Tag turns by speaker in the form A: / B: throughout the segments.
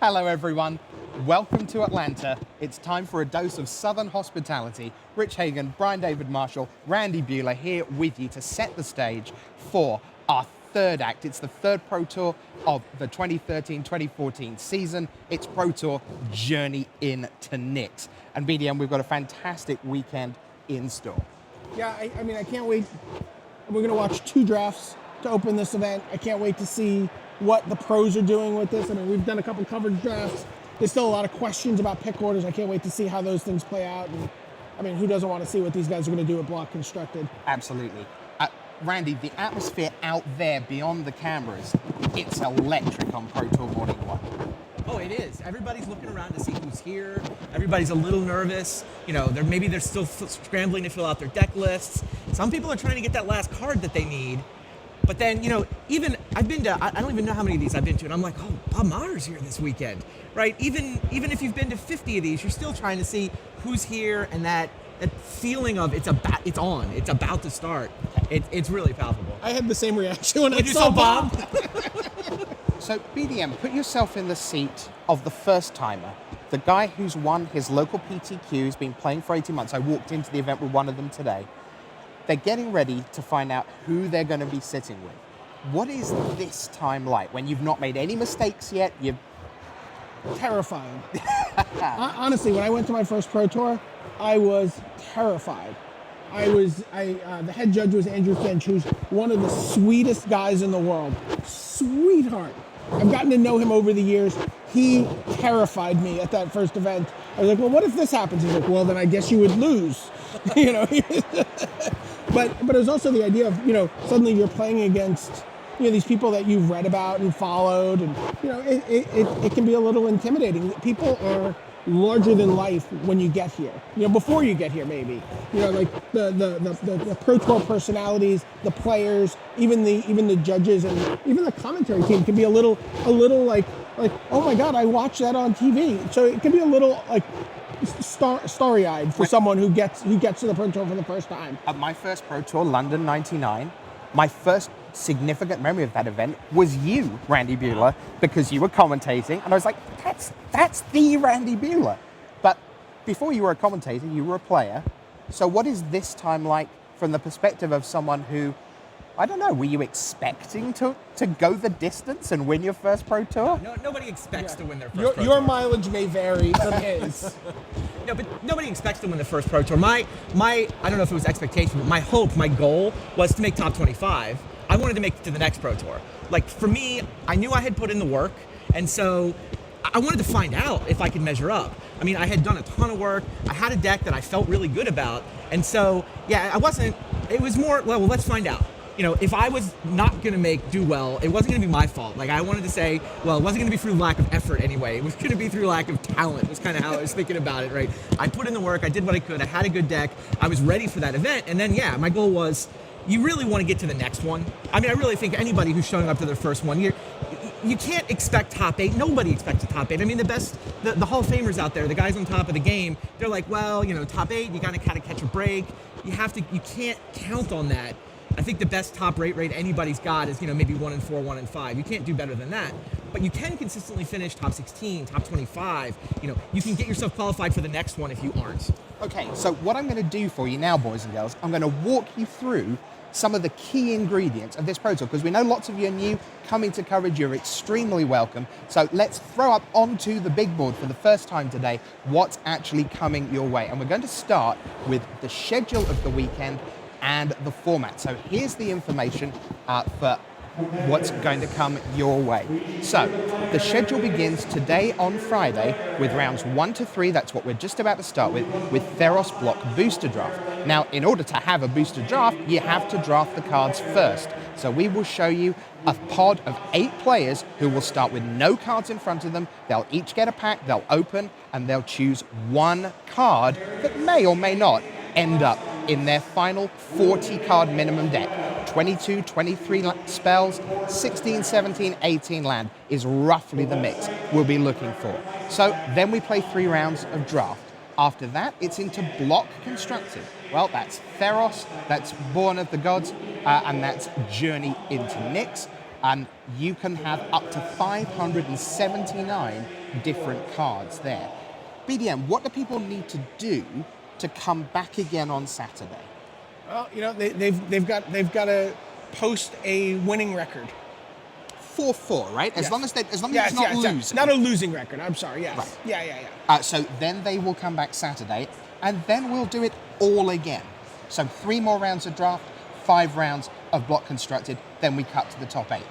A: Hello everyone, welcome to Atlanta. It's time for a dose of Southern hospitality. Rich Hagan, Brian David Marshall, Randy Buehler here with you to set the stage for our third act. It's the third Pro Tour of the 2013-2014 season. It's Pro Tour Journey into Nix. And BDM, we've got a fantastic weekend in store.
B: Yeah, I can't wait. We're going to watch two drafts to open this event. I can't wait to see what the pros are doing with this. I mean, we've done a couple coverage drafts. There's still a lot of questions about pick orders. I can't wait to see how those things play out. And I mean, who doesn't want to see what these guys are going to do at Block Constructed?
A: Absolutely. Randy, the atmosphere out there beyond the cameras, it's electric on Pro Tour Morning 1.
C: Oh, it is. Everybody's looking around to see who's here. Everybody's a little nervous. You know, they're still scrambling to fill out their deck lists. Some people are trying to get that last card that they need. But then, you know, even I've been to, I don't even know how many of these I've been to, and I'm like, oh, Bob Maher's here this weekend, right? Even if you've been to 50 of these, you're still trying to see who's here, and that feeling of it's about to start. It's really palpable.
B: I had the same reaction when I
C: You
B: saw Bob.
A: So BDM, put yourself in the seat of the first timer, the guy who's won his local PTQ, has been playing for 18 months. I walked into the event with one of them today. They're getting ready to find out who they're going to be sitting with. What is this time like when you've not made any mistakes yet? You're
B: Terrified. Honestly, when I went to my first Pro Tour, I was terrified. The head judge was Andrew Finch, who's one of the sweetest guys in the world. Sweetheart. I've gotten to know him over the years. He terrified me at that first event. I was like, well, what if this happens? He's like, well, then I guess you would lose. You know. But it was also the idea of, you know, suddenly you're playing against, you know, these people that you've read about and followed, and, you know, it can be a little intimidating. People are larger than life when you get here. You know, before you get here, maybe. You know, like the Pro Tour personalities, the players, even the judges, and even the commentary team can be a little like, oh my God, I watched that on TV. So it can be a little like starry-eyed for someone who gets to the Pro Tour for the first time.
A: At my first Pro Tour, London 99, my first significant memory of that event was you, Randy Buehler, because you were commentating, and I was like, that's the Randy Buehler. But before you were a commentator, you were a player. So what is this time like from the perspective of someone who, I don't know, were you expecting to go the distance and win your first Pro Tour?
C: No, nobody expects to win their first Pro
B: Your
C: Tour.
B: mileage may vary from his.
C: No, but nobody expects to win the first Pro Tour. My I don't know if it was expectation, but my hope, my goal was to make top 25. I wanted to make it to the next Pro Tour. Like, for me, I knew I had put in the work, and so I wanted to find out if I could measure up. I mean, I had done a ton of work. I had a deck that I felt really good about, and so, yeah, it was more, well, let's find out. You know, if I was not going to do well, it wasn't going to be my fault. Like, I wanted to say, well, it wasn't going to be through lack of effort anyway. It was going to be through lack of talent, was kind of how I was thinking about it, right? I put in the work. I did what I could. I had a good deck. I was ready for that event. And then, yeah, my goal was, you really want to get to the next one. I mean, I really think anybody who's showing up to their first one, you can't expect top 8. Nobody expects a top 8. I mean, the Hall of Famers out there, the guys on top of the game, they're like, well, you know, top 8, you got to kind of catch a break. You can't count on that. I think the best top rate anybody's got is, you know, maybe 1 and 4, 1 and 5. You can't do better than that. But you can consistently finish top 16, top 25. You know, you can get yourself qualified for the next one if you aren't.
A: Okay, so what I'm going to do for you now, boys and girls, I'm going to walk you through some of the key ingredients of this Pro Tour, because we know lots of you are new, coming to coverage, you're extremely welcome. So let's throw up onto the big board for the first time today what's actually coming your way. And we're going to start with the schedule of the weekend and the format. So here's the information for what's going to come your way. So the schedule begins today on Friday with rounds 1 to 3. That's what we're just about to start with Theros block booster draft. Now, in order to have a booster draft, you have to draft the cards first. So we will show you a pod of 8 players who will start with no cards in front of them. They'll each get a pack, they'll open, and they'll choose one card that may or may not end up in their final 40 card minimum deck. 22, 23 spells, 16, 17, 18 land is roughly the mix we'll be looking for. So then we play 3 rounds of draft. After that, it's into block constructed. Well, that's Theros, that's Born of the Gods, and that's Journey into Nix. And you can have up to 579 different cards there. BDM, what do people need to do to come back again on Saturday?
B: Well, they've got to post a winning record.
A: 4-4, right? As
B: Yes.
A: long as it's not losing.
B: Not a losing record. I'm sorry. Yes.
A: Right.
B: Yeah.
A: So then they will come back Saturday, and then we'll do it all again. So 3 more rounds of draft, 5 rounds of block constructed, then we cut to the top 8.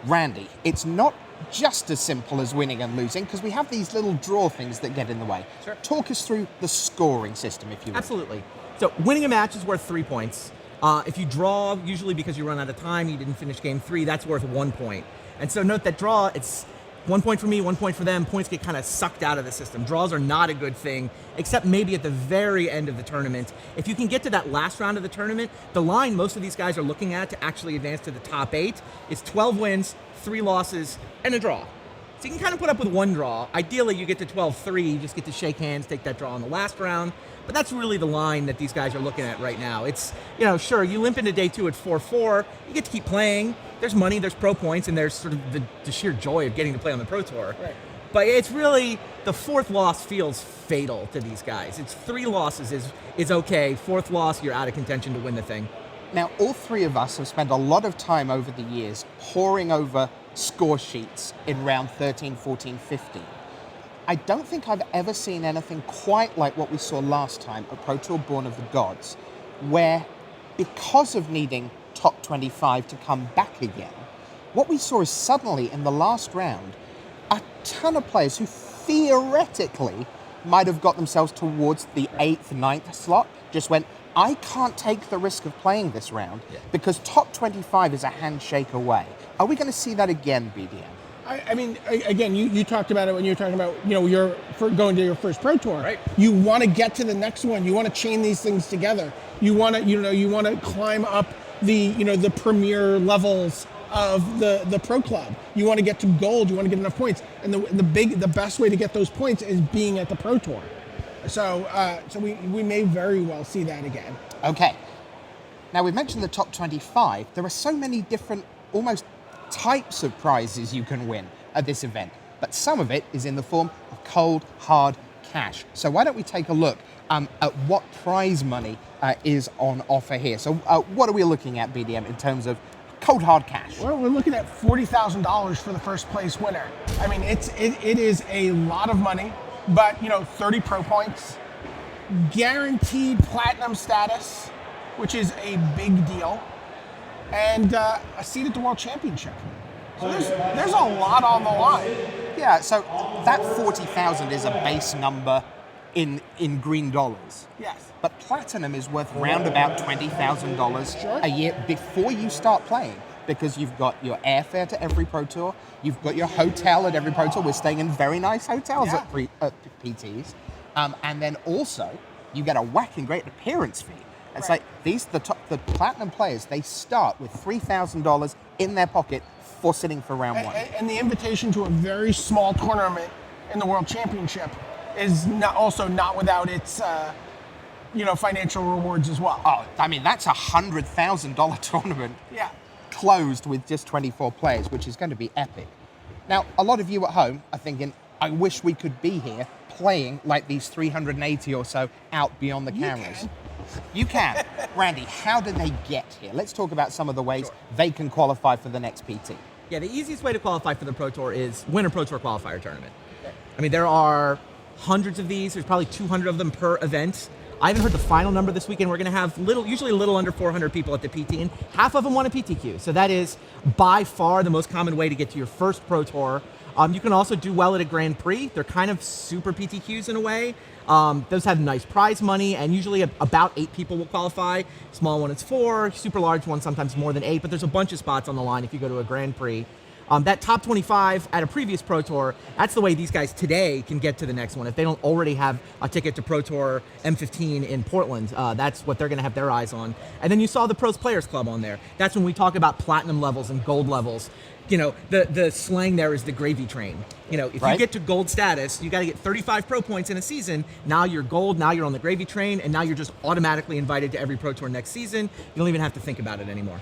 A: Randy, it's not just as simple as winning and losing, because we have these little draw things that get in the way.
C: Sure.
A: Talk us through the scoring system, if you will.
C: Absolutely. So winning a match is worth 3 points. If you draw, usually because you run out of time, you didn't finish game 3, that's worth 1 point. And so note that draw, it's 1 point for me, 1 point for them. Points get kind of sucked out of the system. Draws are not a good thing, except maybe at the very end of the tournament. If you can get to that last round of the tournament, the line most of these guys are looking at to actually advance to the top 8 is 12 wins, 3 losses, and a draw. So you can kind of put up with 1 draw. Ideally, you get to 12-3, you just get to shake hands, take that draw in the last round. But that's really the line that these guys are looking at right now. It's, sure, you limp into day 2 at 4-4, you get to keep playing. There's money, there's pro points, and there's sort of the sheer joy of getting to play on the Pro Tour.
B: Right.
C: But it's really, the 4th loss feels fatal to these guys. It's 3 losses is okay. 4th loss, you're out of contention to win the thing.
A: Now, all 3 of us have spent a lot of time over the years poring over score sheets in round 13, 14, 15. I don't think I've ever seen anything quite like what we saw last time at Pro Tour Born of the Gods, where because of needing top 25 to come back again, what we saw is suddenly in the last round, a ton of players who theoretically might have got themselves towards the 8th, 9th slot just went, I can't take the risk of playing this round because top 25 is a handshake away. Are we going to see that again, BDM?
B: I mean, again, you talked about it when you were talking about, your going to your first Pro Tour.
C: Right.
B: You want to get to the next one. You want to chain these things together. You want to, climb up the premier levels of the pro club. You want to get to gold. You want to get enough points. And the best way to get those points is being at the Pro Tour. So we may very well see that again.
A: Okay. Now, we've mentioned the top 25. There are so many different, almost types of prizes you can win at this event, but some of it is in the form of cold, hard cash. So why don't we take a look at what prize money is on offer here. So what are we looking at, BDM, in terms of cold, hard cash?
B: Well, we're looking at $40,000 for the first place winner. I mean, it is a lot of money, but 30 pro points, guaranteed platinum status, which is a big deal, and a seat at the World Championship. So there's a lot on the line.
A: Yeah, so that 40,000 is a base number in green dollars.
B: Yes.
A: But platinum is worth round about $20,000 a year before you start playing, because you've got your airfare to every Pro Tour, you've got your hotel at every Pro Tour. We're staying in very nice hotels at PTs, and then also you get a whacking great appearance fee. It's like the platinum players, they start with $3,000 in their pocket for sitting for round 1.
B: And the invitation to a very small tournament in the World Championship is not without its financial rewards as well.
A: Oh, I mean, that's a $100,000 tournament closed with just 24 players, which is going to be epic. Now, a lot of you at home are thinking, I wish we could be here playing like these 380 or so out beyond the cameras. You can. Randy, how do they get here? Let's talk about some of the ways they can qualify for the next PT.
C: Yeah, the easiest way to qualify for the Pro Tour is win a Pro Tour qualifier tournament. I mean, there are hundreds of these. There's probably 200 of them per event. I haven't heard the final number this weekend. We're going to have usually a little under 400 people at the PT, and half of them want a PTQ. So that is by far the most common way to get to your first Pro Tour. You can also do well at a Grand Prix. They're kind of super PTQs in a way. Those have nice prize money, and usually about 8 people will qualify. Small one is 4, super large one sometimes more than 8, but there's a bunch of spots on the line if you go to a Grand Prix. That top 25 at a previous Pro Tour, that's the way these guys today can get to the next one. If they don't already have a ticket to Pro Tour M15 in Portland, that's what they're going to have their eyes on. And then you saw the Pros Players Club on there. That's when we talk about platinum levels and gold levels. The slang there is the gravy train. If you get to gold status, you got to get 35 pro points in a season. Now you're gold, now you're on the gravy train, and now you're just automatically invited to every Pro Tour next season. You don't even have to think about it anymore.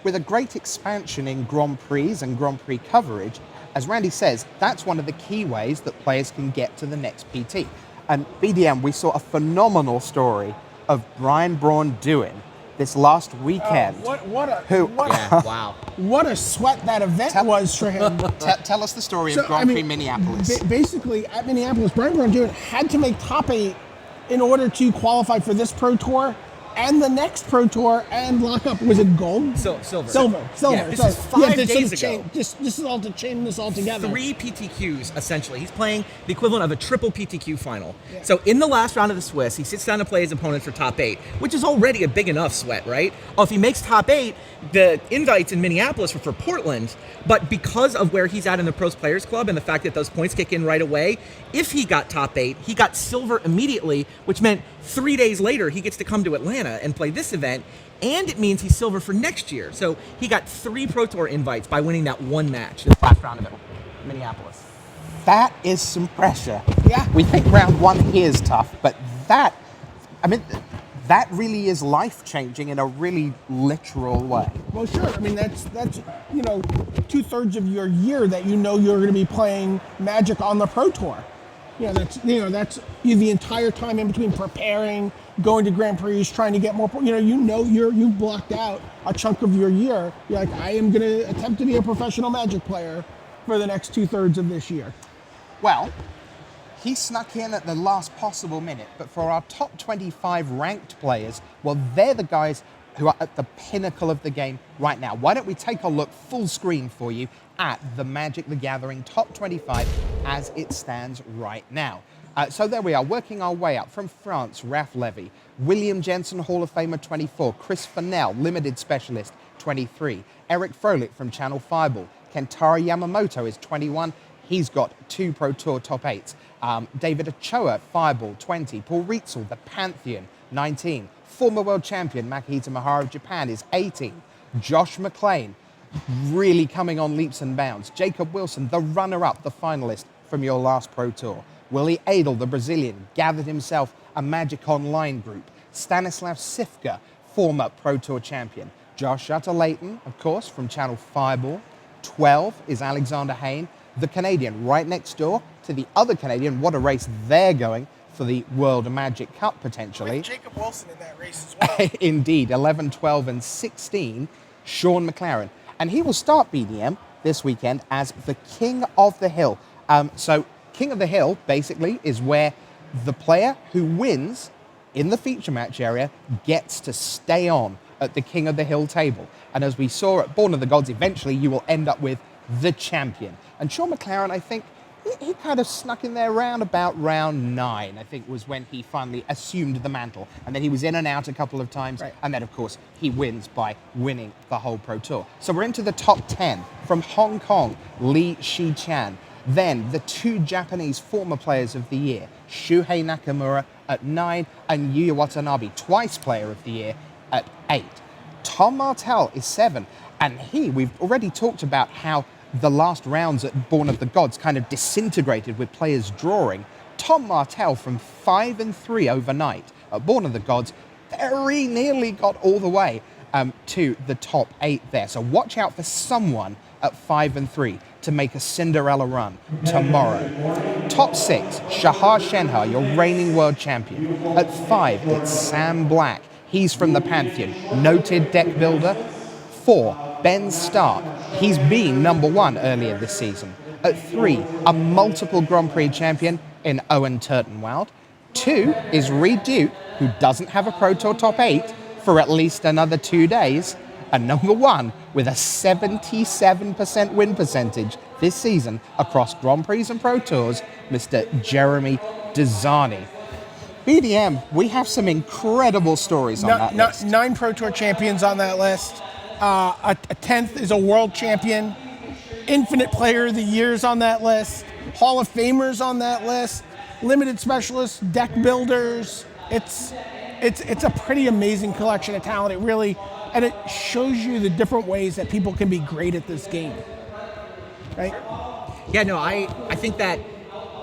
A: with a great expansion in Grand Prix and Grand Prix coverage, as Randy says, that's one of the key ways that players can get to the next PT. And BDM, we saw a phenomenal story of Brian Braun doing this last weekend.
C: Wow.
B: What a sweat that event was for him.
A: Tell us the story of Grand Prix Minneapolis.
B: Basically, at Minneapolis, Brian Braun had to make top 8 in order to qualify for this Pro Tour and the next Pro Tour and lock up. Was it gold?
C: Silver.
B: Yeah,
C: this is 5 days ago.
B: This is all to chain this all together.
C: 3 PTQs, essentially. He's playing the equivalent of a triple PTQ final.
B: Yeah.
C: So in the last round of the Swiss, he sits down to play his opponent for top 8, which is already a big enough sweat, right? Oh, if he makes top 8, the invites in Minneapolis were for Portland, but because of where he's at in the Pros Players Club and the fact that those points kick in right away, if he got top 8, he got silver immediately, which meant 3 days later he gets to come to Atlanta and play this event, and it means he's silver for next year. So he got 3 Pro Tour invites by winning that one match in the last round of it, Minneapolis.
A: That is some pressure.
B: Yeah.
A: We think round 1 here is tough, but that really is life-changing in a really literal way.
B: Well, sure. I mean, that's 2/3 of your year that you're going to be playing Magic on the Pro Tour. That's the entire time in between preparing, going to Grand Prix, trying to get more. You've blocked out a chunk of your year. You're like, I am going to attempt to be a professional Magic player for the next 2/3 of this year.
A: Well, he snuck in at the last possible minute, but for our top 25 ranked players, well, they're the guys who are at the pinnacle of the game right now. Why don't we take a look full screen for you at the Magic the Gathering top 25 as it stands right now. So there we are, working our way up from France, Ralph Levy, William Jensen, Hall of Famer 24, Chris Fennell, Limited Specialist 23, Eric Froelich from Channel Fireball, Kentaro Yamamoto is 21, he's got 2 Pro Tour top 8s, David Ochoa, Fireball 20, Paul Rietzel, the Pantheon 19, former world champion Makihito Mahara of Japan is 18, Josh McLean, really coming on leaps and bounds. Jacob Wilson, the runner-up, the finalist from your last Pro Tour. Willie Adel, the Brazilian, gathered himself a Magic Online group. Stanislav Sifka, former Pro Tour champion. Josh Utter-Layton, of course, from Channel Fireball. 12 is Alexander Hayne, the Canadian, right next door to the other Canadian. What a race they're going for the World Magic Cup, potentially.
B: With Jacob Wilson in that race as well.
A: Indeed, 11, 12, and 16, Sean McLaren. And he will start BDM this weekend as the King of the Hill. So King of the Hill, basically, is where the player who wins in the feature match area gets to stay on at the King of the Hill table. And as we saw at Born of the Gods, eventually you will end up with the champion. And Sean McLaren, I think, he kind of snuck in there around about round 9, I think, was when he finally assumed the mantle. And then he was in and out a couple of times. Right. And then, of course, he wins by winning the whole Pro Tour. So we're into the top 10. From Hong Kong, Lee Shi-chan. Then the 2 Japanese former players of the year, Shuhei Nakamura at 9 and Yuya Watanabe, twice player of the year, at 8. Tom Martell is 7. And we've already talked about how the last rounds at Born of the Gods kind of disintegrated with players drawing. Tom Martell from 5 and 3 overnight at Born of the Gods very nearly got all the way to the top 8 there. So watch out for someone at 5 and 3 to make a Cinderella run tomorrow. Top 6, Shahar Shenhar, your reigning world champion. At 5, it's Sam Black. He's from the Pantheon, noted deck builder. 4, Ben Stark. He's been number 1 earlier this season. At 3, a multiple Grand Prix champion in Owen Turtenwald. 2 is Reed Duke, who doesn't have a Pro Tour top 8 for at least another 2 days. And number 1 with a 77% win percentage this season across Grand Prix and Pro Tours, Mr. Jeremy Desani. BDM, we have some incredible stories on that list.
B: 9 Pro Tour champions on that list. A 10th is a world champion. Infinite Player of the Years on that list. Hall of Famers on that list. Limited specialists, deck builders. It's a pretty amazing collection of talent. It really, and it shows you the different ways that people can be great at this game. Right?
C: Yeah, no, I think that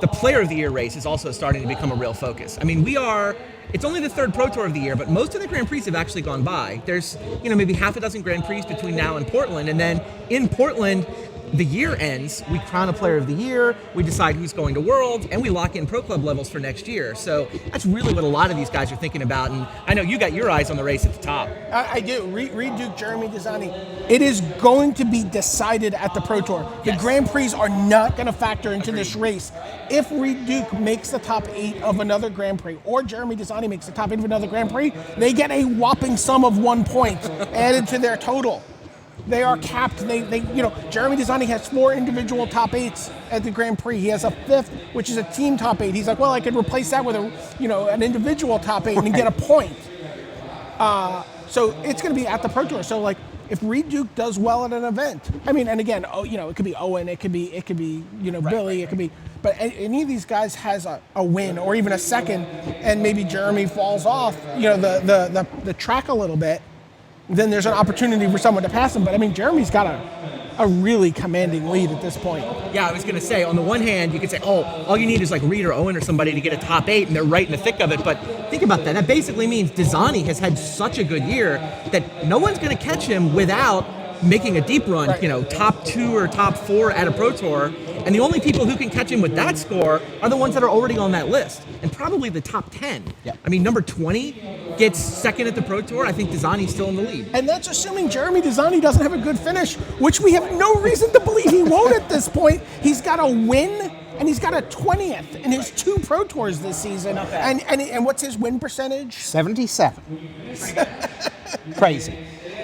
C: the Player of the Year race is also starting to become a real focus. I mean, we are it's only the third Pro Tour of the year, but most of the Grand Prix have actually gone by. There's, maybe half a dozen Grand Prix between now and Portland, and then in Portland, the year ends, we crown a player of the year, we decide who's going to Worlds, and we lock in Pro Club levels for next year. So that's really what a lot of these guys are thinking about, and I know you got your eyes on the race at the top.
B: I do. Reed Duke, Jeremy Desani. It is going to be decided at the Pro Tour. The Grand Prix are not going to factor into this race. If Reed Duke makes the top 8 of another Grand Prix, or Jeremy Desani makes the top 8 of another Grand Prix, they get a whopping sum of 1 point added to their total. They are capped. Jeremy Desani has 4 individual top 8s at the Grand Prix. He has a 5th, which is a team top 8. He's like, well, I could replace that with an individual top 8 and get a point. So it's going to be at the Pro Tour. So like, if Reed Duke does well at an event, and again, it could be Owen, it could be Billy, it could be, but any of these guys has a win or even a second, and maybe Jeremy falls off, the track a little bit, then there's an opportunity for someone to pass him. But Jeremy's got a really commanding lead at this point.
C: Yeah, I was going to say, on the one hand, you could say, all you need is like Reed or Owen or somebody to get a top 8, and they're right in the thick of it. But think about that. That basically means Desani has had such a good year that no one's going to catch him without making a deep run,
B: right.
C: Top 2 or top 4 at a Pro Tour. And the only people who can catch him with that score are the ones that are already on that list, and probably the top 10.
A: Yeah.
C: Number 20 gets second at the Pro Tour. I think Desani's still in the lead.
B: And that's assuming Jeremy Desani doesn't have a good finish, which we have no reason to believe he won't at this point. He's got a win, and he's got a 20th in his 2 Pro Tours this season. And what's his win percentage?
A: 77. Crazy.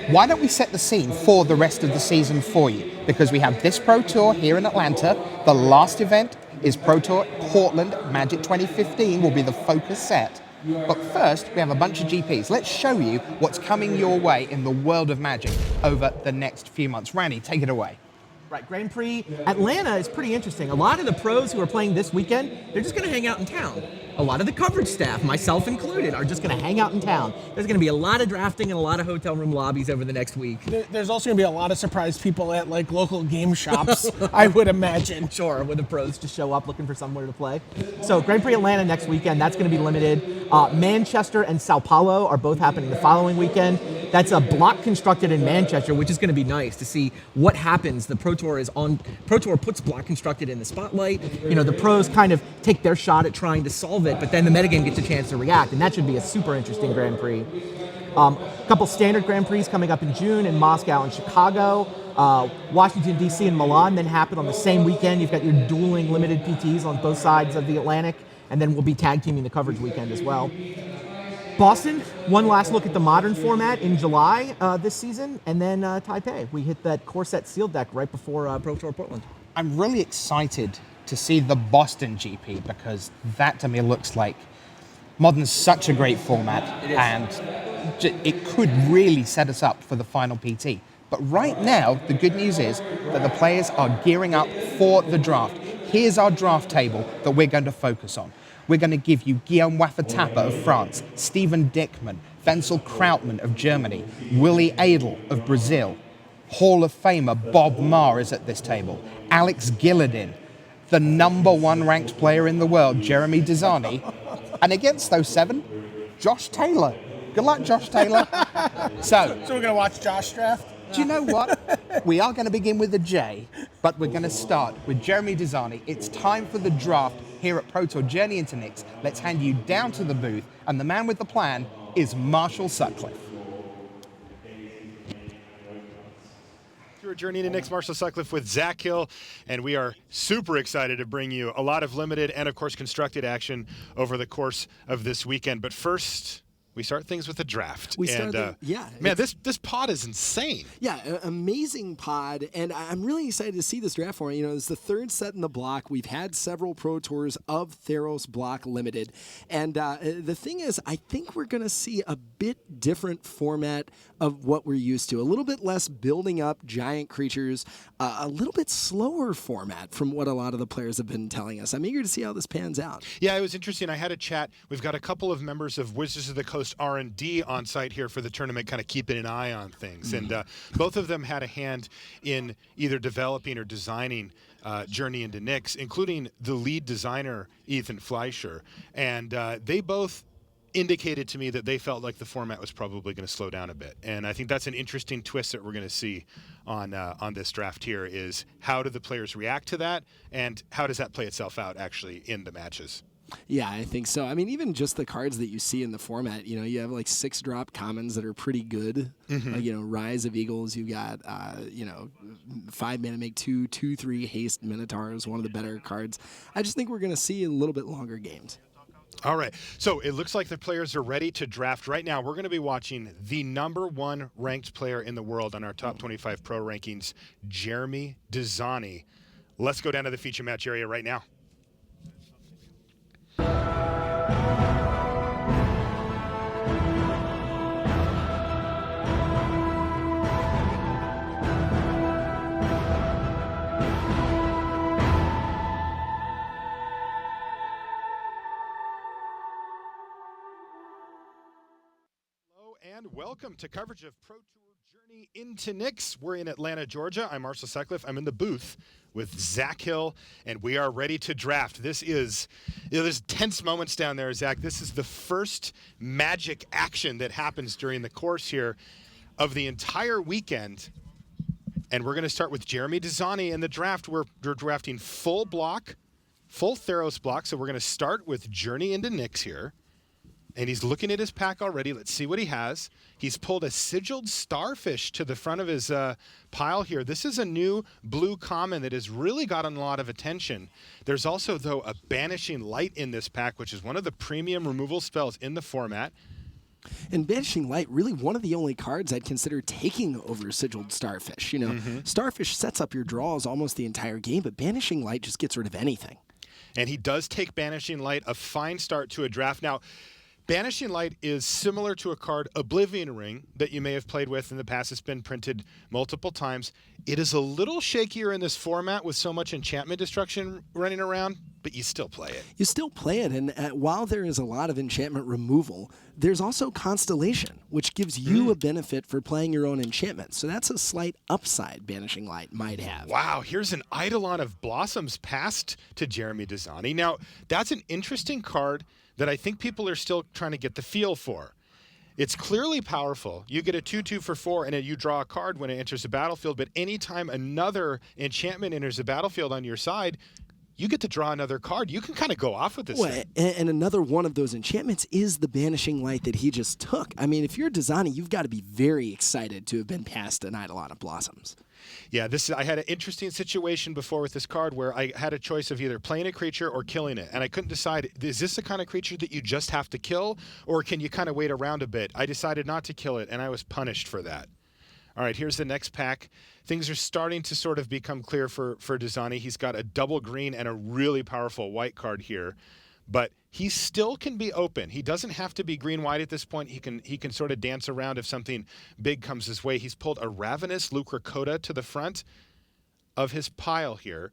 A: Why don't we set the scene for the rest of the season for you? Because we have this Pro Tour here in Atlanta. The last event is Pro Tour Portland. Magic 2015 will be the focus set. But first, we have a bunch of GPs. Let's show you what's coming your way in the world of Magic over the next few months. Randy, take it away.
C: Right, Grand Prix Atlanta is pretty interesting. A lot of the pros who are playing this weekend, they're just going to hang out in town. A lot of the coverage staff, myself included, are just going to hang out in town. There's going to be a lot of drafting and a lot of hotel room lobbies over the next week.
B: There's also going to be a lot of surprise people at like local game shops, I would imagine.
C: Sure, with the pros just show up looking for somewhere to play. So Grand Prix Atlanta next weekend, that's going to be limited. Manchester and Sao Paulo are both happening the following weekend. That's a block constructed in Manchester, which is going to be nice to see what happens. The Pro Tour puts block constructed in the spotlight. The pros kind of take their shot at trying to solve it, but then the metagame gets a chance to react, and that should be a super interesting Grand Prix. A couple standard Grand Prix coming up in June in Moscow and Chicago. Washington, D.C. and Milan then happen on the same weekend. You've got your dueling limited PTs on both sides of the Atlantic, and then we'll be tag teaming the coverage weekend as well. Boston, one last look at the modern format in July this season, and then Taipei. We hit that core set sealed deck right before Pro Tour Portland.
A: I'm really excited to see the Boston GP because that to me looks like Modern's such a great format, and it could really set us up for the final PT. But right now, the good news is that the players are gearing up for the draft. Here's our draft table that we're going to focus on. We're going to give you Guillaume Waffatapa of France, Steven Dickman, Wenzel Krautmann of Germany, Willie Adel of Brazil, Hall of Famer Bob Marr is at this table, Alex Gilladin, the #1 ranked player in the world, Jeremy Desani, and against those 7, Josh Taylor. Good luck, Josh Taylor. So
B: we're going to watch Josh draft?
A: Do you know what? We are going to begin with a J, but we're going to start with Jeremy Desani. It's time for the draft here at Pro Tour Journey into Nix. Let's hand you down to the booth, and the man with the plan is Marshall Sutcliffe.
D: Through Journey into Nix, Marshall Sutcliffe with Zach Hill, and we are super excited to bring you a lot of limited and, of course, constructed action over the course of this weekend. But first, we start things with the draft. Man, this pod is insane.
E: Yeah, amazing pod, and I'm really excited to see this draft format. It's the third set in the block. We've had several Pro Tours of Theros block limited, and the thing is, I think we're going to see a bit different format of what we're used to. A little bit less building up giant creatures, a little bit slower format from what a lot of the players have been telling us. I'm eager to see how this pans out.
D: Yeah, it was interesting. I had a chat. We've got a couple of members of Wizards of the Coast R&D on site here for the tournament, kind of keeping an eye on things. And both of them had a hand in either developing or designing Journey into Nix, including the lead designer, Ethan Fleischer. And they both indicated to me that they felt like the format was probably going to slow down a bit. And I think that's an interesting twist that we're going to see on this draft here is how do the players react to that, and how does that play itself out actually in the matches?
E: Yeah, I think so. I mean, even just the cards that you see in the format, you know, you have like 6-drop commons that are pretty good. Like, you know, Rise of Eagles, you got, 5 mana make 2/3 haste Minotaur is one of the better cards. I just think we're going to see a little bit longer games.
D: All right, so it looks like the players are ready to draft. Right now, we're going to be watching the #1 ranked player in the world on our top 25 pro rankings, Jeremy Dezani. Let's go down to the feature match area right now. And welcome to coverage of Pro Tour Journey into Nix. We're in Atlanta, Georgia. I'm Marshall Sutcliffe. I'm in the booth with Zach Hill, and we are ready to draft. This is, there's tense moments down there, Zach. This is the first magic action that happens during the course here of the entire weekend. And we're going to start with Jeremy Dezani in the draft. We're drafting full block, full Theros block. So we're going to start with Journey into Nix here. And he's looking at his pack already. Let's see what he has. He's pulled a Sigiled Starfish to the front of his pile here. This is a new blue common that has really gotten a lot of attention. There's also, though, a Banishing Light in this pack, which is one of the premium removal spells in the format.
E: And Banishing Light, really one of the only cards I'd consider taking over Sigiled Starfish. You know, Starfish sets up your draws almost the entire game, but Banishing Light just gets rid of anything.
D: And he does take Banishing Light, a fine start to a draft. Now, Banishing Light is similar to a card, Oblivion Ring, that you may have played with in the past. It's been printed multiple times. It is a little shakier in this format with so much enchantment destruction running around, but you still play it.
E: You still play it, and while there is a lot of enchantment removal, there's also Constellation, which gives you a benefit for playing your own enchantment. So that's a slight upside Banishing Light might have.
D: Wow, here's an Eidolon of Blossoms passed to Jeremy Dezani. Now, that's an interesting card that I think people are still trying to get the feel for. It's clearly powerful. You get a 2/2 for 4, and you draw a card when it enters the battlefield, but anytime another enchantment enters the battlefield on your side, you get to draw another card. You can kind of go off with this thing.
E: And another one of those enchantments is the Banishing Light that he just took. I mean, if you're Dezani, you've got to be very excited to have been passed an Eidolon of Blossoms.
D: Yeah, I had an interesting situation before with this card where I had a choice of either playing a creature or killing it, and I couldn't decide, is this the kind of creature that you just have to kill, or can you kind of wait around a bit? I decided not to kill it, and I was punished for that. All right, here's the next pack. Things are starting to sort of become clear for Dezani. He's got a double green and a really powerful white card here, but he still can be open. He doesn't have to be green-white at this point. He can sort of dance around if something big comes his way. He's pulled a Ravenous Lucracota to the front of his pile here.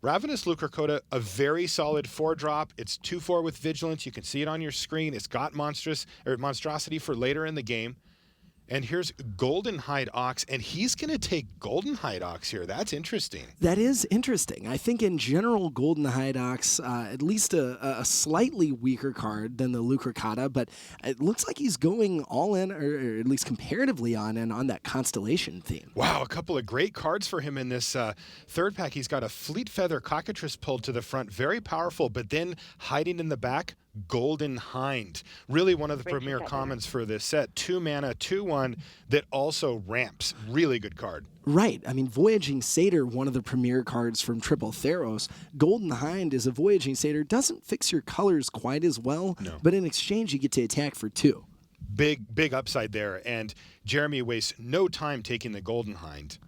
D: Ravenous Lucracota, a very solid 4-drop. It's 2/4 with Vigilance. You can see it on your screen. It's got monstrosity for later in the game. And here's Golden Hide Ox, and he's going to take Golden Hide Ox here. That's interesting.
E: That is interesting. I think in general, Golden Hide Ox, at least a slightly weaker card than the Lucracata, but it looks like he's going all in, or at least comparatively on that Constellation theme.
D: Wow, a couple of great cards for him in this third pack. He's got a Fleet Feather Cockatrice pulled to the front, very powerful, but then hiding in the back, Golden Hind. Really one of the premier commons for this set. 2 mana, 2/1 that also ramps. Really good card.
E: Right. I mean, Voyaging Satyr, one of the premier cards from Triple Theros. Golden Hind is a Voyaging Satyr. Doesn't fix your colors quite as well, but in exchange you get to attack for 2.
D: Big upside there. And Jeremy wastes no time taking the Golden Hind.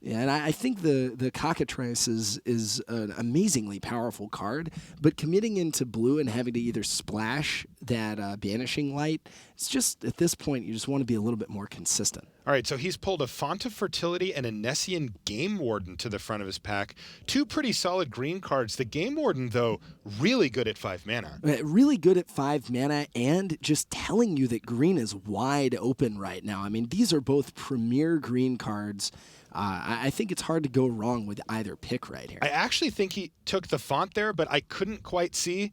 E: Yeah, and I think the Cockatrice is an amazingly powerful card, but committing into blue and having to either splash that Banishing Light, it's just, at this point, you just want to be a little bit more consistent.
D: All right, so he's pulled a Font of Fertility and a Nessian Game Warden to the front of his pack. 2 pretty solid green cards. The Game Warden, though, really good at 5 mana.
E: Really good at 5 mana and just telling you that green is wide open right now. I mean, these are both premier green cards. I think it's hard to go wrong with either pick right here.
D: I actually think he took the font there, but I couldn't quite see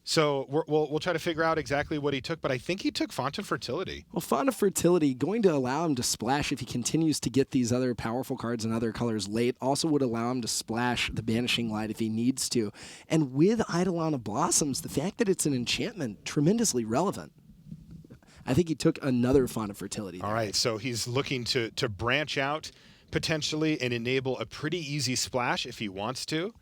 D: So we'll try to figure out exactly what he took, but I think he took Font of Fertility.
E: Well, Font of Fertility, going to allow him to splash if he continues to get these other powerful cards and other colors late, also would allow him to splash the Banishing Light if he needs to. And with Eidolon of Blossoms, the fact that it's an enchantment, tremendously relevant. I think he took another Font of Fertility there.
D: All right, so he's looking to branch out potentially and enable a pretty easy splash if he wants to.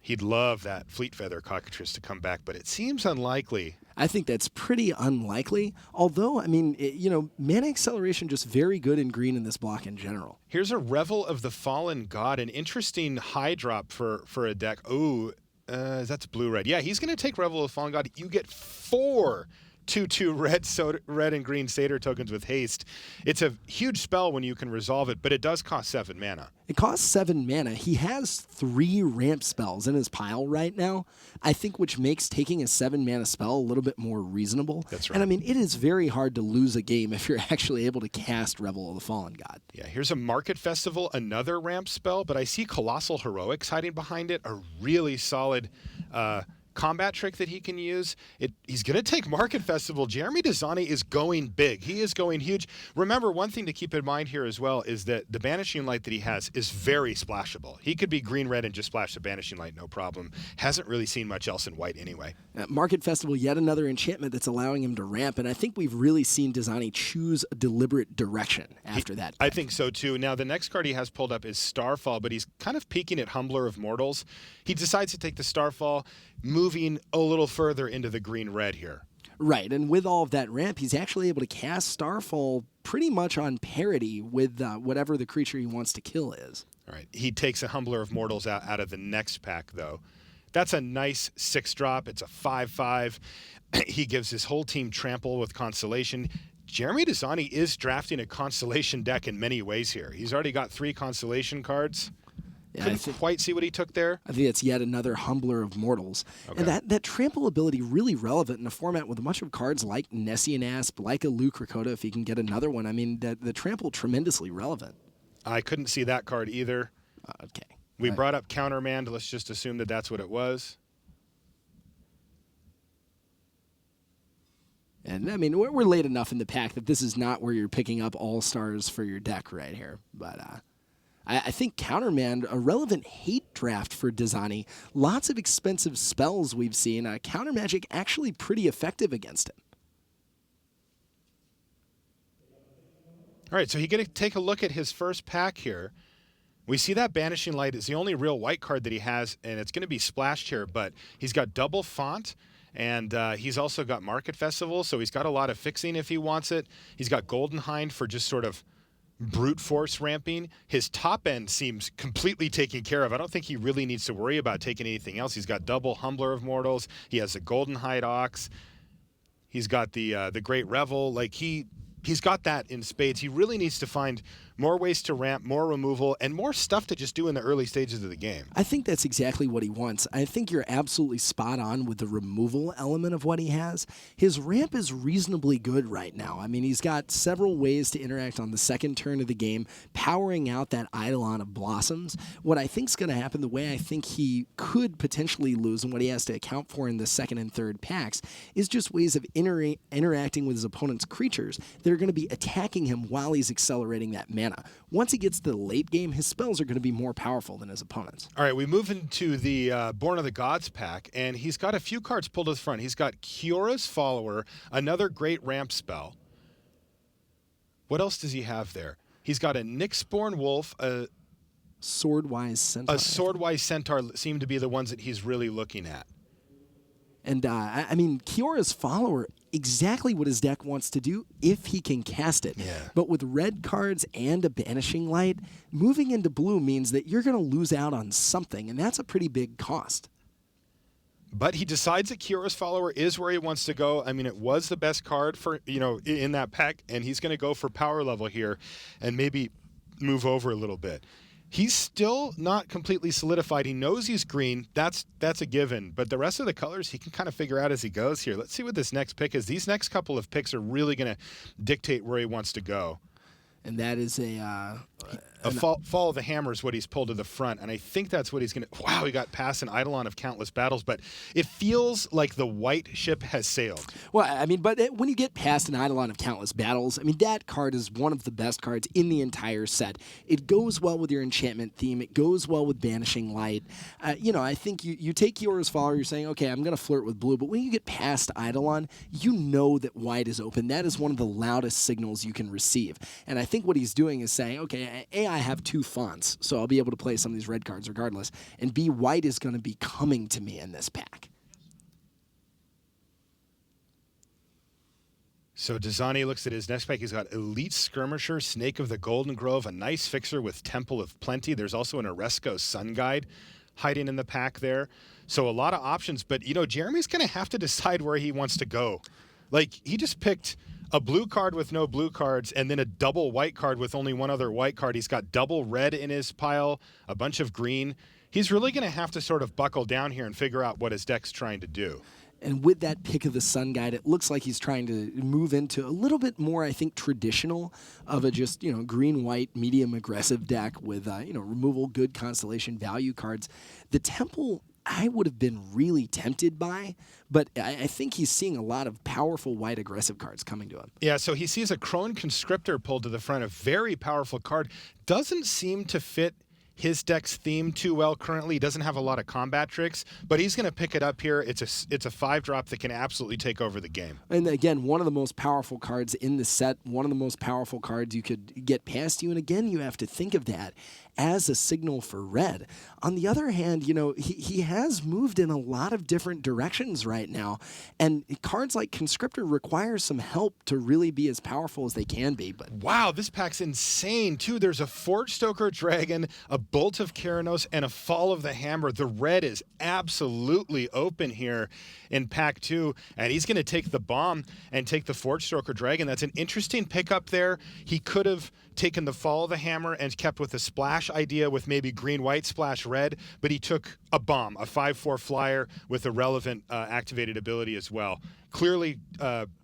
D: He'd love that Fleet Feather Cockatrice to come back, but it seems unlikely.
E: I think that's pretty unlikely. Although, I mean, mana acceleration just very good in green in this block in general.
D: Here's a Revel of the Fallen God, an interesting high drop for a deck. Oh, that's blue-red. Yeah, he's going to take Revel of the Fallen God. You get 4 2/2 red and green Satyr tokens with haste. It's a huge spell when you can resolve it, but it does cost 7 mana.
E: It costs 7 mana. He has 3 ramp spells in his pile right now, I think, which makes taking a 7 mana spell a little bit more reasonable.
D: That's right.
E: And I mean, it is very hard to lose a game if you're actually able to cast Revel of the Fallen God.
D: Yeah, here's a Market Festival, another ramp spell, but I see Colossal Heroics hiding behind it, a really solid combat trick that he can use. He's going to take Market Festival. Jeremy Dezani is going big. He is going huge. Remember, one thing to keep in mind here as well is that the Banishing Light that he has is very splashable. He could be green-red and just splash the Banishing Light, no problem. Hasn't really seen much else in white anyway.
E: Market Festival, yet another enchantment that's allowing him to ramp, and I think we've really seen Dezani choose a deliberate direction after that.
D: I think so too. Now, the next card he has pulled up is Starfall, but he's kind of peeking at Humbler of Mortals. He decides to take the Starfall, moving a little further into the green-red here.
E: Right, and with all of that ramp, he's actually able to cast Starfall pretty much on parity with whatever the creature he wants to kill is.
D: All right, he takes a Humbler of Mortals out of the next pack, though. That's a nice 6-drop. It's a 5/5. He gives his whole team Trample with Constellation. Jeremy Dezani is drafting a Constellation deck in many ways here. He's already got 3 Constellation cards.
E: Yeah,
D: Couldn't quite see what he took there.
E: I think it's yet another Humbler of Mortals. Okay. And that trample ability really relevant in a format with a bunch of cards like Nessian Asp, like a Luke Rakota, if he can get another one. I mean, the trample tremendously relevant.
D: I couldn't see that card either.
E: Okay.
D: We brought up Countermand. Let's just assume that that's what it was.
E: And, I mean, we're late enough in the pack that this is not where you're picking up all-stars for your deck right here. But I think Countermand, a relevant hate draft for Dezani. Lots of expensive spells we've seen. Counter Magic actually pretty effective against him.
D: All right, so he get to take a look at his first pack here. We see that Banishing Light is the only real white card that he has, and it's going to be splashed here, but he's got double font, and he's also got Market Festival, so he's got a lot of fixing if he wants it. He's got Golden Hind for just sort of brute force ramping. His top end seems completely taken care of. I don't think he really needs to worry about taking anything else. He's got double Humbler of Mortals. He has the Golden Hide Ox. He's got the Great Revel. Like he's got that in spades. He really needs to find more ways to ramp, more removal, and more stuff to just do in the early stages of the game.
E: I think that's exactly what he wants. I think you're absolutely spot on with the removal element of what he has. His ramp is reasonably good right now. I mean, he's got several ways to interact on the second turn of the game, powering out that Eidolon of Blossoms. What I think is going to happen, the way I think he could potentially lose and what he has to account for in the second and third packs, is just ways of interacting with his opponent's creatures that are going to be attacking him while he's accelerating that mana. Once he gets to the late game, his spells are going to be more powerful than his opponents.
D: All right, we move into the Born of the Gods pack, and he's got a few cards pulled to the front. He's got Kiora's Follower, another great ramp spell. What else does he have there? He's got a Nyxborn Wolf, a
E: Swordwise Centaur.
D: A Swordwise Centaur seem to be the ones that he's really looking at.
E: And, I mean, Kiora's Follower, exactly what his deck wants to do if he can cast it.
D: Yeah.
E: But with red cards and a Banishing Light, moving into blue means that you're going to lose out on something, and that's a pretty big cost.
D: But he decides that Kiora's Follower is where he wants to go. I mean, it was the best card for in that pack, and he's going to go for power level here and maybe move over a little bit. He's still not completely solidified. He knows he's green. That's a given. But the rest of the colors he can kind of figure out as he goes here. Let's see what this next pick is. These next couple of picks are really going to dictate where he wants to go.
E: And that is
D: Fall of the Hammer is what he's pulled to the front, and I think that's what he's going to... Wow, he got past an Eidolon of Countless Battles, but it feels like the white ship has sailed.
E: Well, I mean, but when you get past an Eidolon of Countless Battles, I mean, that card is one of the best cards in the entire set. It goes well with your enchantment theme. It goes well with Banishing Light. I think you take Kiora's Follower, you're saying, okay, I'm going to flirt with blue, but when you get past Eidolon, you know that white is open. That is one of the loudest signals you can receive. And I think what he's doing is saying, okay, I have 2 fonts, so I'll be able to play some of these red cards regardless. And B, white is going to be coming to me in this pack.
D: So Dazani looks at his next pack. He's got Elite Skirmisher, Snake of the Golden Grove, a nice fixer with Temple of Plenty. There's also an Oresco Sun Guide hiding in the pack there. So a lot of options, but Jeremy's going to have to decide where he wants to go. Like, he just picked a blue card with no blue cards, and then a double white card with only one other white card. He's got double red in his pile, a bunch of green. He's really going to have to sort of buckle down here and figure out what his deck's trying to do.
E: And with that pick of the Sun Guide, it looks like he's trying to move into a little bit more, I think, traditional of a just, green-white, medium aggressive deck with, removal, good constellation value cards. The Temple, I would have been really tempted by, but I think he's seeing a lot of powerful white aggressive cards coming to him.
D: Yeah, so he sees a Crone Conscriptor pulled to the front, a very powerful card. Doesn't seem to fit his deck's theme too well currently. He doesn't have a lot of combat tricks, but he's going to pick it up here. It's a 5-drop that can absolutely take over the game.
E: And again, one of the most powerful cards in the set, one of the most powerful cards you could get past you. And again, you have to think of that as a signal for red. On the other hand, he has moved in a lot of different directions right now. And cards like Conscriptor require some help to really be as powerful as they can be. But
D: wow, this pack's insane, too. There's a Forge Stoker Dragon, a Bolt of Keranos, and a Fall of the Hammer. The red is absolutely open here in pack 2, and he's going to take the bomb and take the Forge Stoker Dragon. That's an interesting pickup there. He could have taken the Fall of the Hammer and kept with a splash idea with maybe green-white splash red, but he took a bomb, a 5/4 flyer with a relevant activated ability as well. Clearly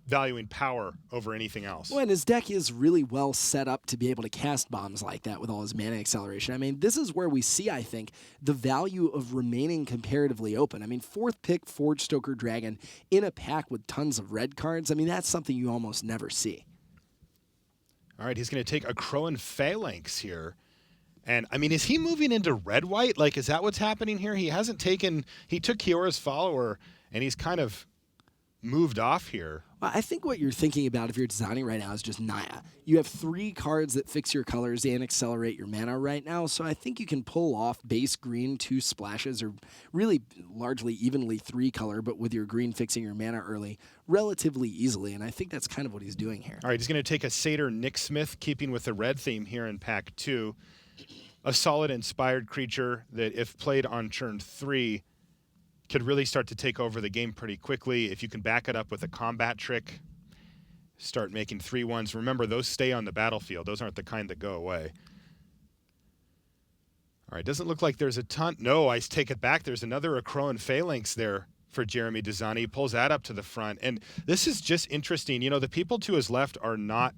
D: valuing power over anything else.
E: Well, and his deck is really well set up to be able to cast bombs like that with all his mana acceleration. I mean, this is where we see, I think, the value of remaining comparatively open. I mean, 4th pick Forge Stoker Dragon in a pack with tons of red cards. I mean, that's something you almost never see.
D: All right, he's going to take a Crowan Phalanx here. And, I mean, is he moving into red-white? Like, is that what's happening here? He took Kiora's Follower, and he's kind of moved off here.
E: Well, I think what you're thinking about if you're designing right now is just Naya. You have 3 cards that fix your colors and accelerate your mana right now, so I think you can pull off base green 2 splashes, or really largely evenly 3 color, but with your green fixing your mana early relatively easily, and I think that's kind of what he's doing here.
D: All right, he's going to take a Satyr Nicksmith, keeping with the red theme here in pack 2. A solid inspired creature that, if played on turn 3, could really start to take over the game pretty quickly. If you can back it up with a combat trick, start making 3/1s. Remember, those stay on the battlefield. Those aren't the kind that go away. All right, doesn't look like there's a ton. No, I take it back. There's another Crowan Phalanx there for Jeremy Dazani. He pulls that up to the front. And this is just interesting. The people to his left are not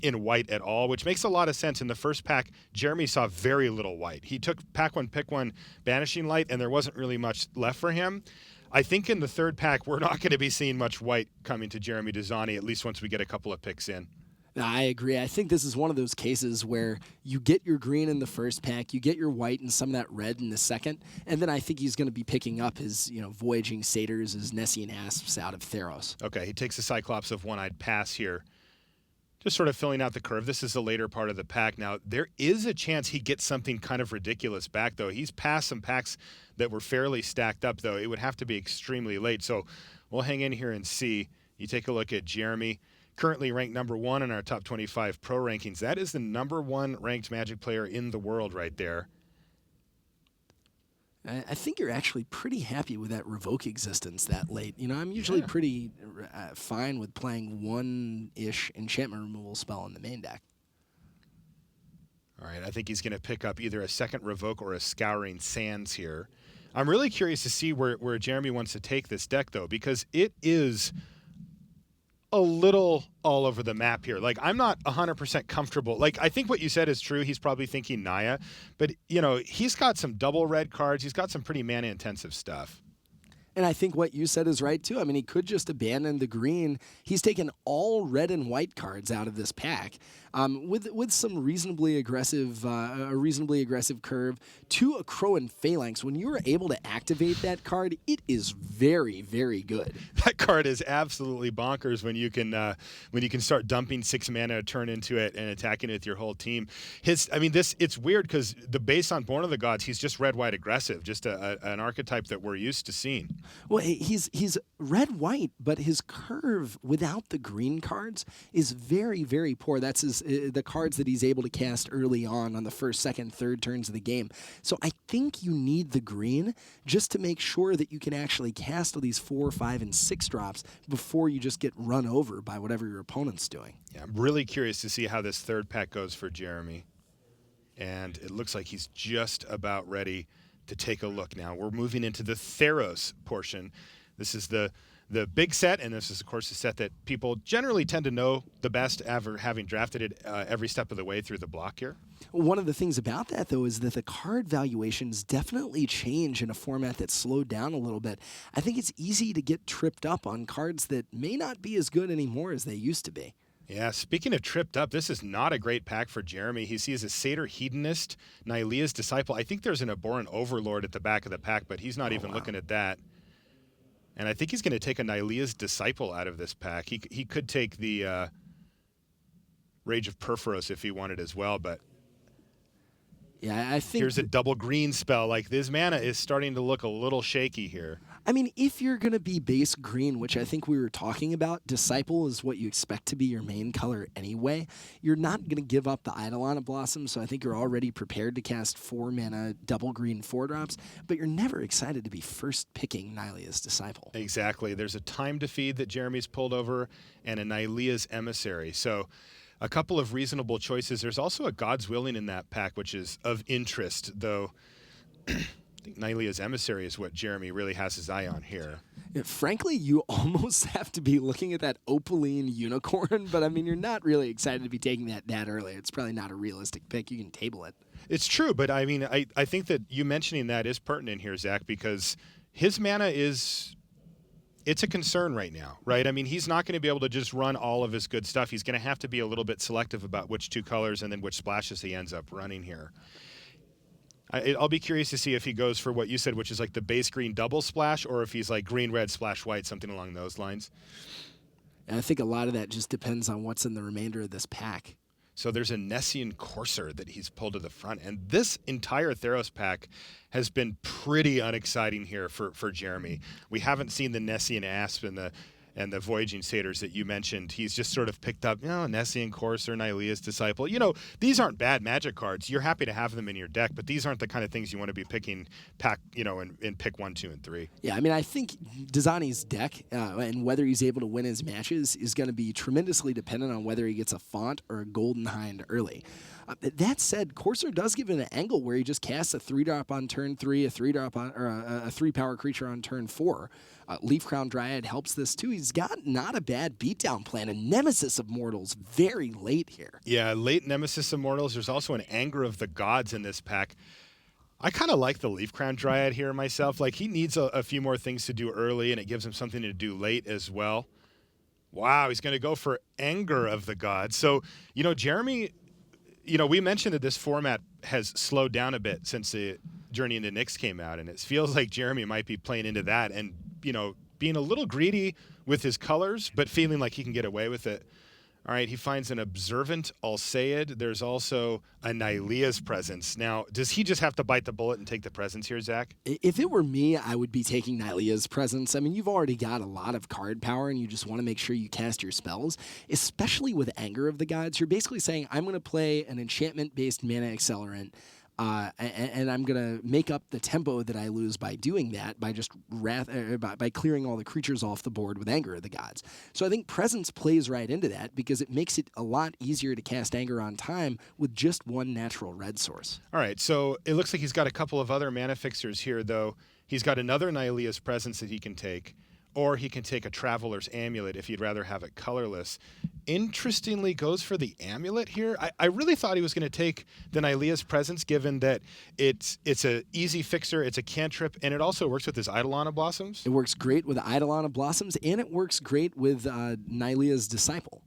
D: in white at all, which makes a lot of sense. In the first pack, Jeremy saw very little white. He took pack 1, pick 1, Banishing Light, and there wasn't really much left for him. I think in the third pack, we're not going to be seeing much white coming to Jeremy Dazani, at least once we get a couple of picks in.
E: I agree. I think this is one of those cases where you get your green in the first pack, you get your white and some of that red in the second, and then I think he's going to be picking up his, Voyaging Satyrs, his Nessian Asps out of Theros.
D: Okay, he takes the Cyclops of One-Eyed Pass here. Just sort of filling out the curve. This is the later part of the pack. Now, there is a chance he gets something kind of ridiculous back, though. He's passed some packs that were fairly stacked up, though. It would have to be extremely late. So we'll hang in here and see. You take a look at Jeremy, currently ranked number 1 in our top 25 pro rankings. That is the number 1 ranked Magic player in the world right there.
E: I think you're actually pretty happy with that Revoke existence that late. I'm usually pretty fine with playing 1-ish enchantment removal spell in the main deck.
D: All right, I think he's going to pick up either a second Revoke or a Scouring Sands here. I'm really curious to see where Jeremy wants to take this deck, though, because it is a little all over the map here. Like, I'm not 100% comfortable. Like, I think what you said is true. He's probably thinking Naya, but, you know, he's got some double red cards. He's got some pretty mana-intensive stuff.
E: And I think what you said is right, too. I mean, he could just abandon the green. He's taken all red and white cards out of this pack with some reasonably aggressive curve to a Crow and Phalanx. When you are able to activate that card, it is very, very good.
D: That card is absolutely bonkers when you can start dumping 6 mana a turn into it and attacking it with your whole team. It's weird because based on Born of the Gods, he's just red-white aggressive, just an archetype that we're used to seeing.
E: Well, he's red-white, but his curve without the green cards is very, very poor. That's the cards that he's able to cast early on the first, second, third turns of the game. So I think you need the green just to make sure that you can actually cast all these 4, 5, and 6 drops before you just get run over by whatever your opponent's doing.
D: Yeah, I'm really curious to see how this third pack goes for Jeremy. And it looks like he's just about ready to take a look now. We're moving into the Theros portion. This is the big set, and this is, of course, a set that people generally tend to know the best ever, having drafted it every step of the way through the block here.
E: One of the things about that, though, is that the card valuations definitely change in a format that's slowed down a little bit. I think it's easy to get tripped up on cards that may not be as good anymore as they used to be.
D: Yeah, speaking of tripped up, this is not a great pack for Jeremy. He sees a Satyr Hedonist, Nylea's Disciple. I think there's an Abhorrent Overlord at the back of the pack, but he's not even looking at that. And I think he's going to take a Nylea's Disciple out of this pack. He could take the Rage of Perforos if he wanted as well, but
E: yeah, I think
D: here's a double green spell. Like, this mana is starting to look a little shaky here.
E: I mean, if you're going to be base green, which I think we were talking about, Disciple is what you expect to be your main color anyway. You're not going to give up the Eidolon Blossom, so I think you're already prepared to cast 4 mana double green 4-drops, but you're never excited to be first picking Nylea's Disciple.
D: Exactly. There's a Time to Feed that Jeremy's pulled over and a Nylea's Emissary. So a couple of reasonable choices. There's also a God's Willing in that pack, which is of interest, though I think Nylea's Emissary is what Jeremy really has his eye on here.
E: Yeah, frankly, you almost have to be looking at that Opaline Unicorn, but I mean, you're not really excited to be taking that early. It's probably not a realistic pick. You can table it.
D: It's true, but I mean, I think that you mentioning that is pertinent here, Zach, because his mana it's a concern right now, right? I mean, he's not going to be able to just run all of his good stuff. He's going to have to be a little bit selective about which 2 colors and then which splashes he ends up running here. I'll be curious to see if he goes for what you said, which is like the base green double splash, or if he's like green, red, splash white, something along those lines.
E: And I think a lot of that just depends on what's in the remainder of this pack.
D: So there's a Nessian Courser that he's pulled to the front. And this entire Theros pack has been pretty unexciting here for Jeremy. We haven't seen the Nessian Asp and the Voyaging Satyrs that you mentioned. He's just sort of picked up, Nessian Courser, Nylea's Disciple. These aren't bad Magic cards. You're happy to have them in your deck, but these aren't the kind of things you want to be picking in pick 1, 2, and 3.
E: Yeah, I mean, I think Dazani's deck and whether he's able to win his matches is going to be tremendously dependent on whether he gets a Font or a Golden Hind early. That said, Courser does give it an angle where he just casts a 3-drop on turn 3, a 3-drop on, or a 3-power creature on turn 4. Leaf Crown Dryad helps this too. He's got not a bad beatdown plan. And Nemesis of Mortals very late here.
D: Yeah, late Nemesis of Mortals. There's also an Anger of the Gods in this pack. I kind of like the Leaf Crown Dryad here myself. Like, he needs a few more things to do early, and it gives him something to do late as well. Wow, he's going to go for Anger of the Gods. So, Jeremy, we mentioned that this format has slowed down a bit since the Journey into Nyx came out, and it feels like Jeremy might be playing into that and, being a little greedy with his colors, but feeling like he can get away with it. All right, he finds an Observant Alseid. There's also a Nylea's Presence. Now, does he just have to bite the bullet and take the Presence here, Zach?
E: If it were me, I would be taking Nylea's Presence. I mean, you've already got a lot of card power, and you just want to make sure you cast your spells, especially with Anger of the Gods. You're basically saying, I'm going to play an enchantment-based mana accelerant, and I'm going to make up the tempo that I lose by doing that, by just by clearing all the creatures off the board with Anger of the Gods. So I think Presence plays right into that because it makes it a lot easier to cast Anger on time with just one natural red source.
D: All right, so it looks like he's got a couple of other mana fixers here, though. He's got another Nylea's Presence that he can take, or he can take a Traveler's Amulet if you'd rather have it colorless. Interestingly, goes for the amulet here. I really thought he was going to take the Nylea's Presence, given that it's a easy fixer, it's a cantrip, and it also works with his Eidolon Blossoms.
E: It works great with Eidolon Blossoms, and it works great with Nylea's Disciple,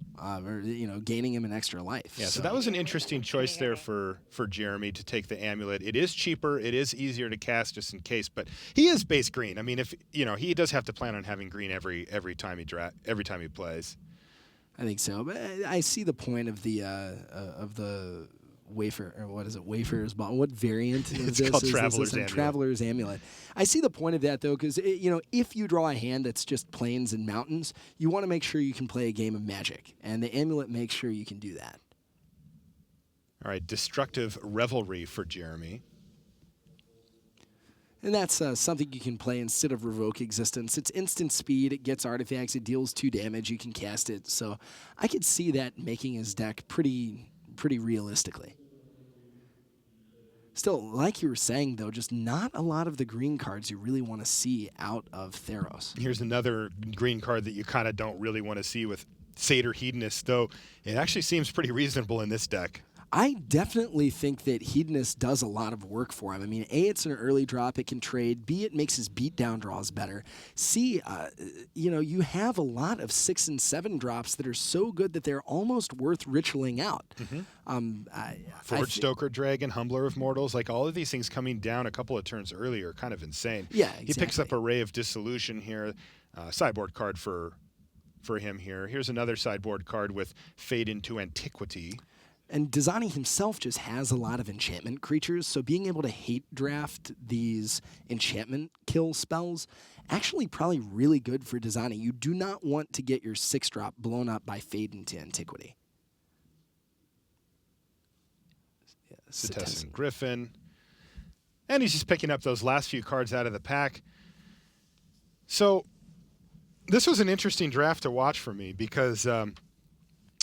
E: gaining him an extra life.
D: Yeah, so that was an interesting choice there for Jeremy to take the amulet. It is cheaper, it is easier to cast just in case, but he is base green. I mean, if he does have to plan on having green every time he plays.
E: I think so, but I see the point of the wafer, or what is it? Wafer's ball. What variant is
D: it's
E: this?
D: called
E: Is
D: Traveler's
E: this
D: Amulet.
E: Traveler's Amulet. I see the point of that though, because if you draw a hand that's just plains and mountains, you want to make sure you can play a game of Magic, and the amulet makes sure you can do that.
D: All right, Destructive Revelry for Jeremy.
E: And that's something you can play instead of Revoke Existence. It's instant speed. It gets artifacts. It deals 2 damage. You can cast it. So I could see that making his deck pretty realistically. Still, like you were saying, though, just not a lot of the green cards you really want to see out of Theros.
D: Here's another green card that you kind of don't really want to see with Satyr Hedonist, though it actually seems pretty reasonable in this deck.
E: I definitely think that Hedonist does a lot of work for him. I mean, A, it's an early drop, it can trade. B, it makes his beatdown draws better. C, you have a lot of 6 and 7 drops that are so good that they're almost worth ritualing out.
D: Forge Stoker Dragon, Humbler of Mortals, like all of these things coming down a couple of turns earlier, kind of insane.
E: Yeah, exactly.
D: He picks up a Ray of Dissolution here, sideboard card for him here. Here's another sideboard card with Fade into Antiquity.
E: And Dazani himself just has a lot of enchantment creatures, so being able to hate draft these enchantment kill spells actually probably really good for Dazani. You do not want to get your 6-drop blown up by Fade into Antiquity. Yeah,
D: Setessan Griffin. And he's just picking up those last few cards out of the pack. So this was an interesting draft to watch for me because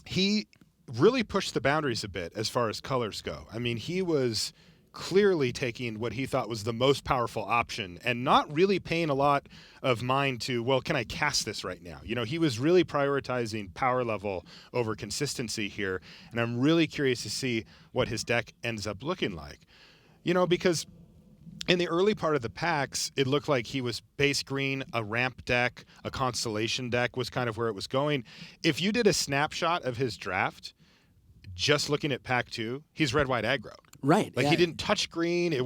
D: he really pushed the boundaries a bit as far as colors go. I mean, he was clearly taking what he thought was the most powerful option and not really paying a lot of mind to, well, can I cast this right now? He was really prioritizing power level over consistency here, and I'm really curious to see what his deck ends up looking like. Because in the early part of the packs, it looked like he was base green, a ramp deck, a constellation deck was kind of where it was going. If you did a snapshot of his draft, just looking at pack 2, he's red-white aggro.
E: Right.
D: Like he didn't touch green. That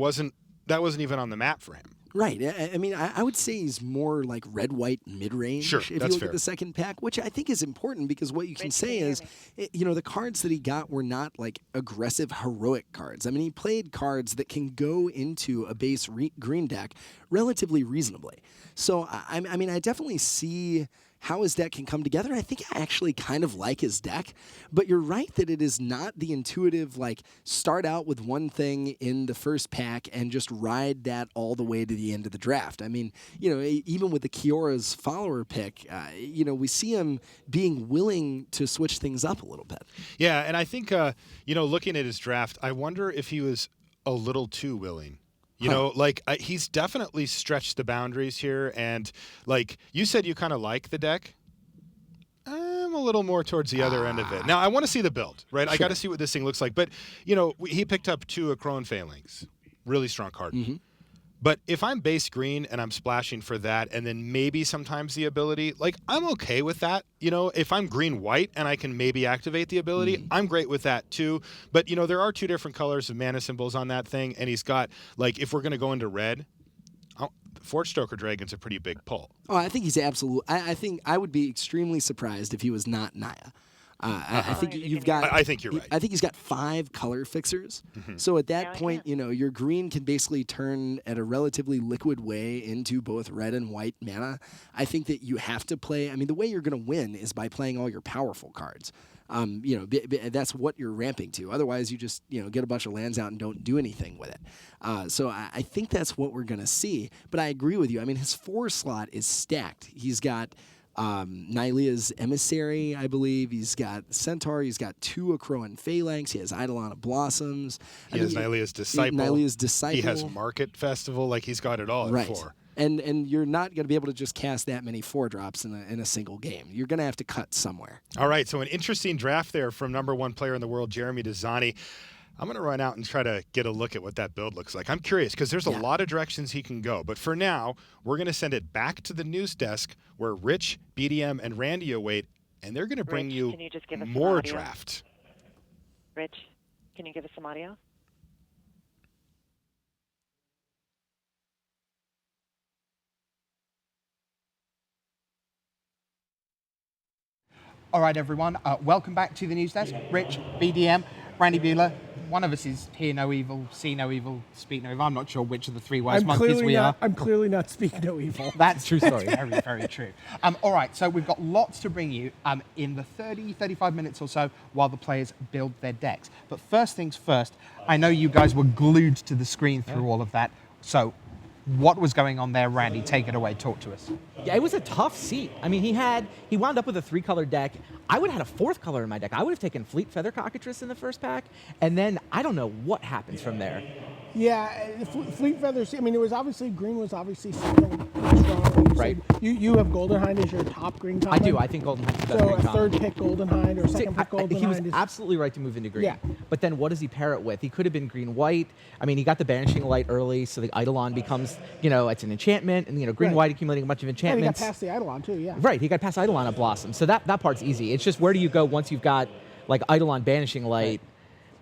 D: wasn't even on the map for him.
E: Right. I mean, I would say he's more like red-white mid-range.
D: Sure,
E: if you
D: that's
E: look
D: fair.
E: at the second pack, which I think is important because what you can say is, the cards that he got were not like aggressive, heroic cards. I mean, he played cards that can go into a base green deck relatively reasonably. So, I mean, I definitely see how his deck can come together. I think I actually kind of like his deck, but you're right that it is not the intuitive, like, start out with one thing in the first pack and just ride that all the way to the end of the draft. I mean, even with the Kiora's follower pick, we see him being willing to switch things up a little bit.
D: Yeah, and I think, looking at his draft, I wonder if he was a little too willing. He's definitely stretched the boundaries here. And like you said, you kind of like the deck. I'm a little more towards the other end of it. Now, I want to see the build, right? Sure. I got to see what this thing looks like. But, he picked up 2 Akroan Phalanx. Really strong card. Mm-hmm. But if I'm base green and I'm splashing for that and then maybe sometimes the ability, like I'm okay with that. If I'm green-white and I can maybe activate the ability, I'm great with that too. But, there are 2 different colors of mana symbols on that thing. And he's got, like, if we're going to go into red, Forge Stoker Dragon's a pretty big pull.
E: Oh, I think he's absolute. I think I would be extremely surprised if he was not Naya. I think you've got.
D: I think you're right.
E: I think he's got 5 color fixers. Mm-hmm. So at that point, your green can basically turn at a relatively liquid way into both red and white mana. I think that you have to play. I mean, the way you're going to win is by playing all your powerful cards. That's what you're ramping to. Otherwise, you just get a bunch of lands out and don't do anything with it. So I think that's what we're going to see. But I agree with you. I mean, his 4 slot is stacked. He's got Nylea's Emissary, I believe. He's got Centaur. He's got 2 Akroan Phalanx. He has Eidolon Blossoms.
D: He has Nylea's Disciple.
E: Nylea's Disciple.
D: He has Market Festival. Like, he's got it all at 4.
E: And you're not going to be able to just cast that many 4-drops in a single game. You're going to have to cut somewhere.
D: All right, so an interesting draft there from #1 player in the world, Jeremy Dezani. I'm going to run out and try to get a look at what that build looks like. I'm curious because there's a lot of directions he can go. But for now, we're going to send it back to the news desk where Rich, BDM, and Randy await, and they're going to bring
F: Rich, can you just give us some
D: more
F: audio?
D: draft.
F: Rich, can you give us some audio?
A: All right, everyone. Welcome back to the news desk. Rich, BDM, Randy Bueller. One of us is hear no evil, see no evil, speak no evil. I'm not sure which of the three wise monkeys we are.
B: I'm clearly not speaking no evil.
A: That's true story. Very, very true. All right, so we've got lots to bring you in the 30, 35 minutes or so while the players build their decks. But first things first, I know you guys were glued to the screen through all of that. So what was going on there, Randy? Take it away. Talk to us.
C: Yeah, it was a tough seat. I mean, he wound up with a 3-color deck. I would have had a 4th color in my deck. I would have taken Fleet Feather Cockatrice in the first pack, and then I don't know what happens from there.
B: Yeah, Fleet Feathers. I mean, it was obviously green was obviously something strong.
C: Right.
B: You have Golden Hind as your top green color.
C: I do. I think Golden Hind is the
B: So
C: green
B: a
C: common.
B: third pick Golden Hind or a second pick Golden
C: He was
B: Hind is
C: absolutely right to move into green.
B: Yeah.
C: But then what does he pair it with? He could have been green-white. I mean, he got the Banishing Light early, so the Eidolon becomes, it's an enchantment, and, green-white accumulating a bunch of
B: and he got
C: enchantments.
B: past the Eidolon too. Yeah.
C: Right, he got past Eidolon at Blossom. So that part's easy. It's just where do you go once you've got, like, Eidolon Banishing Light.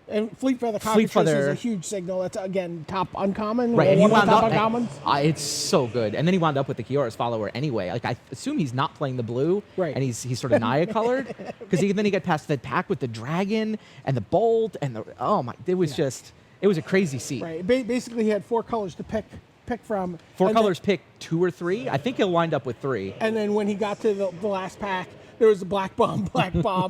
B: And Fleet Feather
C: Fleet
B: Cockatrice is
C: Feather-
B: a huge signal. That's again top uncommon.
C: Right,
B: or
C: and he
B: one of
C: wound
B: the
C: up.
B: top uncommons.
C: It's so good, and then he wound up with the Kiora's follower anyway. Like I assume he's not playing the blue,
B: Right.
C: And he's sort of Naya colored because then he got past the pack with the dragon and the bolt and it was a crazy seat.
B: Right. Basically, he had 4 colors to pick from.
C: Four
B: And
C: colors, pick 2 or 3. I think he'll wind up with 3.
B: And then when he got to the last pack, there was a black bomb,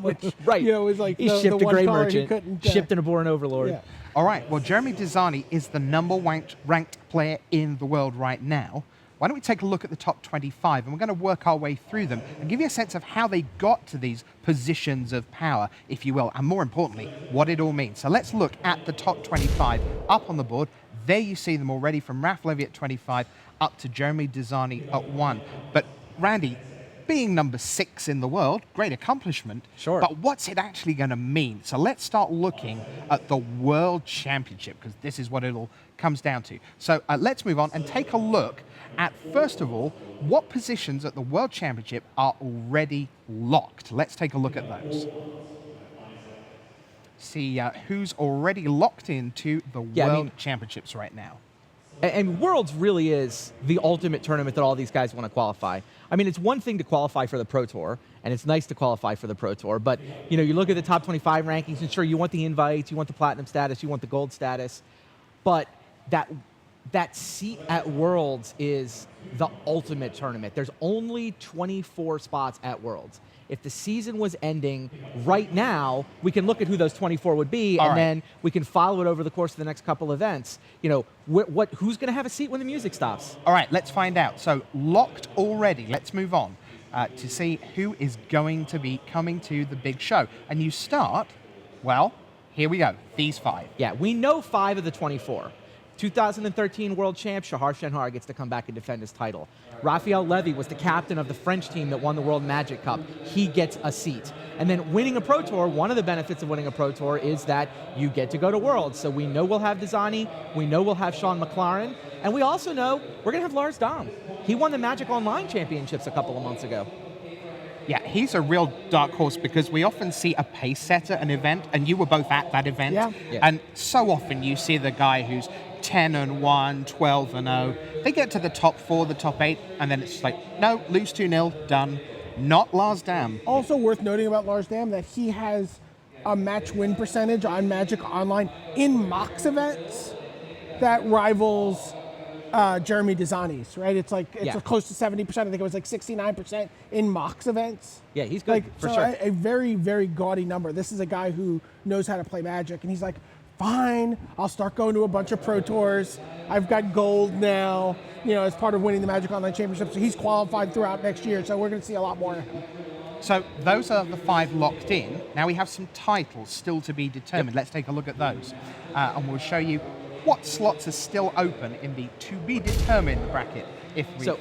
B: which
C: Right,
B: was like
C: he
B: the
C: shipped a
B: one
C: Grey
B: color he
C: Merchant,
B: couldn't,
C: shipped an Abhorrent Overlord.
B: Yeah.
A: All right, well, Jeremy Dezani is the #1 ranked player in the world right now. Why don't we take a look at the top 25, and we're going to work our way through them and give you a sense of how they got to these positions of power, if you will, and more importantly, what it all means. So let's look at the top 25 up on the board. There you see them already, from Raf Levy at 25 up to Jeremy Dezani at 1. But Randy, being number 6 in the world, great accomplishment.
C: Sure.
A: But what's it actually going to mean? So let's start looking at the World Championship, because this is what it all comes down to. So let's move on and take a look at, first of all, what positions at the World Championship are already locked. Let's take a look at those. See who's already locked into the World Championships right now.
C: And Worlds really is the ultimate tournament that all these guys want to qualify. I mean, it's one thing to qualify for the Pro Tour, and it's nice to qualify for the Pro Tour, but you look at the top 25 rankings, and sure, you want the invites, you want the platinum status, you want the gold status, but that seat at Worlds is the ultimate tournament. There's only 24 spots at Worlds. If the season was ending right now, we can look at who those 24 would be, then we can follow it over the course of the next couple events. Who's going to have a seat when the music stops?
A: All right, let's find out. So locked already. Let's move on to see who is going to be coming to the big show. And you start, well, here we go. These 5.
C: Yeah, we know 5 of the 24. 2013 World Champ, Shahar Shenhar gets to come back and defend his title. Raphael Levy was the captain of the French team that won the World Magic Cup. He gets a seat. And then winning a Pro Tour, one of the benefits of winning a Pro Tour is that you get to go to Worlds. So we know we'll have Dezani, we know we'll have Sean McLaren, and we also know we're going to have Lars Dam. He won the Magic Online Championships a couple of months ago.
A: Yeah, he's a real dark horse because we often see a pace setter at an event, and you were both at that event.
B: Yeah.
A: And so often you see the guy who's 10-1, 12-0. They get to the top 4, the top 8, and then it's just like, no, lose 2-0, done. Not Lars Dam.
B: Also worth noting about Lars Dam that he has a match win percentage on Magic Online in MOX events that rivals Jeremy Dezani's, right? It's close to 70%. I think it was like 69% in MOX events.
C: Yeah, he's good, for sure.
B: A very, very gaudy number. This is a guy who knows how to play Magic, and he's like, fine, I'll start going to a bunch of Pro Tours. I've got gold now, as part of winning the Magic Online Championship. So he's qualified throughout next year, so we're going to see a lot more of him.
A: So those are the 5 locked in. Now we have some titles still to be determined. Let's take a look at those. And we'll show you what slots are still open in the to-be-determined bracket.
C: So,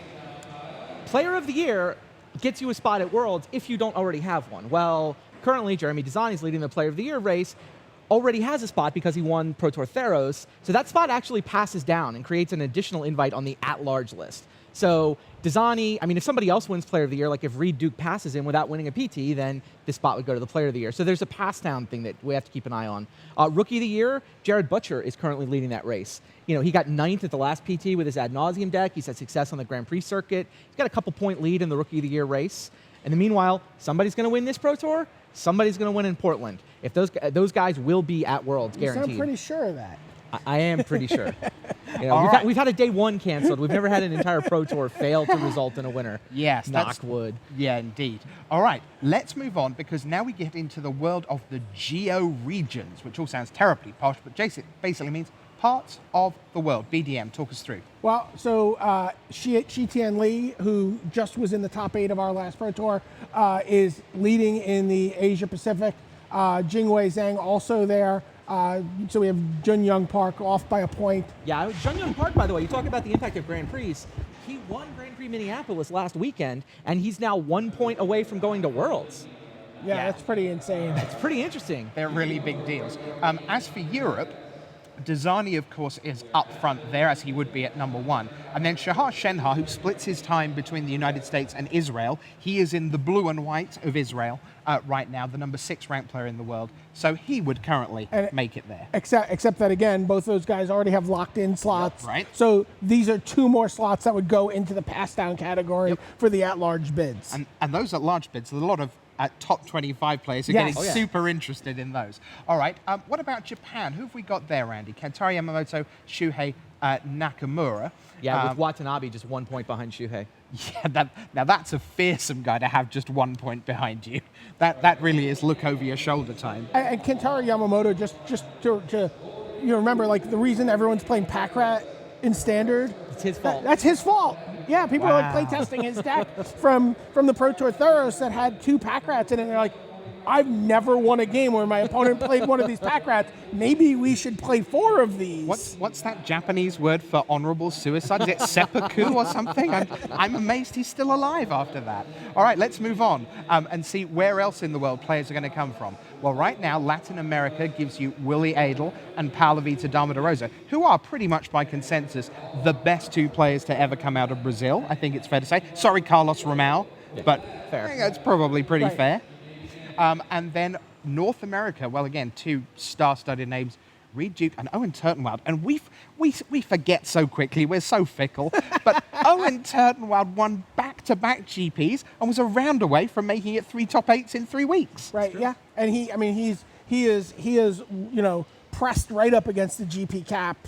C: Player of the Year gets you a spot at Worlds if you don't already have one. Well, currently, Jeremy Desani is leading the Player of the Year race, already has a spot because he won Pro Tour Theros, so that spot actually passes down and creates an additional invite on the at-large list. So Desani, I mean, if somebody else wins Player of the Year, like if Reed Duke passes him without winning a PT, then this spot would go to the Player of the Year. So there's a pass-down thing that we have to keep an eye on. Rookie of the Year, Jared Butcher is currently leading that race. You know, he got 9th at the last PT with his Ad Nauseam deck. He's had success on the Grand Prix circuit. He's got a couple-point lead in the Rookie of the Year race. And then meanwhile, somebody's going to win this Pro Tour, somebody's going to win in Portland. If those guys will be at Worlds, guaranteed.
B: I'm pretty sure of that.
C: I am pretty sure. You know, we've had a day one canceled. We've never had an entire Pro Tour fail to result in a winner.
A: Yes,
C: knock wood.
A: Yeah, indeed. All right, let's move on because now we get into the world of the geo regions, which all sounds terribly posh, but basically means parts of the world. BDM, talk us through.
B: Well, so Shi Tian Li, who just was in the top 8 of our last Pro Tour, is leading in the Asia Pacific. Jingwei Zhang also there. So we have Jun Young Park off by a point.
C: Yeah, Jun Young Park, by the way, you talk about the impact of Grand Prix. He won Grand Prix Minneapolis last weekend, and he's now 1 point away from going to Worlds.
B: Yeah, that's pretty insane.
C: It's pretty interesting.
A: They're really big deals. As for Europe, Desani, of course, is up front there, as he would be at number 1. And then Shahar Shenhar, who splits his time between the United States and Israel, he is in the blue and white of Israel right now, the number 6 ranked player in the world. So he would currently make it there.
B: Except that, again, both those guys already have locked-in slots.
A: Right.
B: So these are 2 more slots that would go into the pass-down category for the at-large bids.
A: And those at-large bids, there's a lot of top 25 players are getting super interested in those. All right, what about Japan? Who have we got there, Andy? Kentaro Yamamoto, Shuhei Nakamura.
C: Yeah, with Watanabe just 1 point behind Shuhei.
A: Yeah, now that's a fearsome guy to have just 1 point behind you. That really is look over your shoulder time.
B: And Kentaro Yamamoto, just to remember, like the reason everyone's playing Pack Rat in Standard.
C: It's his fault.
B: That's his fault. Yeah, people are like playtesting his deck from the Pro Tour Theros that had 2 Pack Rats in it. And they're like, I've never won a game where my opponent played one of these Pack Rats. Maybe we should play 4 of these.
A: What's that Japanese word for honorable suicide? Is it seppuku or something? I'm amazed he's still alive after that. All right, let's move on and see where else in the world players are going to come from. Well, right now, Latin America gives you Willie Adel and Paula Vita Dama de Rosa, who are pretty much by consensus the best 2 players to ever come out of Brazil. I think it's fair to say. Sorry, Carlos Romao, but
C: fair.
A: I think that's probably pretty fair. And then North America, well, again, 2 star-studded names, Reed Duke and Owen Turtenwald. And we forget so quickly, we're so fickle. But Owen Turtenwald won back-to-back GPs and was a round away from making it 3 top 8s in 3 weeks.
B: Right, yeah. And he is pressed right up against the GP cap.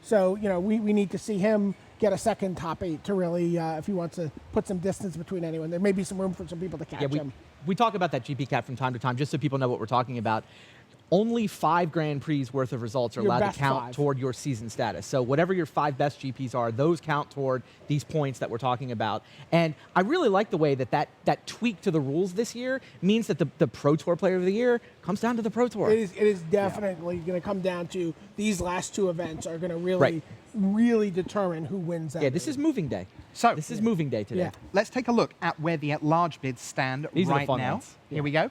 B: So, we need to see him get a second top 8 to really, if he wants to put some distance between anyone. There may be some room for some people to catch him.
C: We talk about that GP cap from time to time, just so people know what we're talking about. Only 5 Grand Prix worth of results are allowed to count toward your season status. So whatever your 5 best GPs are, those count toward these points that we're talking about. And I really like the way that tweak to the rules this year means that the Pro Tour Player of the Year comes down to the Pro Tour.
B: It is definitely going to come down to these last 2 events are going to really determine who wins that.
C: Yeah, this is moving day.
A: So
C: this is moving day today.
B: Yeah.
A: Let's take a look at where the at-large bids stand
C: These are the
A: right
C: fun
A: now.
C: ones.
A: Here we go.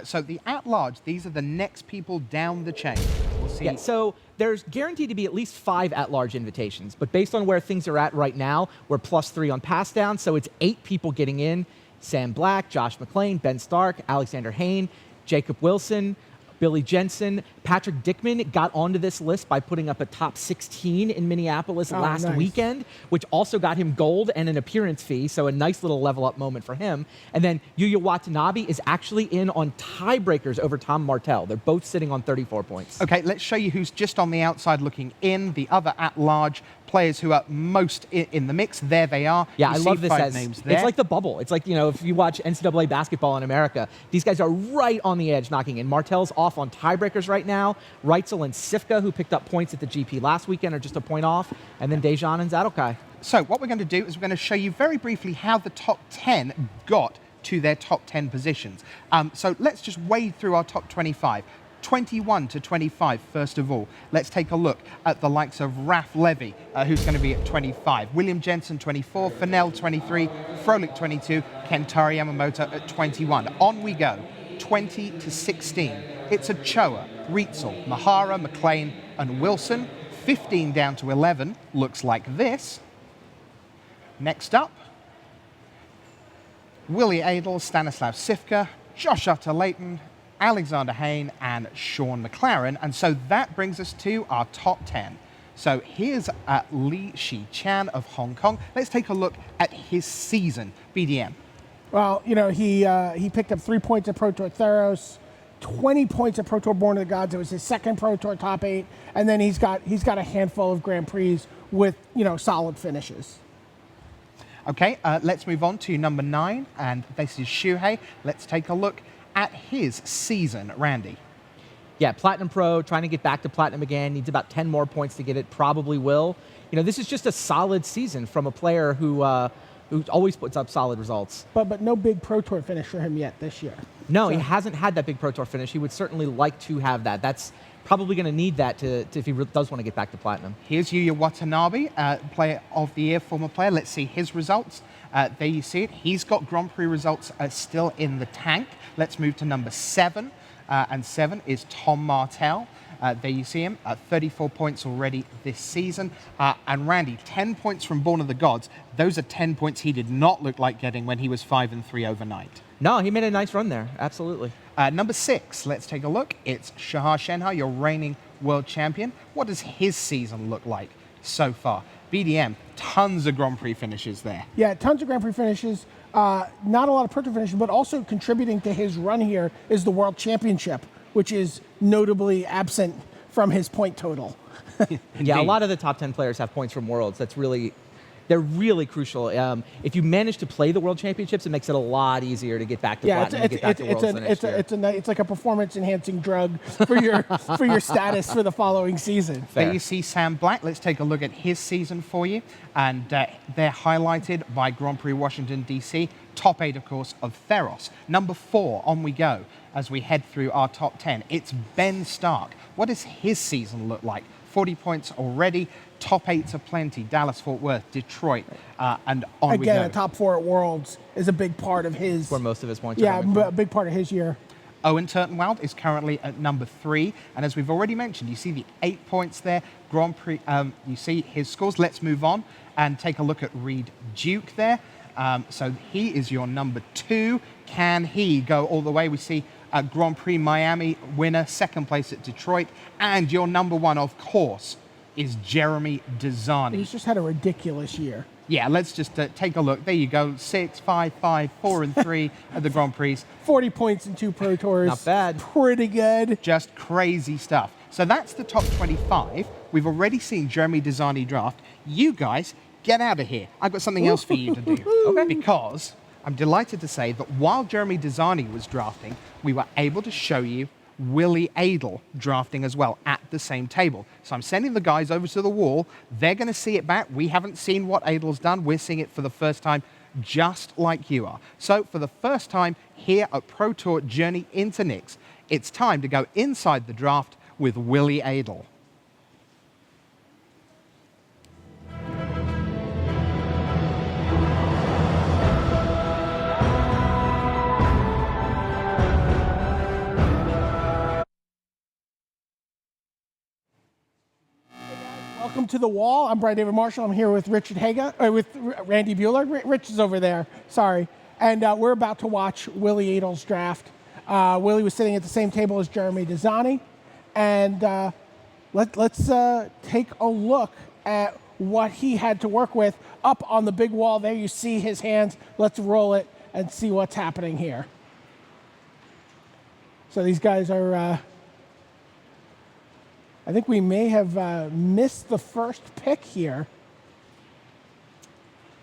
A: So the at-large, these are the next people down the chain. We'll see.
C: Yeah, so there's guaranteed to be at least 5 at-large invitations, but based on where things are at right now, we're +3 on pass down, so it's 8 people getting in. Sam Black, Josh McClain, Ben Stark, Alexander Hayne, Jacob Wilson, Billy Jensen. Patrick Dickman got onto this list by putting up a top 16 in Minneapolis last weekend, which also got him gold and an appearance fee, so a nice little level up moment for him. And then Yuya Watanabe is actually in on tiebreakers over Tom Martell. They're both sitting on 34 points.
A: Okay, let's show you who's just on the outside looking in, the other at-large players who are most in the mix. There they are.
C: Yeah,
A: you
C: I love this
A: five
C: as
A: names there.
C: It's like the bubble. It's like, if you watch NCAA basketball in America, these guys are right on the edge knocking in. Martell's off on tiebreakers right now. Reitzel and Sifka, who picked up points at the GP last weekend, are just a point off. And then Dejan and Zadokai.
A: So what we're going to do is we're going to show you very briefly how the top 10 got to their top 10 positions. So let's just wade through our top 25. 21 to 25, first of all. Let's take a look at the likes of Raf Levy, who's going to be at 25. William Jensen, 24. Finckel, 23. Frolik, 22. Kentaro Yamamoto at 21. On we go. 20 to 16. It's Ochoa, Rietzel, Mahara, McLean, and Wilson. 15 down to 11 looks like this. Next up, Willie Adel, Stanislav Sivka, Josh Utter-Leighton, Alexander Hayne, and Sean McLaren. And so that brings us to our top 10. So here's Li Shi-chan of Hong Kong. Let's take a look at his season. BDM.
B: Well, you know, he picked up 3 points at Pro Tour Theros, 20 points at Pro Tour Born of the Gods. It was his second Pro Tour top 8, and then he's got a handful of Grand Prix with, you know, solid finishes.
A: Okay, let's move on to number 9, and this is Shuhei. Let's take a look at his season, Randy.
C: Yeah, Platinum Pro, trying to get back to Platinum again. Needs about 10 more points to get it. Probably will. You know, this is just a solid season from a player who always puts up solid results.
B: But no big Pro Tour finish for him yet this year.
C: No, he hasn't had that big Pro Tour finish. He would certainly like to have that. That's probably going to need that if he does want to get back to Platinum.
A: Here's Yuya Watanabe, Player of the Year, former player. Let's see his results. There you see it. He's got Grand Prix results still in the tank. Let's move to number 7. And 7 is Tom Martell. There you see him, 34 points already this season. And Randy, 10 points from Born of the Gods. Those are 10 points he did not look like getting when he was 5-3 overnight.
C: No, he made a nice run there. Absolutely.
A: Number 6, let's take a look. It's Shahar Shenhar, your reigning world champion. What does his season look like so far? BDM, tons of Grand Prix finishes there.
B: Yeah, tons of Grand Prix finishes. Not a lot of Pro Tour finishes, but also contributing to his run here is the World Championship, which is notably absent from his point total.
C: Yeah, a lot of the top 10 players have points from Worlds. They're really crucial. If you manage to play the World Championships, it makes it a lot easier to get back to Platinum and get back to Worlds the next year.
B: It's like a performance-enhancing drug for your status for the following season.
A: There you see Sam Black. Let's take a look at his season for you. And they're highlighted by Grand Prix Washington, D.C. Top 8, of course, of Theros. Number 4, on we go as we head through our top 10. It's Ben Stark. What does his season look like? 40 points already. Top 8s are plenty. Dallas, Fort Worth, Detroit, and on we go.
B: Again, a top 4 at Worlds is a big part of his...
C: Where most of his points are coming from.
B: Yeah, a big part of his year.
A: Owen Turtenwald is currently at number 3. And as we've already mentioned, you see the 8 points there. Grand Prix, you see his scores. Let's move on and take a look at Reed Duke there. So he is your number 2. Can he go all the way? We see a Grand Prix Miami winner, second place at Detroit. And your number 1, of course, is Jeremy Desani.
B: He's just had a ridiculous year.
A: Yeah, let's just take a look. There you go. 6, 5, 5, 4, and 3 at the Grand Prix.
B: 40 points in 2 Pro Tours.
C: Not bad.
B: Pretty good.
A: Just crazy stuff. So that's the top 25. We've already seen Jeremy Desani draft. You guys, get out of here. I've got something else for you to do. Okay. Because I'm delighted to say that while Jeremy Desani was drafting, we were able to show you Willie Adel drafting as well at the same table. So I'm sending the guys over to the wall. They're going to see it back. We haven't seen what Adel's done. We're seeing it for the first time, just like you are. So for the first time here at Pro Tour Journey into Nix, it's time to go inside the draft with Willie Adel.
B: Welcome to the wall. I'm Brian David Marshall. I'm here with Richard Haga, with Randy Bueller. Rich is over there. Sorry. And we're about to watch Willie Adel's draft. Willie was sitting at the same table as Jeremy Desani. And let's take a look at what he had to work with up on the big wall. There you see his hands. Let's roll it and see what's happening here. So these guys are... I think we may have missed the first pick here.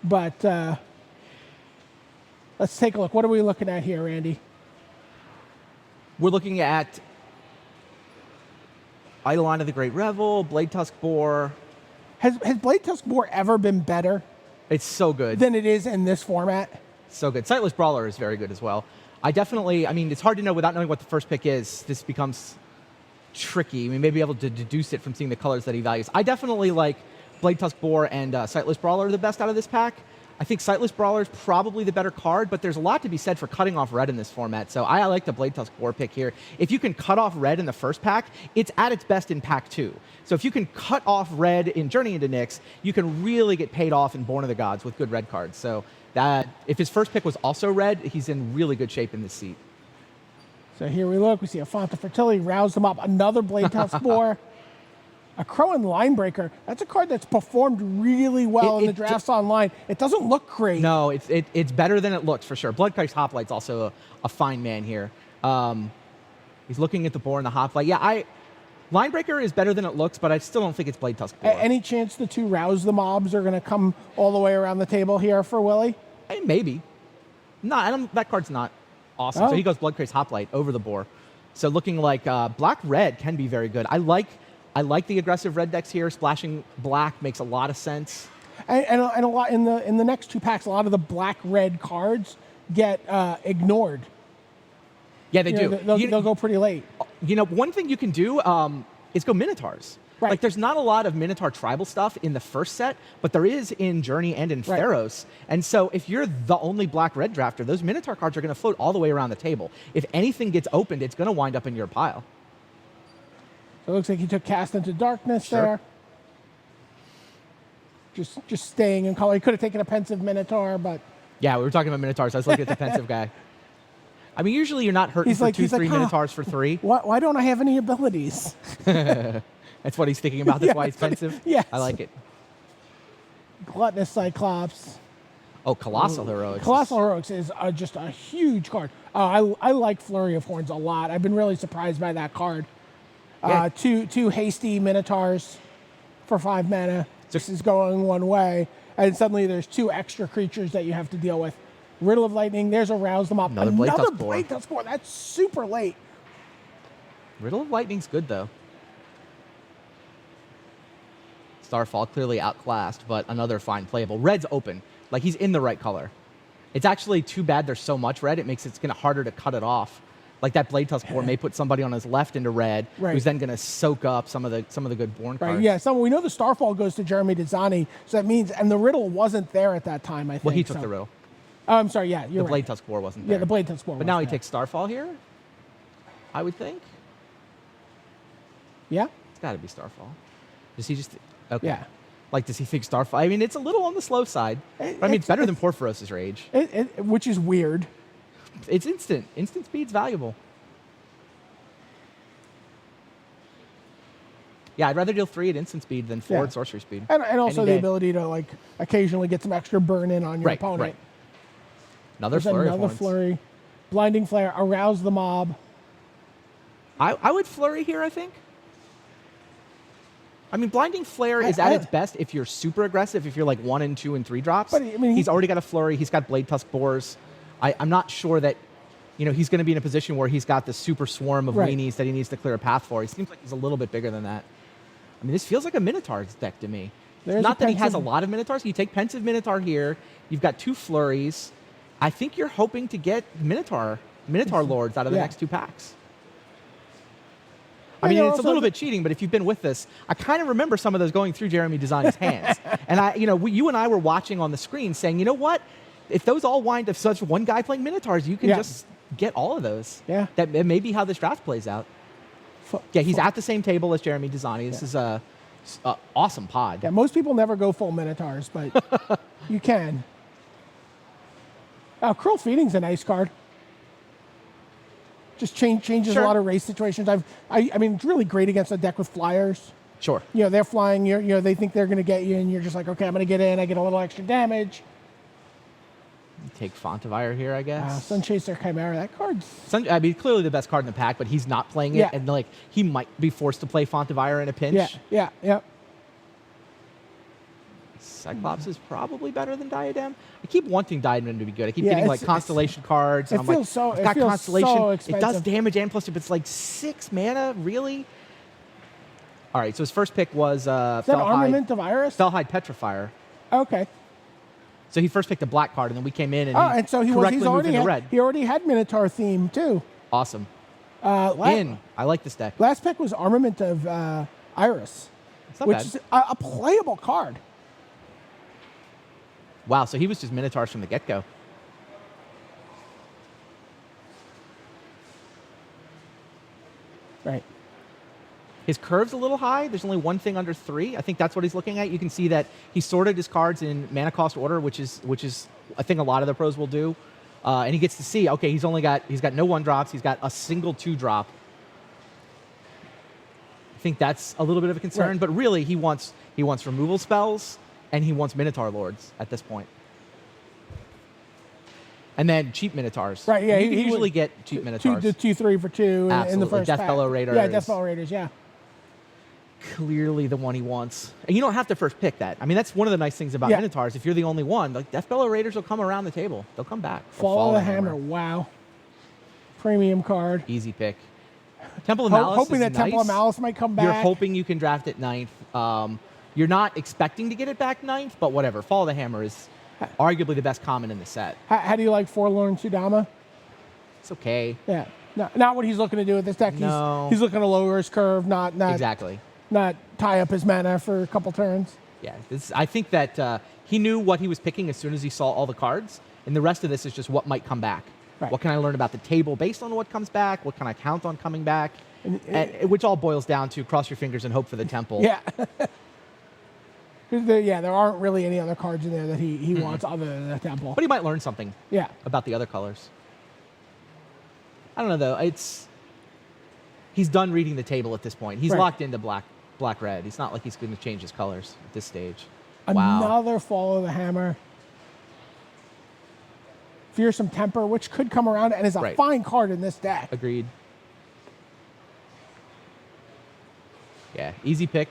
B: But let's take a look. What are we looking at here, Randy?
C: We're looking at Eidolon of the Great Revel, Blade Tusk Boar.
B: Has Blade Tusk Boar ever been better
C: It's so good.
B: than it is in this format?
C: So good. Sightless Brawler is very good as well. I mean, it's hard to know without knowing what the first pick is. This becomes tricky. We may be able to deduce it from seeing the colors that he values. I definitely like Blade Tusk Boar and Sightless Brawler the best out of this pack. I think Sightless Brawler is probably the better card, but there's a lot to be said for cutting off red in this format. So I like the Blade Tusk Boar pick here. If you can cut off red in the first pack, it's at its best in pack 2. So if you can cut off red in Journey into Nyx, you can really get paid off in Born of the Gods with good red cards. So that if his first pick was also red, he's in really good shape in this seat.
B: So here we look. We see a Font of Fertility, rouse them up. Another Blade Tusk Boar. A Crowan Linebreaker. That's a card that's performed really well in the drafts online. It doesn't look great.
C: No, it's better than it looks for sure. Bloodcry's Hoplite's also a fine man here. He's looking at the boar and the Hoplite. Yeah, Linebreaker is better than it looks, but I still don't think it's Blade Tusk Boar.
B: Any chance the two Rouse the Mobs are going to come all the way around the table here for Willie?
C: Maybe. No, that card's not awesome.
B: Oh.
C: So he goes Bloodcry's Hoplite over the boar. So looking like black-red can be very good. I like the aggressive red decks here. Splashing black makes a lot of sense.
B: And a lot in the next two packs, a lot of the black-red cards get ignored.
C: Yeah, they do.
B: They'll go pretty late.
C: You know, one thing you can do is go Minotaurs.
B: Right.
C: Like, there's not a lot of Minotaur tribal stuff in the first set, but there is in Journey and in Theros. And so if you're the only black-red drafter, those Minotaur cards are going to float all the way around the table. If anything gets opened, it's going to wind up in your pile.
B: So it looks like he took Cast into Darkness there. Just staying in color. He could have taken a Pensive Minotaur, but...
C: Yeah, we were talking about Minotaurs. I was looking at the pensive guy. I mean, usually you're not hurting for 2-3 Minotaurs for 3.
B: Why don't I have any abilities?
C: That's what he's thinking about. That's why he's pensive?
B: Yes.
C: I like it.
B: Gluttonous Cyclops.
C: Oh, Colossal Heroics.
B: Colossal Heroics is just a huge card. I like Flurry of Horns a lot. I've been really surprised by that card.
C: Yeah.
B: Two hasty Minotaurs for 5 mana. This is going one way. And suddenly there's 2 extra creatures that you have to deal with. Riddle of Lightning, there's a Rouse them up.
C: Another Blade Tusk Boar.
B: Blade Tusk Boar. That's super late.
C: Riddle of Lightning's good, though. Starfall clearly outclassed, but another fine playable. Red's open. Like, he's in the right color. It's actually too bad there's so much red. It makes it kind of harder to cut it off. Like, that Blade Tusk Boar may put somebody on his left into red, who's then going to soak up some of the good Born cards.
B: Right, yeah. We know the Starfall goes to Jeremy Dezani, so that means, and the Riddle wasn't there at that time, I think.
C: Well, he took the Riddle.
B: Oh, I'm sorry, yeah, you're
C: The Blade Tusk Boar wasn't there.
B: Yeah, the Blade Tusk Boar
C: But now he takes Starfall here, I would think.
B: Yeah?
C: It's got to be Starfall. Does he just... Okay.
B: Yeah.
C: Like, does he think Starfall? I mean, it's a little on the slow side. But I mean, it's better than Porphyros' Rage.
B: Which is weird.
C: It's instant. Instant speed's valuable. Yeah, I'd rather deal 3 at instant speed than 4 at sorcery speed.
B: And also the ability to, like, occasionally get some extra burn in on your opponent.
C: Right. Another Flurry of Horns.
B: Flurry. Blinding Flare, arouse the mob.
C: I would Flurry here, I think. I mean, Blinding Flare is at its best if you're super aggressive, if you're like 1 and 2 and 3 drops.
B: But I mean,
C: he's already got a Flurry. He's got Blade Tusk Boars. I'm not sure that, he's going to be in a position where he's got the super swarm of weenies that he needs to clear a path for. He seems like he's a little bit bigger than that. I mean, this feels like a Minotaur's deck to me. Not that he has a lot of Minotaurs. You take Pensive Minotaur here. You've got 2 Flurries. I think you're hoping to get Minotaur Lords out of the next 2 packs. I mean, it's a little bit cheating, but if you've been with this, I kind of remember some of those going through Jeremy Dezani's hands. And you and I were watching on the screen saying, you know what? If those all wind up such one guy playing Minotaurs, you can just get all of those.
B: Yeah.
C: That may be how this draft plays out. Yeah, he's at the same table as Jeremy Dezani. This is a awesome pod.
B: Yeah, most people never go full Minotaurs, but you can. Cruel Feeding's a nice card. Just changes a lot of race situations. I mean, it's really great against a deck with flyers.
C: Sure.
B: They're flying. They think they're going to get you, and you're just like, okay, I'm going to get in. I get a little extra damage.
C: Take Font of Ire here, I guess.
B: Sunchaser Chimera. That card's...
C: clearly the best card in the pack, but he's not playing it, and he might be forced to play Font of Ire in a pinch.
B: Yeah.
C: Cyclops is probably better than Diadem. I keep wanting Diadem to be good. I keep getting Constellation cards. And
B: I've got
C: Constellation.
B: So
C: it does damage and plus, but it's like 6 mana, really? All right, so his first pick was
B: is that Armament of Iris?
C: Fellhide Petrifier.
B: Okay.
C: So he first picked a black card, and then we came in and
B: and so he's
C: correctly moved into red.
B: He already had Minotaur theme too.
C: Awesome. I like this deck.
B: Last pick was Armament of Iris,
C: It's not
B: which
C: bad.
B: is a playable card.
C: Wow, so he was just Minotaurs from the get-go.
B: Right.
C: His curve's a little high. There's only one thing under 3. I think that's what he's looking at. You can see that he sorted his cards in mana cost order, which is I think a lot of the pros will do. And he gets to see, okay, he's got no 1-drops. He's got a single 2-drop. I think that's a little bit of a concern,
B: Right.
C: but really he wants removal spells and he wants Minotaur Lords at this point. And then cheap Minotaurs.
B: Right, yeah,
C: You
B: he
C: usually
B: would-
C: get cheap Minotaurs.
B: The 2-3 for 2 in the
C: Absolutely.
B: first pack.
C: Deathfellow Raiders.
B: Yeah, Deathfellow Raiders, yeah.
C: Clearly the one he wants. And you don't have to first pick that. I mean, that's one of the nice things about
B: Yeah.
C: Minotaurs. If you're the only one, like Deathfellow Raiders will come around the table. They'll come back. Or
B: Fall of the Hammer, wow. Premium card.
C: Easy pick. Temple of Malice
B: Hoping
C: is
B: that Temple of
C: nice.
B: Malice might come back.
C: You're hoping you can draft it 9th. You're not expecting to get it back 9th, but whatever. Fall of the Hammer is arguably the best common in the set.
B: How do you like Forlorn Sudama?
C: It's okay.
B: Yeah. Not what he's looking to do with this deck.
C: No.
B: He's looking to lower his curve, not
C: Exactly.
B: not tie up his mana for a couple turns.
C: Yeah, I think that he knew what he was picking as soon as he saw all the cards, and the rest of this is just what might come back.
B: Right.
C: What can I learn about the table based on what comes back? What can I count on coming back? Which all boils down to cross your fingers and hope for the temple.
B: Yeah. There aren't really any other cards in there that he wants other than the Temple.
C: But he might learn something
B: Yeah.
C: about the other colors. I don't know, though. He's done reading the table at this point. He's
B: Right.
C: locked into black-red. It's not like he's going to change his colors at this stage. Wow.
B: Another Fall of the Hammer. Fearsome Temper, which could come around and is a
C: Right.
B: fine card in this deck.
C: Agreed. Yeah, easy pick.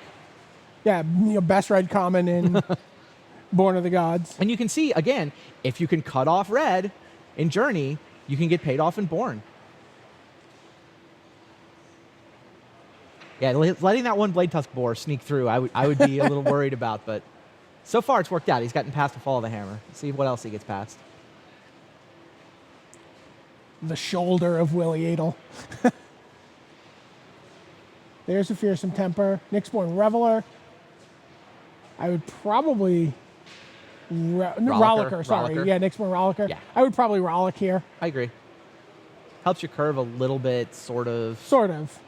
B: Yeah, best red common in Born of the Gods.
C: And you can see, again, if you can cut off red in Journey, you can get paid off in Born. Yeah, letting that one Blade Tusk Boar sneak through, I would be a little worried about, but so far it's worked out. He's gotten past the Fall of the Hammer. Let's see what else he gets past.
B: The shoulder of Willie Adel. There's a Fearsome Temper. Nyxborn Reveler. I would probably... Rollicker, sorry.
C: Rollicker.
B: Yeah, Nyxborn Rollicker.
C: Yeah.
B: I would probably Rollick here.
C: I agree. Helps your curve a little bit, sort of.
B: Sort of.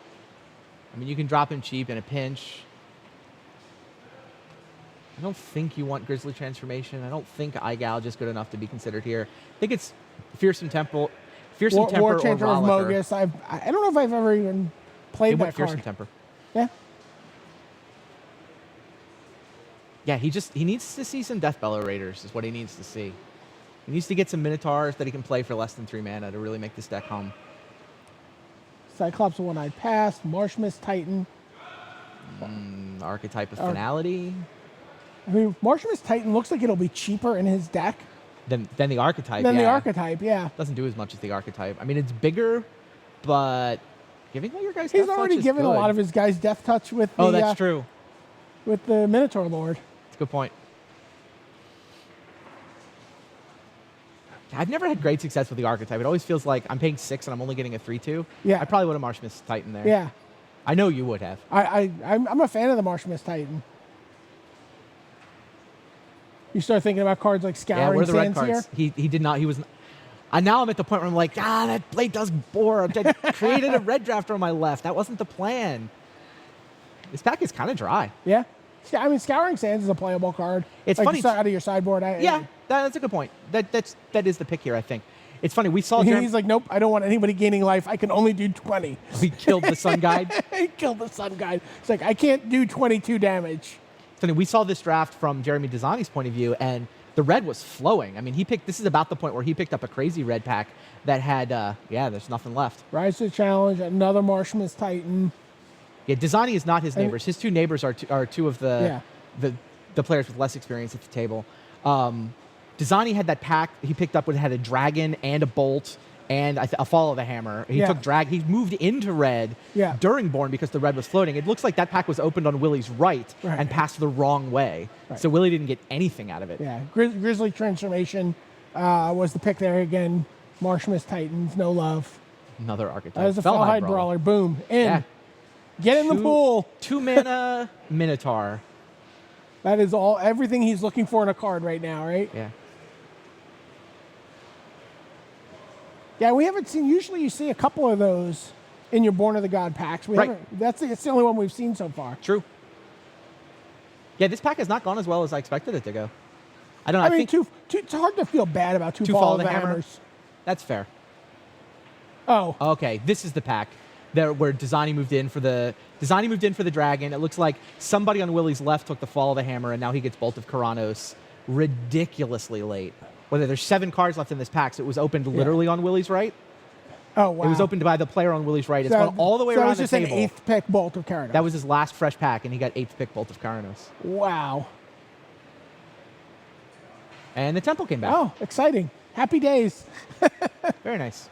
C: I mean, you can drop him cheap in a pinch. I don't think you want Grizzly Transformation. I don't think Eye Gouge is good enough to be considered here. I think it's Fearsome Temper, Temper
B: War
C: or
B: Chanter of
C: Rollicker.
B: Mogus. I don't know if I've ever even played
C: It
B: that
C: went
B: card.
C: Fearsome Temper.
B: Yeah.
C: Yeah, he needs to see some Deathbellow Raiders is what he needs to see. He needs to get some Minotaurs that he can play for less than 3 mana to really make this deck hum.
B: Cyclops of One-Eyed Past. Marshmist Titan.
C: Archetype of Finality.
B: I mean, Marshmist Titan looks like it'll be cheaper in his deck
C: Than the Archetype,
B: than the
C: yeah.
B: Archetype, yeah.
C: Doesn't do as much as the Archetype. I mean, it's bigger, but giving all your guys
B: He's
C: Death Touch
B: already
C: is
B: given a
C: good.
B: lot of his guys Death Touch with the,
C: Oh, that's true.
B: with the Minotaur Lord.
C: That's a good point. I've never had great success with the Archetype. It always feels like I'm paying 6 and I'm only getting a 3/2.
B: Yeah.
C: I probably would have Marshmist Titan there.
B: Yeah.
C: I know you would have.
B: I'm a fan of the Marshmist Titan. You start thinking about cards like
C: Yeah,
B: Scouring
C: what are the red
B: Sands
C: cards?
B: here.
C: He did not. He was. Now I'm at the point where I'm like, that Blade Tusk Boar. I created a red drafter on my left. That wasn't the plan. This pack is kind of dry.
B: Yeah. I mean, Scouring Sands is a playable card.
C: It's
B: like
C: funny-
B: just out of your sideboard.
C: Yeah, that's a good point. That is the pick here, I think. It's funny. We saw
B: He's like, nope, I don't want anybody gaining life. I can only do 20.
C: we killed the Sun Guide.
B: He killed the Sun Guide. It's like, I can't do 22 damage.
C: It's funny. We saw this draft from Jeremy Desani's point of view, and the red was flowing. I mean, this is about the point where he picked up a crazy red pack that had, there's nothing left.
B: Rise to the Challenge, another Marshmist Titan.
C: Yeah, Desani is not his neighbors. His two neighbors are two of the players with less experience at the table. Desani had that pack he picked up, had a dragon and a bolt and a Fall of the Hammer. He took drag. He moved into red during Born because the red was floating. It looks like that pack was opened on Willie's right and passed the wrong way.
B: Right.
C: So Willie didn't get anything out of it.
B: Yeah, Grizzly Transformation was the pick there again. Marshmist Titans, no love.
C: Another archetype.
B: That is a Fellhide Brawler. Boom. In.
C: Yeah.
B: Get in the pool.
C: 2 mana Minotaur.
B: That is everything he's looking for in a card right now, right?
C: Yeah.
B: Yeah, we haven't seen. Usually, you see a couple of those in your Born of the God packs. We
C: Right.
B: haven't. It's the only one we've seen so far.
C: True. Yeah, this pack has not gone as well as I expected it to go. I don't know.
B: I mean,
C: think
B: it's hard to feel bad about two
C: Two
B: Fall of the Hammers.
C: That's fair.
B: Oh,
C: Okay, this is the pack there where Designy moved in for the dragon. It looks like somebody on Willie's left took the Fall of the Hammer, and now he gets Bolt of Karanos ridiculously late. Whether there's 7 cards left in this pack, so it was opened literally on Willie's right.
B: oh wow.
C: It was opened by the player on Willie's right. It's gone all the way
B: so
C: around
B: that was
C: the
B: just
C: table.
B: an 8th pick Bolt of Karanos.
C: That was his last fresh pack, and he got 8th pick Bolt of Karanos.
B: Wow.
C: And the Temple came back.
B: Oh, exciting. Happy days.
C: Very nice.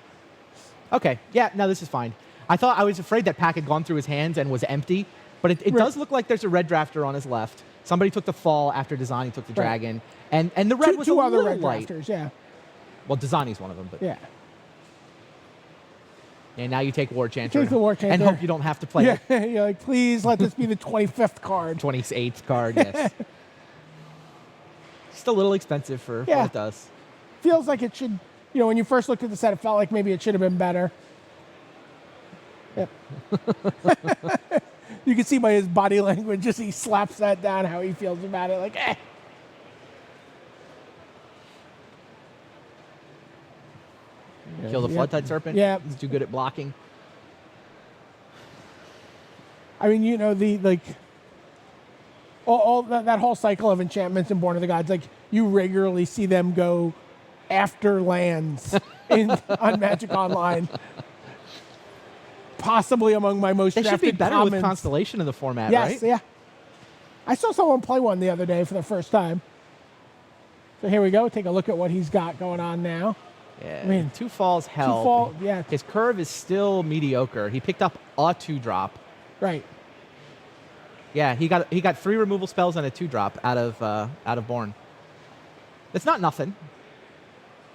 C: Okay, yeah, no, this is fine. I was afraid that pack had gone through his hands and was empty, but it does look like there's a red drafter on his left. Somebody took the fall after Designy took the
B: Right.
C: dragon, and the red was
B: two
C: a
B: other
C: little
B: red
C: light.
B: drafters, yeah.
C: Well, Designy's one of them, but
B: Yeah.
C: and now you take War Chanter,
B: Take the War
C: and
B: Chanter.
C: hope you don't have to play
B: Yeah,
C: the
B: you're like, please let this be the 25th card.
C: 28th card. Yes, just a little expensive for
B: Yeah.
C: what it does.
B: Feels like it should, when you first looked at the set, it felt like maybe it should have been better. Yep. You can see by his body language as he slaps that down how he feels about it. Like, eh.
C: Kill the
B: Yep.
C: Floodtide Serpent.
B: Yeah.
C: He's too good at blocking.
B: I mean, all that whole cycle of enchantments in Born of the Gods, like you regularly see them go after lands on Magic Online. Possibly among my most
C: They should be
B: drafted
C: better
B: commons.
C: with Constellation in the format,
B: Yes,
C: right?
B: yeah. I saw someone play one the other day for the first time. So here we go. Take a look at what he's got going on now.
C: Yeah,
B: I mean,
C: 2 falls help.
B: fall- yeah.
C: His curve is still mediocre. He picked up a 2-drop.
B: Right.
C: Yeah, he got 3 removal spells and a 2-drop out of Born. It's not nothing.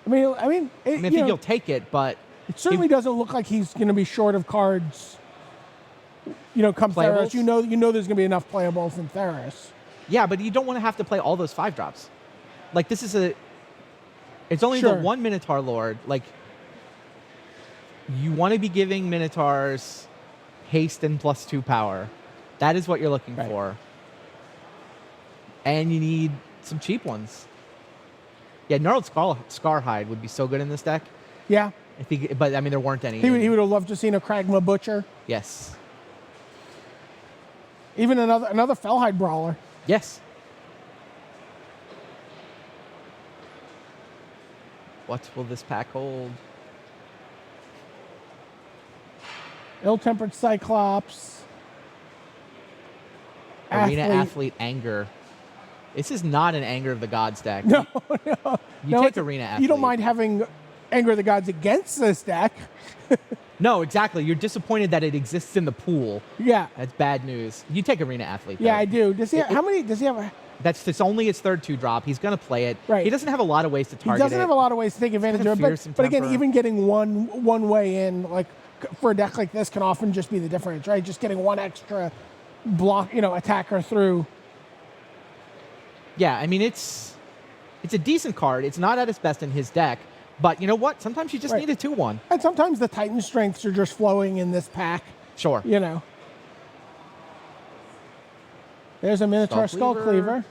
B: I mean,
C: I mean, I think you'll take it, but
B: it certainly doesn't look like he's going to be short of cards. Come
C: Playables?
B: Theros, you know there's going to be enough playables in Theros.
C: yeah, but you don't want to have to play all those 5-drops. Like this is it's only
B: Sure.
C: the 1 Minotaur Lord. Like you want to be giving Minotaurs haste and +2 power. That is what you're looking
B: Right.
C: for. And you need some cheap ones. Yeah, Gnarled Scarhide would be so good in this deck.
B: Yeah.
C: But I mean, there weren't any.
B: He would have loved to have seen a Kragma Butcher.
C: Yes.
B: Even another Fellhide Brawler.
C: Yes. What will this pack hold?
B: Ill-Tempered Cyclops.
C: Arena Athlete Anger. This is not an Anger of the Gods deck.
B: No.
C: You
B: No,
C: take
B: it's-
C: Arena Athlete.
B: You don't mind having Anger of the Gods against this deck.
C: No, exactly. You're disappointed that it exists in the pool.
B: Yeah.
C: That's bad news. You take Arena Athlete.
B: Yeah,
C: though.
B: I do. Does he? How many? Does he have?
C: It's only his 3rd 2-drop. He's gonna play it.
B: Right.
C: He doesn't have a lot of ways to
B: He
C: target
B: doesn't
C: it.
B: have a lot of ways to take advantage
C: gonna
B: of
C: fear
B: it.
C: some
B: But again,
C: temper.
B: even getting one way in, like for a deck like this, can often just be the difference, right? Just getting one extra block, attacker through.
C: Yeah, I mean it's a decent card. It's not at its best in his deck, but you know what? Sometimes you just
B: Right.
C: need a 2-1.
B: And sometimes the Titan strengths are just flowing in this pack.
C: Sure.
B: There's a Minotaur Skull
C: Skullcleaver.
B: Cleaver.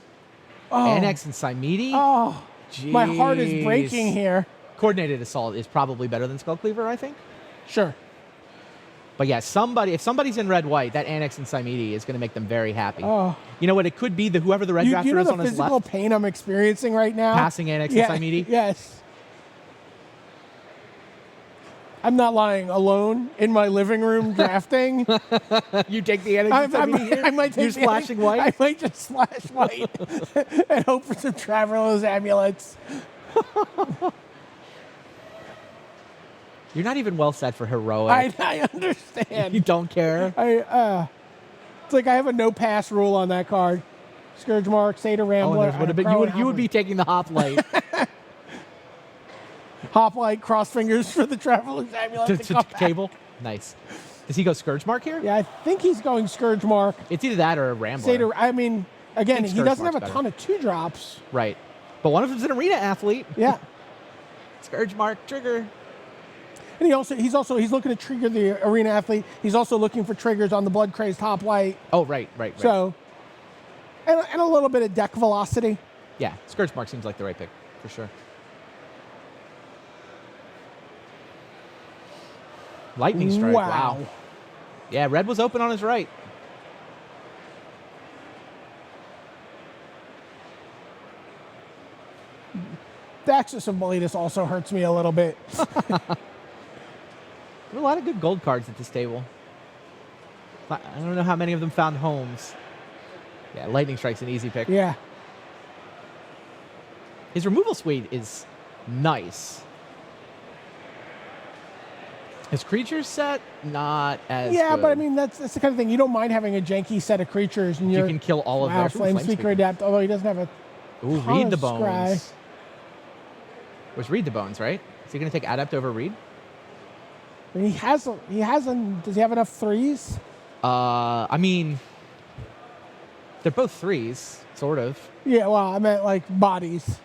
B: Oh,
C: Annex and Simedi.
B: oh, my heart is
C: Jeez.
B: breaking here.
C: Coordinated Assault is probably better than Skullcleaver, I think.
B: Sure.
C: But yeah, if somebody's in red-white, that Annex and Simedi is going to make them very happy.
B: Oh.
C: You know what? It could be whoever the red
B: You
C: drafter
B: know
C: is
B: the
C: on his
B: physical
C: left.
B: pain I'm experiencing right now?
C: Passing Annex and Simedi?
B: Yes. I'm not lying. Alone in my living room drafting.
C: You take the Annex and Simedi here?
B: I might take
C: You're
B: the-
C: splashing white?
B: I might just splash white and hope for some Traveler's Amulets.
C: You're not even well set for heroic.
B: I understand.
C: You don't care.
B: It's like I have a no pass rule on that card. Scourge Mark, Satyr
C: Oh,
B: Rambler.
C: and there's would have been, you would be taking the hoplite.
B: Hoplite, cross fingers for the traveler's amulet to come back.
G: Cable. Nice. Does he go Scourge Mark here?
B: Yeah, I think he's going Scourge Mark.
G: It's either that or a Rambler.
B: Seder, I mean, again,
G: think
B: he
G: Scourge
B: doesn't have a
G: Mark's
B: ton of 2-drops.
G: Right. But one of them's an arena athlete.
B: Yeah.
G: Scourge Mark, trigger.
B: And he's looking to trigger the arena athlete. He's also looking for triggers on the blood crazed hoplite.
G: Oh, right.
B: So, and a little bit of deck velocity.
G: Yeah, Scourge Mark seems like the right pick, for sure. Lightning Strike, wow. Yeah, red was open on his right.
B: The Axis of Miletus also hurts me a little bit.
G: There are a lot of good gold cards at this table. I don't know how many of them found homes. Yeah, Lightning Strike's an easy pick.
B: Yeah.
G: His removal suite is nice. His creature set, not as good.
B: But I mean, that's the kind of thing. You don't mind having a janky set of creatures. And
G: you can kill all of their
B: Flame Speaker Adept, although he doesn't have a
G: Read the
B: ton of
G: Bones.
B: scry.
G: Was Read the Bones, right? Is he going to take Adept over Read?
B: I mean, does he have enough 3s?
G: I mean, they're both 3s, sort of.
B: Yeah, well, I meant like bodies.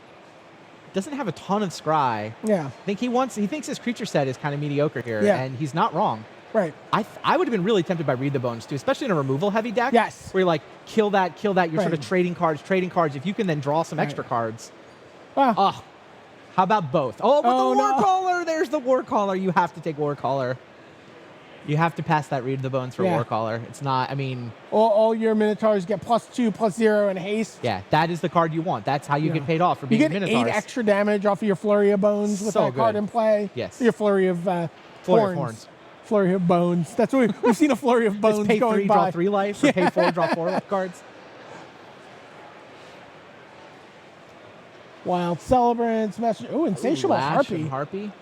G: Doesn't have a ton of scry.
B: Yeah.
G: He thinks his creature set is kind of mediocre here,
B: Yeah.
G: and he's not wrong.
B: Right.
G: I would have been really tempted by Read the Bones too, especially in a removal heavy deck.
B: Yes.
G: Where you're like, kill that. You're
B: Right.
G: sort of trading cards. If you can then draw some extra cards.
B: Well,
G: Oh, how about both? Oh, but
B: Oh,
G: the War
B: no.
G: Caller. There's the War Caller. You have to take War Caller. You have to pass that Read the Bones for
B: Yeah.
G: War Caller. It's not, I mean,
B: all your Minotaurs get +2, +0, and haste.
G: yeah, that is the card you want. That's how you get paid off for
B: You
G: being
B: get
G: Minotaurs.
B: 8 extra damage off of your Flurry of Bones with
G: So
B: that card
G: good.
B: in play.
G: Yes.
B: Your Flurry of
G: Horns.
B: Flurry of Bones. That's what we've seen a Flurry of Bones
G: It's pay
B: going
G: 3,
B: by.
G: draw 3 life, or pay 4, draw 4 cards.
B: Wild Celebrants, Messenger. Oh, Insatiable
G: Lash
B: Harpy.
G: and Harpy.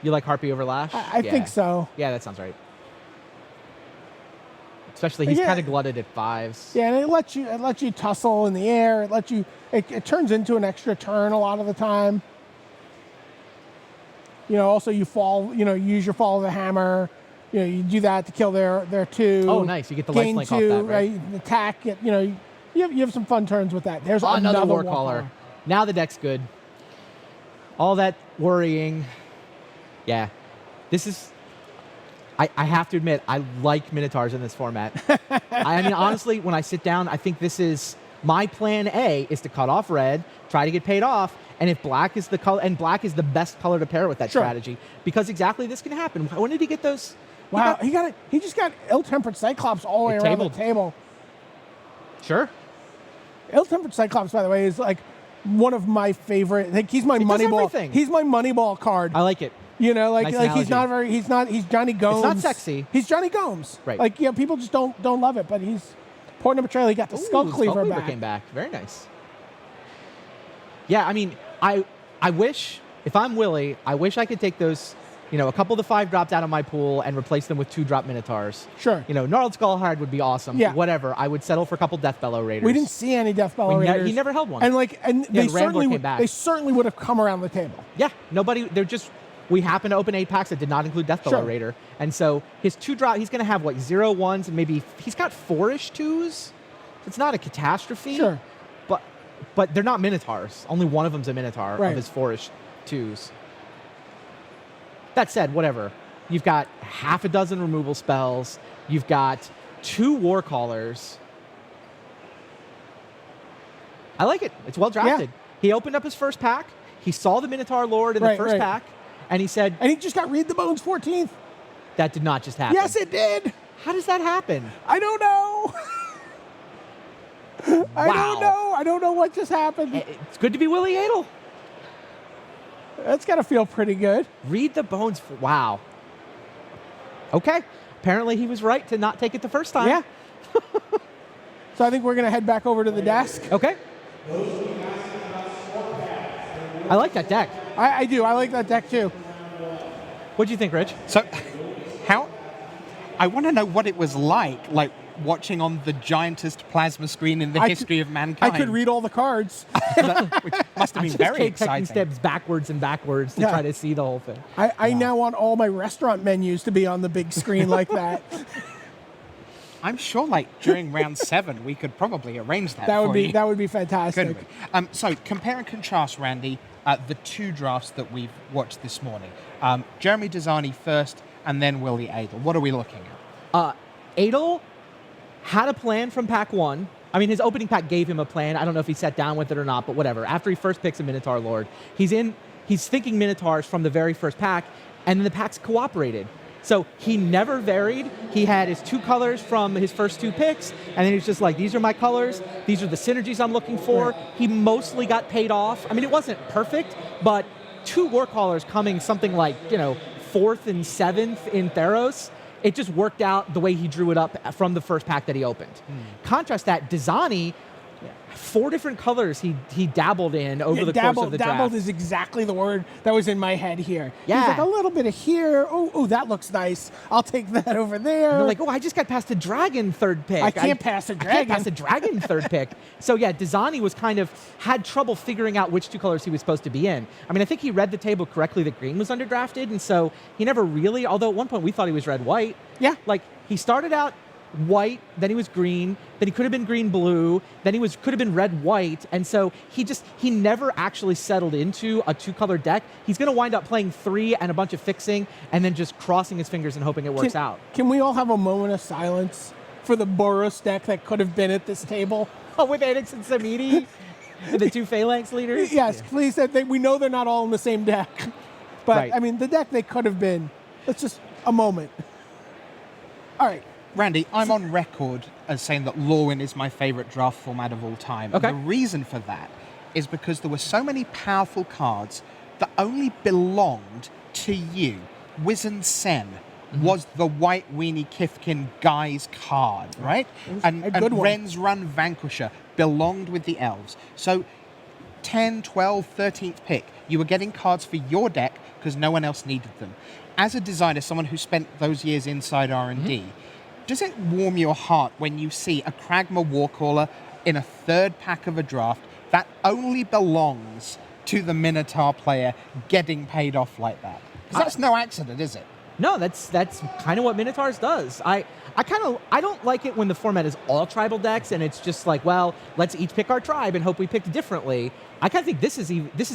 G: You like Harpy over Lash?
B: I
G: Yeah.
B: think so.
G: Yeah, that sounds right. Especially he's
B: Yeah.
G: kind of glutted at 5s.
B: Yeah, and it lets you tussle in the air. It turns into an extra turn a lot of the time. Also you fall. Use your fall of the hammer. You do that to kill their 2.
G: Oh, nice. You get the
B: gain
G: lifelink
B: 2,
G: off that, right?
B: Attack. You have some fun turns with that. There's
G: Another War
B: War
G: Caller. Now the deck's good. All that worrying. Yeah. This is... I have to admit, I like Minotaurs in this format. I mean, honestly, when I sit down, I think this is... My plan A is to cut off red, try to get paid off, and if black is the color... And black is the best color to pair with that
B: Sure.
G: strategy. Because exactly this can happen. When did he get those?
B: Wow, he just got Ill-Tempered Cyclops all the way
G: It
B: around
G: tabled.
B: the table.
G: Sure.
B: Ill-Tempered Cyclops, by the way, is like one of my favorite. Like he's my
G: does
B: Moneyball.
G: everything.
B: He's my Moneyball card.
G: I like it.
B: Nice
G: analogy.
B: he's not very. He's Johnny Gomes.
G: sexy.
B: He's Johnny Gomes.
G: Right.
B: Like people just don't love it, but he's Portland Betrayal. He got the Skull Cleaver back.
G: Came back. Very nice. Yeah, I mean, I wish, if I'm Willie, I wish I could take those, a couple of the 5 drops out of my pool and replace them with 2-drop Minotaurs.
B: Sure.
G: Gnarled Skullhide would be awesome.
B: Yeah.
G: Whatever. I would settle for a couple Deathbellow Raiders.
B: We didn't see any Deathbellow Raiders.
G: He never held one.
B: And they
G: the Rambler came back.
B: they certainly would have come around the table.
G: Yeah, we happen to open 8 packs that did not include Deathbellow
B: Sure.
G: Raider. And so his 2-drop, he's going to have 0 1s and maybe, he's got 4-ish 2s. It's not a catastrophe.
B: Sure.
G: But they're not Minotaurs. Only one of them's a Minotaur
B: Right.
G: of his 4-ish 2s. That said, whatever. You've got half a dozen removal spells. You've got 2 War Callers. I like it. It's well drafted.
B: Yeah.
G: He opened up his first pack. He saw the Minotaur Lord in the first pack, and he said,
B: And he just got Read the Bones 14th.
G: that did not just happen.
B: Yes, it did.
G: How does that happen?
B: I don't know. I don't know. I don't know what just happened.
G: It's good to be Willie Adel.
B: That's got to feel pretty good.
G: Read the Bones. Wow. Okay. Apparently he was right to not take it the first time.
B: Yeah. So I think we're going to head back over to the desk.
G: Okay. I like that deck.
B: I do. I like that deck too.
G: What do you think, Rich?
A: So, I want to know what it was like watching on the giantest plasma screen in the history of mankind.
B: I could read all the cards.
A: Which must have been
G: Just
A: very
G: kept taking
A: exciting.
G: steps backwards and backwards to
B: Yeah.
G: try to see the whole thing.
B: I now want all my restaurant menus to be on the big screen like that.
A: I'm sure, like, during round 7, we could probably arrange that
B: That
A: for
B: would be
A: you.
B: that would be fantastic.
A: Couldn't we? So compare and contrast, Randy, the 2 drafts that we've watched this morning. Jeremy Desani first, and then Willie Adel. What are we looking at?
G: Adel had a plan from pack 1. I mean, his opening pack gave him a plan. I don't know if he sat down with it or not, but whatever. After he first picks a Minotaur Lord, he's thinking Minotaurs from the very first pack, and then the packs cooperated. So he never varied. He had his 2 colors from his first 2 picks, and then he's just like, these are my colors. These are the synergies I'm looking for. He mostly got paid off. I mean, it wasn't perfect, but 2 Warcallers coming something like, 4th and 7th in Theros, it just worked out the way he drew it up from the first pack that he opened. Contrast that, Desani, 4 different colors he dabbled in over the course of the draft.
B: Dabbled is exactly the word that was in my head here.
G: Yeah.
B: He's like, a little bit of here. Oh, that looks nice. I'll take that over there.
G: And they're like, I just got past a dragon 3rd pick.
B: I can't pass a
G: I
B: dragon.
G: can't pass a dragon 3rd pick. So yeah, Desani was had trouble figuring out which 2 colors he was supposed to be in. I mean, I think he read the table correctly that green was underdrafted, and so he never really, although at one point we thought he was red-white.
B: Yeah.
G: Like, he started out white, then he was green, then he could have been green-blue, then could have been red-white, and so he never actually settled into a 2-color deck. He's going to wind up playing 3 and a bunch of fixing, and then just crossing his fingers and hoping it works out.
B: Can we all have a moment of silence for the Boros deck that could have been at this table?
G: Oh, with Anix and Samiti, the 2 Phalanx leaders?
B: Yes, please. We know they're not all in the same deck. But,
G: Right.
B: I mean, the deck they could have been. Let's just a moment. All right.
A: Randy, I'm on record as saying that Lorwyn is my favorite draft format of all time.
G: Okay.
A: And the reason for that is because there were so many powerful cards that only belonged to you. Wizened Sen was the white weenie Kifkin guy's card, right? And
B: a good one.
A: Ren's Run Vanquisher belonged with the elves. So 10, 12, 13th pick, you were getting cards for your deck because no one else needed them. As a designer, someone who spent those years inside R&D, does it warm your heart when you see a Kragma Warcaller in a 3rd pack of a draft that only belongs to the Minotaur player getting paid off like that? Because that's no accident, is it?
G: No, that's kind of what Minotaurs does. I don't like it when the format is all tribal decks and it's just like, well, let's each pick our tribe and hope we picked differently. I kind of think this is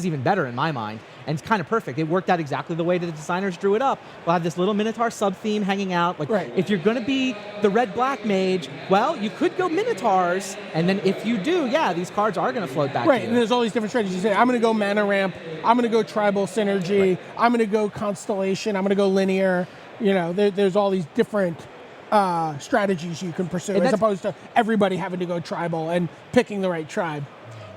G: even better in my mind, and it's kind of perfect. It worked out exactly the way that the designers drew it up. We'll have this little Minotaur sub-theme hanging out. Like,
B: Right.
G: if you're going to be the red-black mage, well, you could go Minotaurs, and then if you do, yeah, these cards are going to float back
B: Right,
G: to
B: and
G: you.
B: there's all these different strategies. I'm going to go mana ramp. I'm going to go tribal synergy. I'm going to go constellation. I'm going to go linear. There's all these different strategies you can pursue,
G: And
B: as
G: that's-
B: opposed to everybody having to go tribal and picking the right tribe.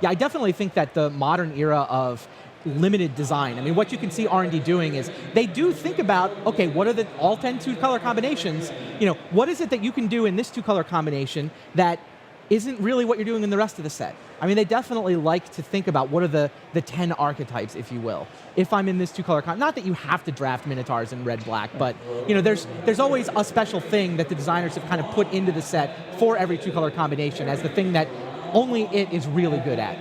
G: Yeah, I definitely think that the modern era of limited design, I mean, what you can see R&D doing is they do think about, okay, what are all 10 2-color combinations? What is it that you can do in this 2-color combination that isn't really what you're doing in the rest of the set? I mean, they definitely like to think about what are the 10 archetypes, if you will. If I'm in this 2-color not that you have to draft Minotaurs in red-black, but there's always a special thing that the designers have kind of put into the set for every 2-color combination as the thing that only it is really good at.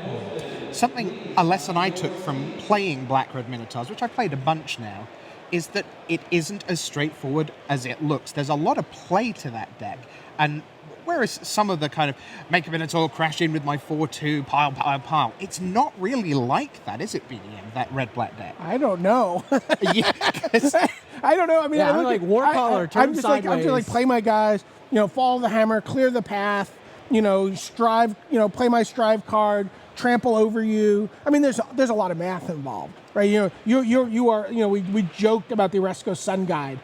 A: A lesson I took from playing Black Red Minotaurs, which I played a bunch now, is that it isn't as straightforward as it looks. There's a lot of play to that deck. And whereas some of the kind of make a Minotaur, crash in with my 4-2, pile, it's not really like that, is it, BDM, that red-black deck?
B: I don't know.
A: Yeah, 'cause
B: I don't know. I mean,
G: Yeah,
B: I
G: I'm
B: look
G: like
B: at-
G: Warcaller, turn
B: I'm just like
G: sideways.
B: play my guys. Follow the hammer, clear the path. Strive. Play my strive card, trample over you. I mean, there's a lot of math involved, right? You are. We joked about the Oresco Sun Guide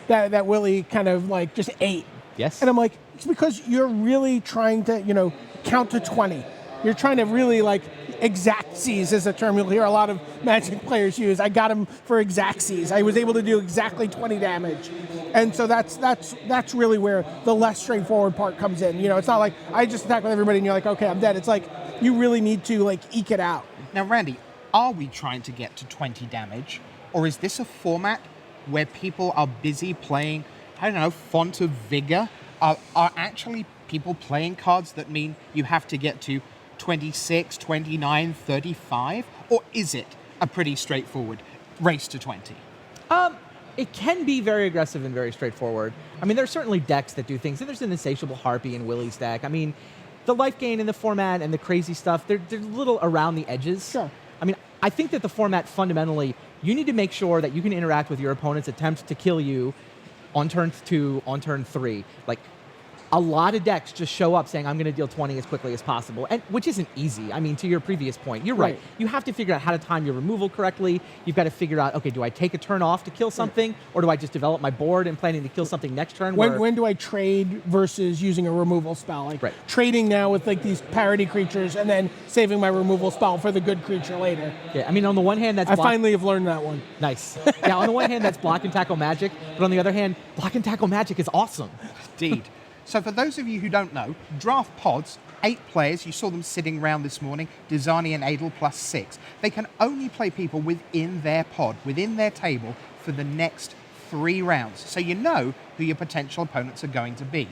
B: that Willie kind of like just ate.
G: Yes.
B: And I'm like, it's because you're really trying to count to 20. You're trying to really like exactsies is a term you'll hear a lot of Magic players use. I got him for exactsies. I was able to do exactly 20 damage. And so that's really where the less straightforward part comes in. It's not like I just attack with everybody and you're like, okay, I'm dead. It's like you really need to like eke it out.
A: Now, Randy, are we trying to get to 20 damage? Or is this a format where people are busy playing, I don't know, Font of Vigor are actually people playing cards that mean you have to get to 26, 29, 35? Or is it a pretty straightforward race to 20?
G: It can be very aggressive and very straightforward. I mean, there's certainly decks that do things. And there's an Insatiable Harpy and Willie's deck. I mean, the life gain in the format and the crazy stuff, they're a little around the edges.
B: Sure.
G: I mean, I think that the format fundamentally, you need to make sure that you can interact with your opponent's attempt to kill you on turn 2, on turn 3. Like, a lot of decks just show up saying, I'm going to deal 20 as quickly as possible, and which isn't easy. I mean, to your previous point, you're right. You have to figure out how to time your removal correctly. You've got to figure out, okay, do I take a turn off to kill something, or do I just develop my board and planning to kill something next turn?
B: When do I trade versus using a removal spell? Like trading now with like these parity creatures and then saving my removal spell for the good creature later.
G: Yeah, I mean, on the one hand, that's
B: I finally have learned that one.
G: Nice. Yeah, on the one hand, that's block and tackle magic, but on the other hand, block and tackle magic is awesome.
A: Indeed. So for those of you who don't know, draft pods, 8 players, you saw them sitting around this morning, Dizani and Adel plus 6. They can only play people within their pod, within their table, for the next 3 rounds. So you know who your potential opponents are going to be.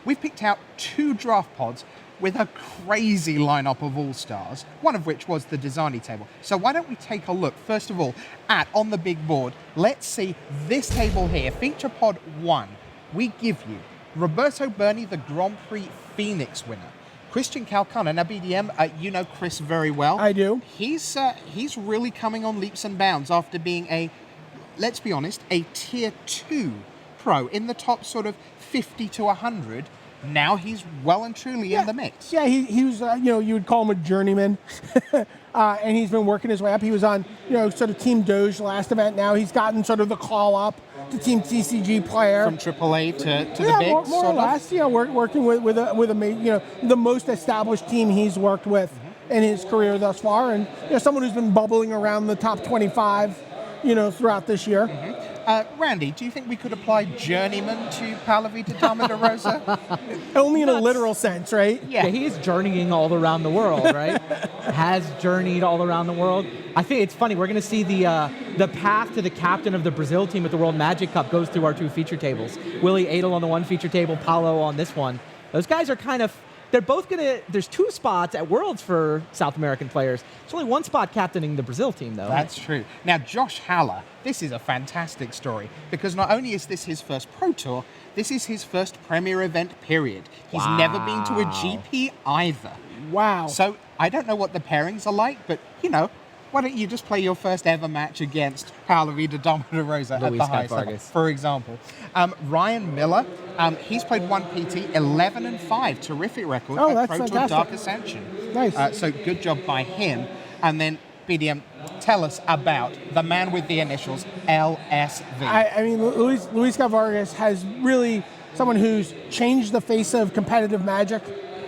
A: We've picked out 2 draft pods with a crazy lineup of all-stars, one of which was the Dizani table. So why don't we take a look, first of all, on the big board. Let's see this table here, Feature Pod 1. We give you Roberto Berni, the Grand Prix Phoenix winner. Christian Calcana. Now, BDM, you know Chris very well.
B: I do.
A: He's really coming on leaps and bounds after being let's be honest, a tier 2 pro in the top sort of 50 to 100. Now he's well and truly in the mix.
B: Yeah, he was, you would call him a journeyman. And he's been working his way up. He was on, sort of Team Doge last event. Now he's gotten sort of the call up to Team TCG player.
A: From AAA to the bigs,
B: more or less. Working with the most established team he's worked with in his career thus far. And someone who's been bubbling around the top 25, throughout this year.
A: Randy, do you think we could apply journeyman to Palavita Dama de Rosa?
B: Only in a literal sense, right?
G: Yeah, he is journeying all around the world, right? Has journeyed all around the world. I think it's funny. We're going to see the path to the captain of the Brazil team at the World Magic Cup goes through our 2 feature tables. Willie Adel on the 1 feature table, Paulo on this one. Those guys are kind of... They're both going to... There's 2 spots at Worlds for South American players. There's only 1 spot captaining the Brazil team, though.
A: That's true. Now, Josh Haller, this is a fantastic story because not only is this his first Pro Tour, this is his first Premier event, period. He's never been to a GP either.
B: Wow.
A: So I don't know what the pairings are like, but, why don't you just play your first ever match against Palavita Dama de Rosa at the highest level, for example. Ryan Miller, he's played 1 PT, 11-5, terrific record at Pro Tour Dark Ascension.
B: Nice.
A: So good job by him. And then BDM, tell us about the man with the initials LSV.
B: I mean, Luis Vargas has really someone who's changed the face of competitive Magic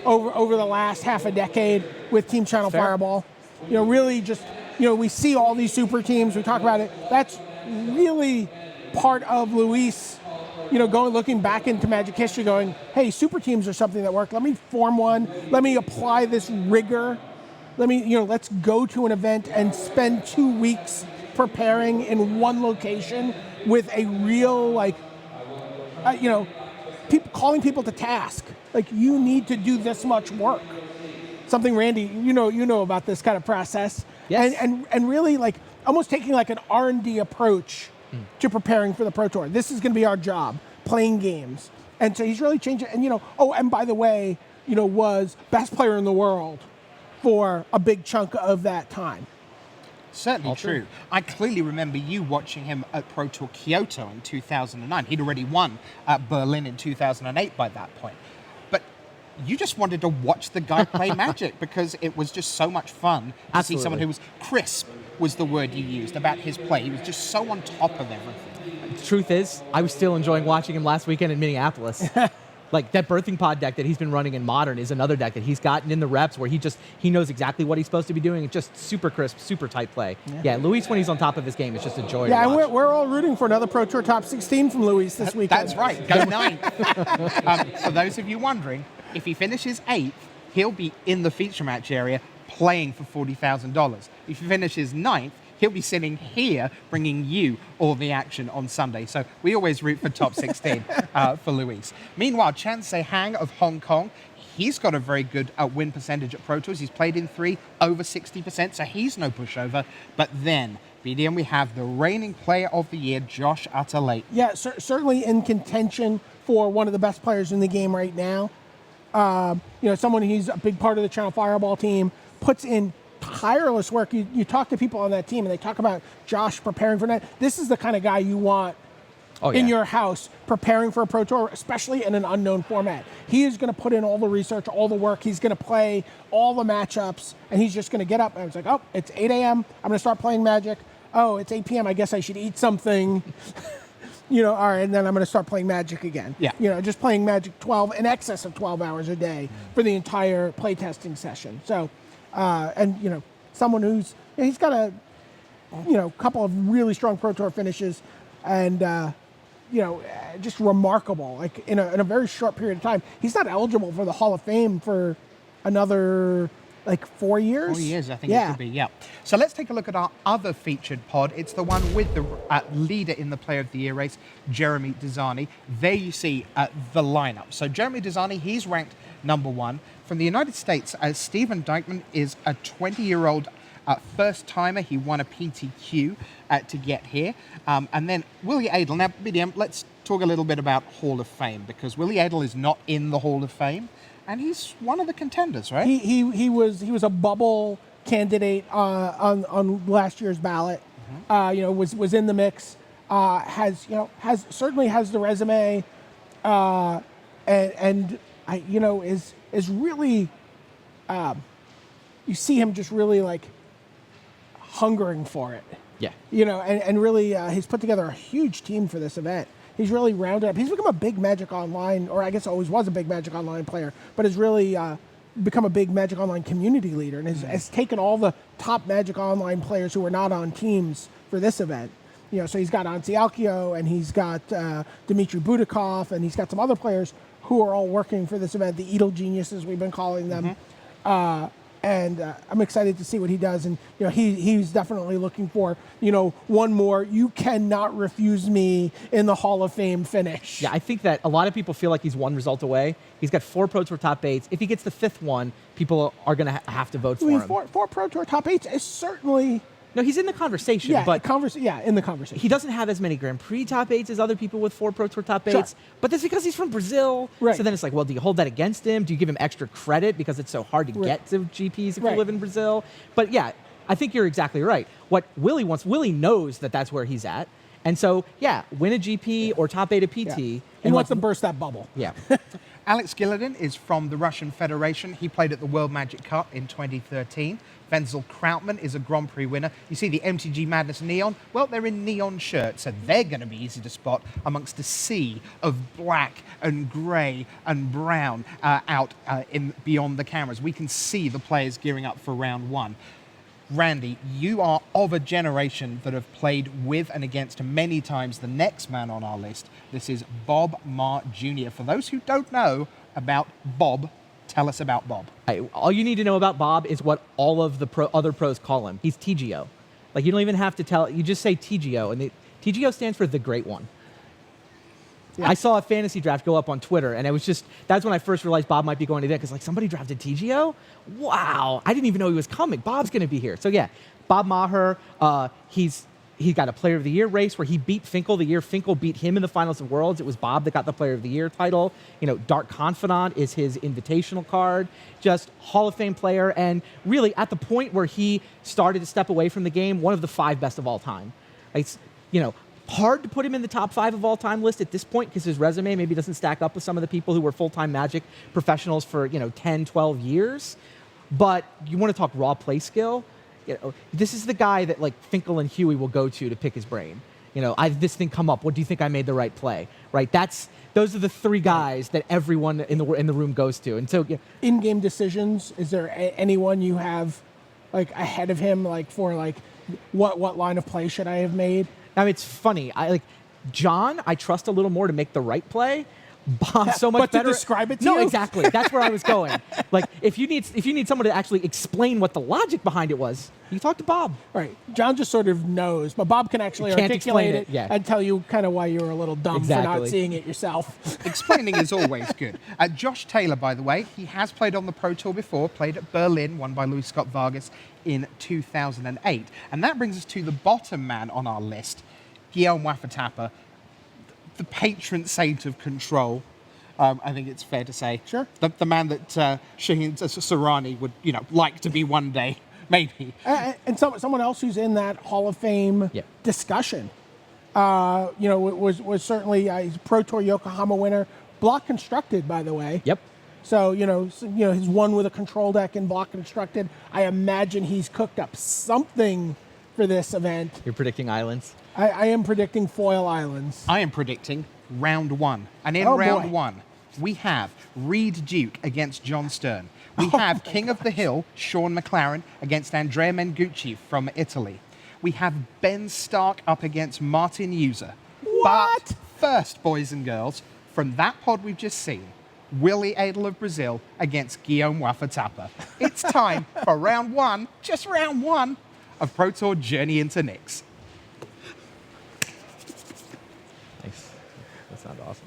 B: over the last half a decade with Team Channel Fireball. Really just, we see all these super teams. We talk about it. That's really part of Luis, looking back into Magic history going, hey, super teams are something that work. Let me form one. Let me apply this rigor. Let's go to an event and spend 2 weeks preparing in one location with a real, calling people to task. Like, you need to do this much work. Something, Randy, you know about this kind of process.
G: Yes.
B: And really, almost taking an R&D approach to preparing for the Pro Tour. This is going to be our job, playing games. And so he's really changed it. And, and by the way, was best player in the world for a big chunk of that time.
A: Certainly true. I clearly remember you watching him at Pro Tour Kyoto in 2009. He'd already won at Berlin in 2008 by that point. But you just wanted to watch the guy play Magic because it was just so much fun to see someone who was crisp, was the word you used, about his play. He was just so on top of everything.
G: The truth is, I was still enjoying watching him last weekend in Minneapolis. That Birthing Pod deck that he's been running in Modern is another deck that he's gotten in the reps where he knows exactly what he's supposed to be doing. It's just super crisp, super tight play. Yeah, Luis, when he's on top of his game, it's just a joy to watch.
B: Yeah, and we're all rooting for another Pro Tour Top 16 from Luis this weekend.
A: That's right. Go 9th. For those of you wondering, if he finishes 8th, he'll be in the feature match area playing for $40,000. If he finishes 9th, he'll be sitting here bringing you all the action on Sunday. So we always root for top 16 for Luis. Meanwhile, Chan Se-hang of Hong Kong, he's got a very good win percentage at Pro Tours. He's played in 3, over 60%, so he's no pushover. But then, BDM, we have the reigning player of the year, Josh Adel.
B: Yeah, certainly in contention for one of the best players in the game right now. Someone who's a big part of the Channel Fireball team, puts in tireless work. You talk to people on that team, and they talk about Josh preparing for that. This is the kind of guy you want in your house preparing for a Pro Tour, especially in an unknown format. He is going to put in all the research, all the work. He's going to play all the matchups, and he's just going to get up. And it's like, oh, it's 8 a.m. I'm going to start playing Magic. Oh, it's 8 p.m. I guess I should eat something. All right, and then I'm going to start playing Magic again.
A: Yeah.
B: Just playing Magic in excess of 12 hours a day for the entire playtesting session. So, someone he's got a, couple of really strong Pro Tour finishes, and just remarkable. Like in a very short period of time, he's not eligible for the Hall of Fame for another 4 years.
A: 4 years, I think it could be. Yeah. So let's take a look at our other featured pod. It's the one with the leader in the Player of the Year race, Jeremy Desani. There you see the lineup. So Jeremy Desani, he's ranked number 1. From the United States, Stephen Dykeman is a 20-year-old first timer. He won a PTQ to get here. And then Willie Adel. Now, BDM, let's talk a little bit about Hall of Fame, because Willie Adel is not in the Hall of Fame, and he's one of the contenders, right?
B: He was a bubble candidate on last year's ballot. Was in the mix. Certainly has the resume, is really. You see him just really hungering for it.
G: Yeah.
B: And really, he's put together a huge team for this event. He's really rounded up. He's become a big Magic Online, or I guess always was a big Magic Online player, but has really become a big Magic Online community leader, and has taken all the top Magic Online players who are not on teams for this event. So he's got Ansi Alkio, and he's got Dmitry Budakov, and he's got some other players who are all working for this event, the Edel geniuses we've been calling them. And I'm excited to see what he does. And, he's definitely looking for, one more, you cannot refuse me in the Hall of Fame finish.
G: Yeah, I think that a lot of people feel like he's one result away. He's got 4 Pro Tour top 8s. If he gets the 5th one, people are going to have to vote for him.
B: Four Pro Tour top 8s is certainly...
G: No, he's in the conversation,
B: yeah,
G: but
B: in the conversation.
G: He doesn't have as many Grand Prix top 8s as other people with 4 Pro Tour top 8s,
B: Sure.
G: but that's because he's from Brazil.
B: Right.
G: So then it's like, well, do you hold that against him? Do you give him extra credit because it's so hard to get to GPs if you live in Brazil? But yeah, I think you're exactly right. What Willie wants, Willie knows that that's where he's at. And so, yeah, win a GP or top 8 a PT.
B: He wants to burst that bubble.
G: Yeah.
A: Alex Gilladin is from the Russian Federation. He played at the World Magic Cup in 2013. Wenzel Krautmann is a Grand Prix winner. You see the MTG Madness Neon? Well, they're in neon shirts, so they're going to be easy to spot amongst a sea of black and grey and brown out beyond the cameras. We can see the players gearing up for round 1. Randy, you are of a generation that have played with and against many times the next man on our list. This is Bob Ma Jr. For those who don't know about Bob, tell us about Bob.
G: All you need to know about Bob is what all of the other pros call him. He's TGO. You don't even have to tell, you just say TGO, and TGO stands for the Great One. Yeah. I saw a fantasy draft go up on Twitter, and that's when I first realized Bob might be going to that, because somebody drafted TGO? Wow, I didn't even know he was coming. Bob's going to be here. So yeah, Bob Maher, he got a Player of the Year race where he beat Finckel the year Finckel beat him in the Finals of Worlds. It was Bob that got the Player of the Year title. Dark Confidant is his invitational card. Just Hall of Fame player, and really at the point where he started to step away from the game, one of the 5 best of all time. It's, hard to put him in the top 5 of all time list at this point because his resume maybe doesn't stack up with some of the people who were full-time Magic professionals for 10, 12 years. But you want to talk raw play skill? This is the guy that Finckel and Huey will go to pick his brain. This thing come up. What do you think I made the right play? Right? Those are the 3 guys that everyone in the room goes to. And so
B: in-game decisions. Is there anyone you have ahead of him for what line of play should I have made?
G: I mean, it's funny. John, I trust a little more to make the right play, Bomb's so much
B: But to
G: better.
B: describe it to
G: no,
B: you?
G: exactly. That's where I was going. Like, if you need someone to actually explain what the logic behind it was, you talk to Bob.
B: Right. John just sort of knows, but Bob can actually
G: Can't
B: articulate
G: explain it, yeah.
B: and tell you kind of why you were a little dumb for not
G: Exactly.
B: seeing it yourself.
A: Explaining is always good. Josh Taylor, by the way, he has played on the Pro Tour before, played at Berlin, won by Louis Scott Vargas in 2008. And that brings us to the bottom man on our list, Guillaume Waffatapa, the patron saint of control. I think it's fair to say.
B: Sure.
A: The man that Shaheen Sarani would, like to be one day, maybe.
B: And someone else who's in that Hall of Fame
G: Yep.
B: discussion, was certainly he's a Pro Tour Yokohama winner, block constructed, by the way.
G: Yep.
B: So he's won with a control deck and block constructed. I imagine he's cooked up something for this event.
G: You're predicting islands.
B: I am predicting foil islands.
A: I am predicting round one. And in
B: Oh,
A: round
B: boy.
A: one, we have Reed Duke against John Stern. We have King of the Hill, Sean McLaren, against Andrea Mengucci from Italy. We have Ben Stark up against Martin User.
B: What?
A: But first, boys and girls, from that pod we've just seen, Willie Adel of Brazil against Guillaume Waffatapa. It's time for round one, just round one, of Pro Tour Journey into Nix.
G: Nice. That sounds awesome.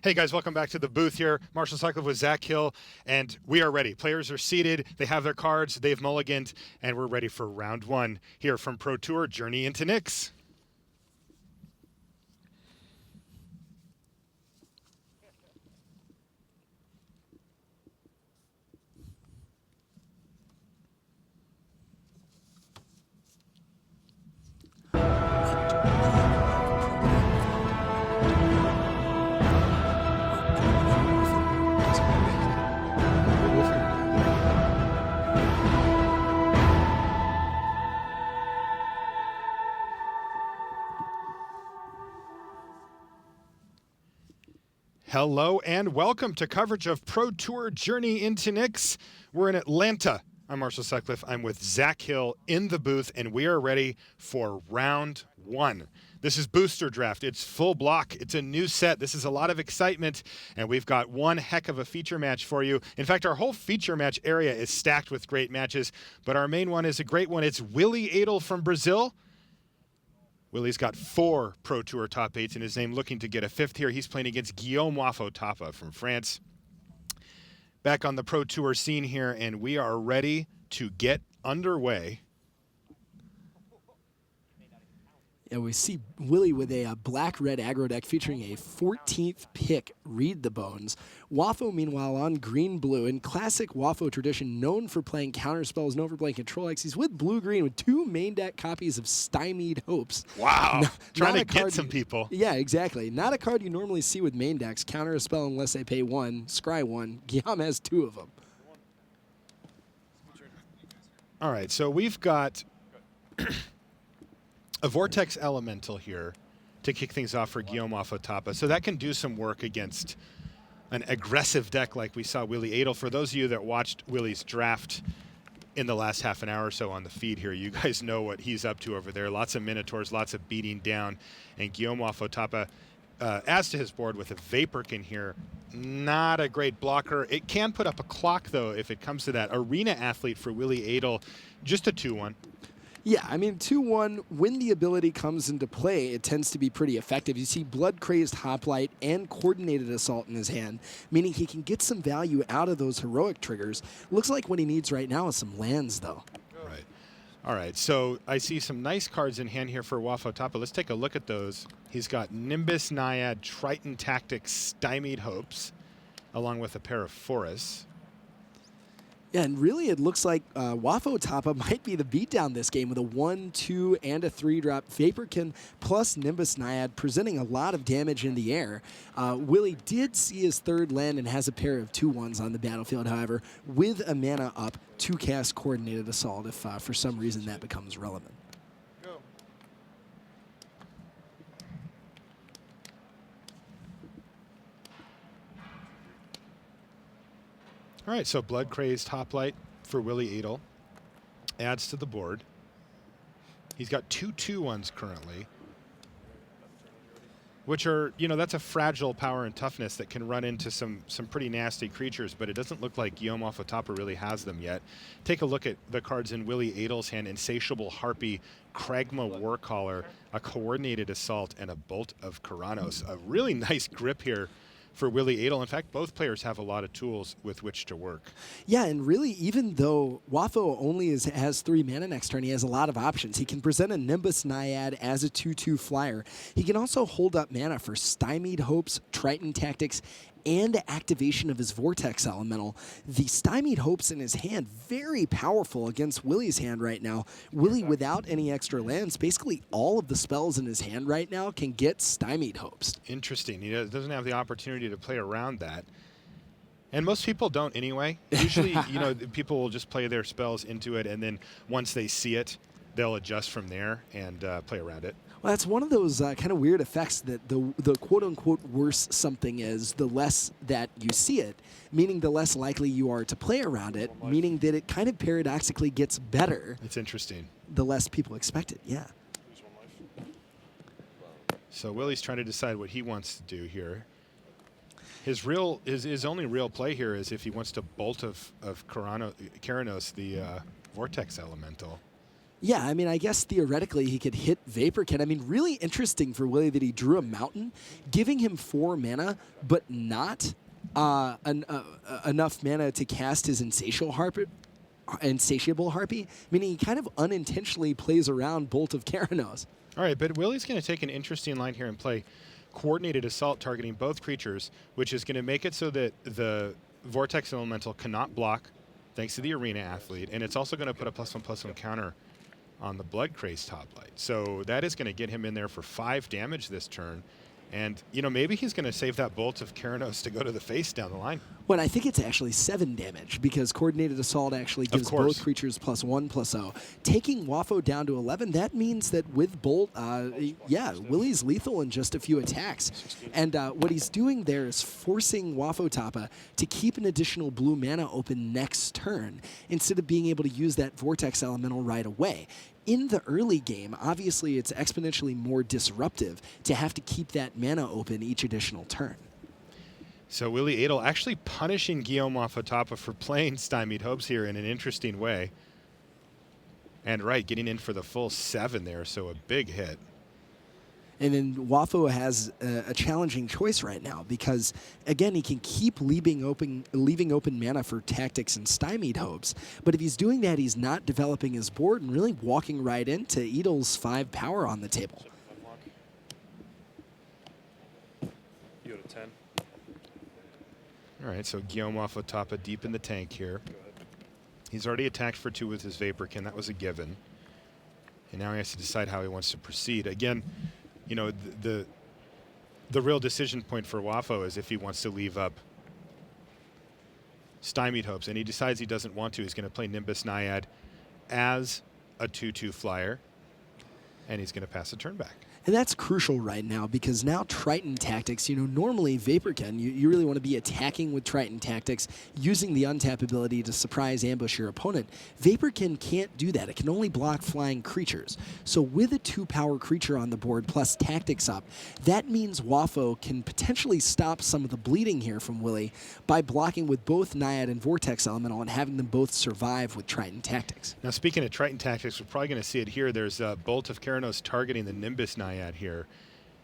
D: Hey guys, welcome back to the booth here. Marshall Sutcliffe with Zach Hill, and we are ready. Players are seated, they have their cards, they've mulliganed, and we're ready for round one here from Pro Tour Journey into Nix. Hello and welcome to coverage of Pro Tour Journey into Nix. We're in Atlanta. I'm Marshall Sutcliffe. I'm with Zach Hill in the booth, and we are ready for round one. This is Booster Draft. It's full block. It's a new set. This is a lot of excitement, and we've got one heck of a feature match for you. In fact, our whole feature match area is stacked with great matches, but our main one is a great one. It's Willie Adel from Brazil. Willie's got 4 Pro Tour top 8s in his name, looking to get a 5th here. He's playing against Guillaume Waffatapa from France. Back on the Pro Tour scene here, and we are ready to get underway.
E: Yeah, we see Willie with a black-red aggro deck featuring a 14th pick, Read the Bones. Waffo, meanwhile, on green-blue. In classic Waffo tradition, known for playing counterspells, known for playing control X. He's with blue-green with 2 main deck copies of Stymied Hopes.
D: Wow. Trying
E: Not
D: to
E: a card
D: get some people.
E: Yeah, exactly. Not a card you normally see with main decks. Counter a spell unless they pay 1, scry 1. Guillaume has 2 of them.
D: All right, so we've got a Vortex Elemental here to kick things off for Guillaume Waffatapa. So that can do some work against an aggressive deck like we saw Willie Adel. For those of you that watched Willie's draft in the last half an hour or so on the feed here, you guys know what he's up to over there. Lots of Minotaurs, lots of beating down. And Guillaume Waffatapa adds to his board with a Vaporkin here. Not a great blocker. It can put up a clock, though, if it comes to that. Arena Athlete for Willie Adel, just a 2-1.
E: Yeah, I mean, 2-1, when the ability comes into play, it tends to be pretty effective. You see Blood-Crazed Hoplite and Coordinated Assault in his hand, meaning he can get some value out of those heroic triggers. Looks like what he needs right now is some lands, though.
D: Right. All right, so I see some nice cards in hand here for Waffatapa. Let's take a look at those. He's got Nimbus Naiad, Triton Tactics, Stymied Hopes, along with a pair of Forests.
E: Yeah, and really it looks like Waffatapa might be the beatdown this game with a 1, 2, and a 3-drop Vaporkin plus Nimbus Naiad, presenting a lot of damage in the air. Willie did see his 3rd land and has a pair of 2-1s on the battlefield, however, with a mana up to cast Coordinated Assault if for some reason that becomes relevant.
D: All right, so Blood Crazed Hoplite for Willie Adel. adds to the board. He's got 2/2-1s currently, which are, that's a fragile power and toughness that can run into some pretty nasty creatures, but it doesn't look like Guillaume off the topper really has them yet. Take a look at the cards in Willie Adel's hand: Insatiable Harpy, Kragma Warcaller, a Coordinated Assault, and a Bolt of Keranos. A really nice grip here for Willie Adel. In fact, both players have a lot of tools with which to work.
E: Yeah, and really, even though Wafo only has 3 mana next turn, he has a lot of options. He can present a Nimbus Naiad as a 2/2 flyer. He can also hold up mana for Stymied Hopes, Triton Tactics, and activation of his Vortex Elemental. The Stymied Hopes in his hand, very powerful against Willie's hand right now. Willie, without any extra lands, basically all of the spells in his hand right now can get Stymied Hopes.
D: Interesting. He doesn't have the opportunity to play around that. And most people don't anyway. Usually, people will just play their spells into it, and then once they see it, they'll adjust from there and play around it.
E: Well, that's one of those kind of weird effects that the quote-unquote worse something is, the less that you see it, meaning the less likely you are to play around it, meaning that it kind of paradoxically gets better.
D: It's interesting.
E: The less people expect it, yeah.
D: So Willie's trying to decide what he wants to do here. His only real play here is if he wants to Bolt of Keranos, the Vortex Elemental.
E: Yeah, I mean, I guess theoretically he could hit Vaporkin. I mean, really interesting for Willie that he drew a Mountain, giving him 4 mana, but not enough mana to cast his Insatiable Harpy, meaning he kind of unintentionally plays around Bolt of Keranos.
D: All right, but Willie's going to take an interesting line here and play Coordinated Assault targeting both creatures, which is going to make it so that the Vortex Elemental cannot block thanks to the Arena Athlete, and it's also going to put a +1/+1 counter on the Blood Craze Toplight. So that is going to get him in there for 5 damage this turn. And, maybe he's going to save that Bolt of Keranos to go to the face down the line.
E: Well, I think it's actually 7 damage because Coordinated Assault actually gives both creatures +1/+0. Taking Wafo down to 11, that means that with Bolt, Willie's lethal in just a few attacks. And what he's doing there is forcing Wafo Tapa to keep an additional blue mana open next turn instead of being able to use that Vortex Elemental right away. In the early game, obviously it's exponentially more disruptive to have to keep that mana open each additional turn.
D: So Willie Adel actually punishing Guillaume Afotapa for playing Stymied Hopes here in an interesting way. And getting in for the full 7 there, so a big hit.
E: And then Wafo has a challenging choice right now because, again, he can keep leaving open mana for Tactics and Stymied Hopes. But if he's doing that, he's not developing his board and really walking right into Edel's 5 power on the table.
H: You go to 10.
D: All right, so Guillaume Afotapa deep in the tank here. He's already attacked for 2 with his Vaporkin. That was a given. And now he has to decide how he wants to proceed. Again, the real decision point for Wafo is if he wants to leave up Stymied Hopes, and he decides he doesn't want to. He's going to play Nimbus Naiad as a 2/2 flyer, and he's going to pass a turn back.
E: And that's crucial right now because now Triton Tactics, normally Vaporkin, you really want to be attacking with Triton Tactics, using the untap ability to surprise ambush your opponent. Vaporkin can't do that. It can only block flying creatures. So with a 2-power creature on the board plus Tactics up, that means Wafo can potentially stop some of the bleeding here from Willie by blocking with both Naiad and Vortex Elemental and having them both survive with Triton Tactics.
D: Now, speaking of Triton Tactics, we're probably going to see it here. There's a Bolt of Keranos targeting the Nimbus Naiad here,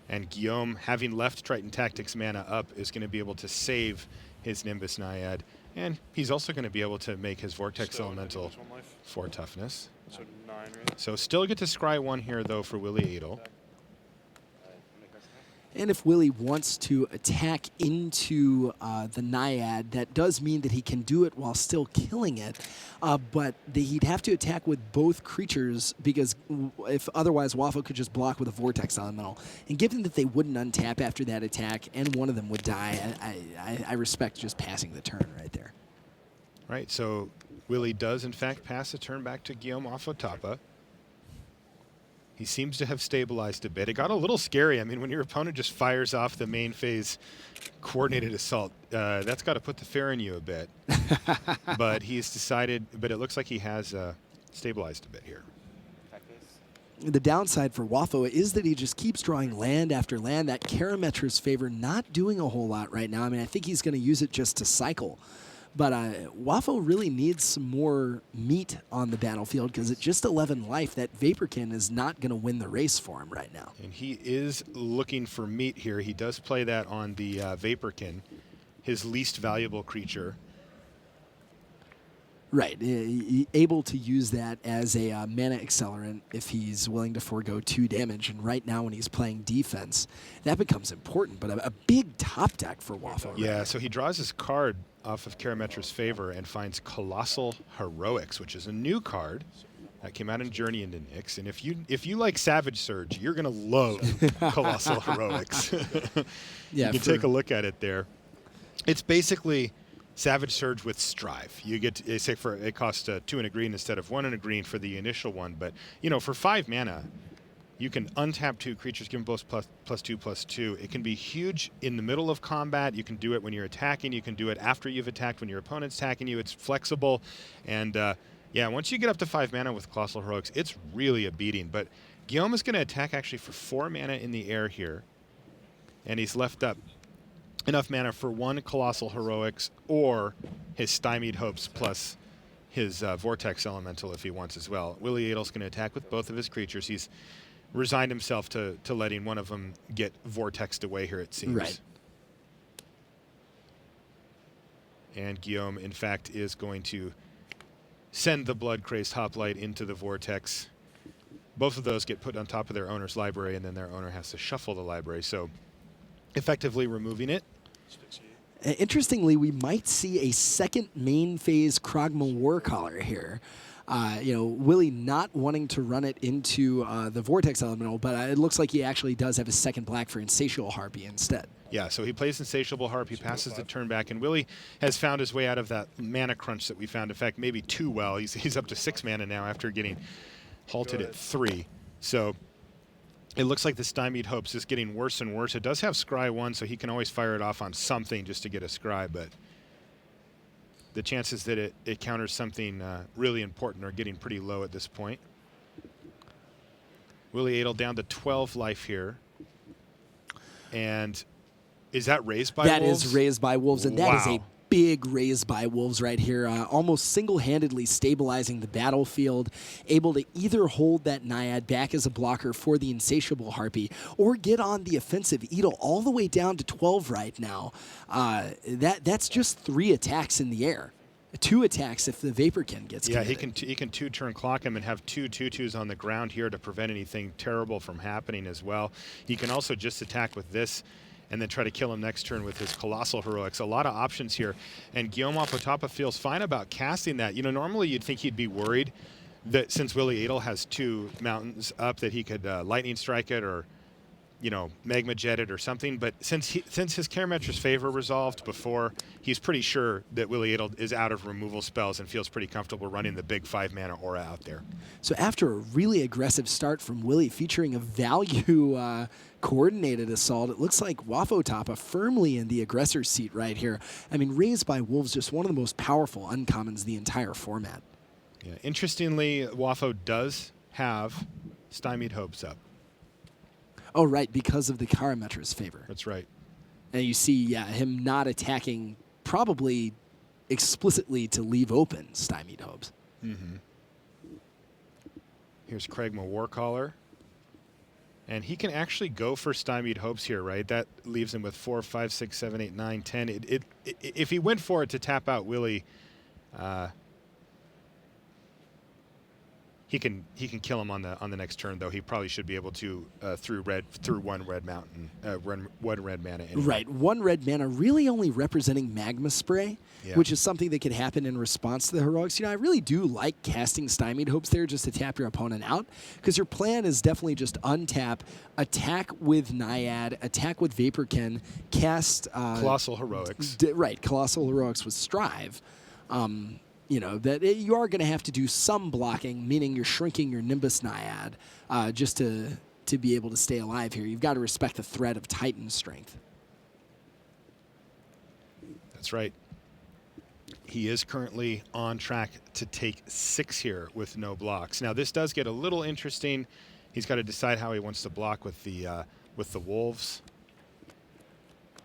D: and Guillaume, having left Triton Tactics mana up, is going to be able to save his Nimbus Naiad, and he's also going to be able to make his Vortex Elemental 4 toughness.
H: So 9, right?
D: So still get to scry 1 here, though, for Willie Adel.
E: And if Willie wants to attack into the Naiad, that does mean that he can do it while still killing it. But he'd have to attack with both creatures because if otherwise Wafo could just block with a Vortex Elemental. And given that they wouldn't untap after that attack and one of them would die, I respect just passing the turn right there.
D: Right, so Willie does, in fact, pass a turn back to Guillaume Afotapa. He seems to have stabilized a bit. It got a little scary. I mean, when your opponent just fires off the main phase Coordinated Assault, that's got to put the fear in you a bit. But he's decided, but it looks like he has stabilized a bit here.
E: The downside for Wafo is that he just keeps drawing land after land. That Karametra's favor not doing a whole lot right now. I mean, I think he's going to use it just to cycle. But Wafo really needs some more meat on the battlefield because at just 11 life, that Vaporkin is not going to win the race for him right now.
D: And he is looking for meat here. He does play that on the Vaporkin, his least valuable creature.
E: Right, able to use that as a mana accelerant if he's willing to forego 2 damage. And right now when he's playing defense, that becomes important. But a big top deck for Wafo.
D: Yeah, so he draws his card off of Karametra's favor and finds Colossal Heroics, which is a new card that came out in Journey into Nyx. And if you like Savage Surge, you're going to love Colossal Heroics.
E: Yeah,
D: you can take a look at it there. It's basically Savage Surge with Strive. You get to, say for it costs 2 and a green instead of 1 and a green for the initial one, but you know, for 5 mana, you can untap 2 creatures, give them both +2/+2. It can be huge in the middle of combat. You can do it when you're attacking. You can do it after you've attacked when your opponent's attacking you. It's flexible, and yeah, once you get up to 5 mana with Colossal Heroics, it's really a beating. But Guillaume is going to attack actually for 4 mana in the air here, and he's left up enough mana for 1 Colossal Heroics or his Stymied Hopes plus his Vortex Elemental if he wants as well. Willie Adel's going to attack with both of his creatures. He's resigned himself to letting one of them get vortexed away here, it seems.
E: Right.
D: And Guillaume, in fact, is going to send the Blood-Crazed Hoplite into the vortex. Both of those get put on top of their owner's library, and then their owner has to shuffle the library, so effectively removing it.
E: Interestingly, we might see a second main phase Kragma Warcaller here. You know, Willie not wanting to run it into the Vortex Elemental, but it looks like he actually does have a second black for Insatiable Harpy instead.
D: Yeah, so he plays Insatiable Harp, he passes the turn back, and Willie has found his way out of that mana crunch that we found. In fact, maybe too well. He's up to 6 mana now after getting halted at 3. So it looks like the Stymied Hopes is getting worse and worse. It does have Scry 1, so he can always fire it off on something just to get a Scry, but the chances that it counters something really important are getting pretty low at this point. Willie Adel down to 12 life here. And is that Raised by Wolves?
E: That is Raised by Wolves, and that is a big Raised by Wolves right here. Almost single-handedly stabilizing the battlefield, able to either hold that Naiad back as a blocker for the Insatiable Harpy or get on the offensive Edel all the way down to 12 right now. That's just 3 attacks in the air. 2 attacks if the Vaporkin gets
D: Yeah,
E: committed.
D: he can 2-turn clock him and have 2 2/2s on the ground here to prevent anything terrible from happening as well. He can also just attack with this and then try to kill him next turn with his Colossal Heroics. A lot of options here. And Guillaume Opotapa feels fine about casting that. You know, normally you'd think he'd be worried that since Willie Adel has 2 mountains up that he could Lightning Strike it or, you know, Magma Jet it or something. But since his Karametra's favor resolved before, he's pretty sure that Willie Adel is out of removal spells and feels pretty comfortable running the big 5 mana aura out there.
E: So after a really aggressive start from Willie featuring a value coordinated assault, it looks like Wafotapa firmly in the aggressor seat right here. I mean, Raised by Wolves, just one of the most powerful uncommons in the entire format.
D: Yeah. Interestingly, Wafo does have Stymied Hopes up.
E: Oh, right, because of the Karametra's favor.
D: That's right.
E: And you see, yeah, him not attacking probably explicitly to leave open Stymied Hopes.
D: Mm-hmm. Here's Kragma Warcaller. And he can actually go for Stymied Hopes here, right? That leaves him with 4, 5, 6, 7, 8, 9, 10. If he went for it to tap out Willie, he can kill him on the next turn, though. He probably should be able to through 1 red mountain, 1 red mana. Anyway.
E: Right, 1 red mana, really only representing Magma Spray, which is something that could happen in response to the heroics. You know, I really do like casting Stymied Hopes there just to tap your opponent out, because your plan is definitely just untap, attack with Naiad, attack with Vaporkin, cast
D: Colossal Heroics.
E: Right, Colossal Heroics with Strive. You know, that you are going to have to do some blocking, meaning you're shrinking your Nimbus Naiad just to be able to stay alive here. You've got to respect the threat of Titan strength.
D: That's right. He is currently on track to take 6 here with no blocks. Now this does get a little interesting. He's got to decide how he wants to block with the wolves.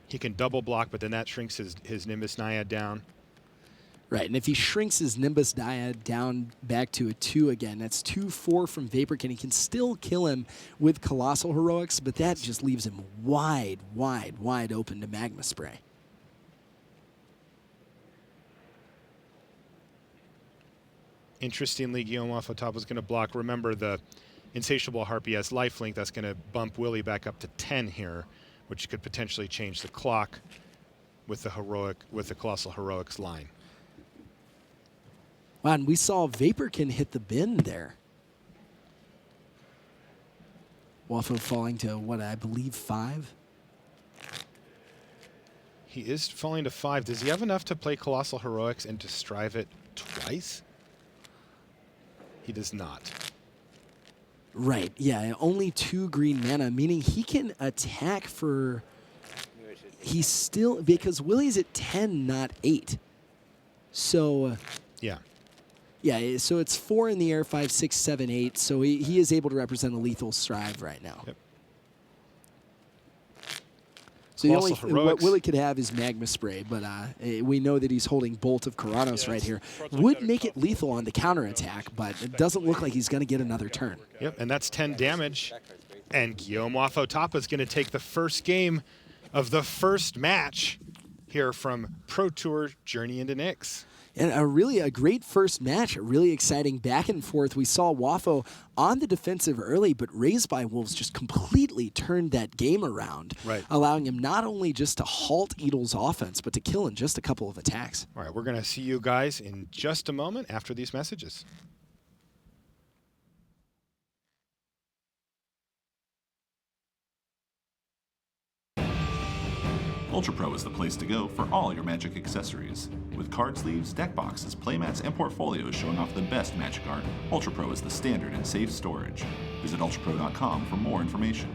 D: He can double block, but then that shrinks his Nimbus Naiad down.
E: Right, and if he shrinks his Nimbus Naiad down back to a 2 again, that's 2-4 from Vaporkin. He can still kill him with Colossal Heroics, but that just leaves him wide, wide, wide open to Magma Spray.
D: Interestingly, Guillaume off the top is going to block. Remember, the Insatiable Harpy has lifelink. That's going to bump Willie back up to 10 here, which could potentially change the clock with the Colossal Heroics line.
E: Wow, and we saw Vaporkin hit the bin there. Waffle falling to, what, I believe 5?
D: He is falling to 5. Does he have enough to play Colossal Heroics and to strive it twice? He does not.
E: Right, yeah, only 2 green mana, meaning he can attack for... He's still... Because Willie's at 10, not 8. So...
D: Yeah.
E: Yeah, so it's 4 in the air, 5, 6, 7, 8. So he is able to represent a lethal strive right now.
D: Yep.
E: So the
D: Colossal
E: only what
D: Heroics.
E: Willie could have is Magma Spray, but we know that he's holding Bolt of Keranos right here. Would make it lethal on the counterattack, but it doesn't look like he's going to get another turn.
D: Yep, and that's 10 damage. And Guillaume Wafotapa is going to take the first game of the first match here from Pro Tour Journey into Nyx.
E: And a great first match, a really exciting back and forth. We saw Wafo on the defensive early, but Raised by Wolves just completely turned that game around,
D: right,
E: allowing him not only just to halt Edel's offense, but to kill in just a couple of attacks.
D: All right, we're going to see you guys in just a moment after these messages.
I: Ultra Pro is the place to go for all your Magic accessories. With card sleeves, deck boxes, playmats, and portfolios showing off the best Magic art, Ultra Pro is the standard in safe storage. Visit ultrapro.com for more information.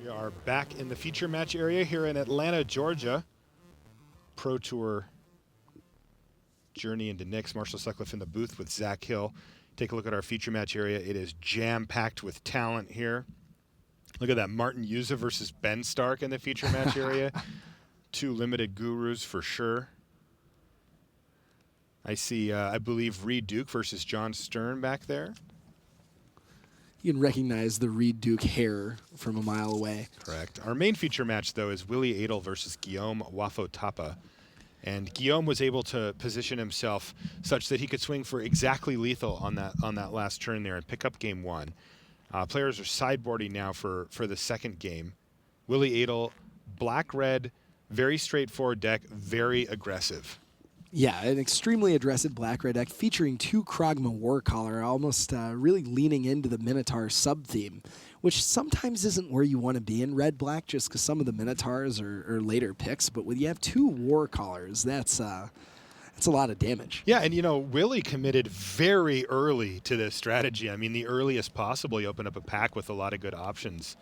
D: We are back in the feature match area here in Atlanta, Georgia. Pro Tour Journey into Nyx. Marshall Sutcliffe in the booth with Zach Hill. Take a look at our feature match area. It is jam-packed with talent here. Look at that, Martin Yuza versus Ben Stark in the feature match area. 2 limited gurus for sure. I see, I believe, Reed Duke versus John Stern back there.
E: You can recognize the Reed Duke hair from a mile away.
D: Correct. Our main feature match, though, is Willie Adel versus Guillaume Wafotapa. And Guillaume was able to position himself such that he could swing for exactly lethal on that last turn there and pick up game 1. Players are sideboarding now for the second game. Willie Adel, black-red, very straightforward deck, very aggressive.
E: Yeah, an extremely aggressive black-red deck featuring 2 Kragma Warcaller, almost really leaning into the Minotaur sub-theme, which sometimes isn't where you want to be in red-black just because some of the Minotaurs are later picks, but when you have 2 Warcallers, that's a lot of damage.
D: Yeah, and Willie committed very early to this strategy. I mean, the earliest possible. He opened up a pack with a lot of good options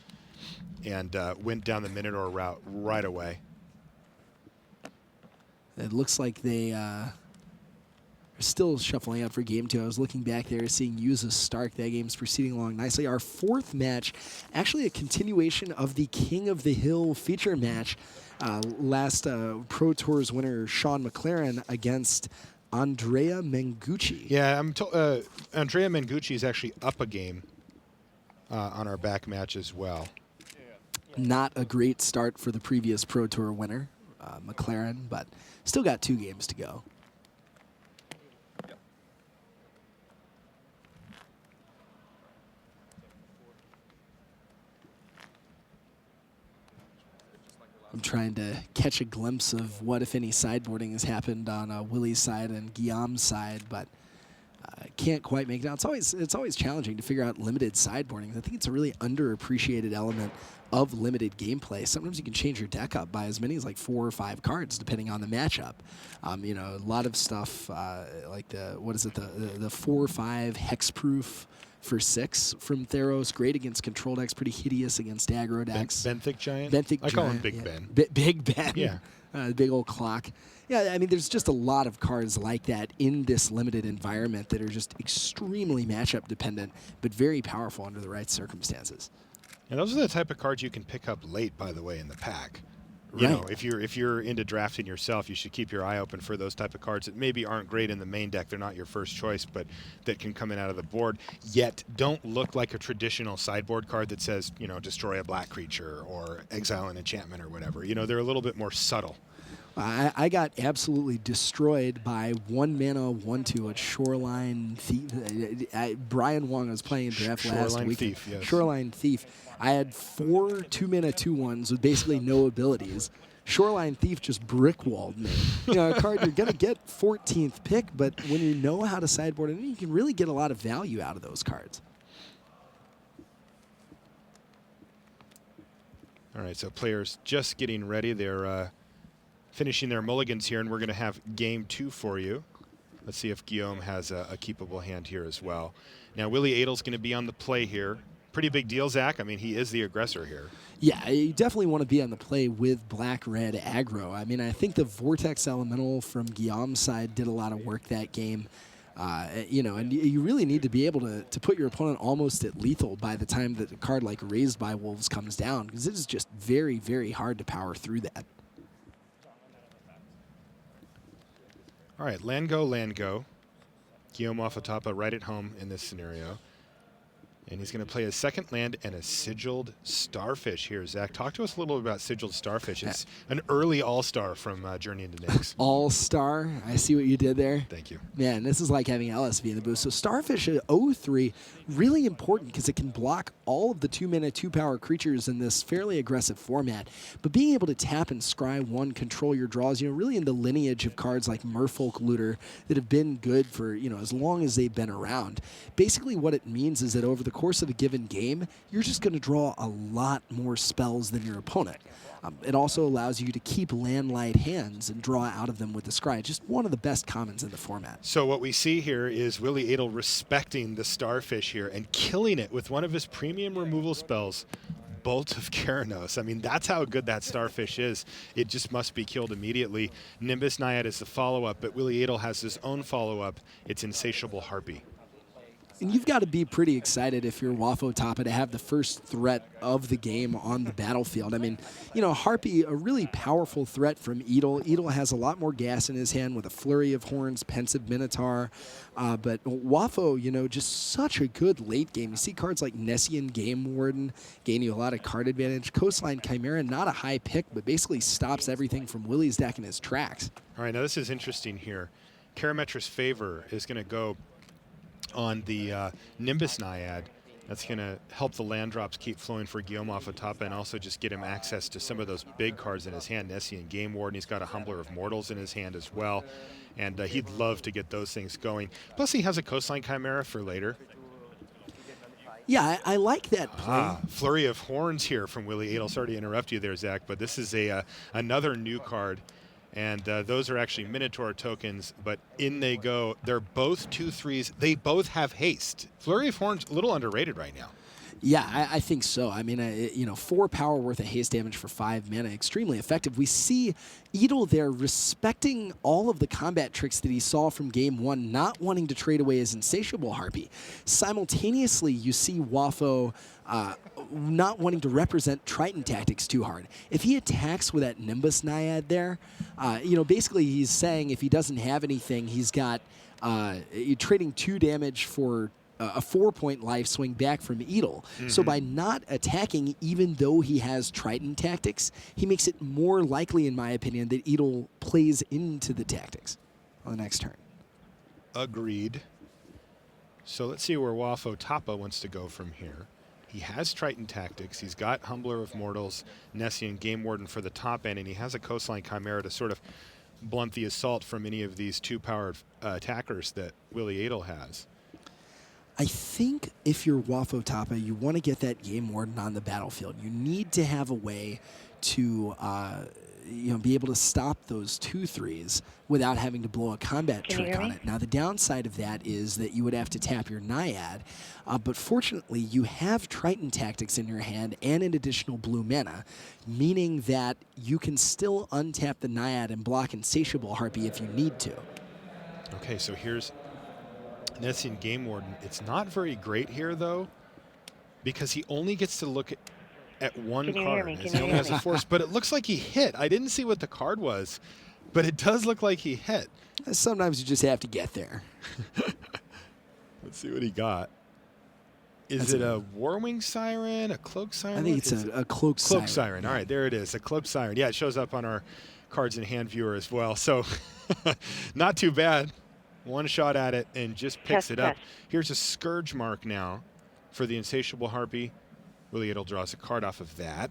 D: and went down the Minotaur route right away.
E: It looks like they are still shuffling out for game 2. I was looking back there, seeing Yuza Stark. That game's proceeding along nicely. Our 4th match, actually a continuation of the King of the Hill feature match. Last Pro Tours winner Sean McLaren against Andrea Mengucci.
D: Yeah, Andrea Mengucci is actually up a game on our back match as well.
E: Not a great start for the previous Pro Tour winner, McLaren, but still got 2 games to go. I'm trying to catch a glimpse of what, if any, sideboarding has happened on Willie's side and Guillaume's side, but can't quite make it out. It's always challenging to figure out limited sideboarding. I think it's a really underappreciated element of limited gameplay. Sometimes you can change your deck up by as many as like 4 or 5 cards, depending on the matchup. A lot of stuff like the 4 or 5 hexproof for 6 from Theros. Great against control decks, pretty hideous against aggro decks.
D: Benthic Giant?
E: Benthic
D: I call him
E: Giant,
D: Big
E: yeah.
D: Ben.
E: Big Ben.
D: Yeah.
E: Big old clock. Yeah, I mean, there's just a lot of cards like that in this limited environment that are just extremely matchup dependent, but very powerful under the right circumstances.
D: And those are the type of cards you can pick up late, by the way, in the pack. You know, if you're into drafting yourself, you should keep your eye open for those type of cards that maybe aren't great in the main deck. They're not your first choice, but that can come in out of the board, yet don't look like a traditional sideboard card that says, you know, destroy a black creature or exile an enchantment or whatever. You know, they're a little bit more subtle.
E: I got absolutely destroyed by 1 mana 1/2 at Shoreline Thief. Brian Wong was playing in draft last week.
D: Thief, yes.
E: Shoreline Thief. I had 4 2-mana 2/1s with basically no abilities. Shoreline Thief just brick-walled me. You know, a card you're going to get 14th pick, but when you know how to sideboard it, you can really get a lot of value out of those cards.
D: All right, so players just getting ready. They're finishing their mulligans here, and we're going to have game 2 for you. Let's see if Guillaume has a keepable hand here as well. Now, Willie Adel's going to be on the play here. Pretty big deal, Zach. I mean, he is the aggressor here.
E: Yeah, you definitely want to be on the play with black-red aggro. I mean, I think the Vortex Elemental from Guillaume's side did a lot of work that game. You know, and you really need to be able to put your opponent almost at lethal by the time that a card like Raised by Wolves comes down, because it is just very, very hard to power through that.
D: All right, land go. Guillaume Ofatapa right at home in this scenario. And he's going to play a second land and a Sigiled Starfish here. Zach, talk to us a little bit about Sigiled Starfish. It's an early all-star from Journey into Nyx.
E: All-star. I see what you did there.
D: Thank you.
E: Man, this is like having LSV in the booth. So Starfish at 0/3, really important because it can block all of the 2-mana 2-power creatures in this fairly aggressive format. But being able to tap and scry 1, control your draws, you know, really in the lineage of cards like Merfolk Looter that have been good for, you know, as long as they've been around. Basically what it means is that over the course of a given game, you're just going to draw a lot more spells than your opponent. It also allows you to keep landlight hands and draw out of them with the scry. Just one of the best commons in the format.
D: So what we see here is Willie Adel respecting the Starfish here and killing it with one of his premium removal spells, Bolt of Keranos. I mean, that's how good that Starfish is. It just must be killed immediately. Nimbus Naiad is the follow-up, but Willie Adel has his own follow-up. It's Insatiable Harpy.
E: And you've got to be pretty excited if you're Wafo-Tapa to have the first threat of the game on the battlefield. I mean, you know, Harpy, a really powerful threat from Edel. Edel has a lot more gas in his hand with a Flurry of Horns, Pensive Minotaur. But Wafo, you know, just such a good late game. You see cards like Nessian Game Warden gain you a lot of card advantage. Coastline Chimera, not a high pick, but basically stops everything from Willie's deck in his tracks.
D: All right, now this is interesting here. Karametra's Favor is going to go on the Nimbus Naiad. That's going to help the land drops keep flowing for Guillaume Ofatapa and also just get him access to some of those big cards in his hand. Nessian Game Warden, he's got a Humbler of Mortals in his hand as well, and he'd love to get those things going. Plus, he has a Coastline Chimera for later.
E: Yeah, I like that play.
D: Flurry of Horns here from Willie Adel. Sorry to interrupt you there, Zach, but this is another new card. And those are actually Minotaur tokens, but in they go. They're both 2/3s. They both have haste. Flurry of Horns, a little underrated right now.
E: Yeah, I think so. I mean, you know, 4 power worth of haste damage for 5 mana, extremely effective. We see Edel there respecting all of the combat tricks that he saw from game 1, not wanting to trade away his Insatiable Harpy. Simultaneously, you see Wafo not wanting to represent Triton tactics too hard. If he attacks with that Nimbus Naiad there, you know, basically he's saying if he doesn't have anything, he's got trading 2 damage for a 4-point life swing back from Edel. So by not attacking, even though he has Triton tactics, he makes it more likely, in my opinion, that Edel plays into the tactics on the next turn.
D: Agreed. So let's see where Wafo-Tapa wants to go from here. He has Triton tactics. He's got Humbler of Mortals, Nessian Game Warden for the top end, and he has a Coastline Chimera to sort of blunt the assault from any of these 2-powered attackers that Willie Adel has.
E: I think if you're Wafo-Tapa, you want to get that Game Warden on the battlefield. You need to have a way to be able to stop those 2/3s without having to blow a combat
F: Can you
E: trick
F: hear
E: on
F: me?
E: it. Now, the downside of that is that you would have to tap your Naiad, but fortunately, you have Triton Tactics in your hand and an additional blue mana, meaning that you can still untap the Naiad and block Insatiable Harpy if you need to.
D: Okay, so here's Nessian Game Warden. It's not very great here, though, because he only gets to look at one
F: Can you
D: card.
F: hear me?
D: as
F: Can
D: he
F: you
D: only
F: hear
D: has a
F: me?
D: force, but it looks like he hit. I didn't see what the card was, but it does look like he hit.
E: Sometimes you just have to get there.
D: Let's see what he got. Is
E: That's
D: it a Warwing Siren, a Cloak Siren?
E: I think it's
D: Is
E: a Cloak Siren.
D: Cloak Siren. All right, there it is, a Cloak Siren. Yeah, it shows up on our cards in hand viewer as well. So not too bad. One shot at it and just picks
F: Test,
D: it up.
F: test.
D: Here's a Scourge Mark now for the Insatiable Harpy. Willie Adel draws a card off of that.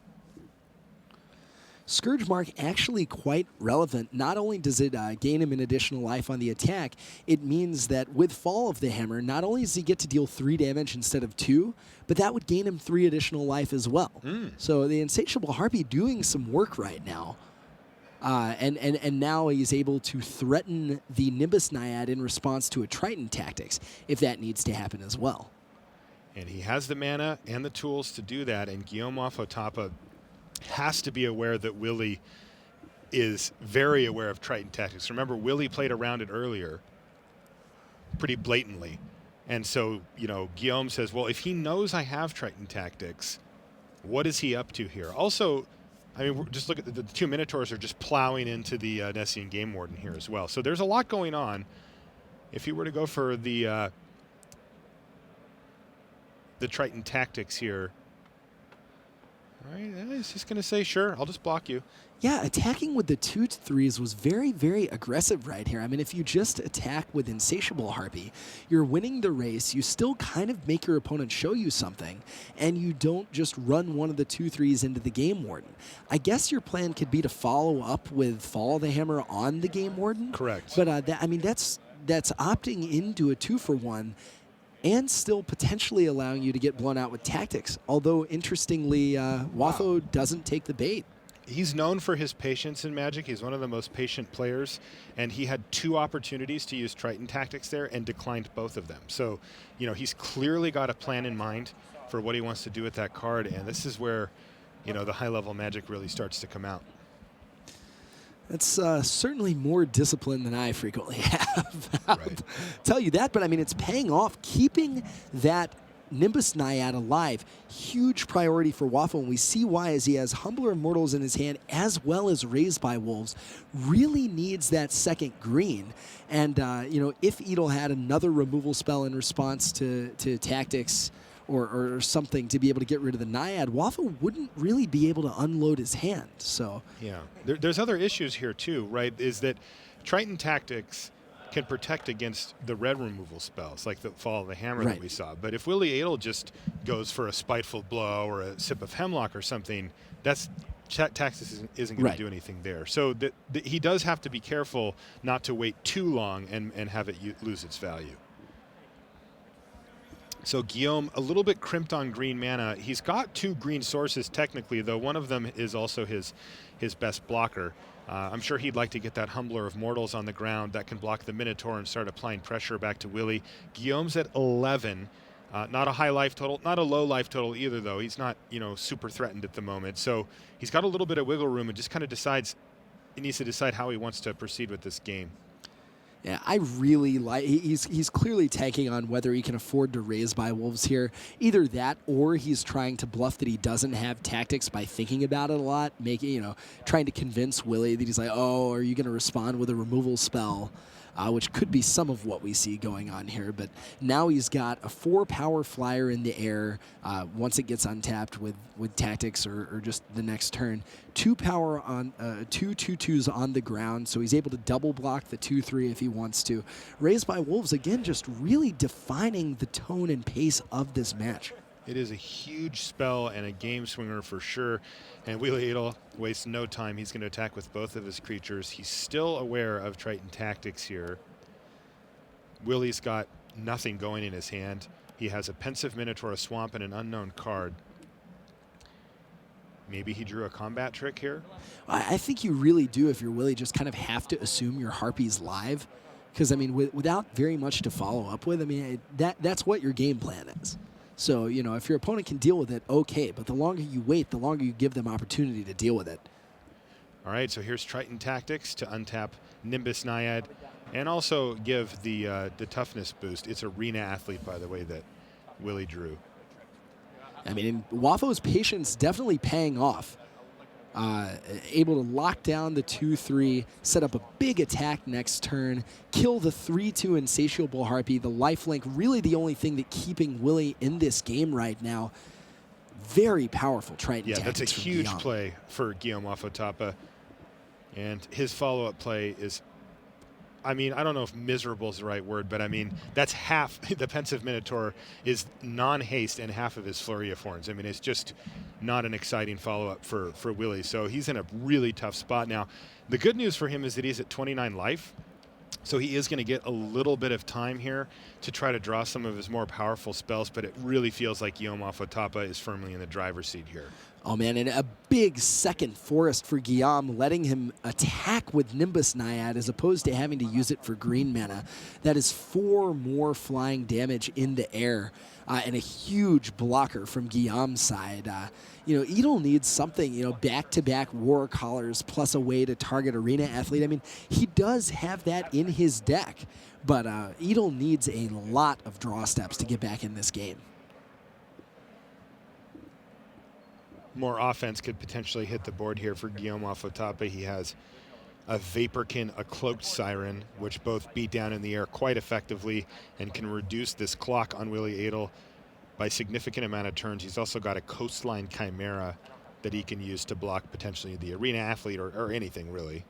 E: Scourge Mark actually quite relevant. Not only does it gain him an additional life on the attack, it means that with Fall of the Hammer, not only does he get to deal 3 damage instead of 2, but that would gain him 3 additional life as well. So the Insatiable Harpy doing some work right now. And now he's able to threaten the Nimbus Naiad in response to a Triton Tactics, if that needs to happen as well.
D: And he has the mana and the tools to do that, and Guillaume Otapa has to be aware that Willie is very aware of Triton Tactics. Remember, Willie played around it earlier pretty blatantly. And so, Guillaume says, well, if he knows I have Triton Tactics, what is he up to here? Also, I mean, just look at the 2 Minotaurs are just plowing into the Nessian Game Warden here as well. So there's a lot going on. If he were to go for the Triton Tactics here, all right, he's just going to say, sure, I'll just block you.
E: Yeah, attacking with the 2/3s was very, very aggressive right here. I mean, if you just attack with Insatiable Harpy, you're winning the race. You still kind of make your opponent show you something, and you don't just run one of the 2/3s into the Game Warden. I guess your plan could be to follow up with Fall of the Hammer on the Game Warden.
D: Correct.
E: But that's opting into a 2-for-1 and still potentially allowing you to get blown out with Tactics. Although, interestingly, Watho doesn't take the bait.
D: He's known for his patience in Magic. He's one of the most patient players, and he had 2 opportunities to use Triton Tactics there and declined both of them. So, he's clearly got a plan in mind for what he wants to do with that card, and this is where, the high-level Magic really starts to come out.
E: That's certainly more discipline than I frequently have. I'll
D: Right.
E: tell you that, but I mean, it's paying off. Keeping that Nimbus Naiad alive, huge priority for Waffle, and we see why as he has Humbler Immortals in his hand as well as Raised by Wolves, really needs that second green. And, if Adel had another removal spell in response to Tactics or something to be able to get rid of the Naiad, Waffle wouldn't really be able to unload his hand. So
D: Yeah. There's other issues here, too, right, is that Triton Tactics can protect against the red removal spells, like the Fall of the Hammer
E: Right.
D: that we saw. But if Willie Adel just goes for a Spiteful Blow or a Sip of Hemlock or something, Tactics isn't going
E: Right.
D: to do anything there. So he does have to be careful not to wait too long and have it lose its value. So Guillaume, a little bit crimped on green mana. He's got 2 green sources technically, though one of them is also his best blocker. I'm sure he'd like to get that Humbler of Mortals on the ground that can block the Minotaur and start applying pressure back to Willie. Guillaume's at 11. Not a high life total, not a low life total either, though. He's not, super threatened at the moment. So he's got a little bit of wiggle room and just kind of he needs to decide how he wants to proceed with this game.
E: yeah, I really like. He's clearly taking on whether he can afford to Raise by Wolves here. Either that, or he's trying to bluff that he doesn't have Tactics by thinking about it a lot, trying to convince Willie that he's like, oh, are you going to respond with a removal spell? Which could be some of what we see going on here. But now he's got a 4-power flyer in the air once it gets untapped with Tactics or just the next turn. 2 power on 2 2/2s on the ground, so he's able to double block the 2/3 if he wants to. Raised by Wolves, again, just really defining the tone and pace of this match.
D: It is a huge spell and a game swinger for sure. And Willie Adel wastes no time. He's going to attack with both of his creatures. He's still aware of Triton Tactics here. Willie's got nothing going in his hand. He has a Pensive Minotaur, a Swamp, and an unknown card. maybe he drew a combat trick here.
E: I think you really do, if you're Willie, just kind of have to assume your Harpy's live. Because, I mean, without very much to follow up with, I mean, that's what your game plan is. So, you know, if your opponent can deal with it, okay. But the longer you wait, the longer you give them opportunity to deal with it.
D: All right, so here's Triton Tactics to untap Nimbus Naiad and also give the toughness boost. It's Arena Athlete, by the way, that Willie drew.
E: I mean, Wafo's patience definitely paying off. Able to lock down the 2-3, set up a big attack next turn, kill the 3-2 Insatiable Harpy, the lifelink, really the only thing that keeping Willie in this game right now. Very powerful Triton
D: Yeah,
E: Tactics.
D: that's a huge play for Guillaume Wafotapa. And his follow-up play is, I mean, I don't know if miserable is the right word, but I mean, that's half. The Pensive Minotaur is non-haste and half of his Flurry of Horns. I mean, it's just not an exciting follow-up for Willie. So he's in a really tough spot now. The good news for him is that he's at 29 life. So he is going to get a little bit of time here to try to draw some of his more powerful spells, but it really feels like Guillaume Wafotapa is firmly in the driver's seat here.
E: Oh, man, and a big second forest for Guillaume, letting him attack with Nimbus Naiad as opposed to having to use it for green mana. That is 4 more flying damage in the air, and a huge blocker from Guillaume's side. You know, Adel needs something, you know, back-to-back War Collars plus a way to target Arena Athlete. I mean, he does have that in his deck, but Adel needs a lot of draw steps to get back in this game.
D: More offense could potentially hit the board here for Guillaume Wafotapa. He has a Vaporkin, a Cloaked Siren, which both beat down in the air quite effectively and can reduce this clock on Willie Adel by a significant amount of turns. He's also got a Coastline Chimera that he can use to block potentially the Arena Athlete or anything, really.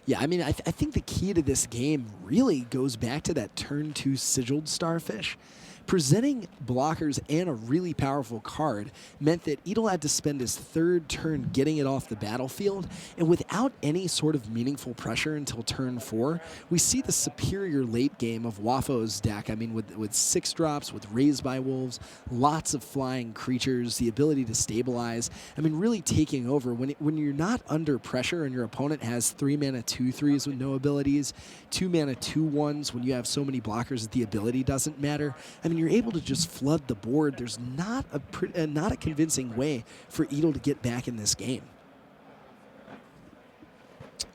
E: Yeah, I mean, I think the key to this game really goes back to that turn 2 Sigiled Starfish. Presenting blockers and a really powerful card meant that Adel had to spend his 3rd turn getting it off the battlefield, and without any sort of meaningful pressure until turn 4, we see the superior late game of Wafo's deck. I mean, with 6 drops, with Raised by Wolves, lots of flying creatures, the ability to stabilize. I mean, really taking over. When you're not under pressure and your opponent has 3 mana 2/3s with no abilities, 2 mana 2/1s when you have so many blockers that the ability doesn't matter. I mean, you're able to just flood the board. There's not a convincing way for Adel to get back in this game.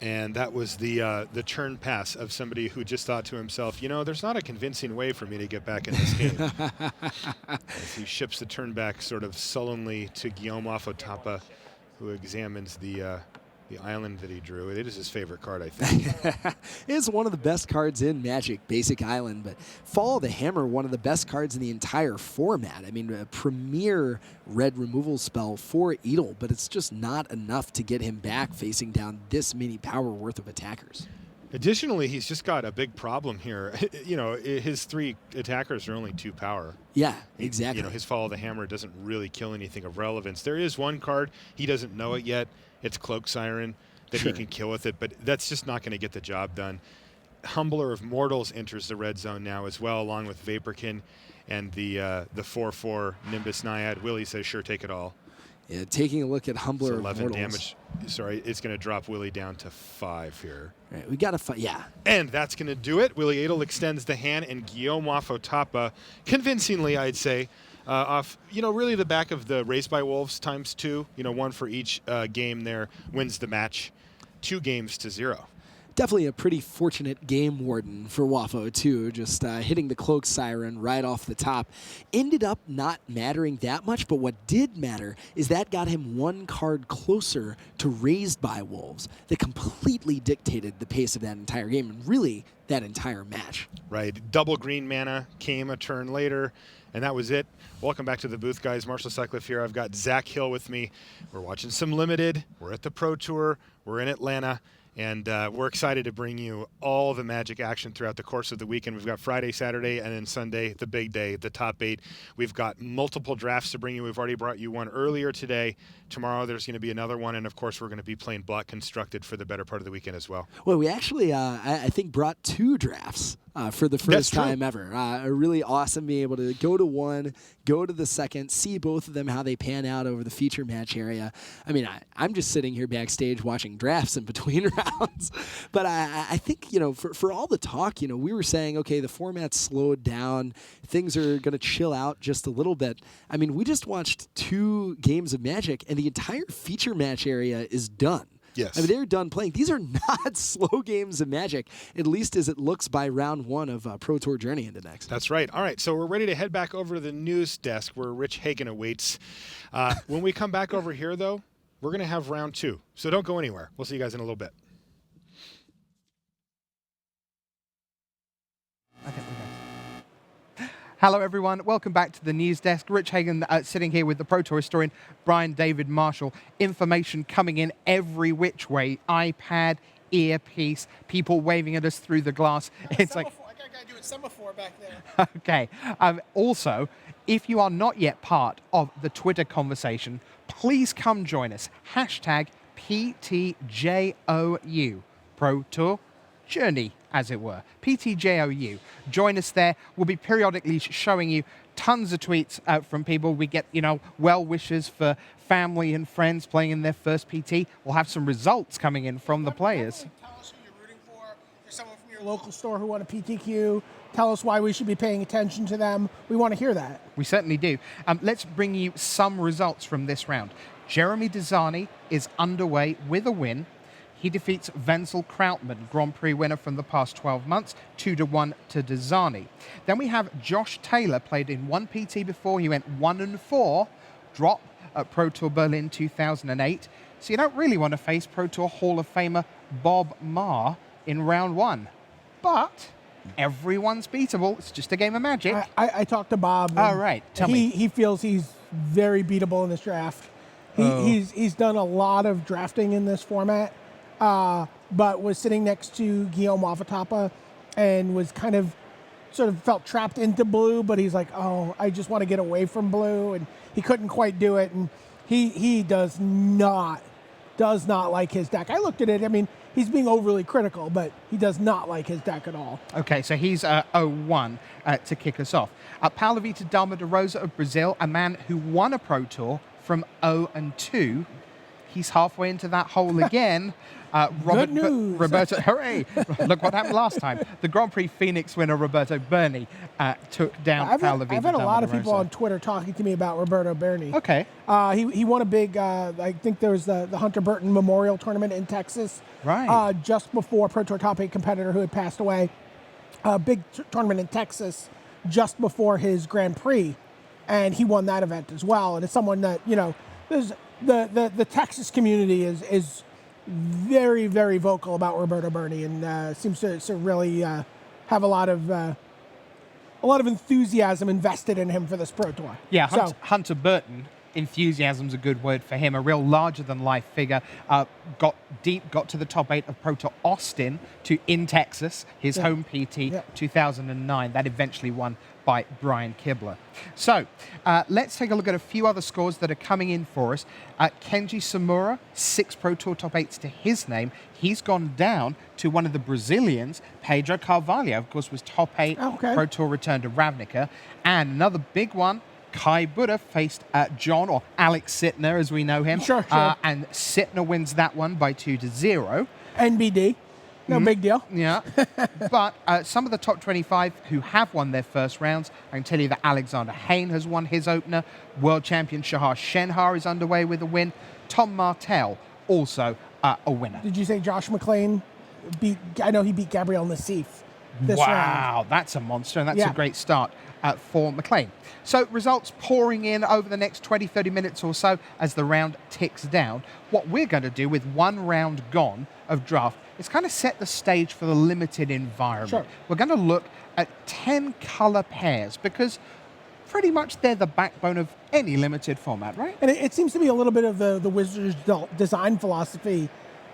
D: And that was the turn pass of somebody who just thought to himself, you know, there's not a convincing way for me to get back in this game. As he ships the turn back sort of sullenly to Guillaume Wafotapa, who examines the island that he drew. It is his favorite card, I think.
E: It's one of the best cards in Magic, Basic Island, but Fall of the Hammer, one of the best cards in the entire format. I mean, a premier red removal spell for Adel, but it's just not enough to get him back facing down this many power worth of attackers.
D: Additionally, he's just got a big problem here. You know, his 3 attackers are only 2 power.
E: Yeah, exactly.
D: You know, his Fall of the Hammer doesn't really kill anything of relevance. There is one card, he doesn't know it yet. It's Cloak Siren that he can kill with it, but that's just not going to get the job done. Humbler of Mortals enters the red zone now as well, along with Vaporkin and the 4/4 Nimbus Naiad. Willie says, sure, take it all.
E: Yeah, taking a look at Humbler
D: So
E: of
D: 11
E: Mortals.
D: damage. Sorry, it's going to drop Willie down to 5 here.
E: Right, we got to fight. Yeah.
D: And that's going to do it. Willie Adel extends the hand, and Guillaume Wafotapa, convincingly, I'd say, off, you know, really the back of the Raised by Wolves ×2, you know, 1 for each game there, wins the match 2-0.
E: Definitely a pretty fortunate game warden for Wafo, too. Just hitting the Cloak Siren right off the top. Ended up not mattering that much, but what did matter is that got him 1 card closer to Raised by Wolves that completely dictated the pace of that entire game and really that entire match.
D: Right. Double green mana came a turn later, and that was it. Welcome back to the booth, guys. Marshall Sutcliffe here. I've got Zach Hill with me. We're watching some Limited. We're at the Pro Tour. We're in Atlanta. And we're excited to bring you all the Magic action throughout the course of the weekend. We've got Friday, Saturday, and then Sunday, the big day, the top 8. We've got multiple drafts to bring you. We've already brought you one earlier today. Tomorrow there's going to be another one. And, of course, we're going to be playing Block Constructed for the better part of the weekend as well.
E: Well, we actually, I think, brought 2 drafts for the first time ever. Really awesome being able to go to one, go to the second, see both of them, how they pan out over the feature match area. I mean, I'm just sitting here backstage watching drafts in between rounds. But I think, for all the talk, we were saying, okay, the format's slowed down. Things are going to chill out just a little bit. I mean, we just watched 2 games of Magic, and the entire feature match area is done.
D: Yes.
E: I mean, they're done playing. These are not slow games of Magic, at least as it looks by round 1 of Pro Tour Journey into next.
D: That's right. All right, so we're ready to head back over to the news desk where Rich Hagan awaits. When we come back over here, though, we're going to have round 2. So don't go anywhere. We'll see you guys in a little bit.
A: Hello, everyone. Welcome back to the news desk. Rich Hagan sitting here with the Pro Tour historian, Brian David Marshall. Information coming in every which way. iPad, earpiece, people waving at us through the glass. It's like...
B: I got to do a semaphore back there.
A: Okay. Also, if you are not yet part of the Twitter conversation, please come join us. Hashtag PTJOU. Pro Tour Journey, as it were. PTJOU. Join us there. We'll be periodically showing you tons of tweets from people. We get, well wishes for family and friends playing in their first PT. We'll have some results coming in from the players.
B: Tell us who you're rooting for. There's someone from your local store who won a PTQ. Tell us why we should be paying attention to them. We want to hear that.
A: We certainly do. Let's bring you some results from this round. Jeremy Desani is underway with a win. He defeats Wenzel Krautmann, Grand Prix winner from the past 12 months, 2-1 to Desani. Then we have Josh Taylor, played in 1 PT before. He went 1-4, drop at Pro Tour Berlin 2008. So you don't really want to face Pro Tour Hall of Famer Bob Marr in round 1. But everyone's beatable. It's just a game of Magic.
B: I talked to Bob.
A: All right, tell me.
B: He feels he's very beatable in this draft. He's done a lot of drafting in this format. But was sitting next to Guillaume Wavatapa and was sort of felt trapped into blue, but he's like, oh, I just want to get away from blue, and he couldn't quite do it, and he does not like his deck. I looked at it, I mean, he's being overly critical, but he does not like his deck at all.
A: Okay, so he's 0-1 to kick us off. Paulo Vitor Dalma de Rosa of Brazil, a man who won a Pro Tour from 0-2. He's halfway into that hole again.
B: Good news.
A: Roberto, hooray! Look what happened last time. The Grand Prix Phoenix winner, Roberto Berni, took down Paulo Vitor.
B: I've had a lot of people on Twitter talking to me about Roberto Berni.
A: Okay.
B: He won a big, I think there was the Hunter Burton Memorial Tournament in Texas.
A: Right.
B: Just before Pro Tour Top 8 competitor who had passed away. A big tournament in Texas just before his Grand Prix. And he won that event as well. And it's someone that, there's the Texas community is very, very vocal about Roberto Berni and seems to really have a lot of enthusiasm invested in him for this Pro Tour.
A: Yeah, Hunter Burton, enthusiasm's a good word for him. A real larger-than-life figure. Got to the top 8 of Pro Tour Austin in Texas, his home PT, 2009. That eventually won by Brian Kibler. So let's take a look at a few other scores that are coming in for us. Kenji Samura, 6 Pro Tour top 8s to his name. He's gone down to one of the Brazilians, Pedro Carvalho, of course, was top 8 Pro Tour return to Ravnica. And another big one, Kai Buddha faced John, or Alex Sittner as we know him.
B: Sure.
A: And Sittner wins that one by 2-0.
B: NBD. No big deal.
A: Yeah. But some of the top 25 who have won their first rounds, I can tell you that Alexander Hayne has won his opener. World champion Shahar Shenhar is underway with a win. Tom Martell, also a winner.
B: Did you say Josh McClain I know he beat Gabriel Nassif this round.
A: Wow, that's a monster, and that's a great start for McLean. So results pouring in over the next 20, 30 minutes or so as the round ticks down. What we're going to do with one round gone of draft is kind of set the stage for the limited environment.
B: Sure.
A: We're going to look at 10 color pairs because pretty much they're the backbone of any limited format, right?
B: And it seems to be a little bit of the Wizards design philosophy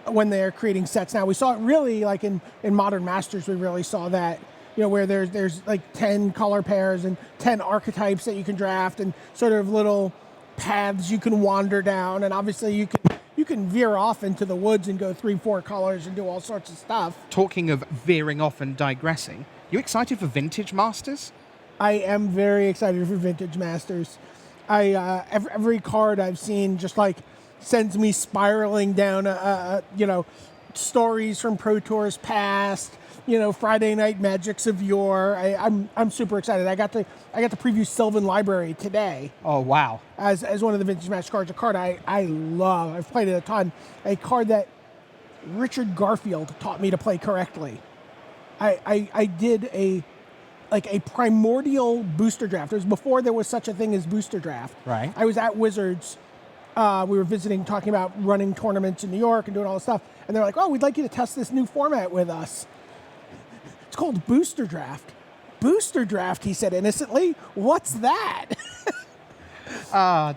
B: when they're creating sets now. We saw it really like in Modern Masters. We really saw that, where there's like 10 color pairs and 10 archetypes that you can draft and sort of little paths you can wander down, and obviously you can veer off into the woods and go 3-4 colors and do all sorts of stuff.
A: Talking of veering off and digressing, you excited for Vintage Masters?
B: I am very excited for Vintage Masters. Every card I've seen just like sends me spiraling down, stories from Pro Tours past, Friday Night Magics of yore. I'm super excited. I got to preview Sylvan Library today.
A: Oh wow!
B: As one of the Vintage Masters cards, a card I love. I've played it a ton. A card that Richard Garfield taught me to play correctly. I did a primordial booster draft. It was before there was such a thing as booster draft.
A: Right.
B: I was at Wizards. We were visiting, talking about running tournaments in New York and doing all this stuff. And they're like, "Oh, we'd like you to test this new format with us. It's called booster draft." Booster draft, he said innocently. What's that?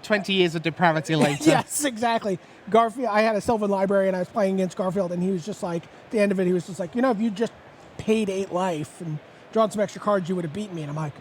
A: 20 years of depravity later.
B: Yes, exactly. Garfield. I had a Sylvan Library and I was playing against Garfield, and he was just like, at the end of it, he was just like, if you just paid 8 life and drawn some extra cards, you would have beaten me. And I'm like,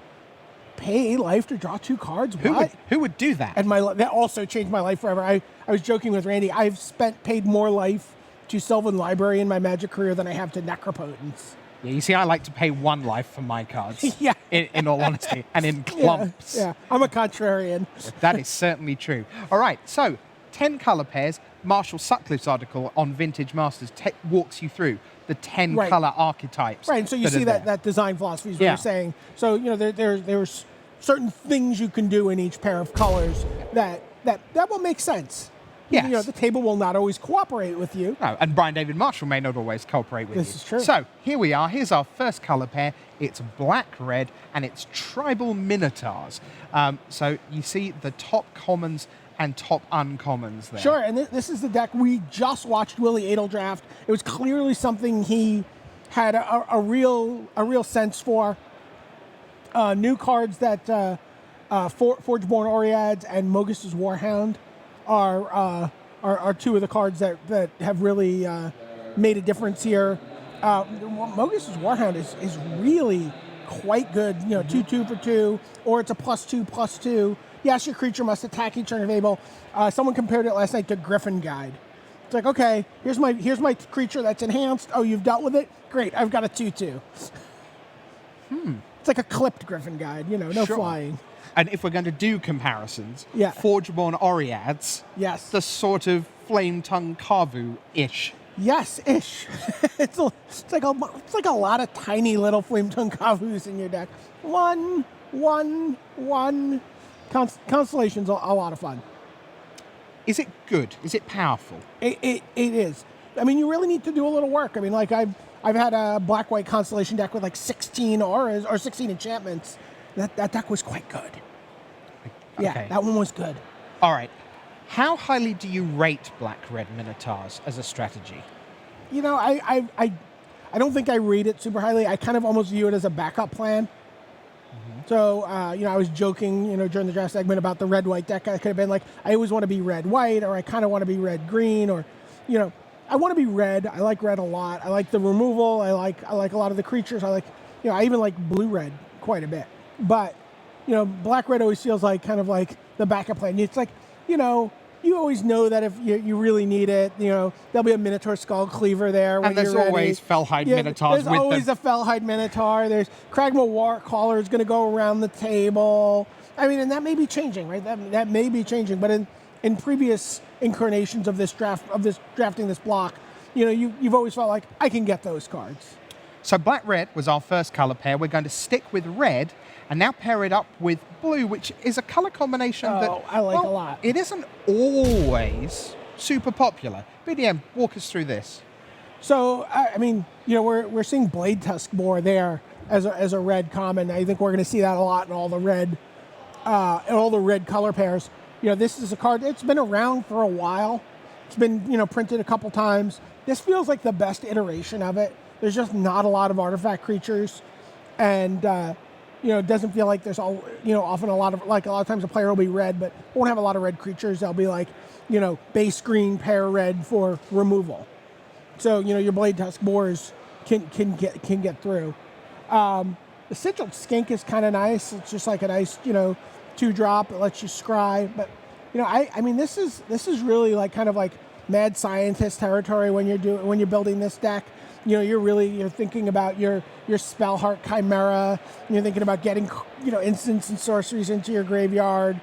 B: pay 8 life to draw 2 cards? What?
A: Who would do that?
B: And that also changed my life forever. I was joking with Randy. I've paid more life to Sylvan Library in my Magic career than I have to Necropotence.
A: Yeah, you see, I like to pay 1 life for my cards.
B: Yeah.
A: In all honesty, and in clumps.
B: Yeah, I'm a contrarian.
A: That is certainly true. All right, so 10 color pairs. Marshall Sutcliffe's article on Vintage Masters walks you through the 10 color archetypes.
B: Right, and so you see that design philosophy is what you're saying. So, there's certain things you can do in each pair of colors that will make sense.
A: Yes.
B: The table will not always cooperate with you.
A: No, and Brian David Marshall may not always cooperate with you.
B: This is true.
A: So, here we are. Here's our first color pair. It's black-red, and it's Tribal Minotaurs. So, you see the top commons and top uncommons there.
B: Sure, and this is the deck we just watched Willie Adel draft. It was clearly something he had a real sense for. New cards that Forgeborn Oreads and Mogus's Warhound are 2 of the cards that have really made a difference here. Mogus's Warhound is really quite good. 2/2 for 2, or it's a +2/+2. Yes, your creature must attack each turn of able. Someone compared it last night to Griffin Guide. It's like, okay, here's my creature that's enhanced. Oh, you've dealt with it? Great, I've got a 2/2. It's like a clipped Griffin Guide, no flying.
A: And if we're going to do comparisons,
B: Yeah.
A: Forgeborn Oreads,
B: Yes.
A: the sort of Flame Tongue Kavu-ish.
B: Yes, ish. It's like a lot of tiny little Flame Tongue Kavus in your deck. 1, 1, 1. Constellation's a lot of fun.
A: Is it good? Is it powerful?
B: It is. I mean, you really need to do a little work. I mean, like I've had a black-white Constellation deck with like 16 auras or 16 enchantments. That deck was quite good.
A: Okay.
B: Yeah, that one was good.
A: All right. How highly do you rate black-red Minotaurs as a strategy?
B: I don't think I rate it super highly. I kind of almost view it as a backup plan. So, I was joking, during the draft segment about the red-white deck. I could have been like, I always want to be red-white, or I kind of want to be red-green, or, I want to be red. I like red a lot. I like the removal. I like a lot of the creatures. I like, I even like blue-red quite a bit. But, black-red always feels like kind of like the backup plan. It's like, you always know that if you really need it, there'll be a Minotaur Skull Cleaver there when
A: And there's
B: you're ready.
A: always Fellhide Minotaurs
B: There's always a Fellhide Minotaur. There's Kragma War Caller is going to go around the table. I mean, and that may be changing, right? That may be changing. But in previous incarnations of this drafting this block, you've always felt like I can get those cards.
A: So black-red was our first color pair. We're going to stick with red and now pair it up with blue, which is a color combination that
B: I like a lot.
A: It isn't always super popular. BDM, walk us through this.
B: So, I mean, we're seeing Blade Tusk more there as a red common. I think we're going to see that a lot in all the red color pairs. This is a card that's been around for a while. It's been, printed a couple times. This feels like the best iteration of it. There's just not a lot of artifact creatures, and it doesn't feel like there's often a lot of times a player will be red, but won't have a lot of red creatures. They'll be like, base green, pair red for removal. so your Blade Tusk Boars can get through. The Sigiled Skink is kind of nice. It's just like a nice 2-drop. It lets you scry, but I mean this is really like kind of like mad scientist territory when you're building this deck. You're thinking about your Spellheart Chimera. You're thinking about getting instants and sorceries into your graveyard.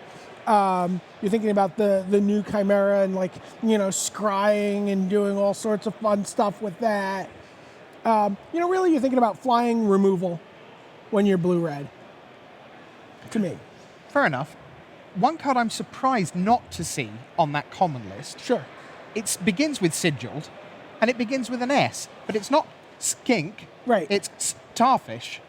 B: You're thinking about the new Chimera and scrying and doing all sorts of fun stuff with that. Really you're thinking about flying removal when you're blue-red. To me.
A: Fair enough. One card I'm surprised not to see on that common list.
B: Sure.
A: It begins with Sigiled, and it begins with an S, but it's not Skink.
B: Right.
A: It's Starfish.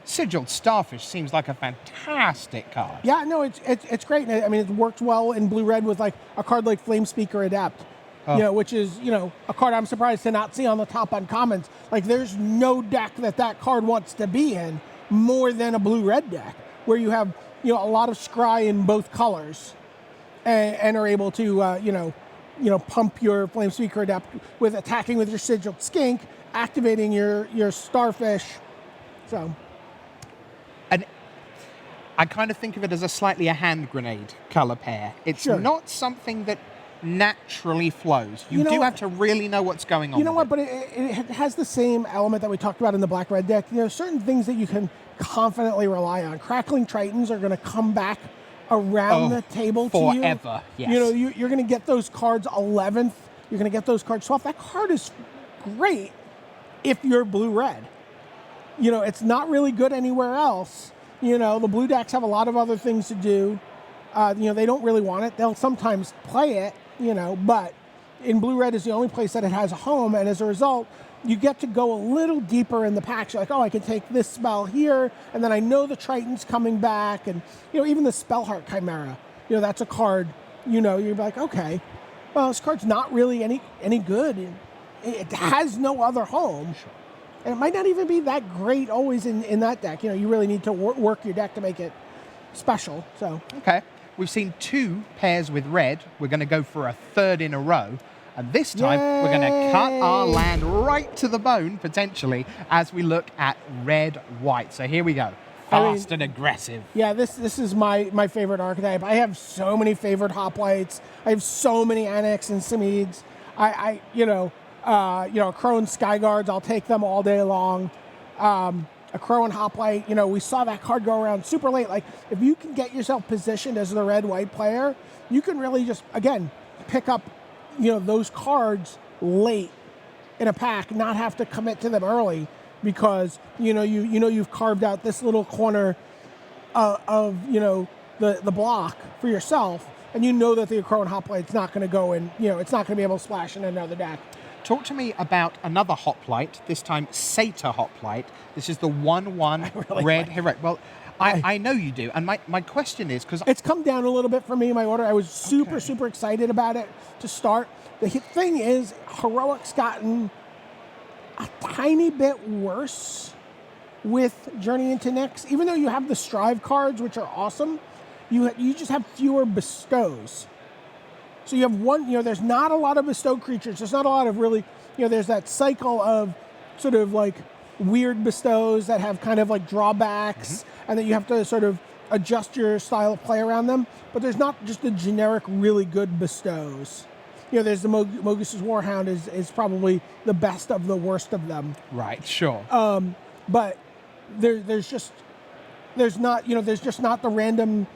A: Sigiled Starfish seems like a fantastic card.
B: Yeah, no, it's great. I mean, it works well in blue-red with like a card like Flamespeaker Adept, which is a card I'm surprised to not see on the top uncommons. Like, there's no deck that card wants to be in more than a blue-red deck, where you have a lot of scry in both colors, and are able to pump your Flamespeaker Adept with attacking with your Sigiled Skink, activating your Starfish. So.
A: And I kind of think of it as a hand grenade color pair. It's
B: Sure.
A: not something that naturally flows. You do have to really know what's going on.
B: You know what? But it has the same element that we talked about in the black-red deck. Certain things that you can confidently rely on. Crackling Tritons are going to come back around the table to you.
A: Forever, yes.
B: You're going to get those cards 11th. You're going to get those cards 12th. That card is great if you're blue-red. It's not really good anywhere else. The blue decks have a lot of other things to do. They don't really want it. They'll sometimes play it, but in blue-red is the only place that it has a home, and as a result, you get to go a little deeper in the packs. You're like, oh, I can take this spell here, and then I know the Triton's coming back, and even the Spellheart Chimera, that's a card, you're like, okay, well, this card's not really any good. It has no other home. And it might not even be that great always in that deck. You really need to work your deck to make it special. So
A: Okay. We've seen 2 pairs with red. We're going to go for a third in a row. And this time, we're going to cut our land right to the bone, potentially, as we look at red-white. So here we go. Fast and aggressive.
B: Yeah, this is my favorite archetype. I have so many favorite hoplites. I have so many Annex and Simides. Crow and Skyguards, I'll take them all day long. A Crow and Hoplite, we saw that card go around super late. Like, if you can get yourself positioned as the red-white player, you can really just, again, pick up, those cards late in a pack, not have to commit to them early, because, you've carved out this little corner of the block for yourself, and that the Crow and Hoplite's not going to go in, it's not going to be able to splash in another deck.
A: Talk to me about another Hoplite, this time Satyr Hoplite. This is the 1/1
B: really
A: red
B: like
A: hero. Well, I know you do. And my question is, because
B: it's come down a little bit for me in my order. I was super excited about it to start. The thing is, Heroic's gotten a tiny bit worse with Journey into Nyx. Even though you have the Strive cards, which are awesome, you just have fewer bestows. So you have one, there's not a lot of bestowed creatures. There's not a lot of really, there's that cycle of sort of like weird bestows that have kind of like drawbacks, and that you have to sort of adjust your style of play around them. But there's not just the generic really good bestows. There's the Mogus's Warhound is probably the best of the worst of them.
A: Right, sure.
B: But there's just not the random,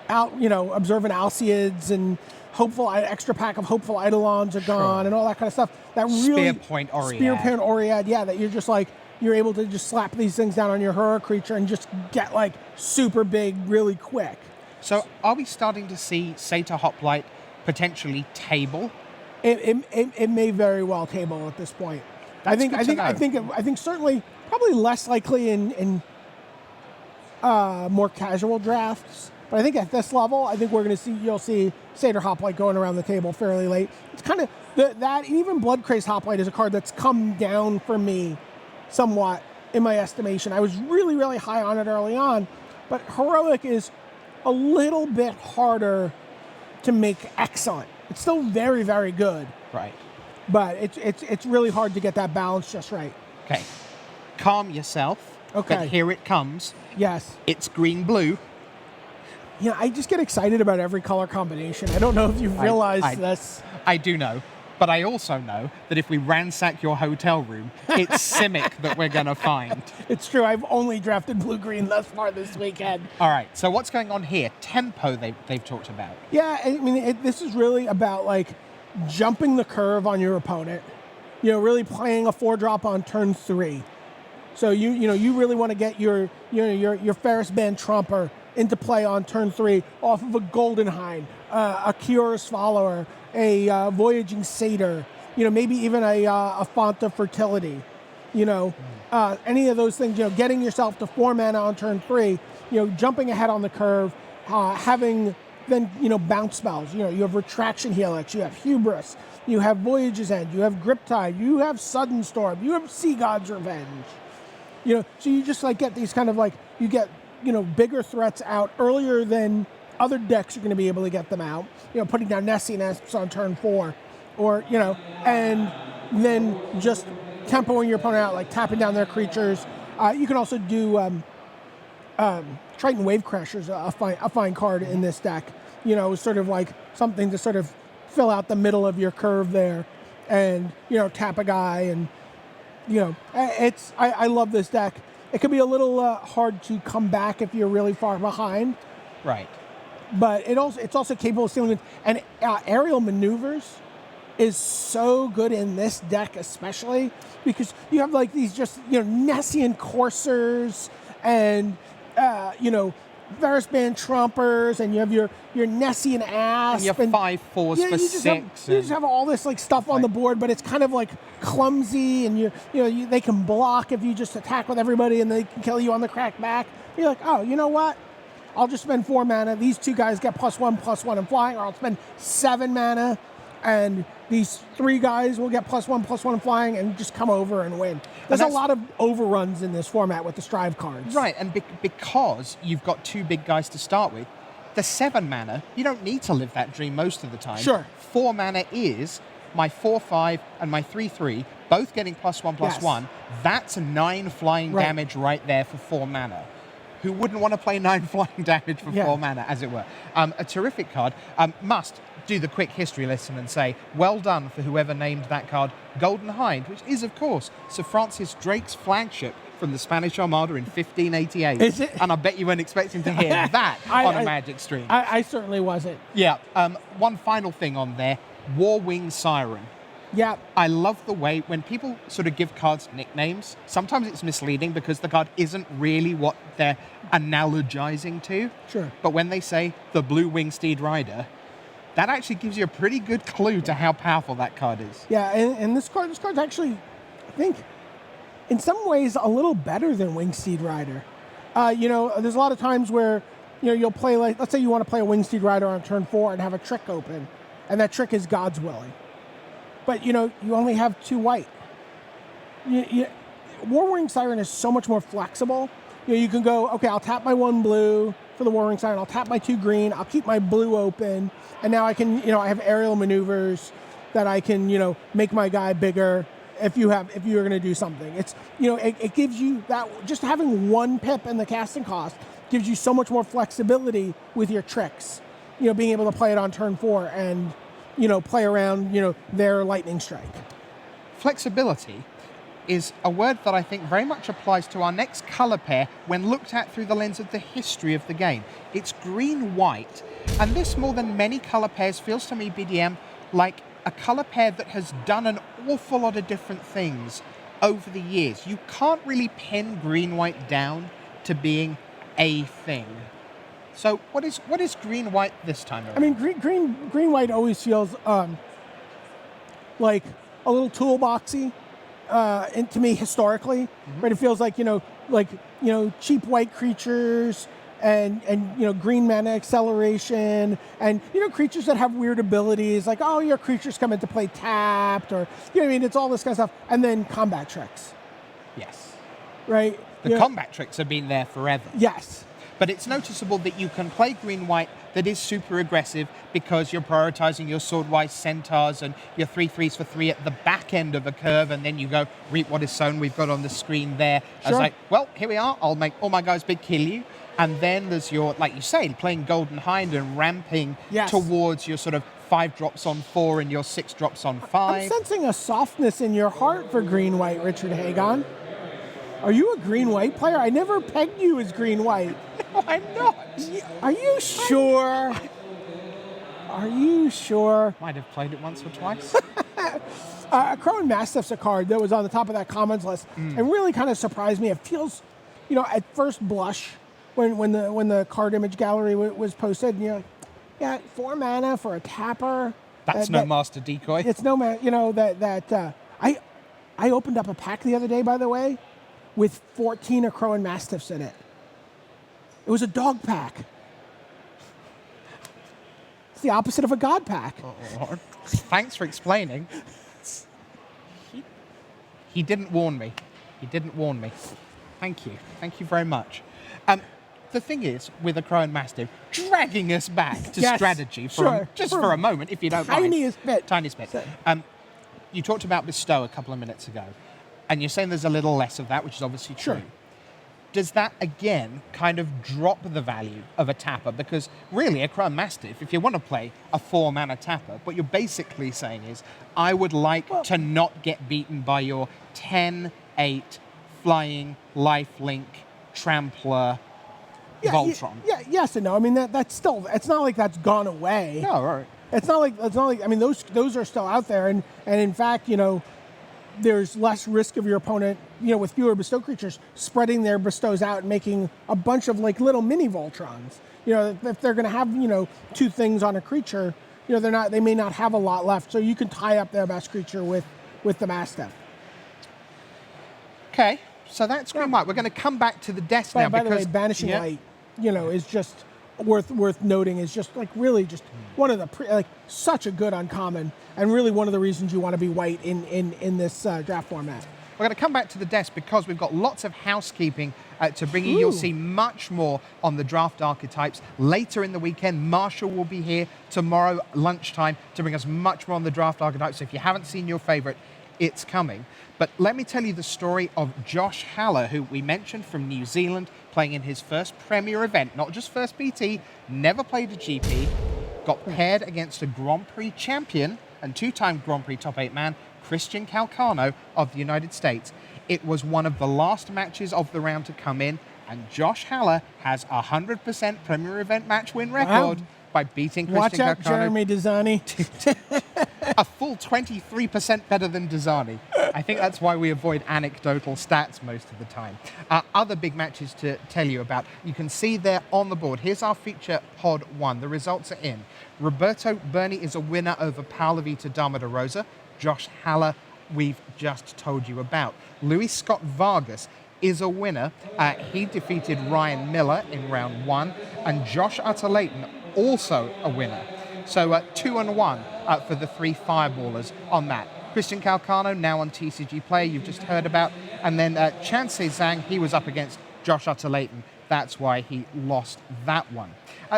B: observant Alceids and extra pack of hopeful Eidolons are gone, and all that kind of stuff. That really
A: Spearpoint Oread.
B: Spearpoint Oread, yeah, that you're just like, you're able to just slap these things down on your hero creature and just get like super big really quick.
A: So are we starting to see Satyr Hoplite potentially table?
B: It may very well table at this point. I think certainly probably less likely in more casual drafts. But I think at this level, I think you'll see Satyr Hoplite going around the table fairly late. It's kind of that even Bloodcrazed Hoplite is a card that's come down for me somewhat in my estimation. I was really, really high on it early on, but Heroic is a little bit harder to make excellent. It's still very, very good,
A: Right.
B: but it's really hard to get that balance just right.
A: Okay. Calm yourself.
B: Okay.
A: But here it comes.
B: Yes.
A: It's green-blue.
B: Yeah, I just get excited about every color combination. I don't know if you've realized this.
A: I do know. But I also know that if we ransack your hotel room, it's Simic that we're going to find.
B: It's true. I've only drafted blue-green thus far this weekend.
A: All right. So what's going on here? Tempo they've talked about.
B: Yeah, I mean, this is really about like jumping the curve on your opponent. You know, really playing a 4-drop on turn 3. So you really want to get your Ferris Band Trumper into play on turn 3 off of a Golden Hind, a Kior's Follower, a Voyaging Satyr, maybe even a Font of Fertility, any of those things, getting yourself to 4 mana on turn 3, jumping ahead on the curve, having then, bounce spells. You have Retraction Helix, you have Hubris, you have Voyage's End, you have Griptide, you have Sudden Storm, you have Sea God's Revenge. So you just like get these kind of like, you get, bigger threats out earlier than other decks are going to be able to get them out. Putting down Nessie Nests on turn 4, or, and then just tempoing your opponent out, like tapping down their creatures. You can also do Triton Wave Crashers, a fine card in this deck. Sort of like something to sort of fill out the middle of your curve there, and tap a guy, and I love this deck. It can be a little hard to come back if you're really far behind,
A: Right.
B: but it's also capable of stealing it. And aerial maneuvers is so good in this deck, especially because you have like these just Nessian Coursers and Ferris Band Trumpers, and you have your Nessian Asp,
A: And you have 5/4s for
B: you just
A: 6.
B: you just have all this like stuff on the board, but it's kind of like clumsy, and they can block if you just attack with everybody, and they can kill you on the crack back. You're like, oh, you know what? I'll just spend 4 mana. These 2 guys get +1/+1 and flying, or I'll spend 7 mana, and these 3 guys will get +1/+1 and flying, and just come over and win. There's a lot of overruns in this format with the Strive cards.
A: Right, and because you've got 2 big guys to start with, the 7 mana, you don't need to live that dream most of the time.
B: Sure.
A: 4 mana is my 4/5 and my 3/3, both getting +1/+1. That's 9 flying damage right there for 4 mana. Who wouldn't want to play 9 flying damage for 4 mana, as it were? A terrific card. Must do the quick history lesson and say, well done for whoever named that card Golden Hind, which is, of course, Sir Francis Drake's flagship from the Spanish Armada in 1588.
B: Is it?
A: And I bet you weren't expecting to hear that on a Magic stream.
B: I certainly wasn't.
A: Yeah. One final thing on there, Warwing Siren.
B: Yeah.
A: I love the way when people sort of give cards nicknames, sometimes it's misleading because the card isn't really what they're analogizing to.
B: Sure.
A: But when they say the Blue Winged Steed Rider, that actually gives you a pretty good clue to how powerful that card is.
B: Yeah, and this card's actually, I think, in some ways, a little better than Winged Steed Rider. There's a lot of times where, you'll play, like, let's say you want to play a Winged Steed Rider on turn 4 and have a trick open, and that trick is God's Willing. But, you only have 2 white. Warwing Siren is so much more flexible. You can go, okay, I'll tap my 1 blue for the Warwing Siren, I'll tap my 2 green, I'll keep my blue open, and now I can, I have aerial maneuvers that I can, make my guy bigger if you're going to do something. It's, it gives you that, just having 1 pip in the casting cost gives you so much more flexibility with your tricks. Being able to play it on turn 4 and, play around, their Lightning Strike.
A: Flexibility is a word that I think very much applies to our next color pair when looked at through the lens of the history of the game. It's green-white, and this, more than many color pairs, feels to me, BDM, like a color pair that has done an awful lot of different things over the years. You can't really pin green-white down to being a thing. So what is green-white this time around?
B: I mean, green-white always feels like a little toolboxy. And to me, historically, right? It feels like cheap white creatures and green mana acceleration, and creatures that have weird abilities, like, oh, your creatures come into play tapped, or it's all this kind of stuff, and then combat tricks.
A: Yes.
B: Right.
A: The combat tricks have been there forever.
B: Yes.
A: But it's noticeable that you can play green-white that is super aggressive because you're prioritizing your sword-wise centaurs and your 3/3s for 3 at the back end of a curve, and then you go reap what is sown. We've got on the screen there. I was
B: Sure.
A: like, well, here we are. I'll make all my guys big, kill you. And then there's your, like you say, playing Golden Hind and ramping
B: Yes.
A: towards your sort of 5 drops on 4 and your 6 drops on 5.
B: I'm sensing a softness in your heart for green-white, Richard Hagon. Are you a green-white player? I never pegged you as green-white.
A: No, I'm not.
B: Are you sure? Are you sure?
A: Might have played it once or twice.
B: Crowan Mastiff's a card that was on the top of that comments list and really kind of surprised me. It feels, at first blush when the card image gallery was posted, and you're like, yeah, 4 mana for a tapper.
A: That's no master decoy.
B: It's no man. I opened up a pack the other day, by the way, with 14 Crowan Mastiffs in it. It was a dog pack. It's the opposite of a god pack.
A: Oh, thanks for explaining. He didn't warn me. He didn't warn me. Thank you. Thank you very much. The thing is, with a Crowan Mastiff, dragging us back to
B: Yes,
A: strategy
B: sure.
A: for a moment, if you don't mind.
B: Tiniest bit.
A: Tiniest bit. You talked about bestow a couple of minutes ago, and you're saying there's a little less of that, which is obviously true.
B: Sure.
A: Does that, again, kind of drop the value of a tapper? Because really, a Crowan Mastiff, if you want to play a 4-mana tapper, what you're basically saying is, I would like to not get beaten by your 10/8 flying, lifelink, trampler, Voltron.
B: Yes and no. I mean that's still. It's not like that's gone away.
A: No, right.
B: It's not like. I mean those are still out there, and in fact, there's less risk of your opponent, with fewer bestow creatures spreading their bestows out and making a bunch of like little mini Voltrons. If they're going to have 2 things on a creature, they may not have a lot left, so you can tie up their best creature with the Mastiff.
A: Okay, so that's green white. We're going to come back to the desk now.
B: By the way, banishing light, is just worth noting. Is just like really just one of the such a good uncommon, and really one of the reasons you want to be white in this draft format.
A: We're going to come back to the desk because we've got lots of housekeeping to bring you. You'll see much more on the draft archetypes later in the weekend. Marshall will be here tomorrow lunchtime to bring us much more on the draft archetypes. So if you haven't seen your favorite, it's coming. But let me tell you the story of Josh Haller, who we mentioned from New Zealand, playing in his first Premier event, not just first PT, never played a GP, got paired against a Grand Prix champion and 2-time Grand Prix top 8 man, Christian Calcano of the United States. It was one of the last matches of the round to come in, and Josh Haller has a 100% Premier event match win record by beating Christian
B: Watch out,
A: Calcano.
B: Jeremy Desani.
A: A full 23% better than Desani. I think that's why we avoid anecdotal stats most of the time. Other big matches to tell you about. You can see there on the board. Here's our feature pod 1. The results are in. Roberto Berni is a winner over Paolo Vita Dama de Rosa. Josh Haller, we've just told you about. Luis Scott Vargas is a winner. He defeated Ryan Miller in round 1. And Josh Utter-Leighton, also a winner. So 2-1 for the 3 fireballers on that. Christian Calcano, now on TCG Player, you've just heard about. And then Chance Zhang, he was up against Josh Utter-Leighton. That's why he lost that one.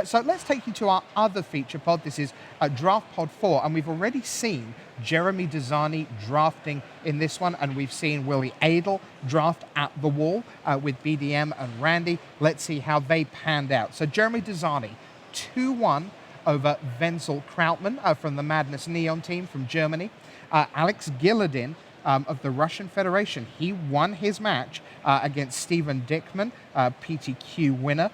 A: So let's take you to our other feature pod. This is Draft Pod 4, and we've already seen Jeremy Desani drafting in this one, and we've seen Willie Adel draft at the wall with BDM and Randy. Let's see how they panned out. So Jeremy Desani, 2-1 over Wenzel Krautmann from the Madness Neon team from Germany. Alex Gilladin of the Russian Federation, he won his match against Stephen Dickman, PTQ winner.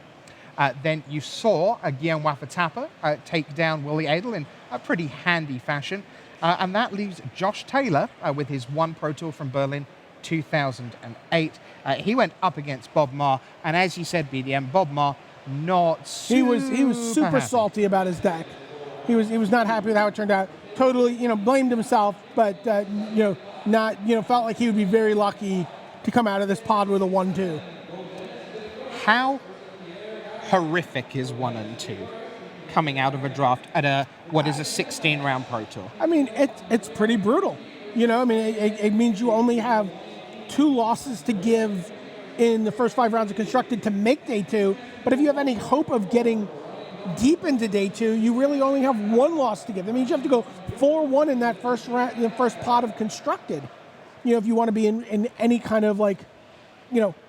A: Then you saw Guillaume Wafatapa take down Willie Adel in a pretty handy fashion. And that leaves Josh Taylor with his 1 Pro Tour from Berlin 2008. He went up against Bob Marr, and as you said, BDM, Bob Marr not super
B: He was super
A: happy.
B: salty about his deck. He was not happy with how it turned out. Totally, blamed himself, but not felt like he would be very lucky to come out of this pod with a 1-2.
A: How horrific is 1 and 2 coming out of a draft at what is a 16-round Pro Tour?
B: I mean, it's pretty brutal. It means you only have 2 losses to give in the first 5 rounds of Constructed to make day 2. But if you have any hope of getting deep into day 2, you really only have 1 loss to give. That means you have to go 4-1 in that first round, the first pot of Constructed. If you want to be in any kind of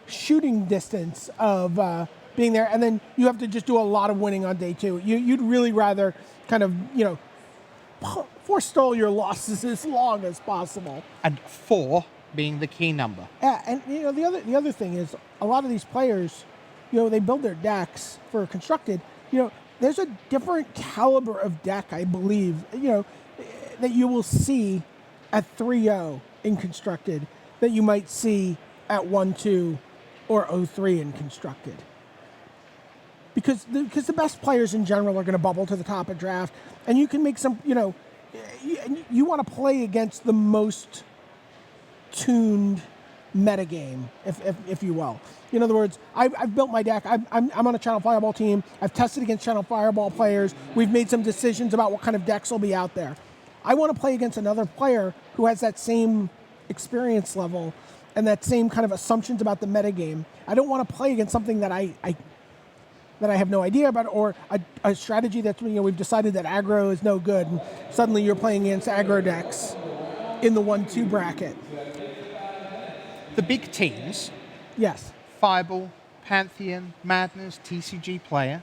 B: shooting distance of being there, and then you have to just do a lot of winning on day 2. You'd really rather kind of forestall your losses as long as possible.
A: And 4 being the key number.
B: Yeah, and the other thing is a lot of these players, they build their decks for Constructed. There's a different caliber of deck, I believe, that you will see at 3-0 in Constructed that you might see at 1-2 or 0-3 in Constructed. Because the best players in general are going to bubble to the top of draft, and you can make some, you want to play against the most tuned metagame, if you will. In other words, I've built my deck. I'm on a Channel Fireball team. I've tested against Channel Fireball players. We've made some decisions about what kind of decks will be out there. I want to play against another player who has that same experience level and that same kind of assumptions about the metagame. I don't want to play against something that I have no idea about, or a strategy that we've decided that aggro is no good, and suddenly you're playing against aggro decks in the 1-2 bracket.
A: The big teams,
B: yes,
A: Fireball, Pantheon, Madness, TCG Player,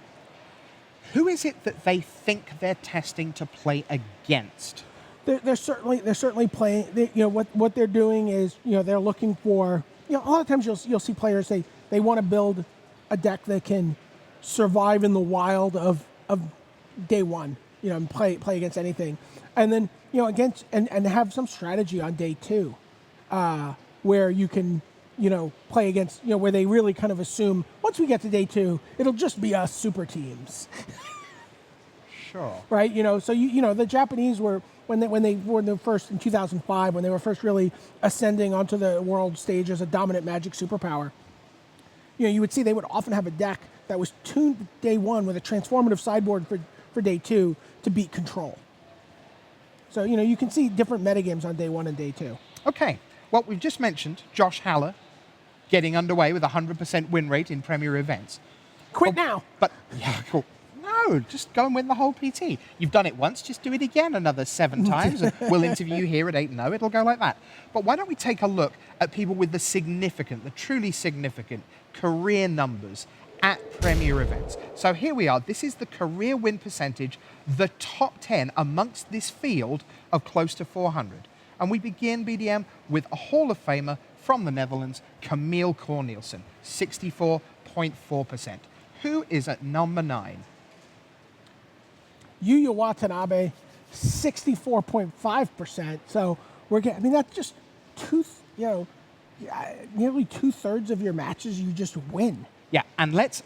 A: who is it that they think they're testing to play against?
B: They're certainly playing. What they're doing is they're looking for a lot of times you'll see players they want to build a deck that can survive in the wild of day 1, and play against anything, and then against and have some strategy on day 2, where you can play against where they really kind of assume once we get to day 2 it'll just be us super teams.
A: Sure.
B: Right. So the Japanese were when they were the first in 2005 when they were first really ascending onto the world stage as a dominant Magic superpower. You would see they would often have a deck that was tuned day 1 with a transformative sideboard for day 2 to beat control. So you can see different metagames on day 1 and day 2.
A: Okay. Well, we've just mentioned Josh Haller getting underway with a 100% win rate in Premier events.
B: Quit now.
A: But yeah, cool. No, just go and win the whole PT. You've done it once, just do it again another 7 times, and we'll interview you here at 8-0. It'll go like that. But why don't we take a look at people with the truly significant career numbers at Premier events. So here we are. This is the career win percentage, the top 10 amongst this field of close to 400. And we begin, BDM, with a Hall of Famer from the Netherlands, Camille Cornelissen, 64.4%. Who is at number 9?
B: Yuya Watanabe, 64.5%. So we're getting, that's just nearly 2/3 of your matches you just win.
A: Yeah, and let's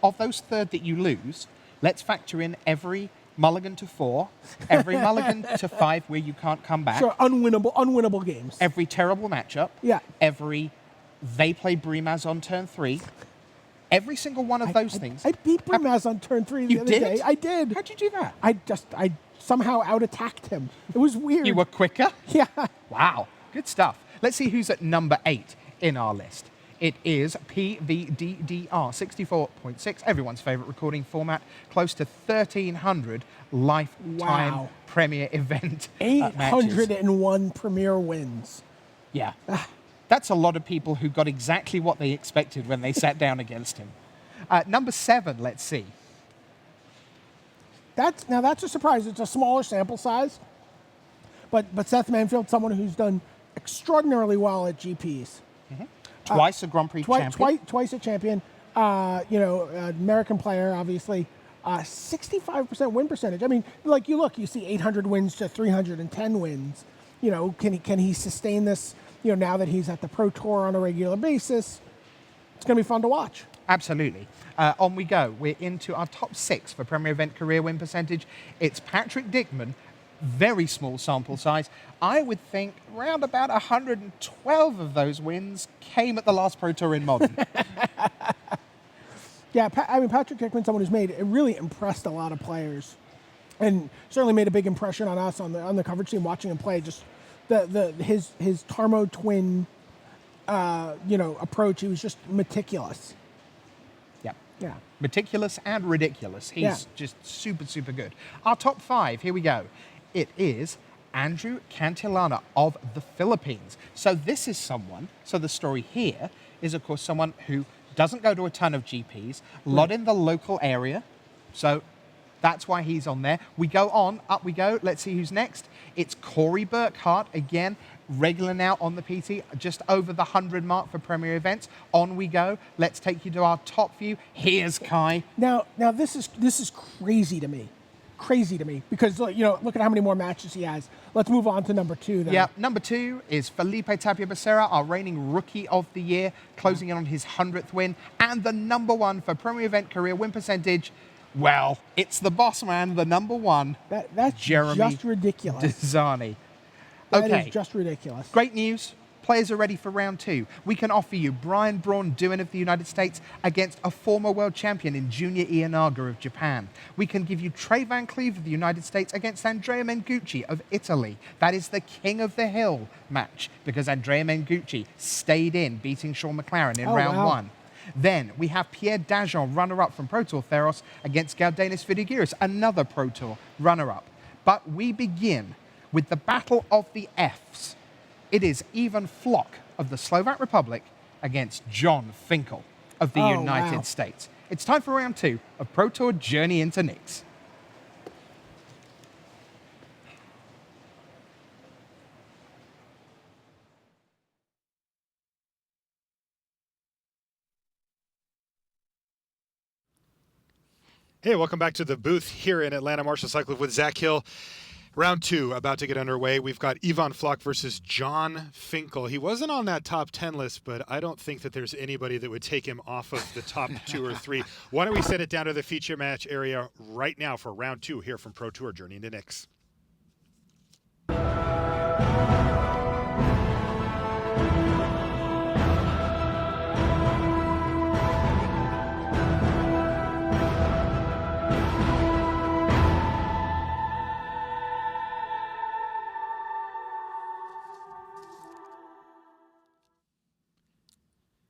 A: of those third that you lose, let's factor in every mulligan to 4, every mulligan to 5 where you can't come back.
B: Sure, unwinnable games.
A: Every terrible matchup.
B: Yeah.
A: Every they play Brimaz on turn 3. Every single one of those things.
B: I beat Brimaz on turn 3 the other day. I did.
A: How'd you do that?
B: I somehow out-attacked him. It was weird.
A: You were quicker?
B: Yeah.
A: Wow. Good stuff. Let's see who's at number 8 in our list. It is PVDDR, 64.6, everyone's favorite recording format, close to 1,300 lifetime Premier event
B: 801 Premier wins.
A: Yeah. That's a lot of people who got exactly what they expected when they sat down against him. Number 7, let's see.
B: That's a surprise. It's a smaller sample size. But Seth Manfield, someone who's done extraordinarily well at GPs.
A: Mm-hmm. Twice a Grand Prix champion.
B: Twice a champion. American player, obviously. 65% win percentage. I mean, you see 800 wins to 310 wins. Can he sustain this? Now that he's at the Pro Tour on a regular basis, it's going to be fun to watch.
A: Absolutely. On we go. We're into our top 6 for Premier Event career win percentage. It's Patrick Dickman. Very small sample size. I would think around about 112 of those wins came at the last Pro Tour in Modern.
B: Yeah, Patrick Dickman, someone who's really impressed a lot of players, and certainly made a big impression on us on the coverage team watching him play. Just his Tarmo twin approach. He was just meticulous.
A: Yeah.
B: Yeah.
A: Meticulous and ridiculous. He's
B: Yeah.
A: just super, super good. Our top 5, here we go. It is Andrew Cantillana of the Philippines. So this is someone, so the story here is, of course, someone who doesn't go to a ton of GPs, a lot in the local area. So that's why he's on there. We go on, up we go. Let's see who's next. It's Corey Burkhart, again, regular now on the PT, just over the 100 mark for Premier events. On we go. Let's take you to our top view. Here's Kai.
B: Now this is crazy to me. Crazy to me because look at how many more matches he has. Let's move on to number 2 then.
A: Yeah, number 2 is Felipe Tapia Becerra, our reigning Rookie of the Year, closing in on his 100th win. And the number 1 for Premier Event career win percentage, well, it's the boss man, the number 1.
B: That's
A: Jeremy
B: just ridiculous.
A: Desani.
B: That
A: Okay.
B: is just ridiculous.
A: Great news. Players are ready for round 2. We can offer you Brian Braun Duin of the United States against a former world champion in Junior Ianaga of Japan. We can give you Trey Van Cleave of the United States against Andrea Mengucci of Italy. That is the King of the Hill match because Andrea Mengucci stayed in, beating Sean McLaren in round 1. Then we have Pierre Dajon, runner-up from Pro Tour Theros, against Galdenis Vidigiris, another Pro Tour runner-up. But we begin with the Battle of the Fs. It is Ivan Flock of the Slovak Republic against John Finckel of the United States. It's time for round 2 of Pro Tour Journey into Nix.
D: Hey, welcome back to the booth here in Atlanta. Marshall Cycliffe with Zach Hill. Round 2 about to get underway. We've got Ivan Flock versus John Finckel. He wasn't on that top 10 list, but I don't think that there's anybody that would take him off of the top 2 or 3. Why don't we send it down to the feature match area right now for round 2 here from Pro Tour Journey into Nix.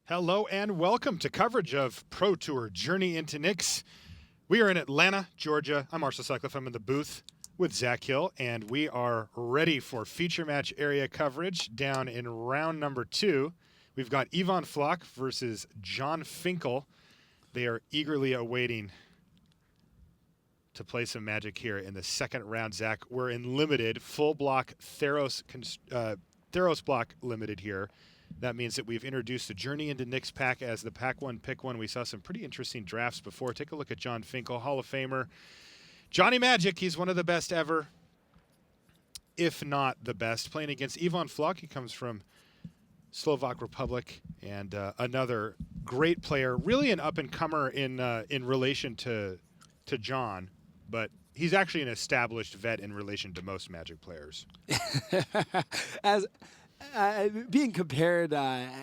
D: Hello and welcome to coverage of Pro Tour Journey into Nix. We are in Atlanta, Georgia. I'm Marshall Cycliffe. I'm in the booth with Zach Hill, and we are ready for feature match area coverage down in round number 2. We've got Ivan Flock versus John Finckel. They are eagerly awaiting to play some magic here in the second round. Zach, we're in limited, full block Theros block limited here. That means that we've introduced the Journey into Nix pack as the pack 1 pick 1. We saw some pretty interesting drafts before. Take a look at John Finckel, Hall of Famer. Johnny Magic, he's one of the best ever, if not the best. Playing against Ivan Flock, he comes from Slovak Republic, and another great player, really an up-and-comer in relation to John, but he's actually an established vet in relation to most Magic players.
E: As being compared,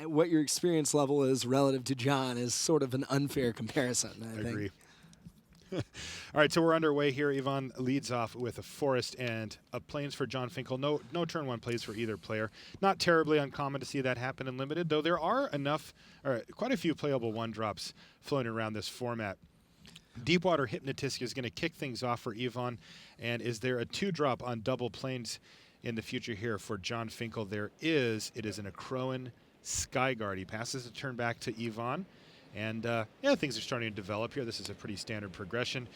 E: what your experience level is relative to John is sort of an unfair comparison, I think.
D: Agree. All right, so we're underway here. Ivan leads off with a Forest and a Plains for John Finckel. No turn 1 plays for either player. Not terribly uncommon to see that happen in Limited, though there are quite a few playable 1-drops floating around this format. Deepwater Hypnotist is going to kick things off for Ivan, and is there a 2-drop on double Plains in the future here for John Finckel? There is. It is an Akroan Skyguard. He passes the turn back to Ivan. And, things are starting to develop here. This is a pretty standard progression.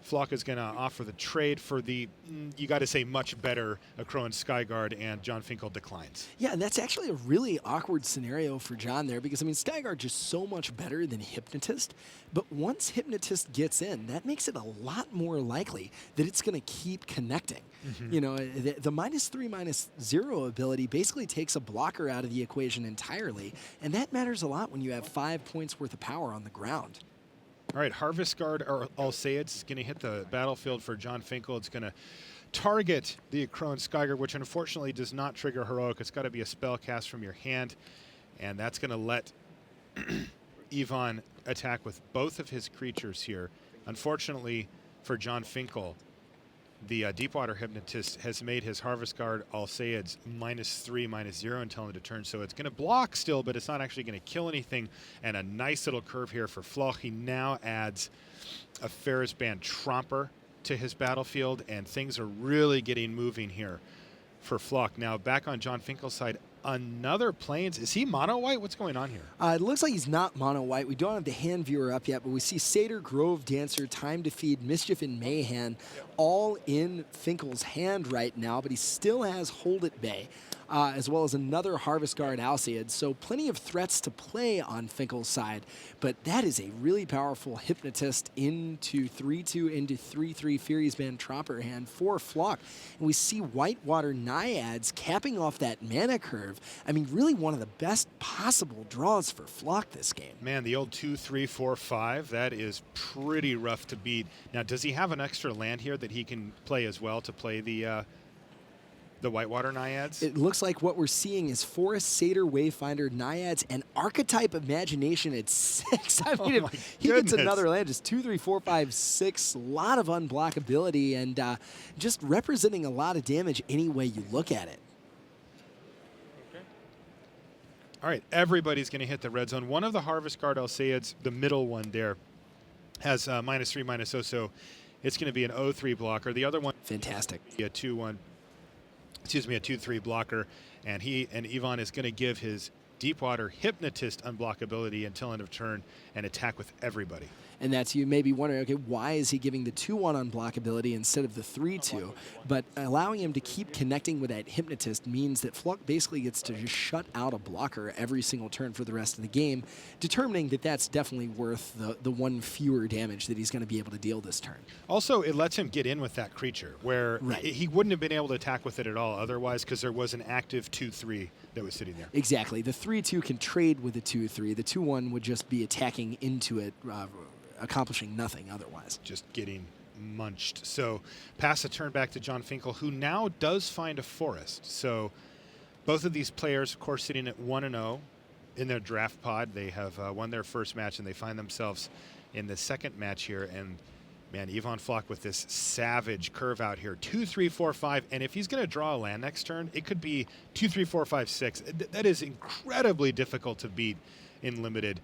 D: Flock is going to offer the trade for the, you got to say, much better Akroan Skyguard, and John Finckel declines.
E: Yeah, and that's actually a really awkward scenario for John there because, Skyguard just so much better than Hypnotist. But once Hypnotist gets in, that makes it a lot more likely that it's going to keep connecting. Mm-hmm. The -3, -0 ability basically takes a blocker out of the equation entirely, and that matters a lot when you have 5 points worth of power on the ground.
D: All right, Harvest Guard or Alseids is going to hit the battlefield for John Finckel. It's going to target the Akroan Skyguard, which unfortunately does not trigger Heroic. It's got to be a spell cast from your hand, and that's going to let Ivan attack with both of his creatures here. Unfortunately for John Finckel, the Deepwater Hypnotist has made his Harvest Guard Alceids -3, -0 until end of turn, so it's going to block still, but it's not actually going to kill anything. And a nice little curve here for Floch. He now adds a Ferris Band Tromper to his battlefield, and things are really getting moving here for Floch. Now back on John Finkel's side, another Plains. Is he mono white? What's going on here?
E: It looks like he's not mono white. We don't have the hand viewer up yet, but we see Satyr, Grove Dancer, Time to Feed, Mischief, and Mayhem all in Finkel's hand right now, but he still has Hold It Bay, as well as another Harvest Guard Alceid. So plenty of threats to play on Finkel's side, but that is a really powerful Hypnotist into 3-2 into 3-3 Fury's Band Tromper hand for Floch. And we see Whitewater Naiads capping off that mana curve. I mean, really one of the best possible draws for Floch this game.
D: Man, the old 2, 3, 4, 5, that is pretty rough to beat. Now, does he have an extra land here that he can play as well to play the Whitewater Naiads?
E: It looks like what we're seeing is Forest, Satyr, Wayfinder, Naiads, and Archetype Imagination at 6. I mean, if he gets another land, just 2, 3, 4, 5, 6. A lot of unblockability and just representing a lot of damage any way you look at it.
D: All right, everybody's going to hit the red zone. One of the Harvest Guard Alceids, the middle one there, has -3, -0, so it's going to be an 0-3 blocker. The other one,
E: fantastic,
D: a 2-1. Excuse me, a 2-3 blocker, and Ivan is going to give his Deepwater Hypnotist unblockability until end of turn and attack with everybody.
E: And that's, you may be wondering, okay, why is he giving the 2-1 unblockability instead of the 3-2? But allowing him to keep connecting with that Hypnotist means that Floch basically gets to just shut out a blocker every single turn for the rest of the game, determining that that's definitely worth the one fewer damage that he's going to be able to deal this turn.
D: Also, it lets him get in with that creature, where he wouldn't have been able to attack with it at all otherwise, because there was an active 2-3 that was sitting there.
E: Exactly. The 3-2 can trade with the 2-3. The 2-1 would just be attacking into it, accomplishing nothing otherwise.
D: Just getting munched. So pass the turn back to John Finkel, who now does find a forest. So both of these players, of course, sitting at 1-0 in their draft pod. They have won their first match, and they find themselves in the second match here. And man, Ivan Floch with this savage curve out here, 2, 3, 4, 5. And if he's going to draw a land next turn, it could be 2, 3, 4, 5, 6. That is incredibly difficult to beat in limited.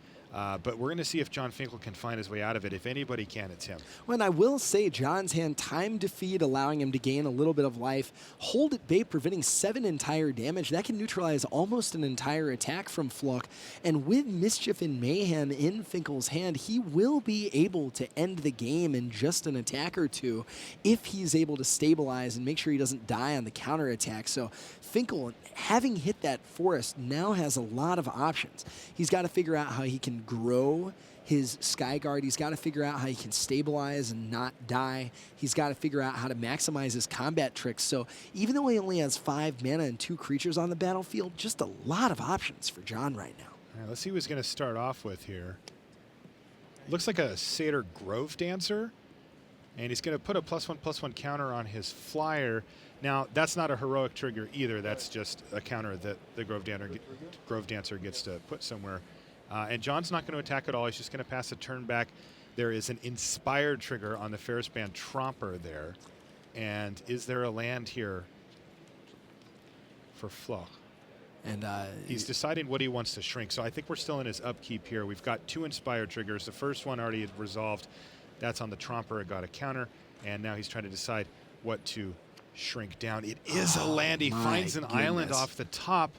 D: But we're going to see if John Finkel can find his way out of it. If anybody can, it's him.
E: Well, and I will say John's hand, Time to Feed, allowing him to gain a little bit of life. Hold at Bay, preventing 7 entire damage. That can neutralize almost an entire attack from Floch. And with Mischief and Mayhem in Finkel's hand, he will be able to end the game in just an attack or two if he's able to stabilize and make sure he doesn't die on the counterattack. So Finkel, having hit that forest, now has a lot of options. He's got to figure out how he can grow his Skyguard. He's got to figure out how he can stabilize and not die. He's got to figure out how to maximize his combat tricks. So even though he only has 5 mana and 2 creatures on the battlefield, just a lot of options for John right now.
D: All right, let's see who he's going to start off with here. Looks like a Satyr Grove Dancer, and he's going to put a +1/+1 counter on his flyer. Now, that's not a heroic trigger either. That's just a counter that the Grove Dancer gets to put somewhere. And John's not going to attack at all. He's just going to pass a turn back. There is an Inspired trigger on the Ferris Band Tromper there. And is there a land here for Floch?
E: And
D: he's deciding what he wants to shrink. So I think we're still in his upkeep here. We've got 2 Inspired triggers. The first one already resolved. That's on the Tromper. It got a counter. And now he's trying to decide what to shrink down. It is a land. He finds an island off the top.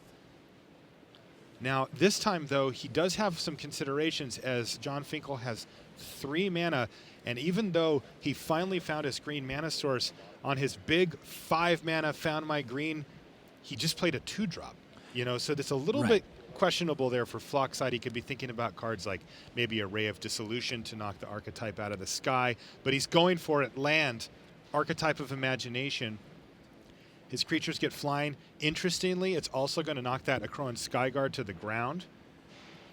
D: Now, this time, though, he does have some considerations, as John Finkel has 3 mana, and even though he finally found his green mana source on his big 5 mana Found My Green, he just played a 2-drop. You know, so that's a little bit questionable there for Floch's side. He could be thinking about cards like maybe a Ray of Dissolution to knock the Archetype out of the sky, but he's going for it. Land, Archetype of Imagination. His creatures get flying. Interestingly, it's also going to knock that Akroan Skyguard to the ground.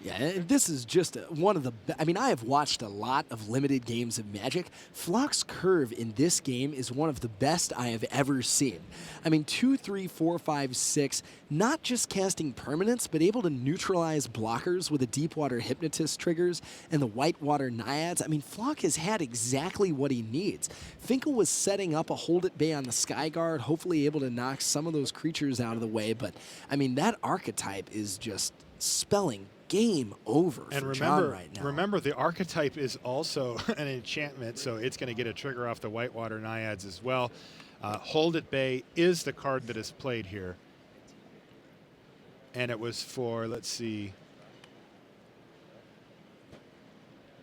E: Yeah, and this is just one of the. I mean, I have watched a lot of limited games of Magic. Flock's curve in this game is one of the best I have ever seen. I mean, 2, 3, 4, 5, 6, not just casting permanents, but able to neutralize blockers with the Deepwater Hypnotist triggers and the Whitewater Naiads. I mean, Flock has had exactly what he needs. Finckel was setting up a Hold It Bay on the Skyguard, hopefully able to knock some of those creatures out of the way. But, I mean, that archetype is just spelling game over for John right now.
D: Remember, the archetype is also an enchantment, so it's going to get a trigger off the Whitewater Naiads as well. Hold It Bay is the card that is played here. And it was for, let's see,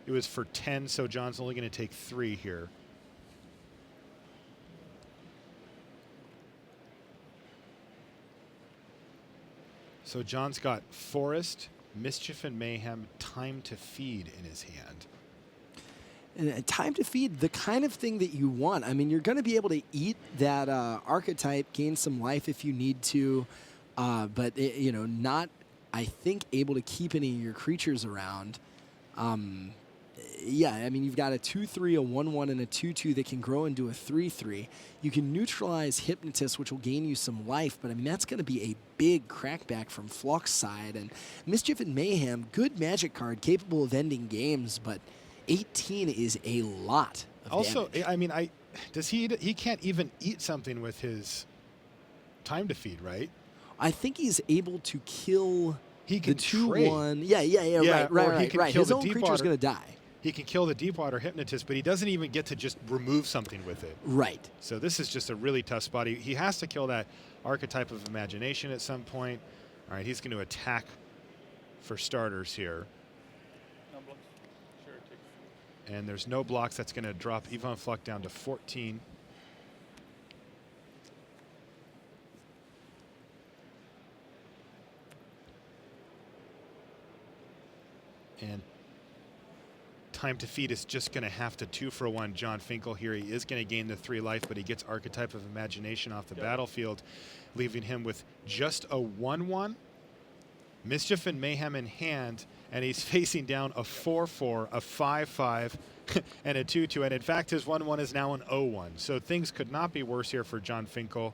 D: it was for 10, so John's only going to take 3 here. So John's got Forest, Mischief and Mayhem, Time to Feed in his hand.
E: And Time to Feed, the kind of thing that you want. I mean, you're going to be able to eat that archetype, gain some life if you need to, but not, I think, able to keep any of your creatures around. Yeah, I mean, you've got a 2/3, a 1/1, and a 2/2 that can grow into a 3/3. You can neutralize Hypnotist, which will gain you some life, but I mean, that's going to be a big crackback from Flock's side. And Mischief and Mayhem, good Magic card, capable of ending games, but 18 is a lot of
D: also,
E: damage.
D: I mean, he can't even eat something with his Time to Feed, right?
E: I think he's able to kill
D: He can
E: the
D: trade.
E: 2/1. Yeah,
D: or he can
E: right.
D: kill
E: His
D: the
E: own creature's
D: Deepwater.
E: going to die.
D: He can kill the Deepwater Hypnotist, but he doesn't even get to just remove something with it.
E: Right.
D: So this is just a really tough spot. He has to kill that Archetype of Imagination at some point. All right, he's going to attack for starters here.
H: No blocks. Sure, take.
D: And there's no blocks. That's going to drop Yvonne Flock down to 14. And Time to Feed is just going to have to 2-for-1 John Finckel here. He is going to gain the 3 life, but he gets Archetype of Imagination off the battlefield, leaving him with just a 1/1, Mischief and Mayhem in hand, and he's facing down a 4/4, a 5/5, and a 2/2. And in fact, his 1/1 is now an 0/1. So things could not be worse here for John Finckel.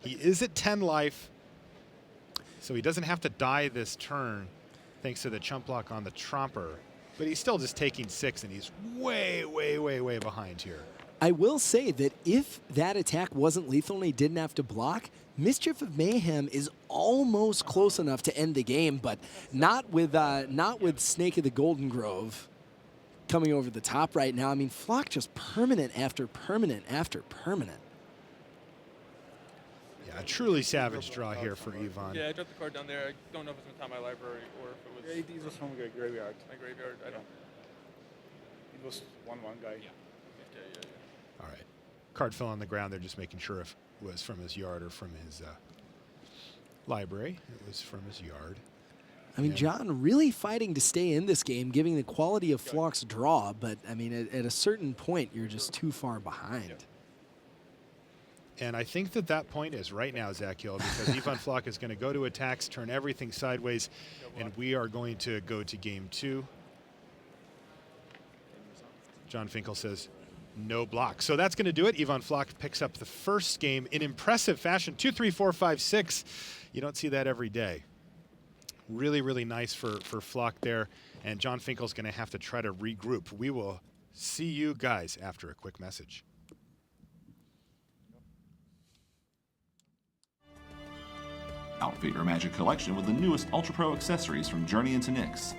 D: He is at 10 life, so he doesn't have to die this turn thanks to the chump block on the Tromper. But he's still just taking 6, and he's way, way, way, way behind here.
E: I will say that if that attack wasn't lethal and he didn't have to block, Mischief of Mayhem is almost close enough to end the game, but not with Snake of the Golden Grove coming over the top right now. I mean, Flock just permanent after permanent after permanent.
D: Yeah, a truly savage draw here for Yvonne.
H: Yeah, I dropped the card down there. I don't know if it's going to time my library or if it was
J: Yeah, these was from the graveyard.
H: my graveyard. I don't.
J: It was 1/1 guy.
H: Yeah.
D: All right. Card fell on the ground. They're just making sure if it was from his yard or from his library. It was from his yard.
E: I mean,
D: Yeah.
E: John really fighting to stay in this game, giving the quality of Flock's draw, but I mean, at a certain point, you're just too far behind.
D: And I think that point is right now, Zach Hill, because Yvonne Flock is going to go to attacks, turn everything sideways, and we are going to go to game 2. John Finckel says no block. So that's going to do it. Yvonne Flock picks up the first game in impressive fashion. 2, 3, 4, 5, 6. You don't see that every day. Really, really nice for Flock there. And John Finkel's going to have to try to regroup. We will see you guys after a quick message.
I: Outfit your Magic collection with the newest Ultra Pro accessories from Journey into Nyx.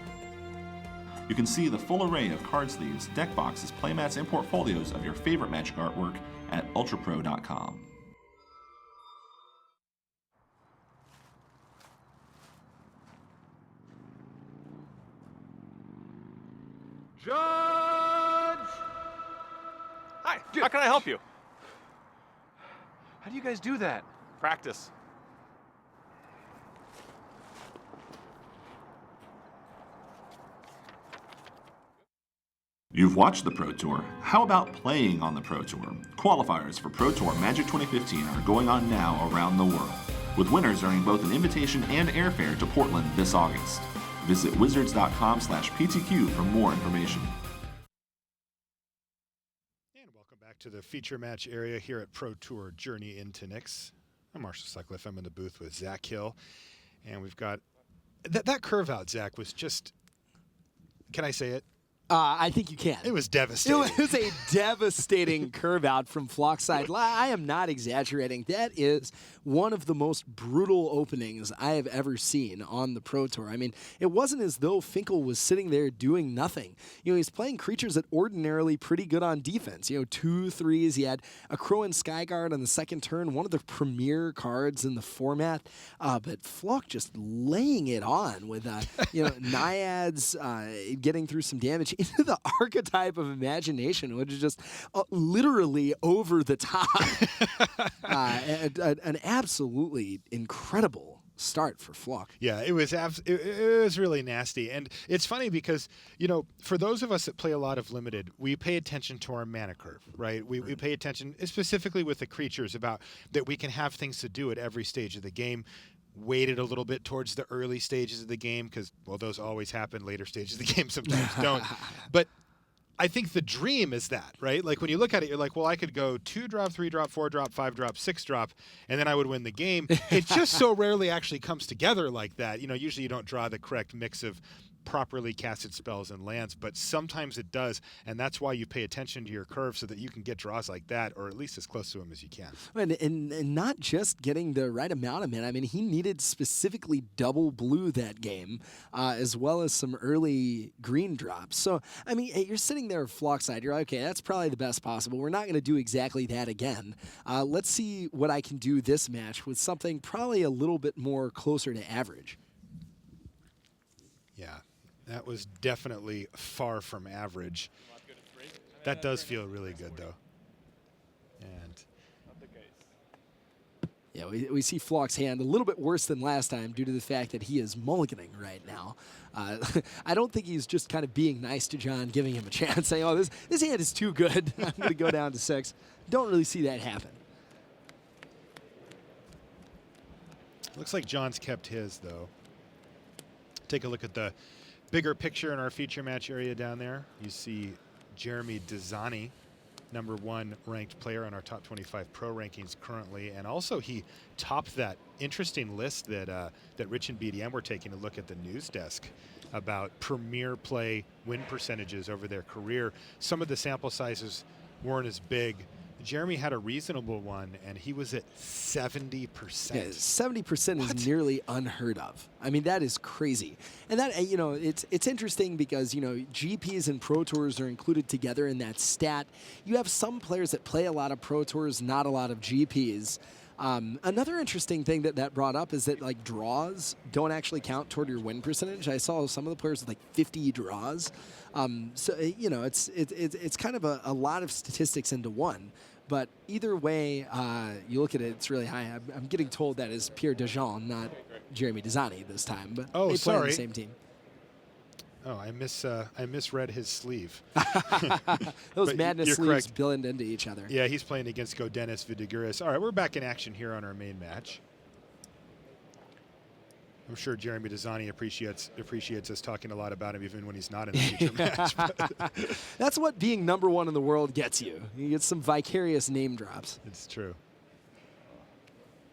I: You can see the full array of card sleeves, deck boxes, playmats, and portfolios of your favorite Magic artwork at ultrapro.com.
K: Hi, how can I help you? How do you guys do that? Practice.
I: You've watched the Pro Tour. How about playing on the Pro Tour? Qualifiers for Pro Tour Magic 2015 are going on now around the world, with winners earning both an invitation and airfare to Portland this August. Visit wizards.com/PTQ for more information.
D: And welcome back to the feature match area here at Pro Tour Journey into Nix. I'm Marshall Sutcliffe. I'm in the booth with Zach Hill. And we've got that curve out, Zach, was just, can I say it?
E: I think you can.
D: It was devastating.
E: It was a devastating curve out from Flock's side. I am not exaggerating. That is one of the most brutal openings I have ever seen on the Pro Tour. I mean, it wasn't as though Finckel was sitting there doing nothing. You know, he's playing creatures that ordinarily pretty good on defense. You know, 2 threes. He had a Crow and Skyguard on the second turn, one of the premier cards in the format. But Flock just laying it on with, Naiads getting through some damage into the archetype of imagination, which is just literally over the top. An absolutely incredible start for Flock.
D: Yeah, it was really nasty. And it's funny because, for those of us that play a lot of limited, we pay attention to our mana curve, right? We pay attention specifically with the creatures about that we can have things to do at every stage of the game. Weighted a little bit towards the early stages of the game because, well, those always happen. Later stages of the game sometimes don't. But I think the dream is that, right? Like when you look at it, you're like, well, I could go 2-drop, 3-drop, 4-drop, 5-drop, 6-drop, and then I would win the game. It just so rarely actually comes together like that. Usually you don't draw the correct mix of properly casted spells and lands, but sometimes it does, and that's why you pay attention to your curve so that you can get draws like that, or at least as close to them as you can.
E: And not just getting the right amount of mana. I mean, he needed specifically double blue that game, as well as some early green drops. So, I mean, you're sitting there at Flock side. You're like, okay, that's probably the best possible. We're not going to do exactly that again. Let's see what I can do this match with something probably a little bit more closer to average.
D: Yeah. That was definitely far from average. That does feel really good, though. And
E: yeah, we see Flock's hand a little bit worse than last time due to the fact that he is mulliganing right now. I don't think he's just kind of being nice to John, giving him a chance, saying, oh, this hand is too good. I'm going to go down to 6. Don't really see that happen.
D: Looks like John's kept his, though. Take a look at the bigger picture in our feature match area down there. You see Jeremy Dizani, #1 ranked player on our top 25 pro rankings currently, and also he topped that interesting list that Rich and BDM were taking a look at the news desk about premier play win percentages over their career. Some of the sample sizes weren't as big. Jeremy had a reasonable one, and he was at 70%.
E: Yeah, 70% is nearly unheard of. I mean, that is crazy. And that, it's interesting because, GPs and Pro Tours are included together in that stat. You have some players that play a lot of Pro Tours, not a lot of GPs. Another interesting thing that brought up is that draws don't actually count toward your win percentage. I saw some of the players with 50 draws. So it's kind of a lot of statistics into one. But either way, you look at it, it's really high. I'm getting told that is Pierre Dejean, not Jeremy Dizani this time. But they play on the same team.
D: Oh, I misread his sleeve.
E: Those madness sleeves blend into each other.
D: Yeah, he's playing against Godenis Vidiguris. All right, we're back in action here on our main match. I'm sure Jeremy Dizani appreciates us talking a lot about him even when he's not in the feature match.
E: That's what being #1 in the world gets you. You get some vicarious name drops.
D: It's true.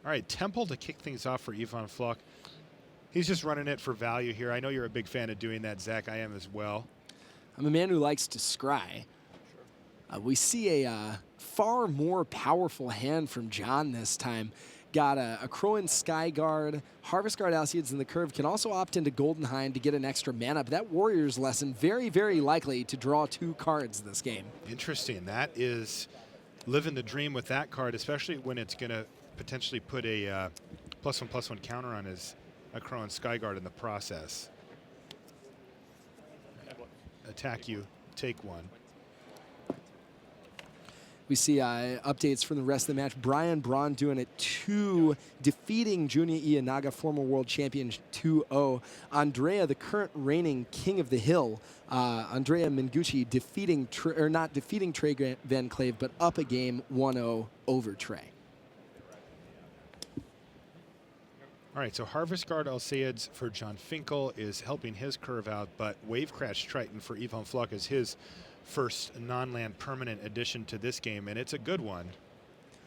D: All right, Temple to kick things off for Ivan Flock. He's just running it for value here. I know you're a big fan of doing that, Zach. I am as well.
E: I'm a man who likes to scry. We see a far more powerful hand from John this time. Got a Crow and Skyguard. Harvest Guard Alcides in the curve can also opt into Golden Hind to get an extra mana. But that Warrior's Lesson, very, very likely to draw 2 cards this game.
D: Interesting. That is living the dream with that card, especially when it's going to potentially put a +1/+1 counter on his Crow and Skyguard in the process. Attack you, take 1.
E: We see updates from the rest of the match. Brian Braun doing it 2, defeating Junya Ianaga, former world champion 2-0. Andrea, the current reigning king of the hill. Andrea Mengucci not defeating Trey Van Clave, but up a game 1-0 over Trey.
D: All right, so Harvest Guard Alceides for John Finckel is helping his curve out, but Wave Crash Triton for Yvonne Floch is his first non-land permanent addition to this game, and it's a good one.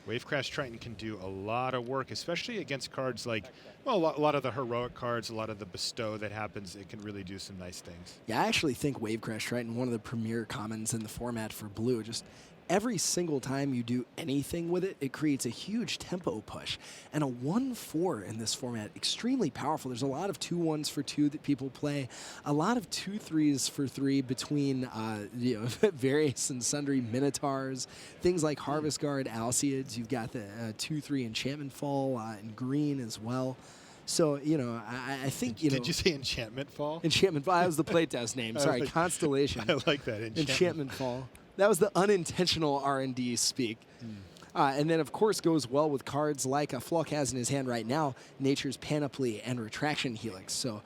D: Wave Crash Triton can do a lot of work, especially against cards like, well, a lot of the heroic cards, a lot of the bestow that happens. It can really do some nice things.
E: Yeah, I actually think Wave Crash Triton, one of the premier commons in the format for blue, just every single time you do anything with it, it creates a huge tempo push. And a 1/4 in this format, extremely powerful. There's a lot of 2/1s for 2 that people play, a lot of 2/3s for 3 between various and sundry Minotaurs, things like Harvest Guard Alceides. You've got the 2/3 Enchantment Fall in green as well. So, I think,
D: Did you say Enchantment Fall?
E: Enchantment Fall, that was the playtest name. Sorry, Constellation.
D: I like that,
E: Enchantment Fall. That was the unintentional R&D speak. And then, of course, goes well with cards like Floch has in his hand right now, Nature's Panoply and Retraction Helix. So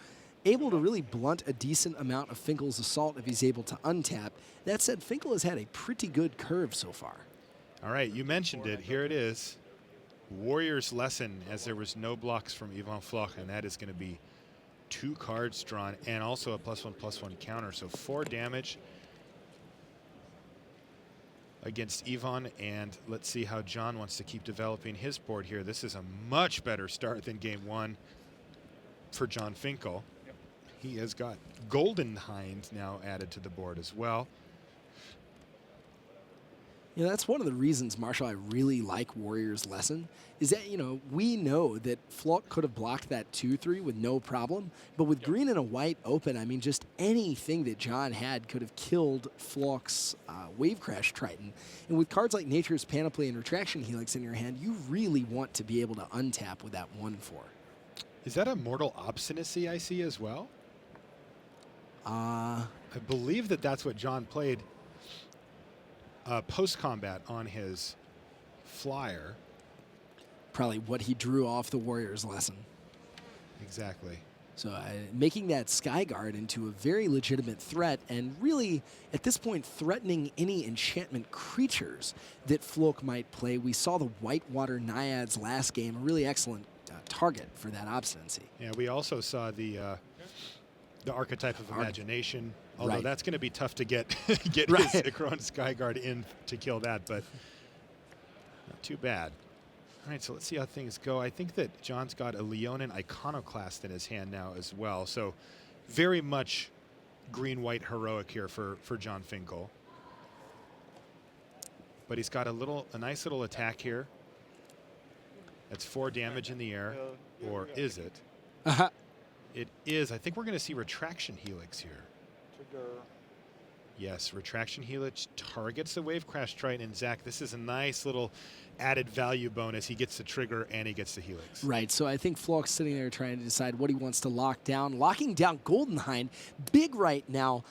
E: able to really blunt a decent amount of Finckel's assault if he's able to untap. That said, Finckel has had a pretty good curve so far.
D: All right, you mentioned it. Here it is. Warrior's Lesson, as there was no blocks from Yvonne Floch, and that is going to be 2 cards drawn and also a +1/+1 counter. So 4 damage against Yvonne, and let's see how John wants to keep developing his board here. This is a much better start than game 1 for John Finckel.
J: Yep.
D: He has got Golden Hind now added to the board as well.
E: That's one of the reasons, Marshall, I really like Warrior's Lesson, is that, we know that Floch could have blocked that 2/3 with no problem, but with green and a white open, I mean, just anything that John had could have killed Floch's Wave Crash Triton. And with cards like Nature's Panoply and Retraction Helix in your hand, you really want to be able to untap with that 1/4.
D: Is that a Mortal Obstinacy I see as well? I believe that's what John played post-combat on his flyer.
E: Probably what he drew off the Warrior's Lesson.
D: Exactly.
E: So making that Skyguard into a very legitimate threat, and really, at this point, threatening any enchantment creatures that Floch might play. We saw the Whitewater Naiads last game, a really excellent target for that obstinacy.
D: Yeah, we also saw the archetype of imagination, although
E: Right.
D: that's going to be tough to get
E: Right.
D: his Akron Skyguard in to kill that, but not too bad. All right, so let's see how things go. I think that John's got a Leonin Iconoclast in his hand now as well, so very much green-white heroic here for John Finckel. But he's got a nice little attack here. That's 4 damage in the air, or is it? It is. I think we're going to see Retraction Helix here.
J: Trigger.
D: Yes, Retraction Helix targets the Wave Crash Triton. And Zach, this is a nice little added value bonus. He gets the trigger and he gets the Helix.
E: Right, so I think Floch's sitting there trying to decide what he wants to lock down. Locking down Golden Hind, big right now.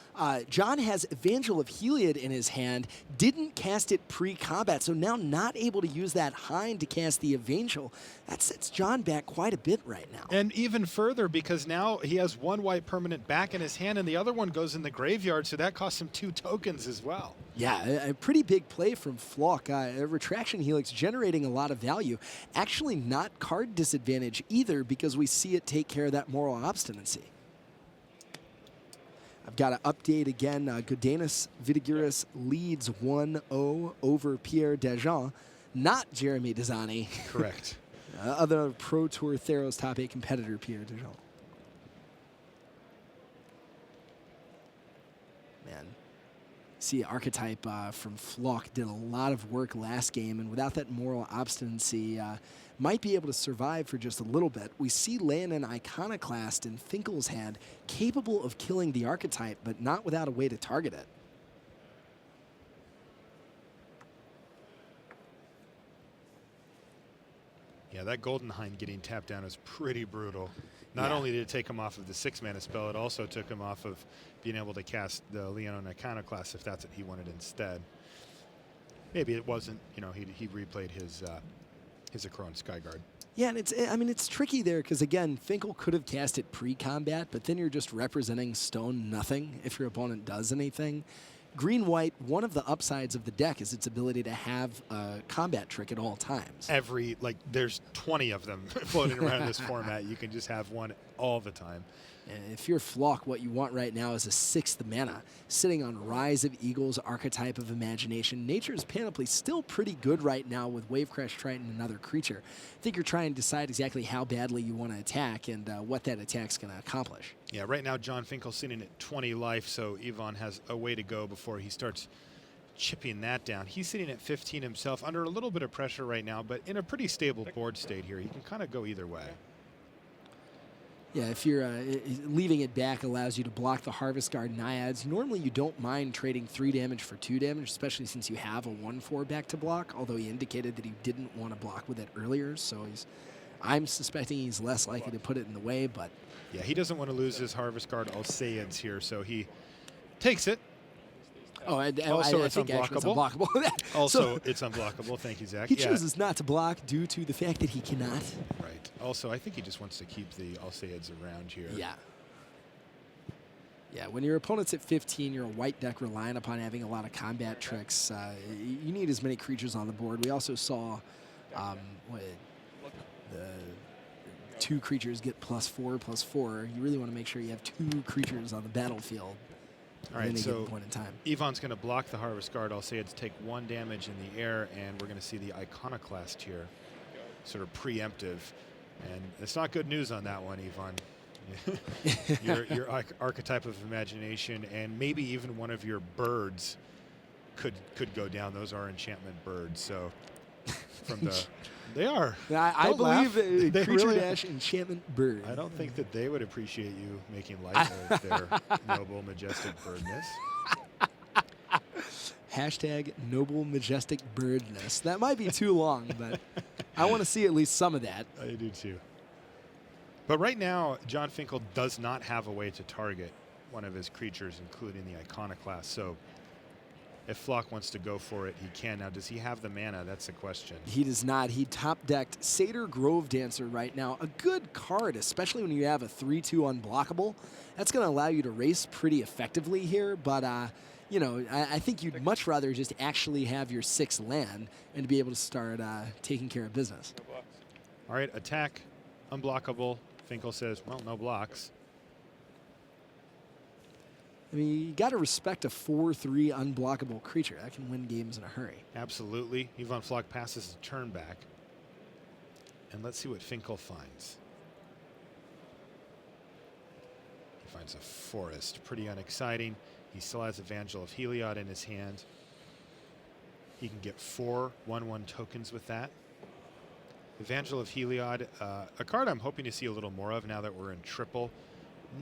E: John has Evangel of Heliod in his hand, didn't cast it pre-combat, so now not able to use that Hind to cast the Evangel. That sets John back quite a bit right now.
D: And even further, because now he has 1 white permanent back in his hand and the other one goes in the graveyard, so that costs him 2 tokens as well.
E: Yeah, a pretty big play from Floch. Retraction Helix generating a lot of value. Actually not card disadvantage either, because we see it take care of that Moral Obstinacy. I've got to update again. Godanis Vidigiris leads 1-0 over Pierre Dejean, not Jeremy Desani.
D: Correct.
E: Other Pro Tour Theros top 8 competitor, Pierre Dejean. Man. See, Archetype from Floch did a lot of work last game, and without that Moral Obstinacy, might be able to survive for just a little bit. We see Leonin Iconoclast in Finckel's hand, capable of killing the Archetype, but not without a way to target it.
D: Yeah, that Golden Hind getting tapped down is pretty brutal. Not only did it take him off of the 6-mana spell, it also took him off of being able to cast the Leonin Iconoclast if that's what he wanted instead. Maybe it wasn't, he replayed his Akron Skyguard.
E: Yeah, and it's tricky there because, again, Finckel could have cast it pre-combat, but then you're just representing stone nothing if your opponent does anything. Green-white, one of the upsides of the deck is its ability to have a combat trick at all times.
D: There's 20 of them floating around this format. You can just have one all the time.
E: And if you're Flock, what you want right now is a 6th mana. Sitting on Rise of Eagles, Archetype of Imagination, Nature's Panoply still pretty good right now with Wavecrash Triton and another creature. I think you're trying to decide exactly how badly you want to attack and what that attack's going to accomplish.
D: Yeah, right now John Finckel's sitting at 20 life, so Yvonne has a way to go before he starts chipping that down. He's sitting at 15 himself, under a little bit of pressure right now, but in a pretty stable board state here. He can kind of go either way.
E: Yeah, if you're leaving it back allows you to block the Harvest Guard Naiads. Normally you don't mind trading 3 damage for 2 damage, especially since you have a 1/4 back to block, although he indicated that he didn't want to block with it earlier, so I'm suspecting he's less likely to put it in the way, but...
D: Yeah, he doesn't want to lose his Harvest Guard Alseids here, so he takes it.
E: Oh,
D: also,
E: I
D: it's
E: think
D: unblockable.
E: It's unblockable.
D: Also, it's unblockable. Thank you, Zach.
E: He chooses not to block due to the fact that he cannot.
D: Right. Also, I think he just wants to keep the Alseids around here.
E: Yeah. Yeah, when your opponent's at 15, you're a white deck relying upon having a lot of combat tricks. You need as many creatures on the board. We also saw the 2 creatures get +4/+4. You really want to make sure you have 2 creatures on the battlefield.
D: All right, so
E: point in time.
D: Yvonne's going to block the Harvest Guard. I'll say it's take 1 damage in the air, and we're going to see the Iconoclast here, sort of preemptive. And it's not good news on that one, Yvonne. your Archetype of Imagination and maybe even one of your birds could go down. Those are enchantment birds. So from the they are.
E: I believe
D: they
E: Creature
D: really
E: Dash enchantment bird.
D: I don't think that they would appreciate you making light of their noble, majestic birdness.
E: Hashtag noble, majestic birdness. That might be too long, but I want to see at least some of that.
D: I do too. But right now, John Finckel does not have a way to target one of his creatures, including the Iconoclast. So if Flock wants to go for it, he can. Now, does he have the mana? That's the question.
E: He does not. He top-decked Satyr Grove Dancer right now. A good card, especially when you have a 3/2 unblockable. That's going to allow you to race pretty effectively here, but you know, I think you'd much rather just actually have your 6th land and be able to start taking care of business.
D: All right, attack, unblockable. Finckel says, well, no blocks.
E: I mean, you got to respect a 4/3 unblockable creature. That can win games in a hurry.
D: Absolutely. Yvonne Flock passes a turn back. And let's see what Finckel finds. He finds a forest. Pretty unexciting. He still has Evangel of Heliod in his hand. He can get 4 1/1 tokens with that. Evangel of Heliod, a card I'm hoping to see a little more of now that we're in triple.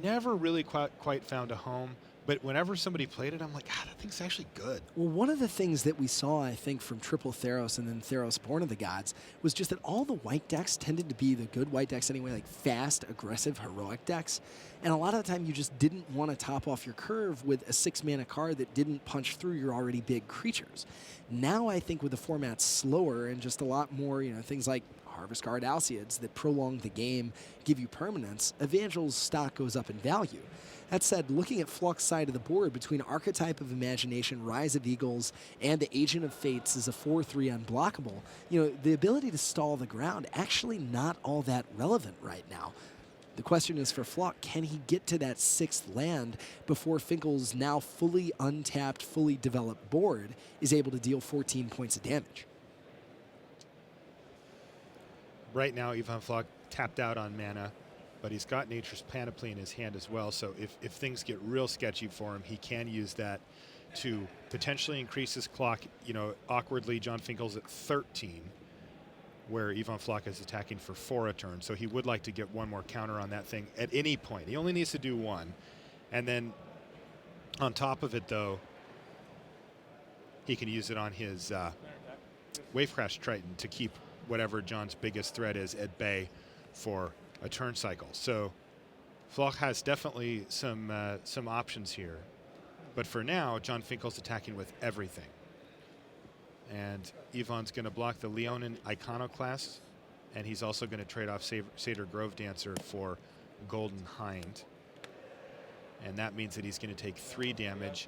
D: Never really quite found a home, but whenever somebody played it, I'm like, that thing's actually good.
E: Well, one of the things that we saw, I think, from Triple Theros and then Theros Born of the Gods was just that all the white decks tended to be the good white decks anyway, like fast, aggressive, heroic decks. And a lot of the time you just didn't want to top off your curve with a 6-mana card that didn't punch through your already big creatures. Now I think with the format slower and just a lot more, you know, things like Harvest Guard Alseids that prolong the game, give you permanence, Evangel's stock goes up in value. That said, looking at Flock's side of the board between Archetype of Imagination, Rise of Eagles, and the Agent of Fates is a 4/3 unblockable, you know, the ability to stall the ground actually not all that relevant right now. The question is for Flock, can he get to that 6th land before Finckel's now fully untapped, fully developed board is able to deal 14 points of damage?
D: Right now, Yvonne Flock tapped out on mana, but he's got Nature's Panoply in his hand as well, so if things get real sketchy for him, he can use that to potentially increase his clock. You know, awkwardly, John Finckel's at 13, where Yvonne Flock is attacking for 4 a turn, so he would like to get one more counter on that thing at any point. He only needs to do 1. And then on top of it, though, he can use it on his Wavecrash Triton to keep whatever John's biggest threat is at bay for a turn cycle. So Flock has definitely some options here. But for now, John Finckel's attacking with everything. And Yvonne's going to block the Leonin Iconoclast, and he's also going to trade off Satyr Grove Dancer for Golden Hind. And that means that he's going to take 3 damage.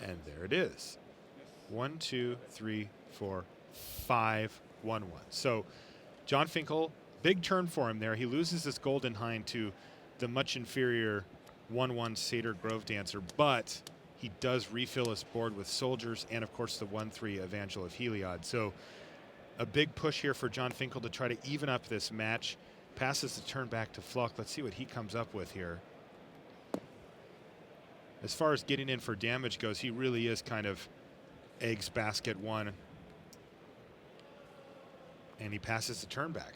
D: And there it is. 1, 2, 3, 4, 5, 1, 1. So John Finckel, big turn for him there. He loses his Golden Hind to the much inferior 1-1 Satyr Grove Dancer, but he does refill his board with soldiers and, of course, the 1-3 Evangel of Heliod. So a big push here for John Finckel to try to even up this match. Passes the turn back to Flock. Let's see what he comes up with here. As far as getting in for damage goes, he really is kind of eggs basket one. And he passes the turn back.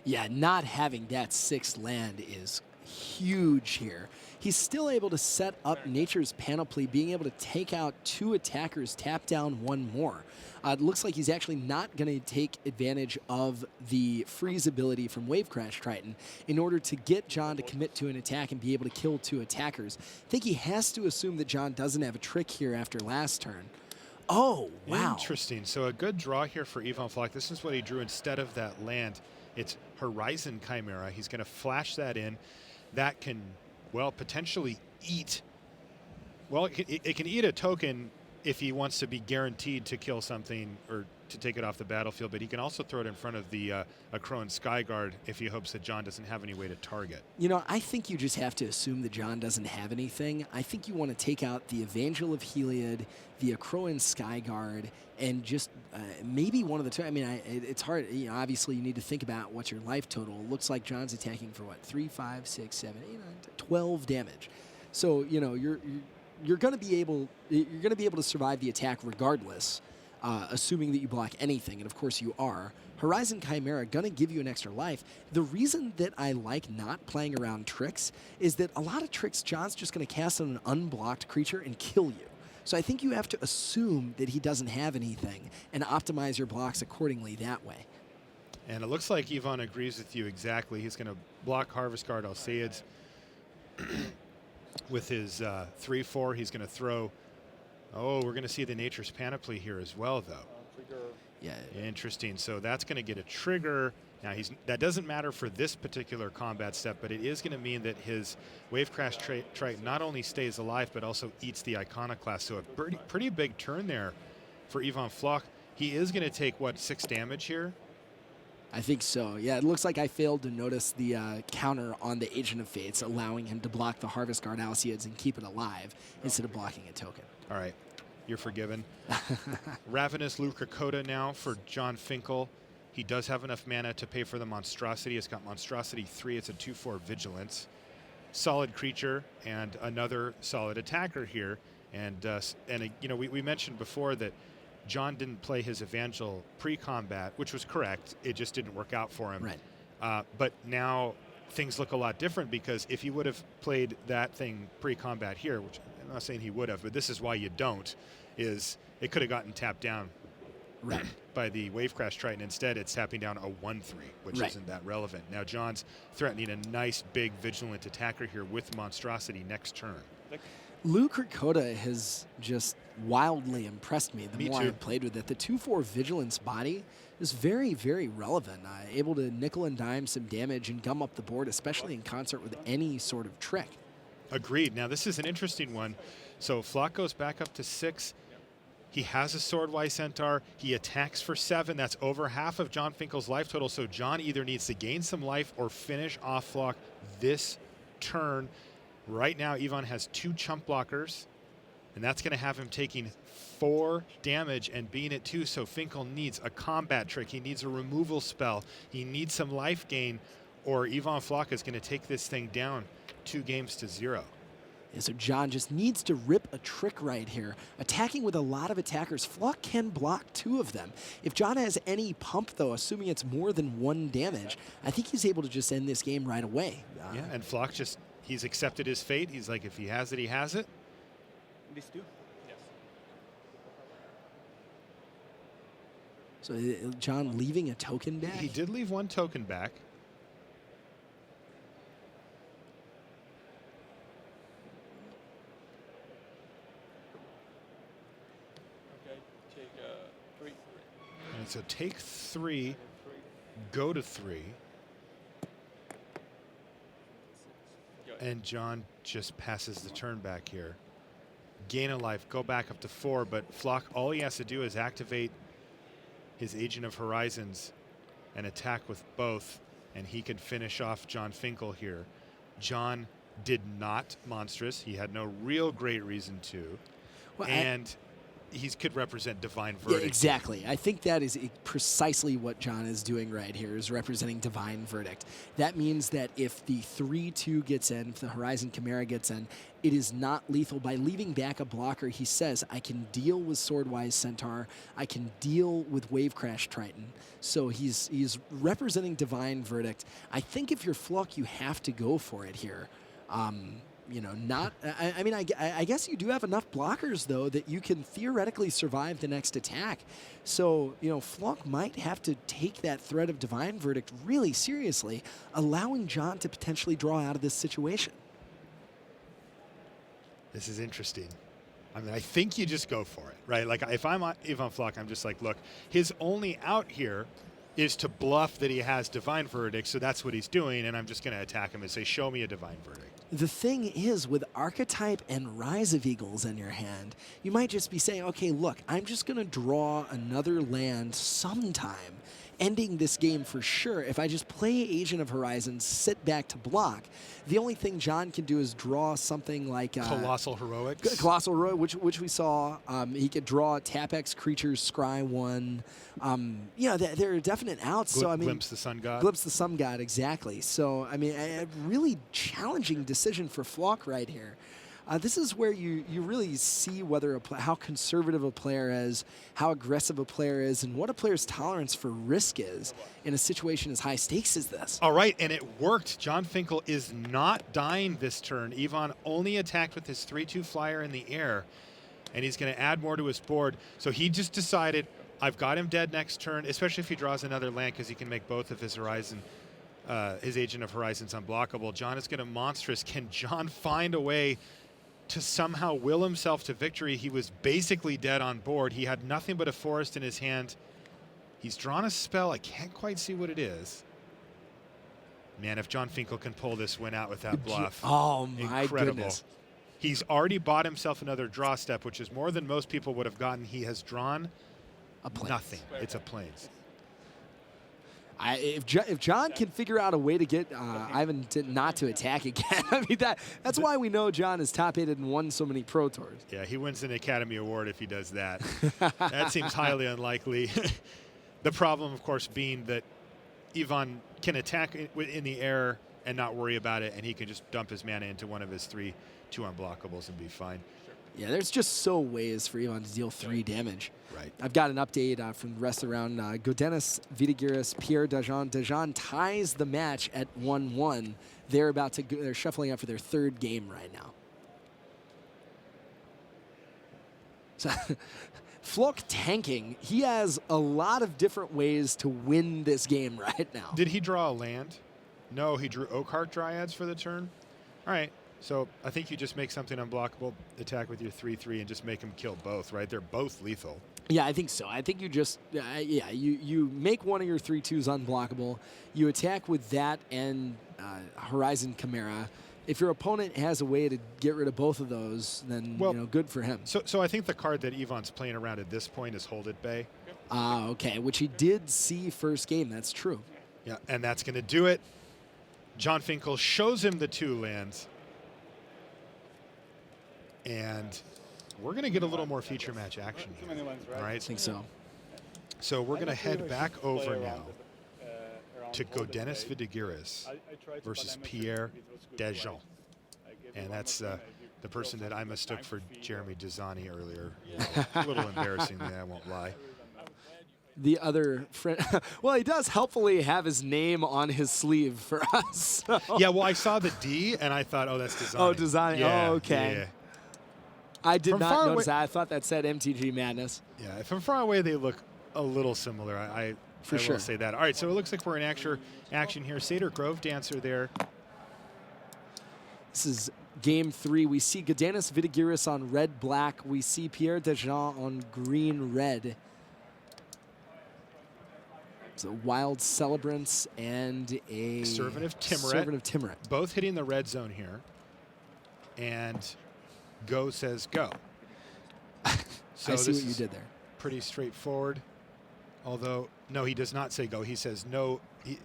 E: Yeah, not having that 6th land is huge here. He's still able to set up Nature's Panoply, being able to take out 2 attackers, tap down 1 more. It looks like he's actually not going to take advantage of the freeze ability from Wave Crash Triton in order to get John to commit to an attack and be able to kill 2 attackers. I think he has to assume that John doesn't have a trick here after last turn. Oh, wow.
D: Interesting. So a good draw here for Yvonne Flock. This is what he drew instead of that land. It's Horizon Chimera. He's going to flash that in. That can, well, potentially eat. Well, it can eat a token if he wants to be guaranteed to kill something or to take it off the battlefield, but he can also throw it in front of the Akroan Skyguard if he hopes that John doesn't have any way to target.
E: You know, I think you just have to assume that John doesn't have anything. I think you want to take out the Evangel of Heliod, the Akroan Skyguard, and just maybe one of the 2. I mean, it's hard. You know, obviously, you need to think about what's your life total. It looks like John's attacking for what, 3, 5, 6, 7, 8, 9, 10, 12 damage. So you know you're going to be able to survive the attack regardless, assuming that you block anything, and of course you are. Horizon Chimera going to give you an extra life. The reason that I like not playing around tricks is that a lot of tricks John's just going to cast on an unblocked creature and kill you. So I think you have to assume that he doesn't have anything and optimize your blocks accordingly that way.
D: And it looks like Yvonne agrees with you exactly. He's going to block Harvest Guard Alceids with his 3-4. He's going to throw. Oh, we're going to see the Nature's Panoply here as well, though.
E: Yeah.
D: Interesting. So that's going to get a trigger. Now, that doesn't matter for this particular combat step, but it is going to mean that his Wave Crash Triton not only stays alive, but also eats the Iconoclast. So a pretty big turn there for Yvonne Flock. He is going to take, what, 6 damage here?
E: I think so. Yeah, it looks like I failed to notice the counter on the Agent of Fates, allowing him to block the Harvest Guard Alceids and keep it alive instead of blocking a token.
D: All right. You're forgiven. Ravenous Lucracota now for John Finckel. He does have enough mana to pay for the Monstrosity. It's got Monstrosity 3. It's a 2-4 Vigilance. Solid creature and another solid attacker here. And you know, we mentioned before that John didn't play his Evangel pre-combat, which was correct. It just didn't work out for him.
E: Right.
D: But now things look a lot different, because if he would have played that thing pre-combat here, which I'm not saying he would have, but this is why you don't, is it could have gotten tapped down by the Wave Crash Triton. Instead, it's tapping down a 1-3, which isn't that relevant. Now John's threatening a nice big vigilant attacker here with Monstrosity next turn.
E: Lucracota has just wildly impressed me the more I've played with it. The 2-4 Vigilance body is very, very relevant. Able to nickel and dime some damage and gum up the board, especially in concert with any sort of trick.
D: Agreed. Now this is an interesting one. So Flock goes back up to 6. He has a Swordwise Centaur. He attacks for 7. That's over half of John Finkel's life total. So John either needs to gain some life or finish off Flock this turn. Right now, Yvonne has 2 chump blockers, and that's going to have him taking 4 damage and being at 2. So Finckel needs a combat trick. He needs a removal spell. He needs some life gain, or Yvonne Flock is going to take this thing down 2 games to 0.
E: Yeah, so John just needs to rip a trick right here. Attacking with a lot of attackers, Flock can block 2 of them. If John has any pump, though, assuming it's more than 1 damage, I think he's able to just end this game right away.
D: Yeah, and Flock just, he's accepted his fate. He's like, if he has it, he has it.
H: These 2? Yes.
E: So John leaving a token back?
D: He did leave 1 token back. And so take 3, go to 3. And John just passes the turn back here. gain a life, go back up to 4. But Flock, all he has to do is activate his Agent of Horizons and attack with both, and he could finish off John Finckel here. John did not monstrous. He had no real great reason to.
E: Well,
D: and he could represent Divine Verdict.
E: Yeah, exactly. I think that is precisely what John is doing right here, is representing Divine Verdict. That means that if the 3-2 gets in, if the Horizon Chimera gets in, it is not lethal. By leaving back a blocker, he says, I can deal with Swordwise Centaur, I can deal with Wavecrash Triton. So he's representing Divine Verdict. I think if you're Flock, you have to go for it here. You know, not. I mean, I guess you do have enough blockers though that you can theoretically survive the next attack. So you know, Flock might have to take that threat of Divine Verdict really seriously, allowing John to potentially draw out of this situation.
D: This is interesting. I mean, I think you just go for it, right? Like if I'm Ivan Flock, I'm just like, look, his only out here is to bluff that he has Divine Verdict, so that's what he's doing, and I'm just going to attack him and say, show me a Divine Verdict.
E: The thing is, with Archetype and Rise of Eagles in your hand, you might just be saying, okay, look, I'm just going to draw another land sometime, ending this game for sure. If I just play Agent of Horizons, sit back to block, the only thing John can do is draw something like
D: Colossal Heroics.
E: Colossal Heroic, which we saw. He could draw Tapex Creatures, Scry 1. You know, there are definite outs. So I mean,
D: Glimpse the Sun God.
E: Glimpse the Sun God, exactly. So I mean, a really challenging decision for Flock right here. This is where you really see whether how conservative a player is, how aggressive a player is, and what a player's tolerance for risk is in a situation as high stakes as this.
D: All right, and it worked. John Finckel is not dying this turn. Ivan only attacked with his 3-2 flyer in the air, and he's going to add more to his board. So he just decided, I've got him dead next turn, especially if he draws another land, because he can make both of his Horizon, his Agent of Horizons unblockable. John is going to monstrous. Can John find a way to somehow will himself to victory? He was basically dead on board. He had nothing but a forest in his hand. He's drawn a spell. I can't quite see what it is. Man, if John Finckel can pull this win out with that bluff.
E: Oh, my
D: incredible.
E: goodness.
D: He's already bought himself another draw step, which is more than most people would have gotten. He has drawn nothing. It's a Plains.
E: If John can figure out a way to get Ivan not to attack again, I mean that's why we know John is top-aided and won so many Pro Tours.
D: Yeah, he wins an Academy Award if he does that. That seems highly unlikely. The problem, of course, being that Ivan can attack in the air and not worry about it, and he can just dump his mana into one of his 3-2 unblockables and be fine.
E: Yeah, there's just so ways for Ivan to deal 3 damage.
D: Right.
E: I've got an update from the rest of the round. Godenis, Vidigiris, Pierre Dajon. Dajon ties the match at 1-1. They're about to they're shuffling up for their 3rd game right now. So Flock tanking. He has a lot of different ways to win this game right now.
D: Did he draw a land? No, he drew Oakheart Dryads for the turn. All right. So I think you just make something unblockable, attack with your 3-3, and just make him kill both, right? They're both lethal.
E: Yeah, I think so. I think you just, you make one of your 3-2s unblockable. You attack with that and Horizon Chimera. If your opponent has a way to get rid of both of those, then good for him.
D: So I think the card that Ivan's playing around at this point is Hold It Bay.
E: Okay, which he did see first game. That's true.
D: Yeah, and that's going to do it. John Finckel shows him the 2 lands. And we're going to get a little more feature match action here. All right?
E: I think so.
D: So we're going to head back over now to Godenis Vidigiris versus Pierre Dajon. And that's the person that I mistook for Jeremy Dizani earlier. A little embarrassingly, I won't lie.
E: The other friend, well, he does helpfully have his name on his sleeve for us. So.
D: Yeah, well, I saw the D, and I thought, oh, that's Dizani.
E: Oh, Dizani.
D: Yeah,
E: oh, okay.
D: Yeah.
E: I did
D: From
E: not notice that. I thought that said MTG Madness.
D: Yeah, from far away, they look a little similar. I will say that. All right, so it looks like we're in action here. Seder Grove Dancer there.
E: This is game 3. We see Godenis Vidigiris on red-black. We see Pierre Dajon on green-red. So Wild Celebrants and a
D: Servant of Timuret.
E: Servant of Timuret.
D: Both hitting the red zone here. And go says go. So
E: I see
D: this
E: what you
D: is
E: did there.
D: pretty straightforward. Although, no, he does not say go. He says no.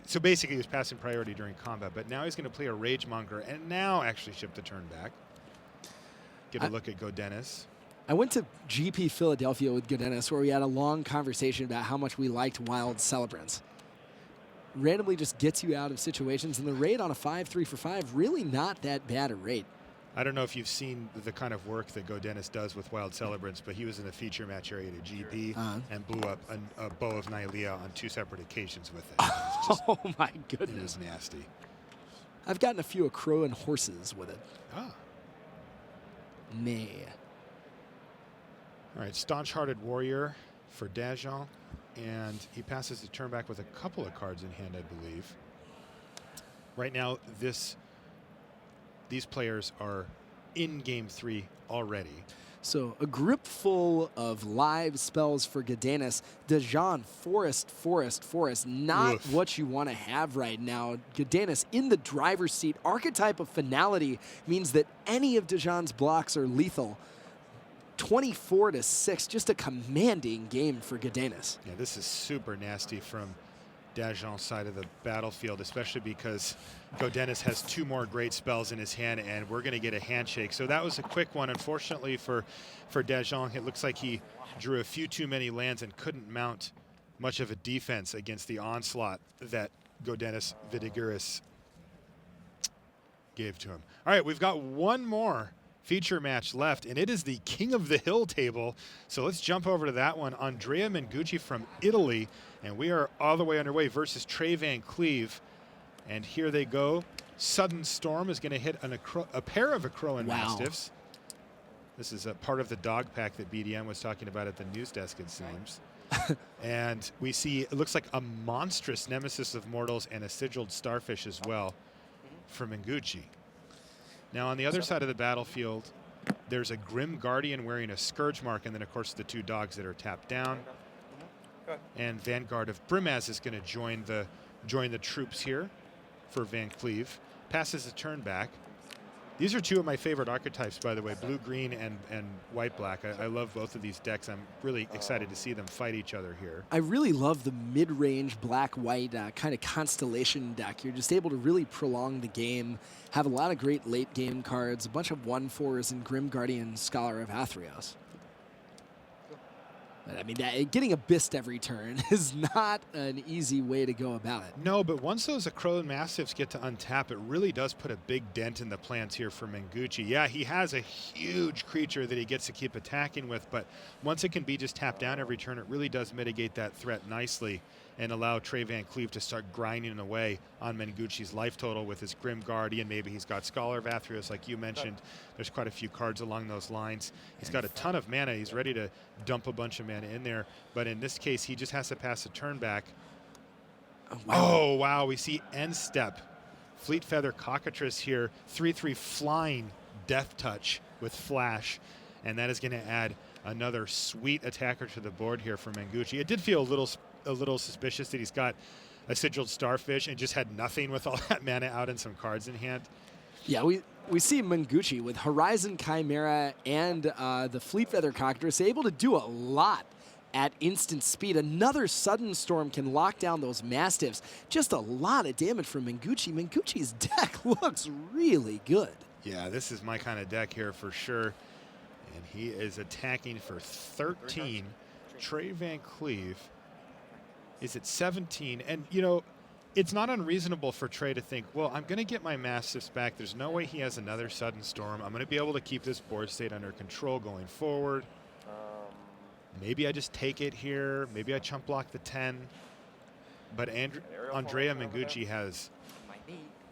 D: So basically, he was passing priority during combat, but now he's going to play a Rage Monger and now actually ship the turn back. Get a look at Go Dennis.
E: I went to GP Philadelphia with Godennis where we had a long conversation about how much we liked Wild Celebrants. Randomly just gets you out of situations, and the rate on a 5-3 for 5, really not that bad a rate.
D: I don't know if you've seen the kind of work that Go Dennis does with Wild Celebrants, but he was in a feature match area to GP and blew up a bow of Nylea on 2 separate occasions with it.
E: Oh my
D: It
E: goodness.
D: was nasty.
E: I've gotten a few Crow and horses with it.
D: Ah.
E: Nay.
D: All right, Staunch-Hearted Warrior for Dajon, and he passes the turn back with a couple of cards in hand, I believe. Right now, these players are in Game 3 already.
E: So a grip full of live spells for Godennis. Dajon, Forest, Forest, Forest. Not
D: Oof.
E: what you want to have right now. Godennis in the driver's seat. Archetype of Finality means that any of Dajon's blocks are lethal. 24-6, just a commanding game for Godennis.
D: Yeah, this is super nasty from Dajon's side of the battlefield, especially because Go Dennis has 2 more great spells in his hand, and we're going to get a handshake. So that was a quick one. Unfortunately for Dajon, it looks like he drew a few too many lands and couldn't mount much of a defense against the onslaught that Go Dennis Vidiguris gave to him. All right, we've got one more feature match left, and it is the King of the Hill table. So let's jump over to that one. Andrea Mengucci from Italy, and we are all the way underway versus Trey Van Cleve. And here they go. Sudden Storm is going to hit a pair of Acroan Mastiffs. This is a part of the dog pack that BDM was talking about at the news desk, it seems. And we see, it looks like a monstrous Nemesis of Mortals and a Sigiled Starfish as well for Mengucci. Now, on the other side of the battlefield, there's a Grim Guardian wearing a Scourge Mark, and then, of course, the 2 dogs that are tapped down. And Vanguard of Brimaz is going to join the troops here for Van Cleve. Passes a turn back. These are 2 of my favorite archetypes, by the way, blue-green and white-black. I love both of these decks. I'm really excited to see them fight each other here.
E: I really love the mid-range black-white kind of constellation deck. You're just able to really prolong the game, have a lot of great late-game cards, a bunch of 1/4s, and Grim Guardian Scholar of Athreos. But, I mean, getting a Bist every turn is not an easy way to go about it.
D: No, but once those Acroan Mastiffs get to untap, it really does put a big dent in the plans here for Mengucci. Yeah, he has a huge creature that he gets to keep attacking with, but once it can be just tapped down every turn, it really does mitigate that threat nicely and allow Trey Van Cleve to start grinding away on Mengucci's life total with his Grim Guardian. Maybe he's got Scholar of Athreos, like you mentioned. There's quite a few cards along those lines. He's got a ton of mana. He's ready to dump a bunch of mana in there, but in this case, he just has to pass a turn back. Oh, wow. We see End Step. Fleet Feather Cockatrice here. 3/3 flying Death Touch with Flash, and that is going to add another sweet attacker to the board here for Mengucci. It did feel a little suspicious that he's got a Sigiled Starfish and just had nothing with all that mana out and some cards in hand.
E: Yeah, we see Mengucci with Horizon Chimera and the Fleet Feather Cockatrice able to do a lot at instant speed. Another Sudden Storm can lock down those Mastiffs. Just a lot of damage from Mengucci. Mengucci's deck looks really good.
D: Yeah, this is my kind of deck here for sure. And he is attacking for 13. Trey Van Cleve is at 17. And, you know, it's not unreasonable for Trey to think, well, I'm going to get my Mastiffs back. There's no way he has another Sudden Storm. I'm going to be able to keep this board state under control going forward. Maybe I just take it here. Maybe I chump block the 10. But Andrea Mengucci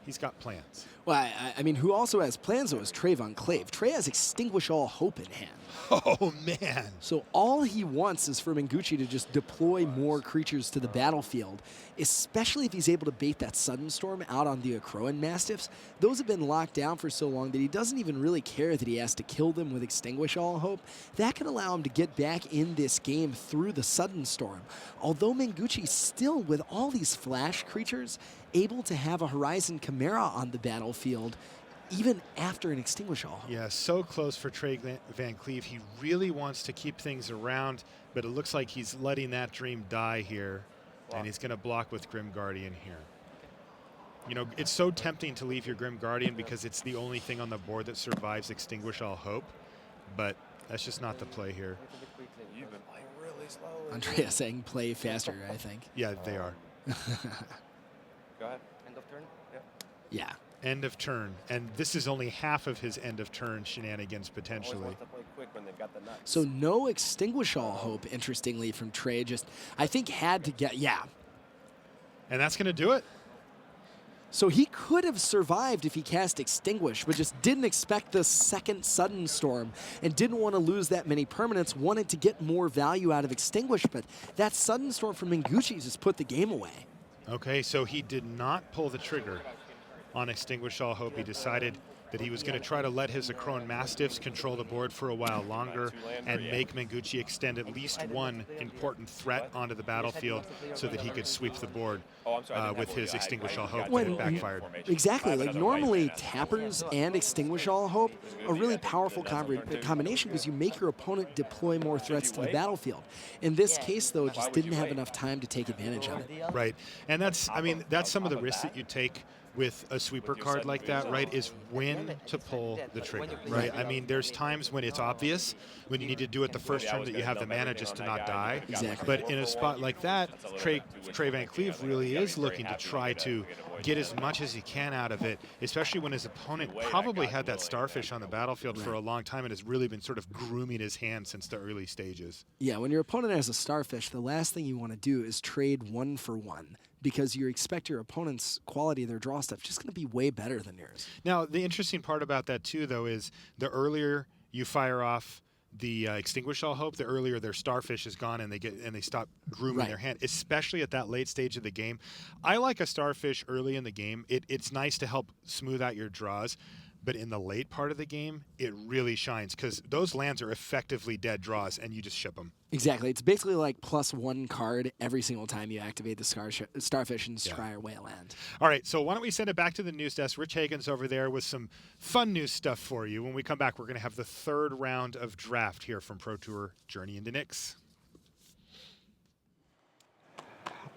D: he's got plans.
E: Well, I mean, who also has plans, though, is Trey Van Cleve. Trey has Extinguish All Hope in hand.
D: Oh, man.
E: So all he wants is for Mengucci to just deploy more creatures to the battlefield, especially if he's able to bait that Sudden Storm out on the Acroan Mastiffs. Those have been locked down for so long that he doesn't even really care that he has to kill them with Extinguish All Hope. That can allow him to get back in this game through the Sudden Storm. Although Mengucci still, with all these flash creatures, able to have a Horizon Chimera on the battlefield, even after an Extinguish All Hope.
D: Yeah, so close for Trey Van Cleave. He really wants to keep things around, but it looks like he's letting that dream die here, and he's going to block with Grim Guardian here. You know, it's so tempting to leave your Grim Guardian because it's the only thing on the board that survives Extinguish All Hope, but that's just not the play here.
H: You've been playing really slowly.
E: Andrea saying play faster, I think.
D: Yeah, they are.
H: Go ahead. End of turn?
E: Yeah.
D: End of turn. And this is only half of his end of turn shenanigans potentially.
E: So no Extinguish All Hope, interestingly, from Trey. Just, I think, had to get, yeah.
D: And that's going to do it.
E: So he could have survived if he cast Extinguish, but just didn't expect the second Sudden Storm and didn't want to lose that many permanents, wanted to get more value out of Extinguish, but that Sudden Storm from Mengucci just put the game away.
D: Okay, so he did not pull the trigger on Extinguish All Hope. He decided that he was going to try to let his Acrone Mastiffs control the board for a while longer and make Mengucci extend at least one important threat onto the battlefield so that he could sweep the board with his Extinguish All Hope that had backfired.
E: Exactly. Like normally Tappers and Extinguish All Hope are really powerful combination because you make your opponent deploy more threats to the battlefield. In this case, though, just didn't have enough time to take advantage of it.
D: Right. And that's, I mean, that's some of the risks that you take with a sweeper card like that, right, is when to pull the trigger, right? I mean, there's times when it's obvious, when you need to do it the first turn that you have the mana just to not die.
E: Exactly.
D: But in a spot like that, Trey Van Cleave really is looking to try to get as much as he can out of it, especially when his opponent probably had that Starfish on the battlefield for a long time and has really been sort of grooming his hand since the early stages.
E: Yeah, when your opponent has a Starfish, the last thing you want to do is trade 1 for 1. Because you expect your opponent's quality of their draw stuff just going to be way better than yours.
D: Now, the interesting part about that, too, though, is the earlier you fire off the Extinguish All Hope, the earlier their Starfish is gone and they stop grooming their hand, especially at that late stage of the game. I like a Starfish early in the game. It's nice to help smooth out your draws. But in the late part of the game, it really shines because those lands are effectively dead draws, and you just ship them.
E: Exactly. It's basically like +1 card every single time you activate the Starfish and scry away a land.
D: All right, so why don't we send it back to the news desk? Rich Hagen's over there with some fun news stuff for you. When we come back, we're going to have the third round of draft here from Pro Tour Journey into Nyx.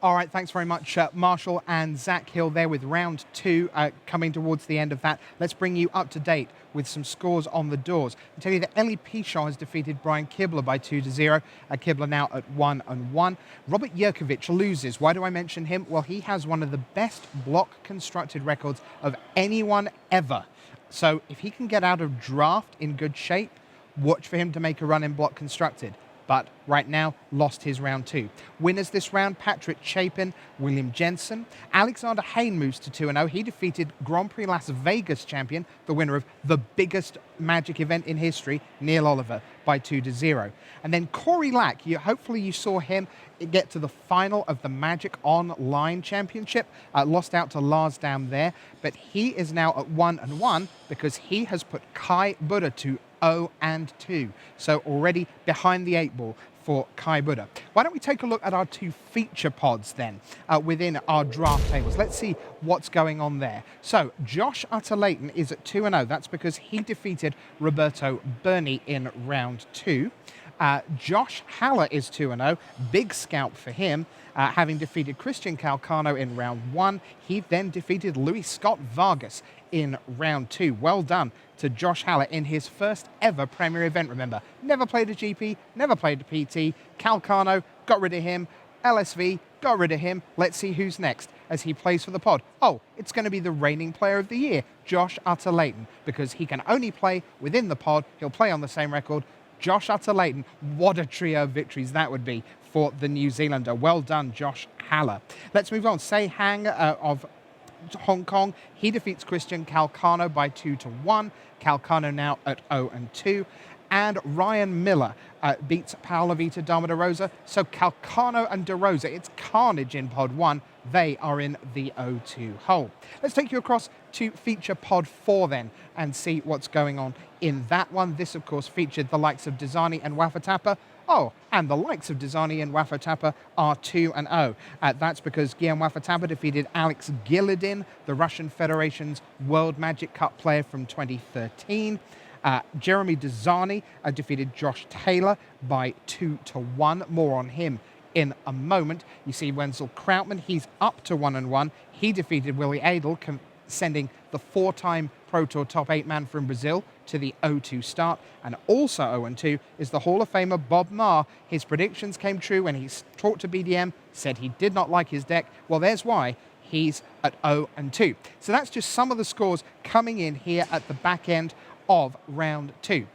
A: All right, thanks very much, Marshall and Zach Hill there with round 2 coming towards the end of that. Let's bring you up to date with some scores on the doors. I tell you that Ellie Pichon has defeated Brian Kibler by 2-0. Kibler now at 1-1. Robert Yurkovich loses. Why do I mention him? Well, he has one of the best block constructed records of anyone ever. So if he can get out of draft in good shape, watch for him to make a run in block constructed. But right now, lost his round 2. Winners this round, Patrick Chapin, William Jensen. Alexander Hayne moves to 2-0. He defeated Grand Prix Las Vegas champion, the winner of the biggest Magic event in history, Neil Oliver, by 2-0. And then Corey Lack, hopefully you saw him get to the final of the Magic Online Championship. Lost out to Lars down there, but he is now at 1-1 because he has put Kai Buddha to 0-2. So already behind the 8 ball for Kai Buddha. Why don't we take a look at our 2 feature pods then within our draft tables. Let's see what's going on there. So Josh Utter-Leighton is at 2-0. That's because he defeated Roberto Berni in round 2. Josh Haller is 2-0. Big scalp for him, having defeated Christian Calcano in round 1. He then defeated Louis Scott Vargas in round 2. Well done to Josh Haller in his first ever Premier event, remember. Never played a GP, never played a PT. Calcano, got rid of him. LSV, got rid of him. Let's see who's next as he plays for the pod. Oh, it's going to be the reigning player of the year, Josh Utter-Leighton, because he can only play within the pod. He'll play on the same record. Josh Utter-Leighton, what a trio of victories that would be for the New Zealander. Well done, Josh Haller. Let's move on. Sei Hang of Hong Kong, he defeats Christian Calcano by 2-1. Calcano now at 0-2. And Ryan Miller beats Paolo Vita Dama de Rosa. So Calcano and de Rosa, it's carnage in pod 1. They are in the 0-2 hole. Let's take you across to feature pod 4 then and see what's going on in that one. This, of course, featured the likes of Desani and Wafatapa. Oh, and the likes of Desani and Wafotapa are 2-0. That's because Guillaume Wafotapa defeated Alex Giladin, the Russian Federation's World Magic Cup player from 2013. Jeremy Desani defeated Josh Taylor by 2-1. More on him in a moment. You see Wenzel Krautmann, he's up to 1-1. He defeated Willie Adel, sending the 4-time Pro Tour top 8 man from Brazil to the 0-2 start. And also 0-2 is the Hall of Famer Bob Marr. His predictions came true when he talked to BDM, said he did not like his deck. Well, there's why. He's at 0-2. So that's just some of the scores coming in here at the back end of round 2.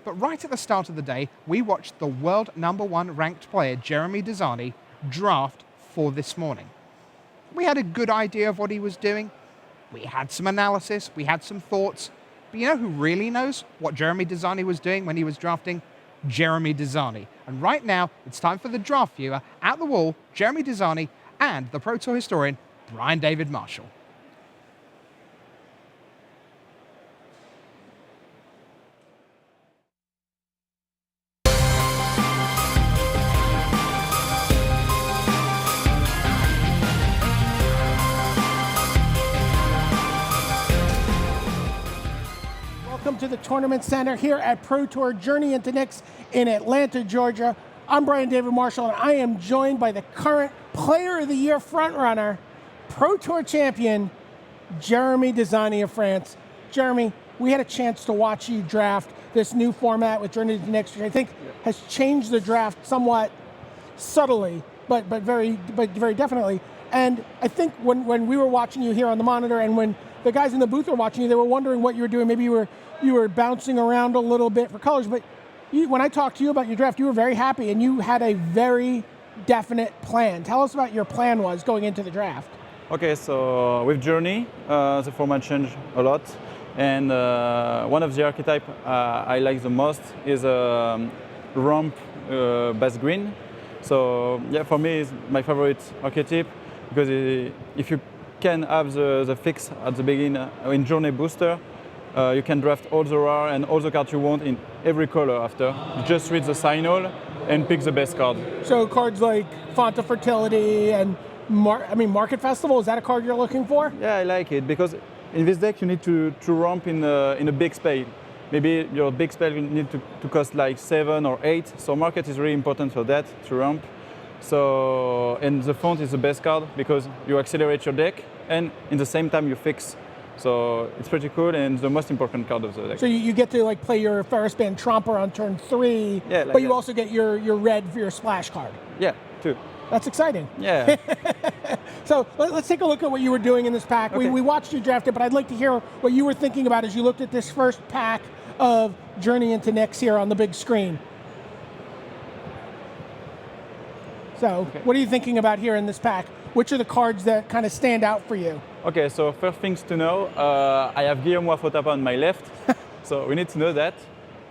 A: But right at the start of the day, we watched the world #1 ranked player, Jeremy Desani, draft for this morning. We had a good idea of what he was doing. We had some analysis, we had some thoughts. But you know who really knows what Jeremy Desani was doing when he was drafting? Jeremy Desani. And right now, it's time for the draft viewer at the wall, Jeremy Desani, and the Pro Tour historian, Brian David Marshall.
B: Welcome to the Tournament Center here at Pro Tour Journey into Knicks in Atlanta, Georgia. I'm Brian David Marshall, and I am joined by the current Player of the Year frontrunner, Pro Tour champion, Jeremy Desani of France. Jeremy, we had a chance to watch you draft this new format with Journey into Knicks, which I think has changed the draft somewhat subtly, but very definitely. And I think when we were watching you here on the monitor, and when the guys in the booth were watching you, they were wondering what you were doing. Maybe you were bouncing around a little bit for colors, but when I talked to you about your draft, you were very happy and you had a very definite plan. Tell us about your plan was going into the draft.
L: Okay, so with Journey, the format changed a lot, and one of the archetypes I like the most is ramp bass green. So yeah, for me, it's my favorite archetype because if you can have the fix at the beginning in Journey Booster, you can draft all the rare and all the cards you want in every color after. You just read the signal and pick the best card. So
B: cards like Font of Fertility and Market Festival, is that a card you're looking for?
L: Yeah, I like it because in this deck you need to ramp in a big spell. Maybe your big spell need to cost like 7 or 8. So market is really important for that, to ramp. So, and the font is the best card because you accelerate your deck and in the same time you fix. So it's pretty cool and the most important card of the deck.
B: So you get to like play your Ferris Band Tromper on turn 3,
L: yeah, like
B: but you also get your red for your splash card.
L: Yeah, too.
B: That's exciting.
L: Yeah.
B: So let's take a look at what you were doing in this pack. Okay. We watched you draft it, but I'd like to hear what you were thinking about as you looked at this first pack of Journey into Knicks here on the big screen. So what are you thinking about here in this pack? Which are the cards that kind of stand out for you?
L: Okay, so first things to know, I have Guillaume Wafotapa on my left. So we need to know that.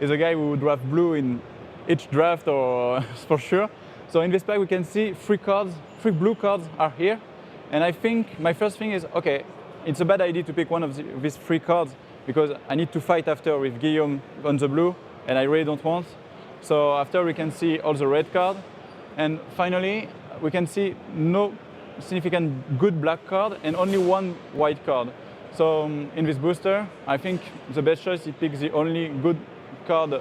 L: He's a guy who would draft blue in each draft or for sure. So in this pack we can see 3 blue cards are here. And I think my first thing is, okay, it's a bad idea to pick one of these 3 cards because I need to fight after with Guillaume on the blue and I really don't want. So after we can see all the red cards. And finally, we can see no significant good black card and only 1 white card. So in this booster, I think the best choice is pick the only good card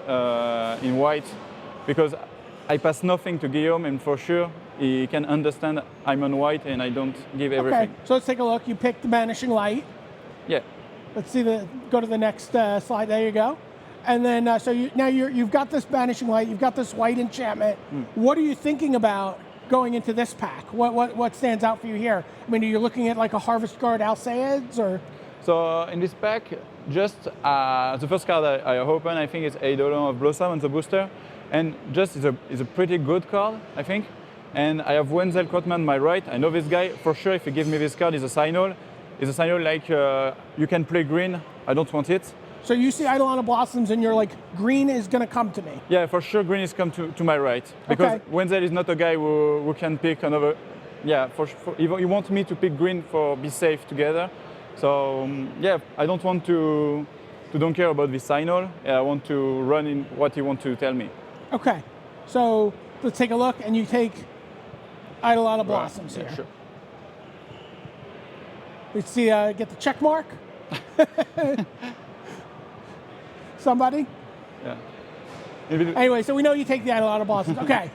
L: in white because I pass nothing to Guillaume and for sure he can understand I'm on white and I don't give everything.
B: Okay, so let's take a look. You picked the Vanishing Light.
L: Yeah.
B: Let's see go to the next slide. There you go. And then, so you've got this Vanishing Light, you've got this white enchantment. What are you thinking about going into this pack? What stands out for you here? I mean, are you looking at like a Harvest Guard Alcaides or?
L: So in this pack, just the first card I open, I think is Eidolon of Blossom on the booster. And just is a pretty good card, I think. And I have Wenzel Krautmann on my right. I know this guy, for sure if you give me this card, is a signal. It's a signal like you can play green, I don't want it.
B: So you see Eidolon of Blossoms and you're like, green is going to come to me.
L: Yeah, for sure green is come to my right. Because Wenzel is not a guy who can pick another. Yeah, he wants me to pick green for be safe together. So yeah, I don't want to don't care about this signal. I want to run in what he wants to tell me.
B: Okay, so let's take a look, and you take Eidolon Blossoms
L: Yeah,
B: here.
L: sure.
B: Let's see, get the check mark. Somebody?
L: Yeah.
B: Anyway, so we know you take the Eidolon Blossoms. Okay.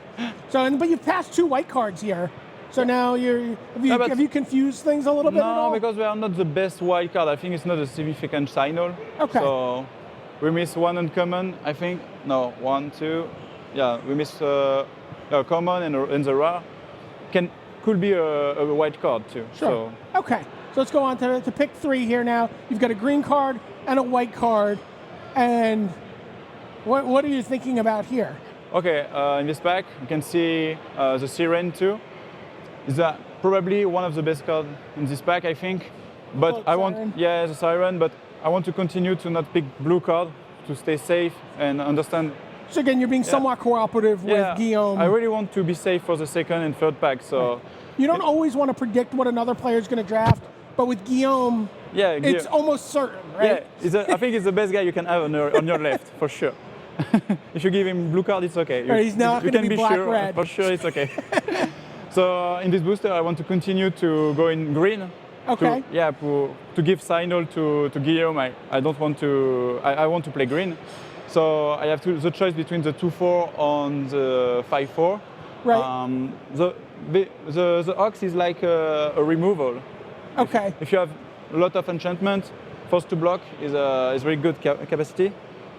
B: But you've passed 2 white cards here. So now have you confused things a little bit at all?
L: No, because we are not the best wild card. I think it's not a significant signal.
B: Okay.
L: So we miss 1 uncommon, I think. No, 1, 2. Yeah, we miss a common and the rare. Could be a white card too.
B: Sure. Okay. So let's go on to pick 3 here now. You've got a green card and a white card. And what are you thinking about here?
L: Okay, in this pack, you can see the Siren too. Is probably one of the best cards in this pack, I think. But I want, the Siren, but I want to continue to not pick blue card to stay safe and understand.
B: So again, you're being somewhat cooperative with Guillaume.
L: I really want to be safe for the second and third pack. So
B: you don't always want to predict what another player is going to draft, but with Guillaume, it's almost certain, right?
L: Yeah, I think he's the best guy you can have on your left, for sure. If you give him blue card, it's okay.
B: He's not going to be black-red.
L: For sure, it's okay. So in this booster, I want to continue to go in green.
B: Okay.
L: To give signal to Guillaume. I don't want to. I want to play green. So I have the choice between the 2/4 and the 5/4.
B: Right.
L: The Ox is like a removal.
B: Okay.
L: If you have a lot of enchantment, force to block is very good capacity.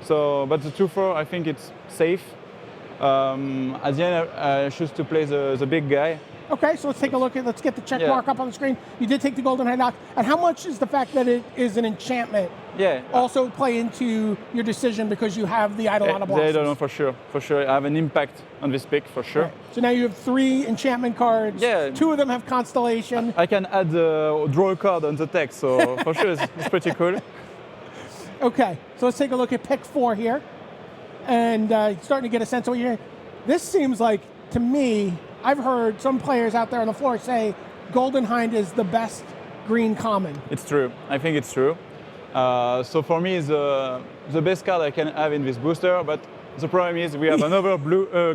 L: So, but the 2/4, I think it's safe. At the end, I choose to play the big guy.
B: Okay, so let's take a look at. Let's get the check mark up on the screen. You did take the Golden High Knock, and how much is the fact that it is an enchantment? Also play into your decision because you have the Eidolon Blossoms?
L: I don't know for sure. I have an impact on this pick for sure.
B: Right. So now you have 3 enchantment cards.
L: Yeah.
B: 2 of them have Constellation.
L: I can add draw a card on the text, so for sure it's pretty cool.
B: Okay, so let's take a look at pick 4 here, and starting to get a sense of what you're. This seems like, to me, I've heard some players out there on the floor say Golden Hind is the best green common.
L: It's true. I think it's true. So for me, it's the best card I can have in this booster. But the problem is we have another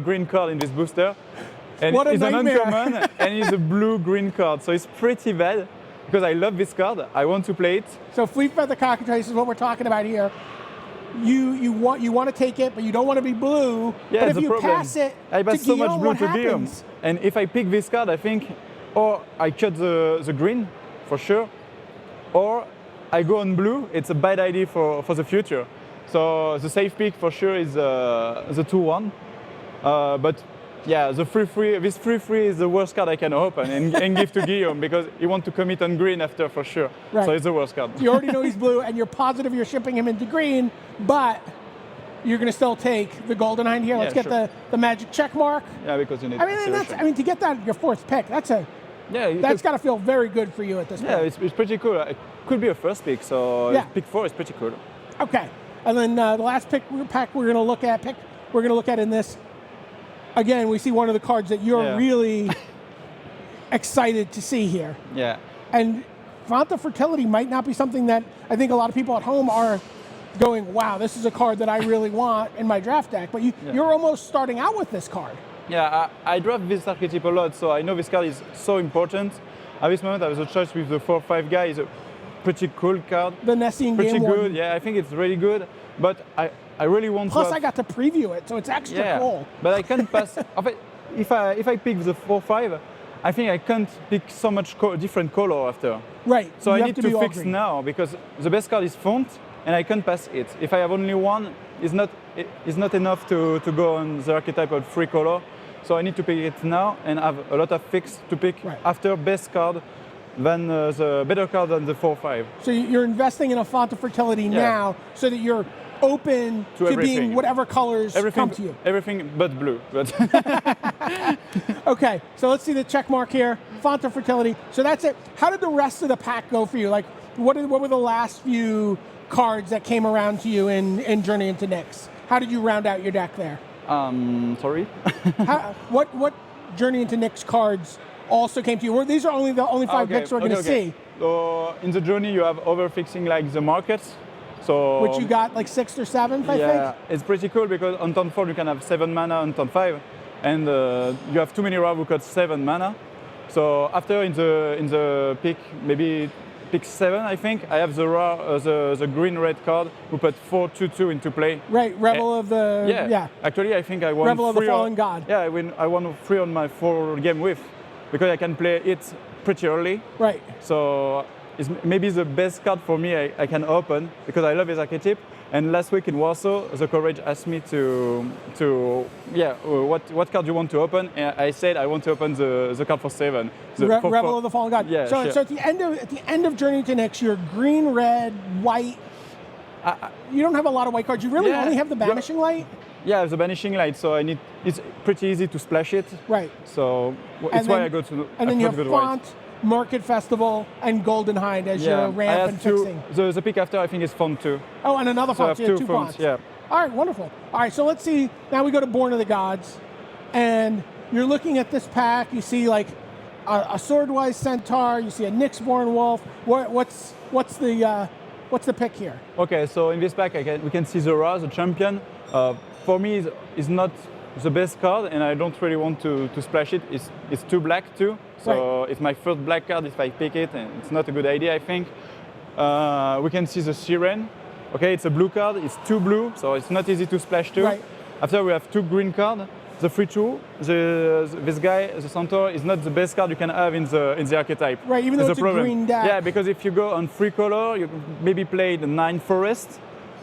L: green card in this booster, and
B: what a
L: it's
B: nightmare.
L: an uncommon, and it's a blue-green card. So it's pretty bad because I love this card. I want to play it.
B: So Fleet Feather Cockatrice is what we're talking about here. You want to take it, but you don't want to be blue.
L: Yeah,
B: but if you
L: problem.
B: pass it
L: I pass
B: to
L: so
B: Guillaume,
L: much blue
B: what
L: to
B: happens?
L: Guillaume. And if I pick this card, I think, or I cut the green, for sure, or I go on blue. It's a bad idea for the future. So the safe pick for sure is the 2/1. But yeah, the 3/3, this 3/3 is the worst card I can open and give to Guillaume because he wants to commit on green after for sure.
B: Right.
L: So it's the worst card.
B: You already know he's blue, and you're positive you're shipping him into green, but you're going to still take the Golden Hind here. Let's get the magic check mark.
L: Yeah, because you need.
B: To get that your 4th pick, that's got to feel very good for you at this point.
L: Yeah, it's pretty cool. It could be a first pick, so pick 4 is pretty cool.
B: Okay, and then the last pack we're going to look at in this. Again, we see one of the cards that you're really excited to see here.
L: Yeah.
B: And Font of Fertility might not be something that I think a lot of people at home are going, wow, this is a card that I really want in my draft deck. But you're almost starting out with this card.
L: Yeah, I draft this archetype a lot, so I know this card is so important. At this moment, I have a choice with the 4/5 guy. It's a pretty cool card.
B: The Nessian
L: pretty
B: Game
L: good.
B: Warden.
L: Yeah, I think it's really good. But I really want
B: Plus,
L: to.
B: I got to preview it, so it's extra cool.
L: But I can't pass. If I pick the 4/5, I think I can't pick so much different color after.
B: Right.
L: So I need to fix now because the best card is Font, and I can't pass it. If I have only one, it's not enough to go on the archetype of 3 color. So I need to pick it now and have a lot of fix to pick after best card than the better card than the 4/5.
B: So you're investing in a Font of Fertility now so that you're open to being whatever colors come to you.
L: Everything but blue. But
B: okay, so let's see the check mark here. Font of Fertility. So that's it. How did the rest of the pack go for you? Like, what were the last few cards that came around to you in Journey into Nyx? How did you round out your deck there?
L: Sorry.
B: What Journey into Nyx cards also came to you? These are the only 5 picks we're going to see.
L: So in the Journey, you have overfixing like the markets. So
B: which you got like 6th or 7th, I think.
L: Yeah, it's pretty cool because on turn 4 you can have 7 mana on turn 5, and you have too many Ra who cost 7 mana. So after in the pick, maybe pick 7, I think, I have the Ra, the green-red card who put 4/2/2 into play.
B: Right, Revel of the...
L: Yeah. Actually, I think I won
B: Revel of the
L: 3
B: Fallen God.
L: Yeah, I won 3 on my 4 game with, because I can play it pretty early.
B: Right.
L: So it's maybe the best card for me I can open, because I love his archetype. And last week in Warsaw, the Courage asked me what card you want to open? And I said I want to open the card for 7.
B: Revel of the Fallen God.
L: Yeah,
B: so at the end of Journey to Nyx, you're green, red, white. You don't have a lot of white cards. You really only have the Banishing Light?
L: Yeah, the Banishing Light. So it's pretty easy to splash it.
B: Right.
L: So it's why I go to.
B: And then you have Font, Market Festival, and Golden Hind as your ramp and fixing.
L: The pick after I think is Font too.
B: Oh, and another Font.
L: So I have 2
B: fonts.
L: Yeah.
B: All right, wonderful. All right, so let's see. Now we go to Born of the Gods, and you're looking at this pack. You see like a Swordwise Centaur. You see a Nyxborn Wolf. What's the pick here?
L: Okay, so in this pack we can see the Ra, the champion. For me, is not the best card, and I don't really want to splash it. It's too black too, so it's my first black card if I pick it, and it's not a good idea, I think. We can see the Siren. Okay, it's a blue card. It's 2 blue, so it's not easy to splash too.
B: Right.
L: After we have 2 green cards. The 3/2, this guy, the Centaur, is not the best card you can have in the archetype.
B: Right, even though it's a green deck.
L: Yeah, because if you go on 3 color, you maybe play the 9 forest.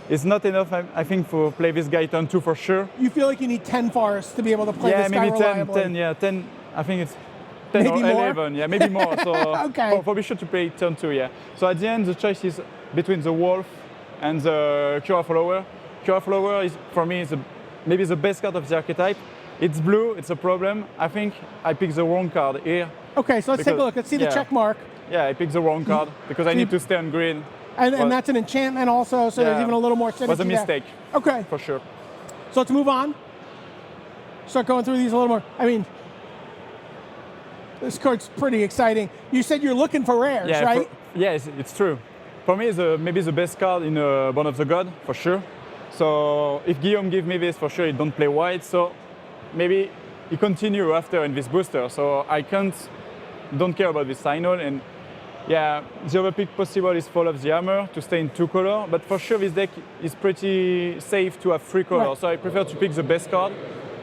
L: It's not enough, I think, for play this guy turn 2 for sure.
B: You feel like you need 10 forests to be able to play this guy reliably.
L: Yeah, maybe 10. I think it's 10
B: maybe
L: or
B: more?
L: 11. Yeah, maybe more. So
B: okay.
L: for be sure to play turn 2. Yeah. So at the end, the choice is between the Wolf and the Cura Follower. Cura Follower is for me maybe the best card of the archetype. It's blue. It's a problem. I think I picked the wrong card here.
B: Okay, so let's take a look. Let's see the check mark.
L: Yeah, I picked the wrong card because I need to stay on green.
B: And that's an enchantment also, so there's even a little more synergy.
L: It was a mistake.
B: There. Okay.
L: For sure.
B: So let's move on. Start going through these a little more. I mean, this card's pretty exciting. You said you're looking for rares, right?
L: Yes, it's true. For me, it's maybe the best card in Born of the God, for sure. So if Guillaume give me this, for sure, he don't play white. So maybe he continue after in this booster. So I don't care about this signal. And yeah, the other pick possible is Fall of the Hammer to stay in 2 color. But for sure, this deck is pretty safe to have 3 colors. Right. So I prefer to pick the best card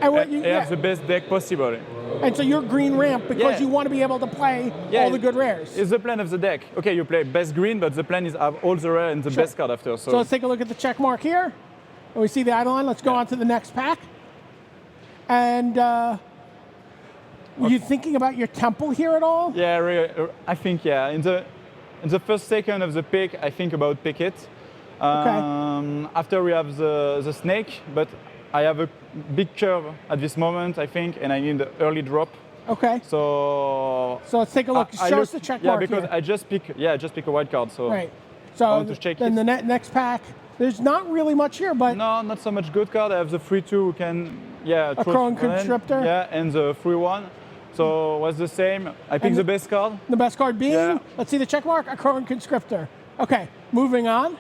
L: and have the best deck possible.
B: And so you're green ramp because you want to be able to play all the good rares.
L: It's the plan of the deck. Okay, you play best green, but the plan is have all the rare and the best card after.
B: So let's take a look at the check mark here. And we see the Adel. Let's go on to the next pack. And were you thinking about your temple here at all?
L: Yeah, I think, yeah. In the first second of the pick, I think about pick it. After we have the snake, but I have a big curve at this moment, I think, and I need the early drop.
B: Okay.
L: So
B: let's take a look. Show us the check mark.
L: Yeah, because
B: here.
L: I just pick a white card. So
B: right. So
L: I want to check
B: then the next pack. There's not really much here, but
L: no, not so much good card. I have the 3/2 who can
B: a Crone Constrictor.
L: Yeah, and the 3/1. So was the same. I picked the best card.
B: The best card being, let's see the check mark, a Crone Conscriptor. Okay, moving on.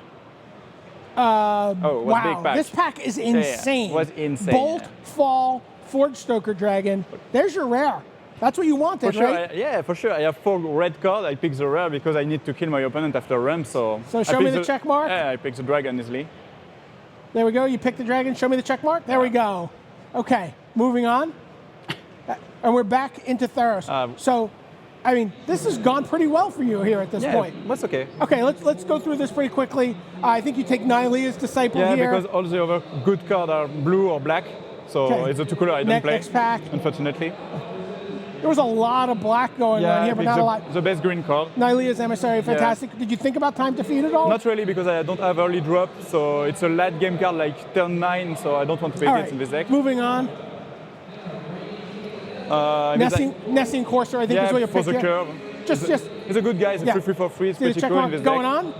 B: Wow,
L: big pack.
B: This pack is insane.
L: Yeah. Was insane.
B: Bolt, Fall, Forge Stoker Dragon. There's your rare. That's what you wanted,
L: for sure,
B: right?
L: For sure. I have 4 red cards. I picked the rare because I need to kill my opponent after ramp. So
B: show me the check mark.
L: Yeah, I picked the dragon easily.
B: There we go. You picked the dragon. Show me the check mark. There we go. Okay, moving on. And we're back into Theros. So, I mean, this has gone pretty well for you here at this point.
L: That's okay.
B: Okay, let's go through this pretty quickly. I think you take Nylea's Disciple here.
L: Yeah, because all the other good cards are blue or black. So it's a 2 color I don't play.
B: Next pack.
L: Unfortunately.
B: There was a lot of black going on here, but not a lot.
L: The best green card.
B: Nylea's Emissary, fantastic. Did you think about Time to Feed at all?
L: Not really, because I don't have early drop, so it's a late game card like turn 9, so I don't want to pick it in this deck.
B: Moving on. Nessing Courser, I think is what you're picking.
L: For the curve. He's a good guy. He's a 3/3 for free. It's pretty cool in this deck.
B: Going on.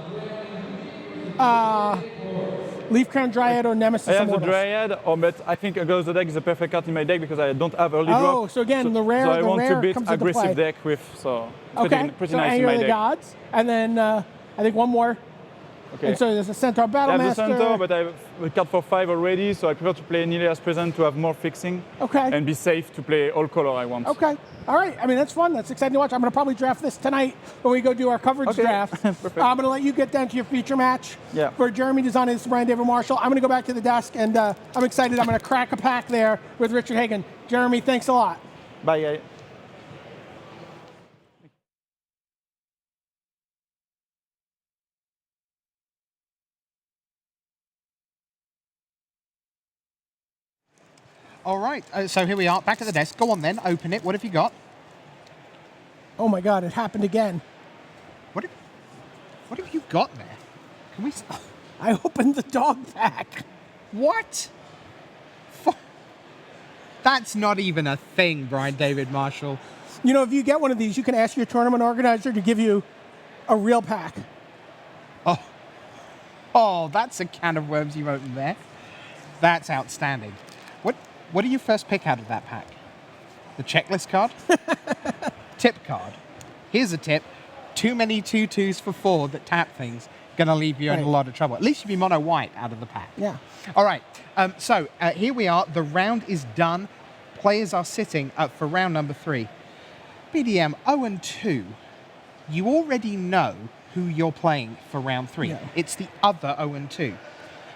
B: Leaf Crown Dryad or Nemesis
L: I have
B: Immortals?
L: the Dryad, but I think Against the Deck is a perfect card in my deck because I don't have early drop.
B: Oh, so again, the rare.
L: So I want to beat
B: comes
L: aggressive deck with, so
B: pretty
L: nice in my deck.
B: Gods, and then I think one more.
L: Okay.
B: And so there's a Centaur
L: I have the
B: Battlemaster.
L: Centaur, but I have a card for 5 already, so I prefer to play Nilia's Present to have more fixing.
B: Okay.
L: And be safe to play all color I want.
B: Okay. All right. I mean, that's fun. That's exciting to watch. I'm going to probably draft this tonight when we go do our coverage draft.
L: Perfect.
B: I'm going to let you get down to your feature match.
L: Yeah.
B: For Jeremy Design, this is Brian David Marshall. I'm going to go back to the desk, and I'm excited. I'm going to crack a pack there with Richard Hagan. Jeremy, thanks a lot.
L: Bye, guys.
A: All right, so here we are, back at the desk. Go on then, open it. What have you got?
B: Oh my God, it happened again.
A: What have you got there? Can we?
B: I opened the dog pack.
A: What? That's not even a thing, Brian David Marshall.
B: You know, if you get one of these, you can ask your tournament organizer to give you a real pack.
A: Oh, that's a can of worms you opened there. That's outstanding. What do you first pick out of that pack? The checklist card? Tip card. Here's a tip. Too many 2/2s for 4 that tap things. Gonna leave you in a lot of trouble. At least you'd be mono white out of the pack.
B: Yeah.
A: All right. So here we are. The round is done. Players are sitting for round number 3. BDM 0-2. You already know who you're playing for round 3.
B: Yeah.
A: It's the other 0-2.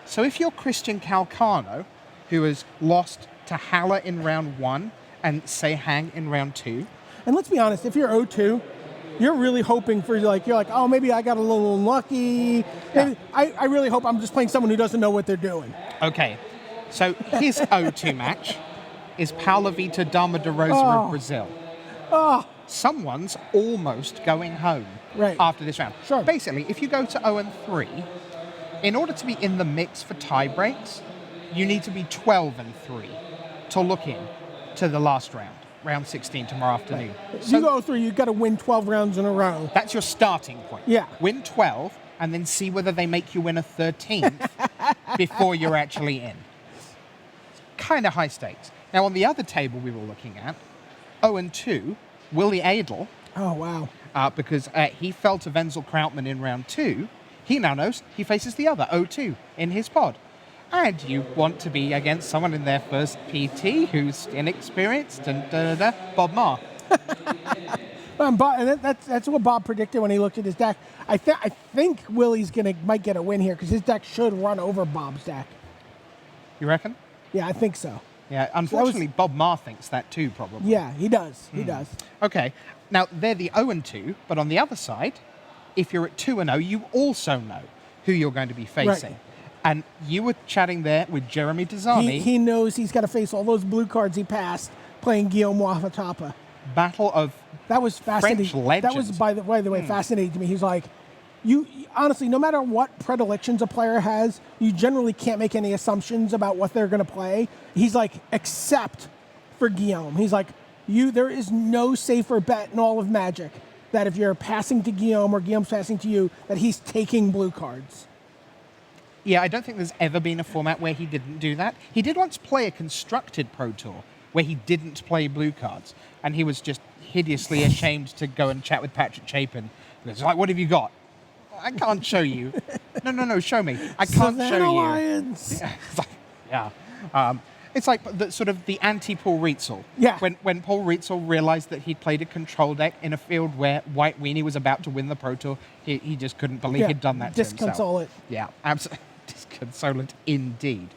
A: So if you're Christian Calcano, who has lost to Haller in round 1 and Sehang in round 2.
B: And let's be honest, if you're 0-2, you're really hoping for you're like, oh, maybe I got a little unlucky. Maybe, I really hope I'm just playing someone who doesn't know what they're doing.
A: Okay, so his 0-2 match is Paula Vita Dama de Rosa of Brazil.
B: Oh.
A: Someone's almost going home after this round.
B: Sure.
A: Basically, if you go to 0-3, in order to be in the mix for tie breaks, you need to be 12-3 to look in to the last round, round 16 tomorrow afternoon.
B: Right.
A: So
B: you go through, you've got to win 12 rounds in a row.
A: That's your starting point.
B: Yeah.
A: Win 12 and then see whether they make you win a 13th before you're actually in. It's kind of high stakes. Now, on the other table we were looking at, 0-2, Willie Adel.
B: Oh, wow.
A: Because he fell to Wenzel Krautmann in round 2. He now knows he faces the other 0-2 in his pod. And you want to be against someone in their first PT who's inexperienced and Bob Marr.
B: And that's what Bob predicted when he looked at his deck. I think Willie's might get a win here because his deck should run over Bob's deck.
A: You reckon?
B: Yeah, I think so.
A: Yeah, unfortunately, Bob Marr thinks that too, probably.
B: Yeah, he does. He does.
A: Okay, now they're the 0-2, but on the other side, if you're at 2-0, you also know who you're going to be facing.
B: Right.
A: And you were chatting there with Jeremy Desani.
B: He knows he's got to face all those blue cards he passed playing Guillaume Wafatapa.
A: Battle of
B: that was fascinating.
A: French legends.
B: That was, by the way, fascinating to me. He's like, you honestly, no matter what predilections a player has, you generally can't make any assumptions about what they're going to play. He's like, except for Guillaume. He's like, there is no safer bet in all of Magic that if you're passing to Guillaume or Guillaume's passing to you, that he's taking blue cards.
A: Yeah, I don't think there's ever been a format where he didn't do that. He did once play a constructed Pro Tour where he didn't play blue cards, and he was just hideously ashamed to go and chat with Patrick Chapin. He was like, what have you got? I can't show you. No, show me. I can't show you.
B: Lions.
A: Yeah. It's like the sort of the anti-Paul Rietzel.
B: Yeah.
A: When Paul Rietzel realized that he'd played a control deck in a field where White Weenie was about to win the Pro Tour, he just couldn't believe he'd done that to himself.
B: Disconsolate.
A: Yeah, absolutely. Disconsolate indeed.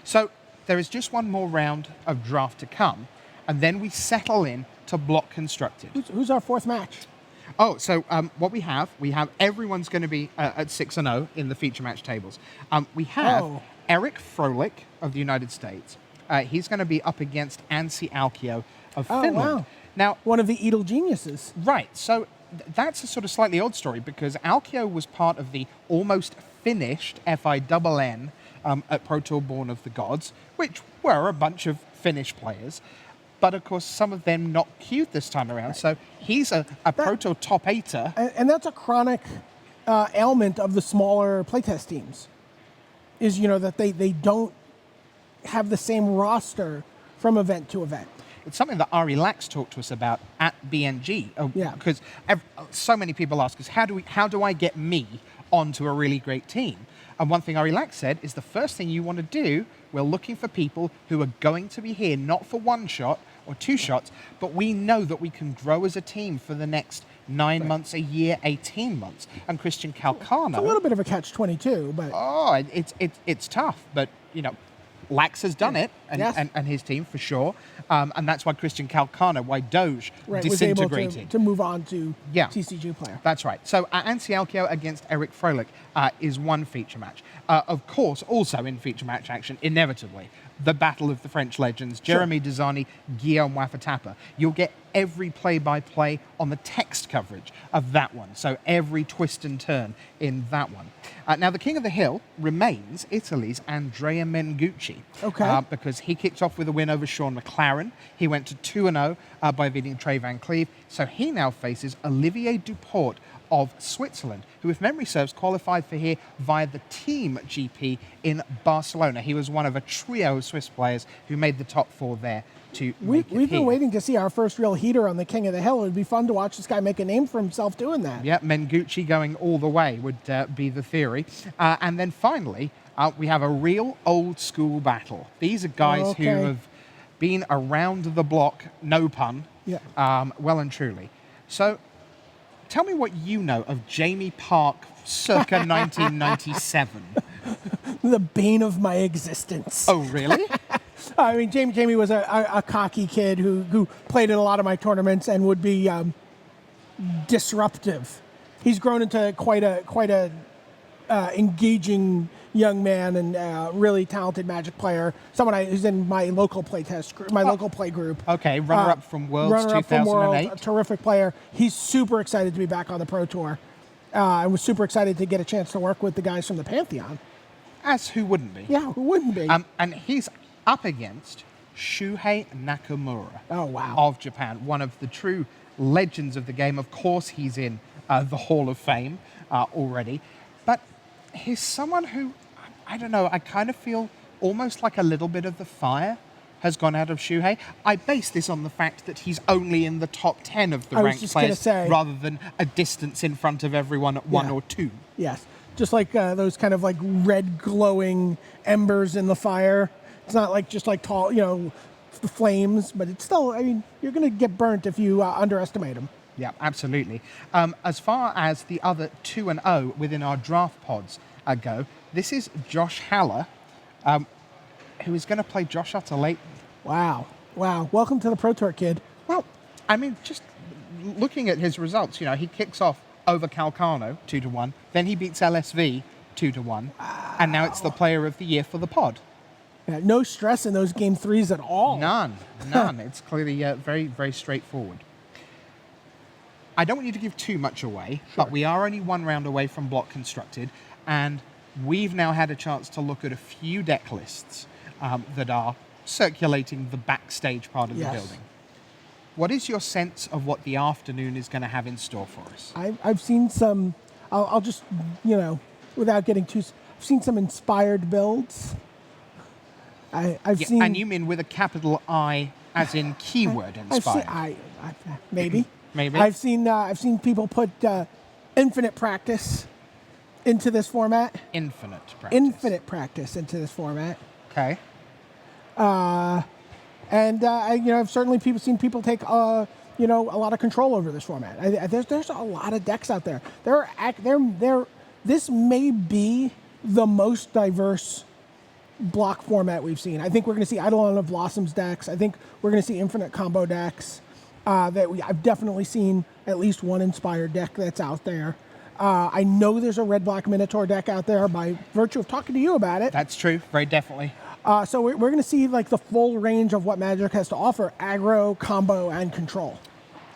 A: So there is just one more round of draft to come, and then we settle in to block constructed.
B: Who's our fourth match?
A: Oh, so what we have everyone's going to be at 6-0 in the feature match tables. We have Eric Froelich of the United States. He's going to be up against Anssi Alkio of Finland.
B: Wow.
A: Now,
B: one of the Edel geniuses.
A: Right. So that's a sort of slightly odd story because Alkio was part of the almost finished FINN at Pro Tour Born of the Gods, which were a bunch of Finnish players. But, of course, some of them not queued this time around. So he's a Pro Tour top 8er.
B: And that's a chronic ailment of the smaller playtest teams, is, that they don't have the same roster from event to event.
A: It's something that Ari Lax talked to us about at BNG.
B: Yeah.
A: Because so many people ask us, how do I get me onto a really great team? And one thing Ari Lax said is the first thing you want to do, we're looking for people who are going to be here not for one shot or two shots, but we know that we can grow as a team for the next 9 months, a year, 18 months. And Christian Calcano...
B: It's a little bit of a catch-22, but...
A: Oh, it's tough, but, you know, Lax has done it, and,
B: Yes.
A: and his team, for sure. And that's why Christian Calcano, why Doge
B: was able
A: disintegrated.
B: to move on to
A: Yeah.
B: TCG player.
A: That's right. So Ansi Alkio against Eric Froelich is one feature match. Of course, also in feature match action, inevitably, the battle of the French legends, Jeremy Desani, Guillaume Wafatapa. You'll get every play-by-play on the text coverage of that one. So every twist and turn in that one. Now, the King of the Hill remains Italy's Andrea Mengucci.
B: Okay.
A: Because he kicked off with a win over Sean McLaren. He went to 2-0 by beating Trey Van Cleve. So he now faces Olivier Duport of Switzerland, who, if memory serves, qualified for here via the Team GP in Barcelona. He was one of a trio of Swiss players who made the top four there to make it
B: We've been
A: here.
B: waiting to see our first real heater on the King of the Hill. It would be fun to watch this guy make a name for himself doing that.
A: Yeah, Mengucci going all the way would be the theory. And then finally, we have a real old school battle. These are guys who
B: Okay.
A: have been around the block, no pun,
B: Yeah.
A: well and truly. So tell me what you know of Jamie Park circa 1997.
B: The bane of my existence.
A: Oh, really?
B: I mean, Jamie was a cocky kid who played in a lot of my tournaments and would be disruptive. He's grown into quite a engaging young man and really talented Magic player. Someone who's in my local play test group, local play group.
A: Okay, runner-up from Worlds 2008.
B: A terrific player. He's super excited to be back on the Pro Tour. I was super excited to get a chance to work with the guys from the Pantheon.
A: As who wouldn't be?
B: Yeah, who wouldn't be?
A: And he's up against Shuhei Nakamura.
B: Oh, wow.
A: Of Japan, one of the true legends of the game. Of course, he's in the Hall of Fame already. But he's someone who, I don't know, I kind of feel almost like a little bit of the fire has gone out of Shuhei. I base this on the fact that he's only in the top 10 of the
B: I was
A: ranked
B: just gonna
A: players
B: say.
A: rather than a distance in front of everyone at one
B: Yeah.
A: or two.
B: Yes. Just like those kind of like red glowing embers in the fire. It's not like just like tall, the flames, but it's still, I mean, you're going to get burnt if you underestimate them.
A: Yeah, absolutely. As far as the other 2-0 within our draft pods go, this is Josh Haller, who is going to play Josh Utter-Layton.
B: Wow. Welcome to the Pro Tour, kid.
A: Well, I mean, just looking at his results, he kicks off over Calcano 2-1, then he beats LSV 2-1, and now it's the player of the year for the pod.
B: Yeah, no stress in those game threes at all.
A: None. It's clearly very, very straightforward. I don't want you to give too much away, but we are only one round away from block constructed, and we've now had a chance to look at a few deck lists that are circulating the backstage part of the building. What is your sense of what the afternoon is going to have in store for us?
B: I've seen some, I'll just, without getting too, I've seen some inspired builds. I've seen...
A: And you mean with a capital I as in keyword inspired?
B: Maybe.
A: Maybe.
B: I've seen people put infinite practice into this format.
A: Infinite practice.
B: Infinite practice into this format.
A: Okay.
B: I've certainly seen people take a lot of control over this format. There's a lot of decks out there. This may be the most diverse block format we've seen. I think we're going to see Eidolon of Blossoms decks. I think we're going to see infinite combo decks. I've definitely seen at least one inspired deck that's out there. I know there's a red-black Minotaur deck out there by virtue of talking to you about it.
A: That's true, very definitely.
B: So we're going to see like the full range of what Magic has to offer: aggro, combo, and control.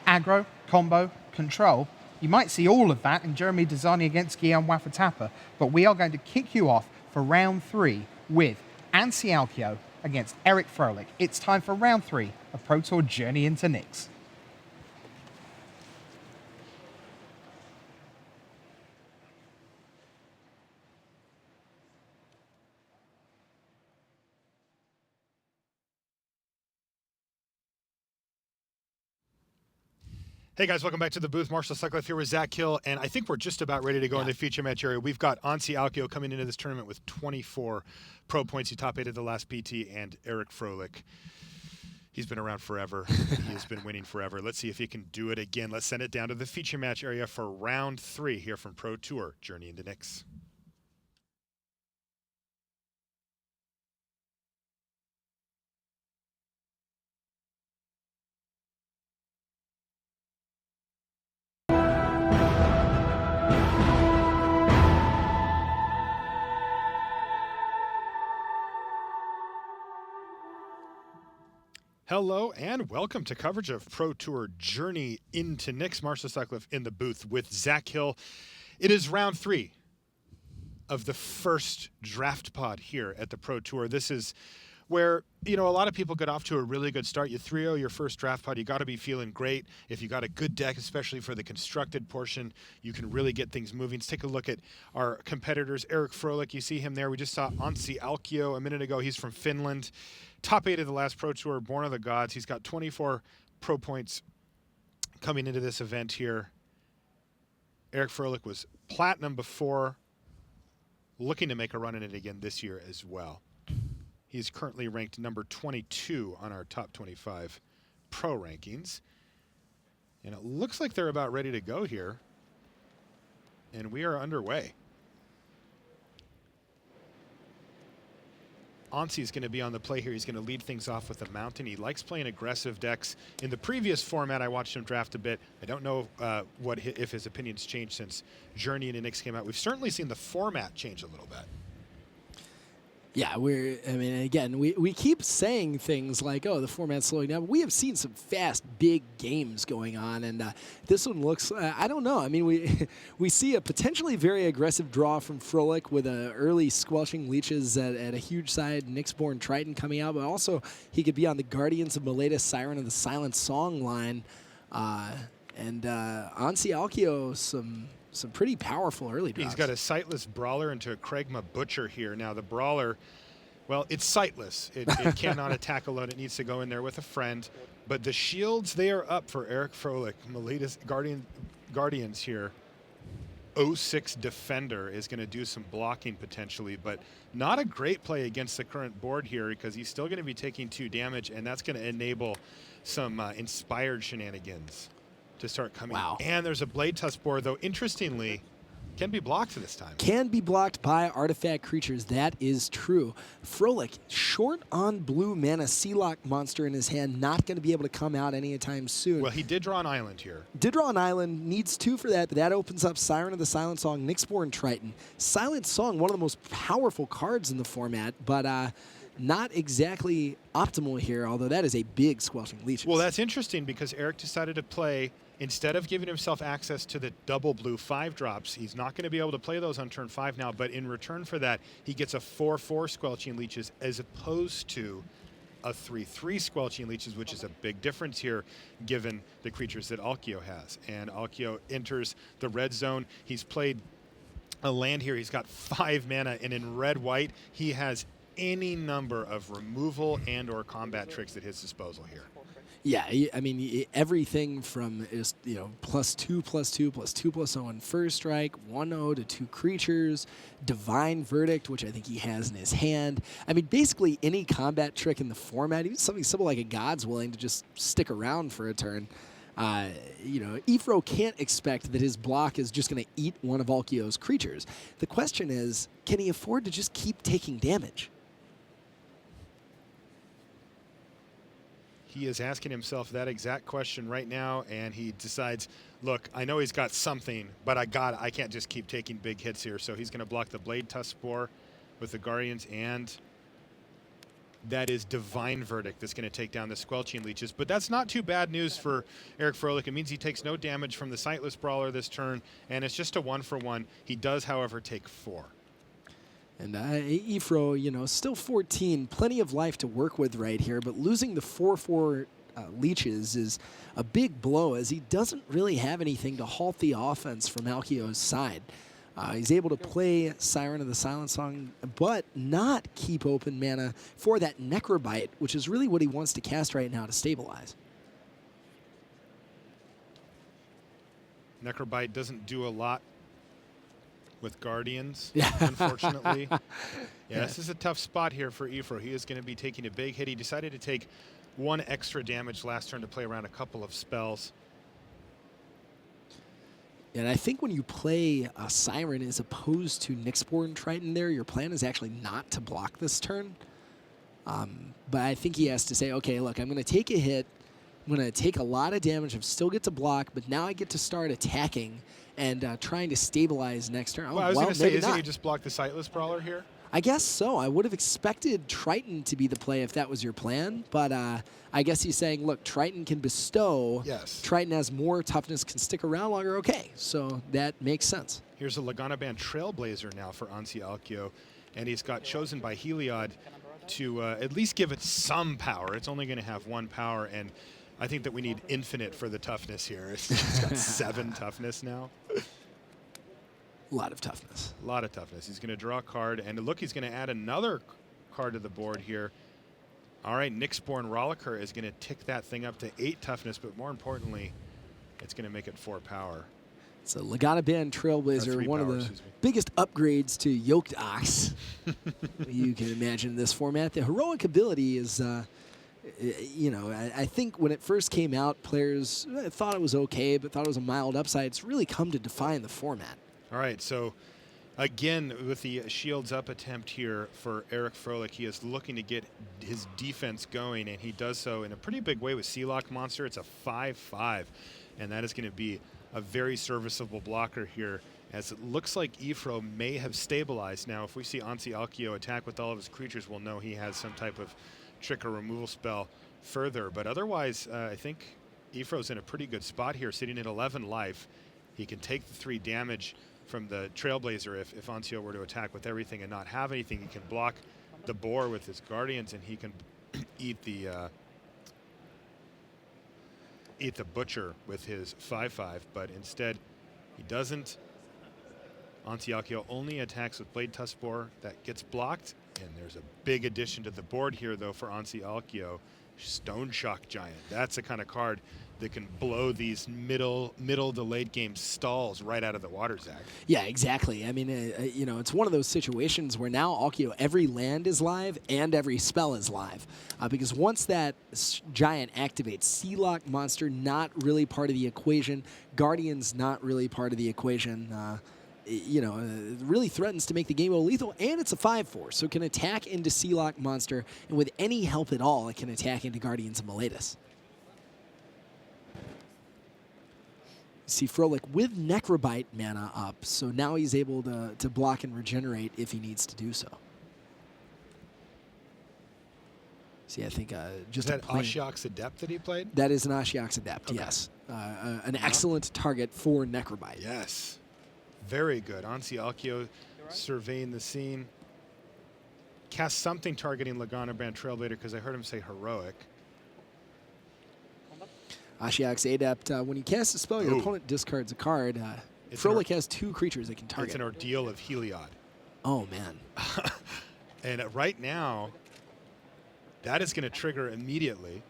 A: Aggro, combo, control. You might see all of that in Jeremy Desani against Guillaume Wafatapa, but we are going to kick you off for round 3 with Ansi Alkio against Eric Froelich. It's time for round 3 of Pro Tour Journey into Nyx.
D: Hey guys, welcome back to the booth. Marshall Sutcliffe here with Zach Hill, and I think we're just about ready to go in the feature match area. We've got Anssi Alkio coming into this tournament with 24 pro points. He top 8 at the last PT, and Eric Froelich. He's been around forever. He has been winning forever. Let's see if he can do it again. Let's send it down to the feature match area for round 3 here from Pro Tour, Journey into Nyx. Hello and welcome to coverage of Pro Tour Journey into Nyx. Marshall Sutcliffe in the booth with Zach Hill. It is round 3 of the first draft pod here at the Pro Tour. This is where, you know, a lot of people get off to a really good start. You 3-0 your first draft pod, you got to be feeling great. If you got a good deck, especially for the constructed portion, you can really get things moving. Let's take a look at our competitors. Eric Froelich, you see him there. We just saw Anssi Alkio a minute ago. He's from Finland. Top 8 of the last Pro Tour, Born of the Gods. He's got 24 pro points coming into this event here. Eric Froelich was platinum before, looking to make a run in it again this year as well. He's currently ranked number 22 on our top 25 pro rankings. And it looks like they're about ready to go here. And we are underway. Anssi is going to be on the play here. He's going to lead things off with the Mountain. He likes playing aggressive decks. In the previous format, I watched him draft a bit. I don't know if his opinions changed since Journey into Nyx came out. We've certainly seen the format change a little bit.
E: Yeah, again, we keep saying things like, oh, the format's slowing down. But we have seen some fast, big games going on, and this one looks, I don't know. I mean, we see a potentially very aggressive draw from Froelich with early Squelching Leeches at a huge side, Nyxborn Triton coming out, but also he could be on the Guardians of Meletis, Siren of the Silent Song line. And Anssi Alkio, some pretty powerful early drops.
D: He's got a Sightless Brawler into a Kregma Butcher here. Now, the Brawler, well, it's sightless. It cannot attack alone. It needs to go in there with a friend. But the shields, they are up for Eric Froelich. Meletis Guardians here. 06 Defender is going to do some blocking potentially, but not a great play against the current board here because he's still going to be taking 2 damage, and that's going to enable some inspired shenanigans to start coming.
E: Wow.
D: And there's a Blade Tusk board, though, interestingly, can be blocked this time.
E: Can be blocked by artifact creatures. That is true. Froelich, short on blue mana, Sealock monster in his hand, not going to be able to come out anytime soon.
D: Well, he did draw an island here.
E: Did draw an island, needs 2 for that, but that opens up Siren of the Silent Song, Nyxborn Triton. Silent Song, one of the most powerful cards in the format, but not exactly optimal here, although that is a big Squelching Leeches.
D: Well, that's interesting because Eric decided to play, instead of giving himself access to the double blue 5-drops, he's not going to be able to play those on turn 5 now, but in return for that, he gets a 4/4 Squelching Leeches as opposed to a 3/3 Squelching Leeches, which is a big difference here given the creatures that Alkio has. And Alkio enters the red zone. He's played a land here. He's got 5 mana, and in red-white, he has any number of removal and or combat tricks at his disposal here.
E: Yeah, I mean, everything from is, you know, +2/+2/+2/0 on first strike, 1/0 to 2 creatures, Divine Verdict, which I think he has in his hand. I mean, basically any combat trick in the format, even something simple like a God's Willing to just stick around for a turn. You know, Ifro can't expect that his block is just going to eat one of Alkio's creatures. The question is, can he afford to just keep taking damage?
D: He is asking himself that exact question right now, and he decides, look, I know he's got something, but I can't just keep taking big hits here. So he's going to block the Blade Tusk Spore with the Guardians, and that is Divine Verdict that's going to take down the Squelching Leeches. But that's not too bad news for Eric Froelich. It means he takes no damage from the Sightless Brawler this turn, and it's just a 1-for-1. He does, however, take 4.
E: And Ifro, you know, still 14, plenty of life to work with right here, but losing the 4/4 Leeches is a big blow as he doesn't really have anything to halt the offense from Alkio's side. He's able to play Siren of the Silent Song, but not keep open mana for that Necrobite, which is really what he wants to cast right now to stabilize.
D: Necrobite doesn't do a lot with Guardians,
E: Yeah.
D: unfortunately. Yeah, this is a tough spot here for Ifro. He is going to be taking a big hit. He decided to take 1 extra damage last turn to play around a couple of spells.
E: And I think when you play a Siren as opposed to Nyxborn Triton there, your plan is actually not to block this turn. But I think he has to say, okay, look, I'm going to take a hit. I'm going to take a lot of damage. I still get to block, but now I get to start attacking and trying to stabilize next turn.
D: Well, I was going to say,
E: maybe
D: isn't
E: not.
D: he just block the Sightless Brawler here?
E: I guess so. I would have expected Triton to be the play if that was your plan, but I guess he's saying, look, Triton can bestow.
D: Yes.
E: Triton has more toughness, can stick around longer. Okay, so that makes sense.
D: Here's a Lagana Band Trailblazer now for Ansi Alkio, and he's got chosen by Heliod to at least give it some power. It's only going to have 1 power, and I think that we need infinite for the toughness here. It's got 7 toughness now.
E: A lot of toughness.
D: A lot of toughness. He's going to draw a card, and look, he's going to add another card to the board here. All right, Nyxborn Rollicker is going to tick that thing up to 8 toughness, but more importantly, it's going to make it 4 power.
E: So Lagana Band Trailblazer, one of the biggest upgrades to Yoked Ox you can imagine in this format. The heroic ability is, you know, I think when it first came out, players thought it was okay, but thought it was a mild upside. It's really come to define the format.
D: All right, so again, with the shields up attempt here for Eric Froelich, he is looking to get his defense going, and he does so in a pretty big way with Sealock Monster. It's a 5/5, and that is going to be a very serviceable blocker here, as it looks like Ifro may have stabilized. Now, if we see Ansi Alkio attack with all of his creatures, we'll know he has some type of trick or removal spell further. But otherwise, I think Ifro's in a pretty good spot here, sitting at 11 life. He can take the 3 damage from the Trailblazer if Ancio were to attack with everything and not have anything. He can block the boar with his Guardians, and he can eat the Butcher with his 5/5, but instead he doesn't. Antialkio only attacks with Blade Tusk Boar. That gets blocked, and there's a big addition to the board here, though, for Antialkio. Stone Shock Giant. That's the kind of card that can blow these middle to late game stalls right out of the water, Zach.
E: Yeah, exactly. I mean, you know, it's one of those situations where now Alkio, every land is live and every spell is live. Because once that giant activates, Sealock Monster not really part of the equation, Guardians not really part of the equation. You know, it really threatens to make the game lethal, and it's a 5/4, so it can attack into Sealock Monster, and with any help at all, it can attack into Guardians of Meletis. See Froelich with Necrobite mana up, so now he's able to block and regenerate if he needs to do so. See, I think just
D: is that Ashiok's Adept that he played?
E: That is an Ashiok's Adept,
D: okay.
E: Yes. An excellent target for Necrobite.
D: Yes. Very good. Ansi Alkio surveying the scene. Cast something targeting Lagana Band Trailblazer because I heard him say heroic.
E: Ashiok's Adept, when you cast a spell, your opponent discards a card. Froelich has 2 creatures they can target.
D: It's an Ordeal of Heliod.
E: Oh, man.
D: And right now, that is going to trigger immediately.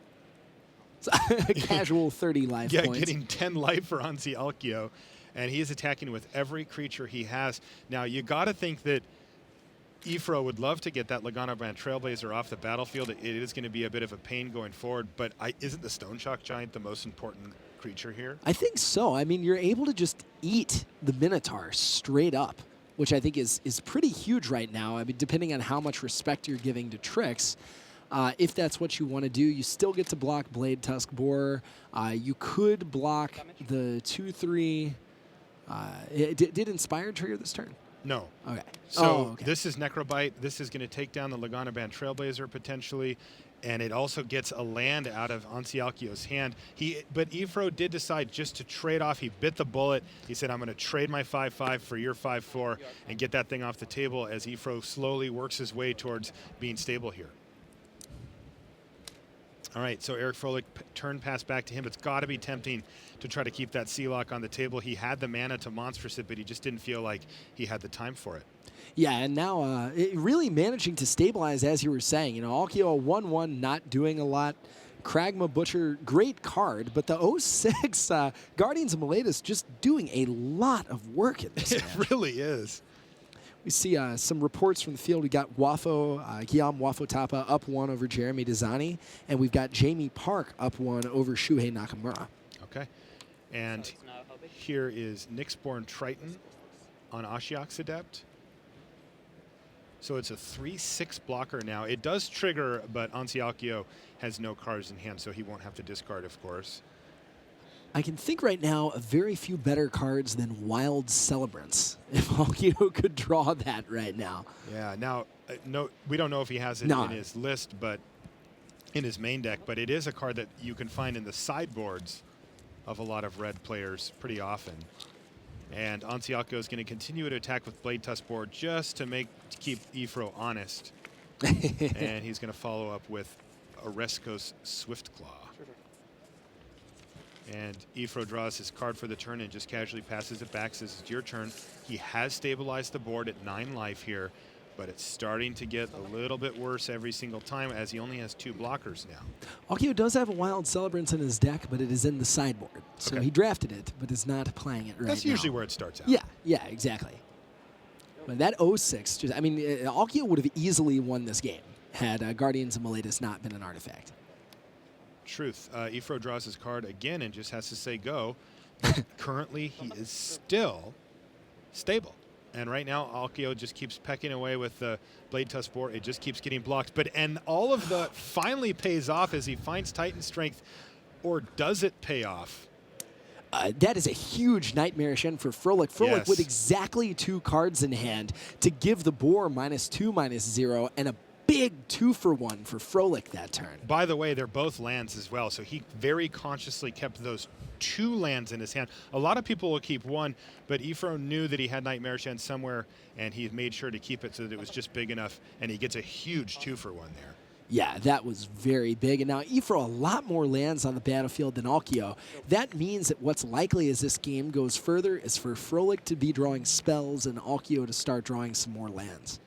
E: A casual 30 life
D: yeah,
E: points.
D: Getting 10 life for Ansi Alkio. And he is attacking with every creature he has. Now, you got to think that Ifro would love to get that Lagana Band Trailblazer off the battlefield. It is going to be a bit of a pain going forward, but isn't the Stone Shock Giant the most important creature here?
E: I think so. I mean, you're able to just eat the Minotaur straight up, which I think is pretty huge right now. I mean, depending on how much respect you're giving to Trix. If that's what you want to do, you still get to block Blade Tusk Boar. You could block the 2/3. Did Inspire trigger this turn?
D: No.
E: Okay.
D: So this is Necrobite. This is going to take down the Lagana Band Trailblazer potentially, and it also gets a land out of Ansi Alkio's hand. But Ifro did decide just to trade off. He bit the bullet. He said, I'm going to trade my 5/5 for your 5/4 and get that thing off the table as Ifro slowly works his way towards being stable here. All right, so Eric Froelich, turn pass back to him. It's got to be tempting to try to keep that Sealock on the table. He had the mana to monstrous it, but he just didn't feel like he had the time for it.
E: Yeah, and now really managing to stabilize, as you were saying. You know, Alkio 1/1, not doing a lot. Kragma Butcher, great card, but the 06 Guardians of Miletus just doing a lot of work in this
D: It
E: match.
D: really is.
E: We see some reports from the field. We got Guillaume Wafo-Tapa up 1 over Jeremy Dezani, and we've got Jamie Park up 1 over Shuhei Nakamura.
D: Okay. And here is Nyxborn Triton on Ashiok's Adept. So it's a 3/6 blocker now. It does trigger, but Ansiakio has no cards in hand, so he won't have to discard, of course.
E: I can think right now of very few better cards than Wild Celebrants. If Alkio could draw that right now.
D: Yeah. Now, no, we don't know if he has it in his list, but in his main deck. But it is a card that you can find in the sideboards of a lot of red players pretty often. And Ansiakio is going to continue to attack with Blade Tusk board just to keep Ifro honest. And he's going to follow up with Oresco's Swiftclaw. And Ifro draws his card for the turn and just casually passes it back, says it's your turn. He has stabilized the board at 9 life here, but it's starting to get a little bit worse every single time as he only has 2 blockers now.
E: Alkio does have a Wild Celebrants in his deck, but it is in the sideboard. So he drafted it, but is not playing it right now.
D: That's usually where it starts out.
E: Yeah, exactly. But that 06, I mean, Alkio would have easily won this game had Guardians of Miletus not been an artifact.
D: Truth. Ifro draws his card again and just has to say go. Currently, he is still stable. And right now, Alkio just keeps pecking away with the Blade Tusk board. It just keeps getting blocked. And all of the finally pays off as he finds Titan Strength. Or does it pay off?
E: That is a huge nightmarish end for Frolik. Frolik with exactly 2 cards in hand to give the boar -2/-0 and a big 2-for-1 for Frolik that turn.
D: By the way, they're both lands as well, so he very consciously kept those 2 lands in his hand. A lot of people will keep 1, but Ifro knew that he had Nightmarish End somewhere, and he made sure to keep it so that it was just big enough, and he gets a huge 2-for-1 there.
E: Yeah, that was very big. And now Ifro, a lot more lands on the battlefield than Alkio. That means that what's likely as this game goes further is for Frolik to be drawing spells and Alkio to start drawing some more lands.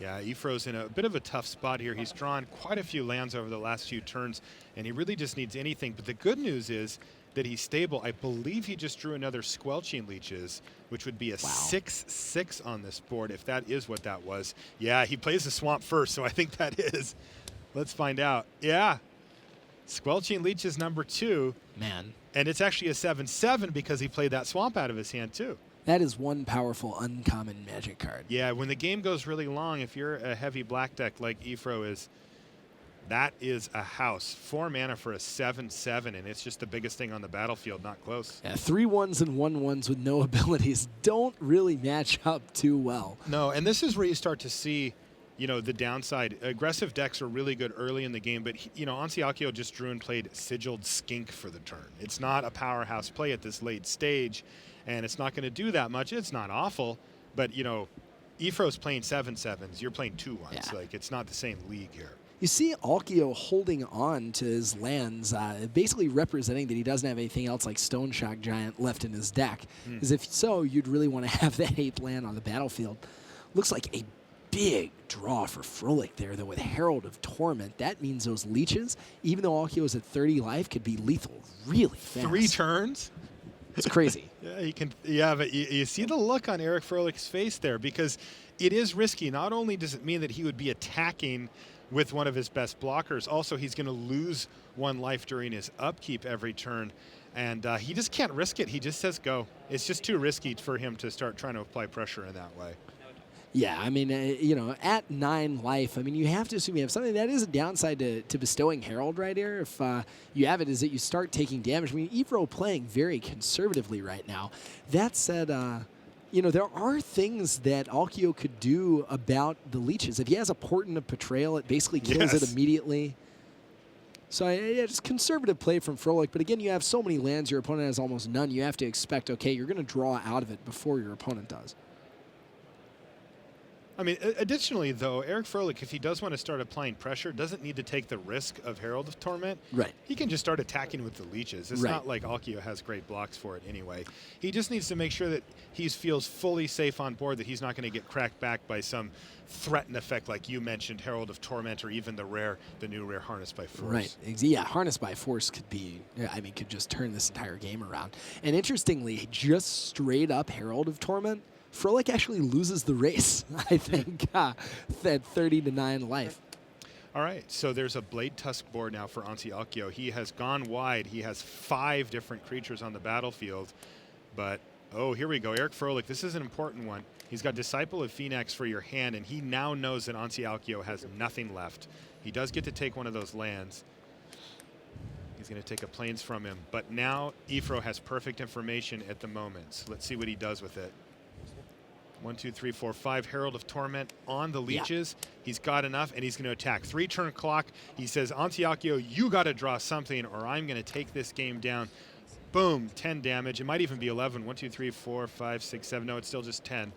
D: Yeah, Ifro's in a bit of a tough spot here. He's drawn quite a few lands over the last few turns, and he really just needs anything. But the good news is that he's stable. I believe he just drew another Squelching Leeches, which would be a 6/6 on this board, if that is what that was. Yeah, he plays the Swamp first, so I think that is. Let's find out. Yeah, Squelching Leeches number 2.
E: Man.
D: And it's actually a 7/7 because he played that Swamp out of his hand, too.
E: That is one powerful uncommon Magic card.
D: Yeah, when the game goes really long, if you're a heavy black deck like Ifro is, that is a house. 4 mana for a 7/7, and it's just the biggest thing on the battlefield, not close.
E: Yeah, 3 1s and 1/1s with no abilities don't really match up too well.
D: No, and this is where you start to see, you know, the downside. Aggressive decks are really good early in the game, but, you know, Ansiakio just drew and played Sigiled Skink for the turn. It's not a powerhouse play at this late stage, and it's not going to do that much. It's not awful, but, you know, Ifro's playing 7/7s. You're playing 2/1s.
E: Yeah.
D: Like, it's not the same league here.
E: You see Alkio holding on to his lands, basically representing that he doesn't have anything else like Stone Shock Giant left in his deck. Because if so, you'd really want to have that 8th land on the battlefield. Looks like a big draw for Frolik there, though, with Herald of Torment. That means those leeches, even though Alkio is at 30 life, could be lethal really fast.
D: 3 turns?
E: It's crazy.
D: Yeah, he can. Yeah, but you see the look on Eric Frolik's face there, because it is risky. Not only does it mean that he would be attacking with one of his best blockers, also he's going to lose 1 life during his upkeep every turn, and he just can't risk it. He just says go. It's just too risky for him to start trying to apply pressure in that way.
E: Yeah, I mean, you know, at 9 life, I mean, you have to assume you have something. That is a downside to bestowing Herald right here. If you have it, is that you start taking damage. I mean, Ifro playing very conservatively right now. That said, you know, there are things that Alkio could do about the leeches. If he has a Portent of Betrayal, it basically kills it immediately. So, yeah, just conservative play from Frolik. But again, you have so many lands, your opponent has almost none. You have to expect, okay, you're going to draw out of it before your opponent does.
D: I mean, additionally, though, Eric Froelich, if he does want to start applying pressure, doesn't need to take the risk of Herald of Torment.
E: Right.
D: He can just start attacking with the leeches. It's not like Alkio has great blocks for it anyway. He just needs to make sure that he feels fully safe on board, that he's not going to get cracked back by some threatened effect like you mentioned, Herald of Torment, or even the new rare Harness by Force.
E: Right. Yeah, Harness by Force could be, I mean, could just turn this entire game around. And interestingly, just straight up Herald of Torment, Froelich actually loses the race, I think, at 30-9 life.
D: All right, so there's a Blade Tusk board now for Ansi Alkio. He has gone wide. He has 5 different creatures on the battlefield. But, oh, here we go. Eric Froelich, this is an important one. He's got Disciple of Phoenix for your hand, and he now knows that Ansi Alkio has nothing left. He does get to take one of those lands. He's going to take a Plains from him. But now Ifro has perfect information at the moment. So let's see what he does with it. 1, 2, 3, 4, 5. Herald of Torment on the leeches. Yeah. He's got enough, and he's going to attack. 3-turn clock. He says, Ansi Alkio, you got to draw something, or I'm going to take this game down. Boom, 10 damage. It might even be 11. 1, 2, 3, 4, 5, 6, 7. No, it's still just 10.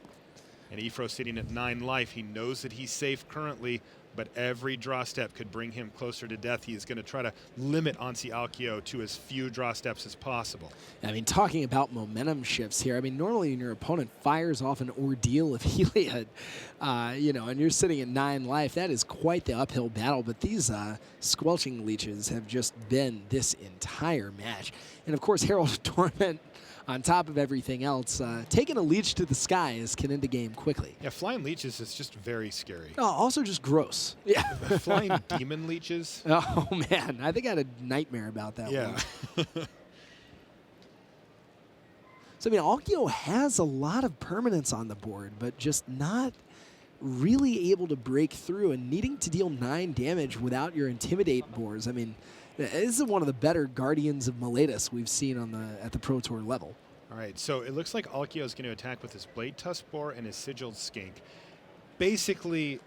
D: And Ifro sitting at 9 life. He knows that he's safe currently, but every draw step could bring him closer to death. He is going to try to limit Ansi Alkio to as few draw steps as possible.
E: I mean, talking about momentum shifts here, I mean, normally when your opponent fires off an ordeal of Heliod, and you're sitting at 9 life, that is quite the uphill battle. But these Squelching Leeches have just been this entire match. And, of course, Herald of Torment, on top of everything else, taking a leech to the skies can end the game quickly.
D: Yeah, flying leeches is just very scary.
E: Oh, also just gross. Yeah.
D: Flying demon leeches.
E: Oh, man. I think I had a nightmare about that one. So, I mean, Alkio has a lot of permanence on the board, but just not really able to break through and needing to deal 9 damage without your Intimidate boards. I mean, this is one of the better Guardians of Meletis we've seen at the Pro Tour level.
D: All right, so it looks like Alkio is going to attack with his Blade Tusk Boar and his Sigiled Skink. Basically,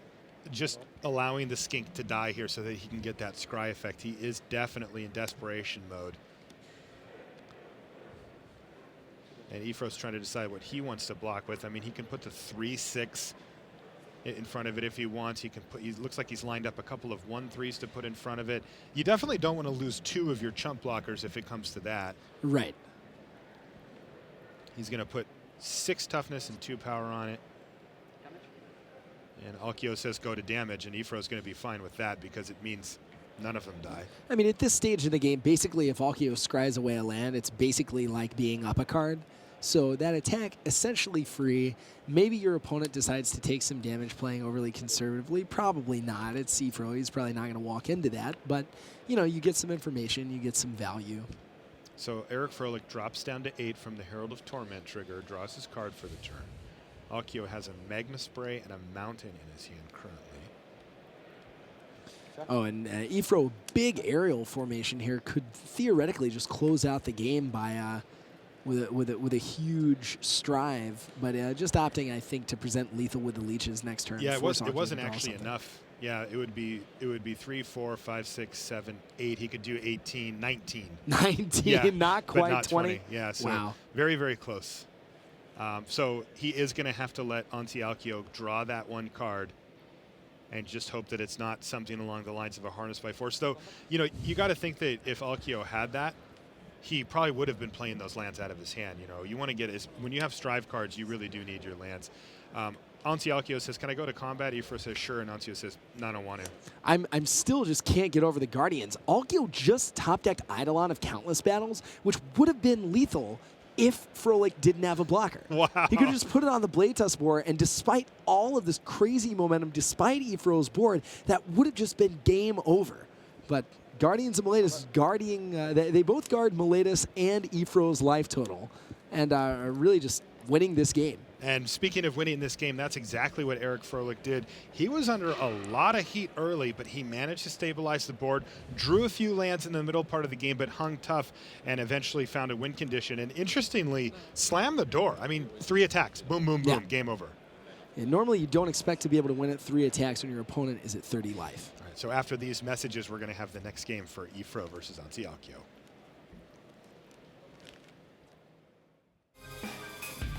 D: just allowing the Skink to die here so that he can get that Scry effect. He is definitely in desperation mode. And Ifro's trying to decide what he wants to block with. I mean, he can put the 3/6 in front of it if he wants. He can put. He looks like he's lined up a couple of 1/3s to put in front of it. You definitely don't want to lose 2 of your chump blockers if it comes to that.
E: Right.
D: He's going to put 6 toughness and 2 power on it. And Alkio says go to damage, and Ifro's going to be fine with that because it means none of them die.
E: I mean, at this stage of the game, basically, if Alkio scries away a land, it's basically like being up a card. So that attack, essentially free. Maybe your opponent decides to take some damage playing overly conservatively. Probably not. It's Ifro. He's probably not going to walk into that. But, you get some information. You get some value.
D: So Eric Froelich drops down to 8 from the Herald of Torment trigger, draws his card for the turn. Alkio has a Magma Spray and a Mountain in his hand currently.
E: Oh, and Ifro, big aerial formation here, could theoretically just close out the game by with a huge strive, but just opting, I think, to present lethal with the leeches next turn.
D: Yeah, it wasn't actually enough. Yeah, it would be 3, 4, 5, 6, 7, 8. He could do 18, 19.
E: 19,
D: yeah,
E: not quite
D: not
E: 20.
D: Yeah, so
E: wow.
D: Very, very close. So he is going to have to let Ansi Alkio draw that one card and just hope that it's not something along the lines of a Harness by Force. Though, you got to think that if Alkio had that, he probably would have been playing those lands out of his hand. You want to get when you have Strive cards, you really do need your lands. Ansi Alkio says, "Can I go to combat?" Ifro says, "Sure," and Ansi says, "No, I don't want to."
E: I'm still just can't get over the Guardians. Alkio just top decked Eidolon of Countless Battles, which would have been lethal if Froelich didn't have a blocker.
D: Wow.
E: He could have just put it on the Blade Tusk board, and despite all of this crazy momentum, despite Ifro's board, that would have just been game over. But Guardians of Meletis they both guard Meletis and Ifro's life total, and are really just winning this game.
D: And speaking of winning this game, that's exactly what Eric Froelich did. He was under a lot of heat early, but he managed to stabilize the board, drew a few lands in the middle part of the game, but hung tough and eventually found a win condition. And interestingly, slammed the door. I mean, 3 attacks. Boom, boom, boom. Yeah. Game over.
E: And normally you don't expect to be able to win at 3 attacks when your opponent is at 30 life.
D: All right, so after these messages, we're going to have the next game for Ifro versus Ansi Alkio.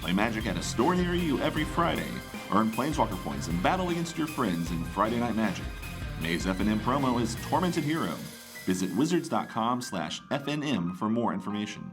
I: Play Magic at a store near you every Friday. Earn Planeswalker points and battle against your friends in Friday Night Magic. May's FNM promo is Tormented Hero. Visit wizards.com/FNM for more information.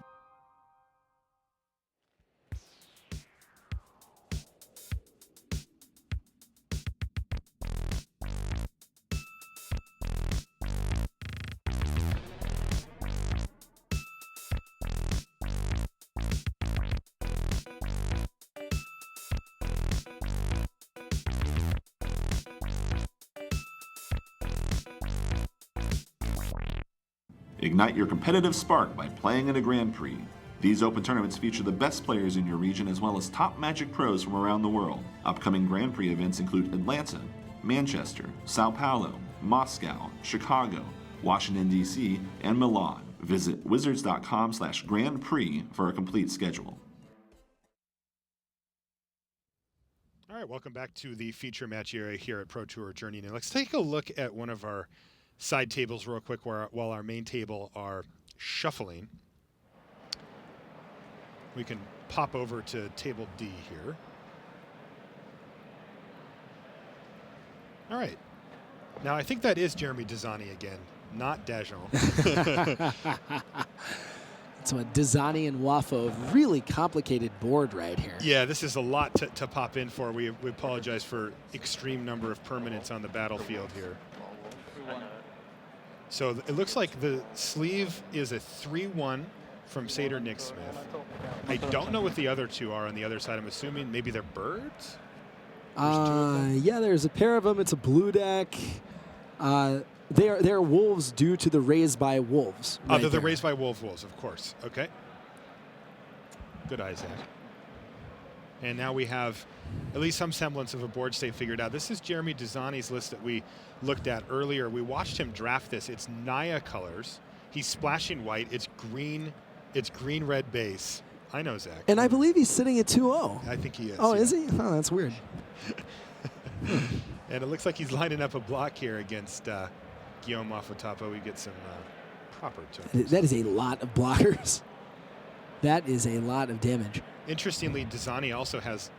I: Ignite your competitive spark by playing in a Grand Prix. These open tournaments feature the best players in your region as well as top Magic pros from around the world. Upcoming Grand Prix events include Atlanta, Manchester, Sao Paulo, Moscow, Chicago, Washington, D.C., and Milan. Visit wizards.com/Grand Prix for a complete schedule.
D: All right, welcome back to the feature match area here at Pro Tour Journey. Now let's take a look at one of our side tables real quick while our main table are shuffling. We can pop over to table D here. All right. Now I think that is Jeremy Dizani again, not Dajon.
E: So Dizani and Wafo, really complicated board right here.
D: Yeah, this is a lot to pop in for. We apologize for extreme number of permanents on the battlefield here. So it looks like the sleeve is a 3-1 from Seder Nick Smith. I don't know what the other two are on the other side. I'm assuming maybe they're birds?
E: Yeah, there's a pair of them. It's a blue deck. They're wolves due to the Raised by Wolves.
D: Oh, they're the Raised by Wolves, of course. Okay. Good eye, Zach. And now we have at least some semblance of a board state figured out. This is Jeremy Dizani's list that we looked at earlier. We watched him draft this. It's Naya colors. He's splashing white. It's green, red base. I know, Zach.
E: And I believe he's sitting at 2-0.
D: I think he is.
E: Oh,
D: yeah.
E: is he? Oh, that's weird.
D: And it looks like he's lining up a block here against Guillaume Afotapa. We get some proper tokens.
E: That is a lot of blockers. That is a lot of damage.
D: Interestingly, Dizani also has,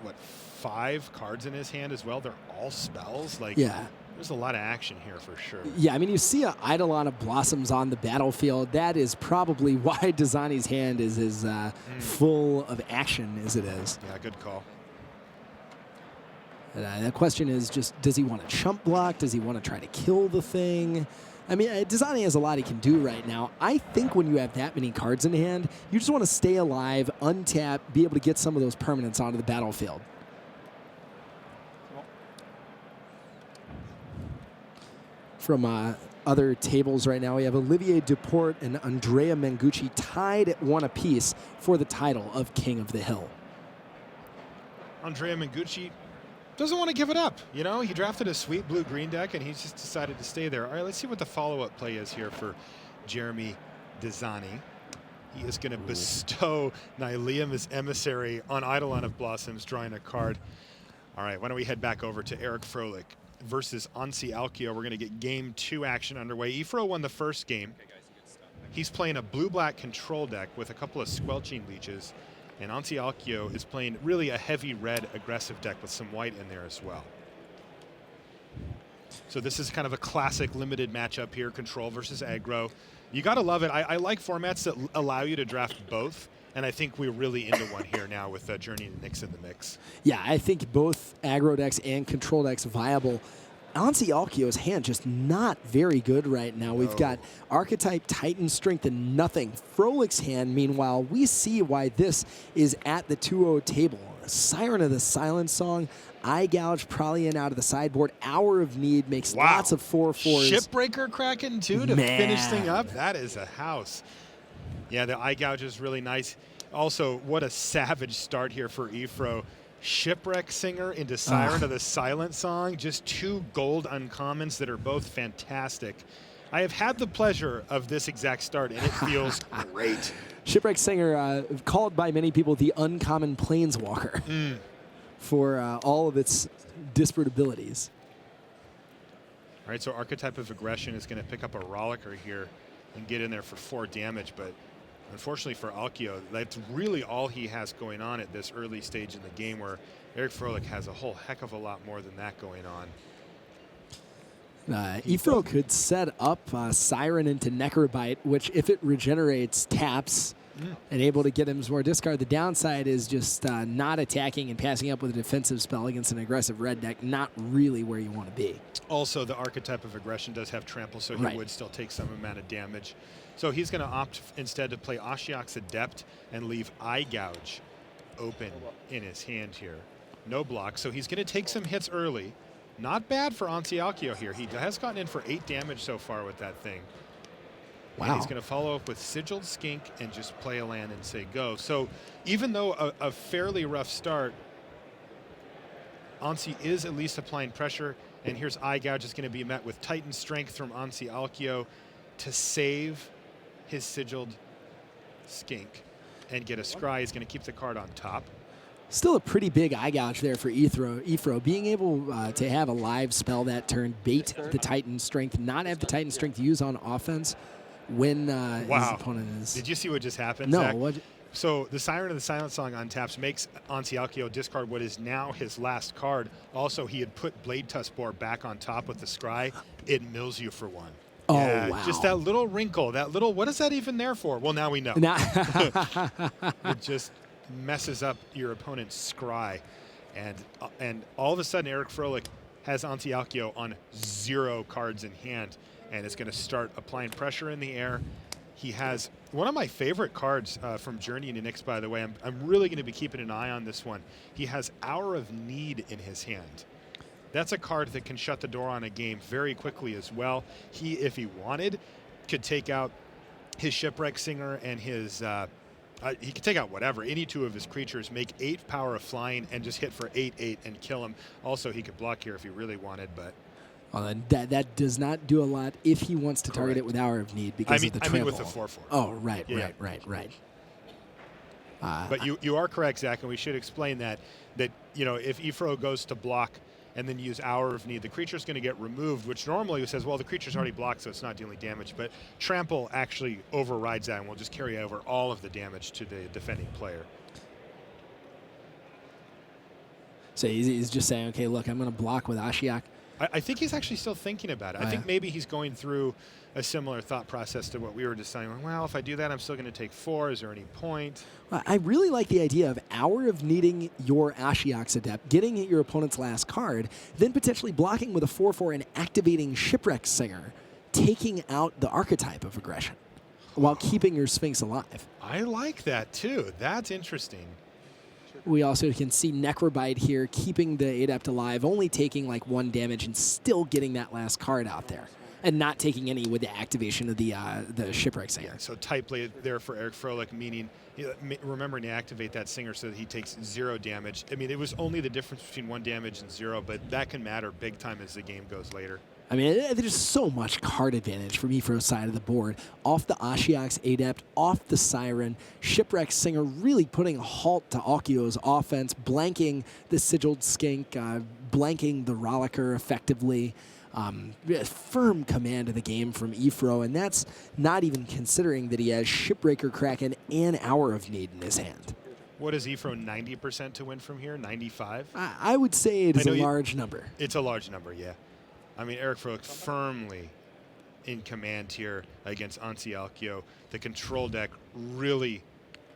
D: 5 cards in his hand as well. They're all spells.
E: Yeah.
D: There's a lot of action here for sure.
E: Yeah, I mean, you see an Eidolon of Blossoms on the battlefield. That is probably why Dizani's hand is as full of action as it is.
D: Yeah, good call.
E: The question is just, does he want to chump block? Does he want to try to kill the thing? I mean, Dizani has a lot he can do right now. I think when you have that many cards in hand, you just want to stay alive, untap, be able to get some of those permanents onto the battlefield. From other tables right now, we have Olivier Duport and Andrea Mengucci tied at 1 apiece for the title of King of the Hill.
D: Andrea Mengucci doesn't want to give it up. You know, he drafted a sweet blue-green deck, and he's just decided to stay there. All right, let's see what the follow-up play is here for Jeremy Dizani. He is going to bestow Nylium as emissary on Eidolon of Blossoms, drawing a card. All right, why don't we head back over to Eric Froelich versus Ansi Alkio. We're going to get game 2 action underway. Ifro won the first game. He's playing a blue-black control deck with a couple of Squelching Leeches. And Ansi Alkio is playing really a heavy red aggressive deck with some white in there as well. So this is kind of a classic limited matchup here, control versus aggro. You got to love it. I like formats that allow you to draft both. And I think we're really into one here now with Journey to Nyx in the mix.
E: Yeah, I think both aggro decks and control decks viable. Ansi Alkio's hand just not very good right now. We've got Archetype, Titan, Strength, and nothing. Frolich's hand, meanwhile, we see why this is at the 2-0 table. Siren of the Silent Song, Eye Gouge, Prolian out of the sideboard. Hour of Need makes lots of 4/4s.
D: Shipbreaker Kraken, too, to finish thing up. That is a house. Yeah, the Eye Gouge is really nice. Also, what a savage start here for Ifro. Shipwreck Singer into Siren of the Silent Song. Just 2 gold uncommons that are both fantastic. I have had the pleasure of this exact start, and it feels great.
E: Shipwreck Singer, called by many people the uncommon planeswalker for all of its disparate abilities.
D: All right, so Archetype of Aggression is going to pick up a Rollicker here and get in there for 4 damage, but Unfortunately for Alkio, that's really all he has going on at this early stage in the game, where Eric Froelich has a whole heck of a lot more than that going on.
E: Ifro could set up Siren into Necrobite, which if it regenerates, taps and able to get him some more discard. The downside is just not attacking and passing up with a defensive spell against an aggressive red deck. Not really where you want to be.
D: Also, the archetype of aggression does have trample, so he would still take some amount of damage. So he's going to opt instead to play Ashiok's Adept and leave Eye Gouge open in his hand here. No block, so he's going to take some hits early. Not bad for Alkio here. He has gotten in for 8 damage so far with that thing.
E: Wow.
D: And he's going to follow up with Sigiled Skink and just play a land and say go. So even though a fairly rough start, Ansi is at least applying pressure. And here's Eye Gouge is going to be met with Titan Strength from Alkio to save his Sigiled Skink and get a Scry. He's going to keep the card on top.
E: Still a pretty big Eye Gouge there for Ifro. Being able to have a live spell that turn, bait the Titan Strength, not have the Titan Strength used on offense when his opponent is...
D: Did you see what just happened,
E: No.
D: Zach? So the Siren of the Silent Song untaps, makes Alkio discard what is now his last card. Also, he had put Blade Tuskboar back on top with the Scry. It mills you for 1.
E: Oh,
D: yeah,
E: wow.
D: Just that little wrinkle, that little, what is that even there for? Well, now we know. It just messes up your opponent's Scry. And all of a sudden, Eric Froelich has Alkio on 0 cards in hand, and it's going to start applying pressure in the air. He has one of my favorite cards from Journey into Nyx, by the way. I'm really going to be keeping an eye on this one. He has Hour of Need in his hand. That's a card that can shut the door on a game very quickly as well. He, if he wanted, could take out his Shipwreck Singer and his... he could take out whatever, any 2 of his creatures, make 8 power of flying, and just hit for 8/8 and kill him. Also, he could block here if he really wanted, but...
E: Well, that does not do a lot if he wants to target it with Hour of Need because of the trample.
D: I mean with the 4/4.
E: Oh, right.
D: But you are correct, Zach, and we should explain that you know, if Ifro goes to block and then use Hour of Need, the creature's going to get removed, which normally says, well, the creature's already blocked, so it's not dealing damage. But Trample actually overrides that and will just carry over all of the damage to the defending player.
E: So he's just saying, okay, look, I'm going to block with Ashiok.
D: I think he's actually still thinking about it. I think maybe he's going through a similar thought process to what we were just saying. Well, if I do that, I'm still going to take 4. Is there any point?
E: I really like the idea of Hour of Needing your Ashiok's Adept, getting at your opponent's last card, then potentially blocking with a 4/4 and activating Shipwreck Singer, taking out the archetype of aggression while keeping your Sphinx alive.
D: I like that, too. That's interesting.
E: We also can see Necrobite here, keeping the Adept alive, only taking like 1 damage and still getting that last card out there, and not taking any with the activation of the Shipwreck Singer.
D: Yeah, so tight play there for Eric Froelich, meaning remembering to activate that Singer so that he takes 0 damage. I mean, it was only the difference between 1 damage and 0, but that can matter big time as the game goes later.
E: I mean, there's so much card advantage for Ifro's side of the board. Off the Ashiok's Adept, off the Siren, Shipwreck Singer really putting a halt to Alkio's offense, blanking the Sigiled Skink, blanking the Rollicker effectively. Firm command of the game from Ifro, and that's not even considering that he has Shipbreaker Kraken and Hour of Need in his hand.
D: What is Ifro 90% to win from here? 95?
E: I would say it is a large number.
D: It's a large number, yeah. I mean, Eric Froelich firmly in command here against Alkio. The control deck really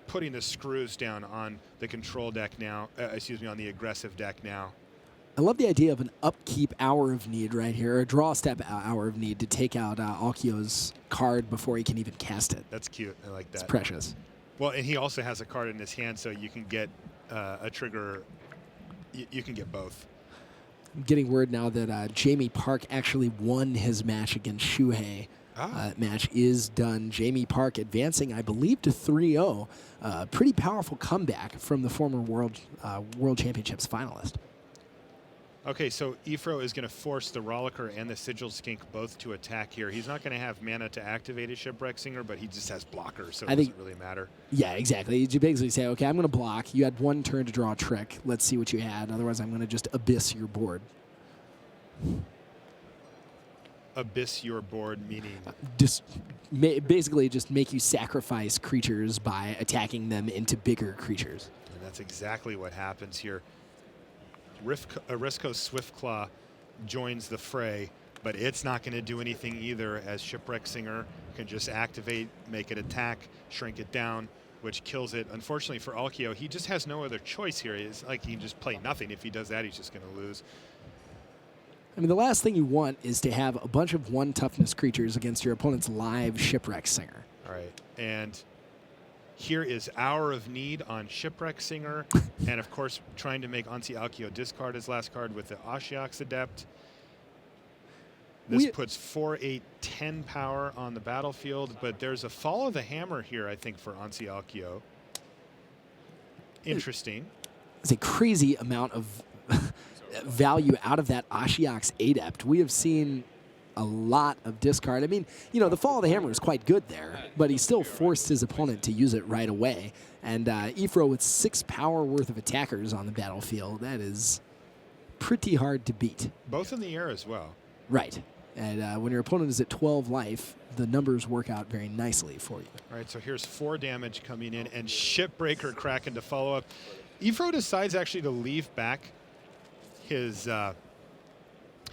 D: putting the screws down on the control deck now, on the aggressive deck now.
E: I love the idea of an upkeep Hour of Need right here, a draw step Hour of Need to take out Alkio's card before he can even cast it.
D: That's cute. I like that.
E: It's precious.
D: Well, and he also has a card in his hand, so you can get a trigger. You can get both.
E: I'm getting word now that Jamie Park actually won his match against Shuhei. Match is done. Jamie Park advancing, I believe, to 3-0. Pretty powerful comeback from the former World Championships finalist.
D: Okay, so Ifro is going to force the Rollicker and the Sigiled Skink both to attack here. He's not going to have mana to activate his Shipwreck Singer, but he just has blockers, so it doesn't really matter.
E: Yeah, exactly. You basically say, okay, I'm going to block. You had 1 turn to draw a trick. Let's see what you had. Otherwise, I'm going to just abyss your board.
D: abyss your board, meaning?
E: Basically just make you sacrifice creatures by attacking them into bigger creatures.
D: And that's exactly what happens here. Arisco Swiftclaw joins the fray, but it's not going to do anything either, as Shipwreck Singer can just activate, make it attack, shrink it down, which kills it. Unfortunately for Alkio, he just has no other choice here. It's like he can just play nothing. If he does that, he's just going to lose.
E: I mean, the last thing you want is to have a bunch of 1 toughness creatures against your opponent's live Shipwreck Singer.
D: All right, and here is Hour of Need on Shipwreck Singer, and of course trying to make Ansi Alkio discard his last card with the Ashiok's Adept. This puts 4, 8, 10 power on the battlefield, but there's a Follow the Hammer here, I think, for Ansi Alkio. Interesting.
E: It's a crazy amount of value out of that Ashiok's Adept. We have seen a lot of discard. I mean, you know, the Fall of the Hammer is quite good there, but he still forced his opponent to use it right away. And Ifro with 6 power worth of attackers on the battlefield, that is pretty hard to beat.
D: Both in the air as well.
E: Right. And when your opponent is at 12 life, the numbers work out very nicely for you.
D: All right, so here's 4 damage coming in, and Shipbreaker Kraken to follow up. Ifro decides actually to leave back his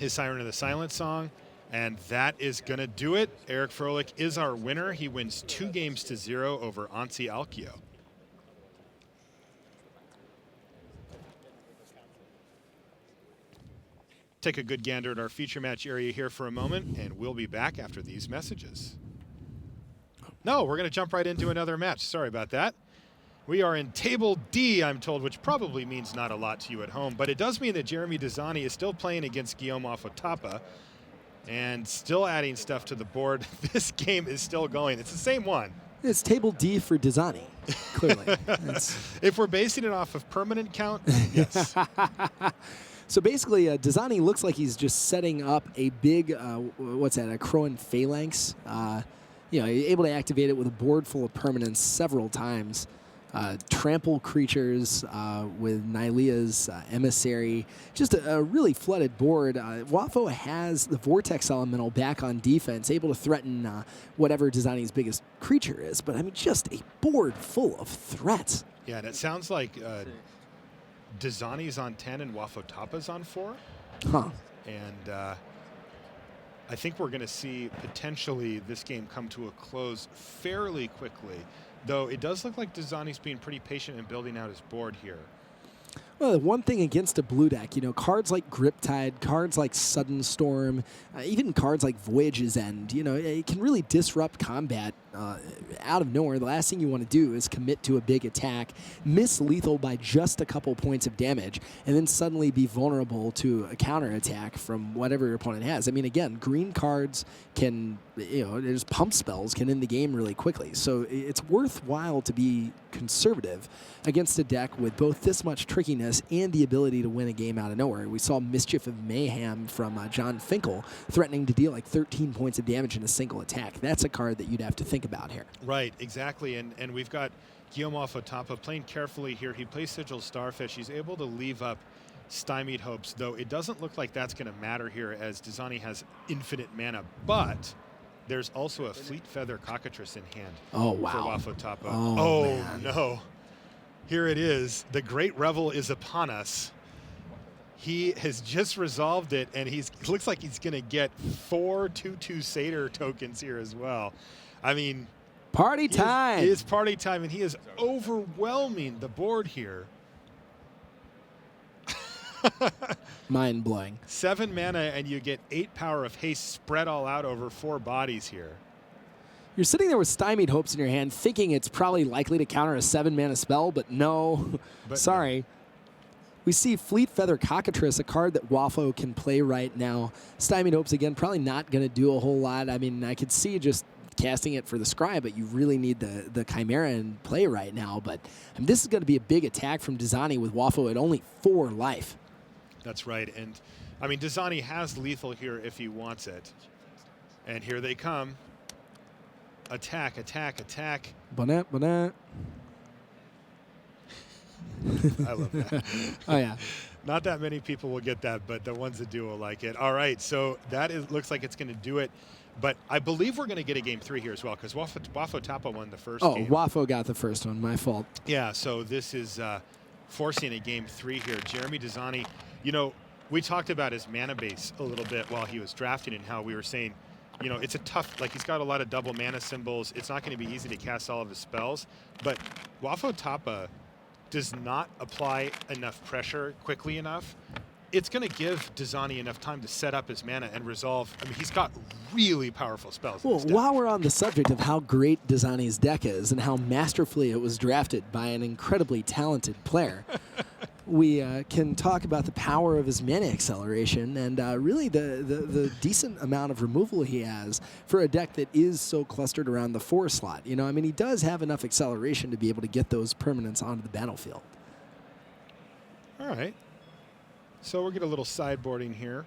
D: Siren of the Silent Song, and that is going to do it. Eric Froelich is our winner. He wins 2 games to 0 over Ansi Alkio. Take a good gander at our feature match area here for a moment, and we'll be back after these messages. No, we're going to jump right into another match. Sorry about that. We are in Table D, I'm told, which probably means not a lot to you at home, but it does mean that Jeremy Dezani is still playing against Guillaume Afotapa and still adding stuff to the board. This game is still going. It's the same one.
E: It's Table D for Dezani, clearly.
D: If we're basing it off of permanent count, yes.
E: So basically, Dezani looks like he's just setting up a big, what's that, a Crowan Phalanx. You know, able to activate it with a board full of permanents several times. Trample creatures with Nylea's Emissary. Just a really flooded board. Wafo has the Vortex Elemental back on defense, able to threaten whatever Dezani's biggest creature is. But, I mean, just a board full of threats.
D: Yeah, and it sounds like Dezani's on 10 and Wafotapa's on 4.
E: Huh.
D: And I think we're going to see potentially this game come to a close fairly quickly, though it does look like Dezani's being pretty patient in building out his board here.
E: Well, the one thing against a blue deck, you know, cards like Griptide, cards like Sudden Storm, even cards like Voyage's End, you know, it can really disrupt combat out of nowhere. The last thing you want to do is commit to a big attack, miss lethal by just a couple points of damage, and then suddenly be vulnerable to a counterattack from whatever your opponent has. I mean, again, green cards can, you know, there's pump spells can end the game really quickly. So it's worthwhile to be conservative against a deck with both this much trickiness and the ability to win a game out of nowhere. We saw Mischief of Mayhem from John Finckel threatening to deal like 13 points of damage in a single attack. That's a card that you'd have to think about here.
D: Right, exactly. And we've got Guillaume Afotapa playing carefully here. He plays Sigil Starfish. He's able to leave up Stymied Hopes, though it doesn't look like that's going to matter here as Dezani has infinite mana. But there's also a Fleet Feather Cockatrice in hand.
E: Oh, wow.
D: For Wafotapa.
E: Oh, man.
D: No. Here it is. The Great Revel is upon us. He has just resolved it, and looks like he's going to get 4 2/2 Satyr tokens here as well. I mean,
E: party time.
D: It is party time, and he is overwhelming the board here.
E: Mind blowing.
D: 7 mana, and you get 8 power of haste spread all out over 4 bodies here.
E: You're sitting there with Stymied Hopes in your hand, thinking it's probably likely to counter a 7-mana spell, but no. Sorry. We see Fleet Feather Cockatrice, a card that Wafo can play right now. Stymied Hopes, again, probably not going to do a whole lot. I mean, I could see just casting it for the Scry, but you really need the Chimera in play right now. But I mean, this is going to be a big attack from Dezani with Wafo at only 4 life.
D: That's right. And, I mean, Dezani has lethal here if he wants it. And here they come. Attack, attack, attack.
E: Bonnet, bonnet.
D: I love that.
E: Oh, yeah.
D: Not that many people will get that, but the ones that do will like it. All right, so that looks like it's going to do it. But I believe we're going to get a game 3 here as well, because Wafo Tapa won the first game.
E: Oh, Wafo got the first one. My fault.
D: Yeah, so this is forcing a game 3 here. Jeremy Desani, you know, we talked about his mana base a little bit while he was drafting and how we were saying, you know, it's a tough, like he's got a lot of double mana symbols. It's not going to be easy to cast all of his spells. But Wafo Tapa does not apply enough pressure quickly enough. It's going to give Desani enough time to set up his mana and resolve. I mean, he's got really powerful spells.
E: Well, while we're on the subject of how great Desani's deck is and how masterfully it was drafted by an incredibly talented player, we can talk about the power of his mana acceleration and really the decent amount of removal he has for a deck that is so clustered around the 4 slot. You know, I mean, he does have enough acceleration to be able to get those permanents onto the battlefield.
D: All right. So we'll get a little sideboarding here.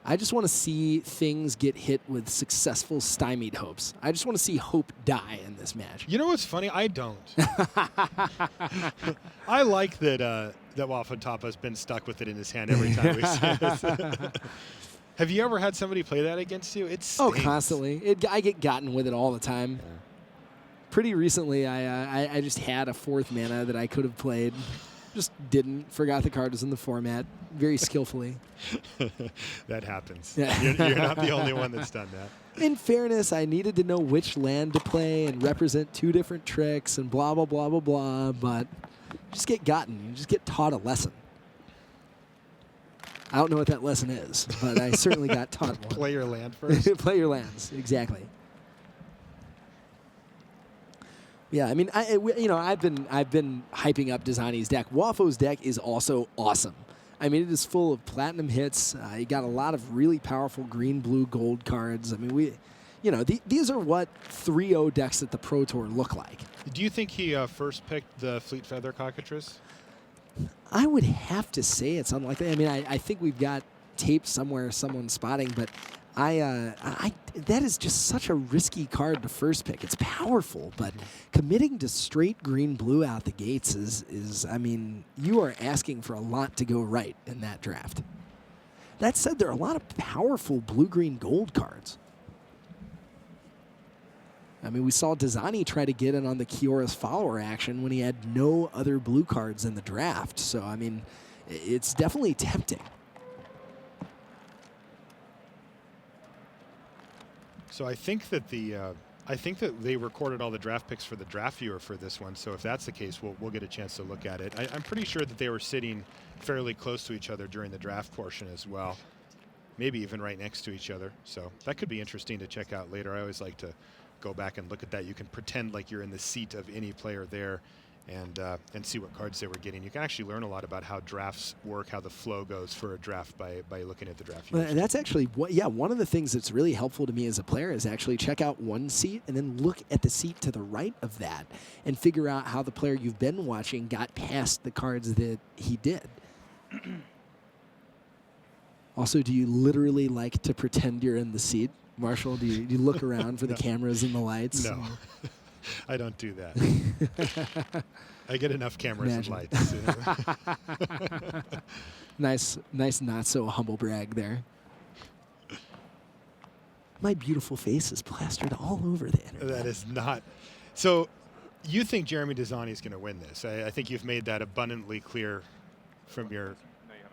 E: I just want to see things get hit with successful stymied hopes. I just want to see hope die in this match.
D: You know what's funny? I don't. I like that that Wafo Tapa has been stuck with it in his hand every time we see this. Have you ever had somebody play that against you? It stinks.
E: Oh, constantly. I get gotten with it all the time. Yeah. Pretty recently, I just had a 4th mana that I could have played. Just didn't. Forgot the card was in the format very skillfully.
D: That happens.
E: Yeah.
D: You're not the only one that's done that.
E: In fairness, I needed to know which land to play and represent 2 different tricks and blah, blah, blah, blah, blah. But you just get gotten. You just get taught a lesson. I don't know what that lesson is, but I certainly got taught one.
D: Play your land first.
E: Play your lands, exactly. Yeah, I mean, I've been hyping up Desani's deck. Wafo's deck is also awesome. I mean, it is full of platinum hits. You got a lot of really powerful green, blue, gold cards. I mean, these are what 3-0 decks at the Pro Tour look like.
D: Do you think he first picked the Fleet Feather Cockatrice?
E: I would have to say it's unlikely. I mean, I think we've got tape somewhere, someone spotting, but that is just such a risky card to first pick. It's powerful, but committing to straight green-blue out the gates is, I mean, you are asking for a lot to go right in that draft. That said, there are a lot of powerful blue-green-gold cards. I mean, we saw Desani try to get in on the Kiora's follower action when he had no other blue cards in the draft. So, I mean, it's definitely tempting.
D: So I think that they recorded all the draft picks for the draft viewer for this one. So if that's the case, we'll get a chance to look at it. I'm pretty sure that they were sitting fairly close to each other during the draft portion as well. Maybe even right next to each other. So that could be interesting to check out later. I always like to go back and look at that. You can pretend like you're in the seat of any player there and see what cards they were getting. You can actually learn a lot about how drafts work, how the flow goes for a draft by looking at the draft.
E: Well, and that's actually one of the things that's really helpful to me as a player is actually check out one seat and then look at the seat to the right of that and figure out how the player you've been watching got past the cards that he did. Also, do you literally like to pretend you're in the seat, Marshall? Do you look around for the cameras and the lights?
D: No. I don't do that. I get enough cameras and lights.
E: Nice, not so humble brag there. My beautiful face is plastered all over the internet.
D: That is not. So you think Jeremy Desani is going to win this? I think you've made that abundantly clear from your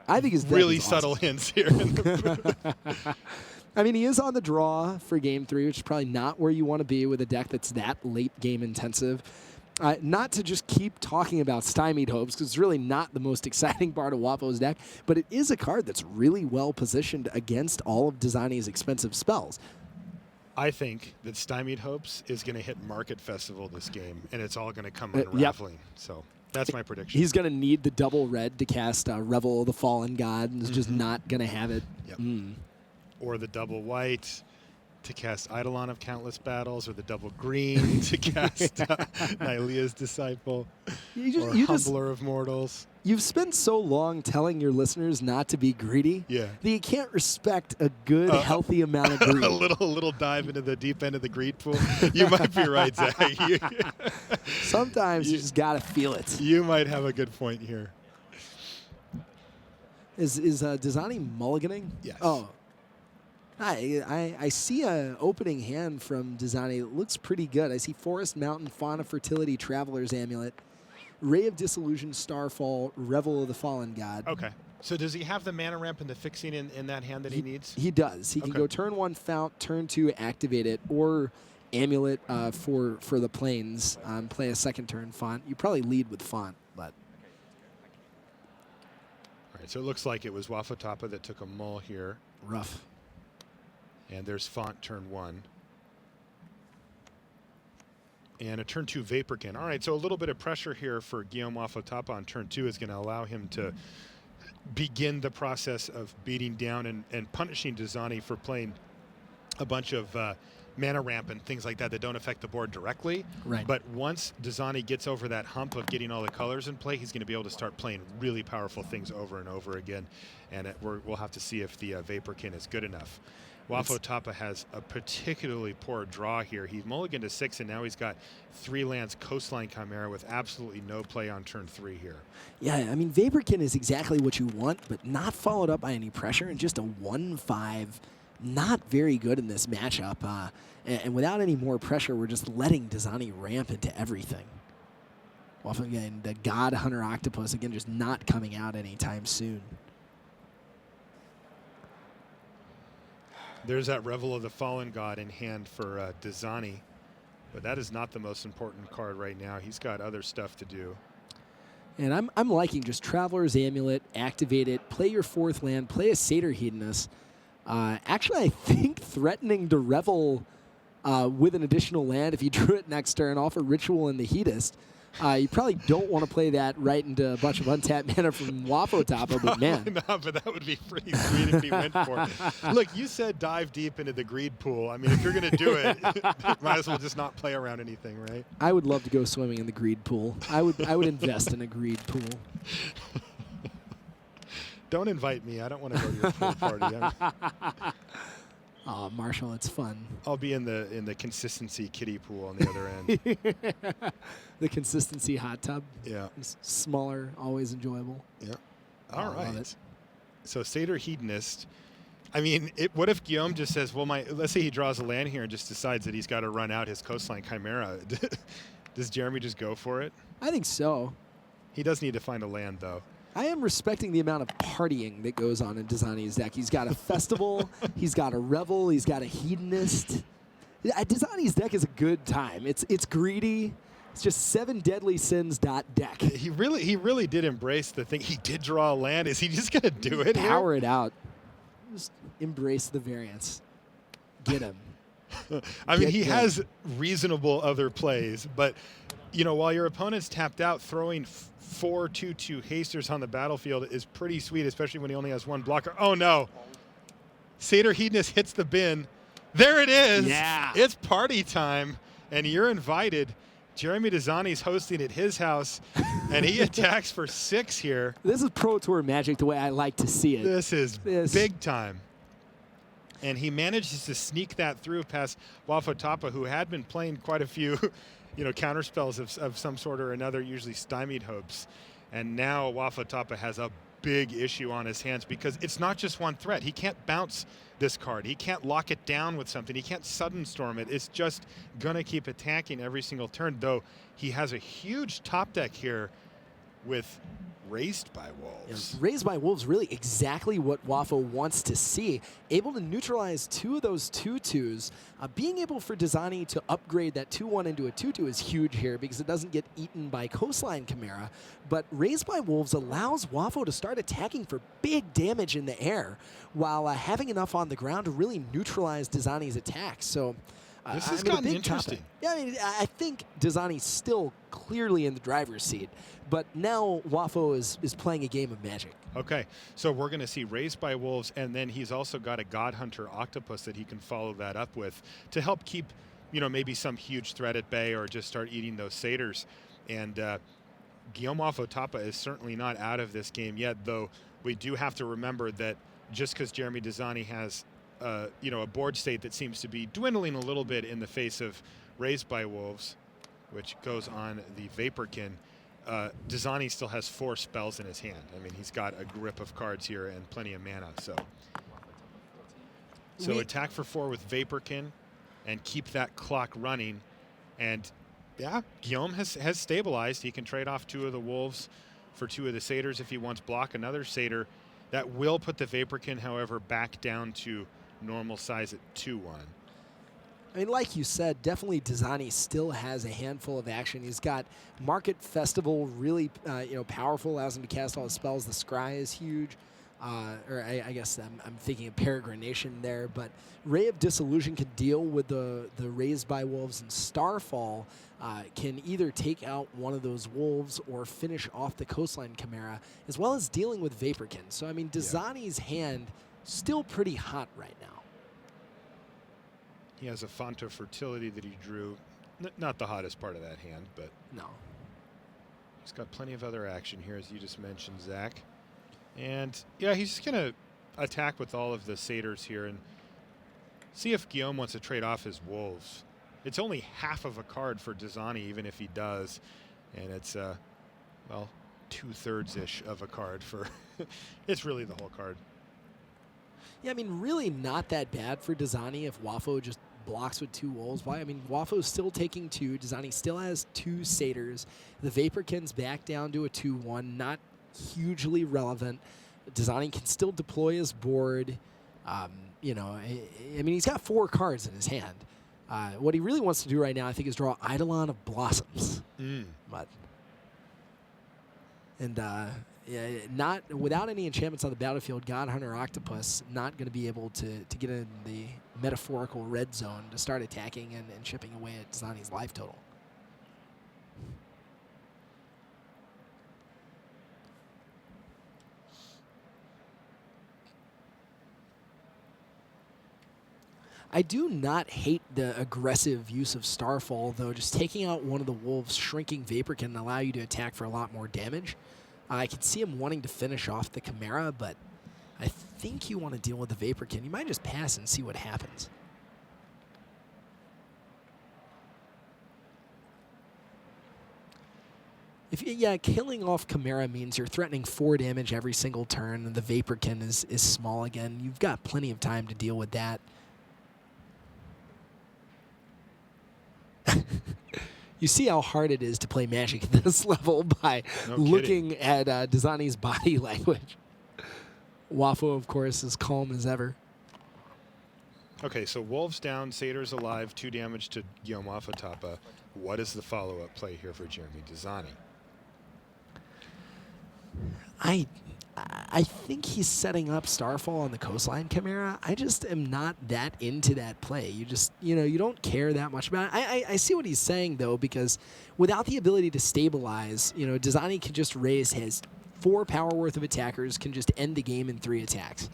E: I think his
D: really subtle hints here.
E: I mean, he is on the draw for Game 3, which is probably not where you want to be with a deck that's that late game intensive. Not to just keep talking about stymied hopes, because it's really not the most exciting part of Wafo's deck, but it is a card that's really well positioned against all of Desani's expensive spells.
D: I think that stymied hopes is going to hit Market Festival this game, and it's all going to come unraveling. Yep. So that's my prediction.
E: He's going to need the double red to cast Revel of the Fallen God, and is just not going to have it.
D: Yep. Or the double white to cast Eidolon of Countless Battles, or the double green to cast Nylea's Disciple, or Humbler of Mortals.
E: You've spent so long telling your listeners not to be greedy that you can't respect a good, healthy amount of greed.
D: A little dive into the deep end of the greed pool. You might be right, Zach.
E: Sometimes you just got to feel it.
D: You might have a good point here.
E: Is Dizani mulliganing?
D: Yes.
E: Oh. I see a opening hand from Dizani. It looks pretty good. I see Forest Mountain, Fauna Fertility, Traveler's Amulet, Ray of Disillusion, Starfall, Revel of the Fallen God.
D: Okay. So does he have the mana ramp and the fixing in that hand that he needs?
E: He does. He can go turn 1 Fount, turn 2 activate it, or Amulet for the planes. Play a second turn Font. You probably lead with Font, but.
D: All right, so it looks like it was Wafotapa that took a mull here.
E: Rough.
D: And there's Font turn 1. And a turn 2 Vaporkin. All right, so a little bit of pressure here for Guillaume Wafotapa on turn 2 is going to allow him to begin the process of beating down and punishing Dizani for playing a bunch of mana ramp and things like that that don't affect the board directly.
E: Right.
D: But once Dizani gets over that hump of getting all the colors in play, he's going to be able to start playing really powerful things over and over again. And we'll have to see if the Vaporkin is good enough. Wafotapa has a particularly poor draw here. He mulliganed to 6, and now he's got 3 lands Coastline Chimera with absolutely no play on turn 3 here.
E: Yeah, I mean, Vaporkin is exactly what you want, but not followed up by any pressure, and just a 1/5. Not very good in this matchup. And without any more pressure, we're just letting Dizani ramp into everything. Well, again, the God Hunter Octopus, again, just not coming out anytime soon.
D: There's that Revel of the Fallen God in hand for Dizani, but that is not the most important card right now. He's got other stuff to do.
E: And I'm liking just Traveler's Amulet, activate it, play your 4th land, play a Satyr Hedonist. Actually, I think threatening to Revel with an additional land if you drew it next turn off a Ritual in the Hedonist. You probably don't want to play that right into a bunch of untapped mana from Wafotapa, but man.
D: No, but that would be pretty sweet if he went for it. Look, you said dive deep into the greed pool. I mean, if you're going to do it, might as well just not play around anything, right?
E: I would love to go swimming in the greed pool. I would invest in a greed pool.
D: Don't invite me. I don't want to go to your pool party.
E: Oh, Marshall, it's fun.
D: I'll be in the consistency kiddie pool on the other end.
E: The consistency hot tub.
D: Yeah.
E: It's smaller, always enjoyable.
D: Yeah.
E: Oh,
D: All
E: I love
D: right.
E: it.
D: So Satyr Hedonist. I mean, what if Guillaume just says, well, let's say he draws a land here and just decides that he's got to run out his Coastline Chimera. Does Jeremy just go for it?
E: I think so.
D: He does need to find a land, though.
E: I am respecting the amount of partying that goes on in Dizani's deck. He's got a festival, he's got a revel, he's got a hedonist. Dizani's deck is a good time. It's greedy. It's just 7 deadly sins deck.
D: He really did embrace the thing. He did draw a land. Is he just gonna do it?
E: Power it out. Just embrace the variance. Get him.
D: I mean, he has reasonable other plays, but while your opponent's tapped out, throwing 4 2/2 hasters on the battlefield is pretty sweet, especially when he only has 1 blocker. Oh no! Satyr Hedonist hits the bin. There it is.
E: Yeah.
D: It's party time, and you're invited. Jeremy Dizani's hosting at his house, and he attacks for 6 here.
E: This is Pro Tour Magic the way I like to see it.
D: This is big time. And he manages to sneak that through past Wafotapa, who had been playing quite a few counter spells of some sort or another, usually stymied hopes. And now Wafotapa has a big issue on his hands because it's not just one threat. He can't bounce this card. He can't lock it down with something. He can't sudden storm it. It's just going to keep attacking every single turn, though he has a huge top deck here with Raised by Wolves.
E: Yeah, Raised by Wolves, really exactly what Wafo wants to see. Able to neutralize 2 of those 2/2s. Being able for Dizani to upgrade that 2/1 into a 2/2 is huge here because it doesn't get eaten by Coastline Chimera. But Raised by Wolves allows Wafo to start attacking for big damage in the air while having enough on the ground to really neutralize Dizani's attacks. So
D: this has gotten interesting.
E: Yeah, I mean, I think Dizani's still clearly in the driver's seat, but now Wafo is playing a game of Magic.
D: Okay, so we're going to see Raised by Wolves, and then he's also got a God Hunter Octopus that he can follow that up with to help keep, maybe some huge threat at bay or just start eating those satyrs. And Guillaume Wafotapa is certainly not out of this game yet, though we do have to remember that just because Jeremy Dizani has a board state that seems to be dwindling a little bit in the face of Raised by Wolves, which goes on the Vaporkin. Dizani still has 4 spells in his hand. I mean, he's got a grip of cards here and plenty of mana. So attack for 4 with Vaporkin and keep that clock running. And yeah, Guillaume has stabilized. He can trade off 2 of the Wolves for 2 of the Satyrs if he wants block another Satyr. That will put the Vaporkin, however, back down to normal size at 2-1.
E: I mean, like you said, definitely Dizani still has a handful of action. He's got Market Festival, really powerful, allows him to cast all his spells. The Scry is huge. I guess I'm thinking of Peregrination there, but Ray of Disillusion can deal with the Raised by Wolves, and Starfall can either take out one of those wolves or finish off the Coastline Chimera, as well as dealing with Vaporkin. So, I mean, Dizani's hand still pretty hot right now.
D: He has a Font of Fertility that he drew. Not the hottest part of that hand, but
E: no.
D: He's got plenty of other action here, as you just mentioned, Zach. And yeah, he's just going to attack with all of the Satyrs here and see if Guillaume wants to trade off his Wolves. It's only half of a card for Dizani, even if he does. And it's, well, 2/3-ish of a card for... it's really the whole card.
E: Yeah, I mean, really not that bad for Dizani if Wafo just blocks with 2 Wolves. Why? I mean, Wafo's still taking 2. Dizani still has 2 Satyrs. The Vaporkin's back down to a 2/1. Not hugely relevant. Dizani can still deploy his board. I mean, he's got 4 cards in his hand. What he really wants to do right now, I think, is draw Eidolon of Blossoms. Not without any enchantments on the battlefield, God Hunter Octopus not going to be able to get in the metaphorical red zone to start attacking and chipping away at Dizani's life total. I do not hate the aggressive use of Starfall, though. Just taking out one of the Wolves, shrinking Vapor can allow you to attack for a lot more damage. I can see him wanting to finish off the Chimera, but I think you want to deal with the Vaporkin. You might just pass and see what happens. Killing off Chimera means you're threatening 4 damage every single turn, and the Vaporkin is small again. You've got plenty of time to deal with that. You see how hard it is to play Magic at this level by looking at Dizani's body language. Wafo, of course, is calm as ever.
D: Okay, so Wolves down, Satyrs alive, 2 damage to Guillaume Wafotapa. What is the follow-up play here for Jeremy Dizani?
E: I think he's setting up Starfall on the Coastline Chimera. I just am not that into that play. You just, you don't care that much about it. I see what he's saying, though, because without the ability to stabilize, Dizani can just raise his 4 power worth of attackers, can just end the game in 3 attacks.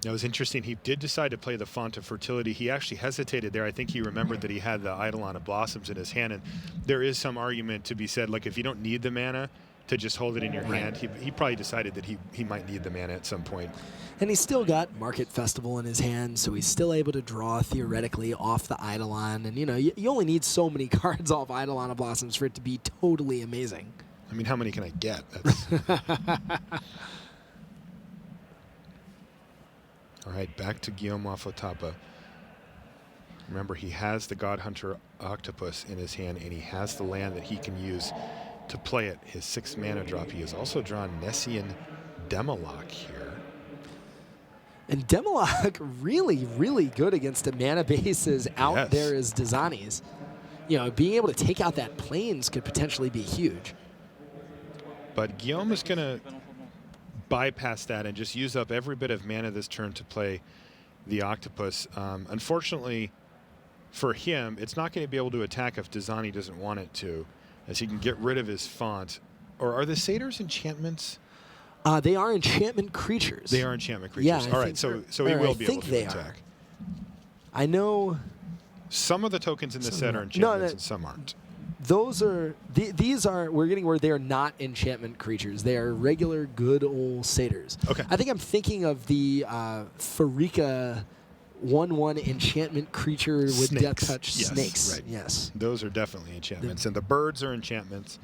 D: That was interesting. He did decide to play the Font of Fertility. He actually hesitated there. I think he remembered that he had the Eidolon of Blossoms in his hand, and there is some argument to be said, like, if you don't need the mana to just hold it in your hand, he probably decided that he might need the mana at some point.
E: And he's still got Market Festival in his hand, so he's still able to draw, theoretically, off the Eidolon. And, you only need so many cards off Eidolon of Blossoms for it to be totally amazing.
D: I mean, how many can I get? All right, back to Guillaume Wafotapa. Remember, he has the God Hunter Octopus in his hand, and he has the land that he can use to play it, his 6 mana drop. He has also drawn Nessian Demolock here.
E: And Demolock really, really good against a mana base as out there as Dizani's. Being able to take out that Plains could potentially be huge.
D: But Guillaume is going to bypass that and just use up every bit of mana this turn to play the Octopus. Unfortunately for him, it's not going to be able to attack if Dizani doesn't want it to, as he can get rid of his font. Or are the Satyrs enchantments?
E: They are enchantment creatures.
D: They are enchantment creatures.
E: Yeah,
D: all right, so he will be able to attack.
E: I know
D: some of the tokens in the set are enchantments and some aren't.
E: Those are these are we're getting where they are not enchantment creatures. They are regular good old Satyrs.
D: Okay.
E: I think I'm thinking of the Farika 1/1 enchantment creature with death touch
D: Yes,
E: snakes.
D: right.
E: Yes.
D: Those are definitely enchantments, and the birds are enchantments,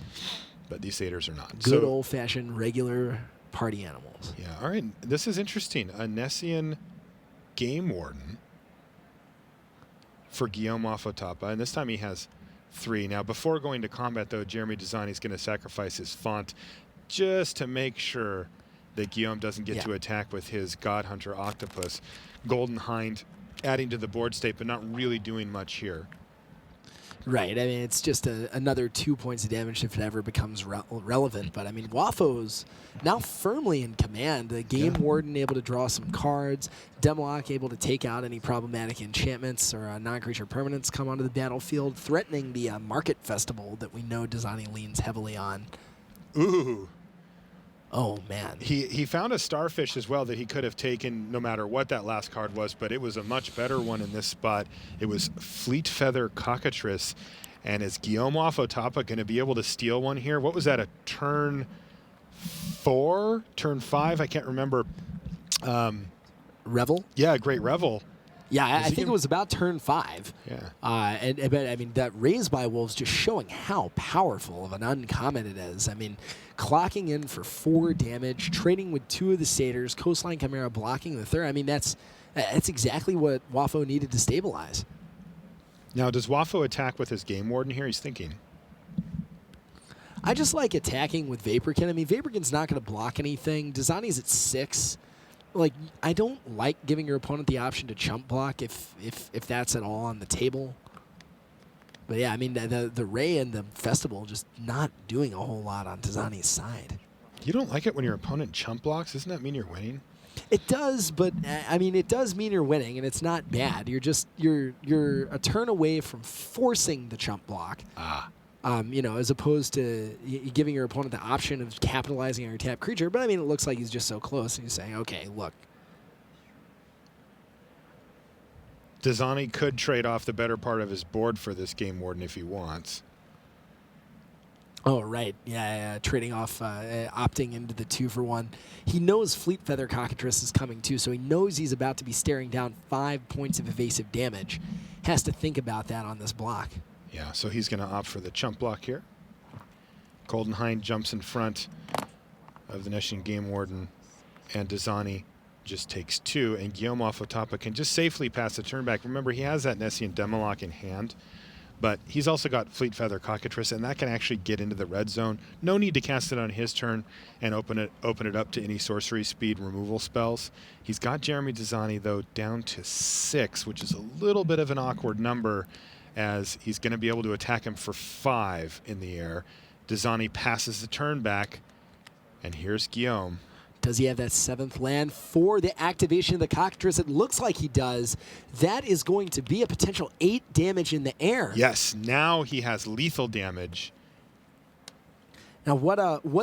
D: but these satyrs are not.
E: Good
D: So-
E: old-fashioned regular party animals.
D: Yeah, all right. This is interesting. A Nessian Game Warden for Guillaume Afotapa, and this time he has 3. Now, before going to combat, though, Jeremy Desani is going to sacrifice his font just to make sure that Guillaume doesn't get to attack with his God Hunter Octopus. Golden Hind adding to the board state, but not really doing much here.
E: Right. I mean, it's just another 2 points of damage if it ever becomes relevant. But, I mean, Wafo's now firmly in command. The Game Warden able to draw some cards. Demlock able to take out any problematic enchantments or non-creature permanents come onto the battlefield, threatening the Market Festival that we know Desani leans heavily on.
D: Ooh.
E: Oh, man.
D: He found a Starfish as well that he could have taken no matter what that last card was, but it was a much better one in this spot. It was Fleet Feather Cockatrice. And is Guillaume Afotapa going to be able to steal one here? What was that, a turn 4? Turn 5? I can't remember.
E: Revel?
D: Yeah, Great Revel.
E: Yeah, I think it was about turn 5.
D: Yeah.
E: But I mean, that Raised by Wolves just showing how powerful of an uncommon it is. I mean, clocking in for 4 damage, trading with 2 of the Satyrs, Coastline Chimera blocking the 3rd. I mean, that's exactly what Wafo needed to stabilize.
D: Now, does Wafo attack with his Game Warden here? He's thinking.
E: I just like attacking with Vaporkin. I mean, Vaporkin's not going to block anything. Desani's at 6. Like, I don't like giving your opponent the option to chump block if that's at all on the table. But yeah, I mean, the Ray and the Festival just not doing a whole lot on Desani's side.
D: You don't like it when your opponent chump blocks? Doesn't that mean you're winning?
E: It does, but I mean, it does mean you're winning, and it's not bad. You're a turn away from forcing the chump block. As opposed to giving your opponent the option of capitalizing on your tapped creature. But I mean, it looks like he's just so close, and he's saying, okay, look.
D: Desani could trade off the better part of his board for this Game Warden if he wants.
E: Oh, right. Yeah, trading off, opting into the 2-for-1. He knows Fleet Feather Cockatrice is coming too, so he knows he's about to be staring down 5 points of evasive damage. Has to think about that on this block.
D: Yeah, so he's going to opt for the chump block here. Golden Hind jumps in front of the Nessian Game Warden, and Desani just takes 2, and Guillaume Afotapa can just safely pass the turn back. Remember, he has that Nessian Demolock in hand, but he's also got Fleet Feather Cockatrice, and that can actually get into the red zone. No need to cast it on his turn and open it up to any sorcery speed removal spells. He's got Jeremy Desani, though, down to 6, which is a little bit of an awkward number, as he's going to be able to attack him for 5 in the air. Desani passes the turn back, and here's Guillaume.
E: Does he have that 7th land for the activation of the Cockatrice? It looks like he does. That is going to be a potential 8 damage in the air.
D: Yes, now he has lethal damage.
E: Now, what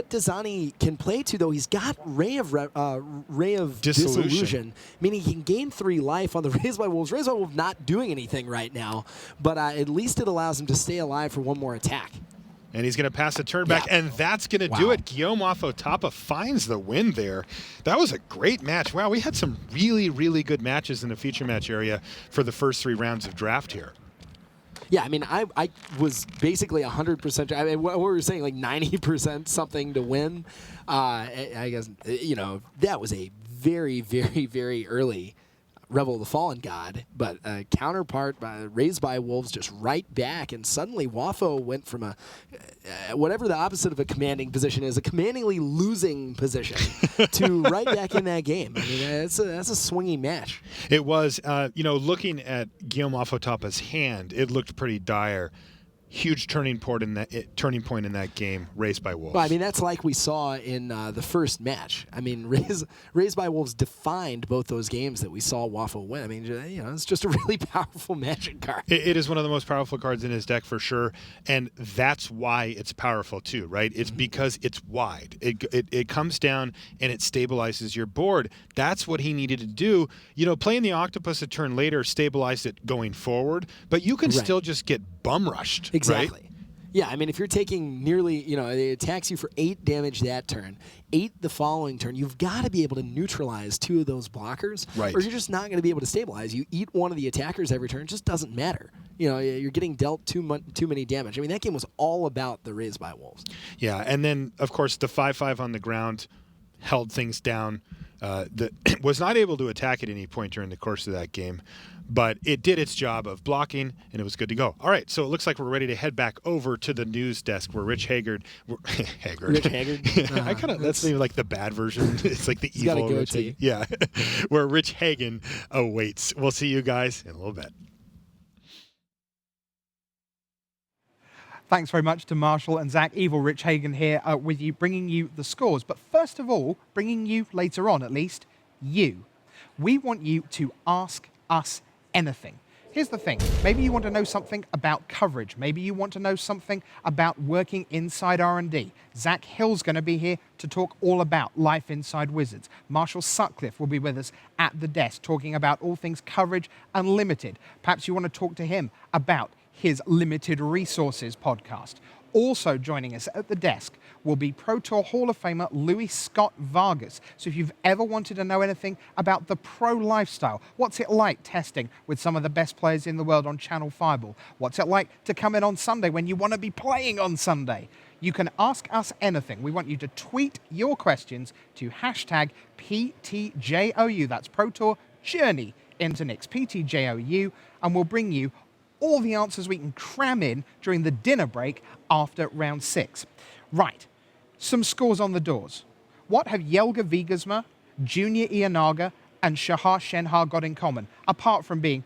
E: Desani can play to, though, he's got Ray of Disillusion, meaning he can gain 3 life on the Raised by Wolves. Raised by Wolves not doing anything right now, but at least it allows him to stay alive for 1 more attack.
D: And he's going to pass the turn back, and that's going to do it. Guillaume Afotapa finds the win there. That was a great match. Wow, we had some really, really good matches in the feature match area for the first 3 rounds of draft here.
E: Yeah, I mean, I was basically 100%. I mean, what we were saying, like 90% something to win. I guess, that was a very, very, very early Revel of the Fallen God, but counterpart Raised by Wolves just right back, and suddenly Wafo went from whatever the opposite of a commanding position is, a commandingly losing position, to right back in that game. I mean, that's a swinging match.
D: It was, looking at Guillaume Afotapa's hand, it looked pretty dire. Huge turning point in that game, Raised by Wolves.
E: Well, I mean, that's like we saw in the first match. I mean, Raised by Wolves defined both those games that we saw Wafo win. I mean, it's just a really powerful Magic card.
D: It is one of the most powerful cards in his deck for sure, and that's why it's powerful too, right? It's because it's wide. It comes down and it stabilizes your board. That's what he needed to do. Playing the Octopus a turn later stabilized it going forward, but you can still just get bum rushed.
E: Exactly.
D: Right?
E: Yeah, I mean, if you're taking nearly, it attacks you for 8 damage that turn, 8 the following turn, you've got to be able to neutralize 2 of those blockers,
D: Right.
E: or you're just not going to be able to stabilize. You eat one of the attackers every turn, it just doesn't matter. You're getting dealt too many damage. I mean, that game was all about the Raised by Wolves.
D: Yeah, and then, of course, the 5/5 on the ground held things down. Was not able to attack at any point during the course of that game, but it did its job of blocking, and it was good to go. All right, so it looks like we're ready to head back over to the news desk where Rich Haggard.
E: Rich Haggard?
D: That's maybe like the bad version. It's like the
E: He's got a
D: evil Rich
E: goatee.
D: Hagan. Yeah, where Rich Hagan awaits. We'll see you guys in a little bit.
A: Thanks very much to Marshall and Zach. Evil Rich Hagan here with you, bringing you the scores. But first of all, bringing you, later on at least, you. We want you to ask us anything. Here's the thing. Maybe you want to know something about coverage. Maybe you want to know something about working inside R&D. Zach Hill's going to be here to talk all about life inside Wizards. Marshall Sutcliffe will be with us at the desk talking about all things coverage unlimited. Perhaps you want to talk to him about his Limited Resources podcast. Also joining us at the desk will be Pro Tour Hall of Famer Louis Scott Vargas. So if you've ever wanted to know anything about the pro lifestyle, what's it like testing with some of the best players in the world on Channel Fireball? What's it like to come in on Sunday when you want to be playing on Sunday? You can ask us anything. We want you to tweet your questions to hashtag PTJOU. That's Pro Tour Journey into Knicks, PTJOU, and we'll bring you all the answers we can cram in during the dinner break after round 6. Right, some scores on the doors. What have Yelga Vigasma, Junior Ianaga, and Shahar Shenhar got in common, apart from being,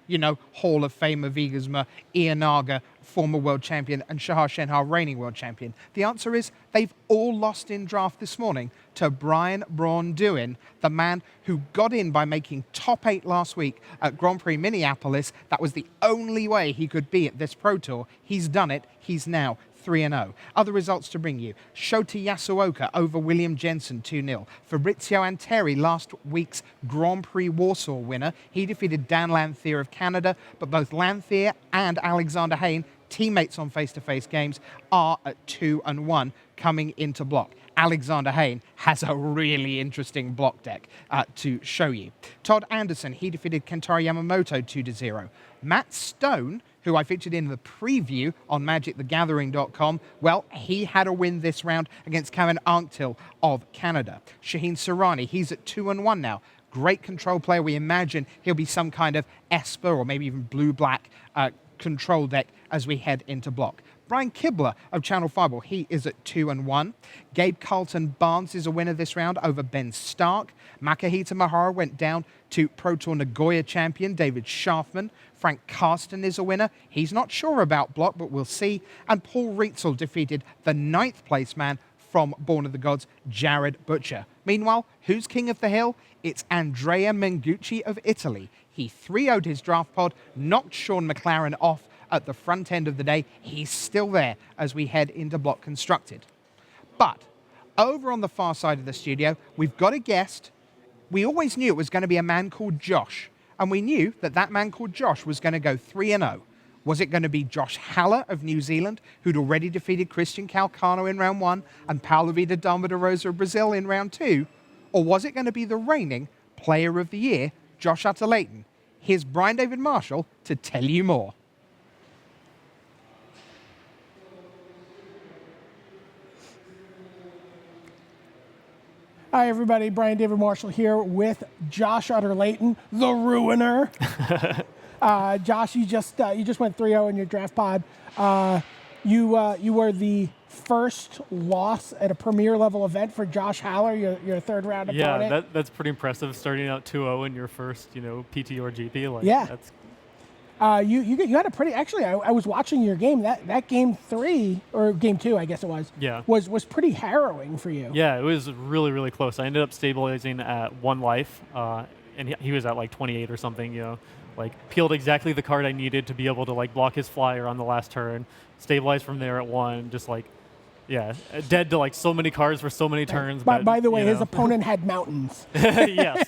A: Hall of Famer Vigasma, Ianaga, former world champion, and Shahar Shenhar, reigning world champion? The answer is they've all lost in draft this morning to Brian Braun-Duin, the man who got in by making top 8 last week at Grand Prix Minneapolis. That was the only way he could be at this Pro Tour. He's done it. He's now 3-0. Other results to bring you. Shota Yasuoka over William Jensen 2-0. Fabrizio Anteri, last week's Grand Prix Warsaw winner. He defeated Dan Lanthier of Canada, but both Lanthier and Alexander Hayne, teammates on face-to-face games, are at 2-1 coming into block. Alexander Hayne has a really interesting block deck to show you. Todd Anderson, he defeated Kentaro Yamamoto 2-0. Matt Stone, who I featured in the preview on MagicTheGathering.com, well, he had a win this round against Kevin Anktil of Canada. Shaheen Surani, he's at 2-1 now. Great control player. We imagine he'll be some kind of Esper or maybe even blue-black control deck as we head into block. Brian Kibler of Channel Fireball, he is at 2-1. Gabe Carlton Barnes is a winner this round over Ben Stark. Makahita Mahara went down to Pro Tour Nagoya champion David Schaffman. Frank Karsten is a winner. He's not sure about block, but we'll see. And Paul Rietzel defeated the 9th place man from Born of the Gods, Jared Butcher. Meanwhile, who's king of the hill? It's Andrea Mengucci of Italy. He 3-0'd his draft pod, knocked Sean McLaren off at the front end of the day. He's still there as we head into block constructed. But over on the far side of the studio, we've got a guest. We always knew it was going to be a man called Josh, and we knew that that man called Josh was going to go 3-0. Was it going to be Josh Haller of New Zealand, who'd already defeated Christian Calcano in round 1 and Paulo Vida Dama da Rosa of Brazil in round 2? Or was it going to be the reigning Player of the Year, Josh Utter-Layton? Here's Brian David Marshall to tell you more.
B: Hi, everybody. Brian David Marshall here with Josh Utter-Layton, the ruiner. Josh, you just went 3-0 in your draft pod. You were the first loss at a premier level event for Josh Haller, your third round opponent.
M: Yeah, that's pretty impressive. Starting out 2-0 in your first, PT or GP. That's
B: you had a pretty. Actually, I was watching your game. That game 3 or game 2, I guess it was.
M: Yeah.
B: Was pretty harrowing for you.
M: Yeah, it was really, really close. I ended up stabilizing at 1 life, and he was at 28 or something. Peeled exactly the card I needed to be able to block his flyer on the last turn. Stabilized from there at 1. Just dead to so many cards for so many turns.
B: By the way, his opponent had mountains.
M: Yes.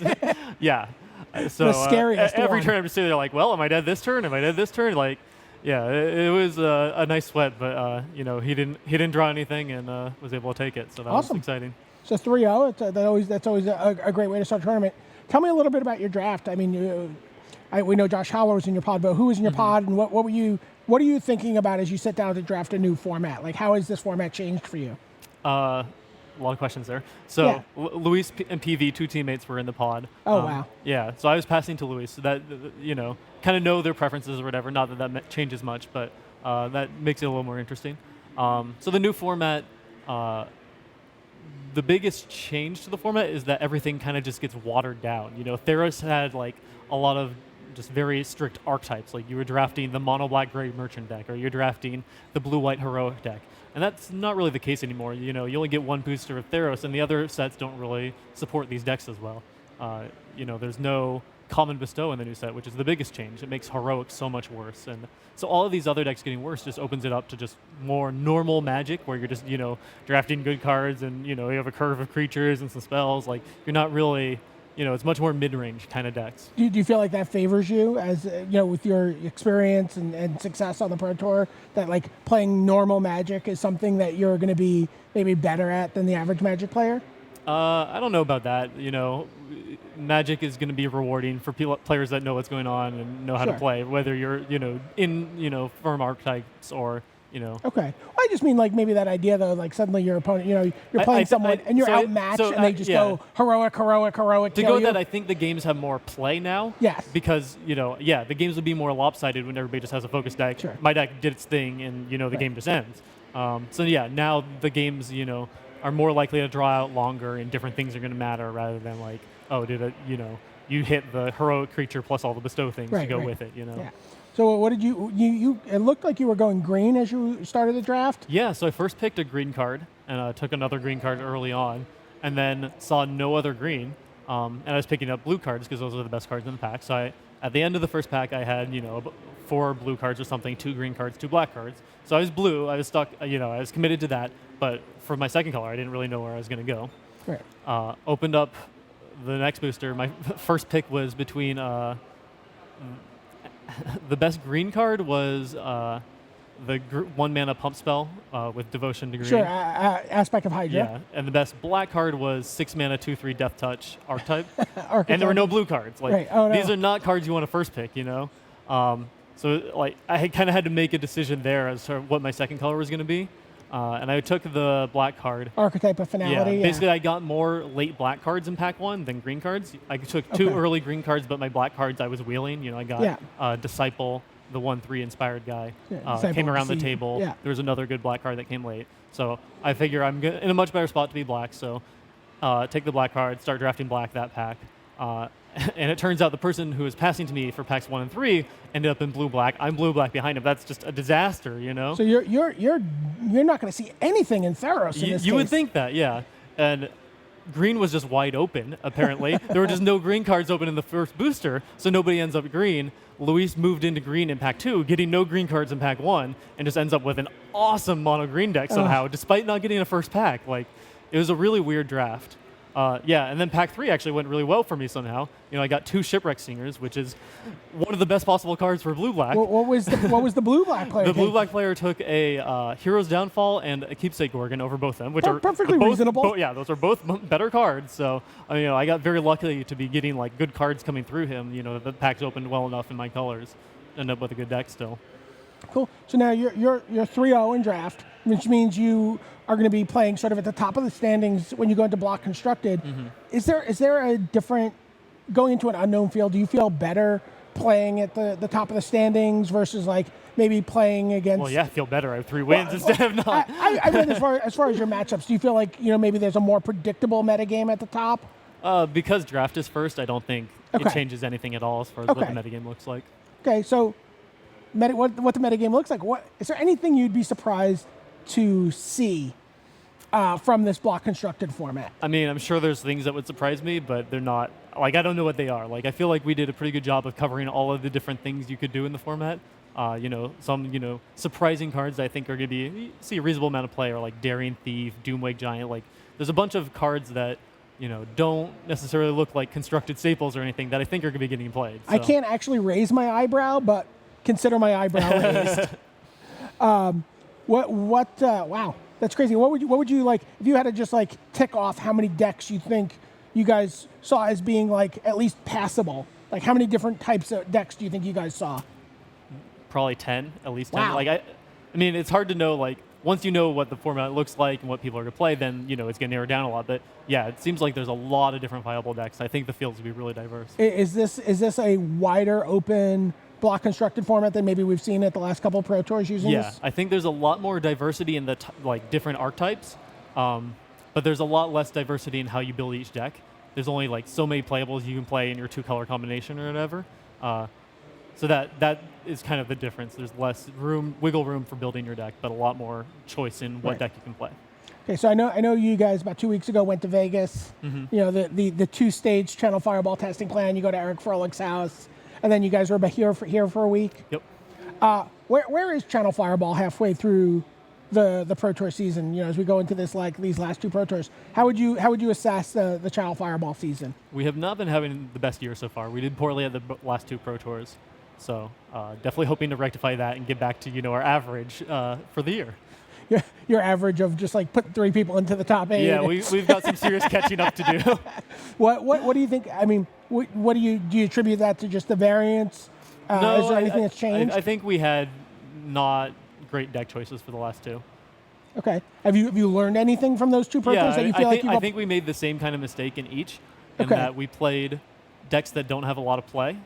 M: Yeah. So
B: the scariest
M: every
B: one.
M: turn I'm just sitting there well, am I dead this turn? Am I dead this turn? Yeah, it was a nice sweat, but he didn't draw anything and was able to take it, so that was
B: Awesome.
M: exciting.
B: So 3-0. That's always a great way to start a tournament. Tell me a little bit about your draft. I mean, we know Josh Howler was in your pod, but who was in your pod, and what are you thinking about as you sit down to draft a new format? Like, how has this format changed for you?
M: A lot of questions there. So Luis and PV, two teammates, were in the pod.
B: Oh, wow.
M: Yeah, so I was passing to Luis, so that kind of know their preferences or whatever. Not that changes much, but that makes it a little more interesting. So the new format, the biggest change to the format is that everything kind of just gets watered down. Theros had like a lot of just very strict archetypes. Like you were drafting the mono black gray merchant deck, or you're drafting the blue white heroic deck. And that's not really the case anymore. You only get one booster of Theros, and the other sets don't really support these decks as well. There's no common bestow in the new set, which is the biggest change. It makes heroic so much worse. And so all of these other decks getting worse just opens it up to just more normal Magic, where you're just, drafting good cards and, you have a curve of creatures and some spells. Like, you're not really, it's much more mid-range kind of decks.
B: Do you feel like that favors you as, with your experience and success on the Pro Tour, that like playing normal Magic is something that you're going to be maybe better at than the average Magic player?
M: I don't know about that. Magic is going to be rewarding for players that know what's going on and know how to play, whether you're, in, firm archetypes or,
B: Okay. Well, I just mean like maybe that idea though, like suddenly your opponent, you're playing someone and you're outmatched and they just go heroic.
M: To go with that, I think the games have more play now.
B: Yes.
M: Because, the games would be more lopsided when everybody just has a focused deck.
B: Sure.
M: My deck did its thing and, the game just ends. Now the games, are more likely to draw out longer and different things are going to matter rather than like, oh, you hit the heroic creature plus all the bestow things to go with it,
B: Yeah. So what did you it looked like you were going green as you started the draft?
M: Yeah, so I first picked a green card and took another green card early on and then saw no other green. And I was picking up blue cards because those are the best cards in the pack. So at the end of the first pack, I had, 4 blue cards or something, 2 green cards, 2 black cards. So I was blue. I was stuck, I was committed to that. But for my second color, I didn't really know where I was going to go.
B: Right.
M: Opened up the next booster. My first pick was between the best green card was the 1 mana pump spell with Devotion to Green.
B: Sure, Aspect of Hydra.
M: Yeah, and the best black card was 6 mana 2/3 Death Touch archetype.
B: And
M: there were no blue cards. Like,
B: right. Oh, no.
M: These are not cards you want to first pick, So like I kind of had to make a decision there as to what my second color was going to be. And I took the black card.
B: Archetype of Finality.
M: Yeah, basically I got more late black cards in pack 1 than green cards. I took 2 early green cards, but my black cards I was wheeling. I got Disciple, the 1/3 inspired guy, came around the table.
B: Yeah.
M: There was another good black card that came late. So I figure I'm in a much better spot to be black. So take the black card, start drafting black that pack. And it turns out the person who was passing to me for packs 1 and 3 ended up in blue-black. I'm blue-black behind him. That's just a disaster,
B: So you're not going to see anything in Theros in this
M: You would
B: case.
M: think that, yeah. And green was just wide open, apparently. There were just no green cards open in the first booster, so nobody ends up green. Luis moved into green in pack 2, getting no green cards in pack 1, and just ends up with an awesome mono green deck somehow, despite not getting a first pack. Like, it was a really weird draft. And then pack 3 actually went really well for me somehow. I got 2 Shipwreck Singers, which is one of the best possible cards for blue-black.
B: What was the blue-black player?
M: The blue-black player took a Hero's Downfall and a Keepsake Gorgon over both of them, which are
B: perfectly
M: both,
B: reasonable.
M: Those are both better cards. So I got very lucky to be getting like good cards coming through him. The packs opened well enough in my colors. End up with a good deck still.
B: Cool. So now you're 3-0 in draft, which means you are going to be playing sort of at the top of the standings when you go into block constructed.
M: Mm-hmm.
B: Is there a different, going into an unknown field, do you feel better playing at the top of the standings versus like maybe playing against?
M: Well, yeah, I feel better. I have 3 wins instead of not.
B: I mean, as far as your matchups, do you feel like maybe there's a more predictable metagame at the top?
M: Because draft is first, I don't think it changes anything at all as far as what the metagame looks like.
B: Okay, so what the metagame looks like. Is there anything you'd be surprised to see from this block constructed format?
M: I mean, I'm sure there's things that would surprise me, but they're not, like, I don't know what they are. Like, I feel like we did a pretty good job of covering all of the different things you could do in the format. Some, surprising cards that I think are going to be, see a reasonable amount of play are like Daring Thief, Doomwake Giant. Like, there's a bunch of cards that, don't necessarily look like constructed staples or anything that I think are going to be getting played. So.
B: I can't actually raise my eyebrow, but consider my eyebrow raised. Wow, that's crazy. What would you like if you had to just like tick off how many decks you think you guys saw as being like at least passable? Like how many different types of decks do you think you guys saw?
M: Probably 10, at least 10.
B: Wow.
M: Like I mean, it's hard to know. Like once you know what the format looks like and what people are going to play, then it's going to narrow down a lot. But yeah, it seems like there's a lot of different viable decks. I think the field's will be really diverse.
B: Is this a wider open block constructed format than maybe we've seen at the last couple of Pro Tours using
M: Yeah,
B: this?
M: I think there's a lot more diversity in the different archetypes, but there's a lot less diversity in how you build each deck. There's only like so many playables you can play in your 2-color combination or whatever. So that is kind of the difference. There's less wiggle room for building your deck, but a lot more choice in what deck you can play.
B: Okay, so I know you guys about 2 weeks ago went to Vegas.
M: Mm-hmm.
B: You know the 2-stage Channel Fireball testing plan. You go to Eric Froehlich's house, and then you guys were about here for a week.
M: Yep.
B: Where is Channel Fireball halfway through the Pro Tour season? As we go into these last 2 Pro Tours, how would you assess the Channel Fireball season?
M: We have not been having the best year so far. We did poorly at the last 2 Pro Tours, so definitely hoping to rectify that and get back to our average for the year.
B: Your average of just like putting 3 people into the top 8.
M: Yeah, we've got some serious catching up to do.
B: What do you think? I mean, what do you attribute that to? Just the variance?
M: No,
B: is there anything that's changed?
M: I think we had not great deck choices for the last 2.
B: Okay. Have you learned anything from those 2 Pro Tours that you feel like you've...
M: I think we made the same kind of mistake in each, in that we played decks that don't have a lot of play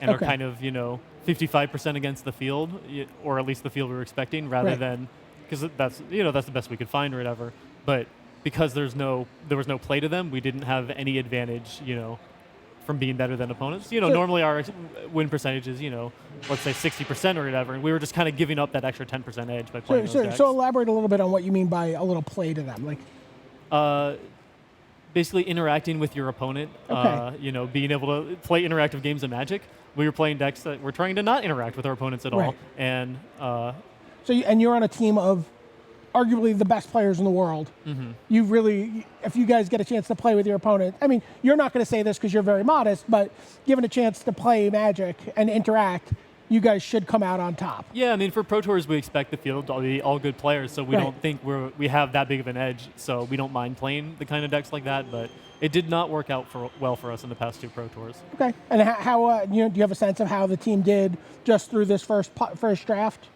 M: and are kind of 55% against the field, or at least the field we were expecting, rather than because that's the best we could find or whatever. But because there was no play to them, we didn't have any advantage, from being better than opponents. Normally our win percentage is, let's say 60% or whatever, and we were just kind of giving up that extra 10% edge by playing those decks.
B: So elaborate a little bit on what you mean by a little play to them, like.
M: Basically interacting with your opponent, being able to play interactive games of Magic. We were playing decks that were trying to not interact with our opponents at all, and
B: you're on a team of arguably the best players in the world.
M: Mm-hmm.
B: You really, if you guys get a chance to play with your opponent, I mean, you're not going to say this because you're very modest, but given a chance to play Magic and interact, you guys should come out on top.
M: Yeah, I mean, for Pro Tours, we expect the field to be all good players, so we don't think we have that big of an edge, so we don't mind playing the kind of decks like that, but it did not work out well for us in the past 2 Pro Tours.
B: Okay, and how do you have a sense of how the team did just through this first draft?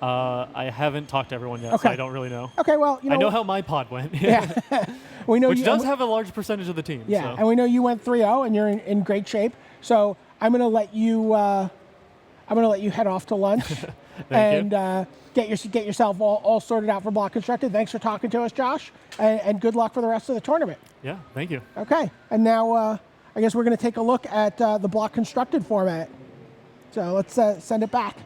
M: I haven't talked to everyone yet, so I don't really know.
B: Okay, well,
M: I know how my pod went.
B: Yeah, we know
M: which does have a large percentage of the team.
B: Yeah,
M: so.
B: and we know you went 3-0, and you're in great shape. So I'm going to let you. I'm going to let you head off to lunch and get yourself all sorted out for Block Constructed. Thanks for talking to us, Josh, and good luck for the rest of the tournament.
M: Yeah, thank you.
B: Okay, and now I guess we're going to take a look at the Block Constructed format. So let's send it back.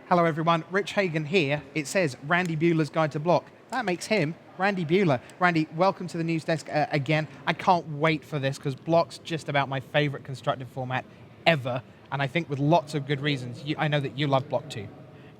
A: Hello everyone, Rich Hagan here. It says Randy Bueller's Guide to Block. That makes him Randy Bueller. Randy, welcome to the news desk again. I can't wait for this because Block's just about my favorite constructed format ever, and I think with lots of good reasons. I know that you love Block too.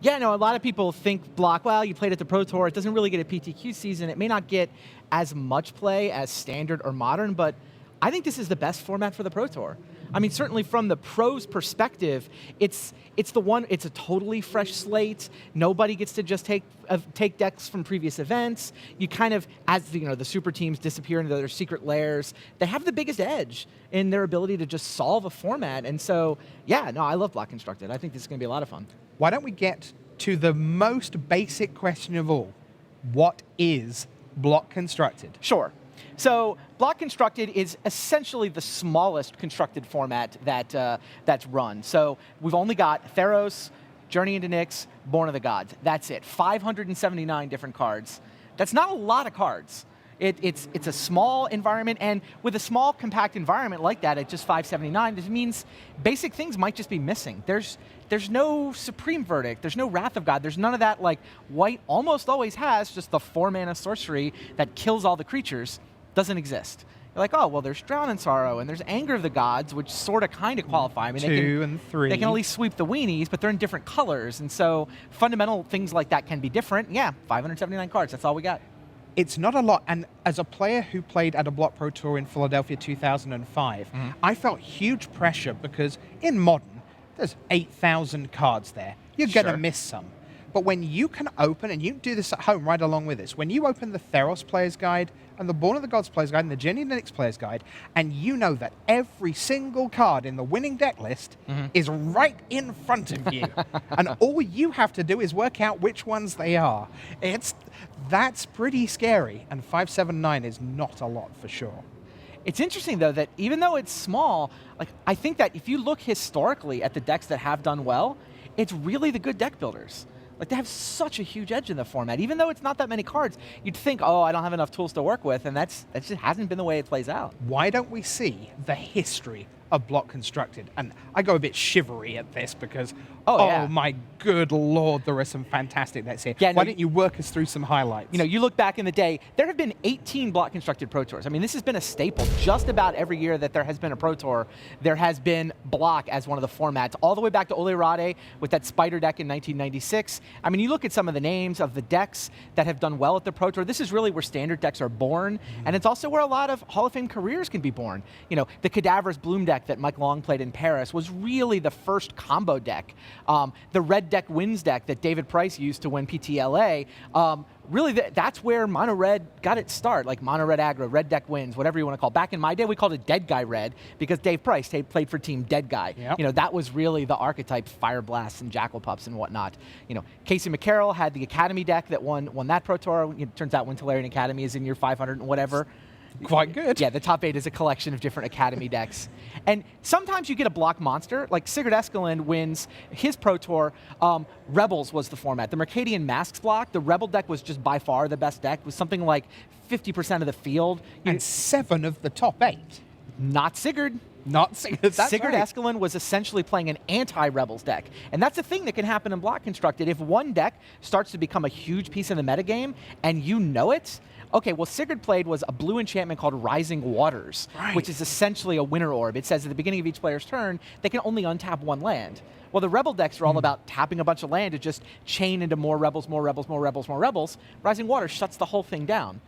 G: Yeah, no, a lot of people think Block, well, you played at the Pro Tour, it doesn't really get a PTQ season, it may not get as much play as Standard or Modern, but I think this is the best format for the Pro Tour. I mean, certainly from the pros' perspective, it's a totally fresh slate. Nobody gets to just take decks from previous events. You kind of, as the super teams disappear into their secret lairs, they have the biggest edge in their ability to just solve a format. And so, yeah, no, I love Block Constructed. I think this is going to be a lot of fun.
A: Why don't we get to the most basic question of all? What is Block Constructed?
G: Sure. So Block Constructed is essentially the smallest constructed format that's run. So we've only got Theros, Journey into Nyx, Born of the Gods. That's it. 579 different cards. That's not a lot of cards. It's a small environment, and with a small, compact environment like that at just 579, this means basic things might just be missing. There's no Supreme Verdict, there's no Wrath of God, there's none of that like white almost always has, just the 4-mana sorcery that kills all the creatures, doesn't exist. You're like, oh, well, there's Drown in Sorrow, and there's Anger of the Gods, which sort of kind of qualify. I mean,
A: 2 and 3.
G: They can only sweep the weenies, but they're in different colors, and so fundamental things like that can be different. Yeah, 579 cards, that's all we got.
A: It's not a lot, and as a player who played at a Block Pro Tour in Philadelphia 2005, I felt huge pressure because in Modern, there's 8,000 cards there. You're going to miss some. But when you can open, and you can do this at home right along with this, when you open the Theros Player's Guide and the Born of the Gods Player's Guide and the Journey to the Nyx Player's Guide, and you know that every single card in the winning deck list is right in front of you, and all you have to do is work out which ones they are. That's pretty scary, and 579 is not a lot for sure.
G: It's interesting, though, that even though it's small, like I think that if you look historically at the decks that have done well, it's really the good deck builders. Like, they have such a huge edge in the format. Even though it's not that many cards, you'd think, oh, I don't have enough tools to work with, and that just hasn't been the way it plays out.
A: Why don't we see the history of Block Constructed? And I go a bit shivery at this because, my good Lord, there are some fantastic decks here. Why don't you work us through some highlights?
G: You know, you look back in the day, there have been 18 Block Constructed Pro Tours. I mean, this has been a staple. Just about every year that there has been a Pro Tour, there has been Block as one of the formats, all the way back to Ole Rade with that Spider deck in 1996. I mean, you look at some of the names of the decks that have done well at the Pro Tour. This is really where standard decks are born, and it's also where a lot of Hall of Fame careers can be born. You know, the Cadaverous Bloom deck that Mike Long played in Paris was really the first combo deck. The Red Deck Wins deck that David Price used to win PTLA, really that's where Mono Red got its start, like Mono Red Aggro, Red Deck Wins, whatever you want to call it. Back in my day, we called it Dead Guy Red because Dave Price played for Team Dead Guy.
A: Yep.
G: You know, that was really the archetype, Fire Blasts and Jackal Pups and whatnot. You know, Casey McCarroll had the Academy deck that won that Pro Tour. It turns out Wintalarian Academy is in year 500 and whatever.
A: Quite good.
G: Yeah, the top 8 is a collection of different Academy decks. And sometimes you get a block monster, like Sigurd Eskelund wins his Pro Tour. Rebels was the format. The Mercadian Masks block, the Rebel deck was just by far the best deck. It was something like 50% of the field.
A: And 7 of the top 8.
G: Not Sigurd.
A: Not Sigurd.
G: Sigurd Eskelund was essentially playing an anti-Rebels deck. And that's the thing that can happen in Block Constructed. If one deck starts to become a huge piece of the metagame and you know it, okay, well, Sigurd played was a blue enchantment called Rising Waters, which is essentially a winter orb. It says at the beginning of each player's turn, they can only untap 1 land. Well, the Rebel decks are all about tapping a bunch of land to just chain into more Rebels, more Rebels, more Rebels, more Rebels. Rising Waters shuts the whole thing down.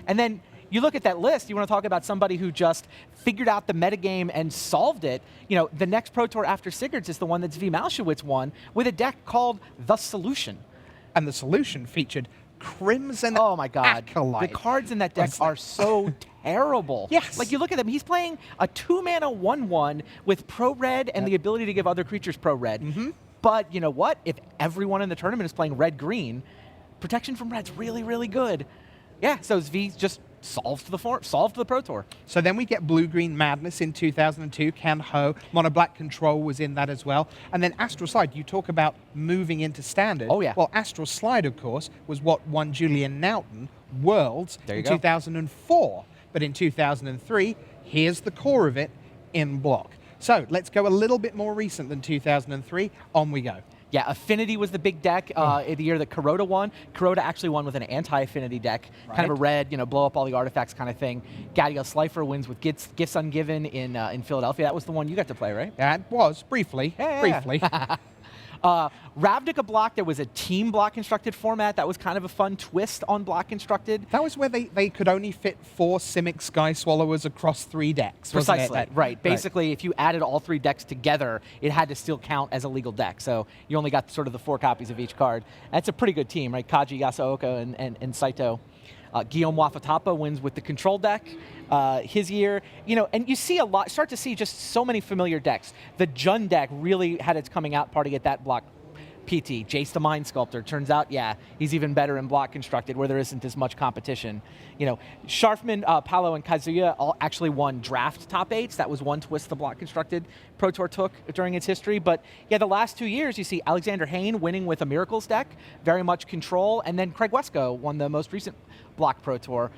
G: And then you look at that list, you want to talk about somebody who just figured out the metagame and solved it. You know, the next Pro Tour after Sigurd's is the one that Zvi Malshewitz won with a deck called The Solution.
A: And The Solution featured Crimson
G: Oh my God.
A: Acolyte.
G: The cards in that deck are so terrible.
A: Yes.
G: Like, you look at them, he's playing a 2-mana 1/1 with Pro Red and the ability to give other creatures Pro Red. But you know what? If everyone in the tournament is playing Red Green, protection from Red's really, really good. Yeah, so Zvi just solved the Pro Tour.
A: So then we get Blue-Green Madness in 2002. Ken Ho, Mono Black Control was in that as well. And then Astral Slide, you talk about moving into Standard.
G: Oh, yeah.
A: Well, Astral Slide, of course, was what won Julian Naughton Worlds in
G: go.
A: 2004. But in 2003, here's the core of it in Block. So let's go a little bit more recent than 2003. On we go.
G: Yeah, Affinity was the big deck the year that Kuroda won. Kuroda actually won with an anti-Affinity deck, kind of a red, blow up all the artifacts kind of thing. Gadiel Slifer wins with Gifts Ungiven in Philadelphia. That was the one you got to play, right?
A: That was, briefly. Briefly.
G: Ravnica Block, there was a team Block Constructed format. That was kind of a fun twist on Block Constructed.
A: That was where they could only fit 4 Simic Sky Swallowers across 3 decks, wasn't
G: Precisely,
A: it?
G: right. Basically, if you added all 3 decks together, it had to still count as a legal deck. So you only got sort of the 4 copies of each card. That's a pretty good team, right? Kaji, Yasuoka, and Saito. Guillaume Wafatapa wins with the control deck his year. And you see start to see just so many familiar decks. The Jun deck really had its coming out party at that Block PT, Jace the Mind Sculptor. Turns out, yeah, he's even better in block constructed where there isn't as much competition. You know, Sharfman, Paolo, and Kazuya all actually won draft top 8s. That was one twist the block constructed Pro Tour took during its history. But yeah, the last 2 years, you see Alexander Hayne winning with a Miracles deck, very much control, and then Craig Wesco won the most recent block Pro Tour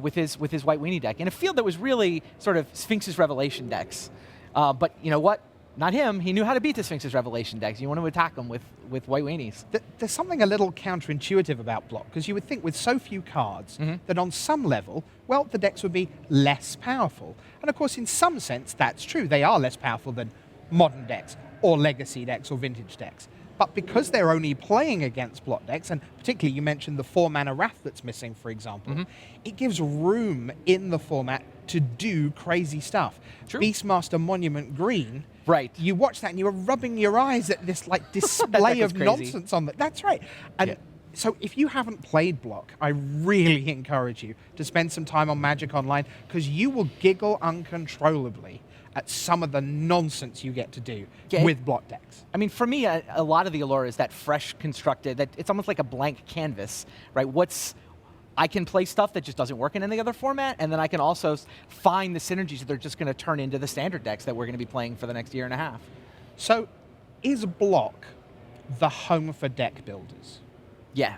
G: with his White Weenie deck in a field that was really sort of Sphinx's Revelation decks. But you know what? Not him. He knew how to beat the Sphinx's Revelation decks. You want to attack them with White Weenies.
A: There's something a little counterintuitive about block, because you would think with so few cards that on some level, well, the decks would be less powerful. And of course, in some sense, that's true. They are less powerful than modern decks or legacy decks or vintage decks. But because they're only playing against block decks, and particularly you mentioned the 4-mana Wrath that's missing, for example, it gives room in the format to do crazy stuff.
G: True.
A: Beastmaster Monument Green,
G: right?
A: You watch that and you were rubbing your eyes at this like display of nonsense on that. That's right. And so if you haven't played block, I really encourage you to spend some time on Magic Online, because you will giggle uncontrollably at some of the nonsense you get to do with block decks.
G: I mean, for me, a lot of the allure is that fresh constructed, that it's almost like a blank canvas, right? I can play stuff that just doesn't work in any other format, and then I can also find the synergies that are just going to turn into the standard decks that we're going to be playing for the next year and a half.
A: So, is block the home for deck builders?
G: Yeah,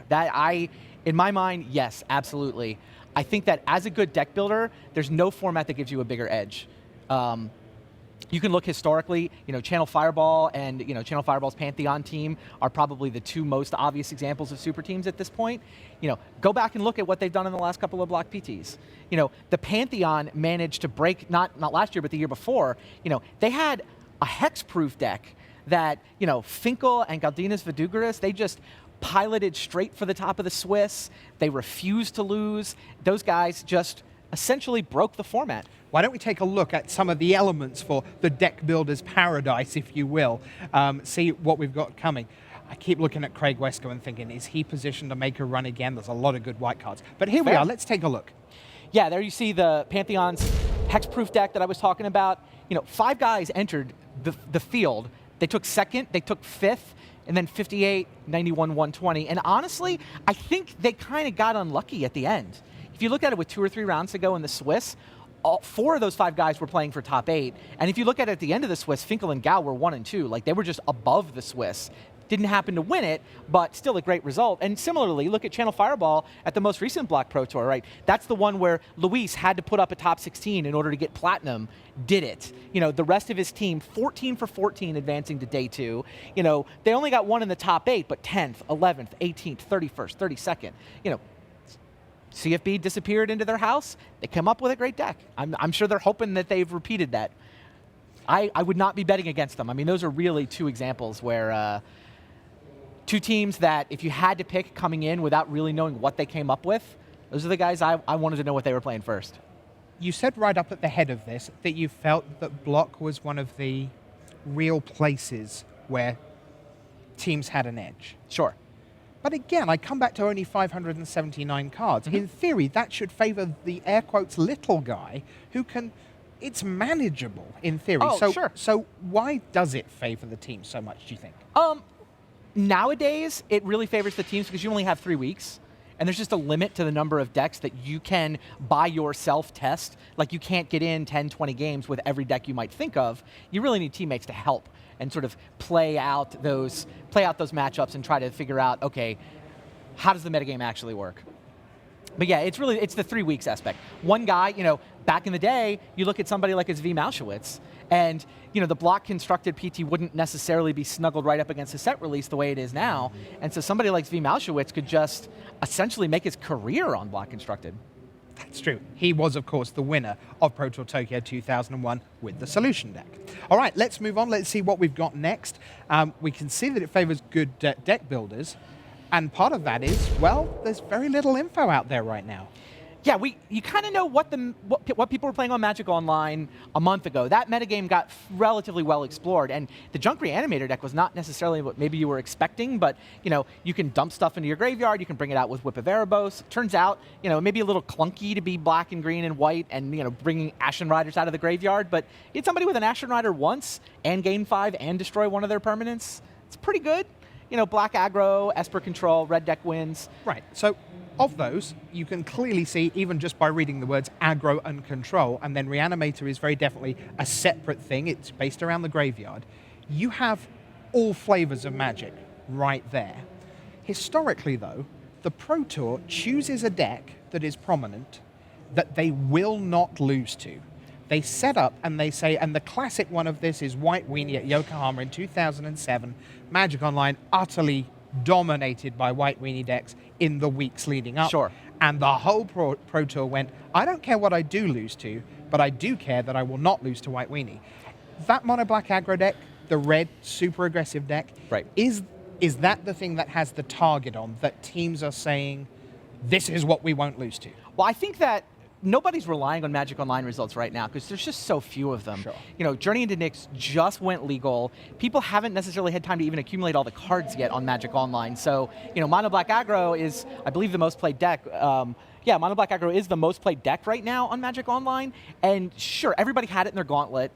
G: in my mind, yes, absolutely. I think that as a good deck builder, there's no format that gives you a bigger edge. You can look historically, Channel Fireball and Channel Fireball's Pantheon team are probably the two most obvious examples of super teams at this point. Go back and look at what they've done in the last couple of block PTs. The Pantheon managed to break, not last year, but the year before, they had a hexproof deck that, Finckel and Galdinas Vidugaris, they just piloted straight for the top of the Swiss. They refused to lose. Those guys just essentially broke the format.
A: Why don't we take a look at some of the elements for the deck builder's paradise, if you will, see what we've got coming. I keep looking at Craig Wesco and thinking, is he positioned to make a run again? There's a lot of good white cards. But here we are, let's take a look.
G: Yeah, there you see the Pantheon's hexproof deck that I was talking about. 5 guys entered the field. They took 2nd, they took 5th, and then 58, 91, 120. And honestly, I think they kind of got unlucky at the end. If you look at it with 2 or 3 rounds to go in the Swiss, 4 of those 5 guys were playing for top 8. And if you look at it at the end of the Swiss, Finckel and Gao were 1 and 2. Like, they were just above the Swiss. Didn't happen to win it, but still a great result. And similarly, look at Channel Fireball at the most recent Block Pro Tour, right? That's the one where Luis had to put up a top 16 in order to get platinum. Did it. The rest of his team, 14 for 14 advancing to day 2. They only got 1 in the top 8, but 10th, 11th, 18th, 31st, 32nd. CFB disappeared into their house. They come up with a great deck. I'm sure they're hoping that they've repeated that. I would not be betting against them. I mean, those are really 2 examples where 2 teams that if you had to pick coming in without really knowing what they came up with, those are the guys I wanted to know what they were playing first.
A: You said right up at the head of this that you felt that block was one of the real places where teams had an edge.
G: Sure.
A: But again, I come back to only 579 cards. In theory, that should favor the air quotes little guy who can, it's manageable in theory.
G: Oh, sure.
A: So why does it favor the team so much, do you think?
G: Nowadays, it really favors the teams because you only have 3 weeks. And there's just a limit to the number of decks that you can by yourself test. Like, you can't get in 10, 20 games with every deck you might think of. You really need teammates to help and sort of play out those matchups and try to figure out, okay, how does the metagame actually work? But yeah, it's the 3 weeks aspect. One guy, back in the day, you look at somebody like Zvi Mauschewitz, and the block constructed PT wouldn't necessarily be snuggled right up against a set release the way it is now. And so somebody like Zvi Mauschewitz could just essentially make his career on block constructed.
A: That's true. He was, of course, the winner of Pro Tour Tokyo 2001 with the Solution deck. All right, let's move on. Let's see what we've got next. We can see that it favors good deck builders. And part of that is, well, there's very little info out there right now.
G: Yeah, you kind of know what people were playing on Magic Online a month ago. That metagame got relatively well explored, and the Junk Reanimator deck was not necessarily what maybe you were expecting, but you can dump stuff into your graveyard, you can bring it out with Whip of Erebos. Turns out, maybe a little clunky to be black and green and white and bringing Ashen Riders out of the graveyard, but get somebody with an Ashen Rider once and gain 5 and destroy one of their permanents. It's pretty good. black aggro, Esper control, red deck wins.
A: Right. So of those, you can clearly see, even just by reading the words aggro and control, and then Reanimator is very definitely a separate thing. It's based around the graveyard. You have all flavors of Magic right there. Historically, though, the Pro Tour chooses a deck that is prominent that they will not lose to. They set up and they say, and the classic one of this is White Weenie at Yokohama in 2007. Magic Online utterly dominated by White Weenie decks in the weeks leading up.
G: Sure.
A: And the whole Pro Tour went, I don't care what I do lose to, but I do care that I will not lose to White Weenie. That mono black aggro deck, the red super aggressive deck,
G: right,
A: is that the thing that has the target on, that teams are saying, this is what we won't lose to?
G: Well, I think that nobody's relying on Magic Online results right now because there's just so few of them.
A: Sure.
G: Journey into Nyx just went legal. People haven't necessarily had time to even accumulate all the cards yet on Magic Online. So, Mono Black Aggro is, I believe, the most played deck. Mono Black Aggro is the most played deck right now on Magic Online. And sure, everybody had it in their gauntlet,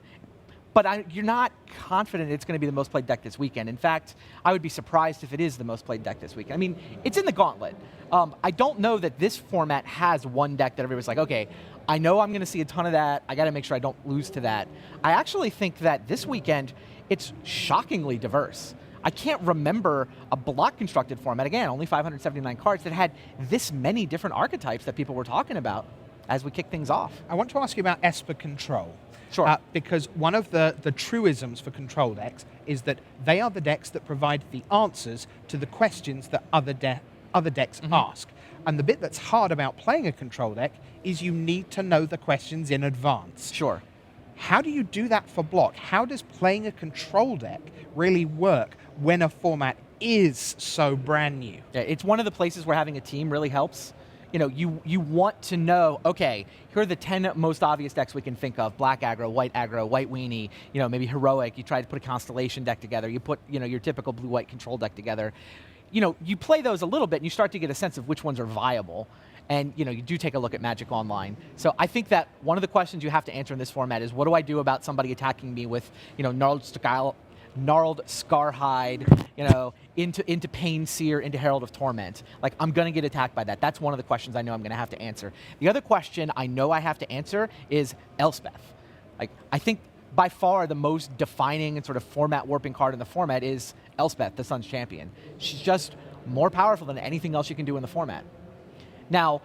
G: but you're not confident it's going to be the most played deck this weekend. In fact, I would be surprised if it is the most played deck this weekend. I mean, it's in the gauntlet. I don't know that this format has one deck that everybody's like, okay, I know I'm going to see a ton of that. I got to make sure I don't lose to that. I actually think that this weekend, it's shockingly diverse. I can't remember a block constructed format, again, only 579 cards, that had this many different archetypes that people were talking about as we kick things off.
A: I want to ask you about Esper Control.
G: Sure.
A: Because one of the truisms for control decks is that they are the decks that provide the answers to the questions that other decks ask. And the bit that's hard about playing a control deck is you need to know the questions in advance.
G: Sure.
A: How do you do that for block? How does playing a control deck really work when a format is so brand new?
G: Yeah, it's one of the places where having a team really helps. You want to know, okay, here are the 10 most obvious decks we can think of: black aggro, white weenie, maybe heroic. You try to put a constellation deck together. You put, your typical blue-white control deck together. You play those a little bit and you start to get a sense of which ones are viable. And, you do take a look at Magic Online. So I think that one of the questions you have to answer in this format is, what do I do about somebody attacking me with, gnarled Scarhide, into Pain Seer, into Herald of Torment? Like, I'm going to get attacked by that. That's one of the questions I know I'm going to have to answer. The other question I know I have to answer is Elspeth. Like, I think by far the most defining and sort of format warping card in the format is Elspeth, the Sun's Champion. She's just more powerful than anything else you can do in the format. Now,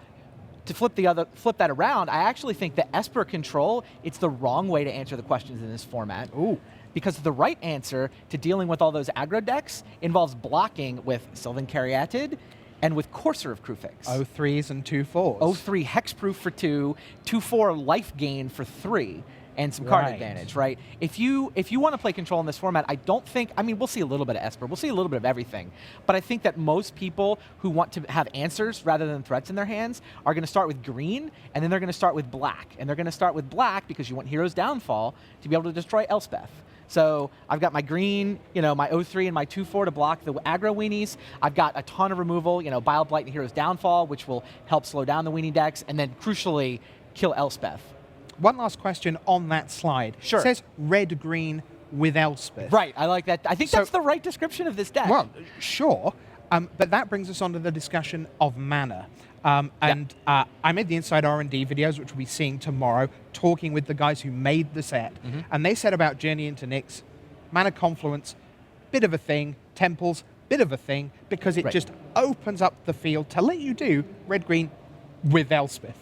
G: to flip that around, I actually think that Esper Control, it's the wrong way to answer the questions in this format.
A: Ooh.
G: Because the right answer to dealing with all those aggro decks involves blocking with Sylvan Caryatid and with Courser of Kruphix.
A: 0-3s and 2-4s.
G: 0-3 hexproof for 2, 2-4 life gain for 3. And some card advantage, right? If you want to play control in this format, I don't think, we'll see a little bit of Esper, we'll see a little bit of everything, but I think that most people who want to have answers rather than threats in their hands are going to start with green, and then they're going to start with black. And they're going to start with black because you want Hero's Downfall to be able to destroy Elspeth. So I've got my green, my 0-3 and my 2-4 to block the aggro weenies. I've got a ton of removal, Bile Blight and Hero's Downfall, which will help slow down the weenie decks, and then crucially, kill Elspeth.
A: One last question on that slide.
G: Sure.
A: It says red-green with Elspeth.
G: Right, I like that. I think that's the right description of this deck.
A: Well, sure, but that brings us on to the discussion of mana. I made the Inside R&D videos, which we'll be seeing tomorrow, talking with the guys who made the set. And they said about Journey into Nyx, Mana Confluence, bit of a thing, Temples, bit of a thing, because it just opens up the field to let you do red-green with Elspeth.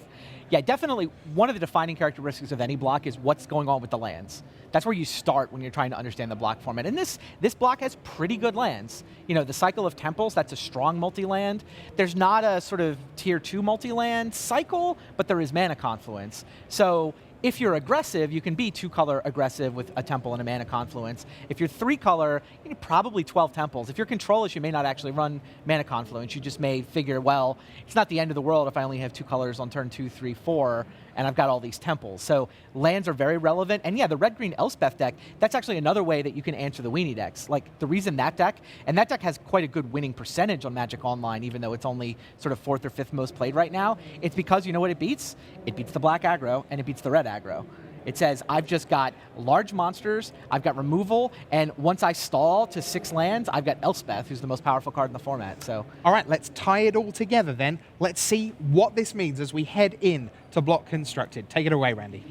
G: Yeah, definitely one of the defining characteristics of any block is what's going on with the lands. That's where you start when you're trying to understand the block format. And this block has pretty good lands. The Cycle of Temples, that's a strong multi-land. There's not a sort of tier 2 multi-land cycle, but there is Mana Confluence. So if you're aggressive, you can be 2-color aggressive with a temple and a Mana Confluence. If you're 3-color, you need probably 12 temples. If you're controlist, you may not actually run Mana Confluence. You just may figure, well, it's not the end of the world if I only have 2 colors on turn 2, 3, 4, and I've got all these temples. So lands are very relevant. And yeah, the red-green Elspeth deck, that's actually another way that you can answer the weenie decks. Like, the reason that deck has quite a good winning percentage on Magic Online, even though it's only sort of 4th or 5th most played right now, it's because you know what it beats? It beats the black aggro, and it beats the red aggro. It says, I've just got large monsters, I've got removal, and once I stall to 6 lands, I've got Elspeth, who's the most powerful card in the format. So,
A: all right, let's tie it all together then. Let's see what this means as we head in to Block Constructed. Take it away, Randy.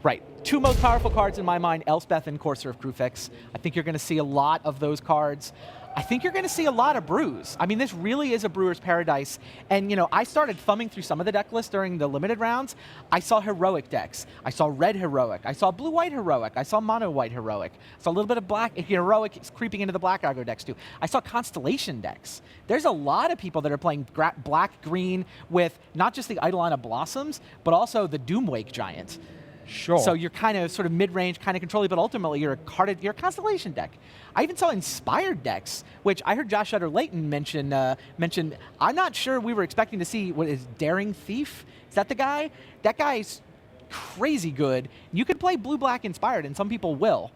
G: Right. 2 most powerful cards in my mind, Elspeth and Courser of Krufix. I think you're going to see a lot of those cards. I think you're going to see a lot of brews. I mean, this really is a brewer's paradise. And, you know, I started thumbing through some of the deck lists during the limited rounds. I saw heroic decks. I saw red heroic. I saw blue-white heroic. I saw mono-white heroic. I saw a little bit of black heroic creeping into the black aggro decks, too. I saw constellation decks. There's a lot of people that are playing black-green with not just the Eidolon of Blossoms, but also the Doomwake Giant.
A: Sure.
G: So you're kind of sort of mid-range, kind of controlling, but ultimately you're a constellation deck. I even saw inspired decks, which I heard Josh Utter-Layton mention. I'm not sure we were expecting to see, what is Daring Thief? Is that the guy? That guy's crazy good. You can play blue-black inspired, and some people will.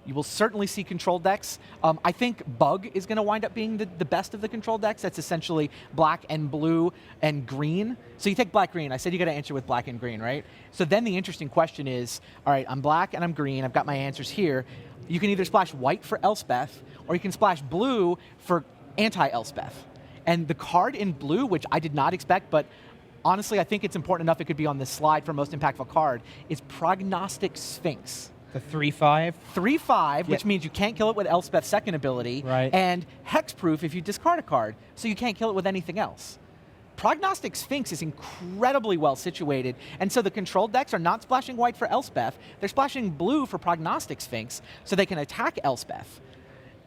G: You will certainly see control decks. I think Bug is going to wind up being the best of the control decks. That's essentially black and blue and green. So you take black-green. I said you got to answer with black and green, right? So then the interesting question is, all right, I'm black and I'm green. I've got my answers here. You can either splash white for Elspeth, or you can splash blue for anti-Elspeth. And the card in blue, which I did not expect, but honestly I think it's important enough it could be on this slide for most impactful card, is Prognostic Sphinx.
A: The 3/5?
G: 3/5, which means you can't kill it with Elspeth's second ability,
A: right.
G: And hexproof if you discard a card, so you can't kill it with anything else. Prognostic Sphinx is incredibly well situated, and so the control decks are not splashing white for Elspeth, they're splashing blue for Prognostic Sphinx, so they can attack Elspeth.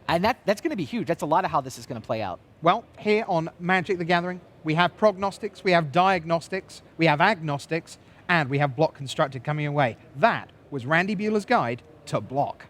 G: And that's going to be huge. That's a lot of how this is going to play out.
A: Well, here on Magic the Gathering, we have prognostics, we have diagnostics, we have agnostics, and we have Block Constructed coming your way. That was Randy Bueller's guide to Block.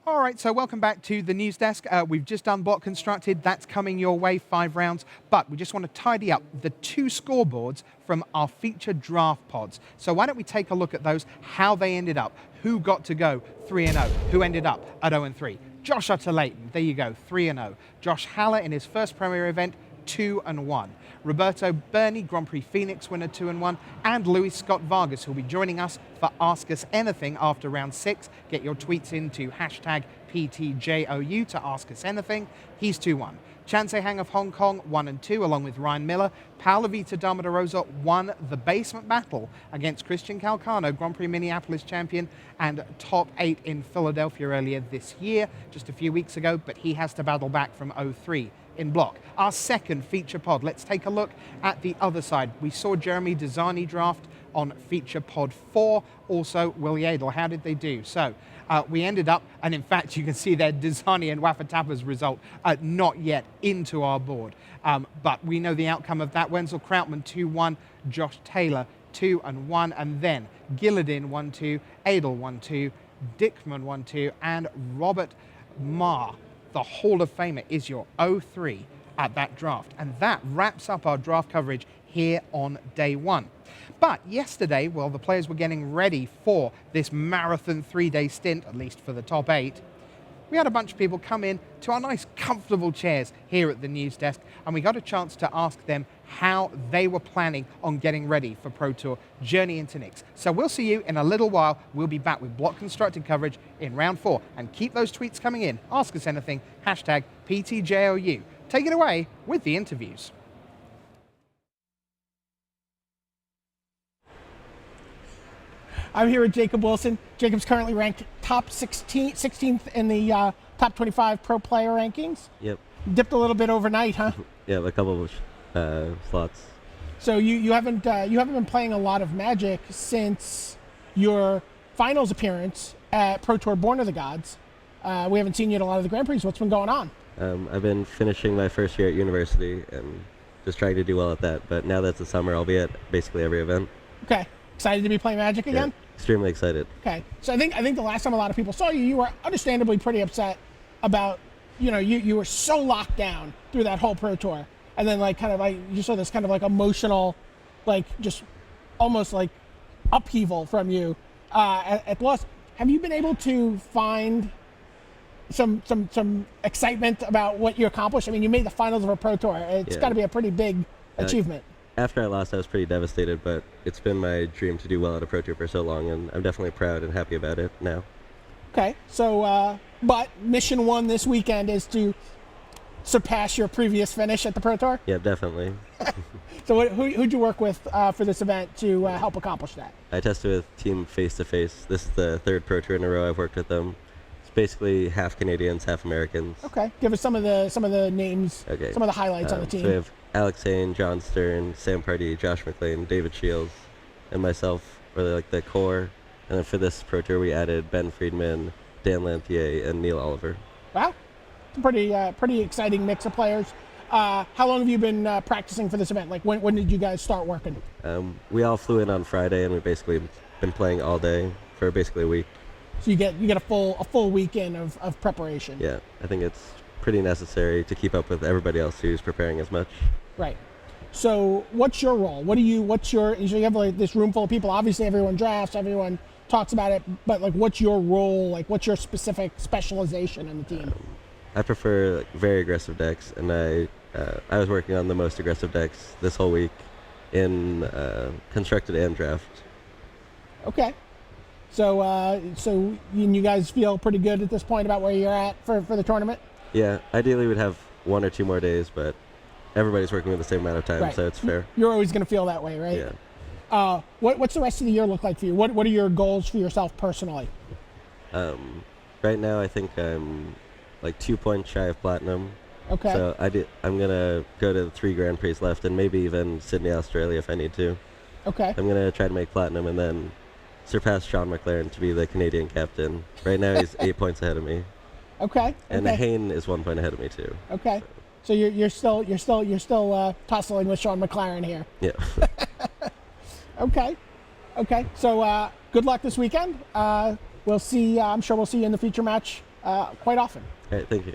A: All right, so welcome back to the news desk. We've just done Block Constructed. That's coming your way, 5 rounds. But we just want to tidy up the 2 scoreboards from our featured draft pods. So why don't we take a look at those, how they ended up, who got to go 3-0, who ended up at 0-3. Josh Utter-Layton, there you go, 3-0. Josh Haller in his first Premier event, 2-1. Roberto Berni, Grand Prix Phoenix winner, 2-1. And Luis Scott Vargas, who'll be joining us for Ask Us Anything after round 6. Get your tweets into hashtag PTJOU to ask us anything. He's 2-1. Chansei Hang of Hong Kong, 1-2, along with Ryan Miller. Paolo Vita Dama de Rosa won the basement battle against Christian Calcano, Grand Prix Minneapolis champion and top 8 in Philadelphia earlier this year, just a few weeks ago, but he has to battle back from 0-3 in Block. Our second feature pod, let's take a look at the other side. We saw Jeremy Desani draft on feature pod 4, also Willie Adel. How did they do? So we ended up, and in fact you can see there Desani and Wafatapa's result not yet into our board. But we know the outcome of that. Wenzel Krautmann 2-1, Josh Taylor 2-1, and then Gillidan 1-2, Adel 1-2, Dickman 1-2, and Robert Marr, the Hall of Famer, is your 0-3 at that draft. And that wraps up our draft coverage here on day 1. But yesterday, while the players were getting ready for this marathon 3-day stint, at least for the top 8, we had a bunch of people come in to our nice comfortable chairs here at the news desk, and we got a chance to ask them how they were planning on getting ready for Pro Tour Journey into Nyx. So we'll see you in a little while. We'll be back with Block Constructed coverage in round 4, and keep those tweets coming in. Ask us anything, hashtag PTJOU. Take it away with the interviews.
B: I'm here with Jacob Wilson. Jacob's currently ranked top 16th in the top 25 pro player rankings.
N: Yep.
B: Dipped a little bit overnight, huh?
N: Yeah, a couple of slots.
B: So you haven't been playing a lot of Magic since your finals appearance at Pro Tour Born of the Gods. We haven't seen you at a lot of the Grand Prix. What's been going on?
N: I've been finishing my first year at university and just trying to do well at that. But now that's the summer, I'll be at basically every event.
B: Okay. Excited to be playing Magic again?
N: Yeah, extremely excited.
B: Okay. So I think the last time a lot of people saw you, you were understandably pretty upset about, you were so locked down through that whole Pro Tour. And then you saw this kind of emotional, just almost upheaval from you at loss. Have you been able to find some excitement about what you accomplished? I mean, you made the finals of a Pro Tour. It's got to be a pretty big achievement.
N: After I lost, I was pretty devastated, but it's been my dream to do well at a Pro Tour for so long, and I'm definitely proud and happy about it now.
B: Okay, so but mission one this weekend is to surpass your previous finish at the Pro Tour.
N: Yeah, definitely.
B: So who'd you work with for this event to help accomplish that?
N: I tested with Team Face to Face. This is the third Pro Tour in a row I've worked with them. It's basically half Canadians, half Americans.
B: Okay, give us some of the names, some of the highlights on the team.
N: So we have Alex Hain, John Stern, Sam Pardee, Josh McLean, David Shields, and myself were like the core. And then for this Pro Tour, we added Ben Friedman, Dan Lanthier, and Neil Oliver.
B: Wow, it's a pretty exciting mix of players. How long have you been practicing for this event? Like when did you guys start working?
N: We all flew in on Friday, and we basically been playing all day for basically a week.
B: So you get a full weekend of preparation.
N: Yeah, I think it's pretty necessary to keep up with everybody else who's preparing as much.
B: Right. So what's your role? So you have like this room full of people. Obviously, everyone drafts, everyone talks about it, but like, what's your role? Like, what's your specific specialization on the team?
N: I prefer very aggressive decks, and I was working on the most aggressive decks this whole week in constructed and draft.
B: Okay. So you guys feel pretty good at this point about where you're at for the tournament?
N: Yeah, ideally we'd have 1 or 2 more days, but everybody's working with the same amount of time, so it's fair.
B: You're always going to feel that way, right?
N: Yeah.
B: What's the rest of the year look like for you? What are your goals for yourself personally?
N: Right now I think I'm like 2 points shy of platinum.
B: Okay.
N: So I'm going to go to the 3 Grand Prix left and maybe even Sydney, Australia if I need to.
B: Okay.
N: I'm going to try to make platinum and then surpass Sean McLaren to be the Canadian captain. Right now he's 8 points ahead of me.
B: Okay.
N: And Hain is 1 point ahead of me too.
B: Okay. So you're still tussling with Sean McLaren here.
N: Yeah.
B: Okay. So good luck this weekend. We'll see. I'm sure we'll see you in the feature match quite often.
N: All right. Thank you.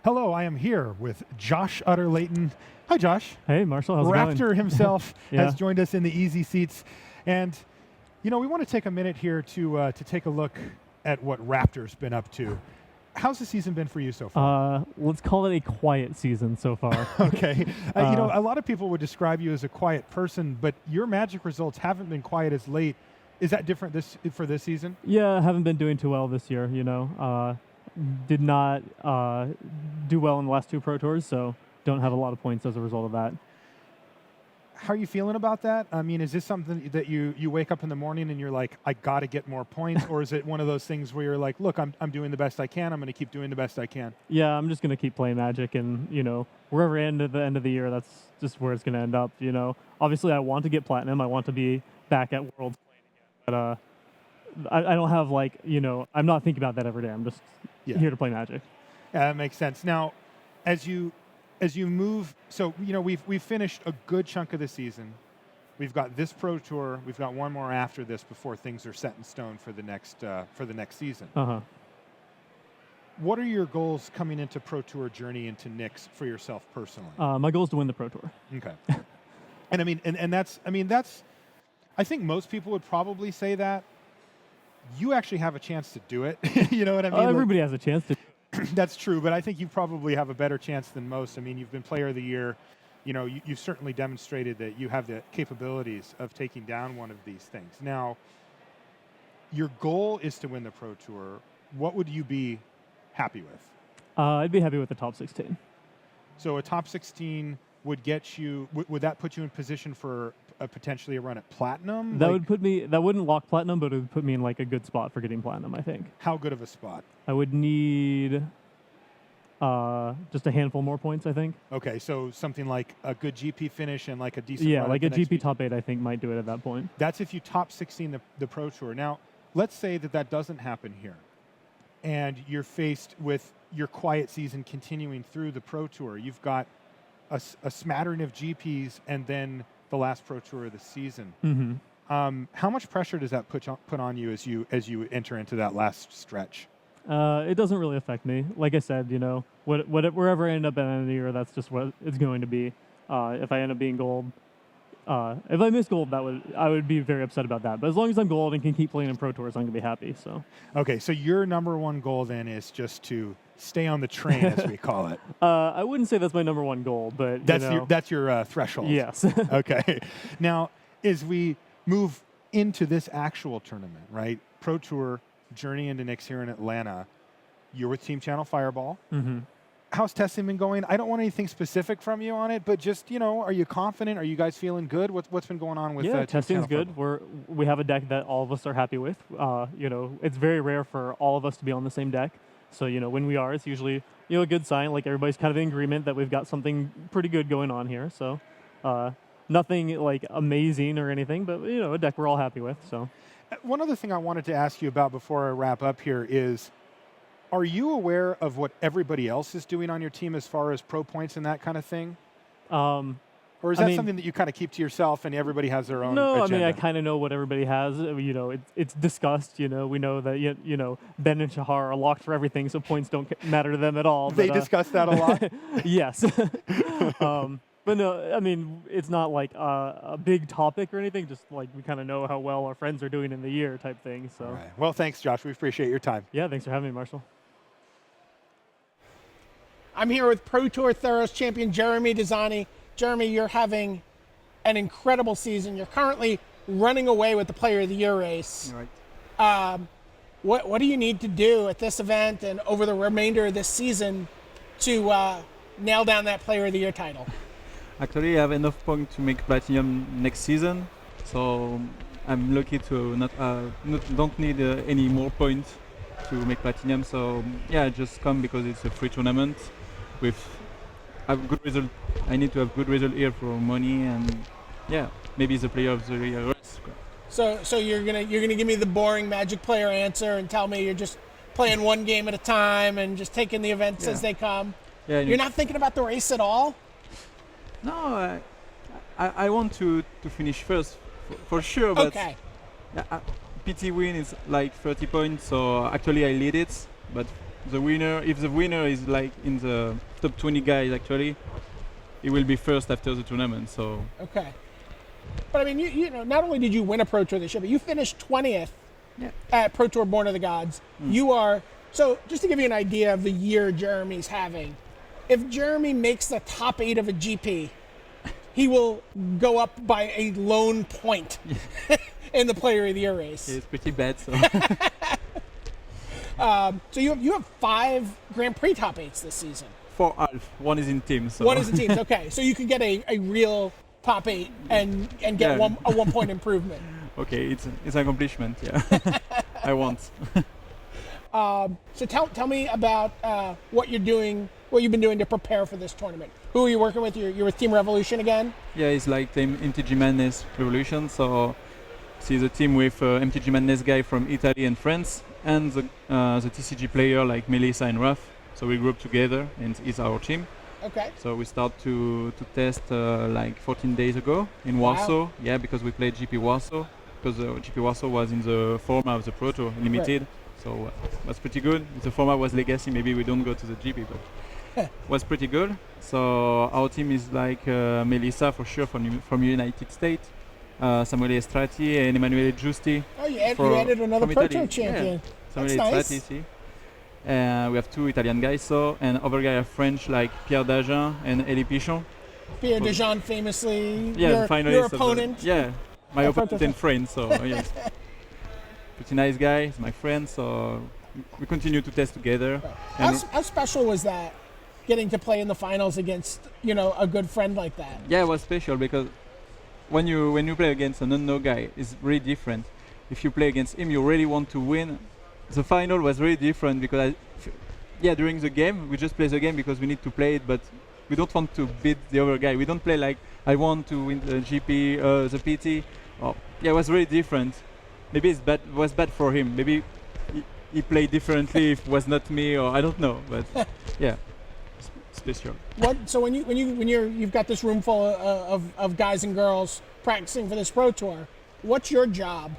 O: Hello, I am here with Josh Utter-Layton. Hi, Josh.
M: Hey, Marshall. How's it going?
O: Raptor himself
M: Yeah.
O: has joined us in the easy seats, and we want to take a minute here to take a look at what Raptor's been up to. How's the season been for you so far?
M: Let's call it a quiet season so far.
O: Okay. A lot of people would describe you as a quiet person, but your Magic results haven't been quiet as late. Is that different for this season?
M: Yeah, I haven't been doing too well this year, Did not do well in the last 2 Pro Tours, so don't have a lot of points as a result of that.
O: How are you feeling about that? I mean, is this something that you wake up in the morning and you're like, I got to get more points? Or is it one of those things where you're like, look, I'm doing the best I can. I'm going to keep doing the best I can.
M: Yeah, I'm just going to keep playing Magic, and, wherever I end at the end of the year, that's just where it's going to end up, Obviously, I want to get Platinum. I want to be back at Worlds playing again. But I don't have, I'm not thinking about that every day. I'm just here to play Magic.
O: Yeah, that makes sense. Now, as you move, so we've finished a good chunk of the season. We've got this Pro Tour. We've got one more after this before things are set in stone for the next season.
M: Uh-huh.
O: What are your goals coming into Pro Tour journey into Knicks for yourself personally?
M: My goal is to win the Pro Tour.
O: Okay. And that's I think most people would probably say that. You actually have a chance to do it. You know what I mean?
M: Everybody has a chance to.
O: That's true, but I think you probably have a better chance than most. I mean, you've been Player of the Year. You've certainly demonstrated that you have the capabilities of taking down one of these things. Now, your goal is to win the Pro Tour. What would you be happy with?
M: I'd be happy with the top 16.
O: So a top 16 would get you. Would that put you in position for potentially a run at Platinum?
M: That would put me. That wouldn't lock Platinum, but it would put me in a good spot for getting Platinum, I think.
O: How good of a spot?
M: I would need just a handful more points, I think.
O: Okay, so something like a good GP finish and a decent.
M: Yeah,
O: run
M: like
O: at
M: a
O: the next
M: GP top 8, I think, might do it at that point.
O: That's if you top 16 the Pro Tour. Now, let's say that doesn't happen here, and you're faced with your quiet season continuing through the Pro Tour. You've got a smattering of GPs and then the last Pro Tour of the season.
M: Mm-hmm.
O: How much pressure does that put on you as you enter into that last stretch?
M: It doesn't really affect me. Like I said, wherever I end up at the end of the year, that's just what it's going to be. If I end up being gold, if I miss gold, I would be very upset about that. But as long as I'm gold and can keep playing in Pro Tours, I'm gonna be happy. So.
O: Okay, so your number one goal then is just to stay on the train, as we call it.
M: I wouldn't say that's my number one goal, but
O: That's your threshold.
M: Yes.
O: Okay. Now, as we move into this actual tournament, right? Pro Tour journey into next here in Atlanta. You're with Team Channel Fireball.
M: Mm-hmm.
O: How's testing been going? I don't want anything specific from you on it, but just, are you confident? Are you guys feeling good? What's been going on with
M: Yeah,
O: Team
M: testing's
O: Channel
M: good. We have a deck that all of us are happy with. It's very rare for all of us to be on the same deck. So, when we are, it's usually, a good sign. Like everybody's kind of in agreement that we've got something pretty good going on here. So, nothing like amazing or anything, but, a deck we're all happy with. So,
O: one other thing I wanted to ask you about before I wrap up here is, are you aware of what everybody else is doing on your team as far as pro points and that kind of thing? Or is that something that you kind of keep to yourself and everybody has their own agenda?
M: I kind of know what everybody has. It's discussed. We know that Ben and Shahar are locked for everything, so points don't matter to them at all.
O: They discuss that a lot?
M: Yes. But no, it's not like a big topic or anything. Just like we kind of know how well our friends are doing in the year type thing. So.
O: All right. Well, thanks, Josh. We appreciate your time.
M: Yeah, thanks for having me, Marshall.
B: I'm here with Pro Tour Theros champion Jeremy Desani. Jeremy, you're having an incredible season. You're currently running away with the Player of the Year race.
P: Right.
B: What do you need to do at this event and over the remainder of this season to nail down that Player of the Year title?
L: Actually, I have enough points to make platinum next season, so I'm lucky to don't need any more points to make platinum. So yeah, just come because it's a free tournament with a good result. I need to have good result here for money, and yeah, maybe the Player of the Year race.
B: So you're gonna give me the boring Magic player answer and tell me you're just playing one game at a time and just taking the events as they come.
L: Yeah,
B: you're not thinking about the race at all?
L: No, I want to finish first for sure. But
B: okay.
L: PT win is like 30 points, so actually I lead it. But if the winner is like in the top 20 guys, actually, he will be first after the tournament. So.
B: Okay. But I mean, not only did you win a Pro Tour this year, but you finished 20th at Pro Tour Born of the Gods. You are, so just to give you an idea of the year Jeremy's having, if Jeremy makes the top 8 of a GP, he will go up by a lone point in the Player of the Year race.
L: It's pretty bad, so.
B: So you have 5 Grand Prix top 8s this season.
L: 4 half. One is in teams. So.
B: One is in teams, okay. So you could get a real top 8 and get a 1 point improvement.
L: Okay, it's an accomplishment, yeah. I want.
B: So tell me about what you've been doing to prepare for this tournament. Who are you working with? You're with Team Revolution again?
L: Yeah, it's like Team MTG Madness Revolution. So it's a team with MTG Madness guy from Italy and France, and the TCG player like Melissa and Ruff. So we group together, and it's our team.
B: Okay.
L: So we start to test like 14 days ago in Warsaw.
B: Wow.
L: Yeah, because we played GP Warsaw, because GP Warsaw was in the format of the Pro Tour Limited. Right. So was pretty good. If the format was Legacy, maybe we don't go to the GP, but was pretty good. So our team is like Melissa for sure from United States, Samuele Estrati and Emanuele Giusti.
B: Oh, you added another Pro Tour champion.
L: Yeah. Samuele Estrati, see. We have 2 Italian guys, and other guys are French like Pierre Dagen and Elie Pichon.
B: Pierre Dagen, famously,
L: your
B: opponent.
L: My opponent and friend. So yes, pretty nice guy. He's my friend. So we continue to test together.
B: Right. How special was that, getting to play in the finals against a good friend like that?
L: Yeah, it was special because when you play against an unknown guy, it's really different. If you play against him, you really want to win. The final was really different because during the game we just play the game because we need to play it, but we don't want to beat the other guy. We don't play like I want to win the GP, the PT. It was really different. Maybe it was bad for him. Maybe he played differently if it was not me, or I don't know. But yeah, special.
B: So when you've got this room full of guys and girls practicing for this Pro Tour, what's your job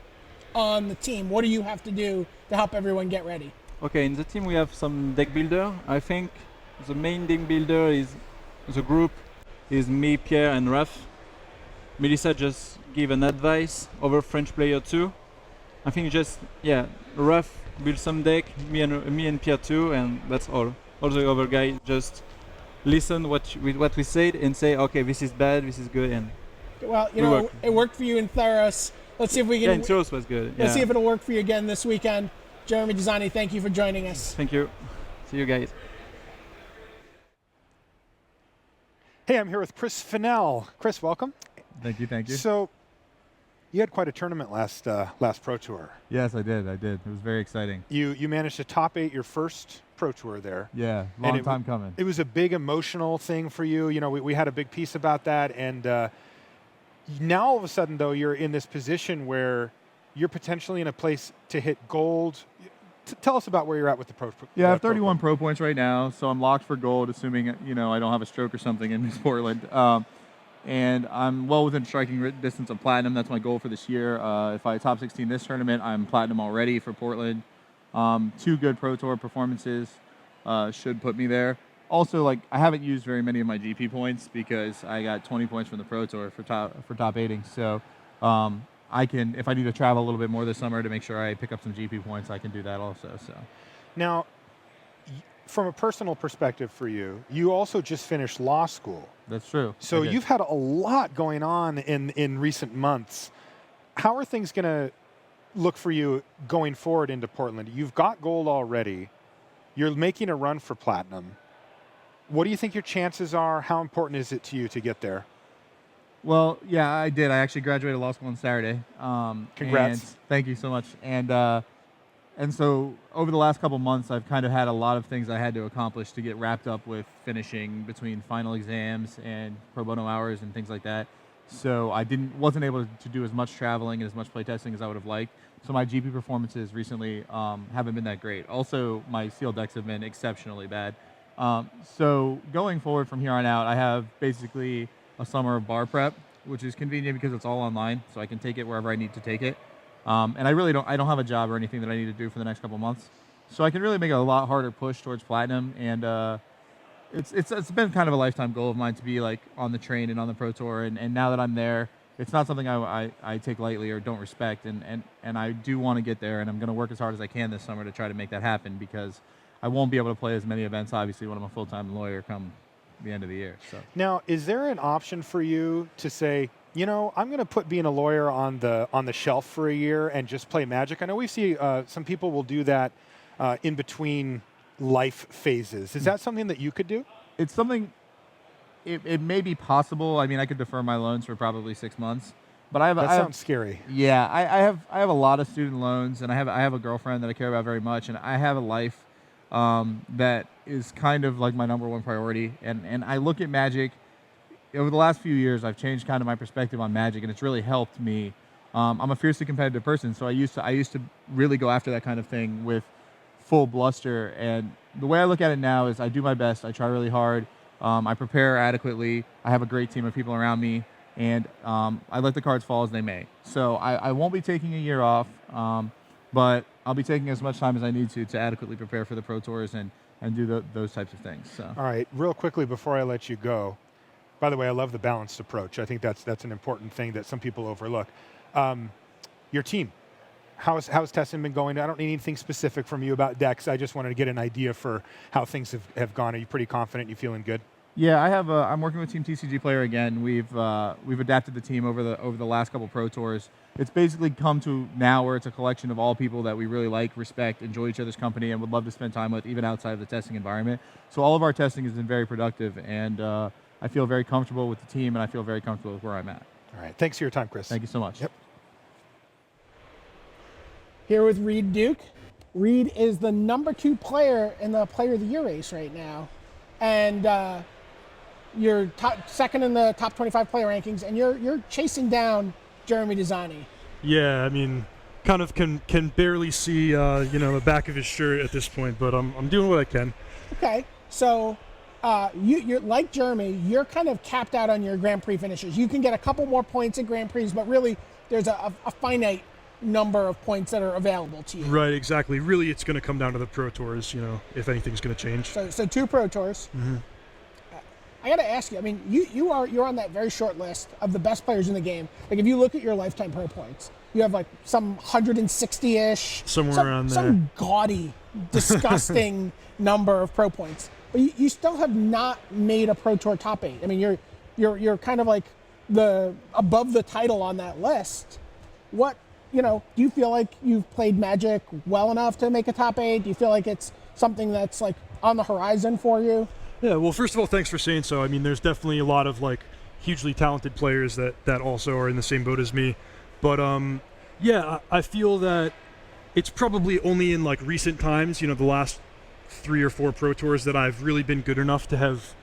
B: on the team? What do you have to do to help everyone get ready?
L: Okay, in the team we have some deck builder. I think the main deck builder is the group is me, Pierre, and Raf. Melissa just gave an advice over French player too. I think just rough build some deck, me and Pierre too, and that's all. All the other guys just listen what we said and say, okay, this is bad, this is good, and
B: Well, it worked for you in Theros. Let's see if we can.
L: Yeah, in Theros was good.
B: Let's see if it'll work for you again this weekend. Jeremy Desani, thank you for joining us.
L: Thank you. See you guys.
D: Hey, I'm here with Chris Finckel. Chris, welcome.
P: Thank you.
D: So, you had quite a tournament last Pro Tour.
P: Yes, I did. It was very exciting.
D: You managed to top 8 your first Pro Tour there.
P: Yeah, long time coming.
D: It was a big emotional thing for you. You know, we had a big piece about that, and now all of a sudden, though, you're in this position where you're potentially in a place to hit gold. Tell us about where you're at with the pro.
P: Yeah, I have 31 pro points right now, so I'm locked for gold, assuming I don't have a stroke or something in Portland. And I'm well within striking distance of platinum. That's my goal for this year. If I top 16 this tournament, I'm platinum already for Portland. 2 good Pro Tour performances should put me there. Also, I haven't used very many of my GP points because I got 20 points from the Pro Tour for top 8ing. So I can, if I need to travel a little bit more this summer to make sure I pick up some GP points, I can do that also. So
D: now, from a personal perspective for you, you also just finished law school.
P: That's true.
D: So you've had a lot going on in recent months. How are things going to look for you going forward into Portland? You've got gold already. You're making a run for platinum. What do you think your chances are? How important is it to you to get there?
P: Well, yeah, I did. I actually graduated law school on Saturday.
D: Congrats.
P: Thank you so much. And so over the last couple months, I've kind of had a lot of things I had to accomplish to get wrapped up with finishing between final exams and pro bono hours and things like that. So I wasn't able to do as much traveling and as much playtesting as I would have liked. So my GP performances recently haven't been that great. Also, my sealed decks have been exceptionally bad. So going forward from here on out, I have basically a summer of bar prep, which is convenient because it's all online, so I can take it wherever I need to take it. And I don't have a job or anything that I need to do for the next couple months, so I can really make a lot harder push towards platinum. And it's been kind of a lifetime goal of mine to be on the train and on the Pro Tour. And now that I'm there, it's not something I take lightly or don't respect. And I do want to get there, and I'm going to work as hard as I can this summer to try to make that happen, because I won't be able to play as many events, obviously, when I'm a full-time lawyer come the end of the year. So
D: now, is there an option for you to say, I'm going to put being a lawyer on the shelf for a year and just play Magic? I know we see some people will do that in between life phases. Is that something that you could do?
P: It's something. It may be possible. I mean, I could defer my loans for probably 6 months, but
D: that sounds scary.
P: Yeah, I have a lot of student loans, and I have a girlfriend that I care about very much, and I have a life that is kind of like my number one priority. And I look at Magic. Over the last few years, I've changed kind of my perspective on Magic, and it's really helped me. I'm a fiercely competitive person, so I used to really go after that kind of thing with full bluster. And the way I look at it now is I do my best. I try really hard. I prepare adequately. I have a great team of people around me, and I let the cards fall as they may. So I won't be taking a year off, but I'll be taking as much time as I need to adequately prepare for the Pro Tours and do those types of things. So.
D: All right, real quickly before I let you go. By the way, I love the balanced approach. I think that's an important thing that some people overlook. Your team, how's testing been going? I don't need anything specific from you about decks. I just wanted to get an idea for how things have gone. Are you pretty confident? You feeling good?
P: Yeah, I'm working with Team TCG Player again. We've adapted the team over the last couple Pro Tours. It's basically come to now where it's a collection of all people that we really like, respect, enjoy each other's company, and would love to spend time with, even outside of the testing environment. So all of our testing has been very productive, and I feel very comfortable with the team, and I feel very comfortable with where I'm at.
D: All right. Thanks for your time, Chris.
P: Thank you so much.
D: Yep.
B: Here with Reed Duke. Reed is the #2 player in the Player of the Year race right now. And you're second in the top 25 player rankings, and you're chasing down Jeremy Desani.
Q: Yeah, I mean, kind of can barely see the back of his shirt at this point, but I'm doing what I can.
B: Okay, so you're like Jeremy, you're kind of capped out on your Grand Prix finishes. You can get a couple more points at Grand Prix, but really there's a finite number of points that are available to you.
Q: Right, exactly. Really, it's going to come down to the Pro Tours, if anything's going to change.
B: So 2 Pro Tours.
Q: Mm-hmm.
B: I got to ask you. I mean, you're on that very short list of the best players in the game. Like, if you look at your lifetime pro points, you have like some 160-ish,
Q: somewhere around there,
B: some gaudy, disgusting number of pro points. But you still have not made a Pro Tour top 8. I mean, you're kind of like above the title on that list. What, do you feel like you've played Magic well enough to make a top 8? Do you feel like it's something that's like on the horizon for you?
Q: Yeah, well, first of all, thanks for saying so. I mean, there's definitely a lot of like hugely talented players that also are in the same boat as me. But yeah, I feel that it's probably only in like recent times, the last 3 or 4 Pro Tours that I've really been good enough to have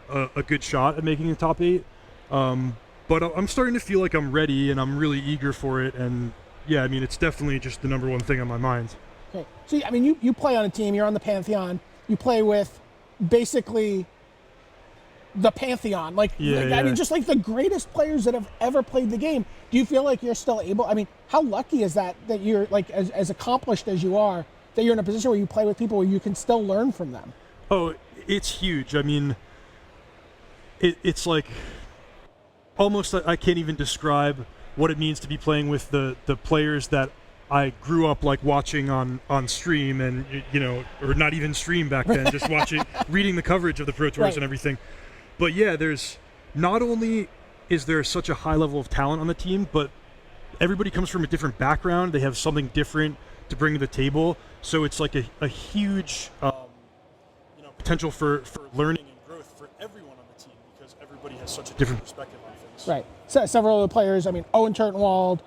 Q: a good shot at making the top 8. But I'm starting to feel like I'm ready and I'm really eager for it. And yeah, I mean, it's definitely just the number one thing on my mind.
B: Okay. So, I mean, you play on a team, you're on the Pantheon, you play with basically the Pantheon. I mean, just like the greatest players that have ever played the game. Do you feel like you're still able, I mean, how lucky is that you're like, as accomplished as you are, that you're in a position where you play with people where you can still learn from them?
Q: Oh, it's huge. I mean, it's like almost I can't even describe what it means to be playing with the players that I grew up like watching on stream and, or not even stream back then, just watching, reading the coverage of the Pro Tours and everything. But yeah, there's not only is there such a high level of talent on the team, but everybody comes from a different background. They have something different to bring to the table. So it's like a huge, potential for learning and growth for everyone on the team because everybody has such a different perspective on things.
B: Right. So several of the players, I mean, Owen Turtenwald,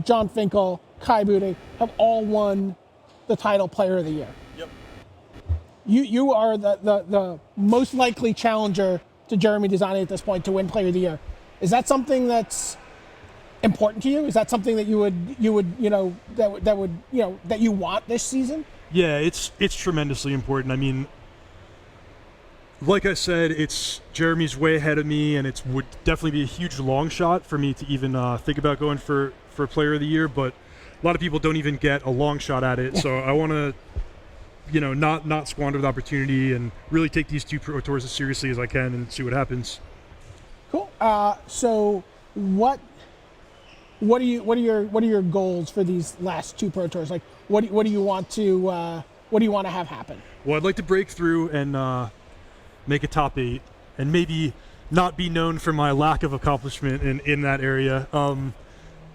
B: John Finckel, Kai Bude have all won the title Player of the Year.
Q: Yep.
B: You are the most likely challenger to Jeremy Designy at this point to win Player of the Year. Is that something that's important to you? Is that something that you would that you want this season?
Q: Yeah, it's tremendously important. I mean, like I said, Jeremy's way ahead of me, and it would definitely be a huge long shot for me to even think about going for Player of the Year. But a lot of people don't even get a long shot at it, so I want to, not squander the opportunity and really take these 2 Pro Tours as seriously as I can and see what happens.
B: Cool. So what are your goals for these last 2 Pro Tours? Like, what do you want to have happen?
Q: Well, I'd like to break through and make a top 8, and maybe not be known for my lack of accomplishment in that area.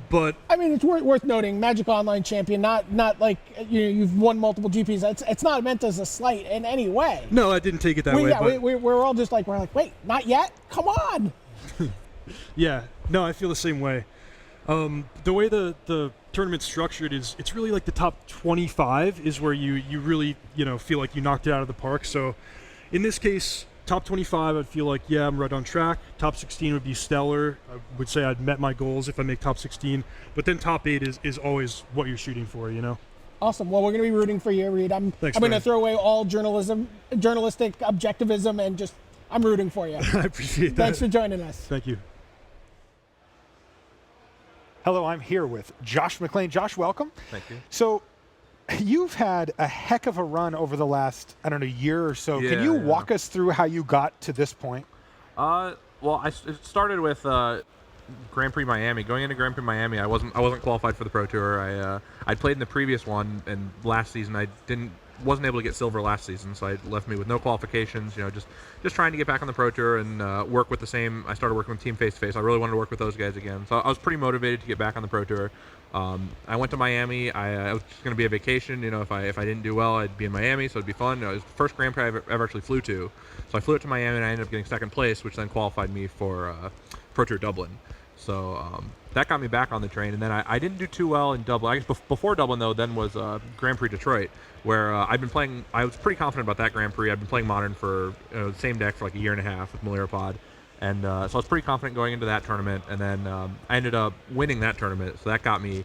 Q: But
B: I mean, it's worth noting, Magic Online champion, not like you've won multiple GPs. It's not meant as a slight in any way.
Q: No, I didn't take it that way.
B: Yeah, we're all just like, wait, not yet? Come on.
Q: Yeah, no, I feel the same way. The way the tournament's structured is it's really like the top 25 is where you really feel like you knocked it out of the park. So in this case, top 25, I'd feel like, yeah, I'm right on track. Top 16 would be stellar. I would say I'd met my goals if I make top 16. But then top 8 is always what you're shooting for,
B: Awesome. Well, we're going to be rooting for you, Reed. I'm going to throw away all journalistic objectivism, and I'm rooting for you.
Q: I appreciate that.
B: Thanks for joining us.
Q: Thank you.
O: Hello, I'm here with Josh McLean. Josh, welcome.
K: Thank you.
O: So you've had a heck of a run over the last, year or so.
K: Yeah,
O: Can you walk us through how you got to this point?
K: Well, it started with Grand Prix Miami. Going into Grand Prix Miami, I wasn't qualified for the Pro Tour. I played in the previous one, and last season I wasn't able to get silver last season, so it left me with no qualifications. Just trying to get back on the Pro Tour and work with the same. I started working with Team Face to Face. I really wanted to work with those guys again, so I was pretty motivated to get back on the Pro Tour. I went to Miami. I was just going to be a vacation. If I didn't do well, I'd be in Miami, so it'd be fun. It was the first Grand Prix I ever actually flew to. So I flew it to Miami, and I ended up getting second place, which then qualified me for Pro Tour Dublin. So that got me back on the train, and then I didn't do too well in Dublin. I guess before Dublin, though, then was Grand Prix Detroit, where I've been playing. I was pretty confident about that Grand Prix. I've been playing Modern for the same deck for like a year and a half with Malaripod. And so I was pretty confident going into that tournament, and then I ended up winning that tournament. So that got me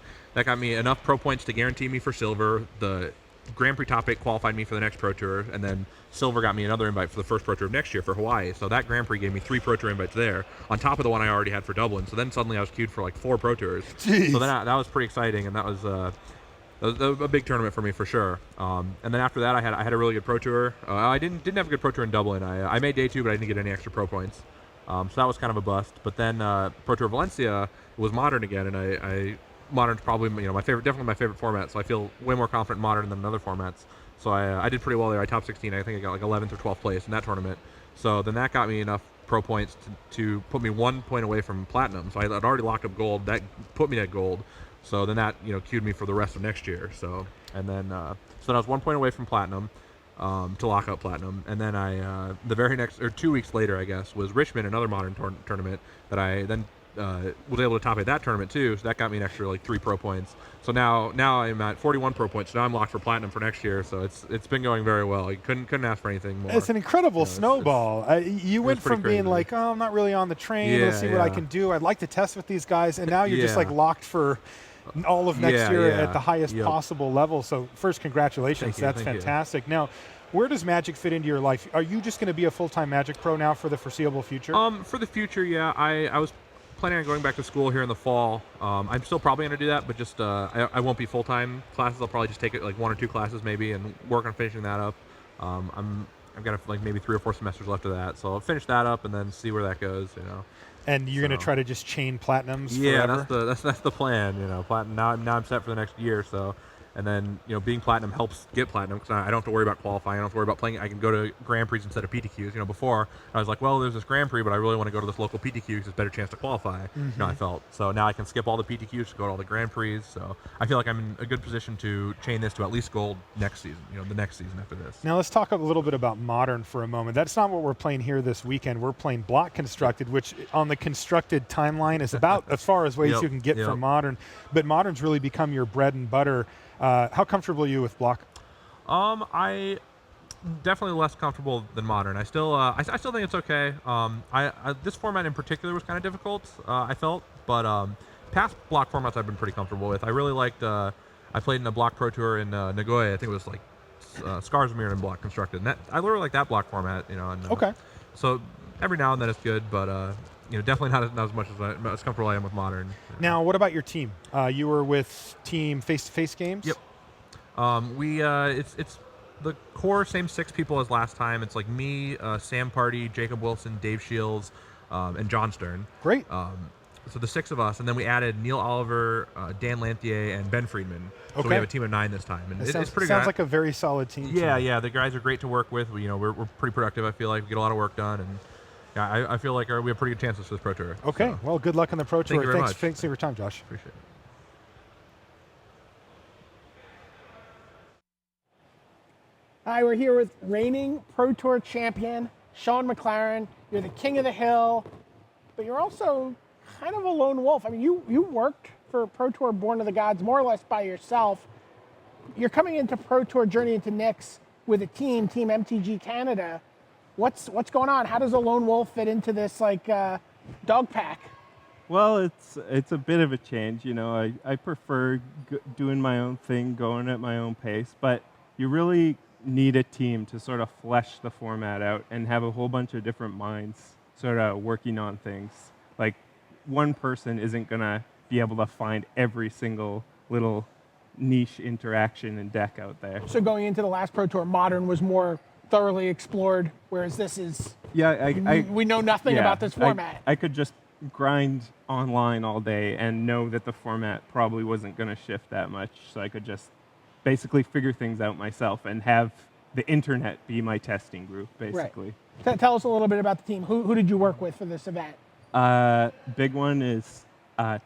K: enough pro points to guarantee me for silver. The Grand Prix top 8 qualified me for the next Pro Tour, and then silver got me another invite for the first Pro Tour of next year for Hawaii. So that Grand Prix gave me 3 Pro Tour invites there, on top of the one I already had for Dublin. So then suddenly I was queued for like 4 Pro Tours.
O: Jeez.
K: So then that was pretty exciting, and that was a big tournament for me for sure. And then after that, I had a really good Pro Tour. I didn't have a good Pro Tour in Dublin. I made day 2, but I didn't get any extra pro points. So that was kind of a bust. But then Pro Tour Valencia was modern again, and I modern's probably my favorite, definitely my favorite format. So I feel way more confident in modern than in other formats. So I did pretty well there. I top 16. I think I got like 11th or 12th place in that tournament. So then that got me enough pro points to put me 1 point away from platinum. So I had already locked up gold. That put me at gold. So then that queued me for the rest of next year. So and then so I was 1 point away from platinum. To lock up platinum, and then I the very next, or 2 weeks later, I guess, was Richmond, another modern tournament that I then was able to top 8 that tournament too. So that got me an extra like 3 pro points. So now I'm at 41 pro points. So now I'm locked for platinum for next year. So it's been going very well. You couldn't ask for anything more.
O: It's an incredible snowball. You went from being
K: crazy.
O: like, oh, I'm not really on the train. Let's see what I can do. I'd like to test with these guys, and now you're just like locked for all of next year at the highest possible level. So first, congratulations. That's fantastic. Now, where does Magic fit into your life? Are you just going to be a full-time Magic pro now for the foreseeable future?
K: For the future, yeah. I was planning on going back to school here in the fall. I'm still probably going to do that, but just I won't be full-time classes. I'll probably just take it like 1 or 2 classes maybe and work on finishing that up. I've got like maybe 3 or 4 semesters left of that, so I'll finish that up and then see where that goes.
O: And you're going to try to just chain platinums
K: yeah,
O: forever?
K: that's the plan. Platinum. Now I'm set for the next year. So, and then being platinum helps get platinum because I don't have to worry about qualifying. I don't have to worry about playing. I can go to Grand Prix instead of PTQs. Before I was like, well, there's this Grand Prix, but I really want to go to this local PTQ because it's a better chance to qualify. I felt so now I can skip all the PTQs to go to all the Grand Prix. So I feel like I'm in a good position to chain this to at least gold next season. The next season after this.
O: Now let's talk a little bit about modern for a moment. That's not what we're playing here this weekend. We're playing block constructed, which on the constructed timeline is about as far as ways you can get from modern. But modern's really become your bread and butter. How comfortable are you with block?
K: I definitely less comfortable than modern. I still think it's okay. This format in particular was kind of difficult. I felt, but past block formats I've been pretty comfortable with. I really liked. I played in a block pro tour in Nagoya. I think it was like Skarsmir and block constructed. And I really like that block format.
O: Okay.
K: So every now and then it's good, but definitely not as much as comfortable I am with modern.
O: Now, what about your team? You were with team face-to-face games?
K: Yep. It's the core same 6 people as last time. It's like me, Sam Party, Jacob Wilson, Dave Shields, and John Stern.
O: Great.
K: So the 6 of us, and then we added Neil Oliver, Dan Lanthier, and Ben Friedman. So we have a team of 9 this time, and it's pretty good.
O: Sounds like a very solid team.
K: Yeah. The guys are great to work with. We're pretty productive. I feel like we get a lot of work done, and yeah, I feel like we have pretty good chances for this Pro Tour.
O: Okay.
K: So.
O: Well, good luck on the Pro Tour.
K: Thank you very much.
O: Thanks for your time, Josh.
K: Appreciate it.
B: Hi, we're here with reigning Pro Tour champion, Sean McLaren. You're the king of the hill, but you're also kind of a lone wolf. I mean, you worked for Pro Tour Born of the Gods more or less by yourself. You're coming into Pro Tour Journey into Nyx with a team MTG Canada. What's going on? How does a lone wolf fit into this dog pack?
R: Well, it's a bit of a change. I prefer doing my own thing, going at my own pace, but you really need a team to sort of flesh the format out and have a whole bunch of different minds sort of working on things. Like, one person isn't going to be able to find every single little niche interaction and deck out there.
B: So going into the last Pro Tour, Modern was more thoroughly explored, whereas this is...
R: Yeah,
B: we know nothing about this format.
R: I could just grind online all day and know that the format probably wasn't going to shift that much, so I could just basically figure things out myself and have the internet be my testing group, basically.
B: Right. Tell us a little bit about the team. Who did you work with for this event?
R: Big one is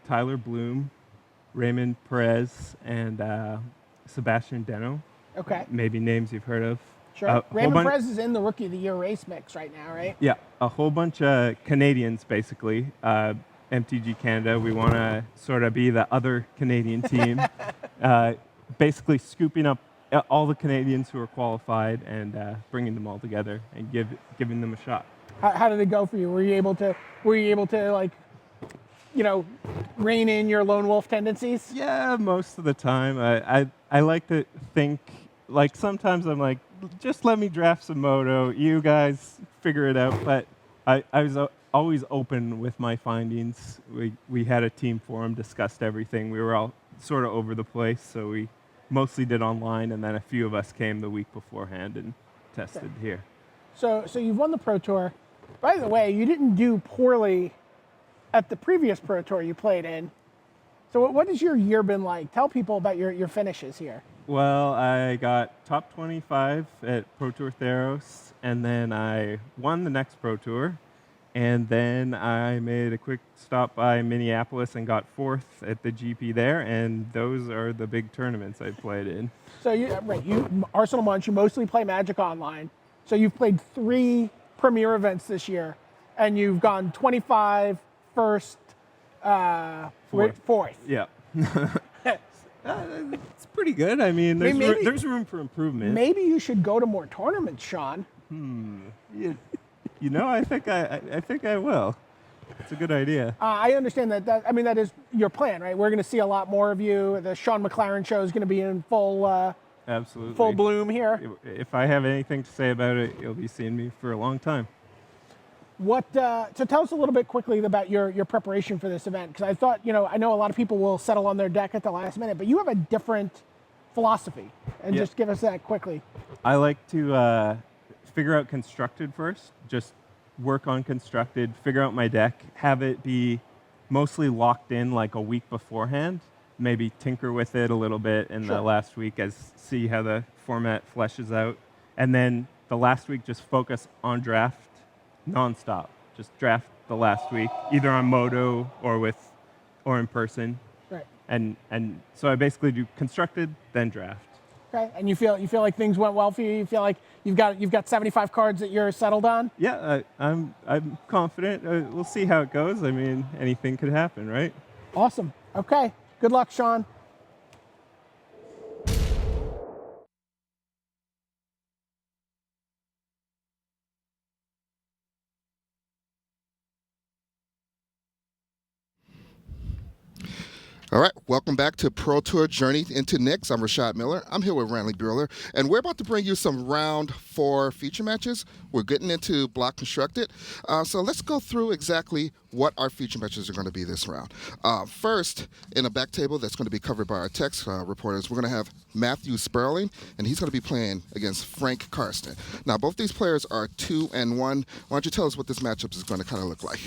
R: Tyler Bloom, Raymond Perez, and Sebastian Deno.
B: Okay.
R: Maybe names you've heard of.
B: Sure. Raymond Perez is in the Rookie of the Year race mix right now, right?
R: Yeah, a whole bunch of Canadians, basically. MTG Canada, we want to sort of be the other Canadian team. Basically scooping up all the Canadians who are qualified and bringing them all together and giving them a shot.
B: How did it go for you? Were you able to rein in your lone wolf tendencies?
R: Yeah, most of the time. I like to think, like, sometimes I'm like, just let me draft some Moto, you guys figure it out. But I was always open with my findings. We had a team forum, discussed everything. We were all sort of over the place, so we mostly did online, and then a few of us came the week beforehand and tested here.
B: So you've won the Pro Tour. By the way, you didn't do poorly at the previous Pro Tour you played in. So what has your year been like? Tell people about your finishes here.
R: Well, I got top 25 at Pro Tour Theros, and then I won the next Pro Tour, and then I made a quick stop by Minneapolis and got 4th at the GP there, and those are the big tournaments I played in.
B: So you Arsenal Munch, you mostly play Magic Online. So you've played 3 premier events this year, and you've gone 25, first, fourth.
R: Yeah. It's pretty good. I mean, there's room for improvement.
B: Maybe you should go to more tournaments, Sean.
R: You know, I think I will. It's a good idea.
B: I understand that. I mean, that is your plan, right? We're going to see a lot more of you. The Sean McLaren show is going to be in
R: absolutely
B: full bloom here.
R: If I have anything to say about it, you'll be seeing me for a long time.
B: So tell us a little bit quickly about your preparation for this event, because I thought, I know a lot of people will settle on their deck at the last minute, but you have a different philosophy, and just give us that quickly.
R: I like to figure out constructed first, just work on constructed, figure out my deck, have it be mostly locked in like a week beforehand, maybe tinker with it a little bit in the last week see how the format fleshes out, and then the last week just focus on draft nonstop. Just draft the last week, either on Moto or in person.
B: Right.
R: And so I basically do constructed, then draft.
B: Okay. And you feel like things went well for you? You feel like you've got 75 cards that you're settled on?
R: Yeah, I'm confident. We'll see how it goes. I mean, anything could happen, right?
B: Awesome. Okay. Good luck, Sean.
S: All right, welcome back to Pro Tour Journey into Knicks. I'm Rashad Miller. I'm here with Ranley Bueller, and we're about to bring you some round 4 feature matches. We're getting into block constructed. So let's go through exactly what our feature matches are going to be this round. First, in a back table that's going to be covered by our text reporters, we're going to have Matthew Sperling, and he's going to be playing against Frank Karsten. Now, both these players are 2-1. Why don't you tell us what this matchup is going to kind of look like?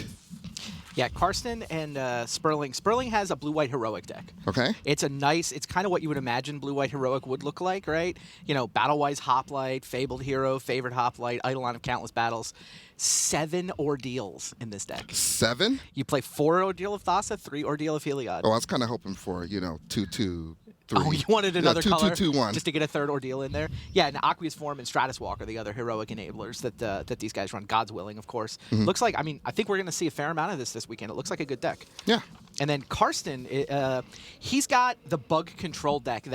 T: Yeah, Karsten and Sperling. Sperling has a blue-white heroic deck.
S: Okay.
T: It's kind of what you would imagine blue-white heroic would look like, right? Battle-wise Hoplite, Fabled Hero, Favored Hoplite, Eidolon of Countless Battles. 7 Ordeals in this deck.
S: 7?
T: You play 4 Ordeal of Thassa, 3 Ordeal of Heliod.
S: Oh, I was kind of hoping for, 2-2. 3.
T: Oh, you wanted another color
S: 2-2-2-1.
T: just to get a 3rd Ordeal in there? Yeah, and Aqueous Form and Stratus Walk are the other heroic enablers that these guys run. God's Willing, of course.
S: Mm-hmm.
T: Looks like, I think we're going to see a fair amount of this weekend. It looks like a good deck.
S: Yeah.
T: And then Karsten, he's got the bug control deck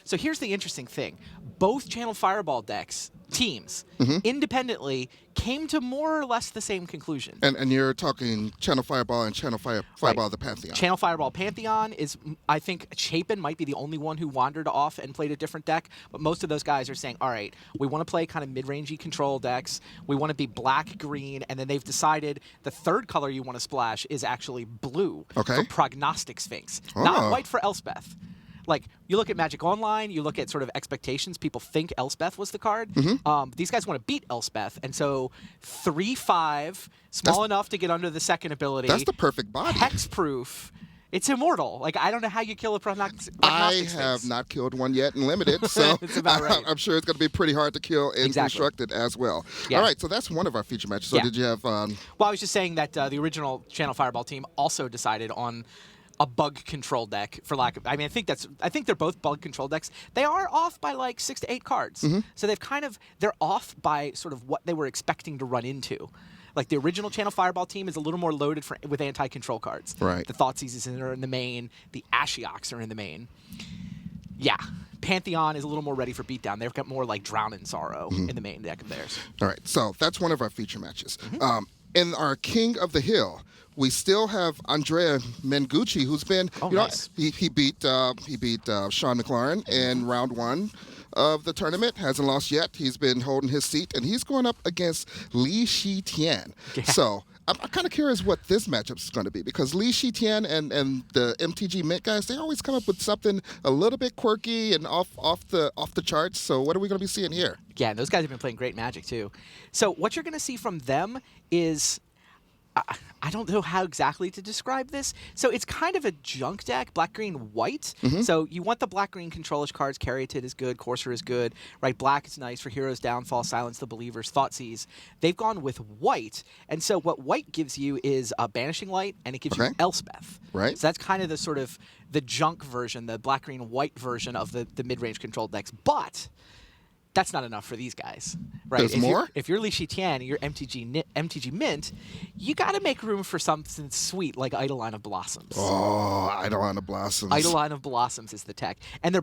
T: so here's the interesting thing. Both Channel Fireball decks, teams, independently came to more or less the same conclusion.
S: And you're talking Channel Fireball and Channel Fireball the Pantheon.
T: Channel Fireball Pantheon is, I think, Chapin might be the only one who wandered off and played a different deck, but most of those guys are saying, all right, we want to play kind of mid-rangey control decks, we want to be black-green, and then they've decided the 3rd color you want to splash is actually blue for Prognostic Sphinx, not white for Elspeth. Like, you look at Magic Online, you look at sort of expectations. People think Elspeth was the card. These guys want to beat Elspeth, and so 3/5, small enough to get under the 2nd ability.
S: That's the perfect body.
T: Hexproof. It's immortal. Like, I don't know how you kill a prognostic
S: I have not killed one yet in Limited, so
T: It's about right.
S: I'm sure it's going to be pretty hard to kill in Constructed as well.
T: Yeah.
S: All right, so that's one of our feature matches. So did you have...
T: Well, I was just saying that the original Channel Fireball team also decided on a bug control deck, for lack of... I think they're both bug control decks. They are off by like 6 to 8 cards. So they're off by sort of what they were expecting to run into. Like, the original Channel Fireball team is a little more loaded with anti-control cards.
S: Right.
T: The Thoughtseizes are in the main. The Ashioks are in the main. Yeah. Pantheon is a little more ready for beatdown. They've got more like Drown in Sorrow in the main deck of theirs.
S: All right, so that's one of our feature matches. In our King of the Hill, we still have Andrea Mengucci, who's been,
T: nice.
S: He beat Sean McLaren in round 1 of the tournament. Hasn't lost yet. He's been holding his seat, and he's going up against Li Shi Tian.
T: Yeah.
S: So I'm kind of curious what this matchup is going to be, because Li Shitian and the MTG Mint guys, they always come up with something a little bit quirky and off the charts. So what are we going to be seeing here?
T: Yeah, those guys have been playing great Magic too. So what you're going to see from them is, I don't know how exactly to describe this. So it's kind of a junk deck, black, green, white. So you want the black, green controllish cards. Caryatid is good. Courser is good. Right, black is nice for Hero's Downfall, Silence the Believers, Thoughtseize. They've gone with white. And so what white gives you is a Banishing Light, and it gives you Elspeth.
S: Right.
T: So that's kind of the sort of the junk version, the black, green, white version of the mid-range control decks. But that's not enough for these guys, right?
S: There's more?
T: If you're Li Shitian and you're MTG Mint, you got to make room for something sweet like Eidolon of Blossoms.
S: Oh, Eidolon of Blossoms.
T: Eidolon of Blossoms is the tech. And they're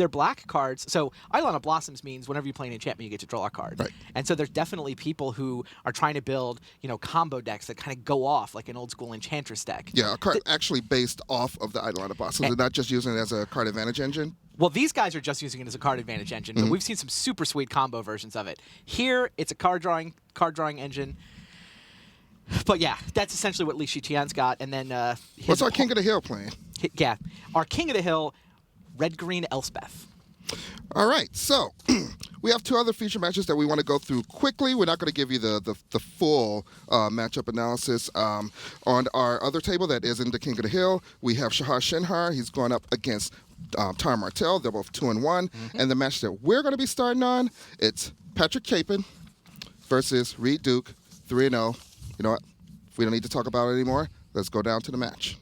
T: black cards. So Eidolon of Blossoms means whenever you play an enchantment, you get to draw a card.
S: Right.
T: And so there's definitely people who are trying to build, combo decks that kind of go off like an old school Enchantress deck.
S: Yeah, a card actually based off of the Eidolon of Blossoms. They're not just using it as a card advantage engine.
T: Well, these guys are just using it as a card advantage engine, but we've seen some super sweet combo versions of it. Here, it's a card drawing engine. But yeah, that's essentially what Li Shitian's got. And then
S: what's our King of the Hill playing?
T: Yeah, our King of the Hill, red green Elspeth.
S: All right, so we have two other feature matches that we want to go through quickly. We're not going to give you the full matchup analysis. On our other table that is in the King of the Hill, we have Shahar Shinhar. He's going up against Tar Martell. They're both 2-1. And the match that we're going to be starting on, it's Patrick Chapin versus Reed Duke, 3-0. You know what? We don't need to talk about it anymore. Let's go down to the match.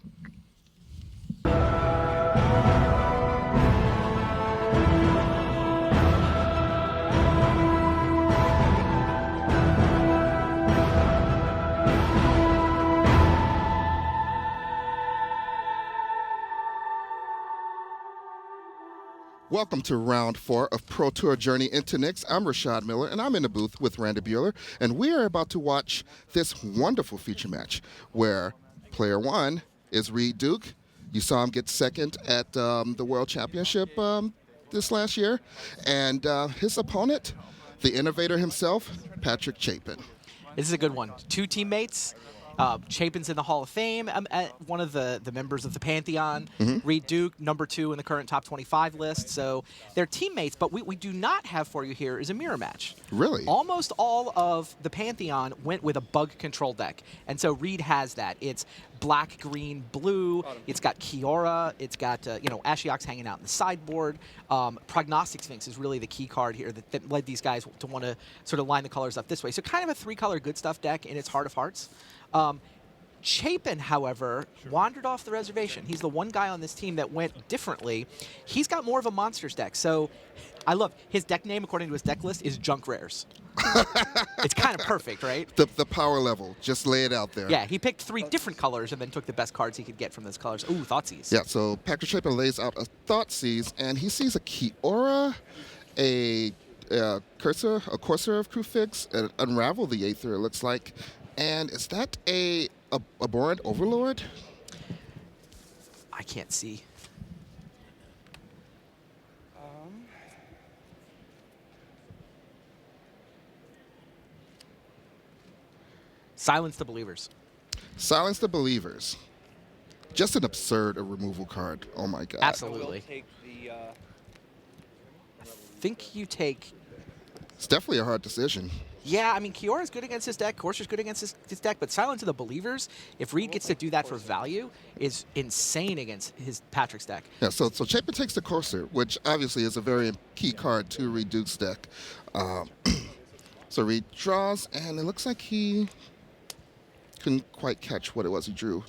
S: Welcome to round 4 of Pro Tour Journey into Nyx. I'm Rashad Miller, and I'm in the booth with Randy Bueller, and we are about to watch this wonderful feature match where player 1 is Reed Duke. You saw him get second at the World Championship this last year, and his opponent, the innovator himself, Patrick Chapin.
T: This is a good one. Two teammates. Chapin's in the Hall of Fame, one of the members of the Pantheon. Reed Duke, number 2 in the current top 25 list. So they're teammates, but we do not have for you here is a mirror match.
S: Really?
T: Almost all of the Pantheon went with a bug control deck. And so Reed has that. It's black, green, blue. It's got Kiora. It's got, Ashiok's hanging out in the sideboard. Prognostic Sphinx is really the key card here that led these guys to want to sort of line the colors up this way. So kind of a 3-color good stuff deck in its Heart of Hearts. Chapin, however, wandered off the reservation. He's the one guy on this team that went differently. He's got more of a monsters deck. So I love his deck name, according to his deck list, is Junk Rares. It's kind of perfect, right?
S: The power level, just lay it out there.
T: Yeah, he picked 3 different colors and then took the best cards he could get from those colors. Ooh, Thoughtseize.
S: Yeah, so Patrick Chapin lays out a Thoughtseize, and he sees a Kiora, a Corsair of Crufix, and Unravel the Aether, it looks like. And is that a Abhorrent Overlord?
T: I can't see. Silence the Believers.
S: Silence the Believers. Just an absurd removal card. Oh my god.
T: Absolutely. I think you take...
S: It's definitely a hard decision.
T: Yeah, I mean, Kiora's good against his deck, Courser's good against his deck, but Silence of the Believers, if Reed gets to do that for value, is insane against his Patrick's deck.
S: Yeah, so Chapin takes the Corsair, which obviously is a very key card to Reed Duke's deck. So Reed draws, and it looks like he couldn't quite catch what it was he drew.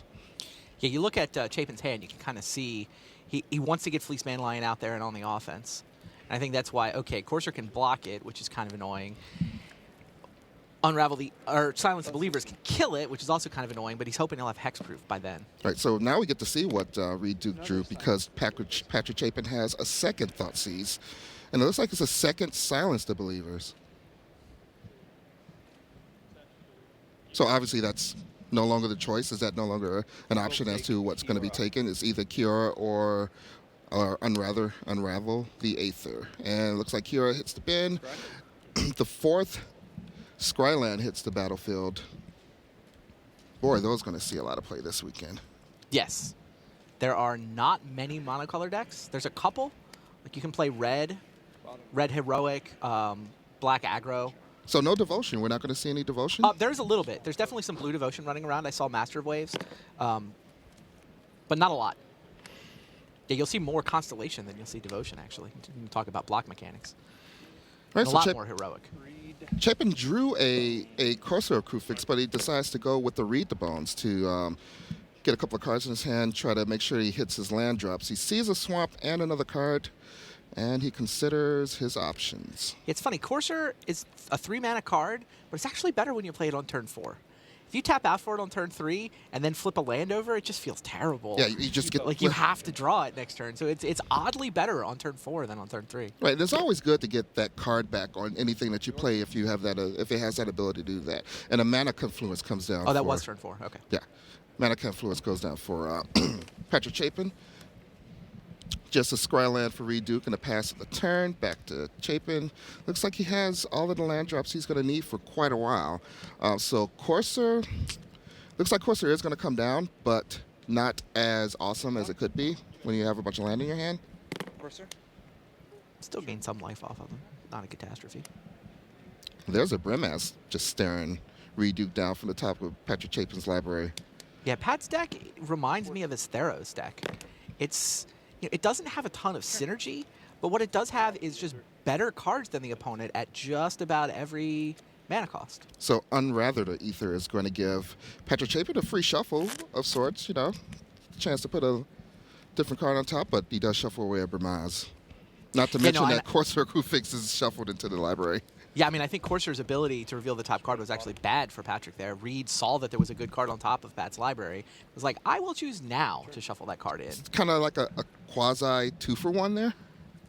T: Yeah, you look at Chapin's hand, you can kind of see he wants to get Fleece Man Lion out there and on the offense. And I think that's why, okay, Courser can block it, which is kind of annoying. Silence the Believers can kill it, which is also kind of annoying, but he's hoping he'll have hexproof by then.
S: Right, so now we get to see what Reed Duke drew, because Patrick Chapin has a second Thoughtseize, and it looks like it's a second Silence the Believers. So obviously that's no longer the choice. Is that no longer an option as to what's going to be taken? It's either Kiora or Unravel the Aether. And it looks like Kiora hits the bin. The 4th Scryland hits the battlefield. Boy, those going to see a lot of play this weekend.
T: Yes. There are not many monocolor decks. There's a couple. Like you can play red heroic, black aggro.
S: So no devotion. We're not going to see any devotion?
T: There's a little bit. There's definitely some blue devotion running around. I saw Master of Waves, but not a lot. Yeah, you'll see more Constellation than you'll see Devotion, actually. You talk about block mechanics.
S: Right,
T: A
S: so
T: lot more heroic.
S: Chapin drew a Corsair crew fix, but he decides to go with the Read the Bones to get a couple of cards in his hand, try to make sure he hits his land drops. He sees a swamp and another card, and he considers his options.
T: It's funny. Corsair is a 3-mana card, but it's actually better when you play it on turn 4. If you tap out for it on turn 3 and then flip a land over, it just feels terrible.
S: Yeah, you just get
T: like you have to draw it next turn. So it's oddly better on turn 4 than on turn 3.
S: Right, it's always good to get that card back on anything that you play if you have that if it has that ability to do that. And a Mana Confluence comes down.
T: Oh, that was turn 4. Okay.
S: Yeah, Mana Confluence goes down for Patrick Chapin. Just a scry land for Reed Duke and a pass of the turn. Back to Chapin. Looks like he has all of the land drops he's going to need for quite a while. So Corsair, looks like Corsair is going to come down, but not as awesome as it could be when you have a bunch of land in your hand.
T: Corsair? Still gain some life off of him. Not a catastrophe.
S: There's a Brimaz just staring Reed Duke down from the top of Patrick Chapin's library.
T: Yeah, Pat's deck reminds me of his Theros deck. It doesn't have a ton of synergy, but what it does have is just better cards than the opponent at just about every mana cost.
S: So Unrather the Ether is going to give Patrick Chapin a free shuffle of sorts, chance to put a different card on top, but he does shuffle away a Brimaz. Not to mention that Corsair Crew Fix is shuffled into the library.
T: Yeah, I mean, I think Corsair's ability to reveal the top card was actually bad for Patrick there. Reed saw that there was a good card on top of Pat's library. It was like, I will choose now to shuffle that card in.
S: It's kind of like a quasi 2-for-1 there.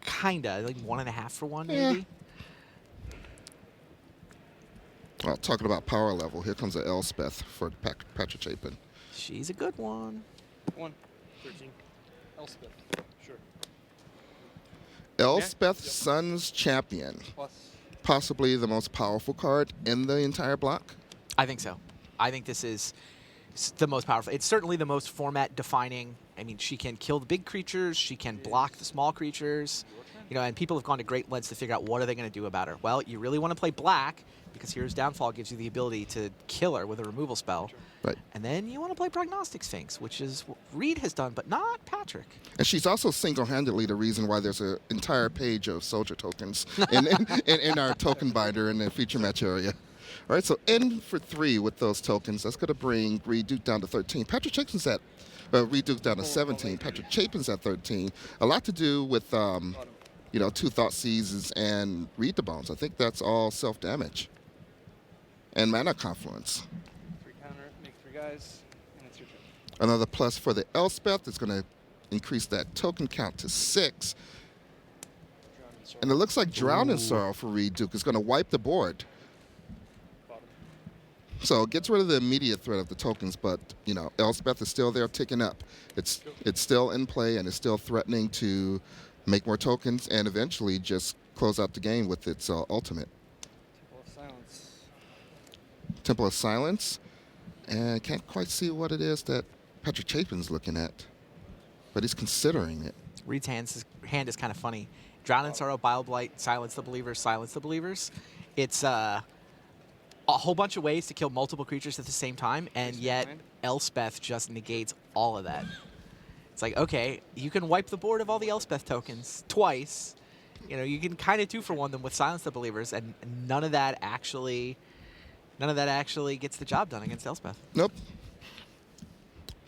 T: Kinda, like 1.5 for 1,
S: Yeah.
T: maybe.
S: Well, talking about power level, here comes an Elspeth for Patrick Chapin.
T: She's a good one.
H: 1, 13. Elspeth. Sure.
S: Elspeth, Sun's Champion.
H: Plus.
S: Possibly the most powerful card in the entire block.
T: I think so. I think this is the most powerful. It's certainly the most format defining. I mean, she can kill the big creatures. She can block the small creatures. And people have gone to great lengths to figure out what are they going to do about her. Well, you really want to play black because Hero's Downfall gives you the ability to kill her with a removal spell.
S: Right.
T: And then you want to play Prognostic Sphinx, which is what Reed has done, but not Patrick.
S: And she's also single-handedly the reason why there's an entire page of soldier tokens in our token binder in the feature match area. All right, so in for 3 with those tokens. That's going to bring Reed Duke down to 13. Patrick Chapin's at Reed Duke down to 17. Patrick Chapin's at 13. A lot to do with 2 Thought Seizes and Read the Bones. I think that's all self-damage. And Mana Confluence.
H: 3 counter, make 3 guys, and it's your turn.
S: Another plus for the Elspeth is going to increase that token count to 6. And it looks like Drown in Sorrow for Reed Duke is going to wipe the board. So it gets rid of the immediate threat of the tokens, but Elspeth is still there ticking up. It's still in play and it's still threatening to make more tokens and eventually just close out the game with its ultimate.
H: Temple of Silence.
S: Temple of Silence. And I can't quite see what it is that Patrick Chapin's looking at, but he's considering it.
T: Reed's hand is kind of funny. Drown in Sorrow, Bile Blight, Silence the Believers, Silence the Believers. It's a whole bunch of ways to kill multiple creatures at the same time, and yet Elspeth just negates all of that. It's like, okay, you can wipe the board of all the Elspeth tokens twice. You can kind of 2-for-1 them with Silence the Believers, and none of that actually gets the job done against Elspeth.
S: Nope.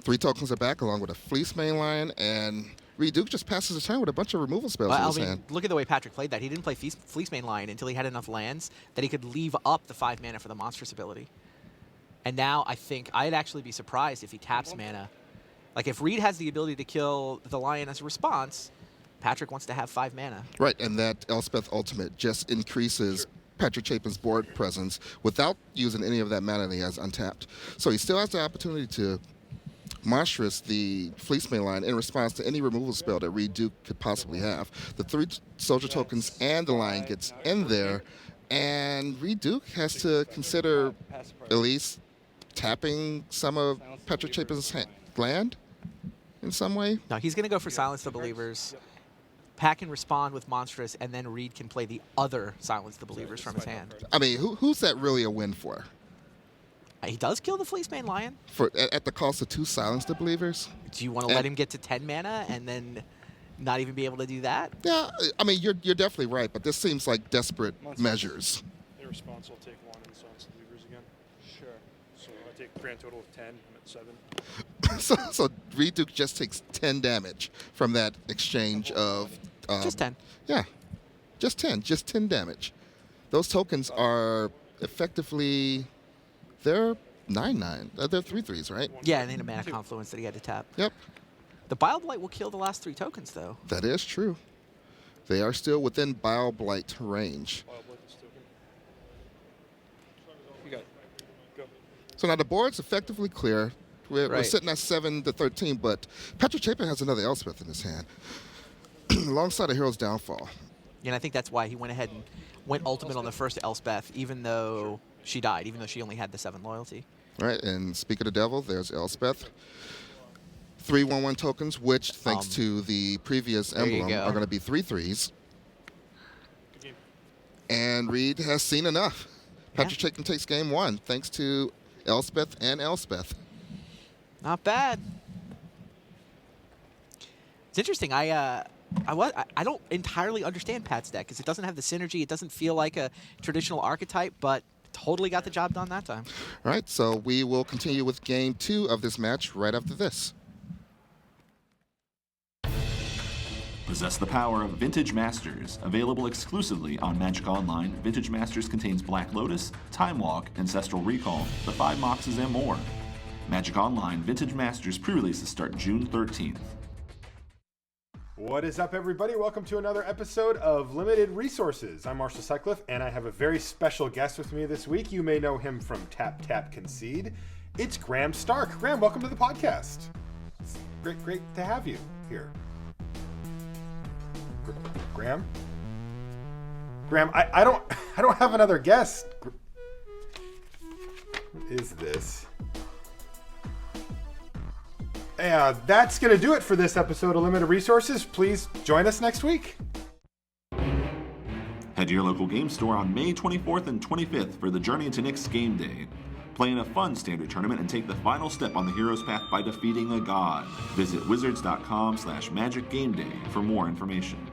S: 3 tokens are back along with a Fleece Mainline, and Reed Duke just passes the turn with a bunch of removal spells in his hand.
T: Look at the way Patrick played that. He didn't play Fleece Mainline until he had enough lands that he could leave up the 5 mana for the Monstrous ability. And now I think I'd actually be surprised if he taps mana. Like if Reed has the ability to kill the Lion as a response, Patrick wants to have 5 mana.
S: Right, and that Elspeth Ultimate just increases Patrick Chapin's board presence without using any of that mana that he has untapped. So he still has the opportunity to monstrous the Fleece Mainline in response to any removal spell that Reed Duke could possibly have. The 3 soldier tokens and the Lion gets in there, and Reed Duke has to consider at least tapping some of Patrick Chapin's land in some way?
T: No, he's going to go for Silence the Believers. Pat can respond with Monstrous, and then Reed can play the other Silence the Believers from his hand.
S: I mean, who's that really a win for?
T: He does kill the Fleecebane Lion.
S: At the cost of 2 Silence the Believers?
T: Do you want to let him get to 10 mana and then not even be able to do that?
S: Yeah, I mean, you're definitely right, but this seems like desperate measures.
Q: In response, I'll take 1 and Silence the Believers again. Sure. So I take a grand total of 10. I'm at 7.
S: so Reed Duke just takes 10 damage from that exchange of...
T: just 10.
S: Yeah, just 10 damage. Those tokens are effectively... They're 9/9. They're 3/3s, right?
T: Yeah, and then a Mana Confluence that he had to tap.
S: Yep.
T: The Bile Blight will kill the last 3 tokens, though.
S: That is true. They are still within Bile Blight range.
H: You got it. Go.
S: So now the board's effectively clear. We're sitting at 7-13, but Patrick Chapin has another Elspeth in his hand, alongside a Hero's Downfall.
T: And I think that's why he went ahead and went ultimate on the first Elspeth, even though she died, even though she only had the 7 loyalty.
S: All right, and speak of the devil, there's Elspeth. 3 1/1 tokens, which, thanks to the previous emblem, are going to be 3/3s. And Reed has seen enough. Patrick Chapin takes game 1, thanks to Elspeth and Elspeth.
T: Not bad. It's interesting. I don't entirely understand Pat's deck because it doesn't have the synergy. It doesn't feel like a traditional archetype, but totally got the job done that time.
S: All right, so we will continue with game 2 of this match right after this.
I: Possess the power of Vintage Masters. Available exclusively on Magic Online, Vintage Masters contains Black Lotus, Time Walk, Ancestral Recall, the 5 Moxes, and more. Magic Online Vintage Masters pre-releases start June 13th.
D: What is up, everybody? Welcome to another episode of Limited Resources. I'm Marshall Sutcliffe, and I have a very special guest with me this week. You may know him from Tap Tap Concede. It's Graham Stark. Graham, welcome to the podcast. It's great to have you here. Graham? Graham, I don't have another guest. What is this? That's going to do it for this episode of Limited Resources. Please join us next week.
I: Head to your local game store on May 24th and 25th for the Journey into Nyx Game Day. Play in a fun standard tournament and take the final step on the hero's path by defeating a god. Visit wizards.com/magicgameday for more information.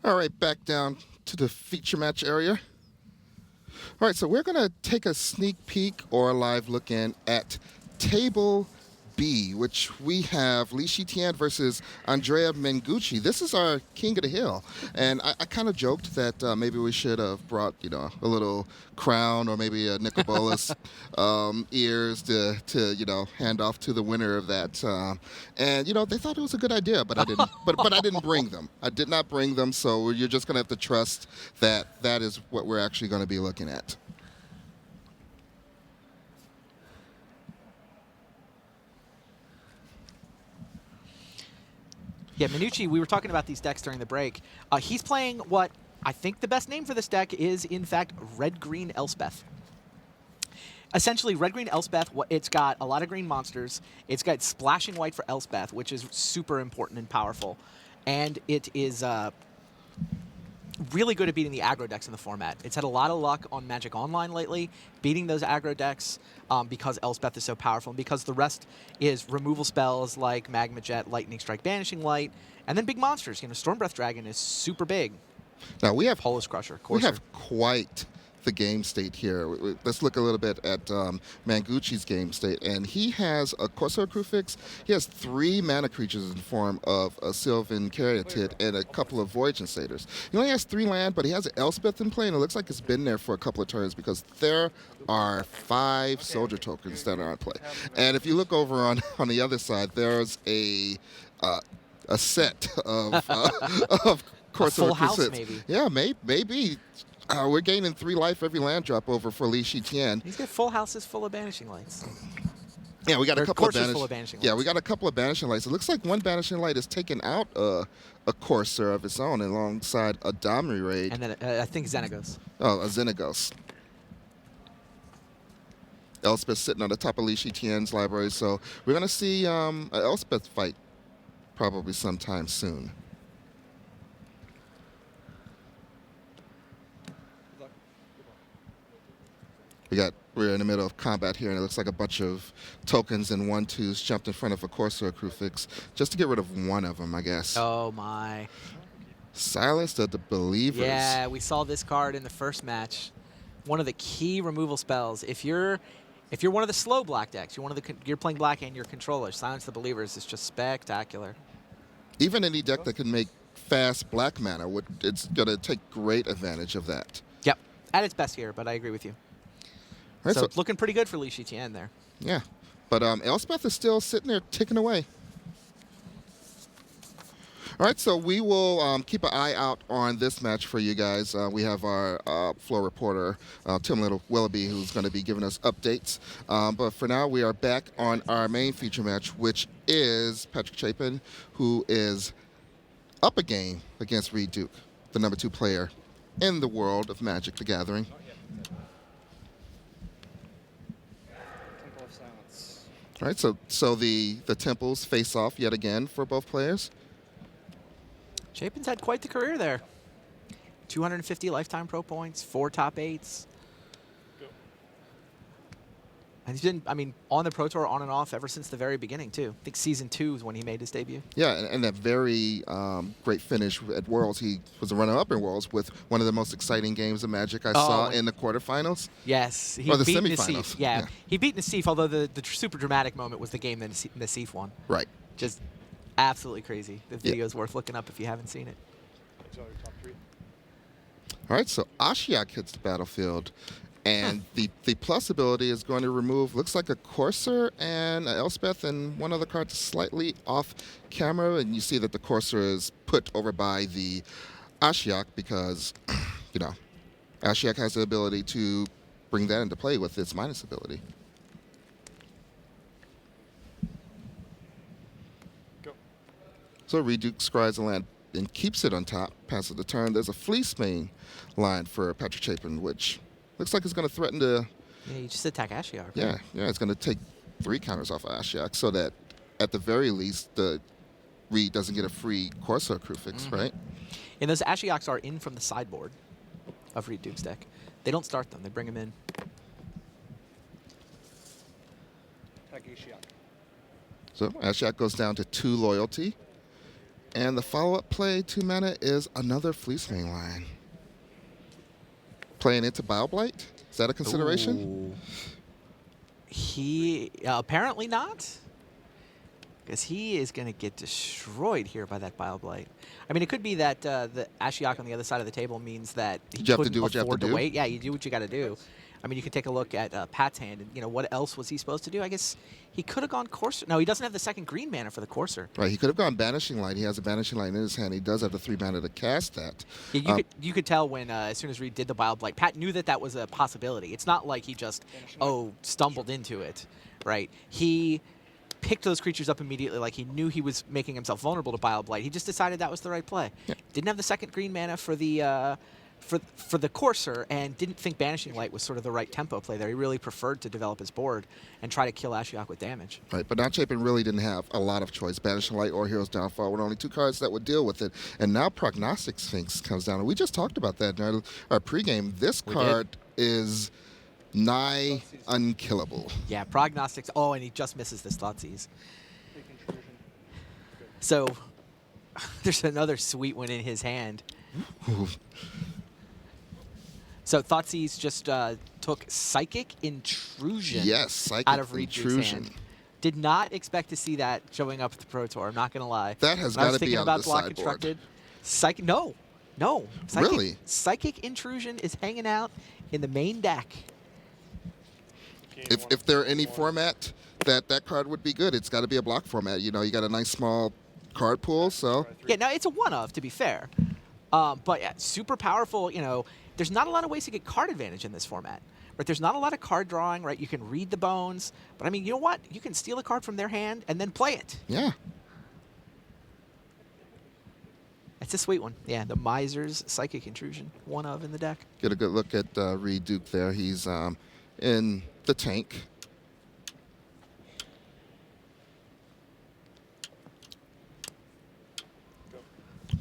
S: All right, back down to the feature match area. All right, so we're going to take a sneak peek or a live look in at Table B, which we have Li Shitian versus Andrea Mengucci. This is our King of the Hill. And I kind of joked that maybe we should have brought, a little crown or maybe a Nicobolus ears to hand off to the winner of that. And they thought it was a good idea, but I didn't. but I didn't bring them. I did not bring them, so you're just going to have to trust that that is what we're actually going to be looking at.
T: Yeah, Minucci, we were talking about these decks during the break. He's playing what I think the best name for this deck is, in fact, Red-Green Elspeth. Essentially, Red-Green Elspeth, it's got a lot of green monsters. It's got splashing white for Elspeth, which is super important and powerful. And it is really good at beating the aggro decks in the format. It's had a lot of luck on Magic Online lately, beating those aggro decks because Elspeth is so powerful, and because the rest is removal spells like Magma Jet, Lightning Strike, Banishing Light, and then big monsters. Stormbreath Dragon is super big.
S: Now we have
T: Polish Crusher.
S: We have quite the game state here. Let's look a little bit at Mangucci's game state, and he has a Corsair Crucifix. He has 3 mana creatures in the form of a Sylvan Caryatid and a couple of Voyage Instators. He only has 3 land, but he has an Elspeth in play, and it looks like it's been there for a couple of turns because there are 5 soldier tokens that are on play. And if you look over on the other side, there's a set of of Corsair
T: full house,
S: Crucifix.
T: maybe.
S: Yeah, maybe. We're gaining 3 life every land drop over for Li Shitian.
T: He's got full houses full of Banishing Lights.
S: Yeah, we got a couple of
T: Banishing Lights.
S: Yeah, we got a couple of Banishing Lights. It looks like one Banishing Light has taken out a Corsair of its own alongside a Domri Raid.
T: And then I think Xenagos.
S: Oh, a Xenagos. Elspeth sitting on the top of Li Tian's library, so we're going to see an Elspeth fight probably sometime soon. We're in the middle of combat here, and it looks like a bunch of tokens and 1/2s jumped in front of a Corsair Crucifix just to get rid of one of them, I guess.
T: Oh my.
S: Silenced of the Believers.
T: Yeah, we saw this card in the first match. One of the key removal spells. If you're one of the slow black decks, you're playing black and your controller, Silence the Believers is just spectacular.
S: Even any deck that can make fast black mana, it's going to take great advantage of that.
T: Yep, at its best here, but I agree with you.
S: Right,
T: so it's looking pretty good for Li Tian there.
S: Yeah, but Elspeth is still sitting there ticking away. All right, so we will keep an eye out on this match for you guys. We have our floor reporter, Tim Willoughby, who's going to be giving us updates. But for now, we are back on our main feature match, which is Patrick Chapin, who is up a game against Reed Duke, the number 2 player in the world of Magic the Gathering. All right, so the temples face off yet again for both players.
T: Chapin's had quite the career there. 250 lifetime pro points, 4 top 8s. And he's been, on the Pro Tour on and off ever since the very beginning, too. I think Season 2 is when he made his debut.
S: Yeah, and that very great finish at Worlds. He was a runner-up in Worlds with one of the most exciting games of Magic I saw in the quarterfinals.
T: Yes. He
S: or the
T: beat
S: semifinals.
T: Nassif. Yeah, he beat Nassif, although the super dramatic moment was the game that Nassif won.
S: Right.
T: Just absolutely crazy. The video is worth looking up if you haven't seen it.
S: All right, so Ashiok hits the battlefield. And the plus ability is going to remove, looks like a Corsair and an Elspeth, and one other card slightly off camera. And you see that the Corsair is put over by the Ashiok because, Ashiok has the ability to bring that into play with its minus ability.
O: Go.
S: So Reed Duke scries a land and keeps it on top, passes the turn. There's a Fleece Mane line for Patrick Chapin, which looks like it's going to threaten to...
T: Yeah, you just attack Ashiok. Right?
S: Yeah, it's going to take 3 counters off of Ashiok so that, at the very least, the Reed doesn't get a free Corsair Crucifix, right?
T: And those Ashioks are in from the sideboard of Reed Duke's deck. They don't start them. They bring them in.
S: So Ashiok goes down to 2 loyalty. And the follow-up play, 2 mana, is another Fleece Mane line. Playing into Bioblight? Is that a consideration?
T: Ooh. He apparently not, because he is going to get destroyed here by that Bioblight. It could be that the Ashiok on the other side of the table means that he couldn't afford to wait. Yeah, you do what you got to do. You can take a look at Pat's hand, and what else was he supposed to do? I guess he could have gone Corsair. No, he doesn't have the second green mana for the Corsair.
S: Right, he could have gone Banishing Light. He has a Banishing Light in his hand. He does have the 3 mana to cast that.
T: Yeah, you could tell when as soon as Reed did the Bioblight, Pat knew that was a possibility. It's not like he just stumbled into it, right? He picked those creatures up immediately, like he knew he was making himself vulnerable to Bioblight. He just decided that was the right play.
S: Yeah.
T: Didn't have the second green mana for the for the Corsair, and didn't think Banishing Light was sort of the right tempo play there. He really preferred to develop his board and try to kill Ashiok with damage.
S: Right, but now Chapin really didn't have a lot of choice. Banishing Light or Hero's Downfall were only 2 cards that would deal with it. And now Prognostic Sphinx comes down. And we just talked about that in our pregame. This card is nigh unkillable.
T: Yeah, Prognostics. Oh, and he just misses this Thoughtseize. So there's another sweet one in his hand. So Thoughtseize just took Psychic Intrusion out of Reed Duke's hand. Did not expect to see that showing up at the Pro Tour. I'm not going to lie.
S: That has got to be on the sideboard.
T: Constructed, no.
S: Really?
T: Psychic Intrusion is hanging out in the main deck.
S: If there are any format that card would be good, it's got to be a block format. You got a nice small card pool, so...
T: Yeah, now it's a one-of, to be fair. But yeah, super powerful, There's not a lot of ways to get card advantage in this format. Right? There's not a lot of card drawing, right? You can read the bones. But, you know what? You can steal a card from their hand and then play it.
S: Yeah.
T: It's a sweet one. Yeah, the Miser's Psychic Intrusion, one of in the deck.
S: Get a good look at Reed Duke there. He's in the tank.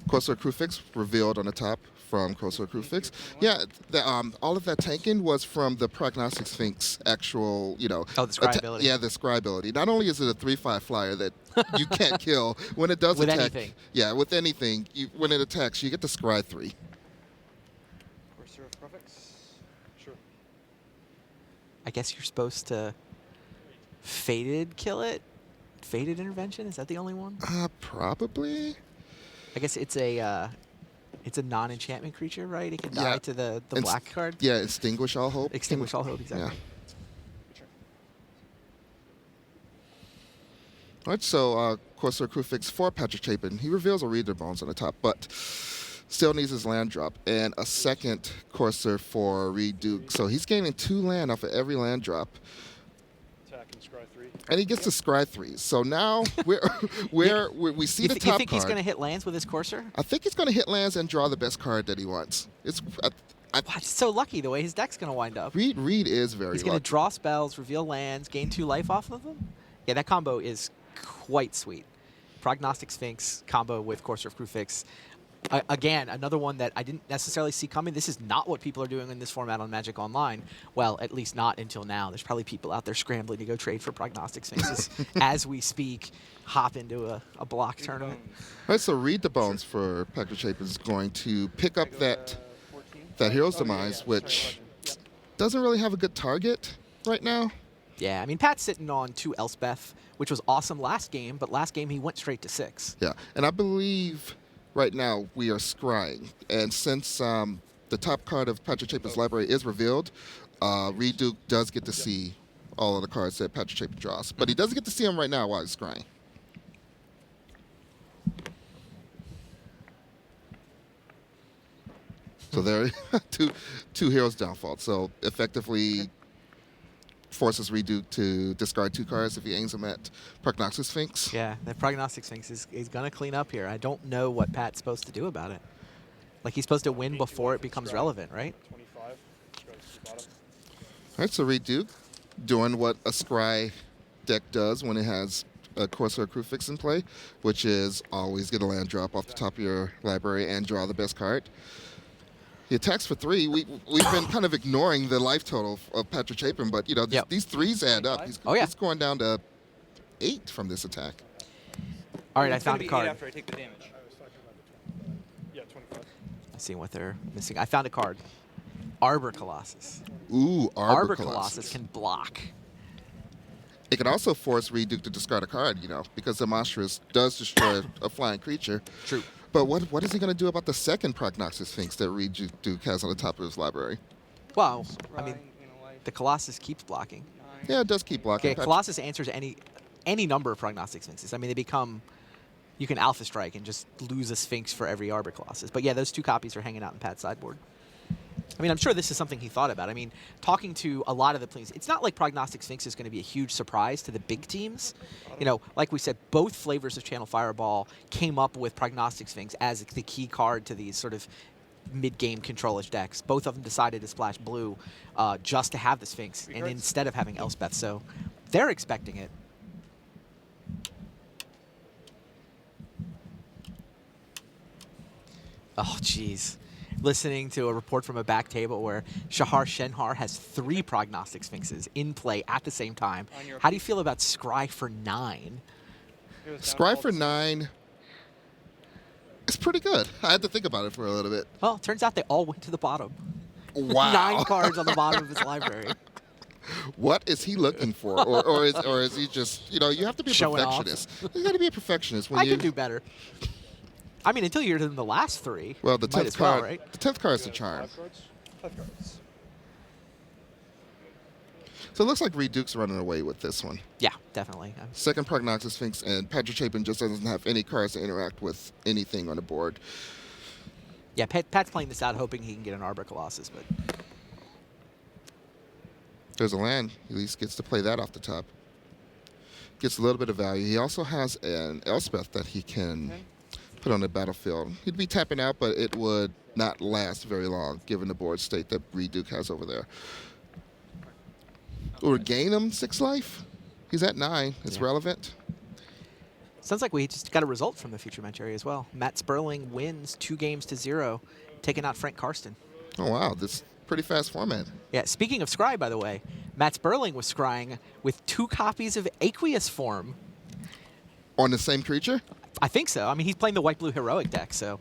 S: Corsair Crewfix revealed on the top from Corsair Crewfix. Yeah, all of that tanking was from the Prognostic Sphinx actual, the
T: scry ability.
S: Yeah, the scry ability. Not only is it a 3/5 flyer that you can't kill, when it does
T: With
S: attack.
T: anything.
S: Yeah, with anything. When it attacks, you get the scry 3.
H: Corsair Crewfix? Sure.
T: I guess you're supposed to Fated kill it? Fated Intervention? Is that the only one?
S: Probably.
T: I guess it's a non-enchantment creature, right? It can die to the black card.
S: Yeah, Extinguish All Hope.
T: Extinguish All Hope, exactly.
S: Yeah. All right, so Corsair Crewfix for Patrick Chapin. He reveals a Reader Bones on the top, but still needs his land drop. And a second Corsair for Reed Duke. So he's gaining 2 land off of every land drop.
J: Attack and scry 3.
S: And he gets to scry 3. So now we see the top card.
T: You think he's going to hit lands with his Corsair?
S: I think he's going to hit lands and draw the best card that he wants. It's
T: so lucky the way his deck's going to wind up.
S: Reed is very lucky.
T: He's going to draw spells, reveal lands, gain 2 life off of them. Yeah, that combo is quite sweet. Prognostic Sphinx combo with Corsair Crewfix. Again, another one that I didn't necessarily see coming. This is not what people are doing in this format on Magic Online. Well, at least not until now. There's probably people out there scrambling to go trade for Prognostic Sphinxes as we speak, hop into a block tournament.
S: All right, so Read the Bones for Patrick Chapin is going to pick up that Hero's Demise, which doesn't really have a good target right now.
T: Yeah, I mean, Pat's sitting on 2 Elspeth, which was awesome last game, but last game he went straight to 6.
S: Yeah, and I believe right now we are scrying. And since the top card of Patrick Chapin's library is revealed, Reed Duke does get to see all of the cards that Patrick Chapin draws. But he doesn't get to see them right now while he's scrying. So there are two Heroes Downfall. So effectively forces Reed Duke to discard 2 cards if he aims them at Prognostic Sphinx.
T: Yeah, that Prognostic Sphinx is going to clean up here. I don't know what Pat's supposed to do about it. Like, he's supposed to win before it becomes relevant, right?
J: 25.
S: All right, so Reed Duke doing what a scry deck does when it has a Corsair Crewfix in play, which is always get a land drop off the top of your library and draw the best card. He attacks for 3. We've been kind of ignoring the life total of Patrick Chapin, but these 3s add up. He's going down to 8 from this attack.
T: All right, I found a card.
H: After I take the damage. Yeah, 25.
T: I see what they're missing. I found a card. Arbor Colossus.
S: Ooh, Arbor
T: Colossus can block.
S: It can also force Reed Duke to discard a card, because the Monstrous does destroy a flying creature.
T: True.
S: But what is he going to do about the second Prognostic Sphinx that Reed Duke has on the top of his library?
T: Well, I mean, the Colossus keeps blocking.
S: Yeah, it does keep blocking.
T: Okay, Colossus answers any number of Prognostic Sphinxes. I mean, they become... You can Alpha Strike and just lose a Sphinx for every Arbor Colossus. But yeah, those 2 copies are hanging out in Pat's sideboard. I mean, I'm sure this is something he thought about. I mean, talking to a lot of the planes, it's not like Prognostic Sphinx is going to be a huge surprise to the big teams. Like we said, both flavors of Channel Fireball came up with Prognostic Sphinx as the key card to these sort of mid-game control-ish decks. Both of them decided to splash blue just to have the Sphinx, and instead of having Elspeth. So they're expecting it. Oh, jeez. Listening to a report from a back table where Shahar Shenhar has 3 Prognostic Sphinxes in play at the same time. How do you feel about Scry for 9?
S: Scry for 9 is pretty good. I had to think about it for a little bit.
T: Well, it turns out they all went to the bottom.
S: Wow.
T: 9 cards on the bottom of his library.
S: What is he looking for? Or is he just, you have to be a
T: Showing off.
S: perfectionist. You got to be a perfectionist. When
T: I could do better. I mean, until you're in the last 3.
S: Well, the 10th card,
T: right?
S: the 10th card is the charm.
J: 5 cards.
S: So it looks like Reed Duke's running away with this one.
T: Yeah, definitely.
S: Second Prognostic Sphinx, and Patrick Chapin just doesn't have any cards to interact with anything on the board.
T: Yeah, Pat's playing this out, hoping he can get an Arbor Colossus, but...
S: There's a land. He at least gets to play that off the top. Gets a little bit of value. He also has an Elspeth that he can put on the battlefield. He'd be tapping out, but it would not last very long, given the board state that Reed Duke has over there. Or gain him 6 life. He's at 9. It's relevant.
T: Sounds like we just got a result from the feature match area as well. Matt Sperling wins 2-0, taking out Frank Karsten.
S: Oh, wow. This is pretty fast format.
T: Yeah, speaking of scry, by the way, Matt Sperling was scrying with 2 copies of Aqueous Form.
S: On the same creature?
T: I think so. I mean, he's playing the white-blue heroic deck, so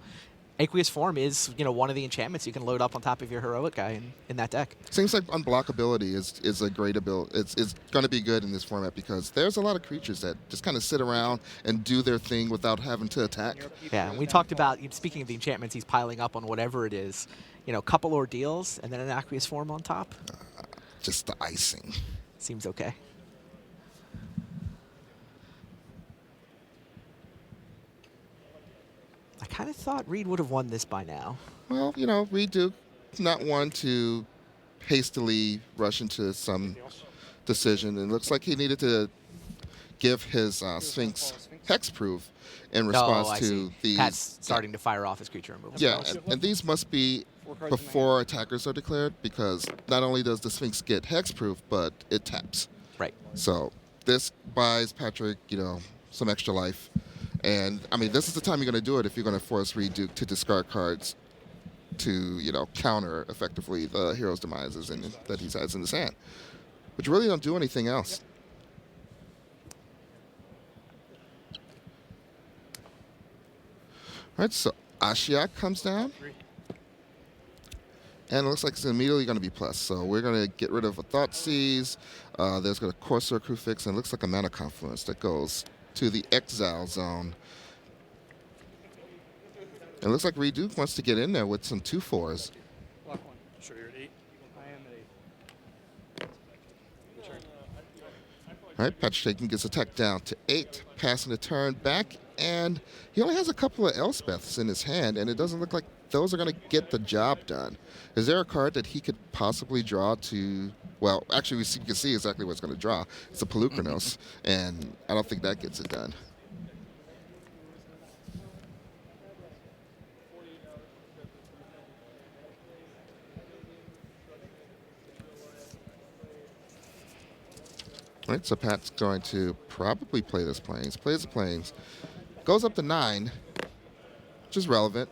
T: Aqueous Form is, one of the enchantments you can load up on top of your heroic guy in that deck.
S: Seems like unblockability is a great ability. It's going to be good in this format because there's a lot of creatures that just kind of sit around and do their thing without having to attack.
T: Yeah, and we talked about, speaking of the enchantments, he's piling up on whatever it is. A couple ordeals and then an Aqueous Form on top.
S: Just the icing.
T: Seems okay. I kind of thought Reed would have won this by now.
S: Well, Reed Duke, not one to hastily rush into some decision. It looks like he needed to give his Sphinx hexproof in response to these.
T: Pat's starting to fire off his creature removal
S: Yeah,
T: spells.
S: and these must be before attackers are declared because not only does the Sphinx get hexproof, but it taps.
T: Right.
S: So this buys Patrick, some extra life. And, I mean, this is the time you're going to do it if you're going to force Reed Duke to discard cards to, counter effectively the hero's demises that he has in his hand. But you really don't do anything else. All right, so Ashiok comes down. And it looks like it's immediately going to be plus. So we're going to get rid of a Thoughtseize. There's going to Corsair Crucifix, and it looks like a Mana Confluence that goes to the exile zone. It looks like Reed Duke wants to get in there with some 2/4s.
J: Block 1. Sure, you're at 8. I am at 8.
S: All right, Patrick Shaken gets attacked down to 8, passing the turn back, and he only has a couple of Elspeths in his hand, and it doesn't look like those are going to get the job done. Is there a card that he could possibly draw to? Well, actually, you can see exactly what it's going to draw. It's a Pelucranos, and I don't think that gets it done. All right, so Pat's going to probably play this Plains. Plays the Plains. Goes up to 9, which is relevant.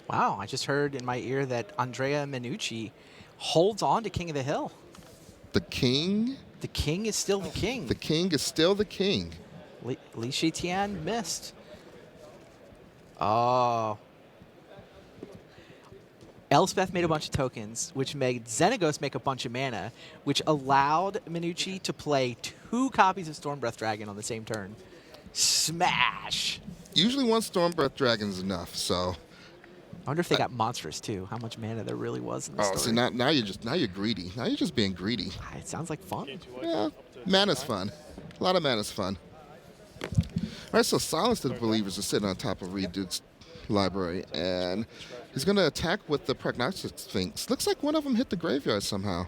T: Wow, I just heard in my ear that Andrea Minucci holds on to King of the Hill.
S: The king?
T: The king is still the king.
S: The king is still the king.
T: Li Shitian missed. Oh. Elspeth made a bunch of tokens, which made Xenagos make a bunch of mana, which allowed Minucci to play 2 copies of Stormbreath Dragon on the same turn. Smash!
S: Usually one Stormbreath Dragon is enough, so...
T: I wonder if they got monstrous too. How much mana there really was in the story.
S: See, now you're greedy. Now you're just being greedy.
T: It sounds like fun.
S: Yeah, mana's fun. A lot of mana's fun. All right, so Silence to the Believers is sitting on top of Reed Duke's library, and he's going to attack with the Prognostic Sphinx. Looks like one of them hit the graveyard somehow.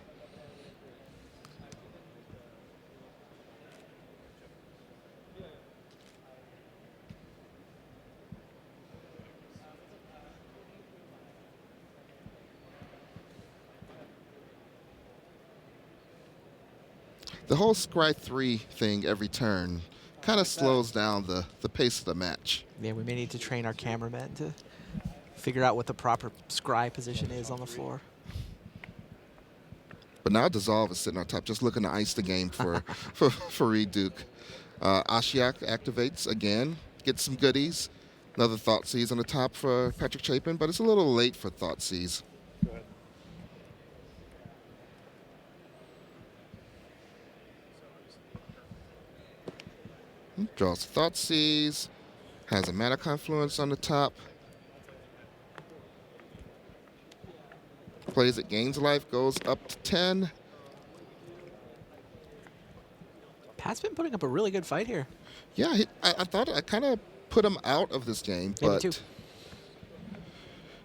S: The whole Scry 3 thing every turn kind of slows down the pace of the match.
T: Yeah, we may need to train our cameramen to figure out what the proper scry position is on the floor.
S: But now Dissolve is sitting on top, just looking to ice the game for for Reed Duke. Ashiok activates again, gets some goodies. Another Thoughtseize on the top for Patrick Chapin, but it's a little late for Thoughtseize. Draws Thoughtseize, has a Mana Confluence on the top. Plays it, gains life, goes up to 10.
T: Pat's been putting up a really good fight here.
S: Yeah, I thought I kind of put him out of this game,
T: Yeah, me
S: but
T: too.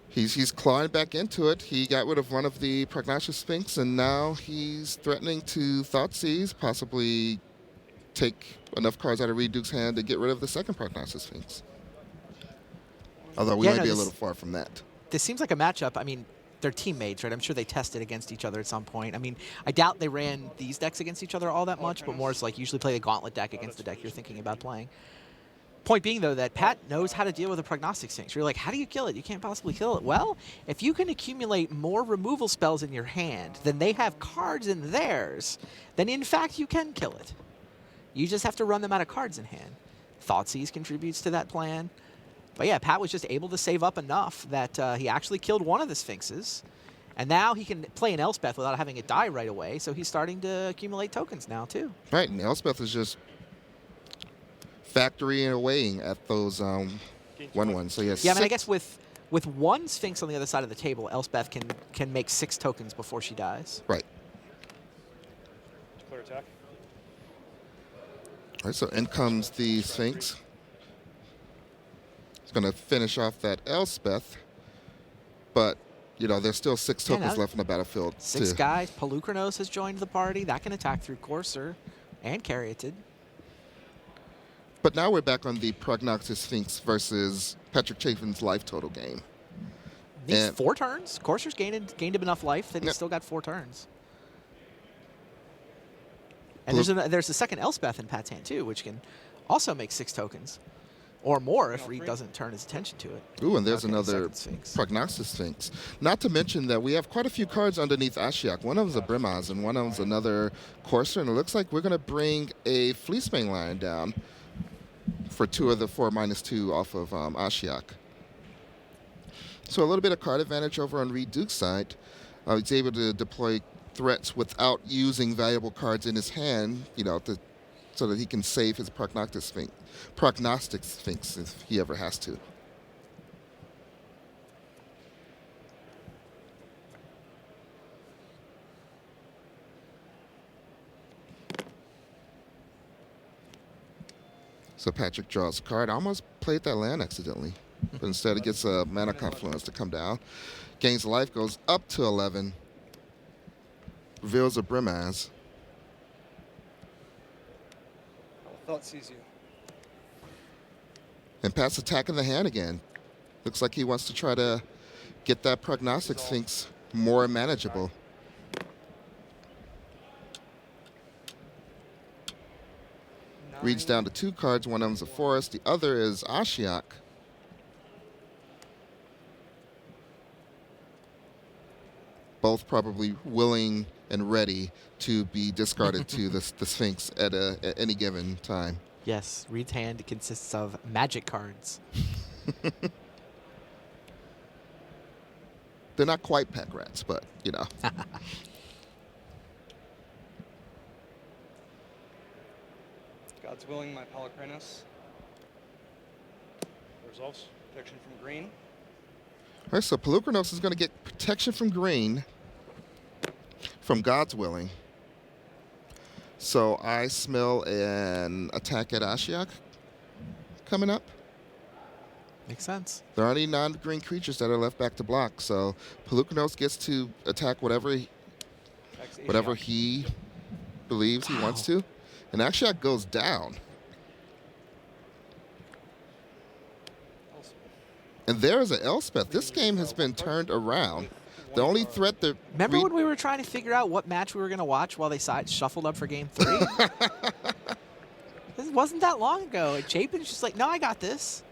S: he's clawing back into it. He got rid of one of the Prognostic Sphinx, and now he's threatening to Thoughtseize, possibly take enough cards out of Reed Duke's hand to get rid of the second Prognostic Sphinx. Although we might be a little far from that.
T: This seems like a matchup. I mean, they're teammates, right? I'm sure they tested against each other at some point. I mean, I doubt they ran these decks against each other all that much, but more it's like usually play the Gauntlet deck against the deck you're thinking about playing. Point being, though, that Pat knows how to deal with a Prognostic Sphinx. You're like, how do you kill it? You can't possibly kill it. Well, if you can accumulate more removal spells in your hand than they have cards in theirs, then in fact you can kill it. You just have to run them out of cards in hand. Thoughtseize contributes to that plan. But yeah, Pat was just able to save up enough that he actually killed one of the Sphinxes. And now he can play an Elspeth without having it die right away, so he's starting to accumulate tokens now, too.
S: Right, and Elspeth is just factoring away at those 1/1. So yes.
T: Yeah, I mean, I guess with one Sphinx on the other side of the table, Elspeth can make 6 tokens before she dies.
S: Right.
J: Clear attack.
S: All right, so in comes the Sphinx. It's going to finish off that Elspeth, but, you know, there's still 6 tokens left in the battlefield.
T: 6 guys. Pelucranos has joined the party. That can attack through Courser and Caryatid.
S: But now we're back on the Prognostic Sphinx versus Patrick Chafin's life total game.
T: These 4 turns. Courser's gained him enough life that he's still got 4 turns. And there's a second Elspeth in Pat's hand, too, which can also make 6 tokens. Or more if Reed doesn't turn his attention to it.
S: Ooh, and there's another Prognostic Sphinx. Not to mention that we have quite a few cards underneath Ashiok. One of them's a Brimaz, and one of them's another Courser, and it looks like we're going to bring a Fleecebane Lion down for 2 of the 4-2 off of Ashiok. So a little bit of card advantage over on Reed Duke's side. He's able to deploy threats without using valuable cards in his hand, you know, so that he can save his Prognostic Sphinx if he ever has to. So Patrick draws a card. I almost played that land accidentally, but instead it gets a Mana Confluence to come down. Gains life, goes up to 11. Reveals a Brimaz.
J: Thoughtseize you.
S: And Pat's attacking the hand again. Looks like he wants to try to get that Prognostic Sphinx more manageable. Reads down to 2 cards. One of them's a Forest. The other is Ashiok. Both probably willing and ready to be discarded to the Sphinx at any given time.
T: Yes, Reed's hand consists of magic cards.
S: They're not quite pack rats, but, you know.
J: God's willing, my Pelucranos. Resolves. Protection from green.
S: All right, so Pelucranos is going to get protection from green from God's Willing. So I smell an attack at Ashiok coming up.
T: Makes sense.
S: There aren't any non-green creatures that are left back to block, so Pelucranos gets to attack whatever he believes he wants to. And Ashiok goes down. And there is an Elspeth. This game has been turned around. The only threat that...
T: Remember when we were trying to figure out what match we were going to watch while they shuffled up for game 3? This wasn't that long ago. And Chapin's just like, no, I got this.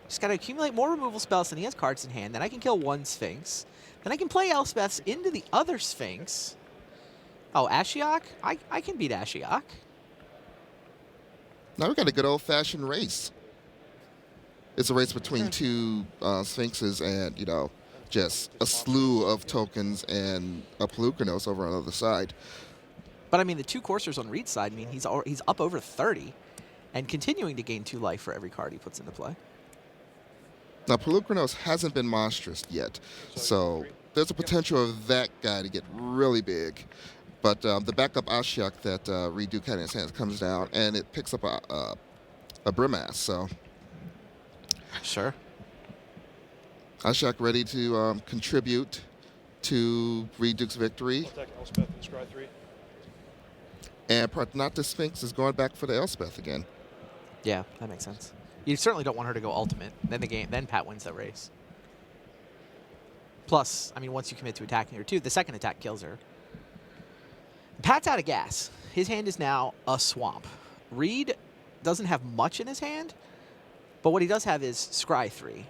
T: Just got to accumulate more removal spells than he has cards in hand. Then I can kill 1 Sphinx. Then I can play Elspeths into the other Sphinx. Oh, Ashiok? I can beat Ashiok.
S: Now we got a good old-fashioned race. It's a race between 2 Sphinxes and, you know, just a slew of tokens and a Pelucranos over on the other side.
T: But I mean, the 2 Coursers on Reed's side, I mean, he's up over 30 and continuing to gain 2 life for every card he puts into play.
S: Now, Pelucranos hasn't been monstrous yet, so there's a potential of that guy to get really big. But the backup Ashiok that Reed Duke had in his hands comes down, and it picks up a Brimaz, so...
T: Sure.
S: Ashiok ready to contribute to Reed Duke's victory.
J: Attack Elspeth and scry 3.
S: And Prognostic Sphinx is going back for the Elspeth again.
T: Yeah, that makes sense. You certainly don't want her to go ultimate. Then Pat wins that race. Plus, I mean, once you commit to attacking her too, the second attack kills her. Pat's out of gas. His hand is now a swamp. Reed doesn't have much in his hand, but what he does have is Scry 3.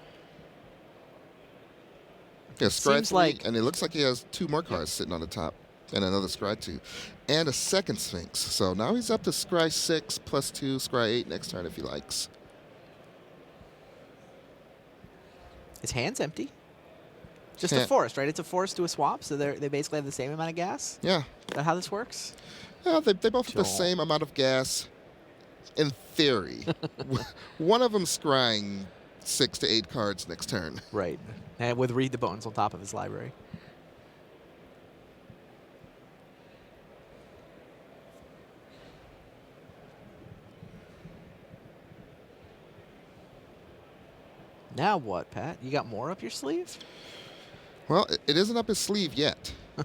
S: Yeah, Scry
T: Seems
S: 3,
T: like-
S: and it looks like he has 2 more cards sitting on the top, and another Scry 2, and a second Sphinx. So now he's up to Scry 6 plus 2, Scry 8 next turn if he likes.
T: His hand's empty. Just a
S: Can't-
T: forest, right? It's a forest to a swamp, so they basically have the same amount of gas.
S: Yeah.
T: Is that how this works?
S: Yeah, they both have the
T: Joel.
S: same amount of gas, in theory. One of them scrying 6 to 8 cards next turn.
T: Right. And with Reed the Bones on top of his library. Now what, Pat? You got more up your sleeve?
S: Well, it isn't up his sleeve yet. It's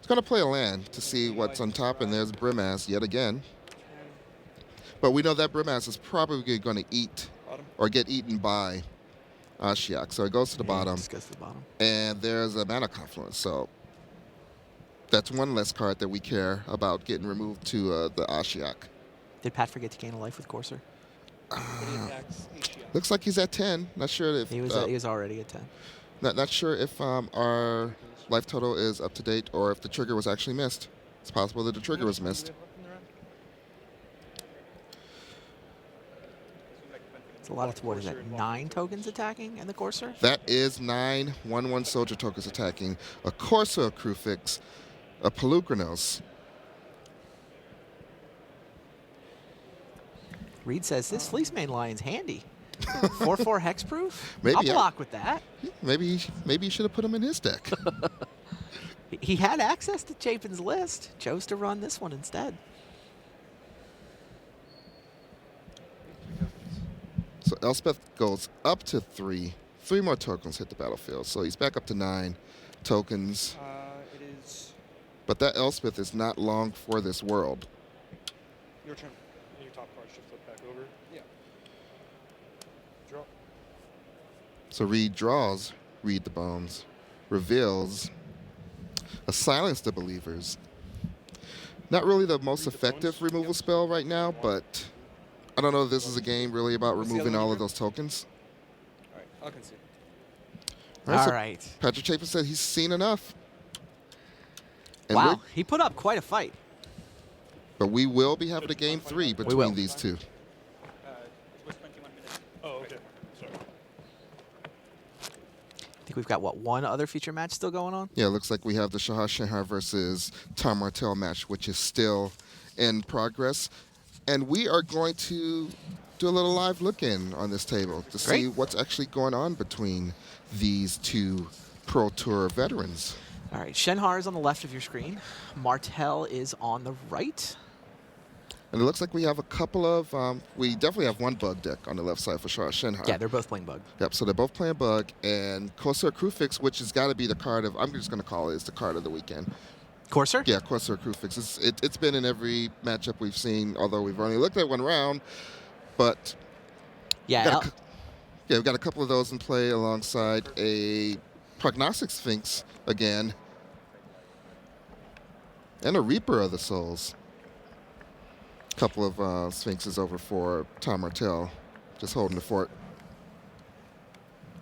S: going to play a land to see what's on top, and there's Brimaz yet again. But we know that Brimaz is probably going to eat or get eaten by Ashiok. So it goes to the bottom.
T: Just goes to the bottom.
S: And there's a mana confluence. So that's one less card that we care about getting removed to the Ashiok.
T: Did Pat forget to gain a life with Courser?
S: Looks like he's at 10. Not sure if
T: He was already at 10.
S: Not sure if our life total is up to date or if the trigger was actually missed. It's possible that the trigger was missed.
T: It's a lot of, what is that, 9 tokens attacking in the Courser?
S: That is 9 1/1 soldier tokens attacking. A Corso Crucifix, a Pelugranos.
T: Reed says, this Fleece Mane Lion's handy. 4/4 hexproof?
S: Maybe
T: I'll
S: I-
T: block with that.
S: Maybe you should have put him in his deck.
T: He had access to Chapin's list. Chose to run this one instead.
S: So Elspeth goes up to 3. 3 more tokens hit the battlefield. So he's back up to 9 tokens.
J: It is
S: But that Elspeth is not long for this world.
J: your turn. Your top card should flip back over. Yeah. Draw.
S: So Reed draws, Reed the Bones, reveals a Silence the Believers. Not really the most effective removal spell right now, but I don't know if this is a game really about
J: What's the
S: removing
J: other
S: all
J: one
S: of those tokens.
J: All right, I'll concede.
T: All
S: so
T: right.
S: Patrick Chapin said he's seen enough. And
T: Wow, he put up quite a fight.
S: But we will be having a game 3
T: will.
S: between these two.
J: Oh, okay. Sorry.
T: I think we've got, what, one other feature match still going on?
S: Yeah, it looks like we have the Shahar Shenhar versus Tom Martell match, which is still in progress. And we are going to do a little live look-in on this table to see
T: Great.
S: what's actually going on between these two Pro Tour veterans.
T: All right, Shenhar is on the left of your screen. Martell is on the right.
S: And it looks like we have a couple of, we definitely have one bug deck on the left side for Shahar Shenhar.
T: Yeah, they're both playing Bug.
S: Yep, so they're both playing Bug, and Corsair Crucifix, which has got to be the card of, I'm just going to call it, is the card of the weekend.
T: Corsair?
S: Yeah, Corsair Crucifix. It's been in every matchup we've seen, although we've only looked at one round, but
T: Yeah,
S: we've got a couple of those in play alongside a Prognostic Sphinx again, and a Reaper of the Souls. Couple of Sphinxes over for Tom Martell, just holding the fort.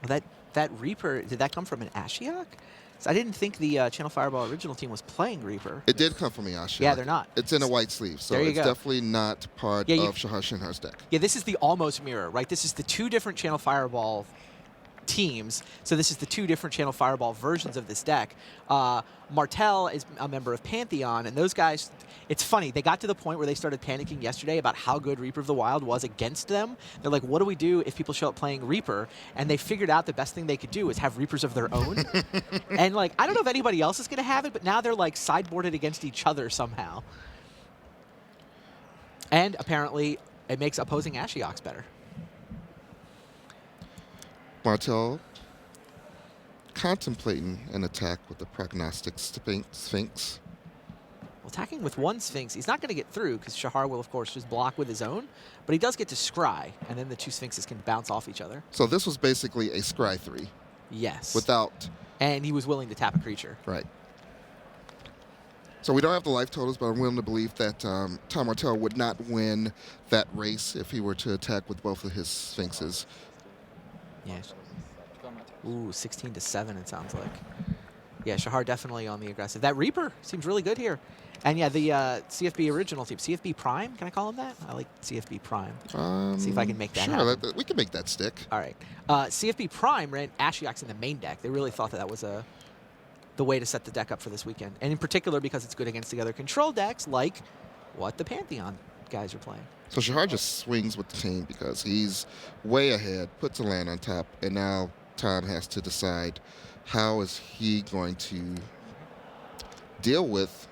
T: that Reaper, did that come from an Ashiok? So I didn't think the Channel Fireball original team was playing Reaper.
S: It did come from Ashiok.
T: Yeah, they're not.
S: It's in a white sleeve, so
T: There you
S: it's
T: go.
S: definitely not part
T: Yeah, you-
S: of Shahar Shenhar's deck.
T: Yeah, this is the almost mirror, right? This is the 2 different Channel Fireball teams. So this is the 2 different Channel Fireball versions of this deck. Martell is a member of Pantheon, and those guys, it's funny, they got to the point where they started panicking yesterday about how good Reaper of the Wild was against them. They're like, what do we do if people show up playing Reaper? And they figured out the best thing they could do is have Reapers of their own. And like, I don't know if anybody else is going to have it, but now they're like sideboarded against each other somehow. And apparently, it makes opposing Ashioks better.
S: Martell contemplating an attack with the Prognostic Sphinx.
T: Well, attacking with one Sphinx, he's not going to get through because Shahar will, of course, just block with his own. But he does get to scry, and then the 2 Sphinxes can bounce off each other.
S: So this was basically a Scry 3.
T: Yes.
E: Without.
T: And he was willing to tap a creature.
S: Right. So we don't have the life totals, but I'm willing to believe that Tom Martell would not win that race if he were to attack with both of his Sphinxes.
T: Yes. Ooh, 16-7 it sounds like. Yeah, Shahar definitely on the aggressive. That Reaper seems really good here. And yeah, the CFB original team. CFB Prime, can I call him that? I like CFB Prime. See if I can make that happen.
S: Sure, we can make that stick.
T: All right. CFB Prime ran Ashiok's in the main deck. They really thought that was the way to set the deck up for this weekend. And in particular because it's good against the other control decks like what the Pantheon guys are playing.
S: So Shahar just swings with the team because he's way ahead, puts a land on top, and now Tom has to decide how is he going to deal with,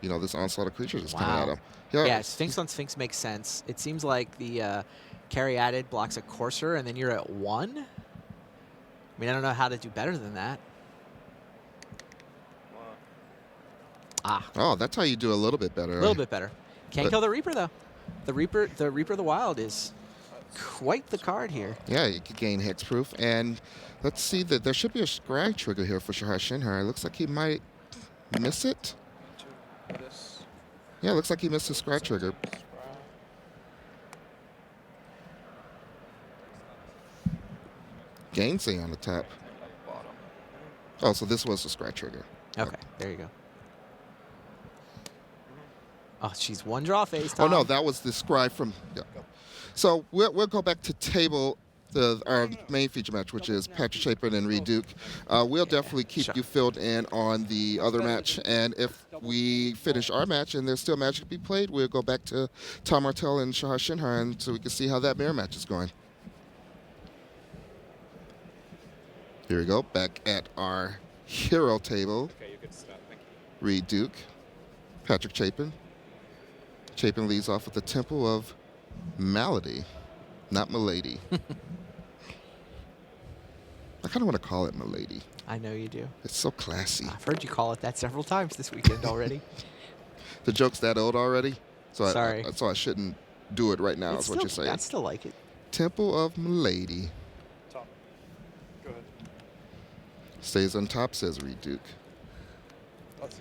S: this onslaught of creatures that's coming at him.
T: Yeah, Sphinx on Sphinx makes sense. It seems like the Caryatid blocks a Courser, and then you're at 1. I mean, I don't know how to do better than that.
S: Oh, that's how you do a little bit better.
T: A little bit better. Can't kill the Reaper, though. The Reaper of the Wild is quite the card here.
S: Yeah, you could gain hexproof. And let's see that there should be a scry trigger here for Shahar Shinhar. It looks like he might miss it. Yeah, it looks like he missed his scry trigger. Gainsay on the top. Oh, so this was the scry trigger.
T: Okay, there you go. Oh, she's one draw phase.
S: Oh, no, that was the scry from... Yeah. So we'll go back to table, our main feature match, which is Patrick Chapin and Reed Duke. We'll definitely keep you filled in on the other match. And if we finish our match and there's still Magic to be played, we'll go back to Tom Martell and Shahar Shinhar, and so we can see how that mirror match is going. Here we go, back at our hero table.
J: Okay, you can stop. Thank you.
S: Reed Duke, Patrick Chapin. Chapin leads off with the Temple of Malady, not Milady. I kind of want to call it Milady.
T: I know you do.
S: It's so classy.
T: I've heard you call it that several times this weekend already.
S: The joke's that old already? So
T: Sorry.
S: So I shouldn't do it right now, is what you're saying.
T: I still like it.
S: Temple of Milady.
J: Top. Go ahead.
S: Stays on top, says Reed Duke.
J: Thoughtseize.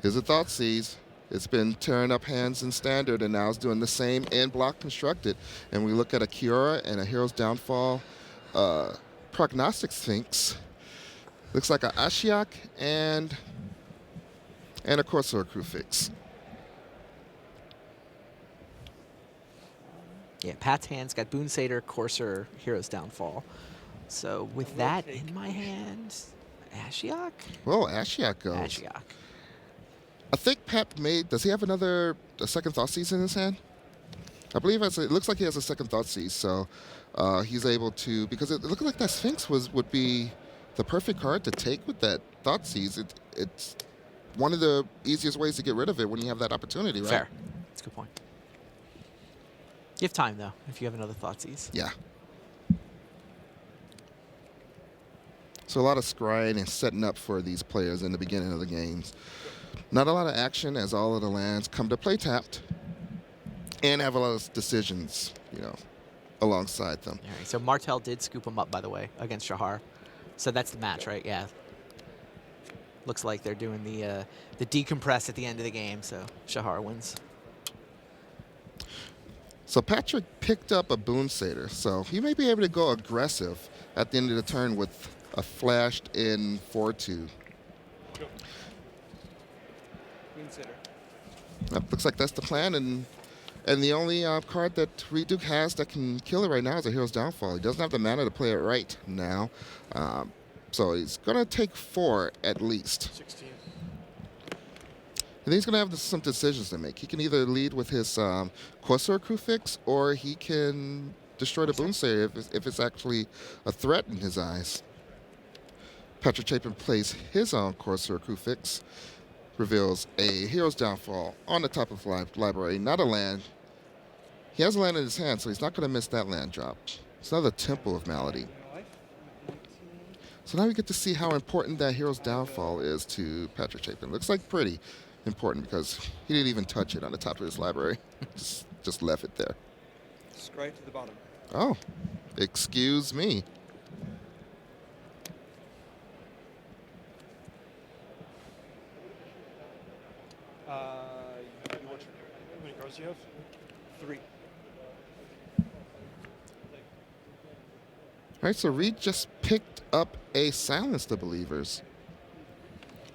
S: Here's a Thoughtseize. It's been tearing up hands in Standard, and now it's doing the same in Block Constructed. And we look at a Kiora and a Hero's Downfall Prognostic Sphinx. Looks like a Ashiok and a Corsair Crucifix.
T: Yeah, Pat's hand's got Boon Satyr, Courser, Hero's Downfall. So with that in my hand, Ashiok?
S: Well, Ashiok goes.
T: Ashiok.
S: I think Pat does he have a second Thoughtseize in his hand? I believe it looks like he has a second Thoughtseize, so he's able to, because it looked like that Sphinx would be the perfect card to take with that Thoughtseize. It's one of the easiest ways to get rid of it when you have that opportunity, right?
T: Fair. That's a good point. You have time, though, if you have another Thoughtseize.
S: Yeah. So a lot of scrying and setting up for these players in the beginning of the games. Not a lot of action as all of the lands come to play tapped and have a lot of decisions, alongside them.
T: All right, so Martell did scoop him up, by the way, against Shahar. So that's the match, right? Yeah. Looks like they're doing the decompress at the end of the game, so Shahar wins.
S: So Patrick picked up a Boon Satyr, so he may be able to go aggressive at the end of the turn with a flashed in 4/2. Looks like that's the plan, and the only card that Reed Duke has that can kill it right now is a Hero's Downfall. He doesn't have the mana to play it right now, so he's going to take 4 at least.
J: 16.
S: And he's going to have some decisions to make. He can either lead with his Corsair Crucifix, or he can destroy the Boon Satyr if it's actually a threat in his eyes. Patrick Chapin plays his own Corsair Crucifix, reveals a Hero's Downfall on the top of the library, not a land. He has a land in his hand, so he's not going to miss that land drop. It's another Temple of Malady. So now we get to see how important that Hero's Downfall is to Patrick Chapin. Looks like pretty important because he didn't even touch it on the top of his library. just left it there.
J: Scry to the bottom.
S: Oh, excuse me.
J: cards do you have? 3.
S: All right, so Reed just picked up a Silence the Believers.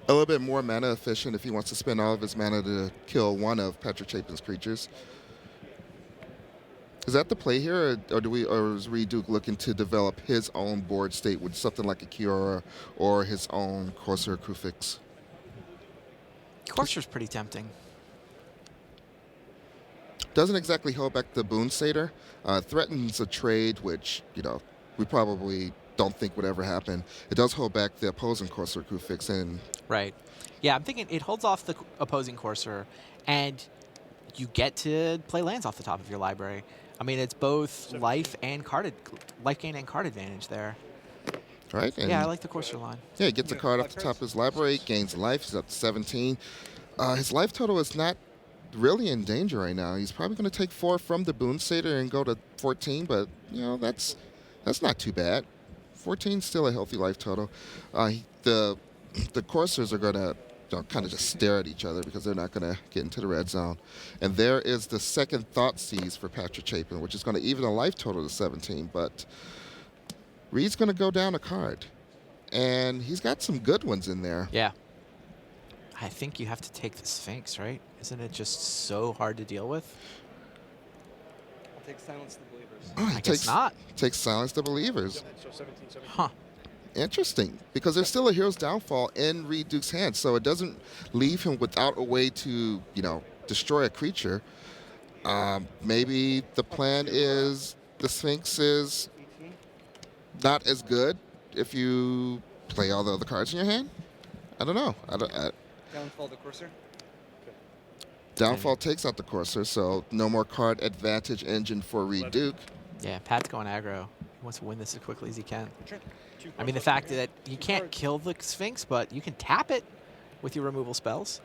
S: A little bit more mana efficient if he wants to spend all of his mana to kill one of Patrick Chapin's creatures. Is that the play here, or is Reed Duke looking to develop his own board state with something like a Kiora or his own Corsair Krufix?
T: Corsair's pretty tempting.
S: Doesn't exactly hold back the Boon Satyr. Threatens a trade, which, we probably don't think would ever happen. It does hold back the opposing Corsair Krufix, and
T: Right. Yeah, I'm thinking it holds off the opposing Corsair, and you get to play lands off the top of your library. I mean, it's both life gain and card advantage there.
S: right? And
T: Yeah, I like the Corsair line.
S: yeah, he gets a card off the top of his library, gains life. He's up to 17. His life total is not really in danger right now. He's probably going to take 4 from the Boon Satyr and go to 14, but that's not too bad. 14 is still a healthy life total. The Corsairs are going to kind of just stare at each other because they're not going to get into the red zone. And there is the second Thought Seize for Patrick Chapin, which is going to even a life total to 17. But Reed's going to go down a card. And he's got some good ones in there.
T: Yeah. I think you have to take the Sphinx, right? Isn't it just so hard to deal with?
J: I'll take Silence the Believers.
S: Oh,
T: I guess not.
S: Takes Silence the Believers.
J: So 17.
T: Huh.
S: Interesting, because there's still a Hero's Downfall in Reed Duke's hand, so it doesn't leave him without a way to, destroy a creature. Maybe the plan is the Sphinx is not as good if you play all the other cards in your hand. I don't know.
J: Downfall the Corsair.
S: Downfall takes out the Corsair, so no more card advantage engine for Reed Duke.
T: Yeah, Pat's going aggro. He wants to win this as quickly as he can. I mean, the fact that you can't kill the Sphinx, but you can tap it with your removal spells.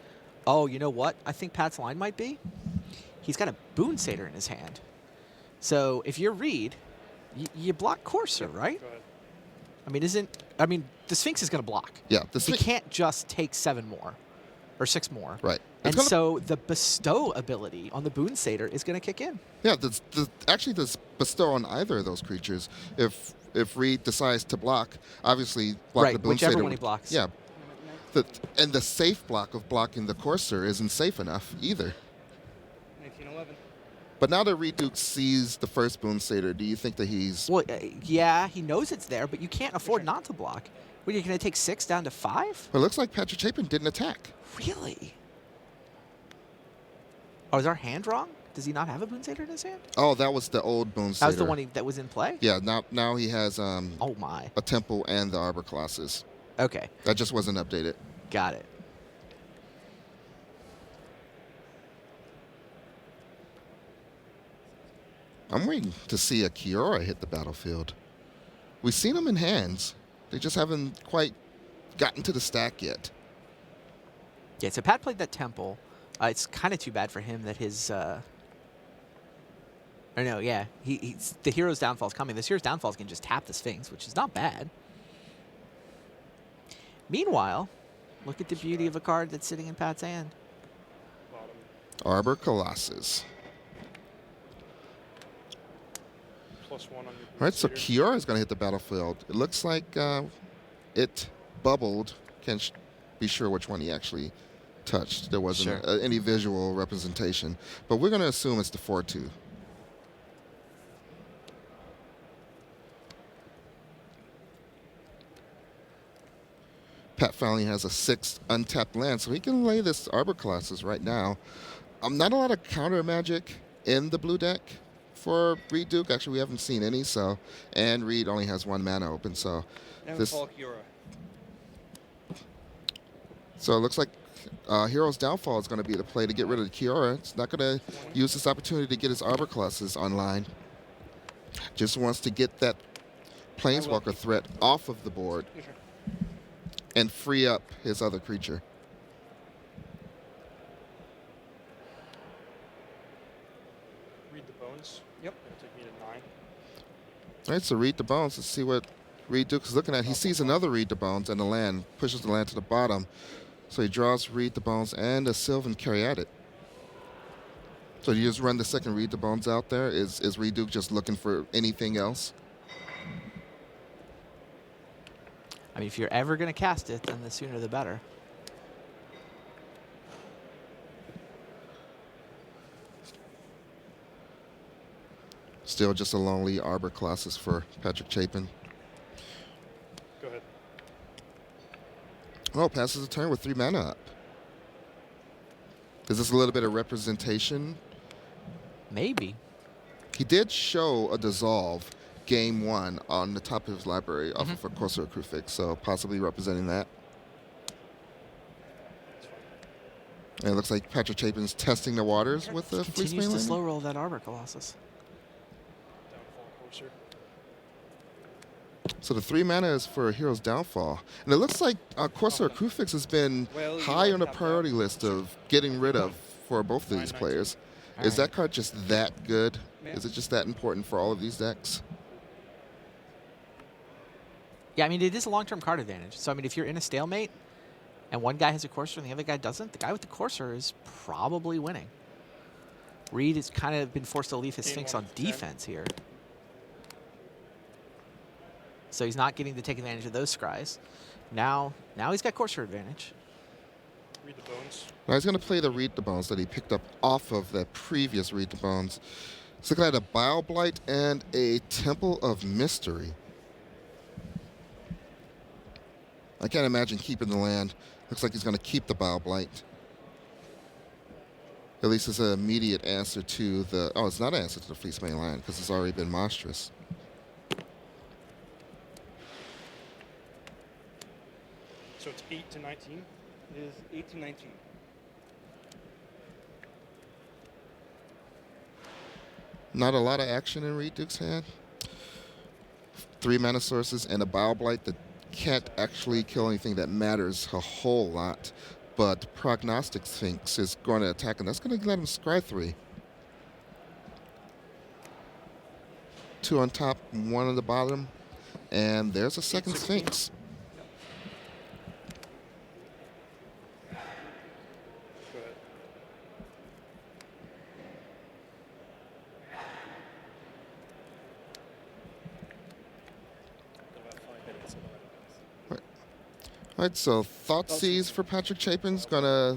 T: Oh, you know what I think Pat's line might be? He's got a Boon Satyr in his hand. So if you're Reed, you block Corsair, right? I mean, the Sphinx is going to block.
S: Yeah,
T: he can't just take 7 more or 6 more.
S: Right.
T: And so the bestow ability on the Boon Satyr is going to kick in.
S: Yeah, actually does bestow on either of those creatures. If Reed decides to block, obviously block the Boon Satyr.
T: Whichever one he blocks.
S: Yeah. And the safe block of blocking the Corsair isn't safe enough either.
J: 1911.
S: But now that Reed Duke sees the first Boon Satyr, do you think that he's...
T: Well, yeah, he knows it's there, but you can't afford not to block. What, are you going to take 6 down to 5?
S: Well, it looks like Patrick Chapin didn't attack.
T: Really? Oh, is our hand wrong? Does he not have a Boon Satyr in his hand?
S: Oh, that was the old Boon Satyr.
T: That was the one that was in play?
S: Yeah, now he has
T: oh my,
S: a Temple and the Arbor Colossus.
T: Okay.
S: That just wasn't updated.
T: Got it.
S: I'm waiting to see a Kiora hit the battlefield. We've seen them in hands. They just haven't quite gotten to the stack yet.
T: Yeah, so Pat played that Temple. It's kind of too bad for him that his... Or no, yeah. The Hero's Downfall is coming. This Hero's Downfall can just tap the Sphinx, which is not bad. Meanwhile, look at the beauty of a card that's sitting in Pat's hand.
S: Arbor Colossus.
J: +1 on your
S: All right, so Kiora is going to hit the battlefield. It looks like it bubbled. Can't be sure which one he actually touched. There wasn't any visual representation. But we're going to assume it's the 4-2. Pat finally has a 6th untapped land, so he can lay this Arbor Colossus right now. Not a lot of counter magic in the blue deck for Reed Duke. Actually, we haven't seen any, so. And Reed only has 1 mana open, so.
J: Downfall Kiora.
S: So it looks like Hero's Downfall is going to be the play to get rid of the Kiora. It's not going to use this opportunity to get his Arbor Colossus online. Just wants to get that Planeswalker threat off of the board and free up his other creature.
J: Read the bones. Yep. It'll take me to 9.
S: All right, so Read the Bones. Let's see what Reed Duke is looking at. He sees another Read the Bones and the land, pushes the land to the bottom. So he draws Read the Bones and a Sylvan Caryatid. So you just run the second Read the Bones out there? Is Reduke just looking for anything else?
T: I mean, if you're ever going to cast it, then the sooner the better.
S: Still just a lonely Arbor Colossus for Patrick Chapin.
J: Go ahead.
S: Oh, passes a turn with 3 mana up. Is this a little bit of representation?
T: Maybe.
S: He did show a dissolve game 1 on the top of his library off of a Corsair Crucifix, so possibly representing that. And it looks like Patrick Chapin's testing the waters with the Fleece
T: Continues to
S: Mainland.
T: slow roll that Arbor Colossus.
S: So the 3 mana is for Hero's Downfall. And it looks like Corsair Crucifix has been high on the priority list of getting rid of for both of these players. Is that card just that good? Is it just that important for all of these decks?
T: Yeah, I mean, it is a long-term card advantage. So, I mean, if you're in a stalemate and one guy has a Courser and the other guy doesn't, the guy with the Courser is probably winning. Reed has kind of been forced to leave his Sphinx on defense here. So he's not getting to take advantage of those scries. Now he's got Courser advantage.
J: Read the Bones.
S: Now he's going to play the Read the Bones that he picked up off of that previous Read the Bones. It's looking at a Bile Blight and a Temple of Mystery. I can't imagine keeping the land. Looks like he's going to keep the Bile Blight. At least it's an immediate answer to the... Oh, it's not an answer to the Fleece Mainland because it's already been monstrous.
J: So it's 8 to 19?
U: It is 8 to 19.
S: Not a lot of action in Reed Duke's hand. 3 mana sources and a Bile Blight that can't actually kill anything that matters a whole lot. But Prognostic Sphinx is going to attack, and that's going to let him scry 3. 2 on top, 1 on the bottom, and there's a second Sphinx. All right, so Thoughtseize for Patrick Chapin's gonna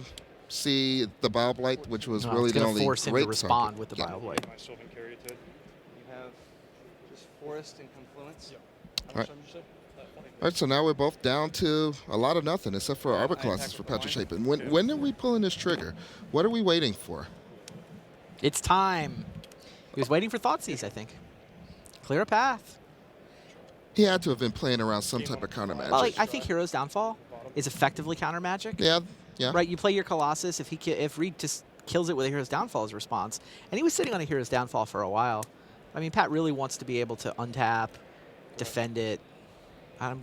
S: see the Bile Blight, which was really the only
T: force him
S: great
T: to respond
S: target.
T: with the
S: Yeah.
T: Bile Blight.
U: You have just Forest and Confluence.
S: All right. All right, so now we're both down to a lot of nothing, except for Arbor
U: I
S: Colossus
U: attack
S: for
U: with the
S: Patrick
U: line.
S: Chapin. When are we pulling this trigger? What are we waiting for?
T: It's time. He was waiting for Thoughtseize, I think. Clear a path.
S: He had to have been playing around some type of counter magic.
T: Well, like, I think Hero's Downfall is effectively counter magic.
S: Yeah, yeah.
T: Right, you play your Colossus. If Reed just kills it with a Hero's Downfall as response, and he was sitting on a Hero's Downfall for a while. I mean, Pat really wants to be able to untap, defend it. I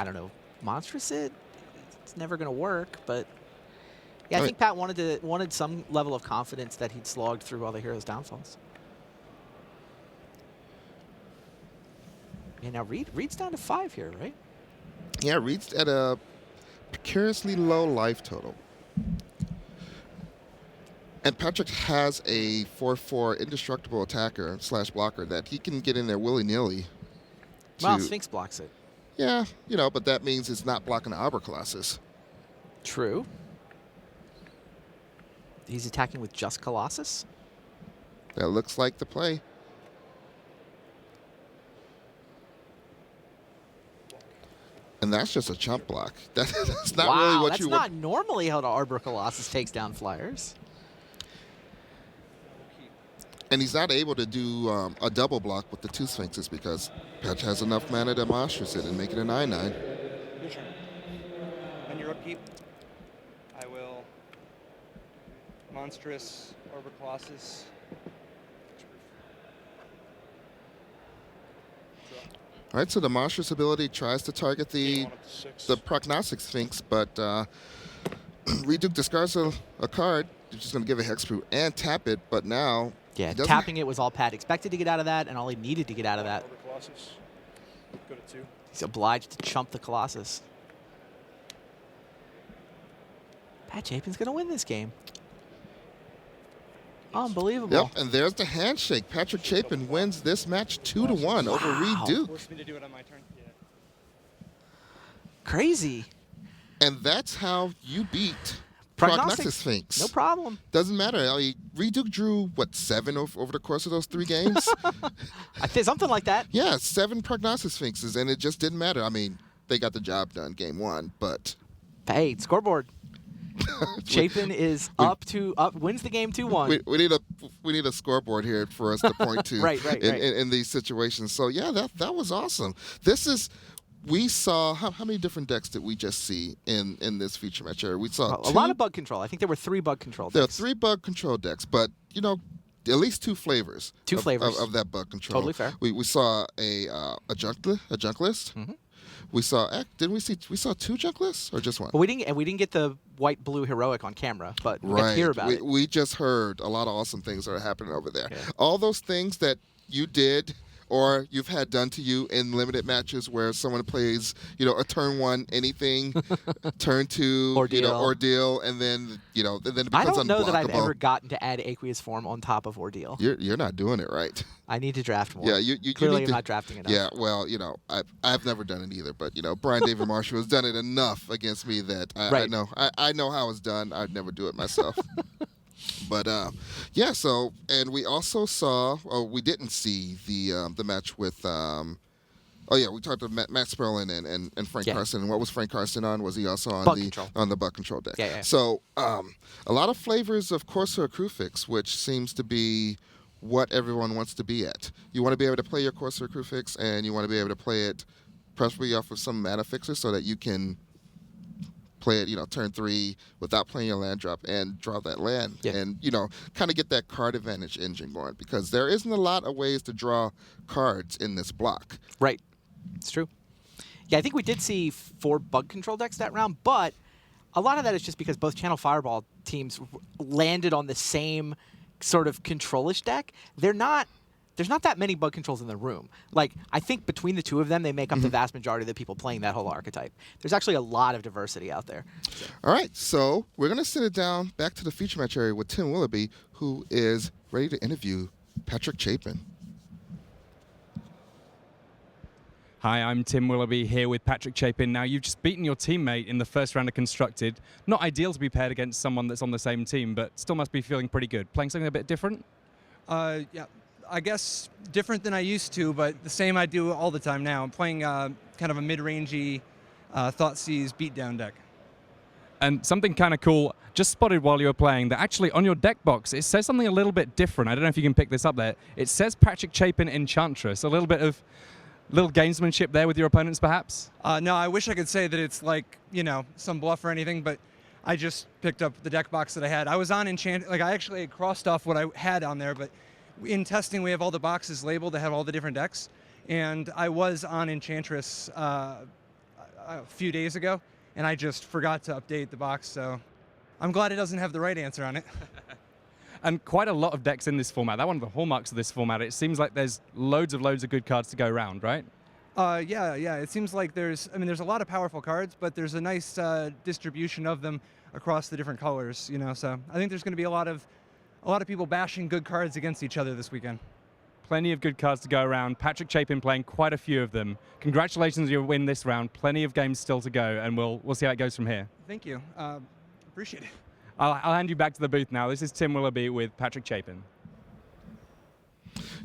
T: don't know, monstrous it. It's never going to work, but yeah, I think Pat wanted some level of confidence that he'd slogged through all the Hero's Downfalls. Yeah, now Reed's down to 5 here, right?
S: Yeah, Reed's at a precariously low life total. And Patrick has a 4/4 indestructible attacker / blocker that he can get in there willy-nilly.
T: Well, Sphinx blocks it.
S: Yeah, but that means it's not blocking the Arbor Colossus.
T: True. He's attacking with just Colossus?
S: That looks like the play. And that's just a chump block. That's not really what you want.
T: That's not normally how the Arbor Colossus takes down flyers.
S: And he's not able to do a double block with the 2 Sphinxes because Patch has enough mana to monstrous it and make it a 9/9.
U: Your turn. On your upkeep, I will Monstrous Arbor Colossus.
S: All right, so the monstrous ability tries to target the Prognostic Sphinx, but Reduke discards a card. He's just going to give a Hexproof and tap it, but now...
T: Yeah, tapping it was all Pat expected to get out of that, and all he needed to get out of that.
J: Colossus. Go to 2.
T: He's obliged to chump the Colossus. Pat Chapin's going to win this game. Unbelievable.
S: Yep, and there's the handshake. Patrick Chapin wins this match 2-1 over Reed Duke.
U: Force me to do it on my turn. Yeah.
T: Crazy.
S: And that's how you beat
T: Prognostic
S: Sphinx.
T: No problem.
S: Doesn't matter. I mean, Reed Duke drew, what, 7 over the course of those 3 games?
T: I think something like that.
S: Yeah, 7 Prognostic Sphinxes, and it just didn't matter. I mean, they got the job done game 1, but...
T: Hey, scoreboard. Chapin is wins the game 2-1.
S: We need a scoreboard here for us to point to
T: right.
S: in these situations. So yeah, that was awesome. We saw how many different decks did we just see in this feature match area? We saw
T: a lot of bug control. I think there were 3 bug control decks.
S: There are 3 bug control decks, but at least 2 flavors.
T: Two flavors
S: of that bug control.
T: Totally fair.
S: We saw a junk list.
T: Mm-hmm.
S: We saw 2 junk lists or just one?
T: Well, we didn't get the white blue heroic on camera, but we got to hear about it.
S: We just heard a lot of awesome things that are happening over there.
T: Yeah.
S: All those things that you did or you've had done to you in limited matches where someone plays, a turn 1 anything, turn 2 ordeal, and then then it becomes unblockable.
T: I don't know that I've ever gotten to add aqueous form on top of ordeal.
S: You're not doing it right.
T: I need to draft more.
S: Yeah, you
T: clearly
S: need
T: I'm not drafting enough.
S: Yeah, well, I've never done it either, but Brian David Marshall has done it enough against me that I know how it's done. I'd never do it myself. But so and we also saw. We didn't see the match with. We talked to Matt Sperlin and Frank Carson. And what was Frank Carson on? Was he also on the bug control deck?
T: Yeah.
S: So a lot of flavors of Corsair Crewfix, which seems to be what everyone wants to be at. You want to be able to play your Corsair Crewfix, and you want to be able to play it preferably off of some mana fixer so that you can play it, turn 3 without playing your land drop and draw that land and, kind of get that card advantage engine going because there isn't a lot of ways to draw cards in this block.
T: Right. It's true. Yeah, I think we did see 4 bug control decks that round, but a lot of that is just because both Channel Fireball teams landed on the same sort of control-ish deck. There's not that many bug controls in the room. Like, I think between the 2 of them, they make up the vast majority of the people playing that whole archetype. There's actually a lot of diversity out there.
S: All right, so we're going to sit it down back to the feature match area with Tim Willoughby, who is ready to interview Patrick Chapin.
C: Hi, I'm Tim Willoughby here with Patrick Chapin. Now, you've just beaten your teammate in the first round of Constructed. Not ideal to be paired against someone that's on the same team, but still must be feeling pretty good. Playing something a bit different?
V: Yeah, I guess different than I used to, but the same I do all the time now. I'm playing kind of a mid-rangey Thoughtseize beatdown deck.
C: And something kind of cool, just spotted while you were playing, that actually on your deck box, it says something a little bit different. I don't know if you can pick this up there. It says Patrick Chapin Enchantress. A little bit of little gamesmanship there with your opponents, perhaps?
V: No, I wish I could say that it's like, some bluff or anything, but I just picked up the deck box that I had. I was on Enchant, I actually crossed off what I had on there, but in testing, we have all the boxes labeled that have all the different decks, and I was on Enchantress a few days ago, and I just forgot to update the box, so I'm glad it doesn't have the right answer on it.
C: And quite a lot of decks in this format. That's one of the hallmarks of this format. It seems like there's loads of good cards to go around, right?
V: Yeah. It seems like there's a lot of powerful cards, but there's a nice distribution of them across the different colors, so I think there's going to be a lot of people bashing good cards against each other this weekend.
C: Plenty of good cards to go around. Patrick Chapin playing quite a few of them. Congratulations on your win this round. Plenty of games still to go, and we'll see how it goes from here.
V: Thank you. Appreciate it.
C: I'll hand you back to the booth now. This is Tim Willoughby with Patrick Chapin.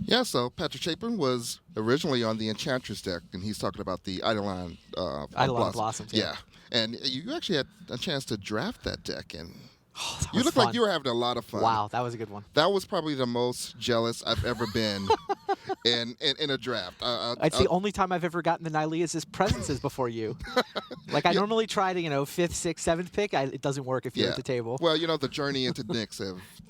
S: Yeah, so Patrick Chapin was originally on the Enchantress deck, and he's talking about the Eidolon
T: Blossoms.
S: Yeah, and you actually had a chance to draft that deck, and
T: you
S: look like you were having a lot of fun.
T: Wow, that was a good one.
S: That was probably the most jealous I've ever been in a draft.
T: It's the only time I've ever gotten the Nylea's presences before you. Like, I normally try to, 5th, 6th, 7th pick. It doesn't work if you're at the table.
S: Well, the journey into Knicks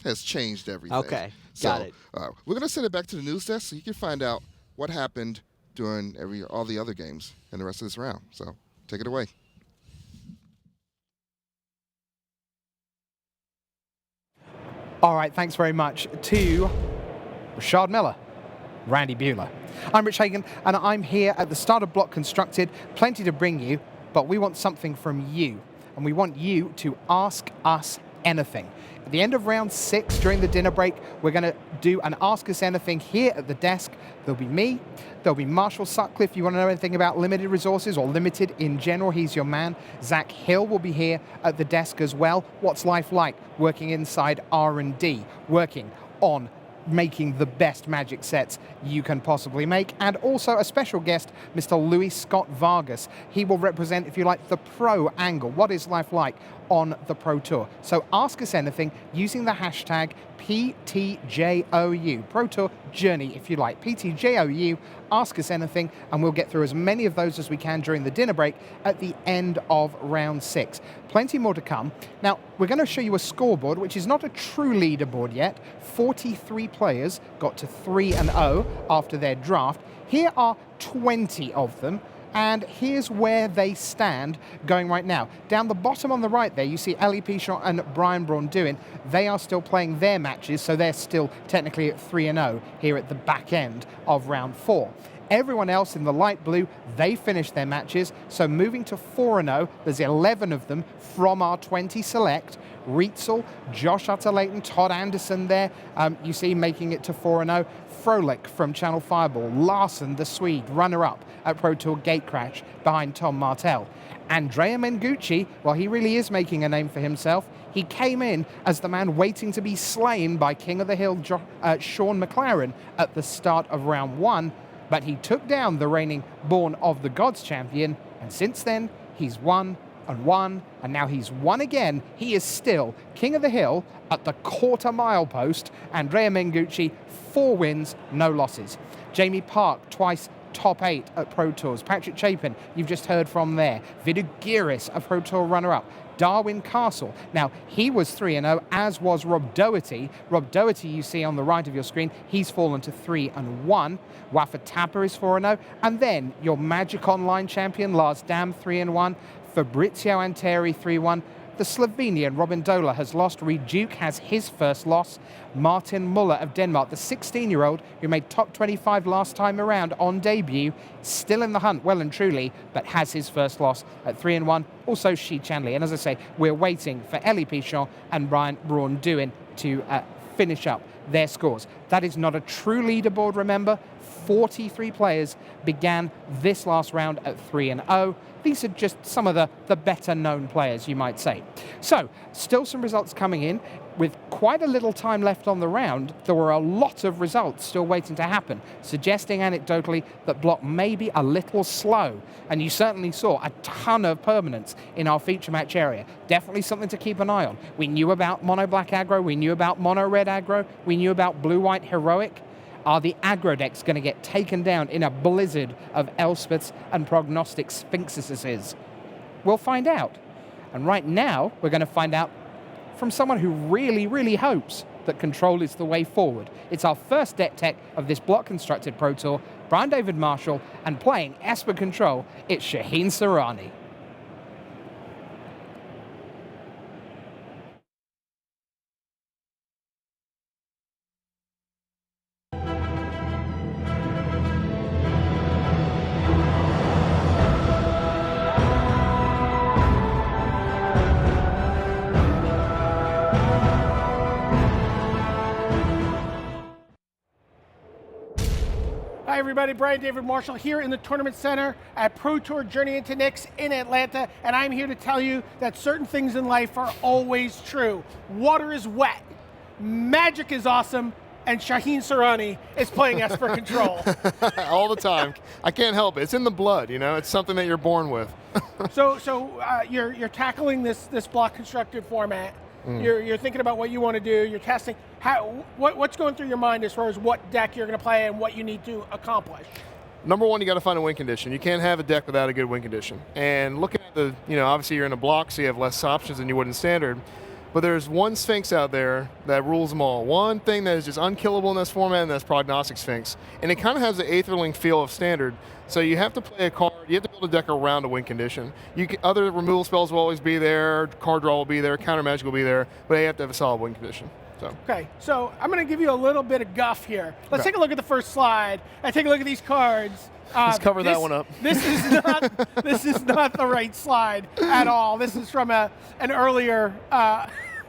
S: has changed everything.
T: Okay, got it.
S: We're going to send it back to the news desk so you can find out what happened during all the other games and the rest of this round. So take it away.
A: All right, thanks very much to Rashad Miller, Randy Bueller. I'm Rich Hagan, and I'm here at the start of Block Constructed. Plenty to bring you, but we want something from you. And we want you to ask us anything. At the end of round 6 during the dinner break, we're going to do an Ask Us Anything here at the desk. There'll be me, there'll be Marshall Sutcliffe. You want to know anything about limited resources or limited in general, he's your man. Zach Hill will be here at the desk as well. What's life like working inside R&D, working on making the best Magic sets you can possibly make, and also a special guest, Mr. Louis Scott Vargas. He will represent, if you like, the pro angle. What is life like on the Pro Tour? So ask us anything using the hashtag PTJOU, Pro Tour Journey, if you like. PTJOU, ask us anything, and we'll get through as many of those as we can during the dinner break at the end of round 6. Plenty more to come. Now, we're going to show you a scoreboard, which is not a true leaderboard yet. 43 players got to 3-0 after their draft. Here are 20 of them. And here's where they stand going right now. Down the bottom on the right there, you see Ali Pichon and Brian Braun-Duin. They are still playing their matches, so they're still technically at 3-0 here at the back end of round 4. Everyone else in the light blue, they finished their matches. So moving to 4-0, there's 11 of them from our 20 select. Rietzel, Josh Utter-Layton, Todd Anderson there. You see making it to 4-0. Froelich from Channel Fireball. Larson, the Swede, runner-up at Pro Tour Gatecrash behind Tom Martell. Andrea Mengucci, well, he really is making a name for himself. He came in as the man waiting to be slain by King of the Hill, Sean McLaren, at the start of round 1. But he took down the reigning Born of the Gods champion, and since then, he's won, and now he's won again. He is still King of the Hill at the quarter-mile post. Andrea Mengucci, 4 wins, no losses. Jamie Park, twice top 8 at Pro Tours. Patrick Chapin, you've just heard from there. Vidu Giris, a Pro Tour runner-up. Darwin Castle. Now, he was 3-0, as was Rob Doherty. Rob Doherty, you see on the right of your screen, he's fallen to 3-1. Wafa Tappa is 4-0. And then your Magic Online champion, Lars Dam, 3-1. Fabrizio Anteri, 3-1. The Slovenian Robin Dola has lost. Reed Duke has his first loss. Martin Muller of Denmark, the 16-year-old who made top 25 last time around on debut, still in the hunt well and truly, but has his first loss at 3-1. Also Shi Chanley. And as I say, we're waiting for Elie Pichon and Brian Braun-Duin to finish up their scores. That is not a true leaderboard, remember. 43 players began this last round at 3-0. These are just some of the better-known players, you might say. So, still some results coming in. With quite a little time left on the round, there were a lot of results still waiting to happen, suggesting anecdotally that block may be a little slow. And you certainly saw a ton of permanents in our feature match area. Definitely something to keep an eye on. We knew about mono-black aggro, we knew about mono-red aggro, we knew about blue-white heroic. Are the aggro decks going to get taken down in a blizzard of Elspeths and prognostic sphinxes? We'll find out. And right now, we're going to find out from someone who really, really hopes that control is the way forward. It's our first deck tech of this block constructed Pro Tour, Brian David Marshall, and playing Esper Control, it's Shaheen Sarani.
B: Hi everybody, Brian David Marshall here in the Tournament Center at Pro Tour Journey into Nyx in Atlanta, and I'm here to tell you that certain things in life are always true. Water is wet, magic is awesome, and Shaheen Sarani is playing Esper Control.
F: All the time. I can't help it. It's in the blood, you know? It's something that you're born with.
B: So you're tackling this block constructed format. You're thinking about what you want to do. You're testing. What's going through your mind as far as what deck you're going to play and what you need to accomplish?
F: Number one, you got to find a win condition. You can't have a deck without a good win condition. And looking at the, obviously you're in a block, so you have less options than you would in standard. But there's one Sphinx out there that rules them all. One thing that is just unkillable in this format, and that's Prognostic Sphinx. And it kind of has the Aetherling feel of standard. So you have to play a card, you have to build a deck around a win condition. Other removal spells will always be there, card draw will be there, counter magic will be there, but you have to have a solid win condition.
B: Okay, so I'm going to give you a little bit of guff here. Let's take a look at the first slide and take a look at these cards.
F: Let's cover that one up.
B: This is not the right slide at all. This is from an earlier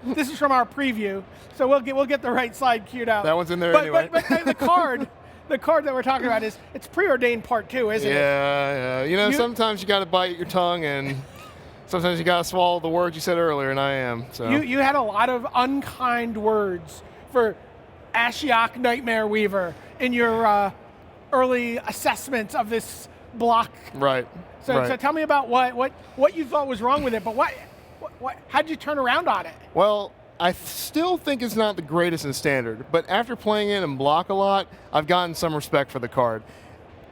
B: this is from our preview, so we'll get the right slide queued up.
F: That one's in there
B: but,
F: anyway.
B: But the card that we're talking about it's preordained part 2, isn't it?
F: Yeah. You know, sometimes you got to bite your tongue, and sometimes you got to swallow the words you said earlier, and I am. So
B: You had a lot of unkind words for Ashiok Nightmare Weaver in your early assessments of this block.
F: Right.
B: So tell me about what you thought was wrong with it, but how'd you turn around on it?
F: Well, I still think it's not the greatest in Standard, but after playing it in Block a lot, I've gotten some respect for the card.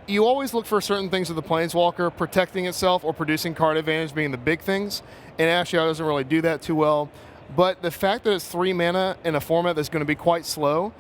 F: You always look for certain things with the Planeswalker, protecting itself or producing card advantage being the big things, and Ashiok doesn't really do that too well. But the fact that it's 3 mana in a format that's going to be quite slow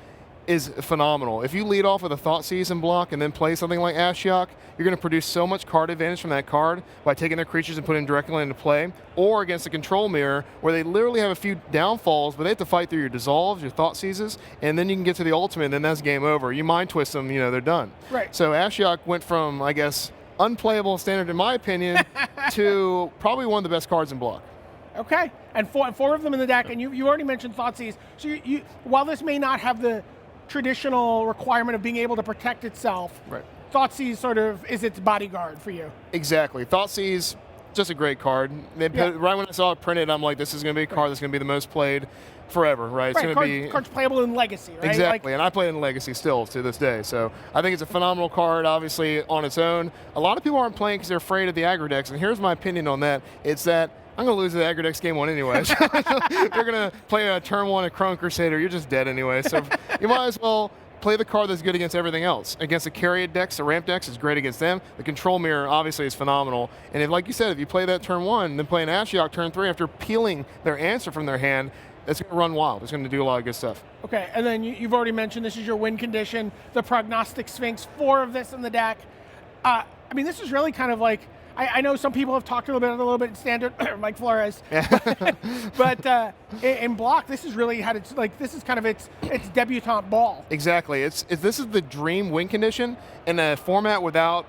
F: is phenomenal. If you lead off with a Thoughtseize in Block and then play something like Ashiok, you're going to produce so much card advantage from that card by taking their creatures and putting them directly into play, or against a Control Mirror where they literally have a few downfalls, but they have to fight through your Dissolves, your Thoughtseizes, and then you can get to the ultimate, and then that's game over. You Mind Twist them, they're done.
B: Right.
F: So Ashiok went from, I guess, unplayable in Standard in my opinion to probably one of the best cards in Block.
B: Okay, and four of them in the deck, and you already mentioned Thoughtseize. So you while this may not have the traditional requirement of being able to protect itself,
F: right.
B: Thoughtseize sort of is its bodyguard for you.
F: Exactly. Thoughtseize, just a great card. Right when I saw it printed, I'm like, this is going to be a card that's going to be the most played forever, right? It's going to be
B: cards playable in Legacy, right?
F: Exactly, and I play it in Legacy still to this day. So I think it's a phenomenal card, obviously, on its own. A lot of people aren't playing because they're afraid of the aggro decks, and here's my opinion on that. It's that I'm going to lose the aggro decks game 1 anyway. You're going to play a turn 1 at Chrome Crusader. You're just dead anyway. So you might as well play the card that's good against everything else. Against the Carried decks, the Ramp decks is great against them. The Control Mirror obviously is phenomenal. And like you said, if you play that turn 1, then play an Ashiok turn 3 after peeling their answer from their hand, it's going to run wild. It's going to do a lot of good stuff.
B: Okay, and then you've already mentioned this is your win condition, the Prognostic Sphinx, 4 of this in the deck. I mean, this is really kind of like, I know some people have talked a little bit in Standard, Mike Flores, but in Block, this is really how it's like. This is kind of its debutante ball.
F: Exactly. This is the dream win condition in a format without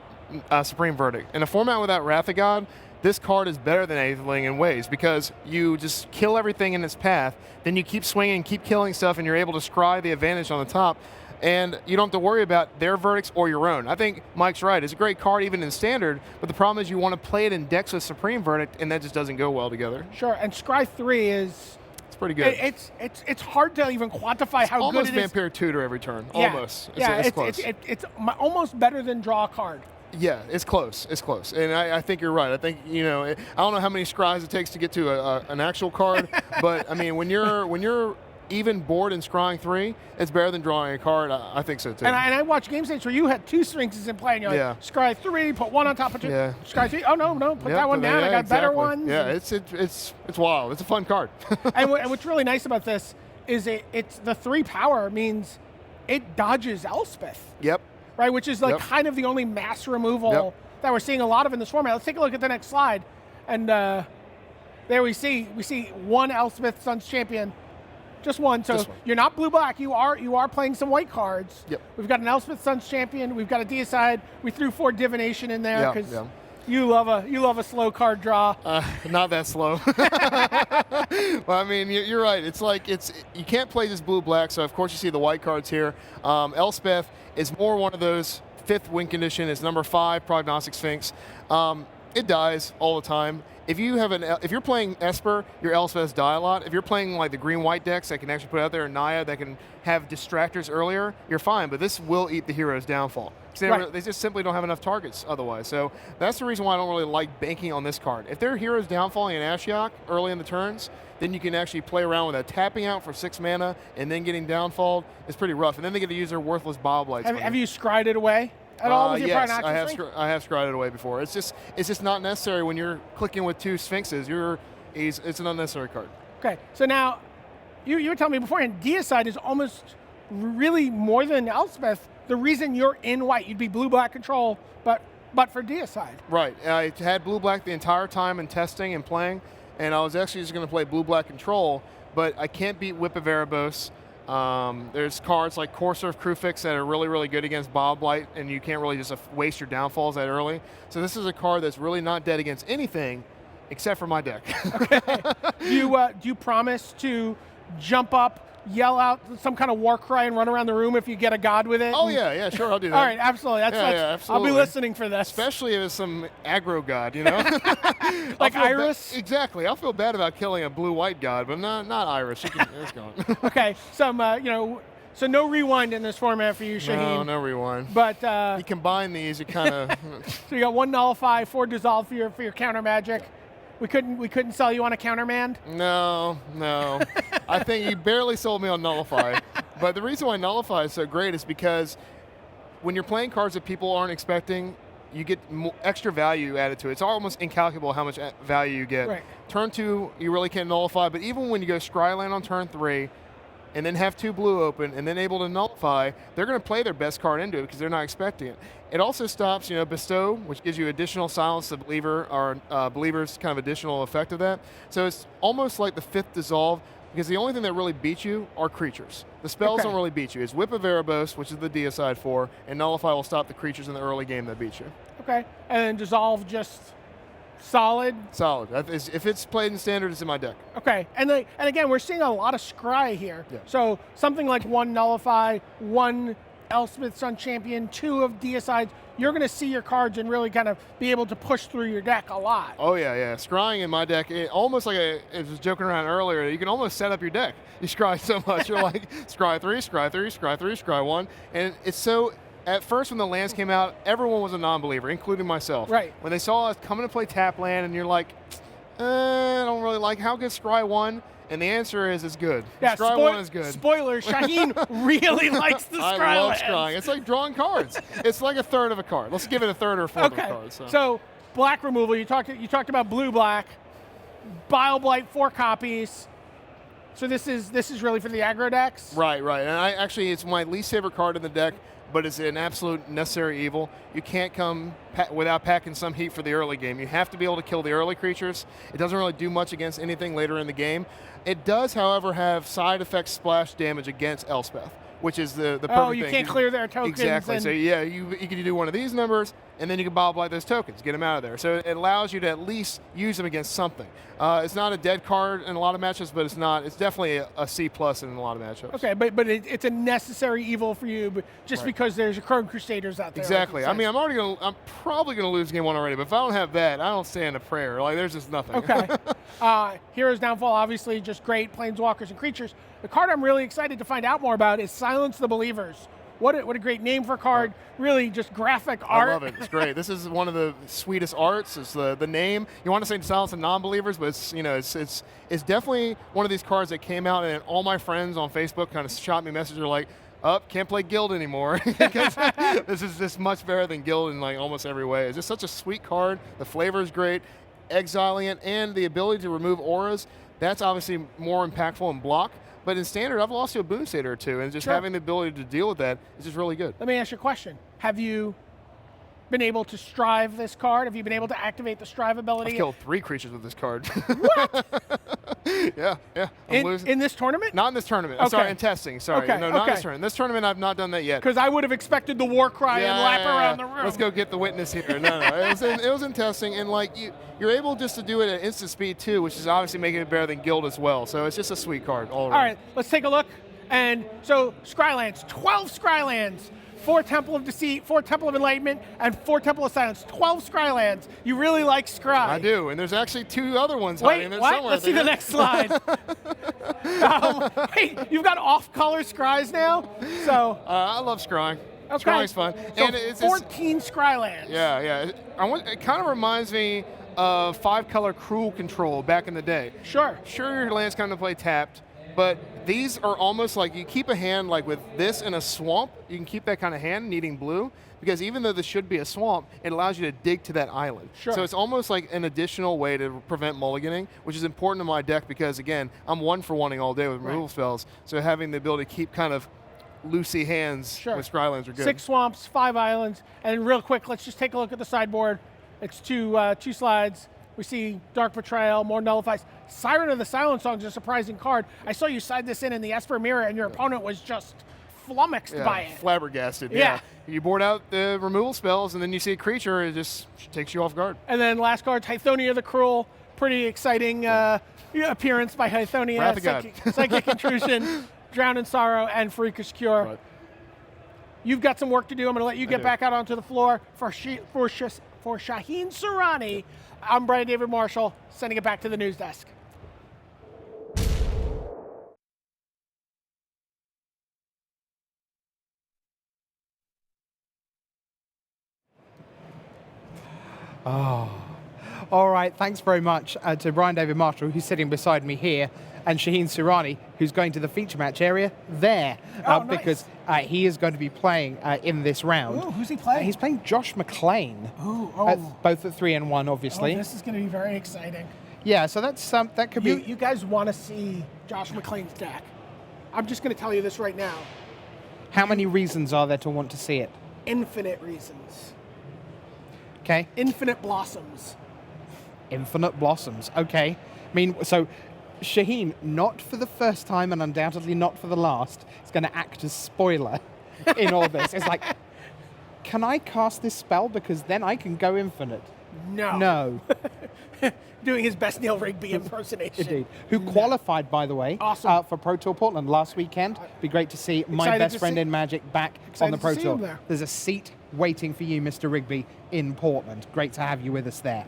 F: Supreme Verdict. In a format without Wrath of God, this card is better than anything in ways because you just kill everything in its path, then you keep swinging, keep killing stuff, and you're able to scry the advantage on the top. And you don't have to worry about their verdicts or your own. I think Mike's right. It's a great card even in Standard, but the problem is you want to play it in decks with Supreme Verdict, and that just doesn't go well together.
B: Sure, and Scry 3 is...
F: It's pretty good.
B: It's hard to even quantify how good it is.
F: Almost Vampire Tutor every turn.
B: Yeah.
F: Almost.
B: It's
F: close.
B: It's almost better than draw a card.
F: Yeah, it's close. It's close. And I think you're right. I think, I don't know how many scries it takes to get to an actual card, but, I mean, when you're even board and scrying 3, it's better than drawing a card. I think so too.
B: And I watched game states where you had 2 Sphinxes in play, and you're like, scry 3, put 1 on top of 2.
F: Yeah.
B: Scry 3, oh no, put that one down. I got better ones.
F: Yeah, it's wild. It's a fun card.
B: and what's really nice about this is it's the 3 power means it dodges Elspeth.
F: Yep.
B: Right, which is like kind of the only mass removal that we're seeing a lot of in this format. Let's take a look at the next slide, and there we see 1 Elspeth Sun's Champion. Just one. So you're not blue-black. You are playing some white cards.
F: Yep.
B: We've got an Elspeth Sun's Champion. We've got a Deicide. We threw 4 Divination in there because you love a slow card draw.
F: Not that slow. Well, I mean, you're right. It's like you can't play this blue-black. So of course you see the white cards here. Elspeth is more one of those 5th win condition. It's number 5 Prognostic Sphinx. It dies all the time. If you're playing Esper, your Elspeths die a lot. If you're playing like the green-white decks that can actually put out there, Naya that can have distractors earlier, you're fine. But this will eat the hero's downfall. They just simply don't have enough targets otherwise. So that's the reason why I don't really like banking on this card. If their hero's downfalling in Ashiok early in the turns, then you can actually play around with that. Tapping out for 6 mana and then getting downfalled is pretty rough. And then they get to use their worthless Bob Lights.
B: Have you scried it away at all with your
F: yes,
B: Prognostic?
F: I have scried it away before. It's just not necessary when you're clicking with 2 Sphinxes. It's an unnecessary card.
B: Okay, so now you were telling me beforehand, Deicide is almost really more than Elspeth. The reason you're in white, you'd be blue-black control, but for Deicide.
F: Right. I had blue-black the entire time in testing and playing, and I was actually just going to play blue-black control, but I can't beat Whip of Erebos. There's cards like Courser of Krufix that are really, really good against Bob Light, and you can't really just waste your downfalls that early. So this is a card that's really not dead against anything, except for my deck.
B: Do you promise to jump up, yell out some kind of war cry, and run around the room if you get a god with it?
F: Oh yeah, sure, I'll do that.
B: All right, absolutely.
F: Absolutely.
B: I'll be listening for this.
F: Especially if it's some aggro god, you know?
B: Like Iris?
F: Exactly. I'll feel bad about killing a blue-white god, but not Iris. It's gone.
B: Okay, so no rewind in this format for you, Shaheen.
F: No rewind.
B: But
F: you combine these, you kind of.
B: So you got 1 nullify, 4 dissolve for your counter magic. We couldn't sell you on a countermand?
F: No. I think you barely sold me on Nullify. But the reason why Nullify is so great is because when you're playing cards that people aren't expecting, you get extra value added to it. It's almost incalculable how much value you get.
B: Right.
F: Turn 2, you really can't Nullify, but even when you go Scryland on turn 3, and then have 2 blue open, and then able to Nullify, they're going to play their best card into it because they're not expecting it. It also stops, Bestow, which gives you additional silence to Believer, or Believer's kind of additional effect of that. So it's almost like the 5th Dissolve, because the only thing that really beats you are creatures. The spells don't really beat you. It's Whip of Erebos, which is the Deicide 4, and Nullify will stop the creatures in the early game that beat you.
B: Okay, and then Dissolve just solid?
F: Solid. If it's played in Standard, it's in my deck.
B: Okay, and again, we're seeing a lot of scry here.
F: Yeah.
B: So something like 1 Nullify, 1 Elspeth Sun Champion, 2 of Deicides, you're going to see your cards and really kind of be able to push through your deck a lot.
F: Oh, yeah. Scrying in my deck, almost like I was joking around earlier, you can almost set up your deck. You scry so much. You're like, scry 3, scry 3, scry 3, scry 1. And it's so, at first when the lands came out, everyone was a non-believer, including myself.
B: Right.
F: When they saw us coming to play tap land and you're like, I don't really like, how good scry 1? And the answer is it's good.
B: Yeah,
F: scry 1 is good.
B: Spoiler, Shaheen really likes the scry
F: I love
B: lands.
F: scrying. It's like drawing cards. It's like a third of a card. Let's give it a third or a fourth of a card.
B: So black removal, you talked about blue-black, Bile Blight, 4 copies. So this is really for the aggro decks?
F: Right. And it's my least favorite card in the deck, but it's an absolute necessary evil. You can't come without packing some heat for the early game. You have to be able to kill the early creatures. It doesn't really do much against anything later in the game. It does, however, have side effect splash damage against Elspeth, which is the perfect thing.
B: Oh, you can't clear their tokens.
F: Exactly. So yeah, you can do one of these numbers, and then you can Bile Blight those tokens, get them out of there. So it allows you to at least use them against something. It's not a dead card in a lot of matchups, but it's definitely a C+ in a lot of matchups.
B: Okay, but it's a necessary evil for you, but just because there's Chrome Crusaders out there.
F: Exactly. I mean, I'm probably gonna lose game 1 already, but if I don't have that, I don't stand a prayer. Like there's just nothing.
B: Okay. Heroes Downfall, obviously just great planeswalkers and creatures. The card I'm really excited to find out more about is Silence the Believers. What a great name for a card. Really just graphic art.
F: I love it. It's great. This is one of the sweetest arts. It's the name. You want to say Silence of Non-Believers, but it's definitely one of these cards that came out, and all my friends on Facebook kind of shot me messages like, can't play Guild anymore because this is just much better than Guild in like almost every way. It's just such a sweet card. The flavor is great. Exiling it and the ability to remove auras, that's obviously more impactful in block. But in Standard, I've lost to a Boon Satyr or 2, and just having the ability to deal with that is just really good.
B: Let me ask you a question. Have you been able to strive this card? Have you been able to activate the strive ability?
F: I've killed 3 creatures with this card.
B: What?
F: Yeah. I'm losing.
B: In this tournament?
F: Not in this tournament. I'm sorry, in testing. Sorry.
B: Okay.
F: No, not in this tournament. This tournament, I've not done that yet.
B: Because I would have expected the war cry and lap around the room.
F: Let's go get the witness here. No. It was in testing, and like you're able just to do it at instant speed too, which is obviously making it better than Guild as well. So it's just a sweet card all around.
B: All right, let's take a look. And so Scrylands, 12 Scrylands. 4 Temple of Deceit, 4 Temple of Enlightenment, and 4 Temple of Silence. 12 Scrylands. You really like Scry.
F: I do, and there's actually 2 other ones hiding there
B: what?
F: somewhere.
B: Let's see the next slide. Hey, you've got off-color Scries now? So
F: I love scrying.
B: Okay.
F: Scrying's fun.
B: So
F: and it's
B: 14 Scrylands.
F: Yeah. It kind of reminds me of 5-color Cruel Control back in the day.
B: Sure,
F: your lands come to play tapped, but these are almost like you keep a hand like with this in a swamp. You can keep that kind of hand needing blue because even though this should be a swamp, it allows you to dig to that island.
B: Sure.
F: So it's almost like an additional way to prevent mulliganing, which is important in my deck because, again, I'm 1-for-1ing all day with removal spells. So having the ability to keep kind of loosey hands with Scrylands are good.
B: 6 swamps, 5 islands, and real quick, let's just take a look at the sideboard. It's two slides. We see Dark Betrayal, more nullifies. Siren of the Silent Song is a surprising card. I saw you side this in the Esper Mirror, and your opponent was just flummoxed by it.
F: Flabbergasted.
B: Yeah.
F: You board out the removal spells, and then you see a creature, it just takes you off guard.
B: And then last card, Tithonia the Cruel. pretty exciting appearance by
F: Wrath
B: Hythonia,
F: of God.
B: Psychic Intrusion, Drown in Sorrow, and Freakish Cure.
F: Right.
B: You've got some work to do. I'm going to let you get
F: do.
B: back out onto the floor for Shaheen Surani. I'm Brian David Marshall, sending it back to the news desk.
A: Oh, all right. Thanks very much to Brian David Marshall, who's sitting beside me here, and Shaheen Surani, who's going to the feature match area there,
B: Nice.
A: because he is going to be playing in this round.
B: Ooh, who's he playing?
A: He's playing Josh McClain. Both at 3-1, obviously.
B: Oh, this is going to be very exciting.
A: Yeah, so that's that could be.
B: You guys want to see Josh McClain's deck. I'm just going to tell you this right now.
A: How many reasons are there to want to see it?
B: Infinite reasons.
A: Okay.
B: Infinite blossoms.
A: Infinite blossoms. Okay. I mean, so Shaheen, not for the first time and undoubtedly not for the last, is going to act as spoiler in all this. It's like, can I cast this spell because then I can go infinite?
B: No.
A: No.
B: Doing his best Neil Rigby impersonation.
A: Indeed. Who qualified, by the way, for Pro Tour Portland last weekend. Be great to see my
B: Excited
A: best
B: to
A: friend
B: see-
A: in Magic back on
B: excited
A: the
B: to
A: Pro
B: see
A: Tour.
B: him there.
A: There's a seat waiting for you, Mr. Rigby, in Portland. Great to have you with us there.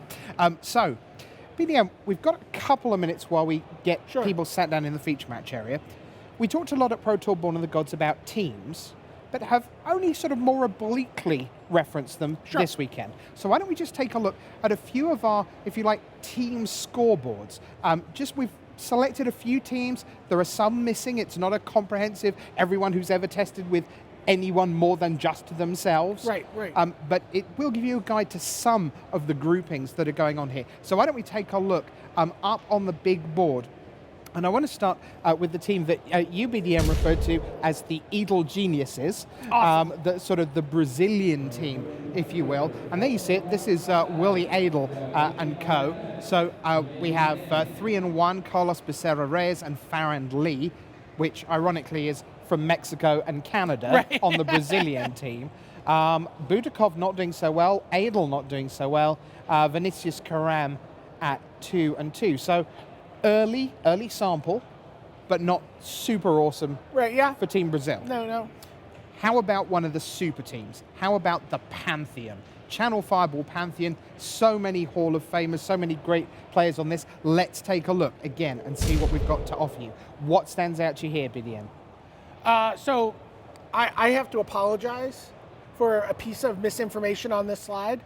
A: So, BDM, we've got a couple of minutes while we get people sat down in the feature match area. We talked a lot at Pro Tour Born of the Gods about teams, but have only sort of more obliquely referenced them this weekend. So why don't we just take a look at a few of our, if you like, team scoreboards. We've selected a few teams. There are some missing. It's not a comprehensive, everyone who's ever tested with anyone more than just themselves.
B: Right.
A: But it will give you a guide to some of the groupings that are going on here. So why don't we take a look up on the big board. And I want to start with the team that you, BDM, referred to as the Edel Geniuses, the sort of the Brazilian team, if you will. And there you see it. This is Willie Adel and co. So we have 3-1 Carlos Becerra Reyes and Farrand Lee, which ironically is from Mexico and Canada on the Brazilian team. Budakov not doing so well. Adel not doing so well. Vinicius Karam at 2-2. So early sample, but not super awesome for Team Brazil.
B: No.
A: How about one of the super teams? How about the Pantheon? Channel Fireball Pantheon, so many Hall of Famers, so many great players on this. Let's take a look again and see what we've got to offer you. What stands out to you here, BDM?
B: So I have to apologize for a piece of misinformation on this slide.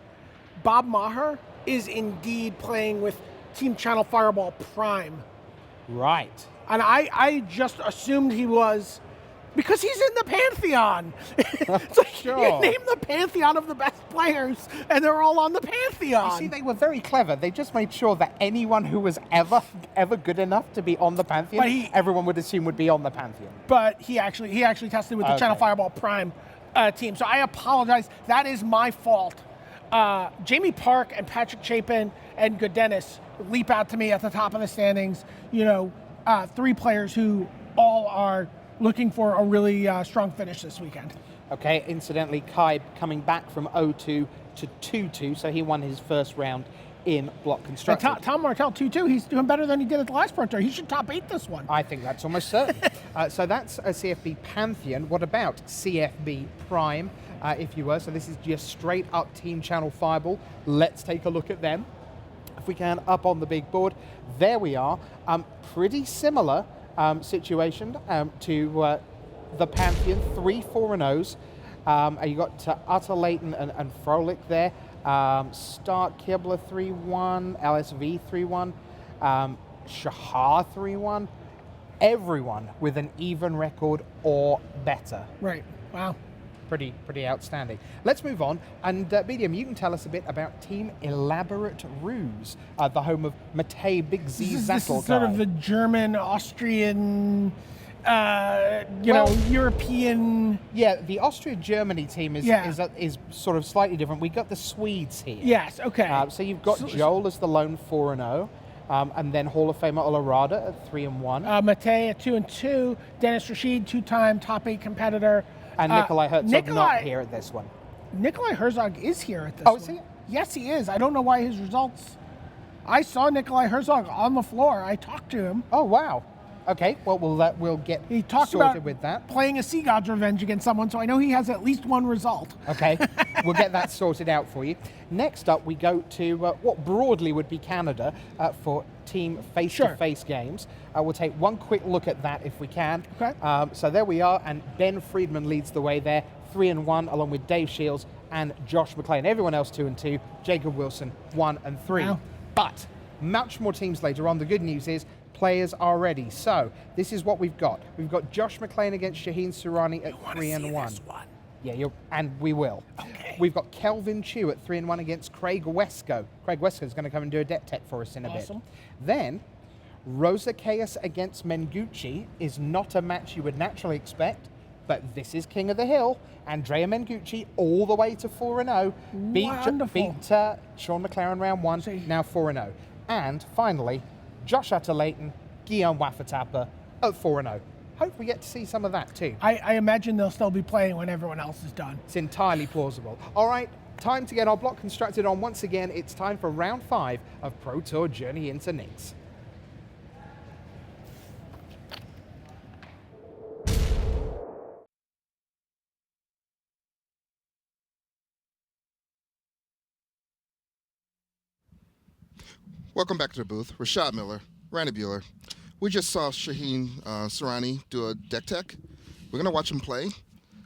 B: Bob Maher is indeed playing with Team Channel Fireball Prime.
A: Right.
B: And I just assumed he was, because he's in the Pantheon. It's like, you name the Pantheon of the best players, and they're all on the Pantheon.
A: You see, they were very clever. They just made sure that anyone who was ever good enough to be on the Pantheon, everyone would assume would be on the Pantheon.
B: But he actually tested with the Channel Fireball Prime team. So I apologize. That is my fault. Jamie Park and Patrick Chapin and Goodennis leap out to me at the top of the standings. Three players who all are looking for a really strong finish this weekend.
A: Okay, incidentally, Kai coming back from 0-2 to 2-2, so he won his first round in block construction.
B: Tom Martell 2-2. He's doing better than he did at the last Pro Tour. He should top 8 this one.
A: I think that's almost certain. So that's a CFB Pantheon. What about CFB Prime, if you were? So this is just straight up Team Channel Fireball. Let's take a look at them. If we can, up on the big board. There we are. Pretty similar situation to the Pantheon, 3-4-0s. You got Utter Leighton and Frolic there. Stark Kibler 3-1, LSV 3-1, Shahar 3-1. Everyone with an even record or better.
B: Right. Wow.
A: Pretty outstanding. Let's move on. And BDM, you can tell us a bit about Team Elaborate Ruse, the home of Matej Big Z
B: This is
A: Zattel.
B: sort of the German, Austrian, European.
A: Yeah, the Austria-Germany team is sort of slightly different. We got the Swedes here.
B: Yes, okay.
A: So you've got Joel as the lone 4-0, and then Hall of Famer Olarada at 3-1.
B: Matej at 2-2. Dennis Rashid, two-time top 8 competitor.
A: And Nikolai Herzog not here at this one.
B: Nikolai Herzog is here at this
A: one.
B: Oh, is he? Yes, he is. I don't know why his results I saw Nikolai Herzog on the floor. I talked to him.
A: Oh, wow. Okay, well, we'll get
B: He talked
A: sorted
B: about
A: with that.
B: playing a Sea God's Revenge against someone, so I know he has at least one result.
A: Okay, we'll get that sorted out for you. Next up, we go to what broadly would be Canada for team face-to-face games. We'll take one quick look at that if we can.
B: Okay.
A: So there we are, and Ben Friedman leads the way there, 3-1, along with Dave Shields and Josh McLean. Everyone else 2-2. Jacob Wilson 1 and 3.
B: Wow.
A: But much more teams later on. The good news is players are ready. So this is what we've got. We've got Josh McLean against Shaheen Surani at 3-1. Yeah, and we will. Okay. We've got Kelvin Chu at 3-1 against Craig Wesco. Craig Wesco is going to come and do a deck tech for us in a bit. Then Rosa Chaos against Mengucci is not a match you would naturally expect, but this is King of the Hill. Andrea Mengucci all the way to 4-0. Beat Sean McLaren round 1, now 4-0. And finally, Josh Utter-Leighton, Guillaume Waffatapa at 4-0. Hope we get to see some of that too.
B: I imagine they'll still be playing when everyone else is done.
A: It's entirely plausible. All right, time to get our block constructed on once again. It's time for round 5 of Pro Tour Journey into Nyx.
S: Welcome back to the booth. Rashad Miller, Randy Bueller. We just saw Shaheen Surani do a deck tech. We're going to watch him play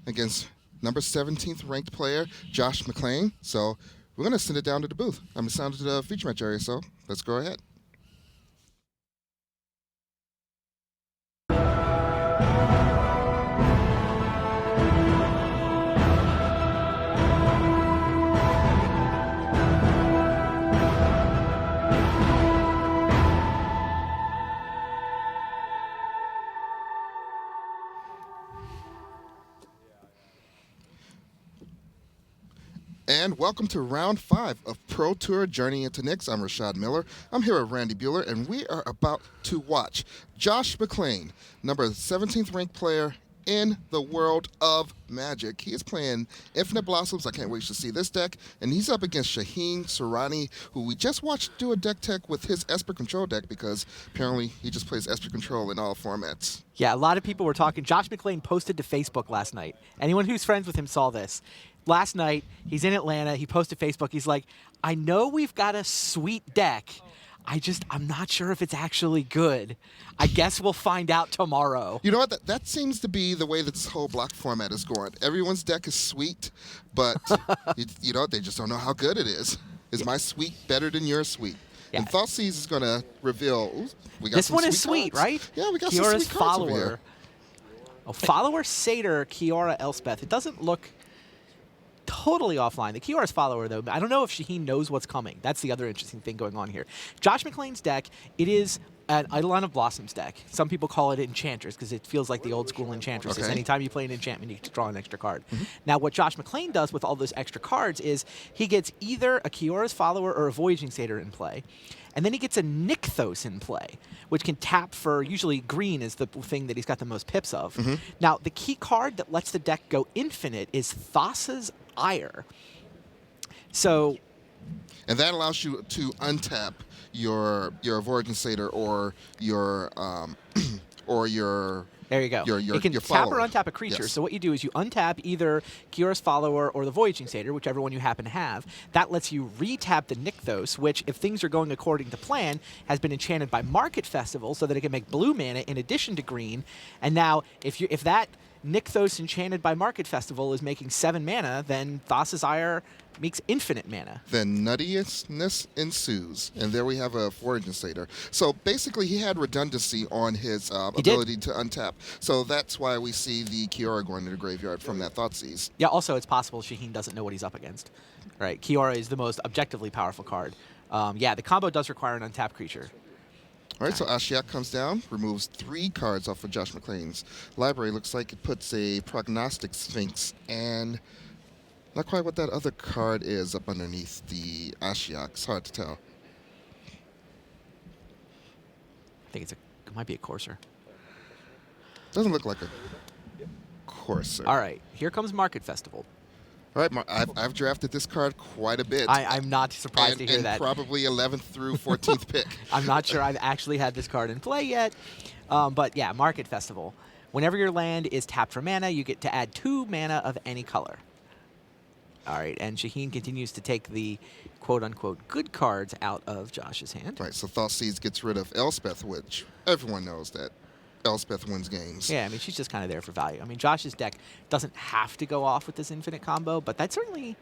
S: against number 17th ranked player, Josh McLean. So we're going to send it down to the booth. I'm down to the feature match area, so let's go ahead. And welcome to round 5 of Pro Tour Journey into Nyx. I'm Rashad Miller. I'm here with Randy Bueller, and we are about to watch Josh McLean, number 17th ranked player in the world of Magic. He is playing Infinite Blossoms. I can't wait to see this deck. And he's up against Shaheen Surani, who we just watched do a deck tech with his Esper Control deck because apparently he just plays Esper Control in all formats.
T: Yeah, a lot of people were talking. Josh McLean posted to Facebook last night. Anyone who's friends with him saw this. Last night, he's in Atlanta. He posted Facebook. He's like, I know we've got a sweet deck. I'm not sure if it's actually good. I guess we'll find out tomorrow.
S: You know what? That seems to be the way that this whole block format is going. Everyone's deck is sweet, but you know, they just don't know how good it is. Is my sweet better than your sweet? Yeah. And Thoughtseas is going to reveal. We got
T: this one is sweet,
S: cards.
T: Right?
S: Yeah, we got
T: Kiora's
S: some sweet cards over
T: follower.
S: here.
T: Oh, follower Satyr, Kiora Elspeth. It doesn't look totally offline. The Kiora's follower, though, I don't know if Shaheen knows what's coming. That's the other interesting thing going on here. Josh McLean's deck, it is an Eidolon of Blossoms deck. Some people call it Enchantress because it feels like the old school Enchantress.
S: Okay.
T: Anytime you play an enchantment, you get to draw an extra card. Now, what Josh McLean does with all those extra cards is he gets either a Kiora's follower or a Voyaging Satyr in play. And then he gets a Nykthos in play, which can tap for, usually green is the thing that he's got the most pips of. Now, the key card that lets the deck go infinite is Thassa's Ire. So,
S: and that allows you to untap your Voyaging Satyr or your
T: there you go.
S: Your
T: you can tap
S: follower.
T: or untap a creature.
S: Yes.
T: So what you do is you untap either Kiora's follower or the Voyaging Satyr, whichever one you happen to have. That lets you retap the Nykthos, which, if things are going according to plan, has been enchanted by Market Festival so that it can make blue mana in addition to green. And now, if that Nykthos enchanted by Market Festival is making 7 mana, then Thassa's Ire makes infinite mana.
S: Then nuttiness ensues, and there we have a Voyaging Satyr. So basically, he had redundancy on his ability to untap. So that's why we see the Kiora going to the graveyard from that Thoughtseize.
T: Yeah, also it's possible Shaheen doesn't know what he's up against. Right, Kiora is the most objectively powerful card. Yeah, the combo does require an untapped creature.
S: All right, so Ashiok comes down, removes 3 cards off of Josh McLean's library. Looks like it puts a Prognostic Sphinx and not quite what that other card is up underneath the Ashiok. It's hard to tell.
T: I think it might be a Courser.
S: Doesn't look like a Courser.
T: All right, here comes Market Festival.
S: All right, I've drafted this card quite a bit.
T: I'm not surprised to hear
S: and
T: that.
S: Probably 11th through 14th pick.
T: I'm not sure I've actually had this card in play yet. But yeah, Market Festival. Whenever your land is tapped for mana, you get to add 2 mana of any color. All right, and Shaheen continues to take the quote-unquote good cards out of Josh's hand.
S: Right, so Thoughtseeds gets rid of Elspeth, which everyone knows that Elspeth wins games.
T: Yeah, I mean, she's just kind of there for value. I mean, Josh's deck doesn't have to go off with this infinite combo, but that's certainly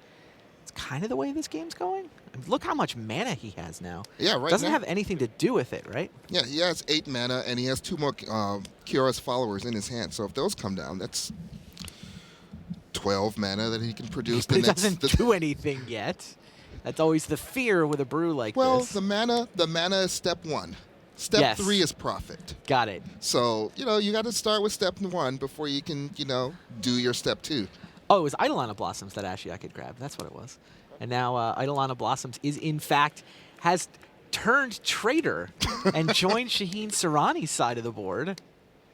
T: it's kind of the way this game's going. I mean, look how much mana he has now.
S: Yeah, right.
T: Doesn't have anything to do with it, right?
S: Yeah, he has 8 mana, and he has 2 more Kiora's followers in his hand. So if those come down, that's 12 mana that he can produce.
T: But it doesn't do anything yet. That's always the fear with a brew like this.
S: Well, the mana is step 1. Step 3 is profit.
T: Got it.
S: So, you got to start with step 1 before you can, do your step 2.
T: Oh, it was Eidolon Blossoms that Ashiok had grabbed. That's what it was. And now Eidolon Blossoms is, in fact, has turned traitor and joined Shaheen Sarani's side of the board.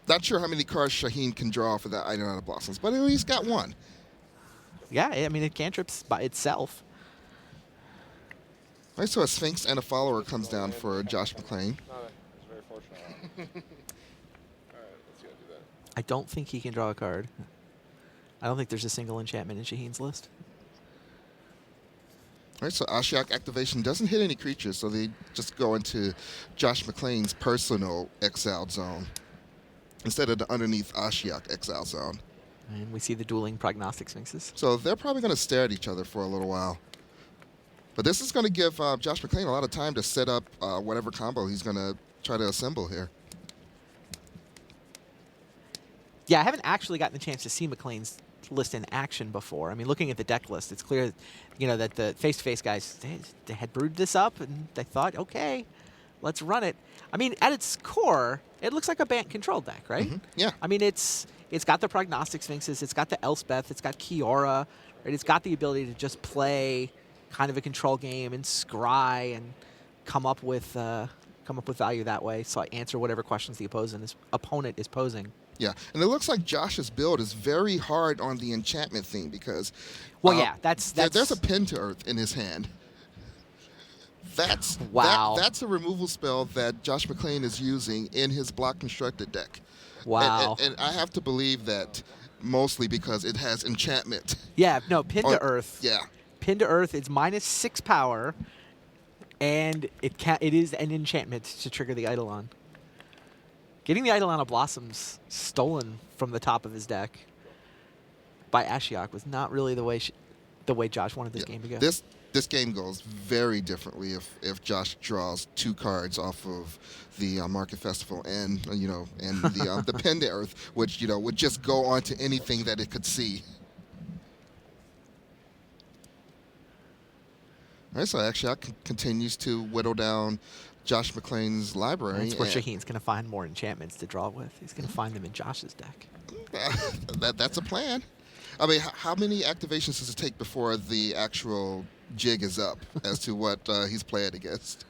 S: Not sure how many cards Shaheen can draw for that Eidolon Blossoms, but at least got 1.
T: Yeah, I mean, it cantrips by itself.
S: All right, so a Sphinx and a follower comes down for Josh McClain.
F: It's very fortunate. All right, let's go do that.
T: I don't think he can draw a card. I don't think there's a single enchantment in Shaheen's list.
S: All right, so Ashiok activation doesn't hit any creatures, so they just go into Josh McClain's personal exile zone instead of the underneath Ashiok exile zone.
T: And we see the dueling prognostic sphinxes.
S: So they're probably going to stare at each other for a little while. But this is going to give Josh McClain a lot of time to set up whatever combo he's going to try to assemble here.
T: Yeah, I haven't actually gotten the chance to see McClain's list in action before. I mean, looking at the deck list, it's clear, that the face-to-face guys, they had brewed this up, and they thought, okay, let's run it. I mean, at its core, it looks like a Bant control deck, right?
S: Mm-hmm. Yeah.
T: I mean, it's got the prognostic sphinxes, it's got the Elspeth, it's got Kiora, right? It's got the ability to just play kind of a control game and scry and come up with value that way. So I answer whatever questions the opponent is posing.
S: Yeah, and it looks like Josh's build is very hard on the enchantment theme because there's a pin to earth in his hand. That's that's a removal spell that Josh McClain is using in his block constructed deck.
T: Wow.
S: And I have to believe that mostly because it has enchantment.
T: Yeah, no, pin to earth.
S: Yeah.
T: Pin to earth, it's -6 power, and it is an enchantment to trigger the Eidolon. Getting the Eidolon of Blossoms stolen from the top of his deck by Ashiok was not really the way Josh wanted this game to go.
S: This game goes very differently if Josh draws 2 cards off of the Market Festival and the Pin to Earth, which would just go on to anything that it could see. All right, so Ashiok continues to whittle down Josh McClain's library.
T: That's where Shaheen's going to find more enchantments to draw with. He's going to find them in Josh's deck.
S: That's a plan. I mean, how many activations does it take before the actual jig is up as to what he's playing against?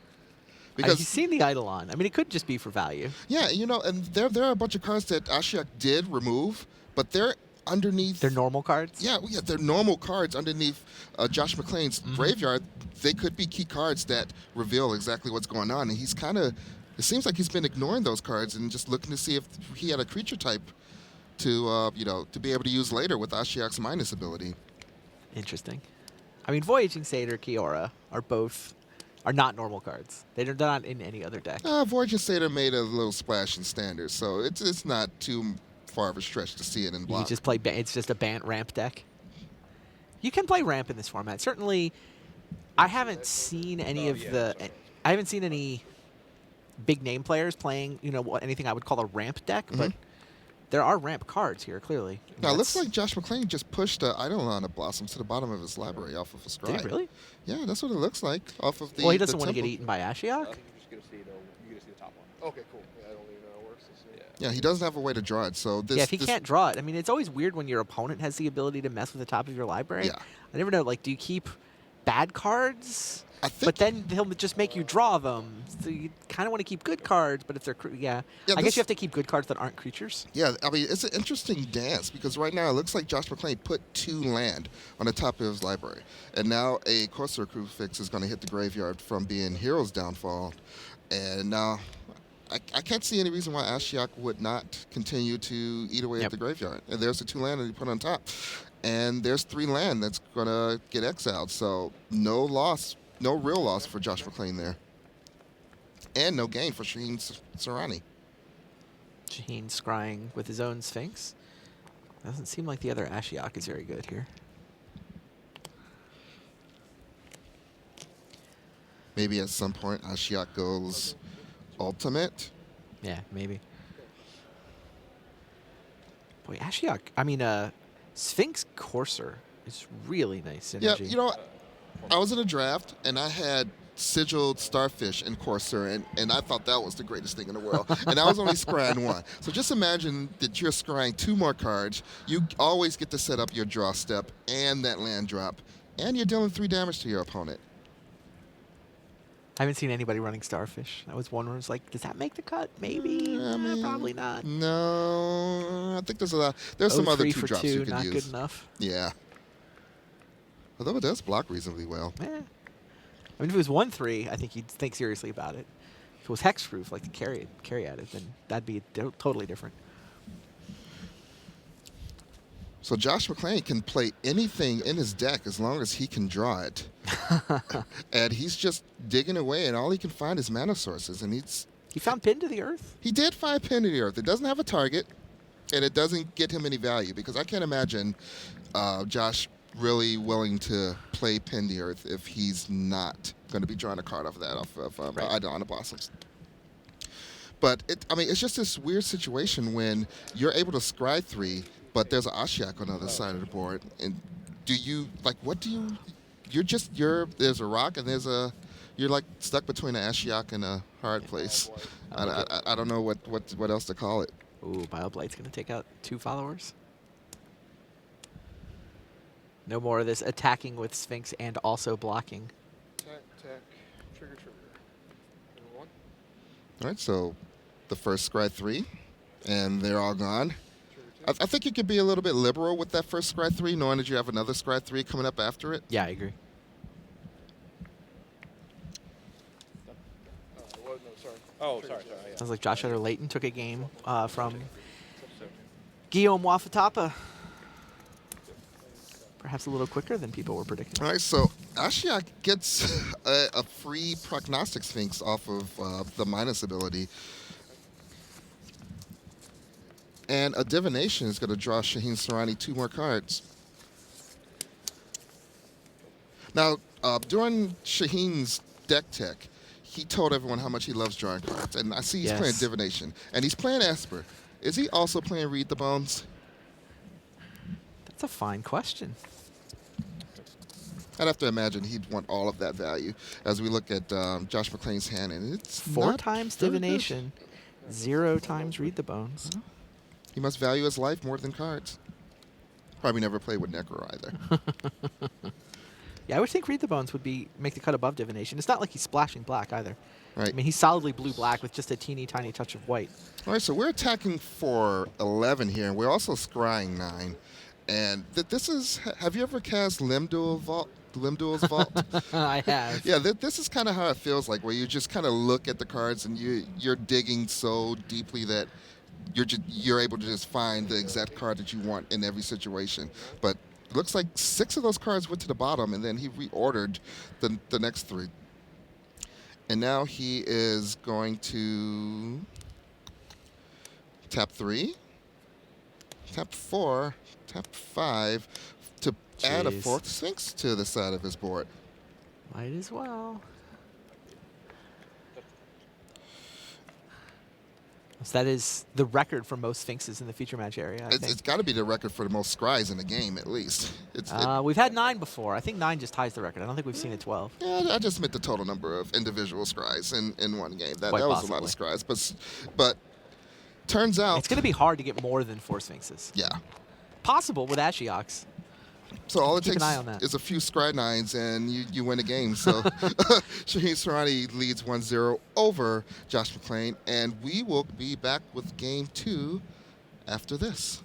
T: Because you've seen the Eidolon. I mean, it could just be for value.
S: Yeah, and there are a bunch of cards that Ashiok did remove, but they're underneath.
T: They're normal cards?
S: Yeah, they're normal cards underneath Josh McClain's graveyard. They could be key cards that reveal exactly what's going on, and it seems like he's been ignoring those cards and just looking to see if he had a creature type to be able to use later with Ashiok's minus ability.
T: Interesting. I mean, Voyaging Satyr, Kiora are not normal cards. They're not in any other deck.
S: Voyaging Satyr made a little splash in Standard, so it's not too far of a stretch to see it in block.
T: You just play. It's just a Bant ramp deck. You can play ramp in this format. Certainly, I haven't seen any I haven't seen any big name players playing. Anything I would call a ramp deck, but there are ramp cards here clearly.
S: Now it looks like Josh McClain just pushed Eidolon of Blossoms to the bottom of his library off of a scry.
T: Did he really?
S: Yeah, that's what it looks like off of the.
T: Well, he doesn't want to get eaten by Ashiok.
F: You get to see the top one. Okay, cool. Yeah, I don't even know how it works.
S: Yeah, he doesn't have a way to draw it. So
T: if he can't draw it, I mean, it's always weird when your opponent has the ability to mess with the top of your library.
S: Yeah.
T: I never know. Like, do you keep bad cards? But then he'll just make you draw them. So you kind of want to keep good cards, but if they're I guess you have to keep good cards that aren't creatures.
S: Yeah, I mean, it's an interesting dance because right now it looks like Josh McClain put 2 land on the top of his library. And now a Corsair Crucifix is going to hit the graveyard from being Hero's Downfall. And now I can't see any reason why Ashiok would not continue to eat away at the graveyard. And there's the 2 land that he put on top. And there's 3 land that's going to get exiled. So no loss. No real loss for Josh McClain there. And no gain for Shaheen Sarani.
T: Shaheen scrying with his own Sphinx. Doesn't seem like the other Ashiok is very good here.
S: Maybe at some point Ashiok goes ultimate.
T: Yeah, maybe. Boy, Ashiok, Sphinx Courser is really nice synergy.
S: Yeah, you know what? I was in a draft, and I had Sigiled Starfish and Corsair, and I thought that was the greatest thing in the world. And I was only scrying 1. So just imagine that you're scrying 2 more cards. You always get to set up your draw step and that land drop, and you're dealing 3 damage to your opponent.
T: I haven't seen anybody running Starfish. That was one where I was like, does that make the cut? Maybe. Probably not.
S: No, I think there's a lot. There's some other 2 drops you could
T: not
S: use.
T: Good enough.
S: Yeah. Although it does block reasonably well.
T: Yeah. I mean, if it was 1/3, I think you'd think seriously about it. If it was hexproof, like the carry at it, then that'd be totally different.
S: So Josh McClain can play anything in his deck as long as he can draw it. And he's just digging away, and all he can find is mana sources. And
T: he found Pin to the Earth?
S: He did find Pin to the Earth. It doesn't have a target, and it doesn't get him any value, because I can't imagine Josh really willing to play Pin the Earth if he's not going to be drawing a card off of that, off of Adel on the Blossoms. But it's just this weird situation when you're able to scry 3, but there's an Ashiok on the other side of the board. And there's a rock and you're like stuck between an Ashiok and a hard place. I don't know what else to call it.
T: Ooh, Bioblight's going to take out 2 followers. No more of this attacking with Sphinx and also blocking.
F: Attack, trigger. Number 1.
S: All right, so the first scry 3, and they're all gone. I think you could be a little bit liberal with that first scry 3, knowing that you have another scry 3 coming up after it.
T: Yeah, I agree.
U: Sorry.
T: Sounds like Josh Utter-Layton took a game from Guillaume Wafatapa. Perhaps a little quicker than people were predicting.
S: All right, so Ashiok gets a free Prognostic Sphinx off of the minus ability. And a Divination is going to draw Shaheen Sarani 2 more cards. Now, during Shaheen's deck tech, he told everyone how much he loves drawing cards. And I see he's playing Divination. And he's playing Esper. Is he also playing Read the Bones?
T: That's a fine question.
S: I'd have to imagine he'd want all of that value as we look at Josh McClain's hand. And it's
T: 4 times Divination, 0 times Read the Bones.
S: He must value his life more than cards. Probably never played with Necro either.
T: Yeah, I would think Read the Bones would make the cut above Divination. It's not like he's splashing black either.
S: Right.
T: I mean, he's solidly blue-black with just a teeny tiny touch of white.
S: All right, so we're attacking for 11 here, and we're also scrying 9. And this is, have you ever cast Limdual's Vault?
T: I have.
S: Yeah, this is kind of how it feels like, where you just kind of look at the cards and you're digging so deeply that you're able to just find the exact card that you want in every situation. But it looks like 6 of those cards went to the bottom, and then he reordered the next 3. And now he is going to tap 3, tap 4, tap 5 to add a 4th Sphinx to the side of his board.
T: Might as well. So that is the record for most Sphinxes in the feature match area.
S: It's got to be the record for the most scries in the game, at least.
T: We've had 9 before. I think 9 just ties the record. I don't think we've seen a 12.
S: Yeah, I just meant the total number of individual scries in one game. That was
T: possibly
S: a lot of scries. But turns out...
T: It's going to be hard to get more than 4 Sphinxes.
S: Yeah.
T: Possible with Ashioks.
S: So all it
T: Keep
S: takes
T: an eye on that.
S: is a few scry nines and you win a game. So Shaheen Sarani leads 1-0 over Josh McClain. And we will be back with game 2 after this.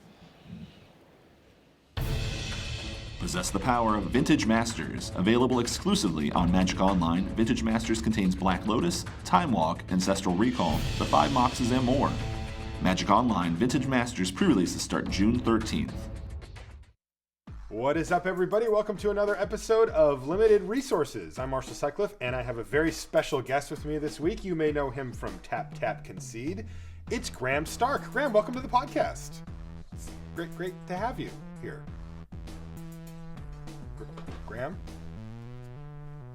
I: Possess the power of Vintage Masters. Available exclusively on Magic Online, Vintage Masters contains Black Lotus, Time Walk, Ancestral Recall, the 5 Moxes, and more. Magic Online Vintage Masters pre-releases start June 13th.
D: What is up, everybody? Welcome to another episode of Limited Resources. I'm Marshall Sutcliffe, and I have a very special guest with me this week. You may know him from Tap Tap Concede. It's Graham Stark. Graham, welcome to the podcast. It's great to have you here. Graham?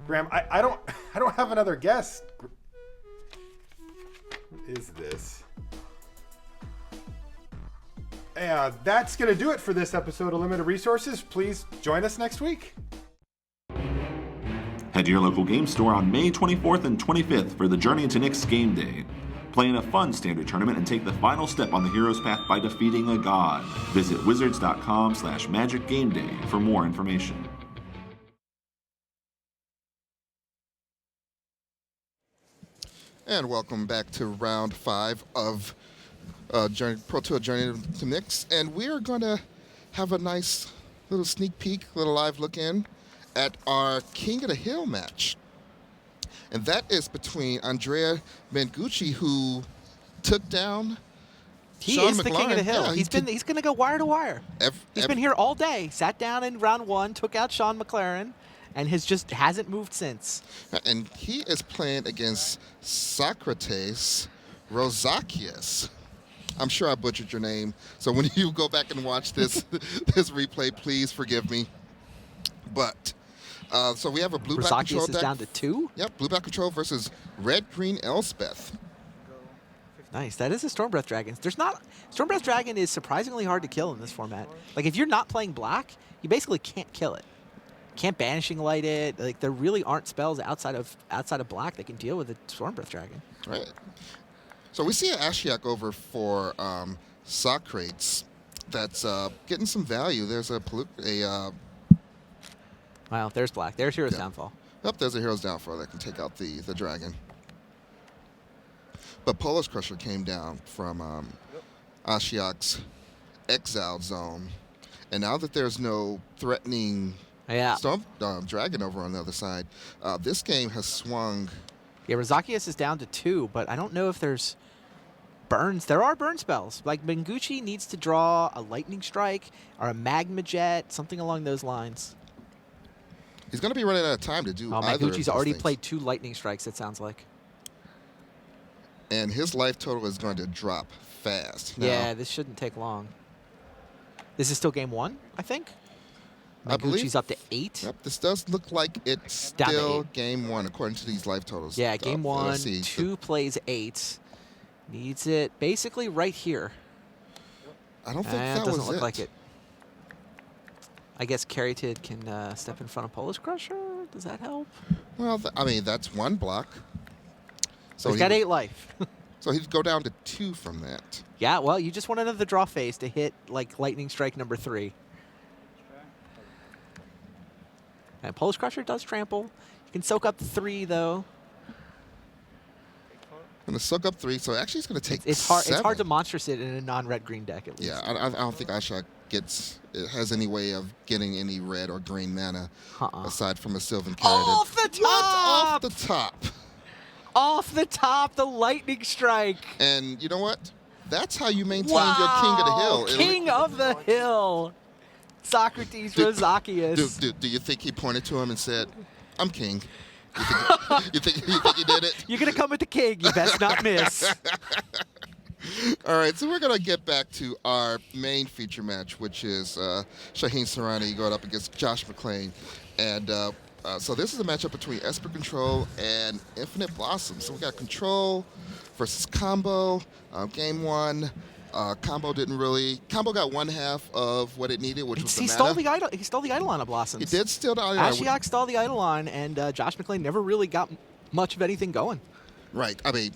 D: Graham, I don't have another guest. What is this? That's going to do it for this episode of Limited Resources. Please join us next week.
I: Head to your local game store on May 24th and 25th for the Journey into Nyx Game Day. Play in a fun standard tournament and take the final step on the hero's path by defeating a god. Visit wizards.com/magicgameday for more information.
S: And welcome back to round 5 of Pro Tour Journey to Nyx. And we are going to have a nice little sneak peek, little live look in at our King of the Hill match. And that is between Andrea Mengucci, who took down Sean
T: is the King of the Hill.
S: Yeah,
T: he's going to go wire to wire. He's been here all day. Sat down in round 1, took out Sean McLaren, and hasn't moved since.
S: And he is playing against Socrates Rosakias. I'm sure I butchered your name, so when you go back and watch this this replay, please forgive me. But so we have a blue-black control deck.
T: Is down to 2?
S: Yep, blue-black control versus red-green Elspeth.
T: Nice. That is a Stormbreath Dragon. Stormbreath Dragon is surprisingly hard to kill in this format. Like, if you're not playing black, you basically can't kill it. Can't Banishing Light it. Like, there really aren't spells outside of black that can deal with a Stormbreath Dragon.
S: Right. So we see an Ashiok over for Socrates that's getting some value. There's
T: wow, there's black. There's Hero's Downfall.
S: Yep, there's a Hero's Downfall that can take out the dragon. But Polish Crusher came down from Ashiok's exile zone. And now that there's no threatening Storm dragon over on the other side, this game has swung.
T: Yeah, Rosakias is down to 2, but I don't know if there's burns. There are burn spells. Like, Mengucci needs to draw a Lightning Strike or a Magma Jet, something along those lines.
S: He's going to be running out of time to do either of those
T: Mengucci's already
S: things.
T: played 2 Lightning Strikes, it sounds like.
S: And his life total is going to drop fast. Now,
T: Yeah, this shouldn't take long. This is still game 1, I think?
S: I believe
T: Mengucci's up to 8.
S: Yep, this does look like it's
T: Down to
S: still
T: 8.
S: game 1 according to these life totals.
T: Yeah, game 1,
S: let's see.
T: 2 plays 8. Needs it basically right here.
S: I don't think that
T: doesn't
S: was
T: look
S: it.
T: like it. I guess Caryatid can step in front of Polish Crusher. Does that help?
S: Well, I mean, that's one block.
T: So he's got 8 life.
S: So he'd go down to 2 from that.
T: Yeah, well, you just want another draw phase to hit, like, Lightning Strike number 3. And Polish Crusher does trample. You can soak up 3, though.
S: Going to soak up 3, so actually it's going to take
T: It's hard.
S: 7.
T: It's hard to monstrous it in a non-red-green deck, at least.
S: Yeah, I don't think Ashok has any way of getting any red or green mana aside from a Sylvan Caryatid.
T: Off the top!
S: Off the top!
T: Off the top, the Lightning Strike!
S: And you know what? That's how you maintain your King of the Hill.
T: King of the Hill! Socrates Rosakias.
S: Do you think he pointed to him and said, "I'm king"? You think he did it?
T: You're going to come with the king. You best not miss.
S: All right, so we're going to get back to our main feature match, which is Shaheen Sarani going up against Josh McClain. And so this is a matchup between Esper Control and Infinite Blossom. So we got Control versus Combo. Game 1. Combo got one half of what it needed, which was the mana.
T: He stole the Eidolon of Blossoms.
S: He did steal the Eidolon.
T: Ashiok stole the Eidolon, and Josh McClain never really got much of anything going.
S: Right. I mean,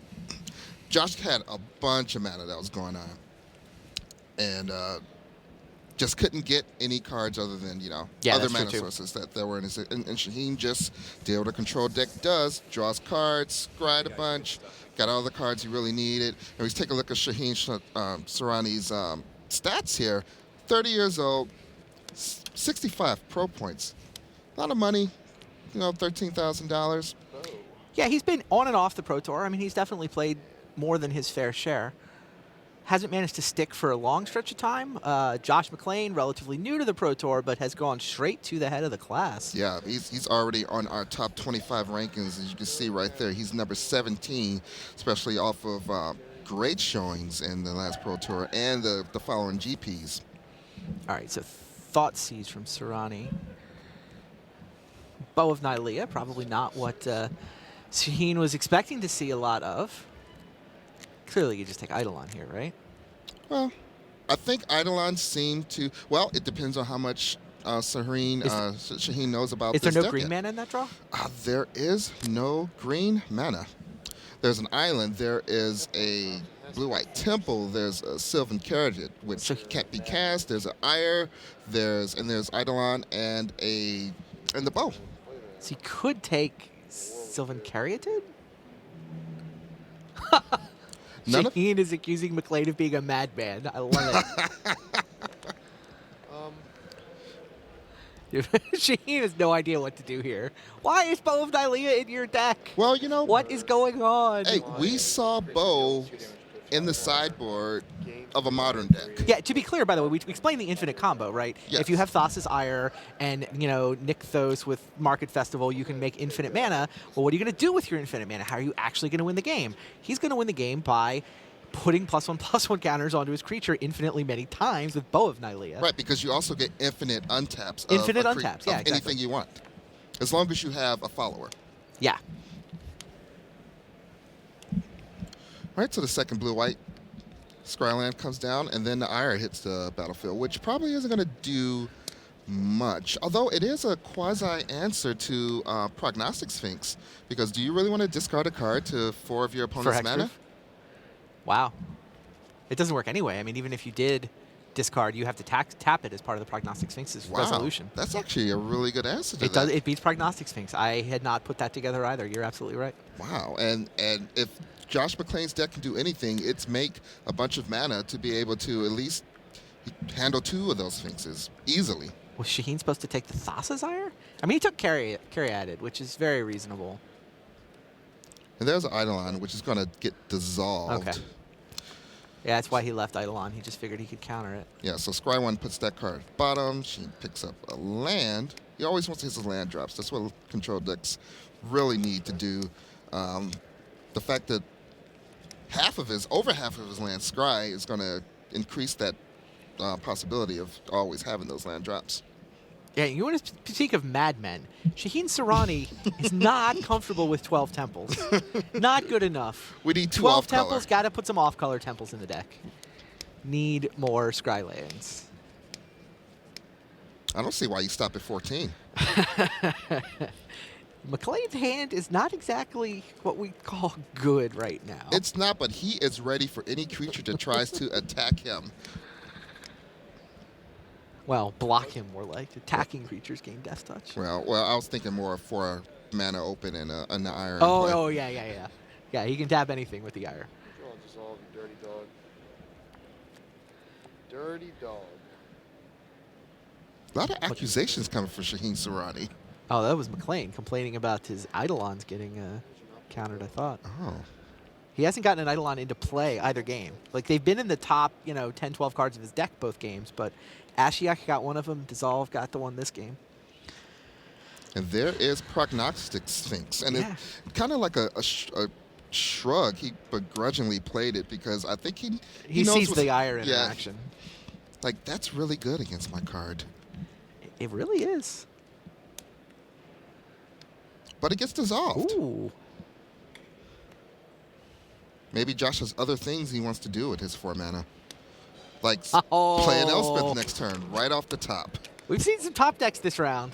S: Josh had a bunch of mana that was going on. And just couldn't get any cards other than,
T: Yeah,
S: other
T: that's true
S: mana
T: too.
S: sources that were in his. And Shaheen just did what a control deck does: draws cards, scryed a bunch, got all the cards he really needed. And we take a look at Shaheen Sarani's stats here. 30 years old, 65 pro points. A lot of money, $13,000.
T: Yeah, he's been on and off the Pro Tour. I mean, he's definitely played more than his fair share. Hasn't managed to stick for a long stretch of time. Josh McClain, relatively new to the Pro Tour, but has gone straight to the head of the class.
S: Yeah, he's already on our top 25 rankings, as you can see right there. He's number 17, especially off of great showings in the last Pro Tour and the following GPs.
T: All right, so Thoughtseize from Serrani. Bow of Nylea, probably not what Shaheen was expecting to see a lot of. Clearly, you just take Eidolon here, right?
S: Well, I think Eidolon seemed to. Well, it depends on how much Shaheen knows about this deck.
T: Is there no green mana in that draw?
S: There is no green mana. There's an island. There is a blue-white temple. There's a Sylvan Carriage, which can't be cast. There's an Ire. There's Eidolon and the bow.
T: So he could take Sylvan Caryatid? Shaheen is accusing McClain of being a madman. I love it. Shaheen has no idea what to do here. Why is Bow of Nylea in your deck?
S: Well,
T: what is going on?
S: Hey, we saw Bow in the sideboard of a modern deck.
T: Yeah, to be clear, by the way, we explained the infinite combo, right?
S: Yes.
T: If you have Thassa's Ire and, Nykthos with Market Festival, you can make infinite mana. Well, what are you going to do with your infinite mana? How are you actually going to win the game? He's going to win the game by putting +1/+1 counters onto his creature infinitely many times with Bow of Nylea.
S: Right, because you also get infinite untaps.
T: Infinite
S: of
T: untaps, yeah, exactly.
S: anything you want, as long as you have a follower.
T: Yeah.
S: All right, so the second blue-white Scryland comes down, and then the Ire hits the battlefield, which probably isn't going to do much. Although it is a quasi-answer to Prognostic Sphinx, because do you really want to discard a card to 4 of your opponent's mana?
T: Wow. It doesn't work anyway. I mean, even if you did discard, you have to tap it as part of the Prognostic Sphinx's resolution.
S: That's actually a really good answer to
T: it
S: that.
T: It beats Prognostic Sphinx. I had not put that together either. You're absolutely right.
S: Wow. And if Josh McClain's deck can do anything, it's make a bunch of mana to be able to at least handle 2 of those Sphinxes easily.
T: Was Shaheen supposed to take the Thassa's Ire? I mean, he took Caryatid, which is very reasonable.
S: And there's an Eidolon, which is going to get dissolved.
T: Okay. Yeah, that's why he left Eidolon. He just figured he could counter it.
S: Yeah, so Scry 1 puts that card at bottom. She picks up a land. He always wants his land drops. That's what control decks really need to do. The fact that over half of his land Scry is going to increase that possibility of always having those land drops.
T: Yeah, you want to speak of madmen. Shaheen Serrani is not comfortable with 12 temples. Not good enough.
S: We need 2
T: 12
S: off-color.
T: temples, got to put some off-color temples in the deck. Need more Scry lands.
S: I don't see why you stop at 14.
T: McClain's hand is not exactly what we call good right now.
S: It's not, but he is ready for any creature that tries to attack him.
T: Well, block him more like. Attacking creatures gain Death Touch.
S: Well, I was thinking more for mana open and an Ire.
T: Oh, yeah. Yeah, he can tap anything with the Ire.
F: Control dissolve, you dirty dog. Dirty dog.
S: A lot of accusations coming from Shaheen Serrani.
T: Oh, that was McClain complaining about his Eidolons getting countered, I thought.
S: Oh.
T: He hasn't gotten an Eidolon into play either game. Like, they've been in the top, 10, 12 cards of his deck both games, but Ashiok got one of them, Dissolve got the one this game.
S: And there is Prognostic Sphinx. And it's kind of like a shrug. He begrudgingly played it because I think he knows
T: sees the Ire interaction.
S: Like, that's really good against my card.
T: It really is.
S: But it gets dissolved.
T: Ooh.
S: Maybe Josh has other things he wants to do with his 4 mana. Like play an Elspeth next turn, right off the top.
T: We've seen some top decks this round.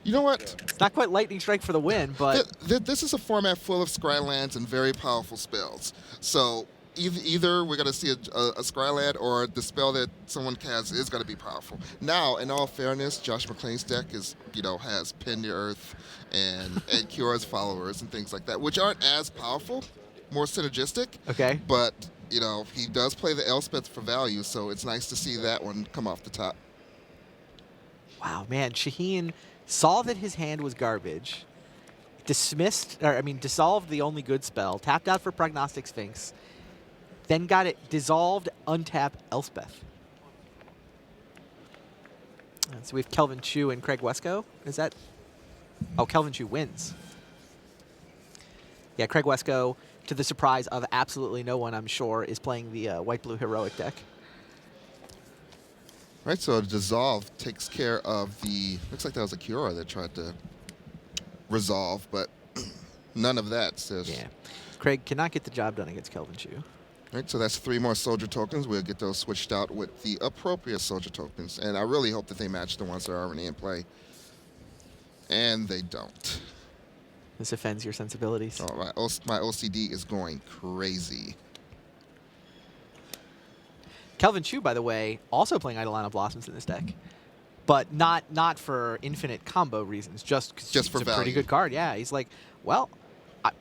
S: You know what?
T: It's not quite Lightning Strike for the win, but...
S: This is a format full of Scry lands and very powerful spells. So either we're going to see a Scryland or the spell that someone casts is going to be powerful. Now, in all fairness, Josh McClain's deck is, has Pin the Earth and Cura's followers and things like that, which aren't as powerful, more synergistic.
T: Okay.
S: But, he does play the Elspeth for value, so it's nice to see that one come off the top.
T: Wow, man. Shaheen saw that his hand was garbage, dissolved the only good spell, tapped out for Prognostic Sphinx, then got it dissolved, untap Elspeth. So we have Kelvin Chu and Craig Wesco. Is that? Oh, Kelvin Chu wins. Yeah, Craig Wesco, to the surprise of absolutely no one, I'm sure, is playing the white-blue heroic deck.
S: Right, so Dissolve takes care of the... Looks like that was a Cura that tried to resolve, but none of that. Says.
T: Yeah. Craig cannot get the job done against Kelvin Chu.
S: Right, so that's 3 more soldier tokens. We'll get those switched out with the appropriate soldier tokens. And I really hope that they match the ones that are already in play. And they don't.
T: This offends your sensibilities.
S: Oh, my OCD is going crazy.
T: Kelvin Chu, by the way, also playing Eidolon of Blossoms in this deck. But not for infinite combo reasons, just
S: for
T: it's a
S: value.
T: pretty good card. Yeah, he's like, well, I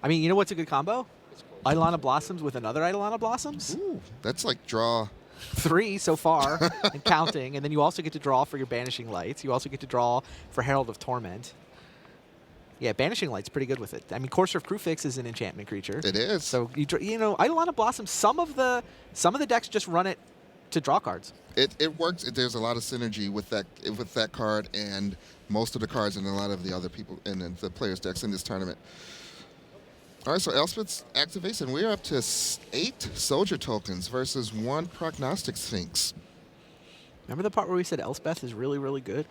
T: mean, you know what's a good combo? Eidolon of Blossoms with another Eidolon of Blossoms.
S: Ooh, that's like draw
T: 3 so far and counting, and then you also get to draw for your Banishing Lights. You also get to draw for Herald of Torment. Yeah, Banishing Light's pretty good with it. I mean, Courser of Crufix is an enchantment creature.
S: It is.
T: So Eidolon of Blossoms. Some of the decks just run it to draw cards.
S: It works. There's a lot of synergy with that card and most of the cards and a lot of the other people and the players' decks in this tournament. All right, so Elspeth's activation. We're up to 8 soldier tokens versus 1 Prognostic Sphinx.
T: Remember the part where we said Elspeth is really, really good?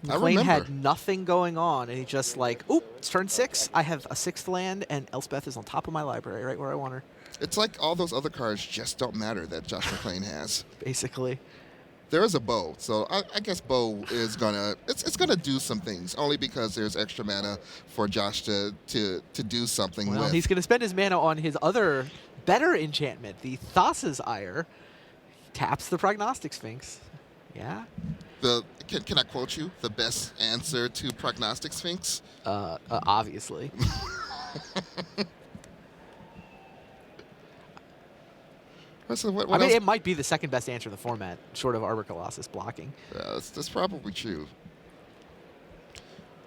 S: I
T: McLean
S: remember.
T: had nothing going on, and he just like, oop, it's turn 6. I have a 6th land, and Elspeth is on top of my library, right where I want her.
S: It's like all those other cards just don't matter that Josh McClain has.
T: Basically.
S: There is a bow, so I guess bow is gonna gonna do some things only because there's extra mana for Josh to do something
T: Well,
S: with.
T: he's going to spend his mana on his other better enchantment, the Thassa's Ire. Taps the Prognostic Sphinx. Yeah.
S: Can I quote you? The best answer to Prognostic Sphinx?
T: Obviously.
S: So what
T: I mean,
S: else?
T: it might be the second best answer in the format, short of Arbor Colossus blocking.
S: That's probably true.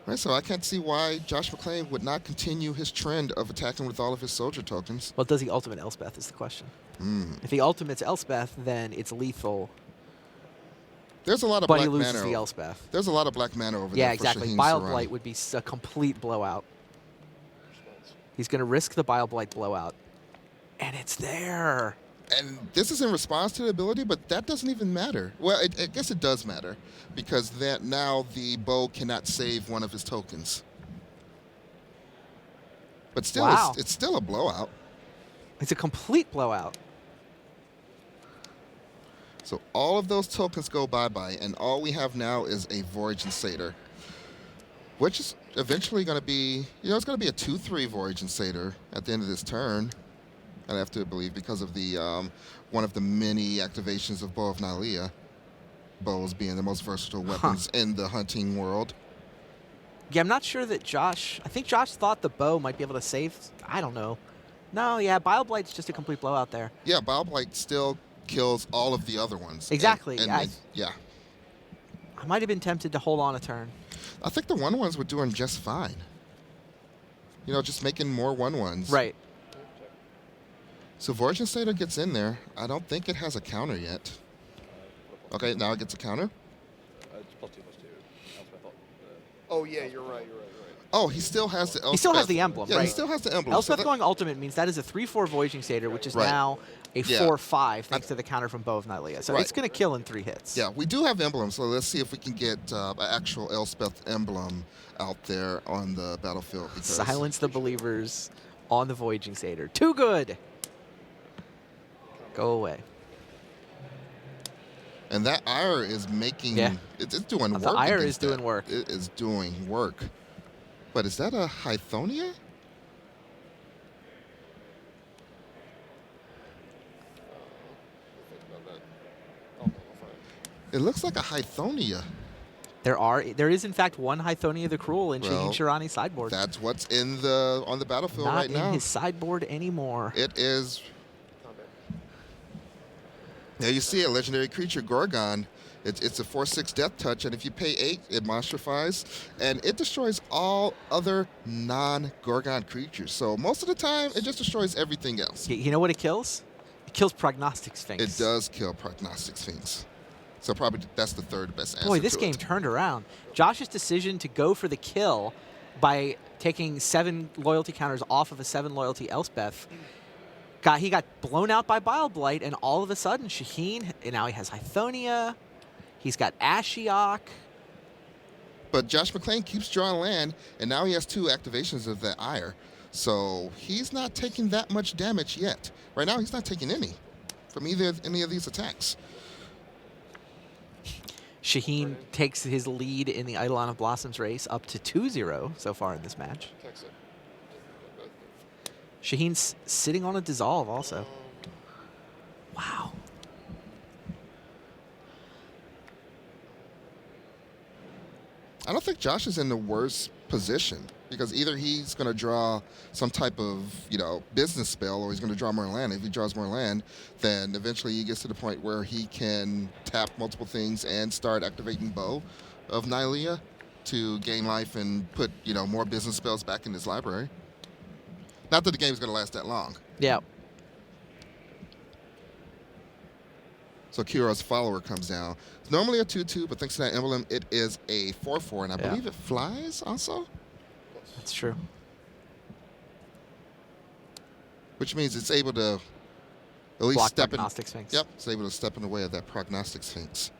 S: Right, so I can't see why Josh McClain would not continue his trend of attacking with all of his soldier tokens.
T: Well, does he ultimate Elspeth is the question. If he ultimates Elspeth, then it's lethal.
S: There's a lot of
T: but
S: black
T: he loses
S: mana.
T: the Elspeth.
S: There's a lot of black mana over
T: Yeah,
S: there.
T: exactly.
S: For
T: Bile
S: Shaheen
T: Blight would be a complete blowout. He's going to risk the Bile Blight blowout. And it's there.
S: And this is in response to the ability, but that doesn't even matter. Well, I guess it does matter because that now the bow cannot save one of his tokens. But still,
T: Wow.
S: it's still a blowout.
T: It's a complete blowout.
S: So all of those tokens go bye-bye, and all we have now is a Voyaging Satyr, which is eventually going to be, it's going to be a 2/3 Voyaging Satyr at the end of this turn. I'd have to believe because of the one of the many activations of Bow of Nylea, bows being the most versatile weapons in the hunting world.
T: Yeah, I'm not sure that Josh... I think Josh thought the bow might be able to save... I don't know. No, yeah, Bile Blight's just a complete blowout there.
S: Yeah, Bile Blight still kills all of the other ones.
T: Exactly.
S: Yeah.
T: I might have been tempted to hold on a turn.
S: I think the 1/1s were doing just fine. Just making more 1/1s.
T: Right.
S: So Voyaging Satyr gets in there. I don't think it has a counter yet. Okay, now it gets a counter.
J: It's +2/+2.
F: Oh, yeah, you're right.
S: Oh, he still has the Elspeth.
T: He still has the emblem,
S: yeah,
T: right?
S: he still has the emblem.
T: Elspeth going ultimate means that is a 3/4 Voyaging Satyr, which is
S: Right.
T: now a
S: Yeah.
T: 4/5 thanks to the counter from Bow of Nylea. So
S: Right.
T: it's going to kill in 3 hits.
S: Yeah, we do have emblems, so let's see if we can get an actual Elspeth emblem out there on the battlefield. Because
T: Silence the Believers on the Voyaging Satyr. Too good. Go away.
S: And that Ire is making...
T: Yeah.
S: It's doing work.
T: The Ire is
S: against
T: doing
S: that.
T: work.
S: It is doing work. But is that a Hythonia? It looks like a Hythonia.
T: There is in fact one Hythonia the Cruel in
S: Well,
T: Shaheen Shirani's sideboard.
S: That's what's on the battlefield
T: Not
S: right
T: in
S: now.
T: his sideboard anymore.
S: It is. There you see a legendary creature, Gorgon. It's a 4/6 death touch, and if you pay 8, it monstrifies, and it destroys all other non-Gorgon creatures. So most of the time, it just destroys everything else.
T: You know what it kills? It kills Prognostic Sphinx.
S: It does kill Prognostic Sphinx. So probably that's the third best answer.
T: Boy, this
S: to
T: game
S: it.
T: turned around. Josh's decision to go for the kill by taking 7 loyalty counters off of a 7 loyalty Elspeth, he got blown out by Bile Blight, and all of a sudden, Shaheen, and now he has Hythonia, he's got Ashiok.
S: But Josh McClain keeps drawing land, and now he has 2 activations of that Ire. So he's not taking that much damage yet. Right now, he's not taking any from any of these attacks.
T: Shaheen takes his lead in the Eidolon of Blossoms race up to 2-0 so far in this match. Shaheen's sitting on a dissolve also. Wow.
S: I don't think Josh is in the worst position because either he's going to draw some type of, business spell, or he's going to draw more land. If he draws more land, then eventually he gets to the point where he can tap multiple things and start activating Bow of Nylea to gain life and put, more business spells back in his library. Not that the game's going to last that long.
T: Yeah.
S: So Kira's follower comes down. It's normally a 2/2, but thanks to that emblem, it is a 4/4, and I believe it flies also?
T: That's true.
S: Which means it's able to at least
T: Block
S: step
T: Prognostic Sphinx.
S: Yep, it's able to step in the way of that Prognostic Sphinx.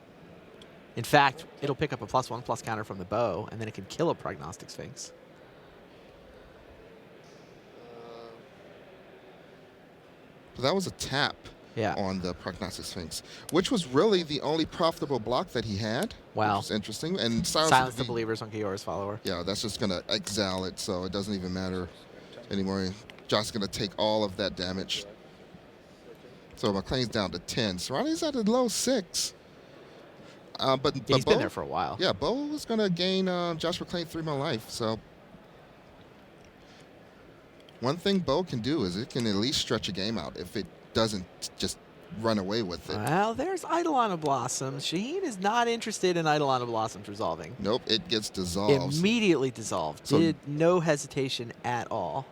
T: In fact, it'll pick up a +1/+ counter from the bow, and then it can kill a Prognostic Sphinx.
S: So that was a tap on the Prognostic Sphinx, which was really the only profitable block that he had.
T: Wow.
S: Which is interesting. And
T: Silence the Believers on Kiora's follower.
S: Yeah, that's just going to exile it, so it doesn't even matter anymore. Josh's going to take all of that damage. So McClain's down to 10. Serrani's at a low 6. But
T: he's
S: Bo,
T: been there for a while.
S: Yeah, Bo is going to gain Josh McClain 3 more life. So one thing Bo can do is it can at least stretch a game out if it doesn't just run away with it.
T: Well, there's Eidolon of Blossoms. Shaheen is not interested in Eidolon of Blossoms resolving.
S: Nope, it gets dissolved.
T: Immediately dissolved.
S: So,
T: Did no hesitation at all.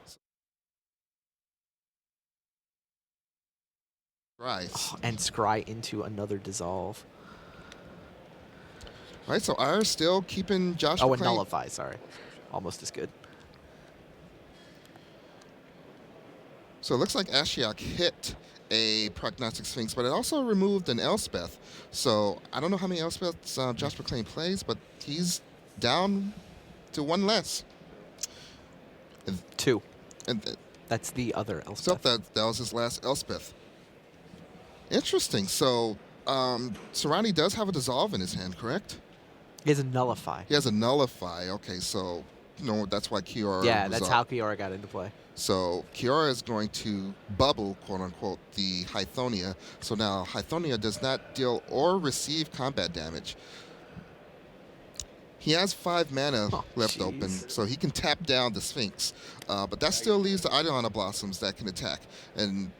S: Right.
T: Oh, and scry into another dissolve.
S: Right, so Ire's still keeping Josh McClain.
T: And nullify, sorry. Almost as good.
S: So it looks like Ashiok hit a Prognostic Sphinx, but it also removed an Elspeth. So I don't know how many Elspeths Josh McClain plays, but he's down to 1 less.
T: 2.
S: And
T: that's the other Elspeth.
S: So that was his last Elspeth. Interesting. So Serrani does have a dissolve in his hand, correct?
T: He has a nullify.
S: He has a nullify. Okay, so that's why Kiora.
T: Yeah, that's how Kiora got into play.
S: So Kiora is going to bubble, quote unquote, the Hythonia. So now Hythonia does not deal or receive combat damage. He has 5 mana left open, so he can tap down the Sphinx. But that still leaves the Eidolon of Blossoms that can attack. And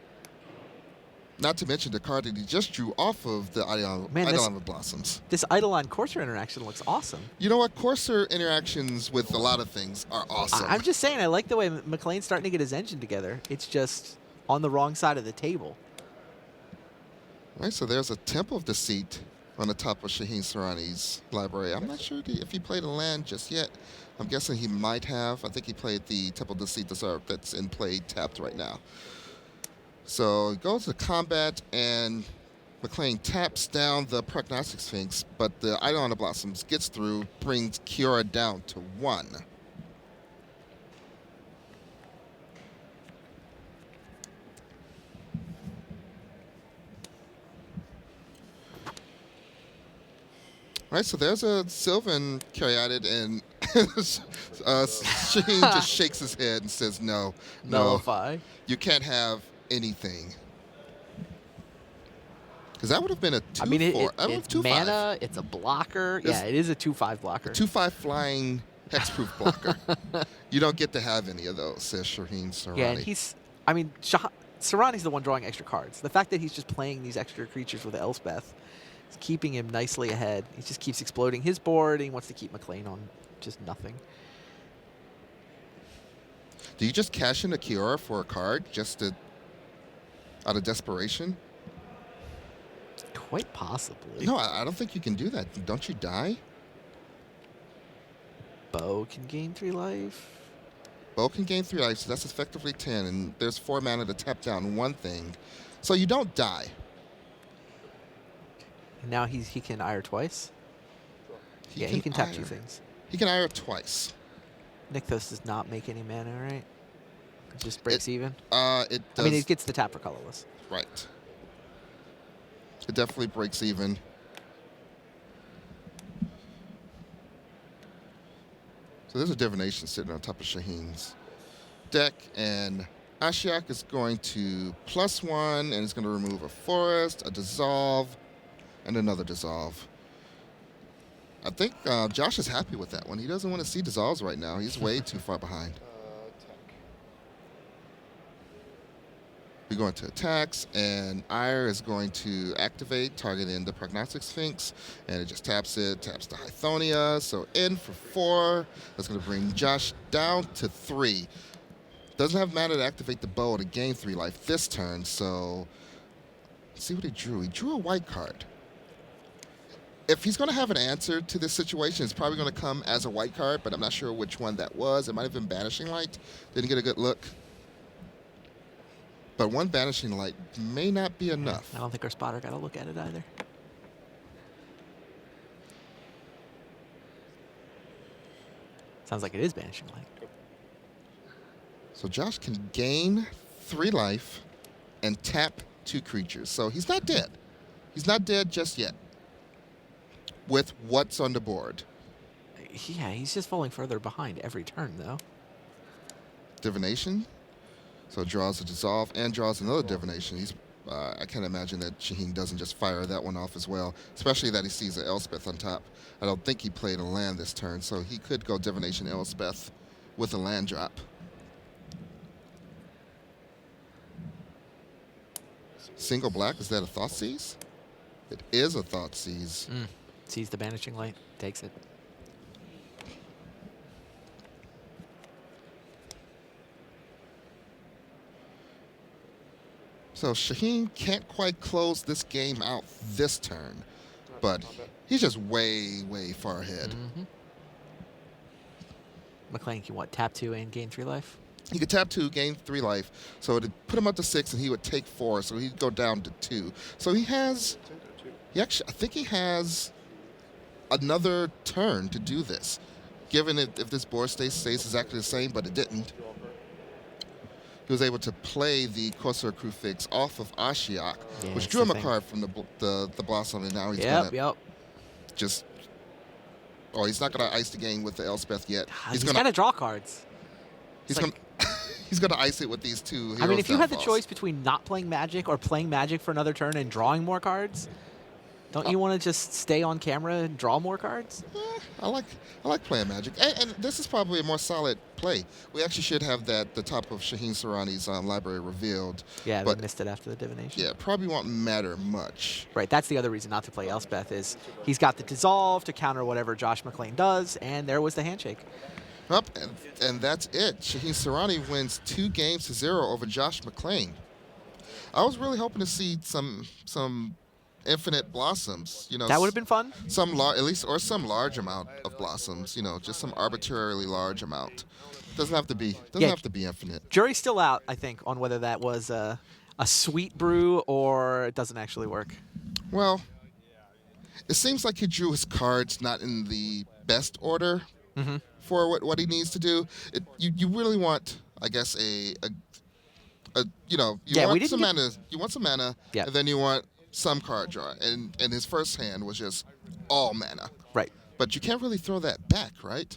S: not to mention the card that he just drew off of the Eidolon of Blossoms.
T: This Eidolon Courser interaction looks awesome.
S: You know what? Courser interactions with a lot of things are awesome.
T: I'm just saying, I like the way McClain's starting to get his engine together. It's just on the wrong side of the table.
S: Right, so there's a Temple of Deceit on the top of Shaheen Serrani's library. I'm not sure if he played a land just yet. I'm guessing he might have. I think he played the Temple of Deceit that's in play tapped right now. So it goes to combat, and McClain taps down the Prognostic Sphinx, but the Eidolon of Blossoms gets through, brings Kiora down to 1. All right, so there's a Sylvan Caryatid, and Shaheen just shakes his head and says, no.
T: Nullify.
S: You can't have anything. Because that would have been a 2-4.
T: I mean,
S: it's
T: it's mana, it's a blocker. Yeah, it is a 2/5 blocker.
S: 2/5 flying hexproof blocker. You don't get to have any of those, says Shaheen Sarani.
T: Yeah, and I mean, Sarani's the one drawing extra cards. The fact that he's just playing these extra creatures with Elspeth is keeping him nicely ahead. He just keeps exploding his board, and he wants to keep McLean on just nothing.
S: Do you just cash in a Kiora for a card just out of desperation?
T: Quite possibly.
S: No, I don't think you can do that. Don't you die?
T: Bo can gain 3 life.
S: Bo can gain 3 life, so that's effectively 10, and there's 4 mana to tap down one thing. So you don't die.
T: And now he can ire twice. He can tap 2 things.
S: He can ire twice.
T: Nykthos does not make any mana, right? It just breaks even?
S: It does.
T: I mean, it gets the tap for colorless.
S: Right. It definitely breaks even. So there's a divination sitting on top of Shaheen's deck, and Ashiok is going to +1, and it's going to remove a forest, a dissolve, and another dissolve. I think Josh is happy with that one. He doesn't want to see dissolves right now. He's way too far behind. We go into attacks, and Ire is going to activate, targeting the Prognostic Sphinx, and it just taps it, taps the Hythonia, so in for 4. That's going to bring Josh down to 3. Doesn't have mana to activate the bow to gain 3 life this turn, so let's see what he drew. He drew a white card. If he's going to have an answer to this situation, it's probably going to come as a white card, but I'm not sure which one that was. It might have been Banishing Light. Didn't get a good look. But one Banishing Light may not be enough.
T: I don't think our spotter got a look at it either. Sounds like it is Banishing Light.
S: So Josh can gain 3 life and tap 2 creatures. So he's not dead. He's not dead just yet with what's on the board.
T: Yeah, he's just falling further behind every turn, though.
S: Divination. So draws a dissolve and draws another divination. I can't imagine that Shaheen doesn't just fire that one off as well, especially that he sees an Elspeth on top. I don't think he played a land this turn, so he could go divination Elspeth with a land drop. Single black, is that a Thoughtseize? It is a Thoughtseize.
T: Sees the Banishing Light, takes it.
S: So Shaheen can't quite close this game out this turn, but he's just way, way far ahead.
T: McLean can what, tap 2 and gain 3 life?
S: He could tap 2, gain 3 life, so it'd put him up to 6, and he would take 4, so he'd go down to 2. So he has, I think he has another turn to do this, given it if this board stays exactly the same, but it didn't. He was able to play the Corsair Crucifix off of Ashiok, which drew him a card from the Blossom, and now he's gonna just. Oh, he's not gonna ice the game with the Elspeth yet.
T: He's gonna draw cards.
S: He's gonna he's gonna ice it with these 2 heroes.
T: I mean, if you had the
S: downfalls.
T: choice between not playing Magic or playing Magic for another turn and drawing more cards, don't you want to just stay on camera and draw more cards?
S: I like playing Magic, and this is probably a more solid play. We actually should have the top of Shaheen Sarani's library revealed.
T: Yeah,
S: but
T: we missed it after the divination.
S: Yeah, probably won't matter much.
T: Right, that's the other reason not to play Elspeth is he's got the dissolve to counter whatever Josh McLean does, and there was the handshake.
S: Up, and that's it. Shaheen Sarani wins 2-0 over Josh McLean. I was really hoping to see some infinite blossoms,
T: That would have been fun.
S: Some large amount of blossoms, just some arbitrarily large amount. Doesn't have to be infinite.
T: Jury's still out, I think, on whether that was a sweet brew or it doesn't actually work.
S: Well, it seems like he drew his cards not in the best order for what he needs to do. You really want, I guess, you want some mana. You want some mana, and then you want some card draw, and his first hand was just all mana.
T: Right.
S: But you can't really throw that back, right?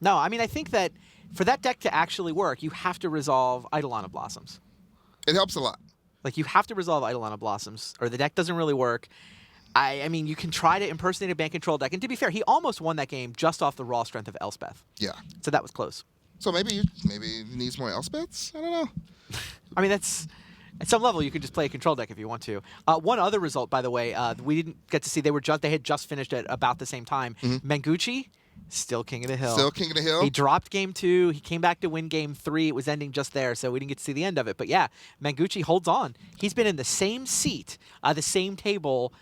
T: No, I mean, I think that for that deck to actually work, you have to resolve Eidolon of Blossoms.
S: It helps a lot.
T: Like, you have to resolve Eidolon Blossoms, or the deck doesn't really work. I mean, you can try to impersonate a ban control deck. And to be fair, he almost won that game just off the raw strength of Elspeth.
S: Yeah.
T: So that was close.
S: So maybe he needs more Elspeths? I don't know.
T: I mean, that's... At some level, you can just play a control deck if you want to. One other result, by the way, we didn't get to see. They had just finished at about the same time. Mengucci, still king of the hill.
S: Still king of the hill.
T: He dropped game 2. He came back to win game 3. It was ending just there, so we didn't get to see the end of it. But yeah, Mengucci holds on. He's been in the same seat, the same table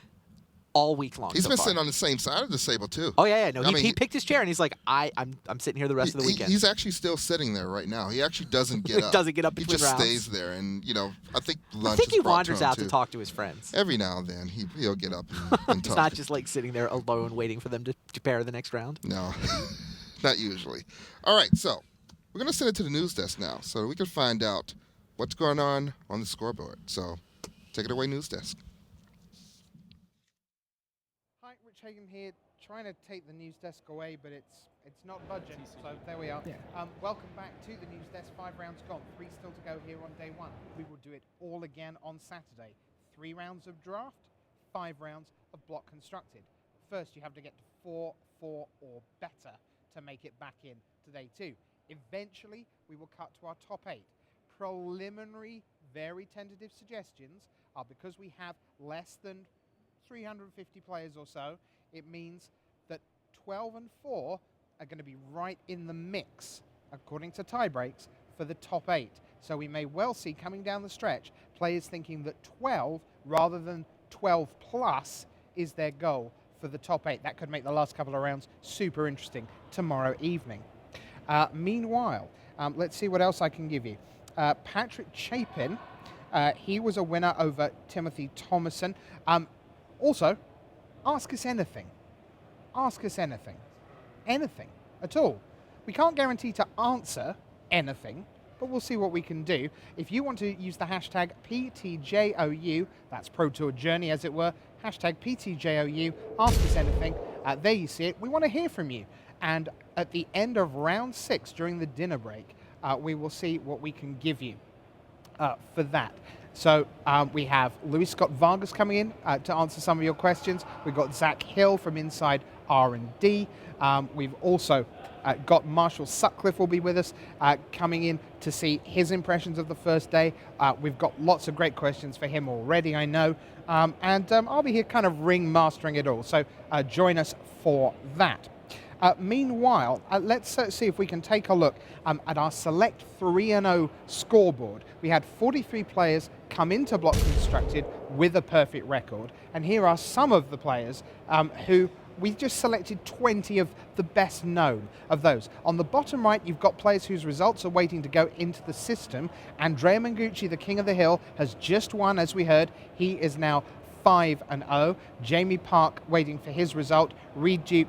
T: all week long.
S: He's been
T: far.
S: sitting on the same side of the table too.
T: Oh yeah. No, he picked his chair and he's like, I'm sitting here the rest of the weekend.
S: He's actually still sitting there right now. He actually doesn't get up.
T: Doesn't get up
S: He
T: between
S: just
T: rounds.
S: stays there, and I think lunch.
T: I think he
S: is brought
T: wanders
S: to him
T: out
S: too.
T: to talk to his friends.
S: Every now and then he'll get up and
T: He's
S: talk.
T: not just like sitting there alone waiting for them to pair the next round.
S: No, not usually. All right, so we're gonna send it to the news desk now, so we can find out what's going on the scoreboard. So take it away, news desk.
A: Hi, Rich Hagan here, trying to take the news desk away, but it's not budging, so there we are.
B: Yeah.
A: Welcome back to the news desk. 5 rounds gone, 3 still to go here on day 1. We will do it all again on Saturday. 3 rounds of draft, 5 rounds of block constructed. First, you have to get to 4, 4 or better to make it back in to day 2. Eventually, we will cut to our top 8. Preliminary, very tentative suggestions are because we have less than 350 players or so, it means that 12 and 4 are going to be right in the mix, according to tie breaks, for the top 8. So we may well see coming down the stretch players thinking that 12 rather than 12 plus is their goal for the top 8. That could make the last couple of rounds super interesting tomorrow evening. Meanwhile, let's see what else I can give you. Patrick Chapin, he was a winner over Timothy Thomason. Also, ask us anything. Ask us anything. Anything at all. We can't guarantee to answer anything, but we'll see what we can do. If you want to use the hashtag PTJOU, that's Pro Tour Journey as it were, hashtag PTJOU, ask us anything. There you see it. We want to hear from you. And at the end of round 6, during the dinner break, we will see what we can give you for that. So we have Louis Scott Vargas coming in to answer some of your questions. We've got Zach Hill from Inside R&D. We've also got Marshall Sutcliffe will be with us coming in to see his impressions of the first day. We've got lots of great questions for him already, I know. And I'll be here kind of ring mastering it all. So join us for that. Meanwhile, let's see if we can take a look at our Select 3-0 scoreboard. We had 43 players come into Block Constructed with a perfect record, and here are some of the players who we just selected 20 of the best known of those. On the bottom right, you've got players whose results are waiting to go into the system. Andrea Mengucci, the king of the hill, has just won, as we heard. He is now 5-0. Jamie Park waiting for his result. Reed Duke,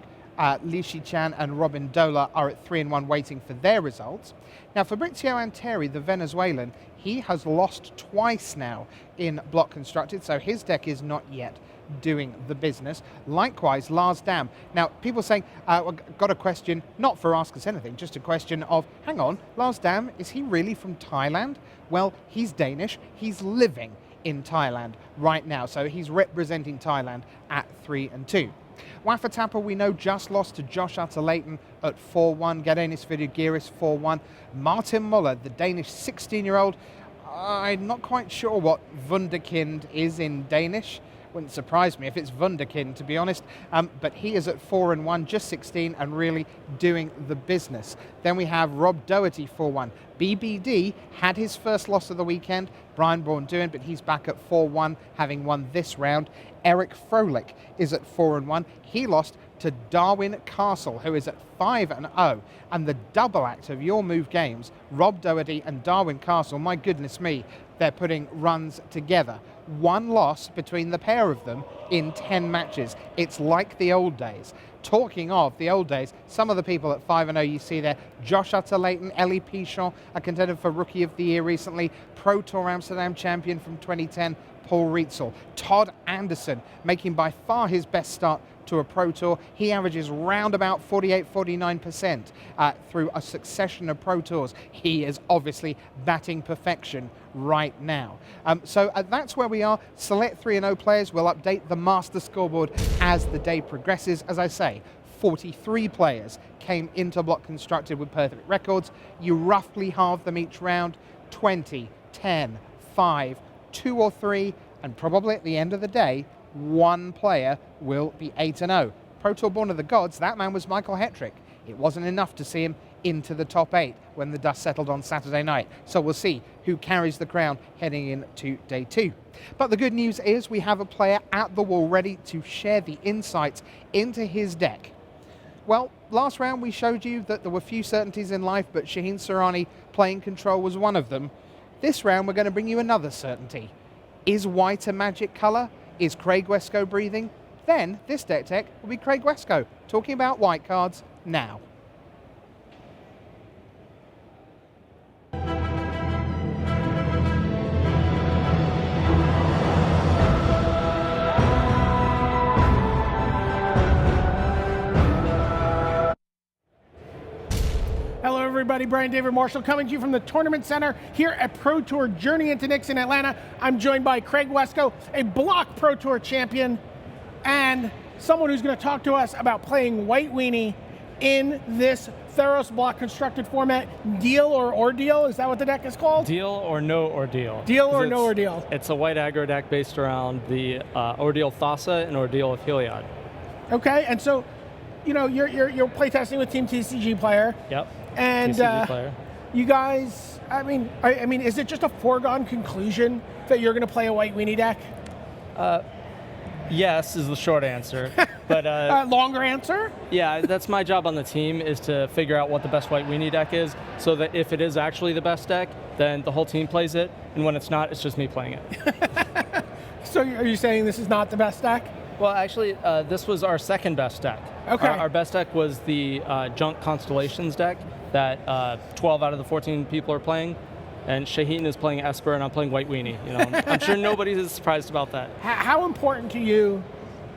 A: Li Shichan and Robin Dola are at 3-1 waiting for their results. Now Fabrizio Anteri, the Venezuelan, he has lost twice now in Block Constructed, so his deck is not yet doing the business. Likewise, Lars Dam. Now, people saying, got a question, not for Ask Us Anything, just a question of, hang on, Lars Dam, is he really from Thailand? Well, he's Danish. He's living in Thailand right now, so he's representing Thailand at 3-2. Wafatapa, we know, just lost to Josh Utter-Leighton at 4-1. Gadenis Vidugiris 4-1. Martin Muller, the Danish 16-year-old, I'm not quite sure what Wunderkind is in Danish. Wouldn't surprise me if it's Wunderkind, to be honest. But he is at 4-1, just 16, and really doing the business. Then we have Rob Doherty 4-1. BBD had his first loss of the weekend. Brian Bourne-Duin, but he's back at 4-1, having won this round. Eric Froelich is at 4-1. He lost to Darwin Castle, who is at 5-0. And the double act of Your Move Games, Rob Doherty and Darwin Castle, my goodness me, they're putting runs together. One loss between the pair of them in 10 matches. It's like the old days. Talking of the old days, some of the people at 5-0 you see there, Josh Utter-Leighton, Ellie Pichon, a contender for Rookie of the Year recently, Pro Tour Amsterdam champion from 2010, Paul Rietzel. Todd Anderson, making by far his best start to a Pro Tour. He averages round about 48-49% through a succession of Pro Tours. He is obviously batting perfection right now. So that's where we are. Select 3-0 players. We'll update the Master scoreboard as the day progresses. As I say, 43 players came into Block Constructed with perfect records. You roughly halve them each round, 20, 10, 5, 2 or 3, and probably at the end of the day, one player will be 8-0. Pro Tour Born of the Gods, that man was Michael Hetrick. It wasn't enough to see him into the top 8 when the dust settled on Saturday night. So we'll see who carries the crown heading into day 2. But the good news is we have a player at the wall ready to share the insights into his deck. Well, last round we showed you that there were few certainties in life, but Shaheen Soorani playing control was one of them. This round we're going to bring you another certainty. Is white a magic colour? Is Craig Wescoe breathing? Then this deck tech will be Craig Wescoe talking about white cards now.
B: Hello, everybody. Brian David Marshall coming to you from the Tournament Center here at Pro Tour Journey into Knicks in Atlanta. I'm joined by Craig Wescoe, a block Pro Tour champion, and someone who's going to talk to us about playing White Weenie in this Theros block constructed format. Deal or ordeal? Is that what the deck is called?
G: Deal or no ordeal.
B: Deal or no ordeal.
G: It's a white aggro deck based around the Ordeal Thassa and Ordeal of Heliod.
B: Okay, and so, you know, you're playtesting with Team TCG player.
G: Yep.
B: And
G: TCG player.
B: You guys, I mean, is it just a foregone conclusion that you're going to play a White Weenie deck?
G: Yes is the short answer, but
B: longer answer?
G: Yeah, that's my job on the team, is to figure out what the best White Weenie deck is, so that if it is actually the best deck, then the whole team plays it, and when it's not, it's just me playing it.
B: So are you saying this is not the best deck?
G: Well, actually, this was our second best deck.
B: Okay.
G: Our best deck was the Junk Constellations deck that 12 out of the 14 people are playing, and Shaheen is playing Esper, and I'm playing White Weenie. You know, I'm sure nobody is surprised about that.
B: How important to you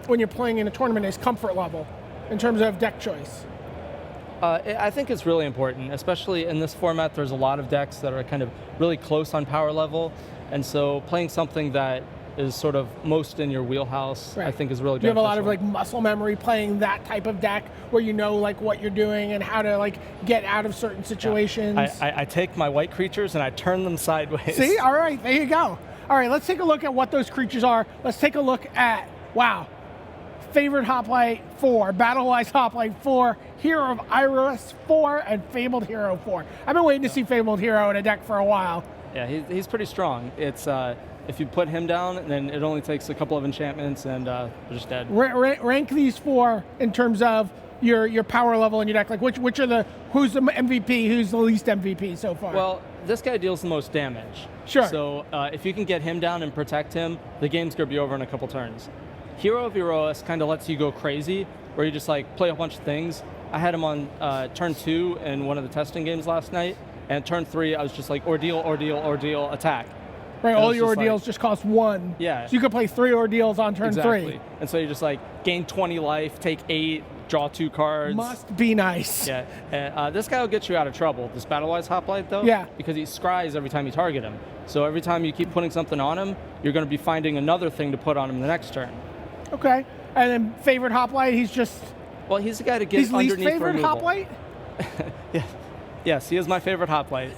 B: when you're playing in a tournament is comfort level in terms of deck choice?
G: I think it's really important, especially in this format. There's a lot of decks that are kind of really close on power level, and so playing something that is sort of most in your wheelhouse, right, I think is really beneficial.
B: You have a lot of like muscle memory playing that type of deck where you know like what you're doing and how to like get out of certain situations.
G: Yeah. I take my white creatures and I turn them sideways.
B: See, all right, there you go. All right, let's take a look at what those creatures are. Let's take a look at, wow, Favored Hoplite 4, Battle-Wise Hoplite 4, Hero of Iris 4, and Fabled Hero 4. I've been waiting to see Fabled Hero in a deck for a while.
G: Yeah, he's pretty strong. It's if you put him down, then it only takes a couple of enchantments and they're just dead.
B: Rank these 4 in terms of your power level in your deck. Like which are the, who's the MVP, who's the least MVP so far?
G: Well, this guy deals the most damage.
B: Sure.
G: So if you can get him down and protect him, the game's gonna be over in a couple turns. Hero of Eros kind of lets you go crazy, where you just like play a bunch of things. I had him on turn 2 in one of the testing games last night, and turn 3 I was just like ordeal, attack.
B: Right, all your ordeals just cost 1.
G: Yeah.
B: So you could play 3 ordeals on turn 3.
G: And so you just like gain 20 life, take 8, draw 2 cards.
B: Must be nice.
G: Yeah. And this guy will get you out of trouble. This Battle-Wise Hoplite though,
B: yeah,
G: because he scries every time you target him. So every time you keep putting something on him, you're going to be finding another thing to put on him the next turn.
B: Okay. And then Favorite Hoplite, he's just...
G: Well, he's the guy to get underneath
B: least favorite
G: removal.
B: Hoplite?
G: Yeah. Yes, he is my favorite Hoplite.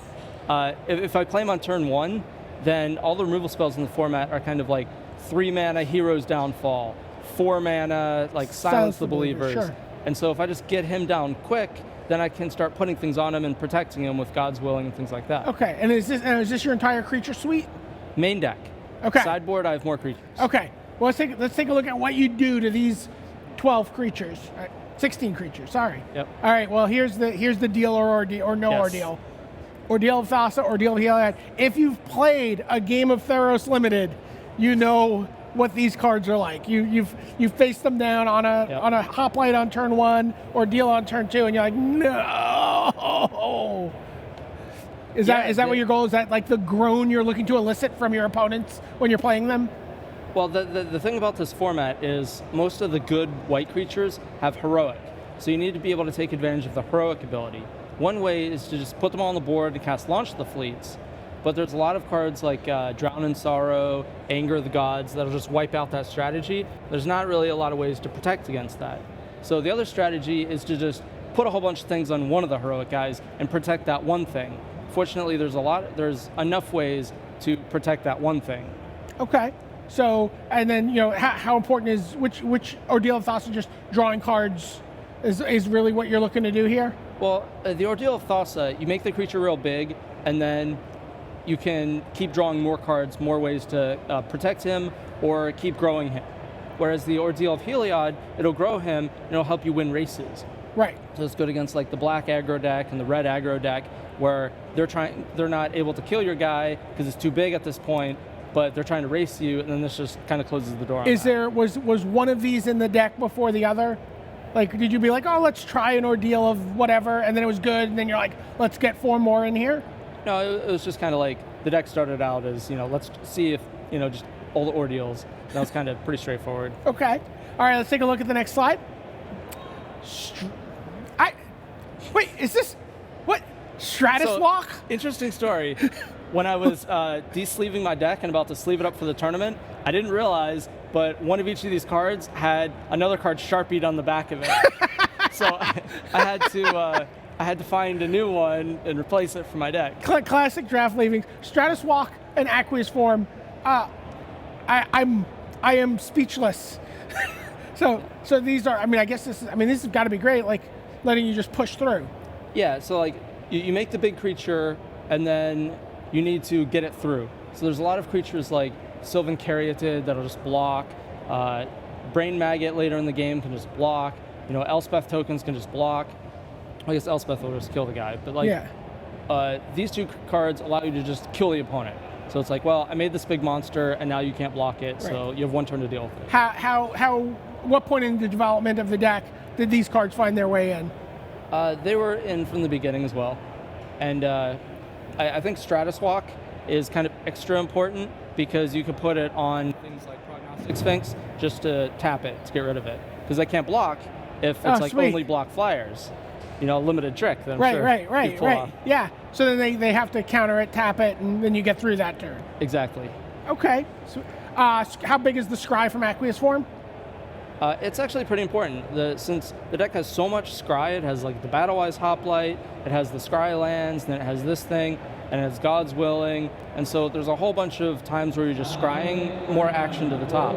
G: If I play him on turn 1, then all the removal spells in the format are kind of like 3 mana Hero's Downfall, 4 mana like Silence the Believers.
B: Sure.
G: And so if I just get him down quick, then I can start putting things on him and protecting him with God's Willing and things like that.
B: Okay, and is this your entire creature suite?
G: Main deck.
B: Okay.
G: Sideboard, I have more creatures.
B: Okay, well let's take a look at what you do to these 12 creatures. 16 creatures, sorry.
G: Yep.
B: All right, well here's the deal or no ordeal. Ordeal of Thassa, Ordeal of Heliod. If you've played a game of Theros Limited, you know what these cards are like. You've faced them down on a Hoplite on turn 1, Ordeal on turn 2, and you're like, no. Is that what your goal is? That like the groan you're looking to elicit from your opponents when you're playing them?
G: Well, the thing about this format is most of the good white creatures have heroic. So you need to be able to take advantage of the heroic ability. One way is to just put them on the board and cast Launch the Fleets. But there's a lot of cards like Drown in Sorrow, Anger of the Gods that'll just wipe out that strategy. There's not really a lot of ways to protect against that. So the other strategy is to just put a whole bunch of things on one of the heroic guys and protect that one thing. Fortunately, there's enough ways to protect that one thing.
B: Okay. So, and then, how important is which Ordeal of Thassa, just drawing cards is really what you're looking to do here?
G: Well, the Ordeal of Thassa, you make the creature real big, and then you can keep drawing more cards, more ways to protect him or keep growing him. Whereas the Ordeal of Heliod, it'll grow him and it'll help you win races.
B: Right.
G: So it's good against like the black aggro deck and the red aggro deck, where they're not able to kill your guy because it's too big at this point, but they're trying to race you, and then this just kind of closes the door on that.
B: Was one of these in the deck before the other? Like, did you be like, oh, let's try an Ordeal of whatever, and then it was good, and then you're like, let's get 4 more in here?
G: No, it was just kind of like the deck started out as, let's see if, just all the Ordeals. That was kind of pretty straightforward.
B: Okay. All right, let's take a look at the next slide. Wait, is this, what, Stratus Walk?
G: Interesting story. When I was de-sleeving my deck and about to sleeve it up for the tournament, I didn't realize, but one of each of these cards had another card Sharpied on the back of it. So I had to find a new one and replace it for my deck.
B: Classic draft leaving. Stratus Walk and Aqueous Form. I am speechless. so these are, I guess this has got to be great, like letting you just push through.
G: Yeah, so like you make the big creature and then you need to get it through. So there's a lot of creatures like Sylvan Caryatid that'll just block. Brain Maggot later in the game can just block. Elspeth tokens can just block. I guess Elspeth will just kill the guy. But these 2 cards allow you to just kill the opponent. So it's like, well, I made this big monster and now you can't block it, so you have 1 turn to deal with it.
B: What point in the development of the deck did these cards find their way in?
G: They were in from the beginning as well. And I think Stratus Walk is kind of extra important because you can put it on things like Prognostic Sphinx just to tap it, to get rid of it. Because they can't block if it's only block flyers. Limited trick that I'm sure you pull off.
B: Yeah, so then they have to counter it, tap it, and then you get through that turn.
G: Exactly.
B: Okay. So, how big is the Scry from Aqueous Form?
G: It's actually pretty important. Since the deck has so much Scry, it has like the Battlewise Hoplite, it has the Scry lands, then it has this thing, and it has God's Willing, and so there's a whole bunch of times where you're just scrying more action to the top.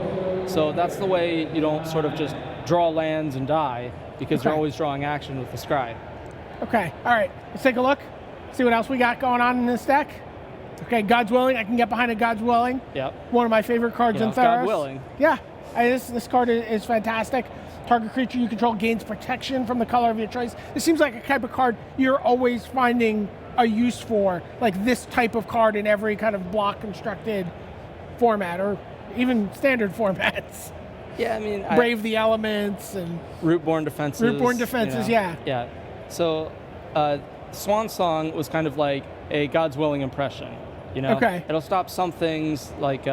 G: So that's the way you don't sort of just draw lands and die, because you're always drawing action with the Scry.
B: Okay, all right, let's take a look, see what else we got going on in this deck. Okay, God's Willing, I can get behind a God's Willing.
G: Yep.
B: One of my favorite cards in Theros.
G: God Willing.
B: Yeah, this card is fantastic. Target creature you control gains protection from the color of your choice. This seems like a type of card you're always finding a use for, like this type of card in every kind of block constructed format, or even standard formats.
G: Yeah,
B: Brave the Elements and
G: Rootborn Defenses.
B: Yeah.
G: Yeah. So, Swan Song was kind of like a God's Willing impression.
B: Okay.
G: It'll stop some things like,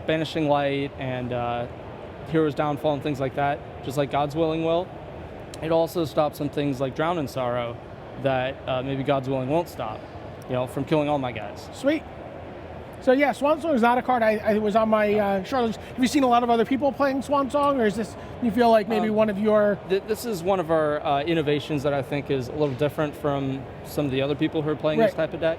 G: Banishing Light and Hero's Downfall and things like that, just like God's Willing will. It also stops some things like Drown in Sorrow that maybe God's Willing won't stop, from killing all my guys.
B: Sweet. So yeah, Swan Song is not a card I was on my short list. Have you seen a lot of other people playing Swan Song, or is this, you feel like maybe one of your...
G: This is one of our innovations that I think is a little different from some of the other people who are playing this type of deck.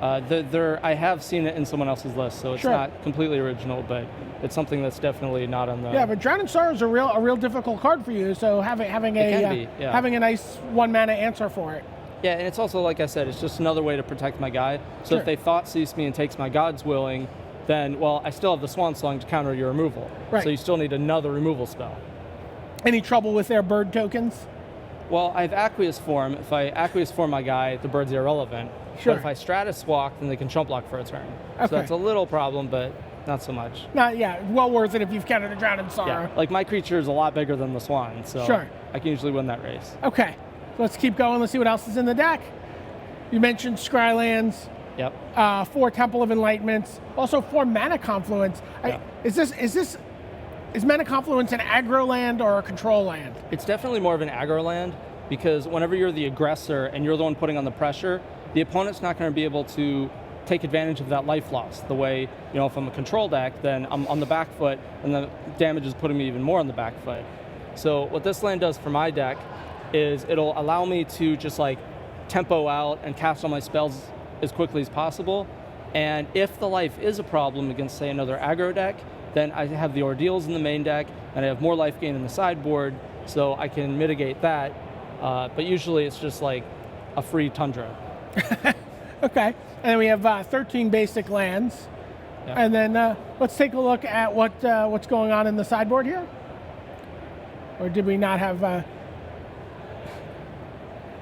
G: I have seen it in someone else's list, so it's not completely original, but it's something that's definitely not on the...
B: Yeah, but Drown in Sorrow is a real difficult card for you, so having a nice 1-mana answer for it.
G: Yeah, and it's also, like I said, it's just another way to protect my guy. So if they Thought Seize me and takes my God's Willing, then, well, I still have the Swan Song to counter your removal.
B: Right.
G: So you still need another removal spell.
B: Any trouble with their bird tokens?
G: Well, I have Aqueous Form. If I Aqueous Form my guy, the bird's irrelevant.
B: Sure.
G: But if I Stratus Walk, then they can chump block for a turn.
B: Okay.
G: So that's a little problem, but not so much.
B: Well worth it if you've countered a Drown in Sorrow.
G: Yeah, like my creature is a lot bigger than the Swan, so I can usually win that race.
B: Okay, let's keep going. Let's see what else is in the deck. You mentioned Scrylands. Yep. 4 Temple of Enlightenments, also 4 Mana Confluence. Is Mana Confluence an aggro land or a control land?
G: It's definitely more of an aggro land, because whenever you're the aggressor and you're the one putting on the pressure, the opponent's not going to be able to take advantage of that life loss. The way, if I'm a control deck, then I'm on the back foot, and the damage is putting me even more on the back foot. So what this land does for my deck is it'll allow me to just like tempo out and cast all my spells as quickly as possible. And if the life is a problem against, say, another aggro deck, then I have the Ordeals in the main deck, and I have more life gain in the sideboard, so I can mitigate that. But usually it's just like a free Tundra.
B: Okay, and then we have 13 basic lands.
G: Yep.
B: And then let's take a look at what's going on in the sideboard here. Or did we not have...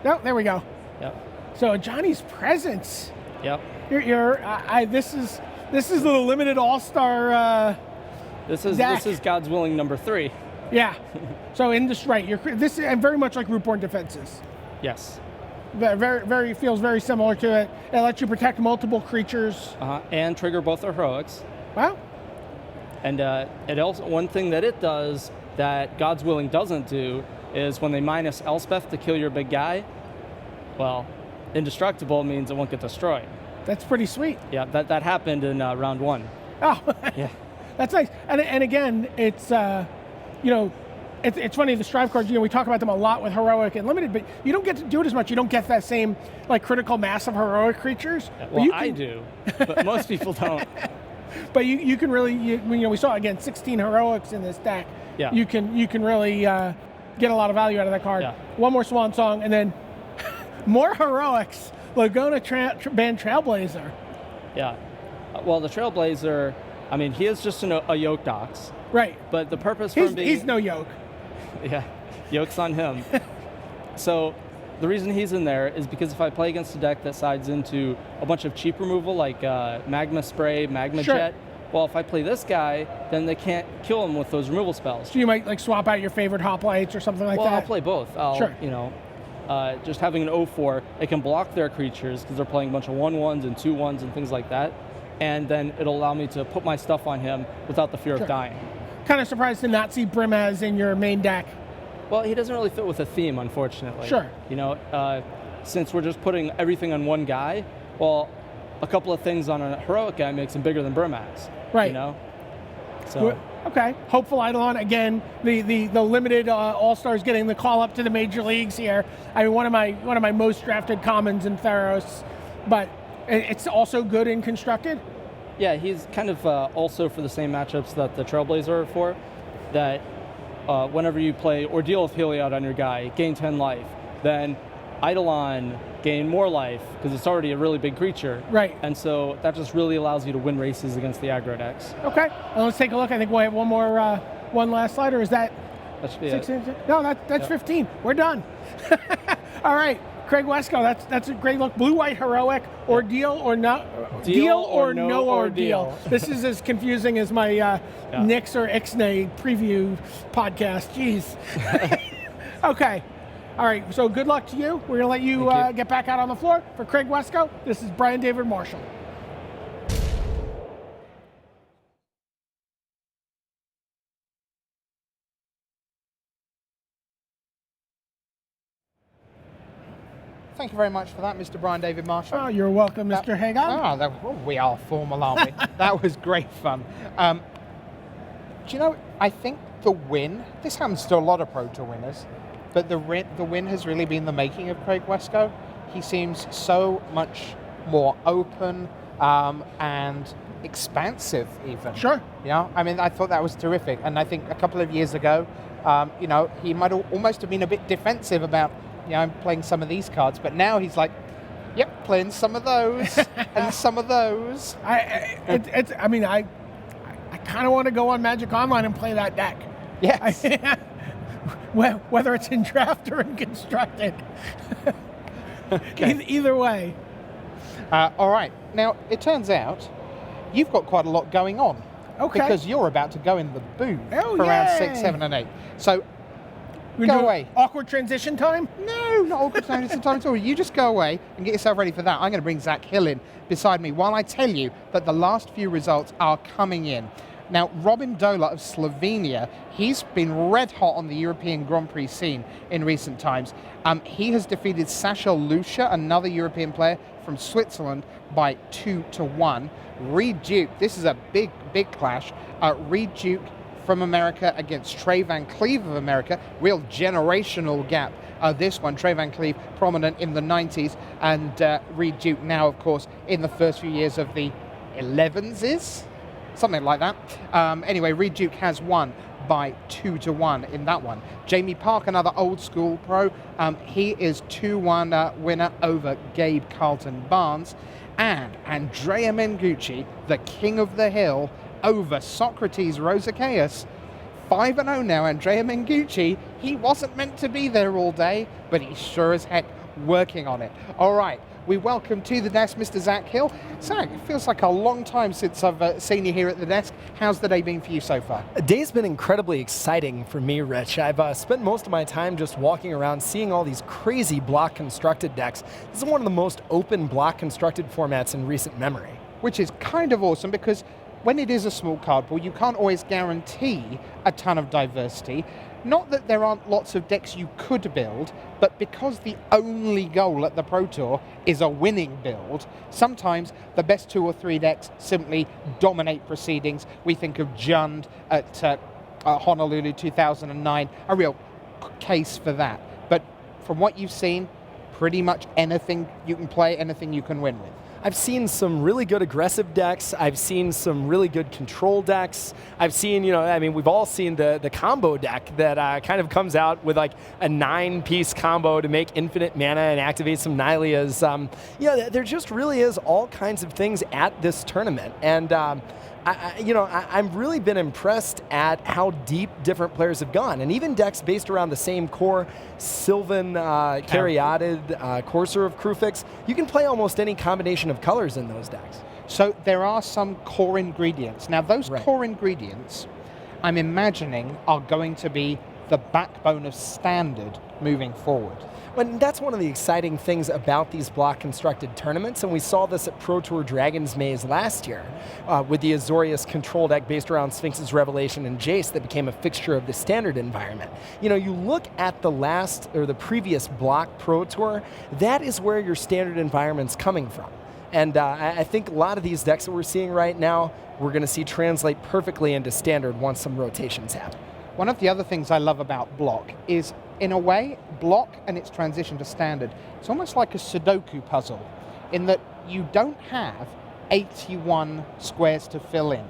B: No, there we go.
G: Yep.
B: So Johnny's Presence.
G: Yep.
B: This is the limited all-star
G: This
B: deck.
G: is God's Willing number 3.
B: Yeah. So this is very much like Rootborn Defenses.
G: Yes.
B: Very feels very similar to it. It lets you protect multiple creatures.
G: And trigger both their heroics.
B: Wow.
G: And it also, one thing that it does that God's Willing doesn't do is when they minus Elspeth to kill your big guy, well, indestructible means it won't get destroyed.
B: That's pretty sweet.
G: Yeah, that happened in round 1.
B: Oh,
G: yeah.
B: That's nice. And again, it's it's funny, the Strive cards, we talk about them a lot with Heroic and Limited, but you don't get to do it as much. You don't get that same like critical mass of Heroic creatures.
G: Yeah, well, I do, but most people don't.
B: But you can really, we saw again 16 Heroics in this deck.
G: Yeah.
B: You can really get a lot of value out of that card.
G: Yeah.
B: One more Swan Song, and then more Heroics. Laguna Band Trailblazer.
G: Yeah. Well, the Trailblazer, I mean, he is just a yoke dox.
B: Right.
G: But the purpose for him being...
B: He's no yoke.
G: Yeah. Yoke's on him. So the reason he's in there is because if I play against a deck that sides into a bunch of cheap removal, like Magma Spray, Magma Jet, well, if I play this guy, then they can't kill him with those removal spells.
B: So you might like swap out your favorite Hoplites or something like that?
G: Well, I'll play both.
B: Sure.
G: Just having an 0/4, it can block their creatures because they're playing a bunch of 1/1s and 2/1s and things like that. And then it'll allow me to put my stuff on him without the fear of dying.
B: Kind of surprised to not see Brimaz in your main deck.
G: Well, he doesn't really fit with a theme, unfortunately.
B: Sure.
G: Since we're just putting everything on one guy, well, a couple of things on a heroic guy makes him bigger than Brimaz.
B: Right.
G: So.
B: Okay. Hopeful Eidolon, again, the limited all-stars getting the call up to the major leagues here. I mean, one of my most drafted commons in Theros, but it's also good in constructed.
G: Yeah, he's kind of also for the same matchups that the Trailblazer are for, that whenever you play Ordeal of Heliod on your guy, gain 10 life, then Eidolon gain more life because it's already a really big creature.
B: Right.
G: And so that just really allows you to win races against the aggro decks.
B: Okay. Well, let's take a look. I think we'll have one last slider. Is that?
G: That should be
B: 16? No, that's 15. We're done. All right. Craig Wesco, that's a great look. Blue-white heroic, Ordeal or no
G: Deal
B: or
G: no
B: no
G: ordeal.
B: ordeal. This is as confusing as my Nyx or Ixnay preview podcast. Jeez. Okay. All right. So good luck to you. We're gonna let you get back out on the floor. For Craig Wesco, this is Brian David Marshall.
A: Thank you very much for that, Mr. Brian David Marshall.
B: Oh, you're welcome, Mr. Hagan.
A: We are formal, aren't we? That was great fun. Do you know, I think the win, this happens to a lot of Pro Tour winners, but the win has really been the making of Craig Wesco. He seems so much more open and expansive even.
B: Sure.
A: I mean, I thought that was terrific. And I think a couple of years ago, he might almost have been a bit defensive about I'm playing some of these cards, but now he's like, yep, playing some of those and some of those.
B: I kind of want to go on Magic Online and play that deck.
A: Yes.
B: Whether it's in draft or in constructed.
A: Okay.
B: Either way.
A: All right. Now, it turns out you've got quite a lot going on.
B: Okay.
A: Because you're about to go in the booth
B: for
A: round 6, 7, and 8. So Go away.
B: Awkward transition time?
A: No, not awkward transition time at all. You just go away and get yourself ready for that. I'm going to bring Zach Hill in beside me while I tell you that the last few results are coming in. Now, Robin Dola of Slovenia, he's been red hot on the European Grand Prix scene in recent times. He has defeated Sasha Lucia, another European player from Switzerland, by 2-1. Reed Duke, this is a big clash. Reed Duke from America against Trey Van Cleave of America. Real generational gap. This one, Trey Van Cleave, prominent in the 90s, and Reed Duke now, of course, in the first few years of the 11s, something like that. Anyway, Reed Duke has won by 2-1 in that one. Jamie Park, another old school pro, he is 2-1 winner over Gabe Carlton Barnes. And Andrea Mengucci, the king of the hill, over Socrates Rosakaias. 5-0 now, Andrea Mengucci. He wasn't meant to be there all day, but he's sure as heck working on it. All right, we welcome to the desk Mr. Zach Hill. Zach, it feels like a long time since I've seen you here at the desk. How's the day been for you so far?
E: The day's been incredibly exciting for me, Rich. I've spent most of my time just walking around, seeing all these crazy block constructed decks. This is one of the most open block constructed formats in recent memory.
A: Which is kind of awesome because when it is a small card pool, you can't always guarantee a ton of diversity. Not that there aren't lots of decks you could build, but because the only goal at the Pro Tour is a winning build, sometimes the best 2 or 3 decks simply dominate proceedings. We think of Jund at Honolulu 2009, a real case for that. But from what you've seen, pretty much anything you can play, anything you can win with.
E: I've seen some really good aggressive decks. I've seen some really good control decks. I've seen, we've all seen the combo deck that kind of comes out with like a 9-piece combo to make infinite mana and activate some Nylias. There just really is all kinds of things at this tournament. And I've really been impressed at how deep different players have gone. And even decks based around the same core, Sylvan, Caryatid, Courser of Krufix, you can play almost any combination of colors in those decks.
A: So there are some core ingredients. Now those core ingredients, I'm imagining, are going to be the backbone of Standard moving forward.
E: But that's one of the exciting things about these block constructed tournaments, and we saw this at Pro Tour Dragon's Maze last year with the Azorius control deck based around Sphinx's Revelation and Jace that became a fixture of the Standard environment. You look at the previous block Pro Tour, that is where your Standard environment's coming from. And I think a lot of these decks that we're seeing right now, we're going to see translate perfectly into Standard once some rotations happen.
A: One of the other things I love about block is, in a way, block and its transition to Standard, it's almost like a Sudoku puzzle in that you don't have 81 squares to fill in.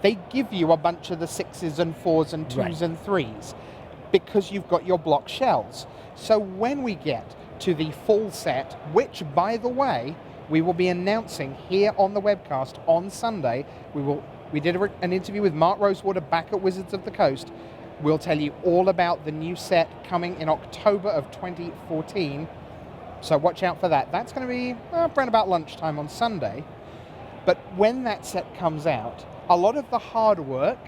A: They give you a bunch of the 6s and 4s and 2s and 3s because you've got your block shells. So when we get to the full set, which, by the way, we will be announcing here on the webcast on Sunday, we did an interview with Mark Rosewater back at Wizards of the Coast. We'll tell you all about the new set coming in October of 2014. So watch out for that. That's going to be around about lunchtime on Sunday. But when that set comes out, a lot of the hard work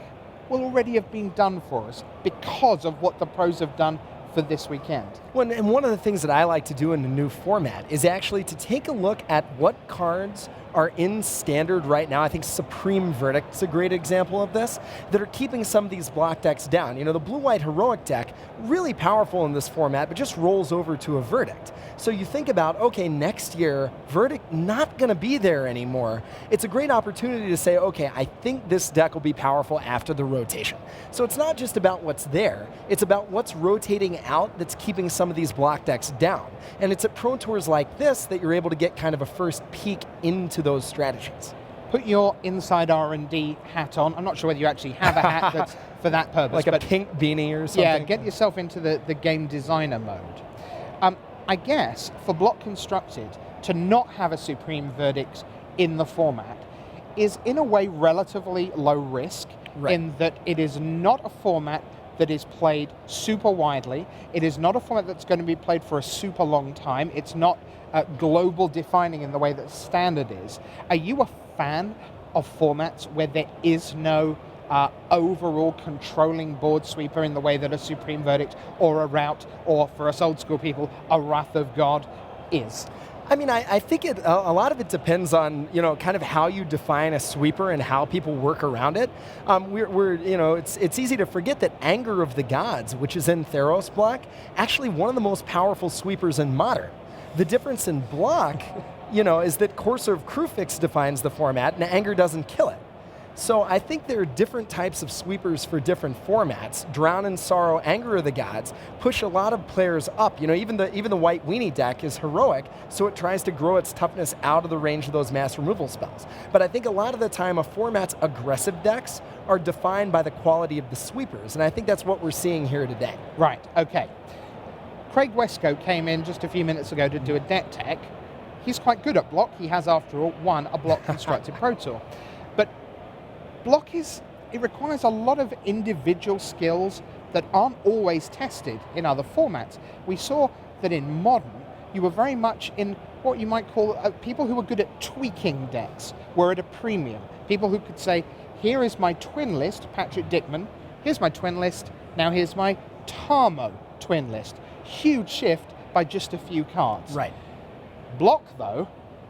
A: will already have been done for us because of what the pros have done for this weekend.
E: Well, and one of the things that I like to do in the new format is actually to take a look at what cards are in Standard right now. I think Supreme Verdict is a great example of this, that are keeping some of these block decks down. The blue-white Heroic deck, really powerful in this format, but just rolls over to a Verdict. So you think about, okay, next year, Verdict not going to be there anymore. It's a great opportunity to say, okay, I think this deck will be powerful after the rotation. So it's not just about what's there, it's about what's rotating out that's keeping some of these block decks down. And it's at Pro Tours like this that you're able to get kind of a first peek into those strategies.
A: Put your inside R&D hat on. I'm not sure whether you actually have a hat that's for that purpose.
E: Like a pink beanie or something?
A: Yeah, get yourself into the game designer mode. I guess for Block Constructed, to not have a Supreme Verdict in the format is in a way relatively low risk, in that it is not a format that is played super widely. It is not a format that's going to be played for a super long time. It's not global defining in the way that Standard is. Are you a fan of formats where there is no overall controlling board sweeper in the way that a Supreme Verdict or a Rout, or for us old school people, a Wrath of God is?
E: I mean, I think a lot of it depends on, kind of how you define a sweeper and how people work around it. It's easy to forget that Anger of the Gods, which is in Theros block, actually one of the most powerful sweepers in Modern. The difference in block, is that Courser of Crufix defines the format and Anger doesn't kill it. So I think there are different types of sweepers for different formats. Drown in Sorrow, Anger of the Gods push a lot of players up. Even the white weenie deck is heroic, so it tries to grow its toughness out of the range of those mass removal spells. But I think a lot of the time a format's aggressive decks are defined by the quality of the sweepers, and I think that's what we're seeing here today.
A: Right, okay. Craig Westcote came in just a few minutes ago to do a deck tech. He's quite good at block. He has, after all, won a block constructed Pro Tour. But block it requires a lot of individual skills that aren't always tested in other formats. We saw that in Modern, you were very much in what you might call people who were good at tweaking decks were at a premium. People who could say, here is my twin list, Patrick Dickman, here's my twin list, now here's my Tarmo twin list. Huge shift by just a few cards.
E: Right.
A: Block, though,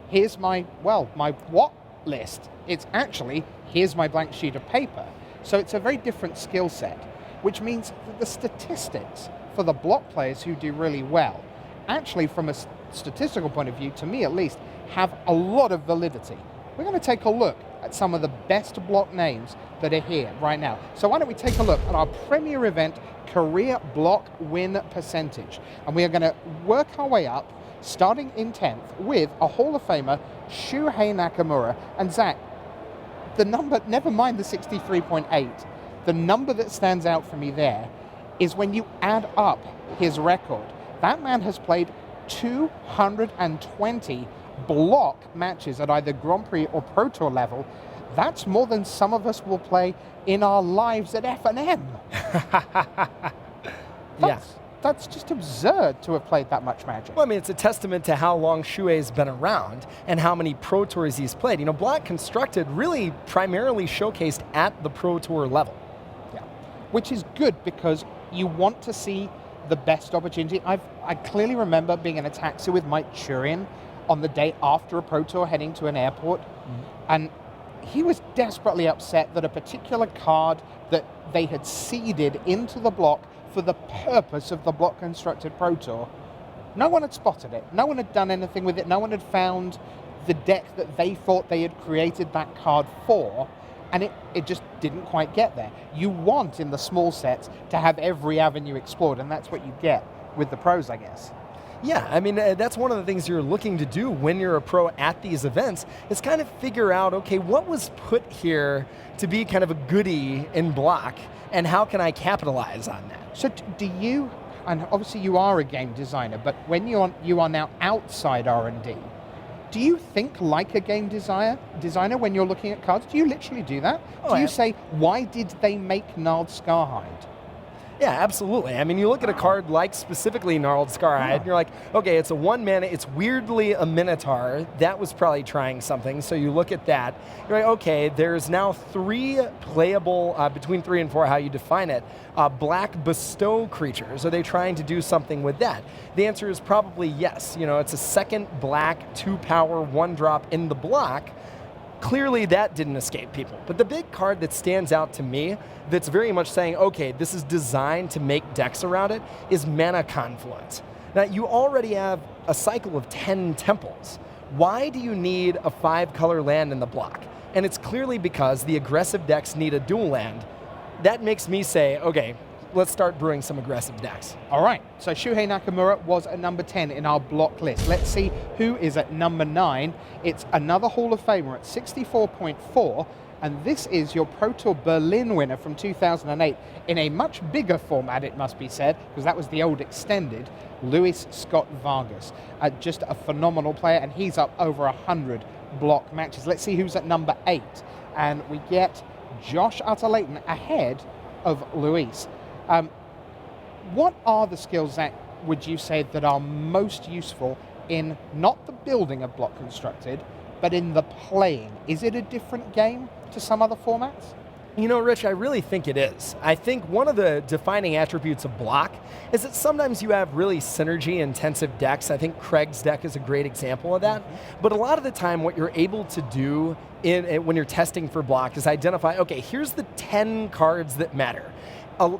A: here's my what list. It's actually, here's my blank sheet of paper. So it's a very different skill set, which means that the statistics for the block players who do really well, actually from a statistical point of view, to me at least, have a lot of validity. We're going to take a look at some of the best block names that are here right now. So why don't we take a look at our premier event career block win percentage. And we are going to work our way up, starting in 10th, with a Hall of Famer, Shuhei Nakamura. And Zach, the number, never mind the 63.8, the number that stands out for me there is when you add up his record. That man has played 220 block matches at either Grand Prix or Pro Tour level. That's more than some of us will play in our lives at F&M. That's just absurd to have played that much Magic.
E: Well, I mean, it's a testament to how long Shuei's been around and how many Pro Tours he's played. Block Constructed really primarily showcased at the Pro Tour level.
A: Yeah, which is good because you want to see the best opportunity. I clearly remember being in a taxi with Mike Turian on the day after a Pro Tour heading to an airport, and he was desperately upset that a particular card that they had seeded into the block for the purpose of the Block Constructed Pro Tour, no one had spotted it. No one had done anything with it. No one had found the deck that they thought they had created that card for, and it just didn't quite get there. You want, in the small sets, to have every avenue explored, and that's what you get with the pros, I guess.
E: Yeah, I mean, that's one of the things you're looking to do when you're a pro at these events, is kind of figure out, okay, what was put here to be kind of a goodie in block, and how can I capitalize on that?
A: So do you, and obviously you are a game designer, but when you are now outside R&D, do you think like a game designer when you're looking at cards? Do you literally do that? Do you say, why did they make Gnarled Scarhide?
E: Yeah, absolutely. I mean, you look at a card like specifically Gnarled Scarhide, and you're like, okay, it's a 1 mana, it's weirdly a Minotaur. That was probably trying something, so you look at that. You're like, okay, there's now 3 playable, between 3 and 4, how you define it, black bestow creatures. Are they trying to do something with that? The answer is probably yes. It's a second black, 2-power, 1-drop in the block. Clearly that didn't escape people. But the big card that stands out to me that's very much saying, okay, this is designed to make decks around it, is Mana Confluence. Now, you already have a cycle of 10 temples. Why do you need a 5-color land in the block? And it's clearly because the aggressive decks need a dual land. That makes me say, okay, let's start brewing some aggressive decks.
A: All right, so Shuhei Nakamura was at number 10 in our block list. Let's see who is at number 9. It's another Hall of Famer at 64.4, and this is your Pro Tour Berlin winner from 2008 in a much bigger format, it must be said, because that was the old extended, Luis Scott Vargas. Just a phenomenal player, and he's up over 100 block matches. Let's see who's at number 8, and we get Josh Utter-Layton ahead of Luis. What are the skills, Zach, would you say, that are most useful in not the building of Block Constructed, but in the playing? Is it a different game to some other formats?
E: You know, Rich, I really think it is. I think one of the defining attributes of block is that sometimes you have really synergy-intensive decks. I think Craig's deck is a great example of that. But a lot of the time, what you're able to do when you're testing for block is identify, okay, here's the 10 cards that matter.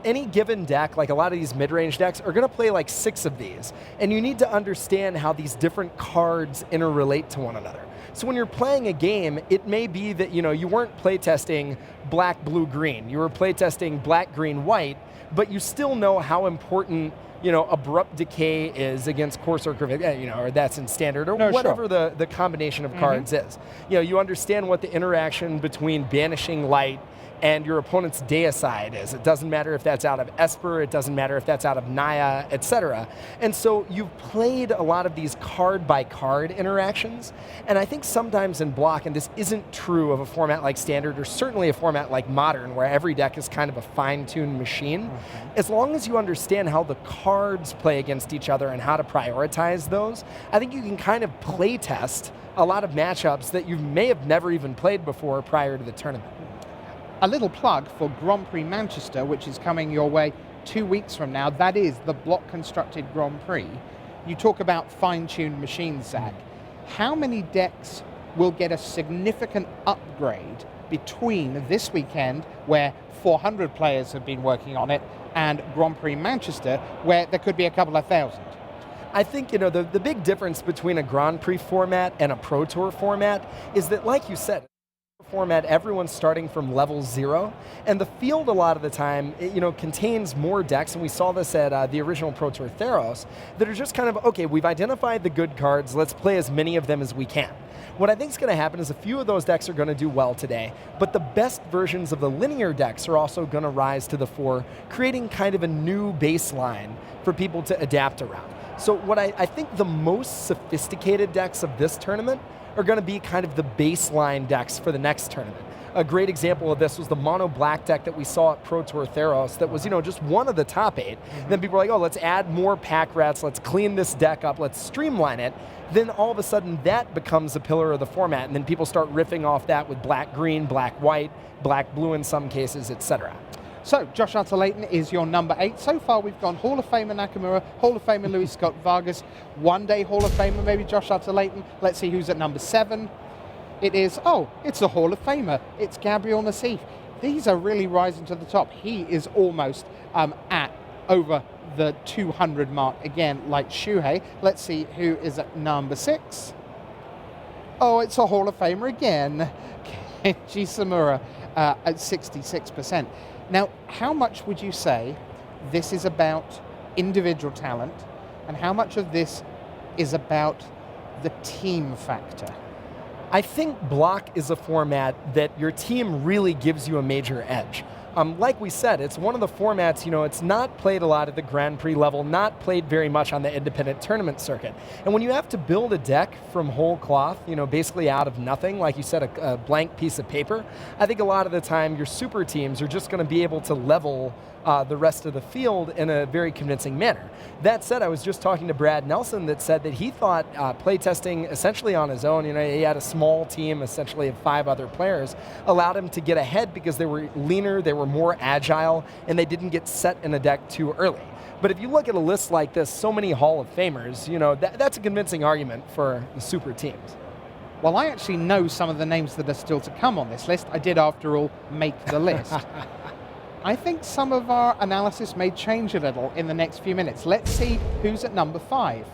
E: Any given deck, like a lot of these mid-range decks, are going to play like 6 of these. And you need to understand how these different cards interrelate to one another. So when you're playing a game, it may be that you weren't playtesting black, blue, green. You were playtesting black, green, white, but you still know how important abrupt decay is against core circuit, or that's in standard, or whatever the combination of cards is. You understand what the interaction between banishing light and your opponent's deicide is. It doesn't matter if that's out of Esper, it doesn't matter if that's out of Naya, etc. And so you've played a lot of these card-by-card interactions, and I think sometimes in block, and this isn't true of a format like Standard, or certainly a format like Modern, where every deck is kind of a fine-tuned machine, as long as you understand how the cards play against each other and how to prioritize those, I think you can kind of play test a lot of matchups that you may have never even played before prior to the tournament.
A: A little plug for Grand Prix Manchester, which is coming your way 2 weeks from now. That is the block-constructed Grand Prix. You talk about fine-tuned machines, Zach. How many decks will get a significant upgrade between this weekend, where 400 players have been working on it, and Grand Prix Manchester, where there could be a couple of thousand?
E: I think, the big difference between a Grand Prix format and a Pro Tour format is that, like you said, format, everyone's starting from level 0, and the field a lot of the time contains more decks, and we saw this at the original Pro Tour Theros, that are just kind of, okay, we've identified the good cards, let's play as many of them as we can. What I think is going to happen is a few of those decks are going to do well today, but the best versions of the linear decks are also going to rise to the fore, creating kind of a new baseline for people to adapt around. So what I think the most sophisticated decks of this tournament are going to be kind of the baseline decks for the next tournament. A great example of this was the mono black deck that we saw at Pro Tour Theros that was, just one of the top 8. Then people were like, oh, let's add more pack rats, let's clean this deck up, let's streamline it. Then all of a sudden that becomes a pillar of the format, and then people start riffing off that with black green, black white, black blue in some cases, etc.
A: So, Josh Utter-Leyton is your number 8. So far, we've gone Hall of Famer Nakamura, Hall of Famer Luis Scott Vargas, one-day Hall of Famer, maybe Josh Utter-Leyton. Let's see who's at number 7. It's a Hall of Famer. It's Gabriel Nassif. These are really rising to the top. He is almost at over the 200 mark again, like Shuhei. Let's see who is at number 6. Oh, it's a Hall of Famer again. Kenji Samura at 66%. Now, how much would you say this is about individual talent, and how much of this is about the team factor?
E: I think block is a format that your team really gives you a major edge. Like we said, it's one of the formats, it's not played a lot at the Grand Prix level, not played very much on the independent tournament circuit. And when you have to build a deck from whole cloth, basically out of nothing, like you said, a blank piece of paper, I think a lot of the time your super teams are just going to be able to level the rest of the field in a very convincing manner. That said, I was just talking to Brad Nelson that said that he thought playtesting essentially on his own, he had a small team essentially of 5 other players, allowed him to get ahead because they were leaner, they were more agile, and they didn't get set in a deck too early. But if you look at a list like this, so many Hall of Famers, that's a convincing argument for the super teams.
A: Well, I actually know some of the names that are still to come on this list. I did, after all, make the list. I think some of our analysis may change a little in the next few minutes. Let's see who's at number 5.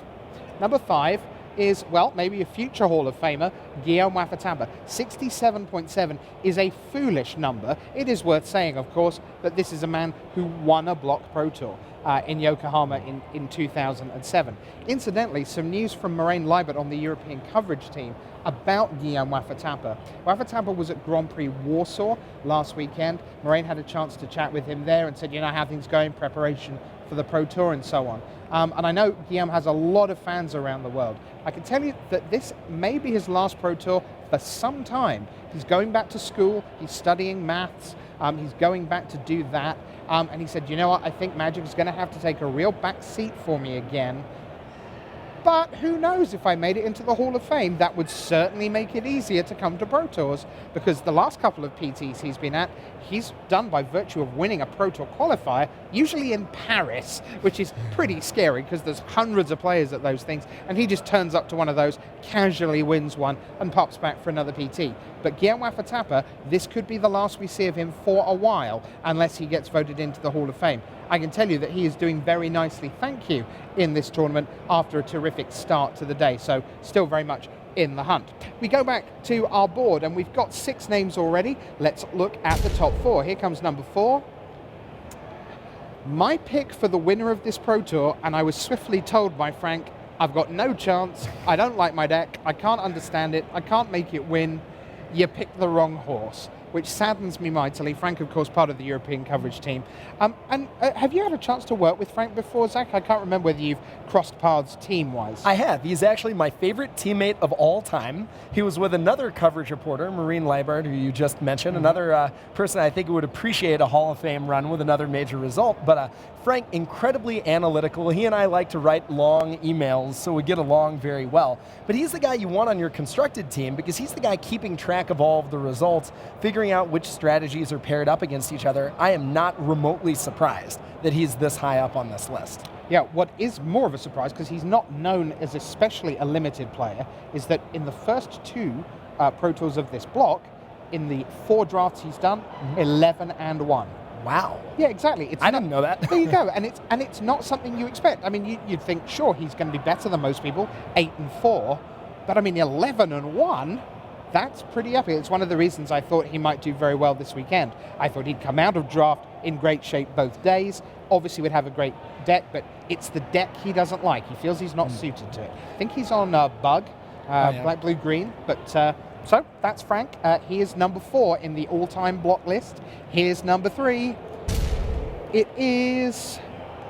A: Number 5 is, well, maybe a future Hall of Famer, Guillaume Wafatamba. 67.7 is a foolish number. It is worth saying, of course, that this is a man who won a block Pro Tour in Yokohama in 2007. Incidentally, some news from Moraine Libert on the European coverage team about Guillaume Wafatamba. Wafatamba was at Grand Prix Warsaw last weekend. Moraine had a chance to chat with him there and said, how things going, preparation for the Pro Tour and so on. And I know Guillaume has a lot of fans around the world. I can tell you that this may be his last Pro Tour for some time. He's going back to school, he's studying maths, he's going back to do that. And he said, what, I think Magic is going to have to take a real back seat for me again. But who knows, if I made it into the Hall of Fame, that would certainly make it easier to come to Pro Tours, because the last couple of PTs he's been at, he's done by virtue of winning a Pro Tour qualifier, usually in Paris, which is pretty scary because there's hundreds of players at those things, and he just turns up to one of those, casually wins one, and pops back for another PT. But Guillermo Fatapa, this could be the last we see of him for a while, unless he gets voted into the Hall of Fame. I can tell you that he is doing very nicely, thank you, in this tournament after a terrific start to the day. So still very much in the hunt. We go back to our board and we've got 6 names already. Let's look at the top 4. Here comes number 4. My pick for the winner of this Pro Tour, and I was swiftly told by Frank, I've got no chance, I don't like my deck, I can't understand it, I can't make it win. You picked the wrong horse, which saddens me mightily. Frank, of course, part of the European coverage team. Have you had a chance to work with Frank before, Zach? I can't remember whether you've crossed paths team-wise.
E: I have. He's actually my favorite teammate of all time. He was with another coverage reporter, Maureen Leibard, who you just mentioned, another person I think who would appreciate a Hall of Fame run with another major result. But Frank, incredibly analytical. He and I like to write long emails, so we get along very well. But he's the guy you want on your constructed team because he's the guy keeping track of all of the results, figuring out which strategies are paired up against each other. I am not remotely surprised that he's this high up on this list.
A: Yeah, what is more of a surprise, because he's not known as especially a limited player, is that in the first 2 Pro Tours of this block, in the 4 drafts he's done, 11-1.
E: Wow.
A: Yeah, exactly.
E: I didn't know that.
A: There you go. And it's not something you expect. I mean, you'd think, sure, he's going to be better than most people, 8-4, but I mean, 11-1. That's pretty epic. It's one of the reasons I thought he might do very well this weekend. I thought he'd come out of draft in great shape both days. Obviously would have a great deck, but it's the deck he doesn't like. He feels he's not suited to it. I think he's on Bug, black, blue, green. But so that's Frank. He is number 4 in the all-time block list. Here's number 3. It is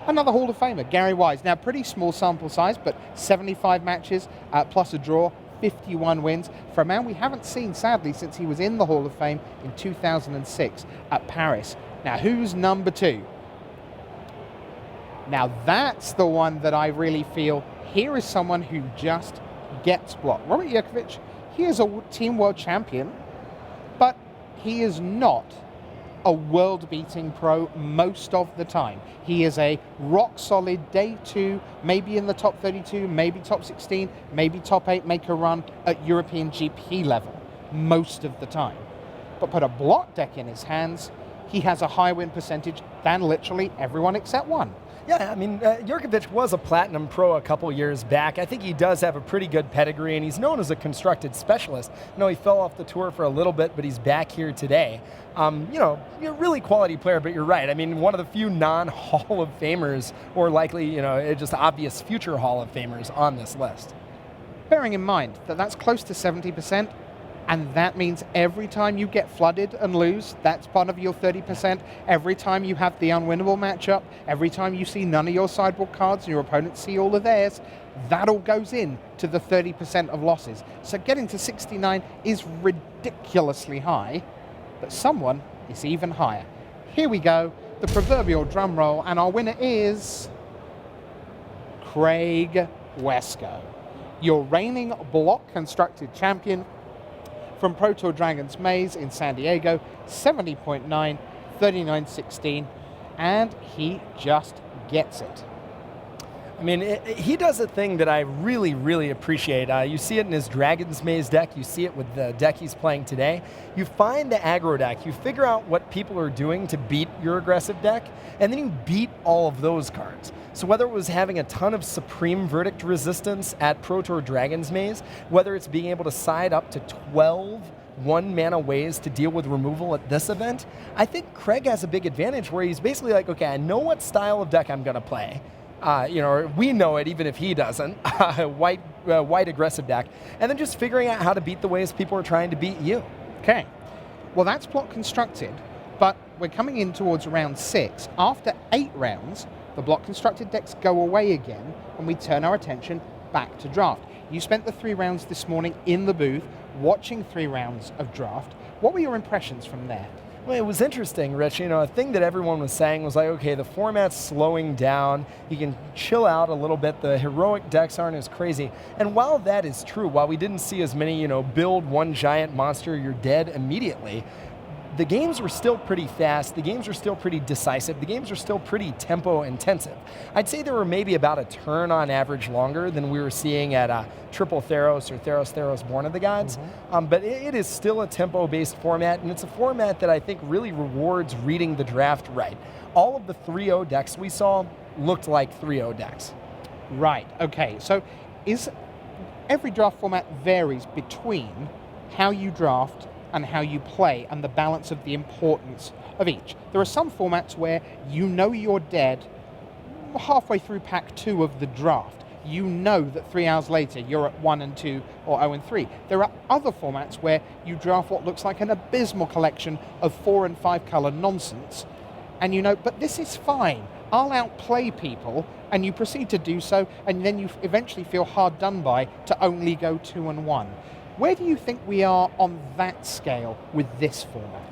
A: another Hall of Famer, Gary Wise. Now, pretty small sample size, but 75 matches plus a draw. 51 wins for a man we haven't seen, sadly, since he was in the Hall of Fame in 2006 at Paris. Now, who's number 2? Now, that's the one that I really feel, here is someone who just gets blocked. Robert Jurkovic, he is a team world champion, but he is not a world-beating pro most of the time. He is a rock-solid day 2, maybe in the top 32, maybe top 16, maybe top 8, make a run at European GP level most of the time. But put a block deck in his hands, he has a higher win percentage than literally everyone except one.
E: Yeah, I mean, Jurkovic was a Platinum Pro a couple years back. I think he does have a pretty good pedigree, and he's known as a constructed specialist. I know he fell off the tour for a little bit, but he's back here today. You're a really quality player, but you're right. I mean, one of the few non-Hall of Famers, or likely, just obvious future Hall of Famers on this list.
A: Bearing in mind that that's close to 70%, and that means every time you get flooded and lose, that's part of your 30%. Every time you have the unwinnable matchup, every time you see none of your sideboard cards and your opponents see all of theirs, that all goes in to the 30% of losses. So getting to 69 is ridiculously high, but someone is even higher. Here we go, the proverbial drum roll, and our winner is Craig Wescoe, your reigning block constructed champion from Pro Tour Dragons Maze in San Diego, 70.9, 39.16, and he just gets it.
E: I mean, he does a thing that I really, really appreciate. You see it in his Dragon's Maze deck. You see it with the deck he's playing today. You find the aggro deck. You figure out what people are doing to beat your aggressive deck, and then you beat all of those cards. So whether it was having a ton of Supreme Verdict resistance at Pro Tour Dragon's Maze, whether it's being able to side up to 12 one-mana ways to deal with removal at this event, I think Craig has a big advantage where he's basically like, okay, I know what style of deck I'm going to play. We know it even if he doesn't, white aggressive deck, and then just figuring out how to beat the ways people are trying to beat you.
A: Okay, well that's block constructed, but we're coming in towards round 6. After 8 rounds, the block constructed decks go away again and we turn our attention back to draft. You spent the 3 rounds this morning in the booth watching 3 rounds of draft. What were your impressions from there?
E: Well, it was interesting, Rich. A thing that everyone was saying was like, okay, the format's slowing down. You can chill out a little bit. The heroic decks aren't as crazy. And while that is true, while we didn't see as many, build one giant monster, you're dead immediately, the games were still pretty fast. The games were still pretty decisive. The games were still pretty tempo intensive. I'd say they were maybe about a turn on average longer than we were seeing at Triple Theros or Theros Born of the Gods. But it is still a tempo-based format, and it's a format that I think really rewards reading the draft right. All of the 3-0 decks we saw looked like 3-0 decks.
A: Right, okay. So every draft format varies between how you draft and how you play and the balance of the importance of each. There are some formats where you're dead halfway through pack 2 of the draft. You know that 3 hours later you're at 1 and 2 or 0 and 3. There are other formats where you draft what looks like an abysmal collection of 4 and 5 color nonsense, and but this is fine. I'll outplay people, and you proceed to do so, and then you eventually feel hard done by to only go 2 and 1. Where do you think we are on that scale with this format?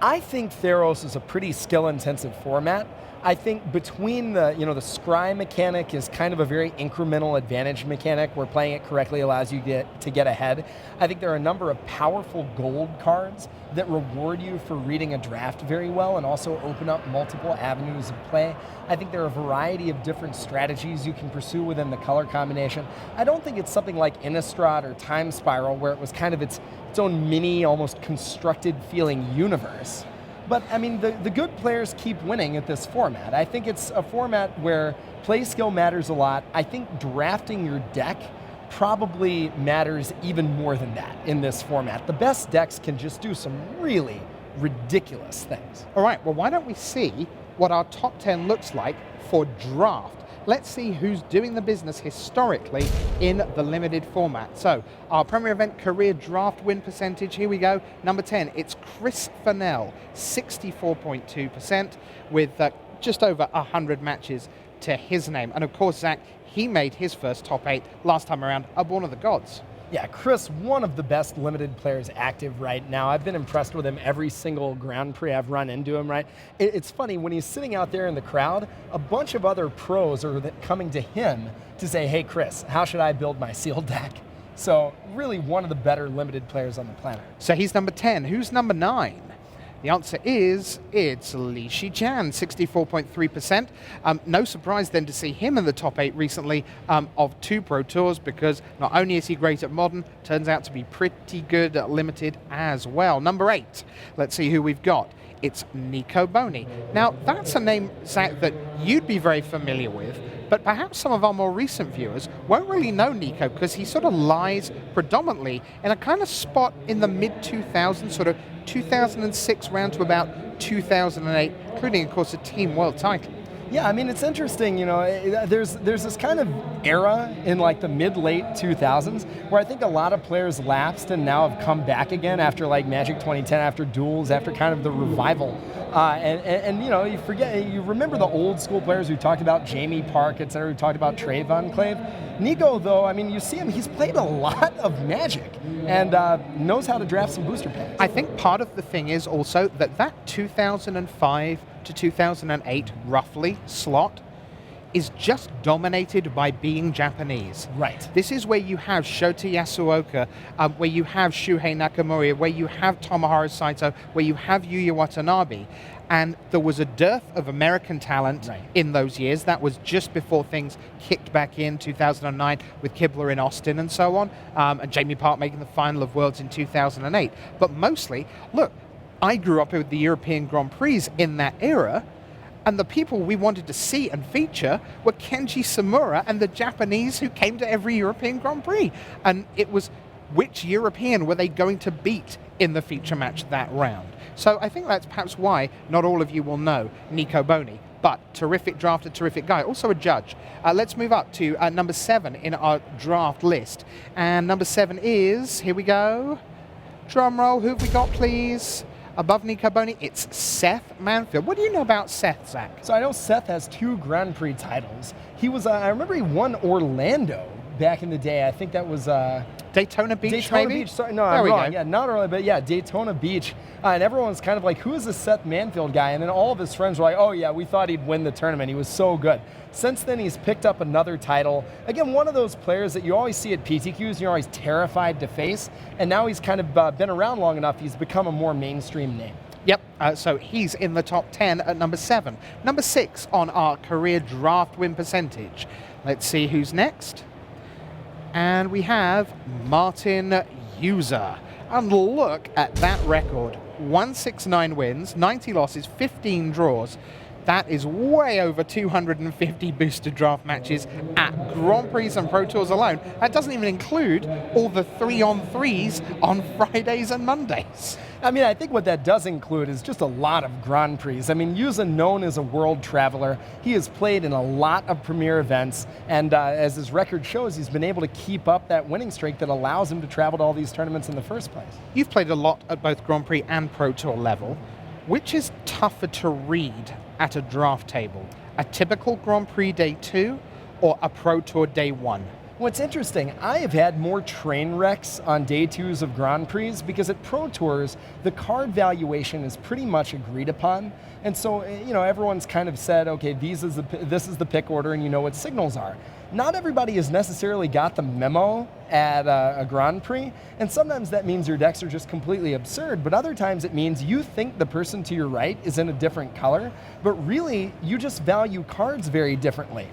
E: I think Theros is a pretty skill-intensive format. I think between the scry mechanic is kind of a very incremental advantage mechanic where playing it correctly allows you to get ahead. I think there are a number of powerful gold cards that reward you for reading a draft very well and also open up multiple avenues of play. I think there are a variety of different strategies you can pursue within the color combination. I don't think it's something like Innistrad or Time Spiral where it was kind of its own mini, almost constructed feeling universe. But, the good players keep winning at this format. I think it's a format where play skill matters a lot. I think drafting your deck probably matters even more than that in this format. The best decks can just do some really ridiculous things.
A: All right, well, why don't we see what our top 10 looks like for draft? Let's see who's doing the business historically in the limited format. So, our premier event career draft win percentage, here we go. Number 10, it's Chris Finckel, 64.2%, with just over 100 matches to his name. And of course, Zach, he made his first top 8 last time around at Born of the Gods.
E: Yeah, Chris, one of the best limited players active right now. I've been impressed with him every single Grand Prix I've run into him, right? It's funny, when he's sitting out there in the crowd, a bunch of other pros are coming to him to say, hey, Chris, how should I build my sealed deck? So really one of the better limited players on the planet.
A: So he's number 10. Who's number 9? The answer is, it's Li Shichan, 64.3%. No surprise then to see him in the top 8 recently of 2 Pro Tours, because not only is he great at Modern, turns out to be pretty good at Limited as well. Number 8, let's see who we've got. It's Nico Boni. Now, that's a name, Zach, that you'd be very familiar with, but perhaps some of our more recent viewers won't really know Nico because he sort of lies predominantly in a kind of spot in the mid-2000s, sort of 2006 round to about 2008, including, of course, a Team World title.
E: Yeah, it's interesting, there's this kind of era in like the mid-late 2000s where I think a lot of players lapsed and now have come back again after like Magic 2010, after Duels, after kind of the revival. And you remember the old school players who talked about Jamie Park, et cetera, who talked about Trey Van Clave. Nico, though, you see him, he's played a lot of Magic and knows how to draft some booster packs.
A: I think part of the thing is also that 2005 to 2008, roughly, slot is just dominated by being Japanese.
E: Right.
A: This is where you have Shota Yasuoka, where you have Shuhei Nakamura, where you have Tomohiro Saito, where you have Yuya Watanabe. And there was a dearth of American talent in those years. That was just before things kicked back in 2009 with Kibler in Austin and so on, and Jamie Park making the final of Worlds in 2008. But mostly, look, I grew up with the European Grand Prix in that era, and the people we wanted to see and feature were Kenji Samura and the Japanese who came to every European Grand Prix. And it was, which European were they going to beat in the feature match that round? So I think that's perhaps why not all of you will know Nico Boni. But terrific drafter, terrific guy, also a judge. Let's move up to number 7 in our draft list. And number 7 is, here we go, drum roll, who have we got, please? Above Nico Boni, it's Seth Manfield. What do you know about Seth, Zach?
E: So I know Seth has 2 Grand Prix titles. He was, I remember he won Orlando back in the day. I think that was
A: Daytona Beach,
M: Daytona
A: maybe?
M: Beach. Sorry, no,
A: There
M: I'm
A: we
M: wrong.
A: go.
M: Yeah, not early, but yeah, Daytona Beach. And everyone's kind of like, who is this Seth Manfield guy? And then all of his friends were like, oh yeah, we thought he'd win the tournament. He was so good. Since then, he's picked up another title. Again, one of those players that you always see at PTQs and you're always terrified to face. And now he's kind of been around long enough, he's become a more mainstream name.
A: Yep, so he's in the top 10 at number 7. Number 6 on our career draft win percentage. Let's see who's next. And we have Martin User. And look at that record. 169 wins, 90 losses, 15 draws. That is way over 250 boosted draft matches at Grand Prix and Pro Tours alone. That doesn't even include all the 3-on-3s on Fridays and Mondays.
M: I mean, I think what that does include is just a lot of Grand Prix. I mean, Yuza, known as a world traveler, he has played in a lot of premier events, and as his record shows, he's been able to keep up that winning streak that allows him to travel to all these tournaments in the first place.
A: You've played a lot at both Grand Prix and Pro Tour level. Which is tougher to read at a draft table? A typical Grand Prix day 2 or a Pro Tour day 1?
M: What's interesting, I have had more train wrecks on day 2s of Grand Prix because at Pro Tours, the card valuation is pretty much agreed upon. And so, everyone's kind of said, okay, this is the pick order and you know what signals are. Not everybody has necessarily got the memo at a Grand Prix, and sometimes that means your decks are just completely absurd, but other times it means you think the person to your right is in a different color, but really you just value cards very differently.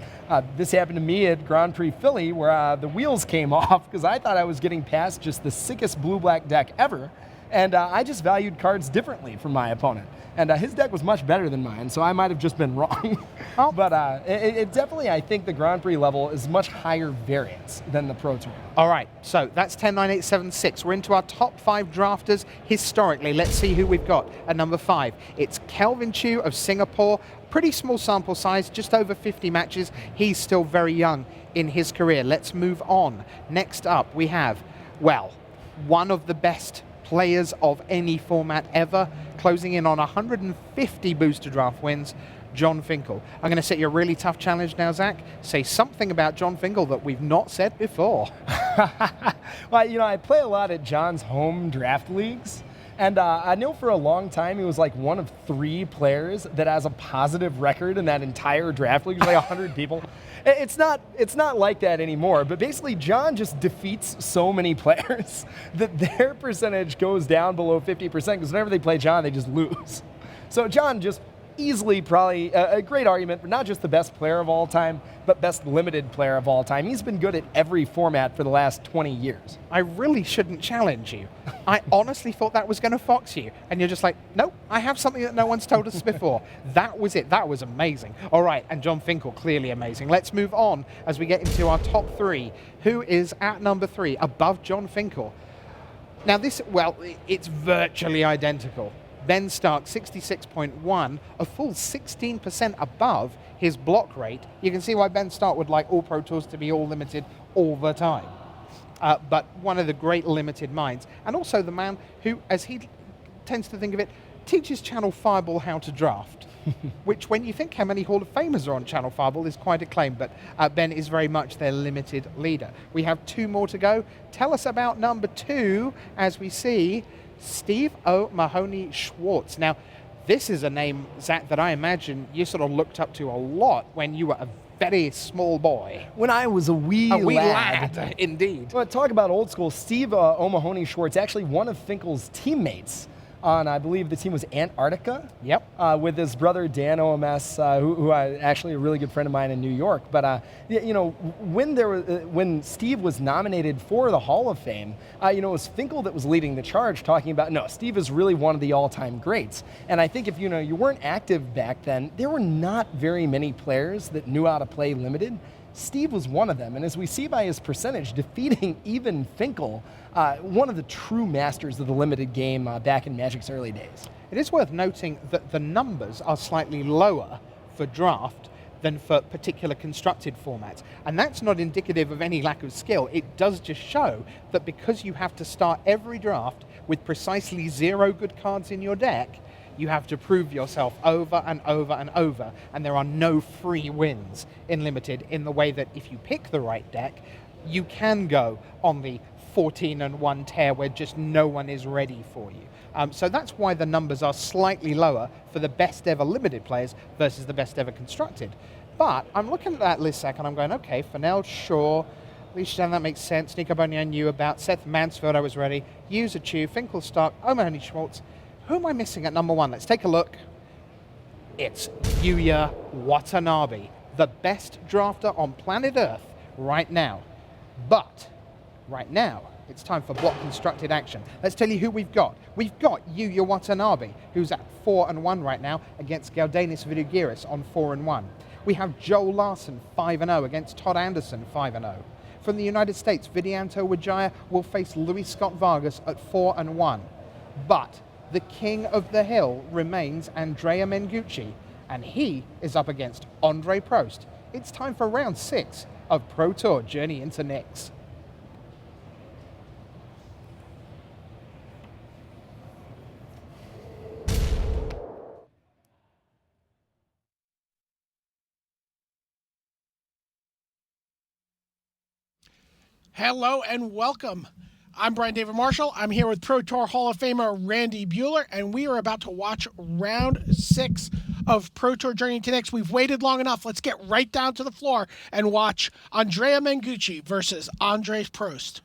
M: This happened to me at Grand Prix Philly where the wheels came off because I thought I was getting past just the sickest blue-black deck ever, and I just valued cards differently from my opponent. And his deck was much better than mine, so I might have just been wrong. But it definitely, I think the Grand Prix level is much higher variance than the Pro Tour.
A: All right, so that's 10, 9, 8, 7, 6. We're into our top 5 drafters historically. Let's see who we've got at number 5. It's Kelvin Chu of Singapore. Pretty small sample size, just over 50 matches. He's still very young in his career. Let's move on. Next up, we have, well, one of the best players of any format ever, closing in on 150 booster draft wins, John Finckel. I'm going to set you a really tough challenge now, Zach. Say something about John Finckel that we've not said before.
M: Well, I play a lot at John's home draft leagues, and I know for a long time he was like one of 3 players that has a positive record in that entire draft league. There's like 100 people. It's not like that anymore, but basically John just defeats so many players that their percentage goes down below 50% because whenever they play John, they just lose. So John just easily probably a great argument for not just the best player of all time, but best limited player of all time. He's been good at every format for the last 20 years.
A: I really shouldn't challenge you. I honestly thought that was going to fox you. And you're just like, nope, I have something that no one's told us before. That was it. That was amazing. All right, and John Finckel, clearly amazing. Let's move on as we get into our top 3. Who is at number 3 above John Finckel? Now this, well, it's virtually identical. Ben Stark, 66.1, a full 16% above his block rate. You can see why Ben Stark would like all Pro Tours to be all limited all the time. But one of the great limited minds, and also the man who, as he tends to think of it, teaches Channel Fireball how to draft, which when you think how many Hall of Famers are on Channel Fireball is quite a claim, but Ben is very much their limited leader. We have 2 more to go. Tell us about number 2 as we see Steve O'Mahony Schwartz. Now, this is a name, Zach, that I imagine you sort of looked up to a lot when you were a very small boy.
M: When I was a wee
A: lad. Indeed.
M: Well, talk about old school. Steve O'Mahony Schwartz, actually one of Finckel's teammates on, I believe the team was Antarctica.
A: Yep.
M: With his brother Dan OMS, who actually a really good friend of mine in New York. But when Steve was nominated for the Hall of Fame, it was Finckel that was leading the charge, talking about no, Steve is really one of the all-time greats. And I think if you weren't active back then, there were not very many players that knew how to play limited. Steve was one of them, and as we see by his percentage, defeating even Finckel, one of the true masters of the limited game back in Magic's early days.
A: It is worth noting that the numbers are slightly lower for draft than for particular constructed formats. And that's not indicative of any lack of skill. It does just show that because you have to start every draft with precisely 0 good cards in your deck, you have to prove yourself over and over and over, and there are no free wins in Limited in the way that if you pick the right deck, you can go on the 14-1 tear where just no one is ready for you. So that's why the numbers are slightly lower for the best ever limited players versus the best ever constructed. But I'm looking at that list, Zach, and I'm going, okay, Finckel, Shaw, Leishman, that makes sense. Nico Boni I knew about. Seth Mansfield, I was ready. User Chu, Finckel Stark, O'Mahony Schwartz. Who am I missing at number 1? Let's take a look. It's Yuya Watanabe, the best drafter on planet Earth right now. But right now, it's time for block constructed action. Let's tell you who we've got. We've got Yuya Watanabe, who's at 4-1 right now against Galdanis Vidugiris on 4-1. We have Joel Larson, 5-0 against Todd Anderson, 5-0. From the United States, Vidianto Wijaya will face Luis Scott Vargas at 4-1. But the king of the hill remains Andrea Mengucci, and he is up against Andre Prost. It's time for round 6 of Pro Tour Journey into Nyx.
B: Hello and welcome. I'm Brian David Marshall. I'm here with Pro Tour Hall of Famer Randy Buehler, and we are about to watch round 6 of Pro Tour Journey into Nyx. We've waited long enough. Let's get right down to the floor and watch Andrea Mengucci versus Andre Prost.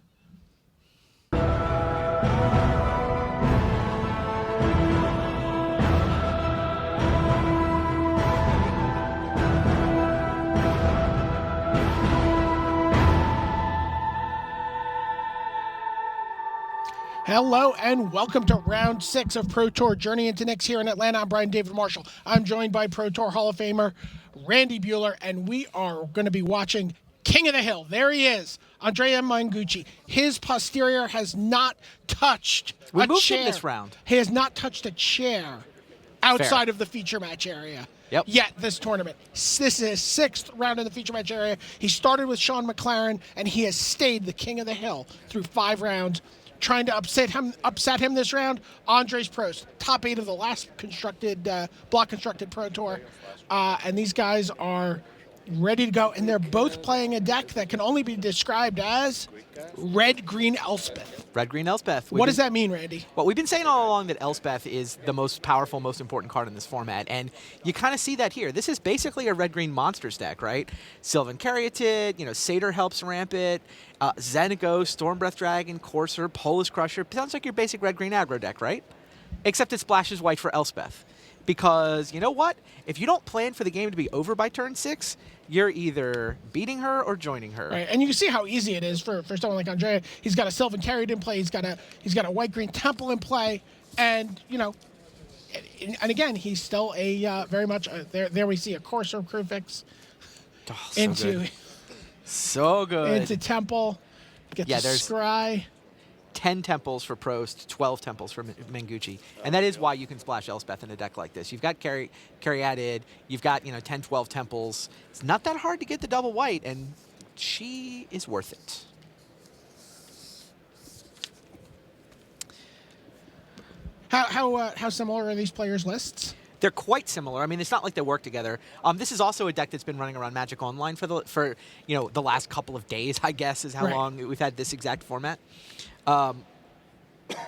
B: Hello and welcome to round 6 of Pro Tour Journey into Nyx here in Atlanta. I'm Brian David Marshall. I'm joined by Pro Tour Hall of Famer Randy Buehler, and we are going to be watching King of the Hill. There he is, Andrea Mengucci. His posterior has not touched a chair.
T: Him this round.
B: He has not touched a chair outside of the feature match area. Yet this tournament. This is his 6th round in the feature match area. He started with Sean McLaren, and he has stayed the King of the Hill through 5 rounds. Trying to upset him this round, Andres Prost, top 8 of the last block constructed Pro Tour, and these guys are ready to go, and they're both playing a deck that can only be described as Red-Green Elspeth.
T: Red-Green Elspeth.
B: What does that mean, Randy?
T: Well, we've been saying all along that Elspeth is the most powerful, most important card in this format, and you kind of see that here. This is basically a Red-Green Monsters deck, right? Sylvan Caryatid, Satyr helps ramp it, Xenago, Stormbreath Dragon, Courser, Polis Crusher. Sounds like your basic Red-Green aggro deck, right? Except it splashes white for Elspeth. Because, you know what? If you don't plan for the game to be over by turn 6, you're either beating her or joining her.
B: Right, and you can see how easy it is for someone like Andrea. He's got a Sylvan Caryatid in play. He's got a White-Green Temple in play, and and again, he's still a very much there. We see a Courser Crucifix
T: So good.
B: into Temple. Get the Scry.
T: 10 temples for Prost, 12 temples for Mengucci. And that is why you can splash Elspeth in a deck like this. You've got Caryatid, you've got 10, 12 temples. It's not that hard to get the double white, and she is worth it.
B: How similar are these players' lists?
T: They're quite similar. I mean, it's not like they work together. This is also a deck that's been running around Magic Online for the last couple of days, I guess, is how long we've had this exact format. I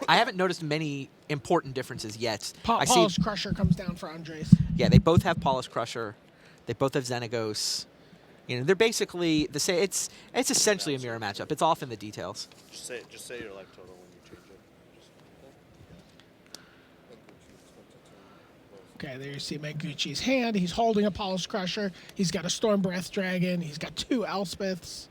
T: haven't noticed many important differences yet.
B: Polis Crusher comes down for Andres.
T: Yeah, they both have Polis Crusher. They both have Xenagos. They're basically the same. It's essentially a mirror matchup. It's off in the details.
J: Just say your life total when you change it.
B: Okay, there you see Mengucci's hand. He's holding a Polis Crusher. He's got a Stormbreath Dragon. He's got 2 Elspeths.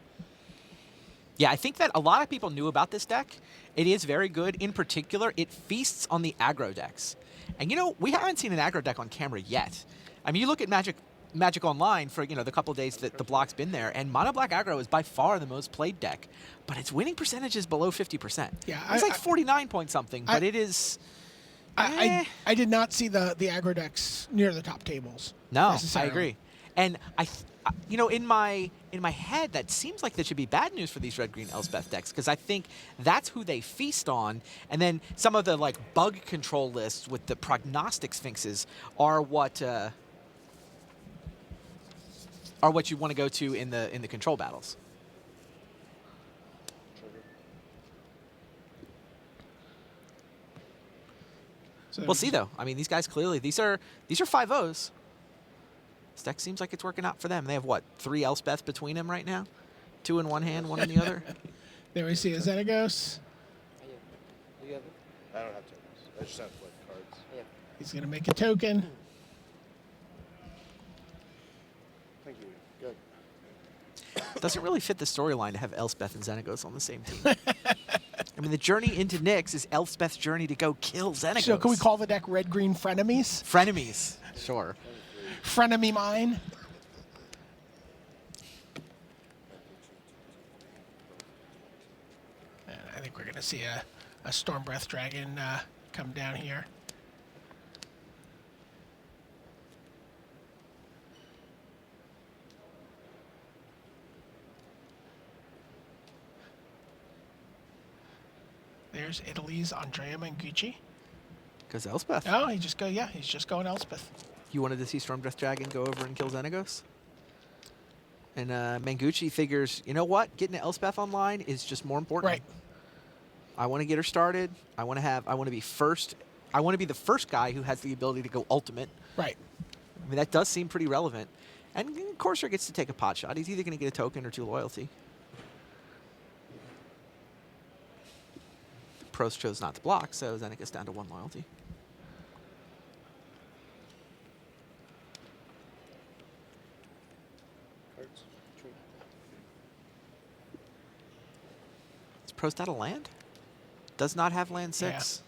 T: Yeah, I think that a lot of people knew about this deck. It is very good. In particular, it feasts on the aggro decks. And we haven't seen an aggro deck on camera yet. I mean, you look at Magic Online for the couple of days that the block's been there, and Mono Black aggro is by far the most played deck. But its winning percentage is below 50%. Yeah, it's like 49 point something, but it is.
B: I did not see the aggro decks near the top tables.
T: No, I agree. And in my head, that seems like that should be bad news for these Red-Green Elspeth decks, because I think that's who they feast on. And then some of the bug control lists with the prognostic sphinxes are what you want to go to in the control battles.
B: So
T: We'll see though. I mean, these guys clearly these are 5-0s. This deck seems like it's working out for them. They have what, 3 Elspeth between them right now? 2 in one hand, 1 in the other.
B: There we see a Xenagos.
L: I don't have tokens. I just have like cards.
B: He's going to make a token.
L: Thank you. Good.
T: Doesn't really fit the storyline to have Elspeth and Xenagos on the same team. I mean, the journey into Nyx is Elspeth's journey to go kill Xenagos.
B: So can we call the deck red-green frenemies?
T: Frenemies, sure.
B: Frenemy mine. And I think we're going to see a Stormbreath Dragon come down here. There's Italy's Andrea Mangucci.
T: Because Elspeth.
B: Oh, he's just going Elspeth.
T: You wanted to see Stormbreath Dragon go over and kill Xenagos? And Mangucci figures, you know what? Getting Elspeth online is just more important.
B: Right.
T: I want to get her started. I want to be first. I want to be the first guy who has the ability to go ultimate.
B: Right.
T: I mean, that does seem pretty relevant. And Corsair gets to take a pot shot. He's either going to get a token or 2 loyalty. Pros chose not to block, so Xenagos down to 1 loyalty.
L: Cards. True.
T: Is Prost out of land? Does not have land 6.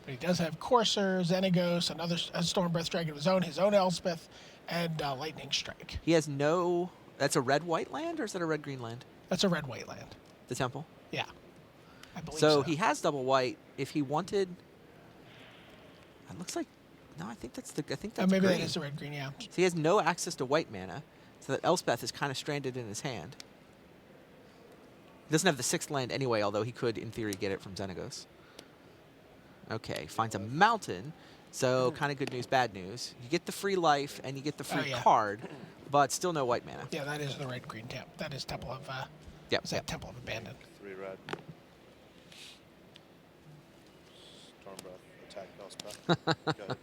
B: But he does have Corsair, Xenagos, another Stormbreath Dragon of his own Elspeth, and Lightning Strike.
T: He has no... That's a red-white land, or is that a red-green land?
B: That's a red-white land.
T: The temple?
B: Yeah. I believe
T: So he has double white. If he wanted... It looks like... No, I think that's
B: maybe
T: green.
B: that is the red-green, yeah.
T: So he has no access to white mana, so that Elspeth is kind of stranded in his hand. He doesn't have the 6th land anyway, although he could, in theory, get it from Xenagos. Okay, finds a mountain. So kind of good news, bad news. You get the free life and you get the free card, but still no white mana.
B: Yeah, that is the red-green temp. That is Temple of...
T: Yep.
B: Is that Temple of Abandon?
L: 3 red. Stormbreath, attack Elspeth. Good.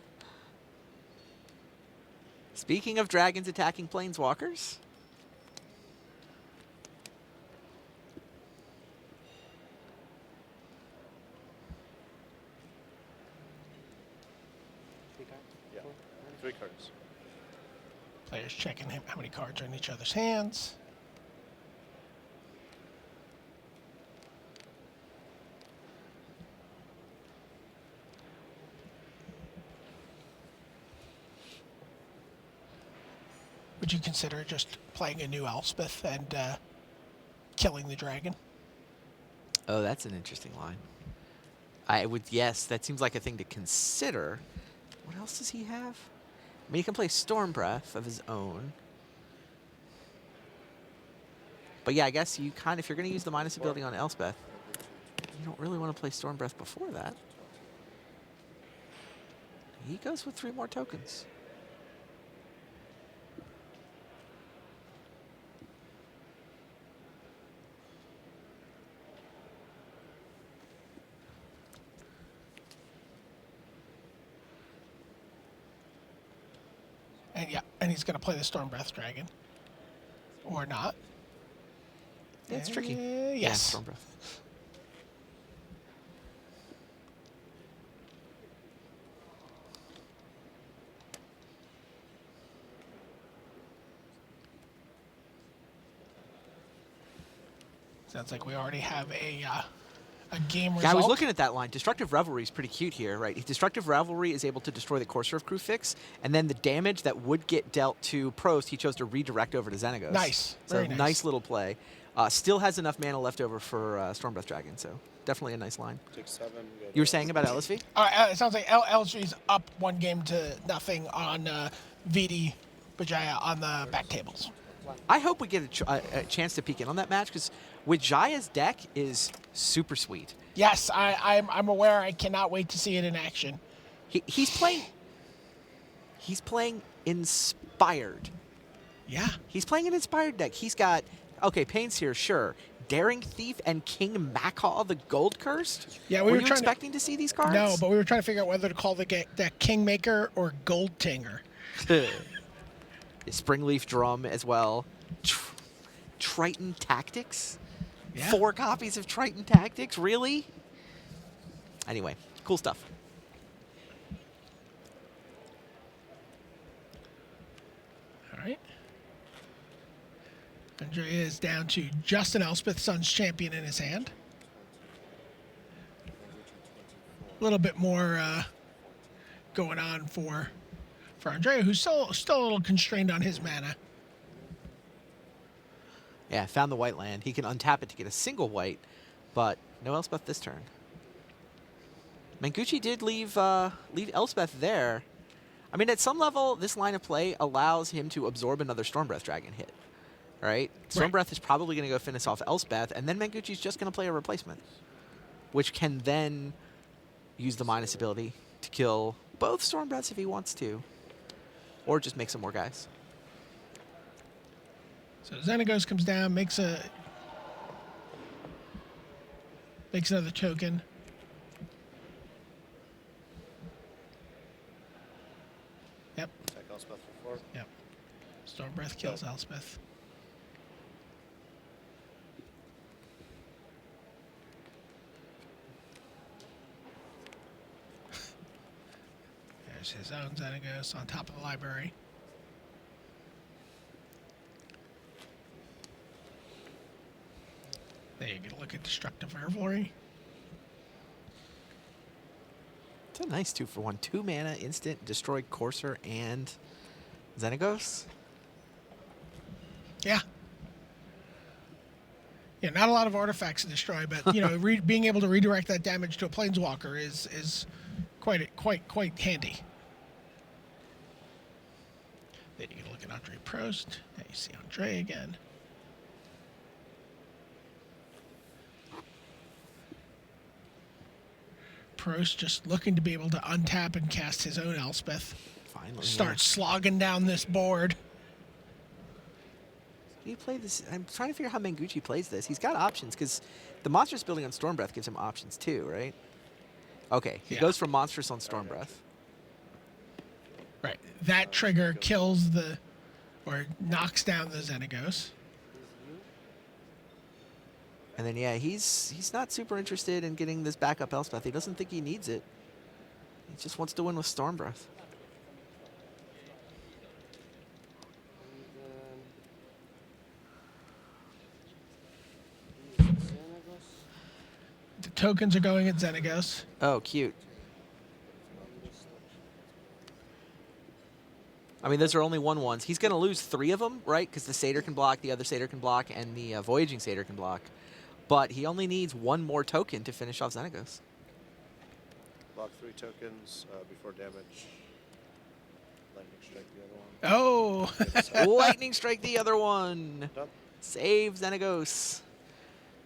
T: Speaking of dragons attacking planeswalkers...
L: Yeah. 3 cards.
B: Players checking how many cards are in each other's hands. Would you consider just playing a new Elspeth and killing the dragon?
T: Oh, that's an interesting line. I would, yes, that seems like a thing to consider. What else does he have? I mean, he can play Stormbreath of his own. But yeah, I guess you kind of, if you're going to use the minus ability on Elspeth, you don't really want to play Stormbreath before that. He goes with 3 more tokens.
B: And yeah, and he's going to play the Stormbreath Dragon. Or not.
T: It's tricky.
B: Yes.
T: Yeah, Stormbreath.
B: Sounds like we already have a game result.
T: Yeah, I was looking at that line. Destructive Revelry is pretty cute here, right? Destructive Revelry is able to destroy the Corsair of Crucifix, and then the damage that would get dealt to Prost, he chose to redirect over to Xenagos.
B: Nice.
T: So
B: Very nice.
T: Little play. Still has enough mana left over for Stormbreath Dragon, so definitely a nice line.
L: Take 7.
T: You were saying about LSV?
B: It sounds like LSV's up 1 game to nothing on VD Bajaya on the back tables.
T: I hope we get a chance to peek in on that match, because Wijaya's deck is super sweet.
B: Yes, I'm aware. I cannot wait to see it in action.
T: He's playing Inspired.
B: Yeah.
T: He's playing an Inspired deck. He's got, okay, Pain's here, sure. Daring Thief and King Macaw the Gold Cursed?
B: Yeah,
T: were you expecting to see these cards?
B: No, but we were trying to figure out whether to call the Kingmaker or Gold Tinger.
T: Springleaf Drum as well. Triton Tactics?
B: Yeah.
T: 4 copies of Triton Tactics? Really? Anyway, cool stuff.
B: All right. Andrea is down to just an Elspeth Sun's Champion in his hand. A little bit more going on for Andrea, who's still a little constrained on his mana.
T: Yeah, found the white land. He can untap it to get a single white, but no Elspeth this turn. Manguchi did leave Elspeth there. I mean, at some level, this line of play allows him to absorb another Stormbreath Dragon hit. Right? Stormbreath is probably going to go finish off Elspeth, and then Manguchi's just going to play a replacement, which can then use the minus ability to kill both Stormbreaths if he wants to, or just make some more guys.
B: So Xenagos comes down, makes another token. Yep.
L: Attack Elspeth for 4.
B: Yep. Stormbreath kills Elspeth. There's his own Xenagos on top of the library. There you get a look at Destructive Revelry.
T: It's a nice 2-for-1. 2 mana, instant, destroy Courser and Xenagos.
B: Yeah. Yeah, not a lot of artifacts to destroy, but you know, being able to redirect that damage to a Planeswalker is quite handy. Then you can look at Andre Prost. Now you see Andre again. Prost just looking to be able to untap and cast his own Elspeth.
T: Finally.
B: Start slogging down this board.
T: How do you play this? I'm trying to figure out how Manguchi plays this. He's got options, because the monstrous building on Stormbreath gives him options too, right? Okay, he goes from monstrous on Stormbreath.
B: Right. That trigger kills or knocks down the Xenagos.
T: And then, yeah, he's not super interested in getting this backup Elspeth. He doesn't think he needs it. He just wants to win with Stormbreath.
B: The tokens are going at Xenagos.
T: Oh, cute. I mean, those are only 1/1s. He's going to lose 3 of them, right? Because the Satyr can block, the other Satyr can block, and the Voyaging Satyr can block. But he only needs 1 more token to finish off Xenagos.
L: Block 3 tokens before damage. Lightning strike the other one.
B: Oh!
T: Lightning strike the other one.
L: Done.
T: Save Xenagos.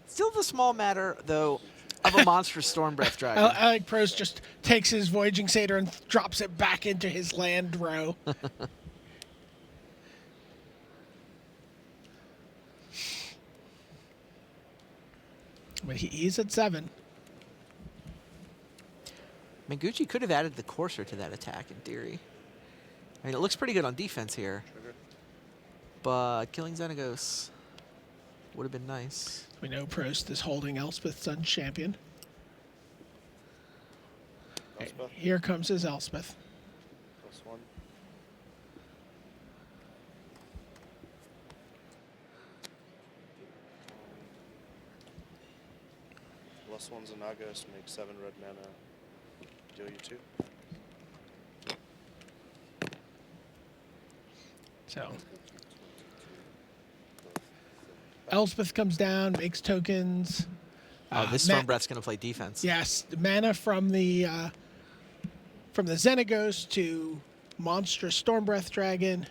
T: Still the small matter, though, of a monstrous Stormbreath Dragon.
B: I like Prost just takes his Voyaging Satyr and drops it back into his land row. But he's at 7.
T: Manguchi could have added the Courser to that attack, in theory. I mean, it looks pretty good on defense here. But killing Xenagos would have been nice.
B: We know Prost is holding Elspeth Sun's Champion.
L: Elspeth.
B: Here comes his Elspeth.
L: +1. +1's Xenagos, make 7 red mana. Deal you 2.
B: So Elspeth comes down, makes tokens.
T: Oh, this Stormbreath's going to play defense.
B: Yes, the mana from the Xenagos to monstrous Stormbreath Dragon.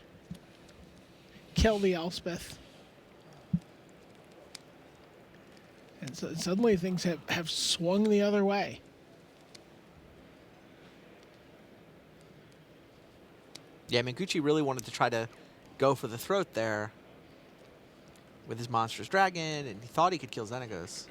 B: Kill the Elspeth. And so suddenly things have swung the other way.
T: Yeah, Manguchi really wanted to try to go for the throat there. with his monstrous dragon, and he thought he could kill Xenagos.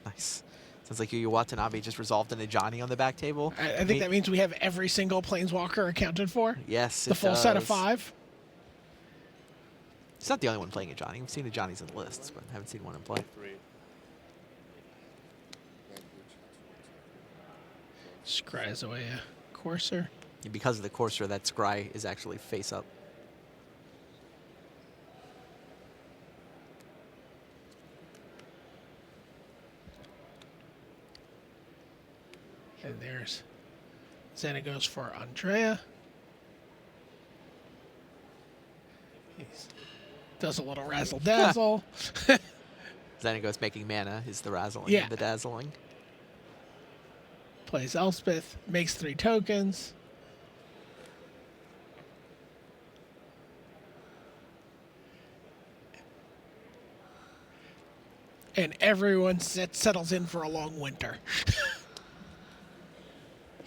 T: Nice. Sounds like Yu Watanabe just resolved an Ajani on the back table.
B: I think that means we have every single Planeswalker accounted for.
T: Yes,
B: the full set of 5.
T: He's not the only one playing Ajani. We've seen Ajani's in lists, but haven't seen one in play.
B: Scries away a Courser.
T: And because of the Courser, that Scry is actually face up.
B: And there's Xenagos for Andrea. He does a little razzle dazzle.
T: Xenagos making mana is the razzling
B: Yeah.
T: and the dazzling.
B: Plays Elspeth, makes 3 tokens. And everyone settles in for a long winter.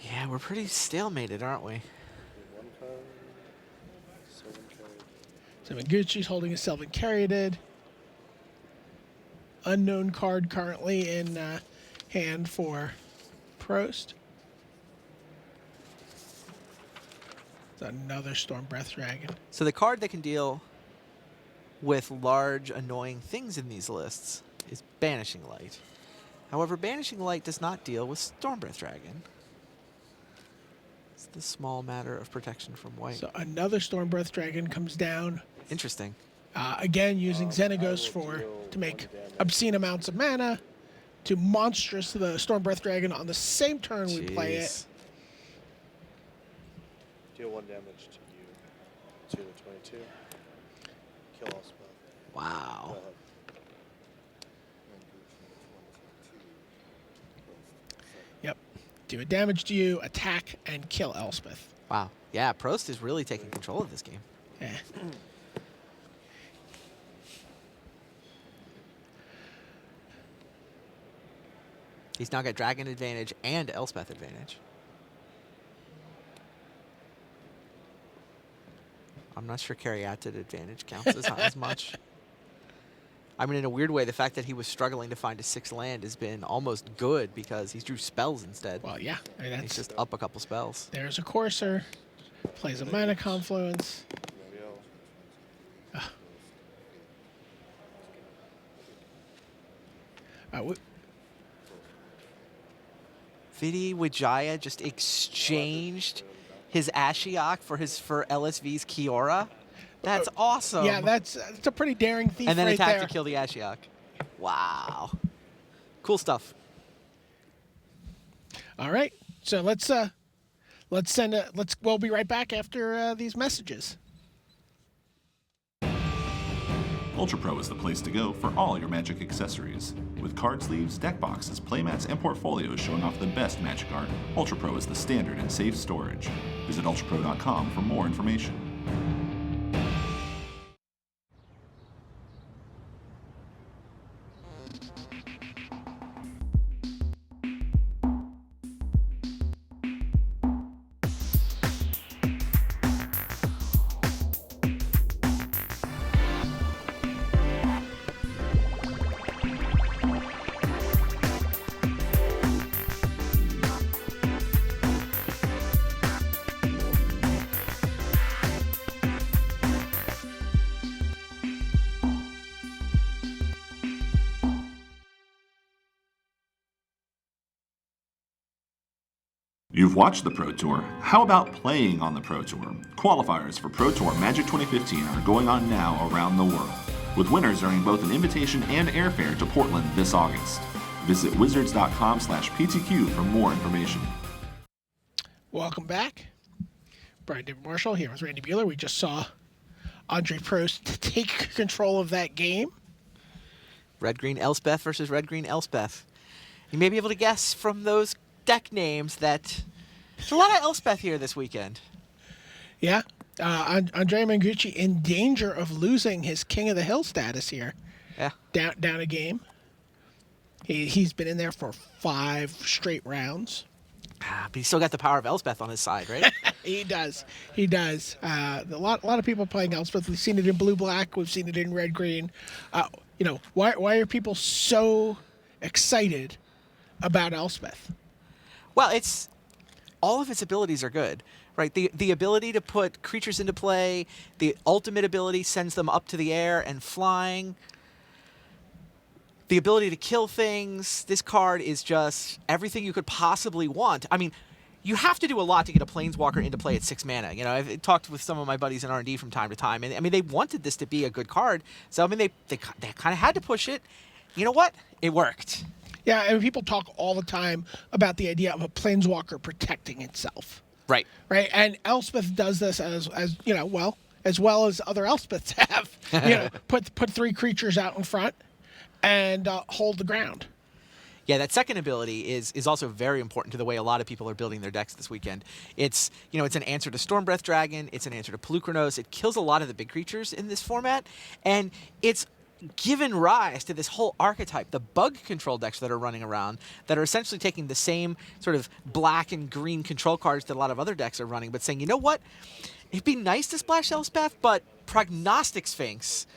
T: Yeah, we're pretty stalemated, aren't we?
B: So Mengucci's holding a Sylvan Caryatid. Unknown card currently in hand for Prost. It's another Storm Breath Dragon.
T: So the card that can deal with large, annoying things in these lists is Banishing Light. However, Banishing Light does not deal with Storm Breath Dragon. It's the small matter of protection from white.
B: So another Storm Breath Dragon comes down.
T: Interesting.
B: Again, using Xenagos to make obscene amounts of mana, to monstrous the Storm Breath Dragon on the same turn we play it.
L: Deal 1 damage to you. 2 to 22. Kill all spell.
T: Wow.
B: Yep. Do a damage to you, attack, and kill Elspeth.
T: Wow. Yeah, Prost is really taking control of this game.
B: Yeah.
T: He's now got Dragon advantage and Elspeth advantage. I'm not sure Caryatid advantage counts as much. I mean, in a weird way, the fact that he was struggling to find a 6th land has been almost good because he drew spells instead.
B: Well, yeah. I mean,
T: he's just up a couple spells.
B: There's a Courser. Plays a Mana Confluence.
T: Vidi Wijaya just exchanged his Ashiok for LSV's Kiora. That's awesome.
B: Yeah, that's a pretty daring thief.
T: And then
B: right
T: attack
B: there.
T: to kill the Ashiok. Wow. Cool stuff.
B: All right. So we'll be right back after these messages.
I: Ultra Pro is the place to go for all your Magic accessories. With card sleeves, deck boxes, playmats, and portfolios showing off the best Magic art, Ultra Pro is the standard and safe storage. Visit ultrapro.com for more information. You've watched the Pro Tour. How about playing on the Pro Tour? Qualifiers for Pro Tour Magic 2015 are going on now around the world, with winners earning both an invitation and airfare to Portland this August. Visit wizards.com/PTQ for more information.
B: Welcome back. Brian David Marshall here with Randy Buehler. We just saw Andre Prost take control of that game.
T: Red-green Elspeth versus red-green Elspeth. You may be able to guess from those deck names that there's a lot of Elspeth here this weekend.
B: Yeah. Andrea Mengucci in danger of losing his King of the Hill status here.
T: Yeah.
B: Down a game. He's been in there for 5 straight rounds.
T: But he's still got the power of Elspeth on his side, right?
B: He does. He does. A lot of people playing Elspeth. We've seen it in blue-black. We've seen it in red-green. Why are people so excited about Elspeth?
T: Well, all of its abilities are good, right? The ability to put creatures into play, the ultimate ability sends them up to the air and flying. The ability to kill things. This card is just everything you could possibly want. I mean, you have to do a lot to get a Planeswalker into play at 6 mana. I've talked with some of my buddies in R&D from time to time, and I mean, they wanted this to be a good card. So I mean, they kind of had to push it. You know what? It worked.
B: Yeah, and people talk all the time about the idea of a Planeswalker protecting itself.
T: Right.
B: Right. And Elspeth does this as well as other Elspeths have. Put 3 creatures out in front and hold the ground.
T: Yeah, that second ability is also very important to the way a lot of people are building their decks this weekend. It's an answer to Stormbreath Dragon. It's an answer to Polukranos. It kills a lot of the big creatures in this format, and it's given rise to this whole archetype, the bug control decks that are running around that are essentially taking the same sort of black and green control cards that a lot of other decks are running, but saying, you know what? It'd be nice to splash Elspeth, but Prognostic Sphinx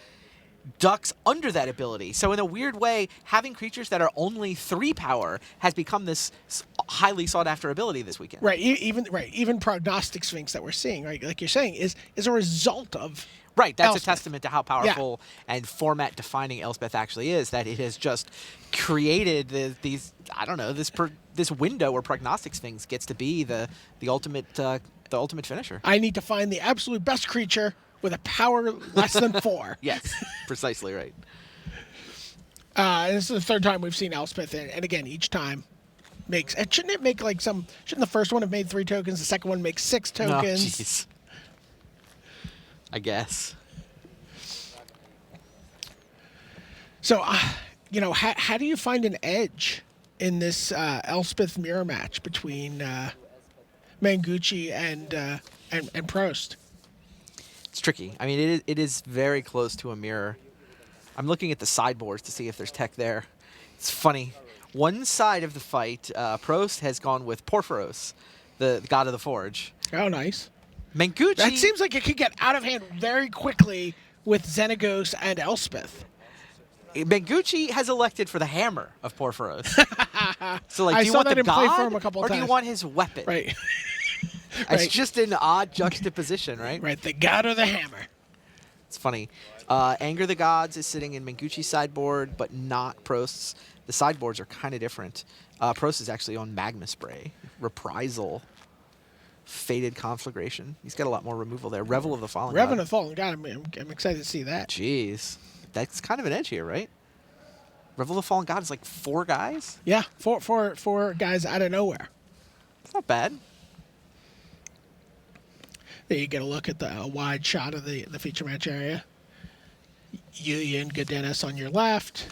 T: ducks under that ability. So in a weird way, having creatures that are only 3 power has become this highly sought after ability this weekend.
B: Right. Even Prognostic Sphinx that we're seeing, right, like you're saying, is a result of
T: Right, that's
B: Elspeth.
T: a testament to how powerful and format defining Elspeth actually is, that it has just created this window where Prognostic Sphinx gets to be the ultimate finisher.
B: I need to find the absolute best creature with a power less than 4.
T: Yes, precisely right.
B: And this is the 3rd time we've seen Elspeth, and again, each time makes. And shouldn't it make shouldn't the first one have made 3 tokens, the second one makes 6 tokens?
T: Oh, jeez. I guess.
B: So, how do you find an edge in this Elspeth mirror match between Manguchi and Prost?
T: It's tricky. I mean, it is very close to a mirror. I'm looking at the sideboards to see if there's tech there. It's funny. One side of the fight, Prost has gone with Porphyros, the god of the forge.
B: Oh, nice.
T: Manguchi.
B: That seems like it could get out of hand very quickly with Xenagos and Elspeth.
T: Manguchi has elected for the hammer of Porphyros. So,
B: I
T: do you
B: saw
T: want
B: that
T: the
B: in play
T: god,
B: form a couple
T: or do
B: times.
T: you want his weapon?
B: Right.
T: It's
B: Right.
T: just an odd juxtaposition, right?
B: Right, the god or the hammer.
T: It's funny. Anger the Gods is sitting in Manguchi's sideboard, but not Prost's. The sideboards are kind of different. Prost is actually on Magma Spray, Reprisal, Fated Conflagration. He's got a lot more removal there. Revel of the Fallen God.
B: Revel of the Fallen God. I'm excited to see that.
T: Jeez. That's kind of an edge here, right? Revel of the Fallen God is like 4 guys?
B: Yeah, four guys out of nowhere.
T: It's not bad.
B: There you get a look at the wide shot of the feature match area. Yuya and Godenis on your left.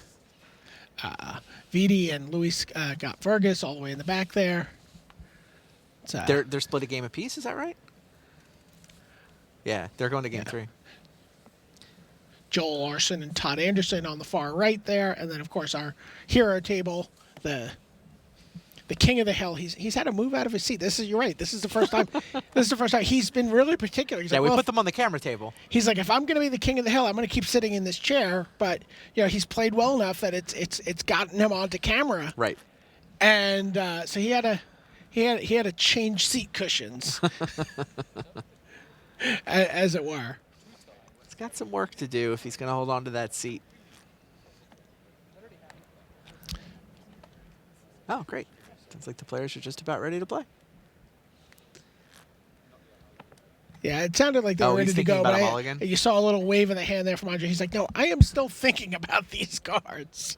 B: Vidi and Luis got Fergus all the way in the back there.
T: They're split a game apiece, is that right? Yeah, they're going to game 3.
B: Joel Larson and Todd Anderson on the far right there, and then of course our hero table, the king of the hill. He's had to move out of his seat. You're right. This is the first time. This is the first time he's been really particular. He's
T: Yeah,
B: like,
T: we
B: well,
T: put them on the camera table.
B: He's like, if I'm going to be the king of the hill, I'm going to keep sitting in this chair. But he's played well enough that it's gotten him onto camera.
T: Right.
B: And so he had to change seat cushions, as it were.
T: He's got some work to do if he's going to hold on to that seat. Oh, great. Sounds like the players are just about ready to play.
B: Yeah, it sounded like they were ready to go, but you saw a little wave of the hand there from Andre. He's like, no, I am still thinking about these cards.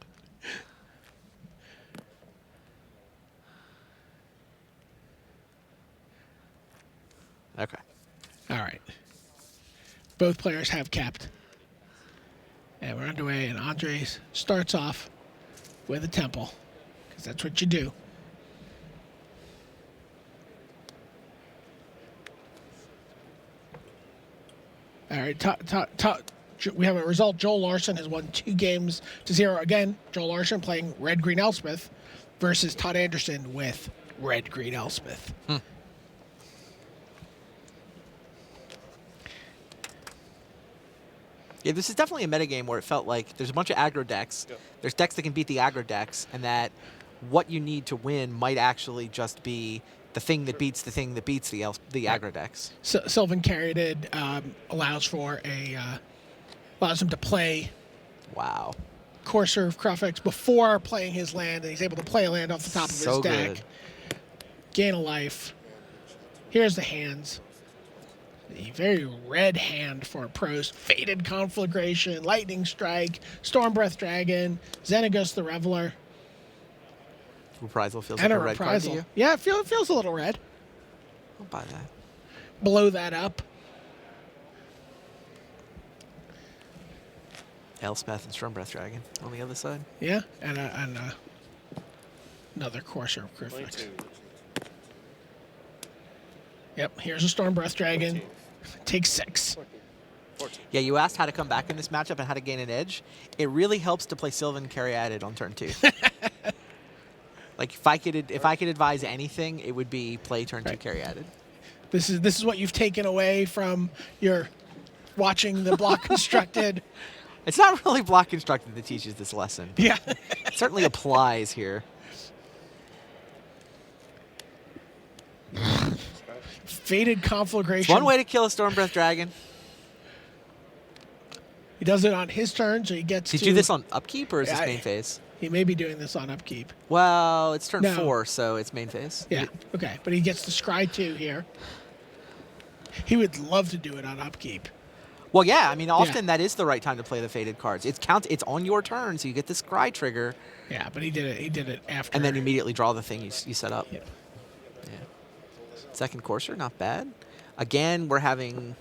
T: Okay.
B: All right. Both players have capped. And we're underway, and Andre starts off with a temple, because that's what you do. All right, we have a result. Joel Larson has won 2 games to 0. Again, Joel Larson playing red-green Elspeth versus Todd Anderson with red-green Elspeth.
T: Yeah, this is definitely a metagame where it felt like there's a bunch of aggro decks.
U: Yep.
T: There's decks that can beat the aggro decks, and that what you need to win might actually just be the thing that beats the thing that beats the aggro decks.
B: So Sylvan Caryatid allows him to play.
T: Wow.
B: Courser of Crufix before playing his land, and he's able to play a land off the top of his deck.
T: Good.
B: Gain a life. Here's the hands. A very red hand for pros. Fated Conflagration, Lightning Strike, Stormbreath Dragon, Xenagos the Reveler.
T: Reprisal feels
B: And
T: like
B: a
T: a red card to
B: reprisal.
T: you?
B: Yeah, it feels a little red.
T: I'll buy that.
B: Blow that up.
T: Elspeth and Stormbreath Dragon on the other side.
B: Yeah, and another Courser of Crufix.
L: 22.
B: Yep, here's a Stormbreath Dragon. Takes 6.
L: 14.
T: Yeah, you asked how to come back in this matchup and how to gain an edge. It really helps to play Sylvan Caryatid on turn 2. Like if I could advise anything, it would be play turn 2 Caryatid.
B: This is what you've taken away from your watching the block constructed.
T: It's not really block constructed that teaches this lesson.
B: Yeah.
T: It certainly applies here.
B: Fated Conflagration.
T: One way to kill a Stormbreath Dragon.
B: He does it on his turn, so he gets
T: Did
B: to...
T: you do this on upkeep or is this
B: Yeah,
T: main phase?
B: He may be doing this on upkeep.
T: Well, it's turn
B: No.
T: 4, so it's main phase.
B: Yeah, okay. But he gets to scry 2 here. He would love to do it on upkeep.
T: Well, yeah, I mean, often that is the right time to play the Fated cards. It's on your turn, so you get the scry trigger.
B: Yeah, but he did it after.
T: And then you immediately draw the thing you set up.
B: Yeah.
T: Second Courser, not bad. Again, we're having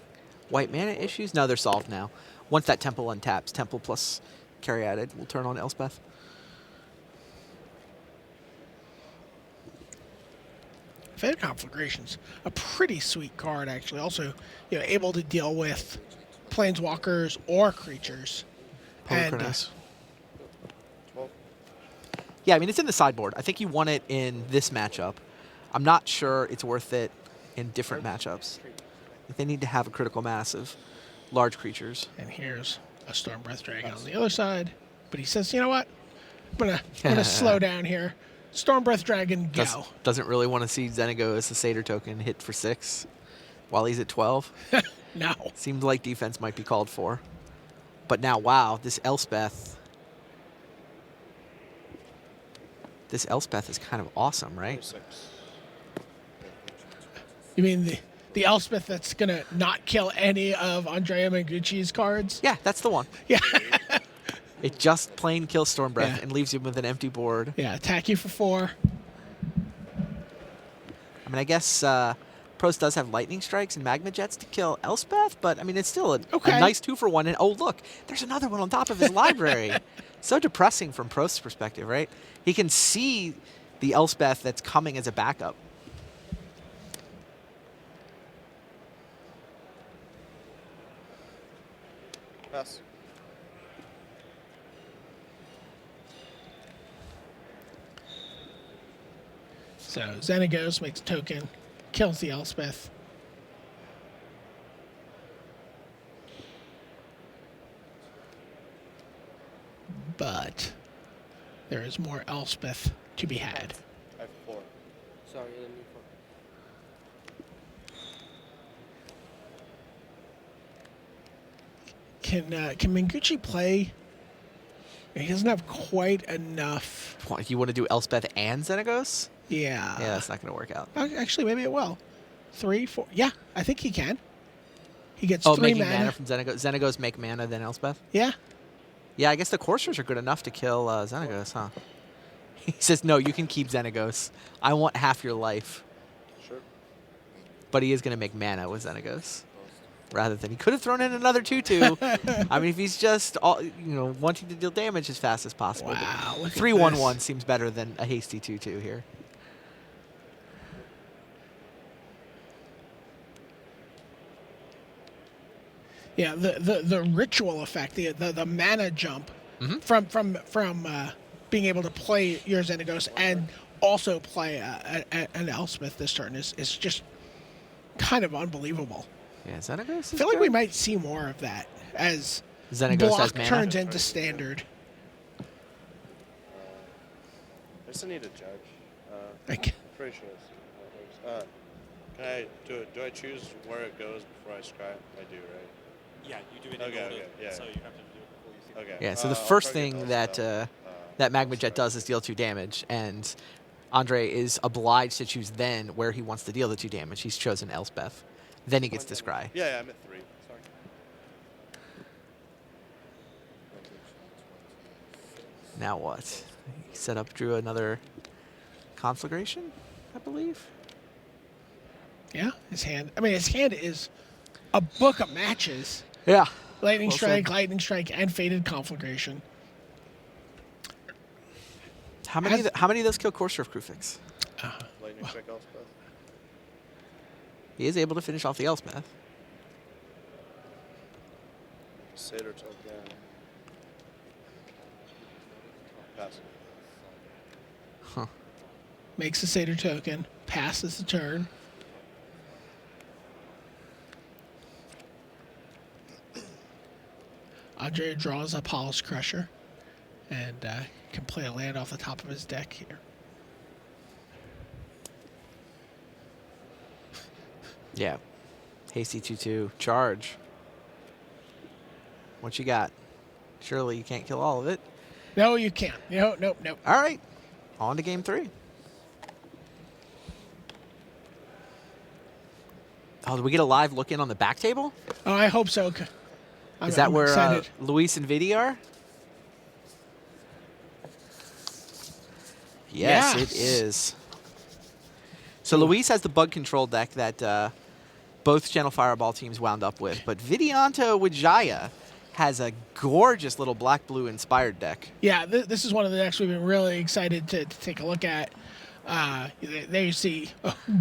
T: white mana issues. No, they're solved now. Once that Temple untaps, Temple plus Caryatid will turn on Elspeth.
B: Fated Conflagration's a pretty sweet card, actually. Also, able to deal with planeswalkers or creatures.
T: Polychronos. Yeah, I mean, it's in the sideboard. I think you want it in this matchup. I'm not sure it's worth it in different matchups. I think they need to have a critical mass of large creatures.
B: And here's a Stormbreath Dragon on the other side. But he says, you know what? I'm gonna slow down here. Stormbreath Dragon, go.
T: Doesn't really want to see Xenagos as a Satyr token hit for 6 while he's at 12.
B: No.
T: Seems like defense might be called for. But now, wow, this Elspeth is kind of awesome, right?
B: You mean the Elspeth that's going to not kill any of Andrea Mengucci's cards?
T: Yeah, that's the one.
B: Yeah.
T: It just plain kills Stormbreath
B: Yeah.
T: and leaves you with an empty board.
B: Yeah, attack you for 4.
T: I mean, I guess Pros does have Lightning Strikes and Magma Jets to kill Elspeth, but I mean, it's still a nice 2-for-1. And oh, look, there's another one on top of his library. So depressing from Prost's perspective, right? He can see the Elspeth that's coming as a backup.
L: Pass.
B: So Xenagos makes a token, kills the Elspeth. But there is more Elspeth to be had.
L: I have 4.
U: Sorry, I didn't mean
B: Can Mengucci play? He doesn't have quite enough.
T: What, you want to do Elspeth and Xenagos?
B: Yeah.
T: Yeah, that's not going to work out.
B: Actually, maybe it will. 3, 4. Yeah, I think he can. He gets 3
T: making
B: mana.
T: mana from Xenagos. Xenagos make mana, then Elspeth?
B: Yeah.
T: Yeah, I guess the Coursers are good enough to kill Xenagos, huh? He says, no, you can keep Xenagos. I want half your life.
L: Sure.
T: But he is going to make mana with Xenagos. Rather than he could have thrown in another 2/2. I mean, if he's just wanting to deal damage as fast as possible.
B: Wow, look at
T: 3/1/1
B: this.
T: seems better than a hasty 2/2 here.
B: Yeah, the ritual effect, the mana jump from being able to play your Xenagos and also play an Elspeth this turn is just kind of unbelievable.
T: Yeah, Xenagos.
B: I feel like we might see more of that as
T: Xenagos
B: block
T: has mana?
B: turns into standard.
L: I just need a judge.
B: Okay.
L: I'm pretty sure it's how it works. Can I do it? Do I choose where it goes before I scry? I do, right?
J: Yeah, you do it in
L: Okay,
J: order,
L: okay, yeah.
J: so you have to do it before you see
L: Okay.
T: Yeah, so the first thing that that Magma Jet does is deal 2 damage, and Andre is obliged to choose then where he wants to deal the 2 damage. He's chosen Elspeth. Then he gets to scry.
L: Yeah, I'm at 3. Sorry.
T: Now what? He set up, drew another Conflagration, I believe.
B: Yeah, his hand. I mean, his hand is a book of matches.
T: Yeah.
B: Lightning
T: Well
B: Strike,
T: said.
B: Lightning Strike, and Fated Conflagration.
T: How many of those kill Courser of Krufix?
L: Lightning strike Elspeth.
T: He is able to finish off the Elspeth.
L: Satyr token. Pass.
T: Huh.
B: Makes a Satyr token, passes the turn. Andre draws a Polished Crusher and can play a land off the top of his deck here.
T: Yeah. Hasty 2/2. Charge. What you got? Surely you can't kill all of it.
B: No, you can't. No, nope, nope.
T: All right. On to game 3. Oh, did we get a live look in on the back table?
B: Oh, I hope so.
T: Is that
B: I'm
T: where
B: excited.
T: Luis and Vidi are? Yes, it is. So Luis has the bug control deck that both Channel Fireball teams wound up with, but Vidianto Wijaya has a gorgeous little black-blue inspired deck.
B: Yeah, this is one of the decks we've been really excited to take a look at. There you see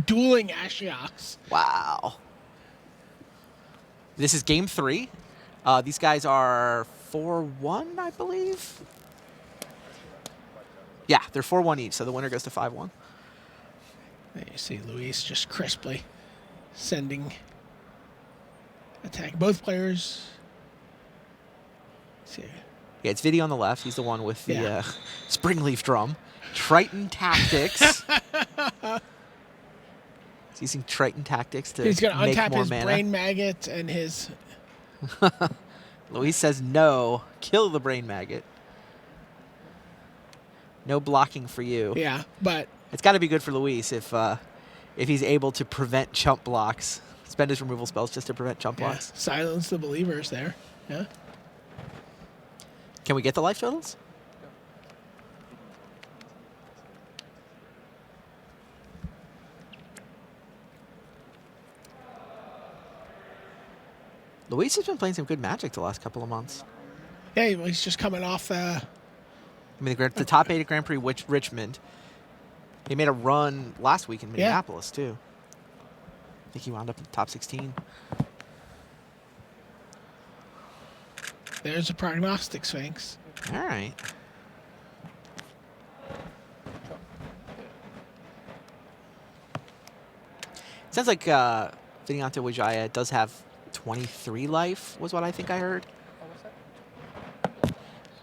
B: dueling Ashiok's.
T: Wow. This is game 3. These guys are 4-1, I believe. Yeah, they're 4-1 each, so the winner goes to 5-1.
B: There you see Luis just crisply sending attack. Both players. Let's see.
T: Yeah, it's Vidi on the left. He's the one with the Springleaf Drum. Triton Tactics. He's using Triton Tactics to
B: He's going to
T: make
B: untap
T: more
B: his
T: mana.
B: Brain Maggot and his...
T: Luis says no. Kill the Brain Maggot. No blocking for you.
B: Yeah, but...
T: It's got to be good for Luis if he's able to prevent chump blocks. Spend his removal spells just to prevent chump
B: Yeah,
T: blocks.
B: silence the believers there. Yeah.
T: Can we get the life totals? Luis has been playing some good Magic the last couple of months.
B: Yeah, he's just coming off...
T: I mean, the top 8 at Grand Prix Richmond. He made a run last week in Minneapolis, too. I think he wound up in the top 16.
B: There's a Prognostic Sphinx.
T: All right. Sounds like Vidianto Wijaya does have 23 life, was what I think I heard.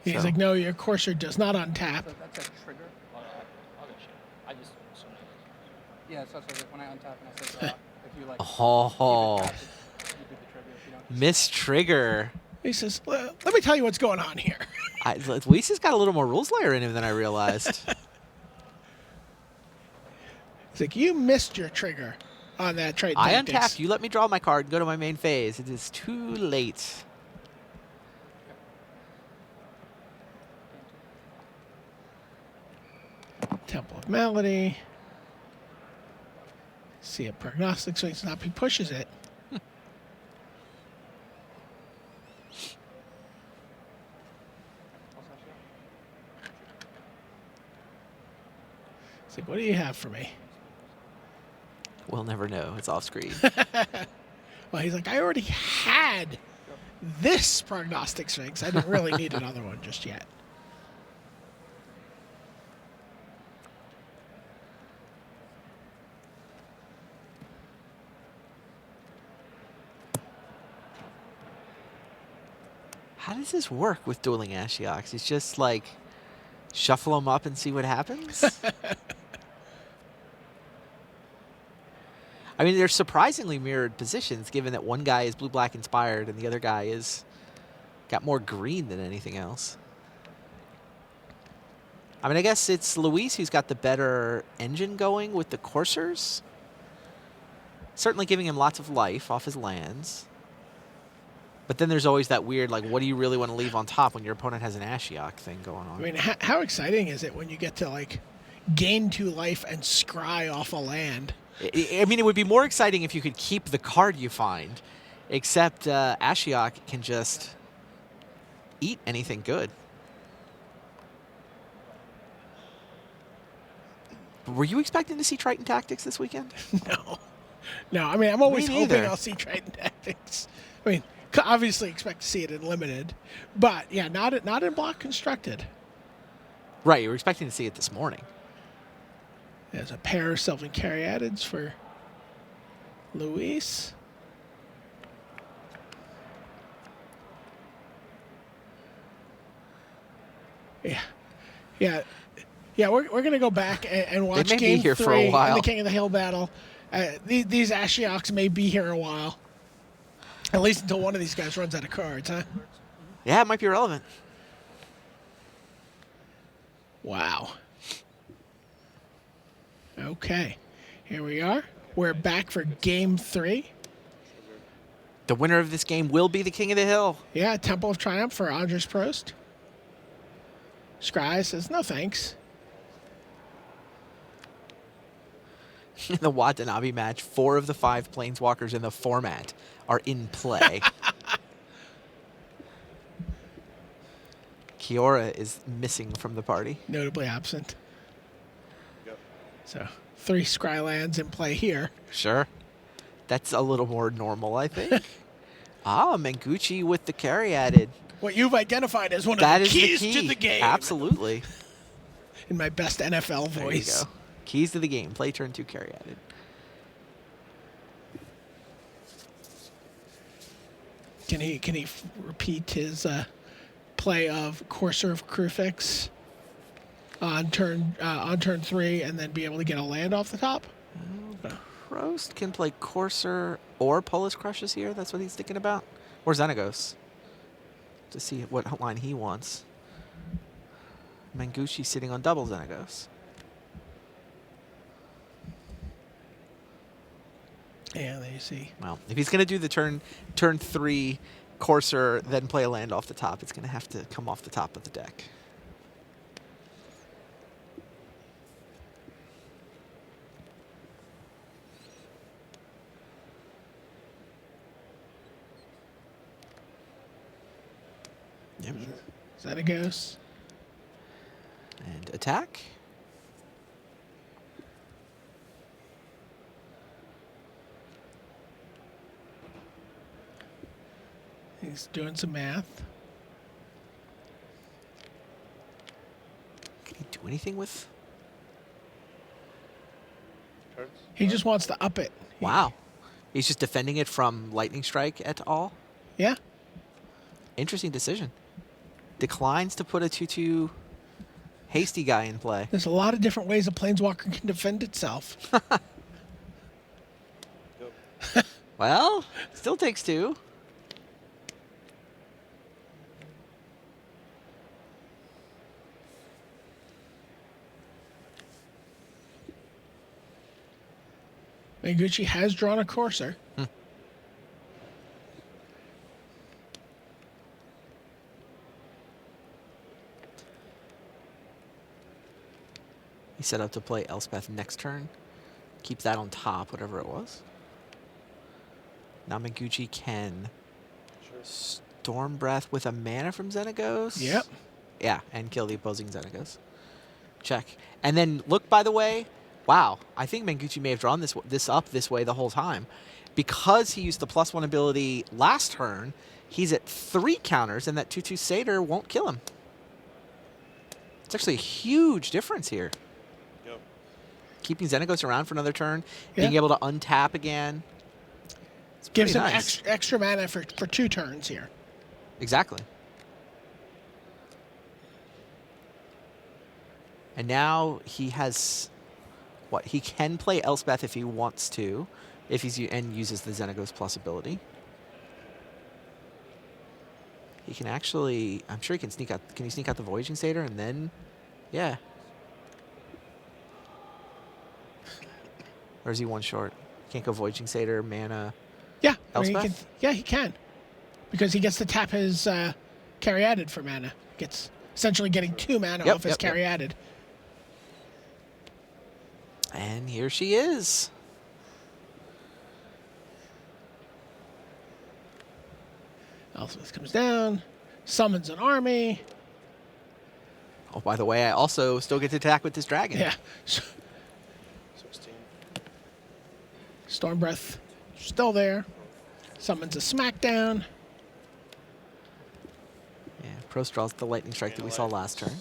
B: He's
T: So-
B: like, no, your Courser does not untap.
N: That's a trigger. I'll get you. I just assumed it is. Yeah, so it's like when I untap and I say, if you like,
T: Oh,
N: you do the trigger. If you don't,
T: Miss Trigger.
B: He says, let me tell you what's going on here.
T: Luis has got a little more rules layer in him than I realized.
B: It's like, you missed your trigger on that trade.
T: I untapped. You let me draw my card and go to my main phase. It is too late.
B: Temple of Melody. See a Prognostic Sphinx up. He pushes it. It's like, what do you have for me?
T: We'll never know. It's off screen.
B: Well, he's like, I already had this Prognostic Sphinx. I didn't really need another one just yet.
T: does this work with dueling Ashioks? It's just like shuffle them up and see what happens. I mean, they're surprisingly mirrored positions, given that one guy is blue-black inspired and the other guy is got more green than anything else. I mean, I guess it's Luis who's got the better engine going with the coursers. Certainly giving him lots of life off his lands. But then there's always that weird, like, what do you really want to leave on top when your opponent has an Ashiok thing going on?
B: I mean, how exciting is it when you get to, like, gain 2 life and scry off a land?
T: I mean, it would be more exciting if you could keep the card you find, except Ashiok can just eat anything good. Were you expecting to see Triton Tactics this weekend?
B: No, I mean, I'm always
T: Me
B: hoping
T: neither.
B: I'll see Triton Tactics. I mean, obviously expect to see it in Limited, but yeah, not in Block Constructed.
T: Right, you were expecting to see it this morning.
B: There's a pair of Sylvan Caryatids for Luis. Yeah. We're gonna go back and watch
T: They may be
B: Game
T: here for
B: 3
T: a while.
B: in the King of the Hill battle. These Ashioks may be here a while, at least until one of these guys runs out of cards, huh?
T: Yeah, it might be relevant.
B: Wow. Okay, here we are. We're back for Game 3.
T: The winner of this game will be the King of the Hill.
B: Yeah, Temple of Triumph for Andres Prost. Scry says, no thanks.
T: In the Watanabe match, 4 of the 5 Planeswalkers in the format are in play. Kiora is missing from the party.
B: Notably absent. So 3 Scry lands in play here.
T: Sure. That's a little more normal, I think. Mengucci with the Caryatid.
B: What you've identified as one of
T: That
B: the
T: is
B: keys
T: the key.
B: to the game.
T: Absolutely.
B: In my best NFL
T: There you
B: voice.
T: go. Keys to the game. Play turn 2 Caryatid.
B: Can he repeat his play of Courser of Crufix on turn 3 and then be able to get a land off the top?
T: Prost can play Courser or Polis Crushes here. That's what he's thinking about. Or Xenagos. To see what line he wants. Mengucci sitting on double Xenagos.
B: Yeah, there you see.
T: Well, if he's going to do the turn 3 Courser, then play a land off the top, it's going to have to come off the top of the deck. Yep.
B: Xenagos.
T: And attack.
B: He's doing some math.
T: Can he do anything with?
B: He just wants to up it.
T: Wow. He's just defending it from Lightning Strike et al.
B: Yeah.
T: Interesting decision. Declines to put a 2/2 hasty guy in play.
B: There's a lot of different ways a Planeswalker can defend itself.
T: Well, still takes 2.
B: Mengucci has drawn a Courser.
T: He set up to play Elspeth next turn. Keep that on top, whatever it was. Now Mengucci can Storm Breath with a mana from Xenagos.
B: Yep.
T: Yeah, and kill the opposing Xenagos. Check. And then look, by the way, wow, I think Mengucci may have drawn this up this way the whole time. Because he used the +1 ability last turn, he's at 3 counters, and that 2/2 Satyr won't kill him. It's actually a huge difference here.
L: Yep.
T: Keeping Xenagos around for another turn,
B: Yeah.
T: being able to untap again. It's
B: Gives him
T: pretty nice.
B: extra mana for 2 turns here.
T: Exactly. And now he has what? He can play Elspeth if he wants to, if he's and uses the Xenagos Plus ability. He can actually, I'm sure he can sneak out. Can he sneak out the Voyaging Satyr and then, yeah. Or is he one short? Can't go Voyaging Satyr, mana.
B: Yeah, I mean,
T: Elspeth?
B: he can, because he gets to tap his Caryatid for mana. Gets essentially getting 2 mana off his Caryatid.
T: And here she is.
B: Elspeth comes down, summons an army.
T: Oh, by the way, I also still get to attack with this dragon.
B: Yeah.
L: 16.
B: Storm Breath still there. Summons a Smackdown.
T: Yeah, Prost draws the Lightning Strike that we saw last turn.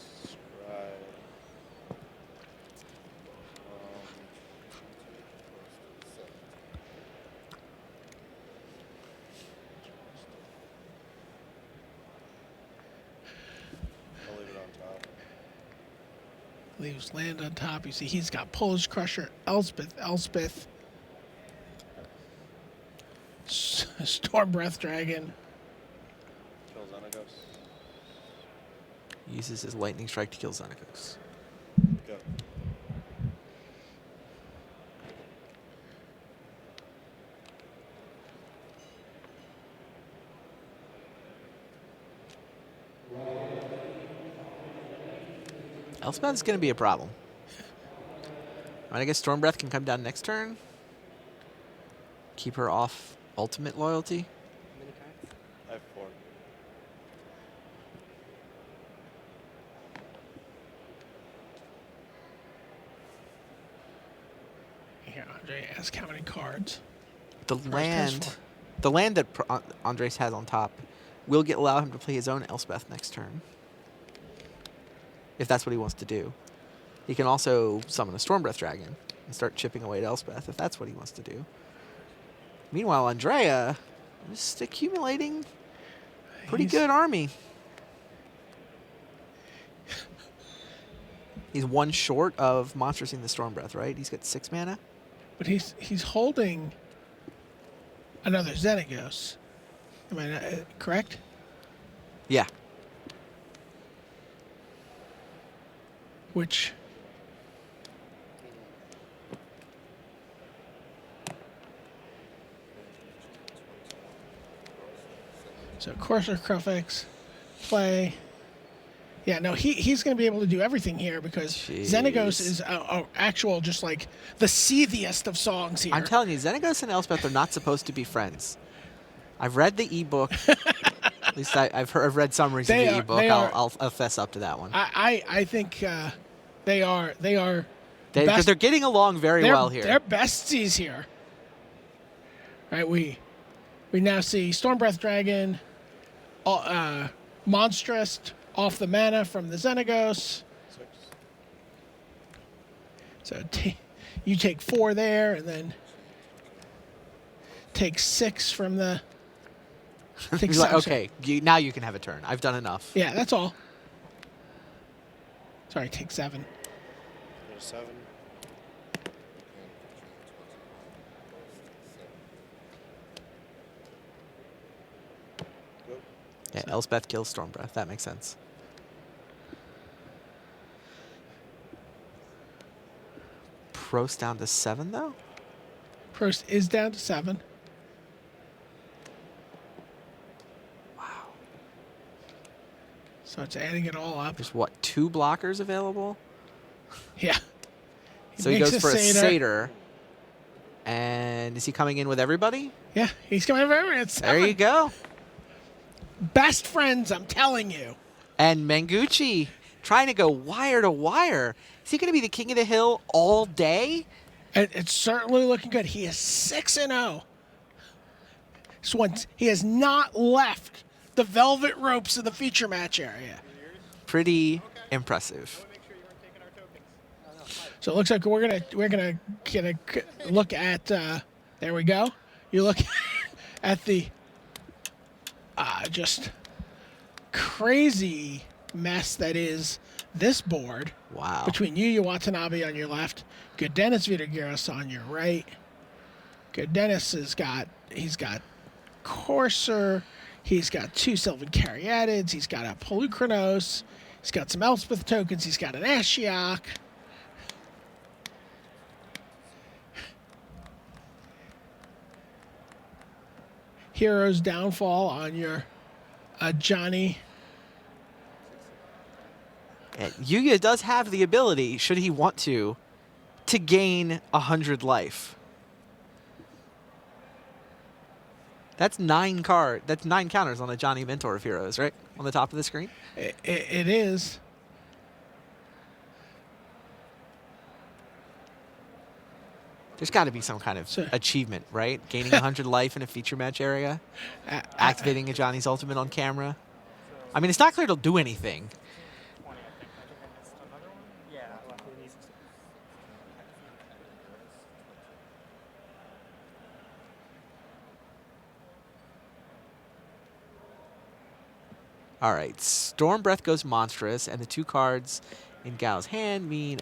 B: Leaves land on top. You see he's got Polish Crusher, Elspeth. Storm Breath Dragon.
L: Kill Xenagos.
T: Uses his Lightning Strike to kill Xenagos.
L: Go.
T: Elspeth is going to be a problem. I guess Storm Breath can come down next turn. Keep her off ultimate loyalty.
L: I have 4.
B: Here, Andre, ask how many cards.
T: The
B: First has
T: land,
B: 4.
T: the land that Andres has on top will allow him to play his own Elspeth next turn. If that's what he wants to do. He can also summon a Storm Breath Dragon and start chipping away at Elspeth if that's what he wants to do. Meanwhile, Andrea is just accumulating pretty good army. He's 1 short of monstering the Storm Breath, right? He's got 6 mana.
B: But he's holding another Xenagos. Am I correct?
T: Yeah.
B: Which so Courser Crufix, play. Yeah, no, he's going to be able to do everything here because Xenagos is a actual just like the seethiest of songs here.
T: I'm telling you, Xenagos and Elspeth are not supposed to be friends. I've read the ebook. At least I've read summaries of the ebook. I'll fess up to that one.
B: I think they are
T: they're getting along very well here.
B: They're besties here. Right, we now see Storm Breath Dragon, Monstrous off the mana from the Xenagos.
L: 6.
B: So you take 4 there, and then take 6 from the.
T: He's like, okay, now you can have a turn. I've done enough.
B: Yeah, that's all. Sorry, take 7.
L: There's 7.
T: Yeah, Elspeth kills Storm Breath. That makes sense. Prost down to 7, though?
B: Prost is down to 7.
T: Wow.
B: So it's adding it all up.
T: There's, what, 2 blockers available?
B: Yeah.
T: So he goes for a Satyr. And is he coming in with everybody?
B: Yeah, he's coming in with everybody. It's 7.
T: There you go.
B: Best friends, I'm telling you.
T: And Mengucci trying to go wire to wire. Is he going to be the king of the hill all day?
B: It's certainly looking good. He is 6-0. He has not left the velvet ropes of the feature match area.
T: Pretty impressive.
B: So it looks like we're gonna look at. There we go. You look at the just crazy mess that is this board.
T: Wow.
B: Between Yuya Watanabe on your left, good Dennis Vitagiris on your right. Good Dennis he's got Courser, he's got 2 Sylvan Caryatids, he's got a Polukranos, he's got some Elspeth tokens, he's got an Ashiok. Hero's Downfall on your Johnny.
T: And Yuya does have the ability, should he want to gain 100 life. That's 9 counters on the Johnny Mentor of Heroes, right? On the top of the screen?
B: It is.
T: There's got to be some kind of achievement, right? Gaining 100 life in a feature match area, activating a Johnny's ultimate on camera. I mean, it's not clear it'll do anything. All right, Storm Breath goes monstrous, and the 2 cards in Gao's hand mean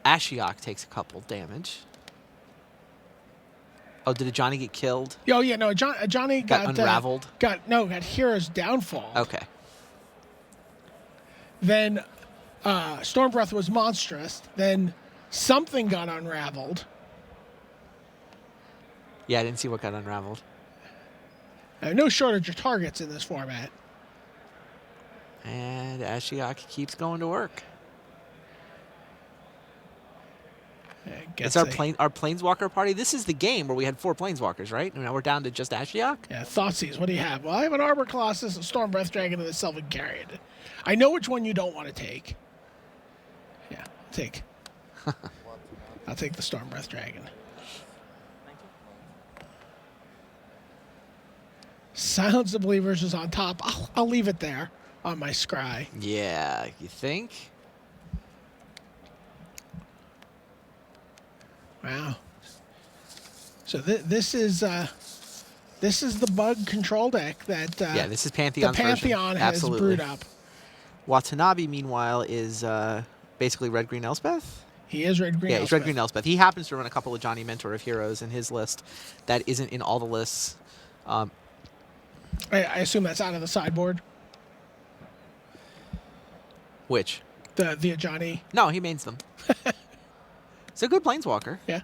T: Ashiok takes a couple damage. Oh, did a Johnny get killed?
B: Oh yeah, no, Johnny got
T: unraveled.
B: Got Hero's Downfall.
T: Okay.
B: Then Storm Breath was monstrous. Then something got unraveled.
T: Yeah, I didn't see what got unraveled.
B: No shortage of targets in this format.
T: And Ashiok keeps going to work. It's our Planeswalker party. This is the game where we had 4 Planeswalkers, right? Now we're down to just Ashiok?
B: Yeah, Thoughtseize, what do you have? Well, I have an Arbor Colossus, a Storm Breath Dragon, and a Sylvan Caryatid. I know which one you don't want to take. Yeah, I'll take the Storm Breath Dragon. Silence of Believers is on top. I'll leave it there on my scry.
T: Yeah, you think?
B: Wow. So this is the bug control deck that
T: yeah, this is Pantheon's
B: the Pantheon
T: version.
B: has
T: Absolutely.
B: brewed up.
T: Watanabe, meanwhile, is basically red-green Elspeth.
B: He is red-green.
T: Yeah, he's red-green Elspeth. He happens to run a couple of Johnny Mentor of Heroes in his list that isn't in all the lists.
B: I assume that's out of the sideboard.
T: Which?
B: The Johnny.
T: No, he mains them. It's a good Planeswalker.
B: Yeah.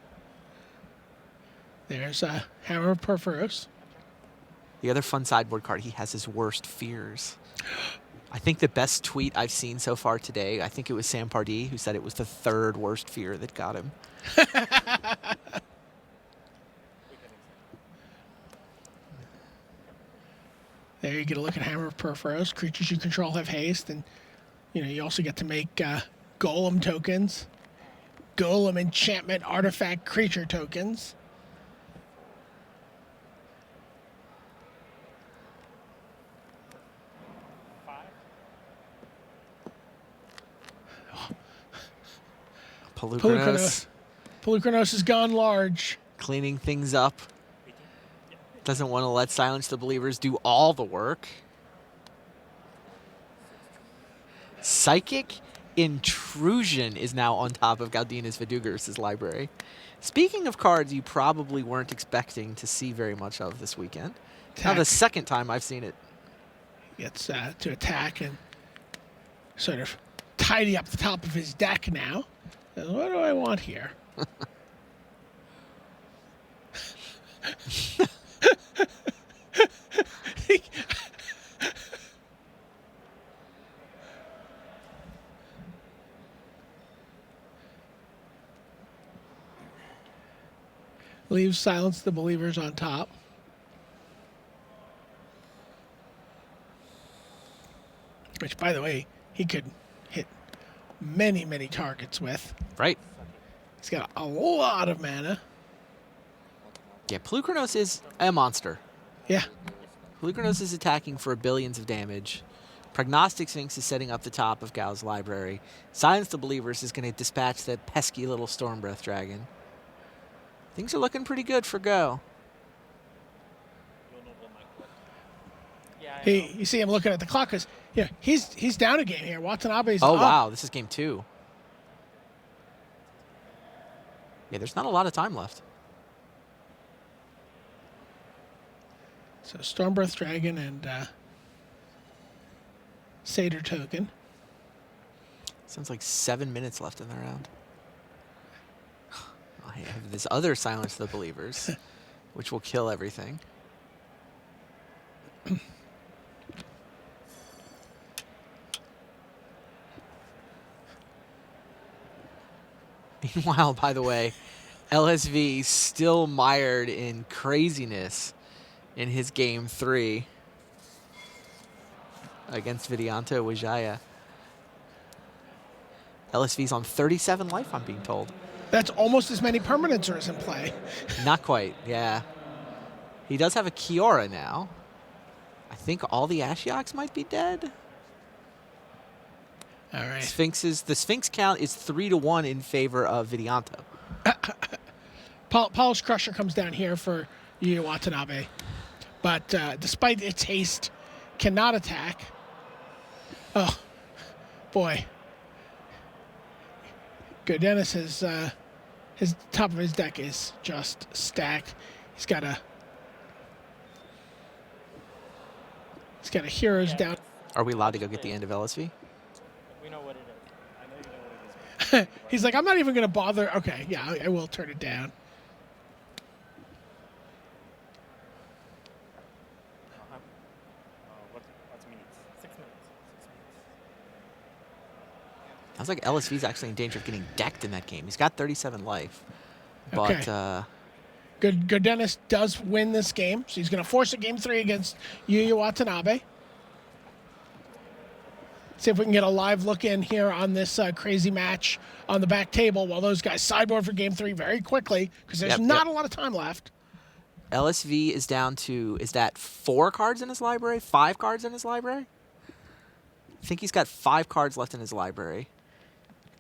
B: There's Hammer of Perforos.
T: The other fun sideboard card he has is Worst Fears. I think the best tweet I've seen so far today, I think it was Sam Pardee, who said it was the 3rd worst fear that got him.
B: There you get a look at Hammer of Perforos. Creatures you control have haste, and you also get to make Golem tokens, Golem enchantment artifact creature tokens.
T: Polukranos.
B: Polukranos has gone large.
T: Cleaning things up. Doesn't want to let Silence the Believers do all the work. Psychic Intrusion is now on top of Galdinas Vidugaris' library. Speaking of cards you probably weren't expecting to see very much of this weekend. Now the second time I've seen it.
B: Gets to attack and sort of tidy up the top of his deck now. What do I want here? Leaves Silence the Believers on top. Which, by the way, he could hit many, many targets with.
T: Right.
B: He's got a lot of mana.
T: Yeah, Polukranos is a monster.
B: Yeah.
T: Polukranos is attacking for billions of damage. Prognostic Sphinx is setting up the top of Gao's library. Silence the Believers is going to dispatch that pesky little Storm Breath Dragon. Things are looking pretty good for Go.
N: Yeah,
B: You see him looking at the clock because he's down a game here. Watanabe's
T: Oh,
B: up.
T: wow. This is game 2. Yeah, there's not a lot of time left.
B: So Stormbreath Dragon and Satyr Token.
T: Sounds like 7 minutes left in the round. I have this other Silence of the Believers, which will kill everything. Meanwhile, by the way, LSV still mired in craziness in his game 3 against Vidyanto Wijaya. LSV's on 37 life, I'm being told.
B: That's almost as many permanenters in play.
T: Not quite, yeah. He does have a Kiora now. I think all the Ashioks might be dead.
B: All right.
T: The Sphinx count is 3-1 in favor of Vidyanto.
B: Polish Crusher comes down here for Yu Watanabe. But despite its haste, cannot attack. Oh, boy. Good. Dennis his top of his deck is just stacked. He's got a Heroes down.
T: Are we allowed to go get the end of LSV?
N: We know what it is. I know you know what it is.
B: He's like, I'm not even going to bother. Okay, yeah, I will turn it down.
N: What's minutes? 6 minutes.
T: Sounds like LSV's actually in danger of getting decked in that game. He's got 37 life. But
B: Okay. Good Dennis does win this game, so he's going to force a game 3 against Yu Watanabe. See if we can get a live look in here on this crazy match on the back table while those guys sideboard for game 3 very quickly because there's not a lot of time left.
T: LSV is down to, is that 4 cards in his library? 5 cards in his library? I think he's got 5 cards left in his library.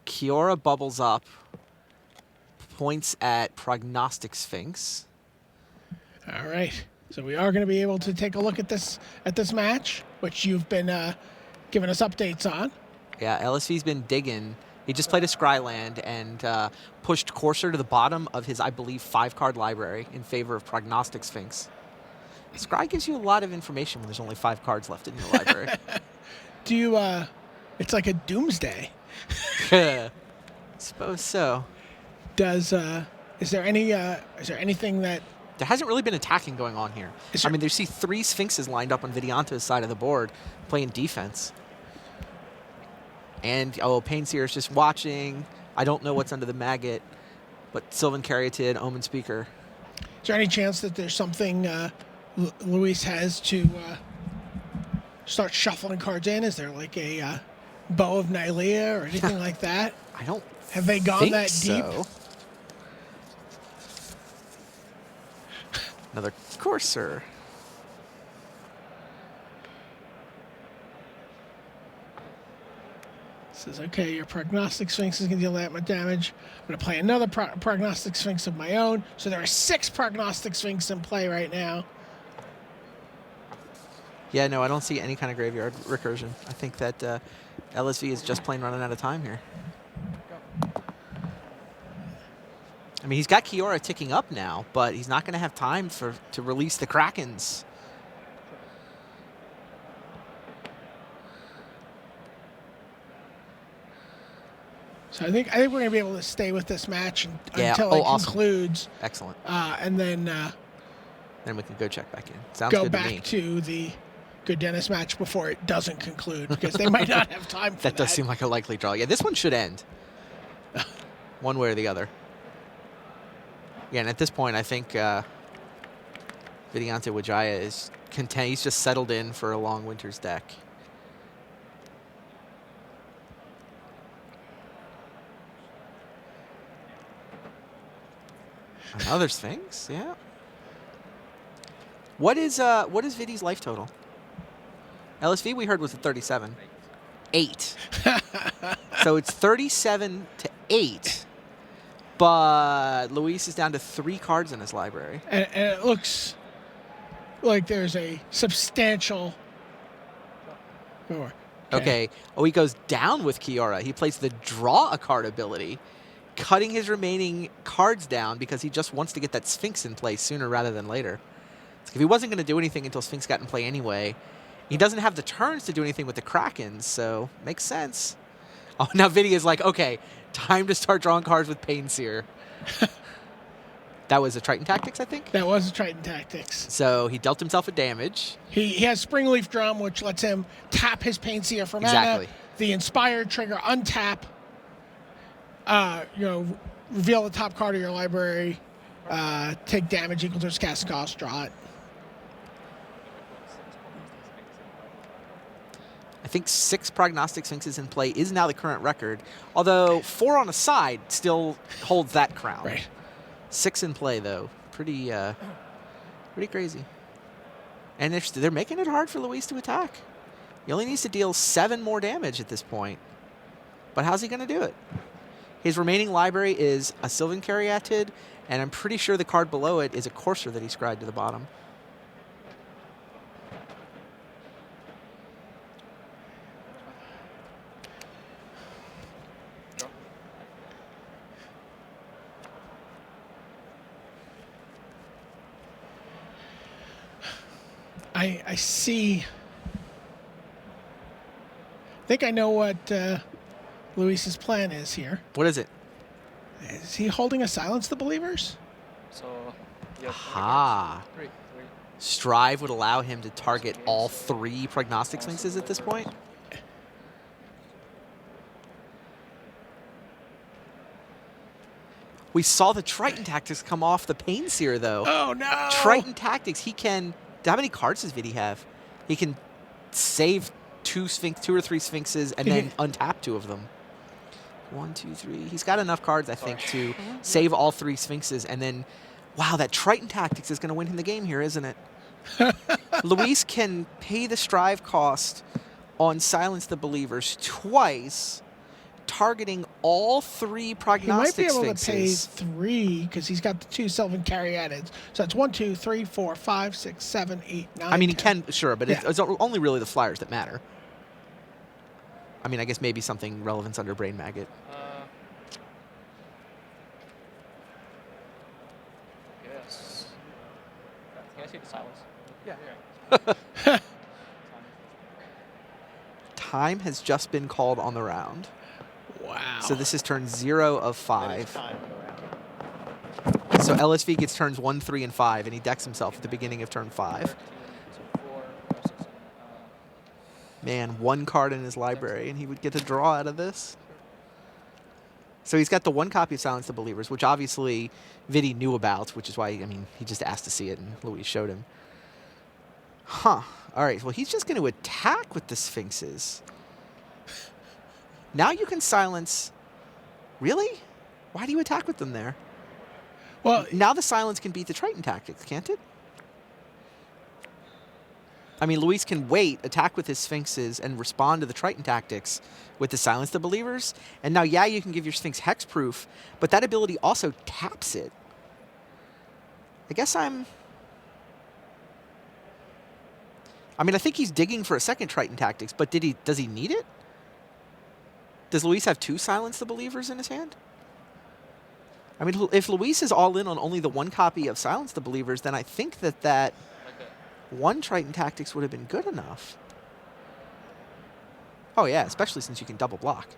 T: Kiora bubbles up, points at Prognostic Sphinx.
B: All right, so we are going to be able to take a look at this match, which you've been giving us updates on.
T: Yeah, LSV's been digging. He just played a Scryland and pushed Courser to the bottom of his, I believe, 5-card library in favor of Prognostic Sphinx. Scry gives you a lot of information when there's only 5 cards left in your library.
B: Do you? It's like a doomsday.
T: Suppose so.
B: Is there anything that?
T: There hasn't really been attacking going on here. I mean, there's 3 Sphinxes lined up on Vidyanto's side of the board playing defense. And, Painseer is just watching. I don't know what's under the maggot, but Sylvan Caryatid, Omen Speaker.
B: Is there any chance that there's something Luis has to start shuffling cards in? Is there like a Bow of Nylea or anything like that?
T: I don't
B: Have they gone
T: think
B: that deep?
T: so. Another Courser.
B: Says, okay, your Prognostic Sphinx is going to deal that much damage. I'm going to play another Prognostic Sphinx of my own. So there are 6 Prognostic Sphinx in play right now.
T: Yeah, no, I don't see any kind of graveyard recursion. I think that LSV is just plain running out of time here. I mean, he's got Kiora ticking up now, but he's not going to have time to release the Krakens.
B: So I think we're going to be able to stay with this match until it
T: awesome.
B: concludes.
T: Excellent.
B: And then
T: we can go check back in. Sounds
B: go
T: good
B: back
T: to me.
B: to the Good Dennis match before it doesn't conclude because they might not have time for that.
T: That does seem like a likely draw. Yeah, this one should end. One way or the other. Yeah, and at this point, I think Vidyanto Wijaya is content. He's just settled in for a long winter's deck. Another Sphinx, yeah. What is Vidi's life total? LSV we heard was at 37. 8. So it's 37 to 8. But Luis is down to 3 cards in his library.
B: And it looks like there's a substantial 4.
T: Okay. Oh, he goes down with Kiora. He plays the draw a card ability, cutting his remaining cards down because he just wants to get that Sphinx in play sooner rather than later. If he wasn't going to do anything until Sphinx got in play anyway, he doesn't have the turns to do anything with the Krakens, so makes sense. Oh, now Vinny is like, okay, time to start drawing cards with Painseer. That was a Triton Tactics, I think?
B: That was a Triton Tactics.
T: So he dealt himself a damage.
B: He has Springleaf Drum, which lets him tap his Painseer for
T: Exactly.
B: mana. The Inspired trigger, untap, reveal the top card of your library, take damage equal to its cast cost, draw it.
T: I think 6 Prognostic Sphinxes in play is now the current record, although 4 on a side still holds that crown.
B: Right.
T: 6 in play, though. Pretty crazy. And they're making it hard for Luis to attack. He only needs to deal 7 more damage at this point. But how's he going to do it? His remaining library is a Sylvan Caryatid, and I'm pretty sure the card below it is a Courser that he scribed to the bottom.
B: I see. I think I know what Luis's plan is here.
T: What is it?
B: Is he holding a Silence the Believers?
N: So, yeah.
T: Aha.
N: 3.
T: Strive would allow him to target all 3 Prognostic Sphinxes at this point. We saw the Triton Tactics come off the Painseer, though.
B: Oh, no!
T: Triton Tactics, he can... How many cards does Vidi have? He can save 2 or 3 Sphinxes and then untap 2 of them. 1, 2, 3. He's got enough cards, I think, to save all 3 Sphinxes. And then, wow, that Triton Tactics is going to win him the game here, isn't it? Luis can pay the Strive cost on Silence the Believers twice, targeting all 3 Prognostic
B: He might be able
T: Sphinxes.
B: to pay 3 because he's got the 2 Sylvan Caryatids. So it's 1, 2, 3, 4, 5, 6, 7, 8, 9.
T: I mean,
B: 10.
T: he can, sure, but
B: Yeah.
T: it's only really the flyers that matter. I mean, I guess maybe something relevance under Brain Maggot.
N: Yes. Can I see the silence? Yeah.
T: Time has just been called on the round.
B: Wow.
T: So this is turn 0 of 5. So LSV gets turns 1, 3, and 5, and he decks himself at the beginning of turn 5. Man, 1 card in his library, and he would get a draw out of this. So he's got the 1 copy of Silence the Believers, which obviously Vidi knew about, which is why, I mean, he just asked to see it, and Luis showed him. Huh. All right, well, he's just going to attack with the Sphinxes. Now you can silence... Really? Why do you attack with them there?
B: Well,
T: now the silence can beat the Triton Tactics, can't it? I mean, Luis can wait, attack with his Sphinxes, and respond to the Triton Tactics with the Silence the Believers. And now, yeah, you can give your Sphinx hexproof, but that ability also taps it. I guess I mean, I think he's digging for a second Triton Tactics, but does he need it? Does Luis have 2 Silence the Believers in his hand? I mean, if Luis is all in on only the 1 copy of Silence the Believers, then I think that 1 Triton Tactics would have been good enough. Oh yeah, especially since you can double block.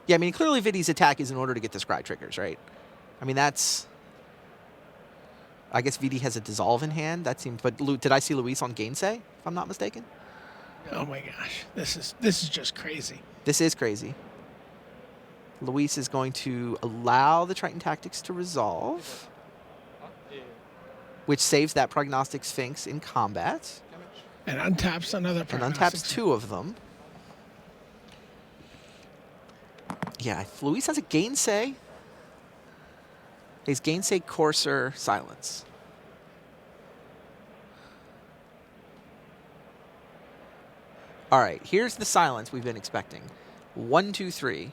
T: Yeah, I mean, clearly Vidi's attack is in order to get the Scry triggers, right? I mean, that's... I guess Vidi has a Dissolve in hand. That seems... But did I see Luis on Gainsay, if I'm not mistaken?
B: Oh my gosh, this is just crazy.
T: This is crazy. Luis is going to allow the Triton Tactics to resolve, which saves that Prognostic Sphinx in combat.
B: And untaps another
T: And
B: Prognostic
T: untaps 2 of them. Yeah, if Luis has a Gainsay. He's Gainsay, Courser, Silence. All right, here's the silence we've been expecting. 1, 2, 3.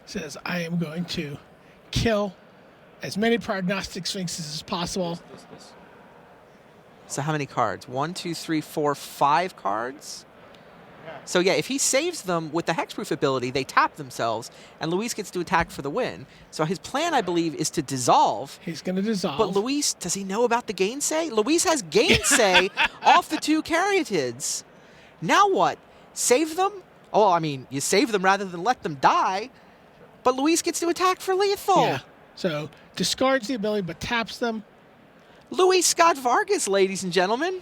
B: Says, I am going to kill as many prognostic sphinxes as possible.
T: So how many cards? 1, 2, 3, 4, 5 cards? So yeah, if he saves them with the hexproof ability, they tap themselves, and Luis gets to attack for the win. So his plan, I believe, is to dissolve.
B: He's going to dissolve.
T: But Luis, does he know about the gainsay? Luis has gainsay off the 2 caryatids. Now what? Save them? Oh, I mean, you save them rather than let them die. But Luis gets to attack for lethal.
B: Yeah. So discards the ability, but taps them.
T: Luis Scott Vargas, ladies and gentlemen.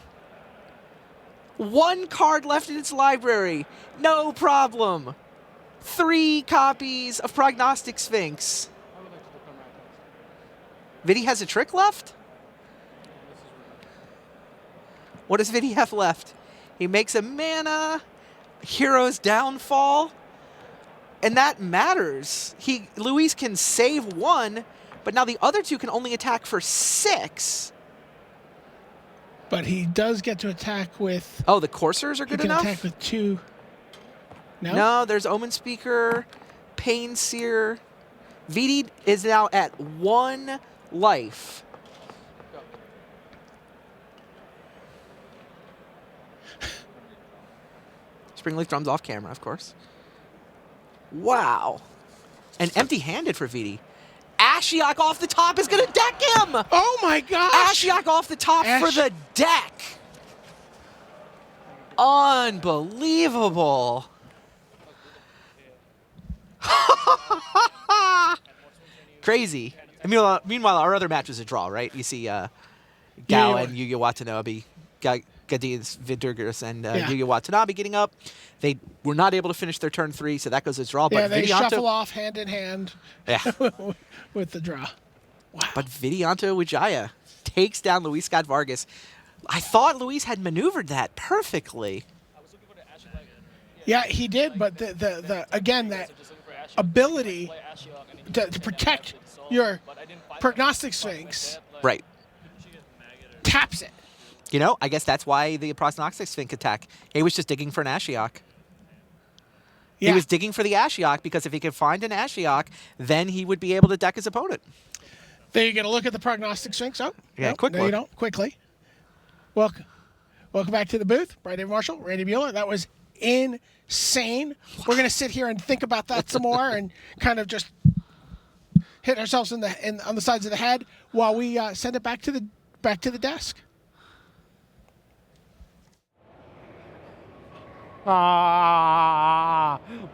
T: 1 card left in its library. No problem. 3 copies of Prognostic Sphinx. Vidi has a trick left? What does Vidi have left? He makes a mana, Hero's Downfall, and that matters. Luis can save 1, but now the other 2 can only attack for 6.
B: But he does get to attack with...
T: Oh, the Coursers are good enough?
B: He can attack with 2.
T: No, there's Omen Speaker, Pain Seer. Vidi is now at 1 life. Springleaf drums off camera, of course. Wow. And empty-handed for Vidi. Ashiok off the top is going to deck him!
B: Oh my gosh!
T: Ashiok off the top for the deck! Unbelievable. Crazy. And meanwhile, our other match was a draw, right? You see Gao and Yuya Watanabe, Gadiz Vidurgers and Yuya Watanabe getting up. They were not able to finish their turn 3, so that goes as draw.
B: Yeah,
T: but
B: they
T: Vidianto,
B: shuffle off hand in hand with the draw. Wow.
T: But Vidianto Wijaya takes down Luis Scott Vargas. I thought Luis had maneuvered that perfectly.
B: Yeah, he did, but the again, that ability to protect your Prognostic Sphinx
T: right.
B: taps it.
T: You know, I guess that's why the Prognostic Sphinx attack. He was just digging for an Ashiok.
B: Yeah.
T: He was digging for the Ashiok because if he could find an Ashiok, then he would be able to deck his opponent.
B: There you get a look at the Prognostic Sphinx. Oh,
T: yeah,
B: nope,
T: quick
B: no,
T: look.
B: you don't. Quickly. Welcome back to the booth. Brian David Marshall, Randy Mueller. That was insane. We're going to sit here and think about that some more and kind of just hit ourselves on the sides of the head while we send it back to the desk.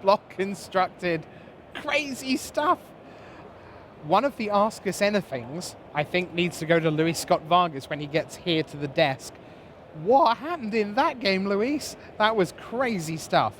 A: Block constructed. Crazy stuff. One of the Ask Us Anythings, I think, needs to go to Luis Scott Vargas when he gets here to the desk. What happened in that game, Luis? That was crazy stuff.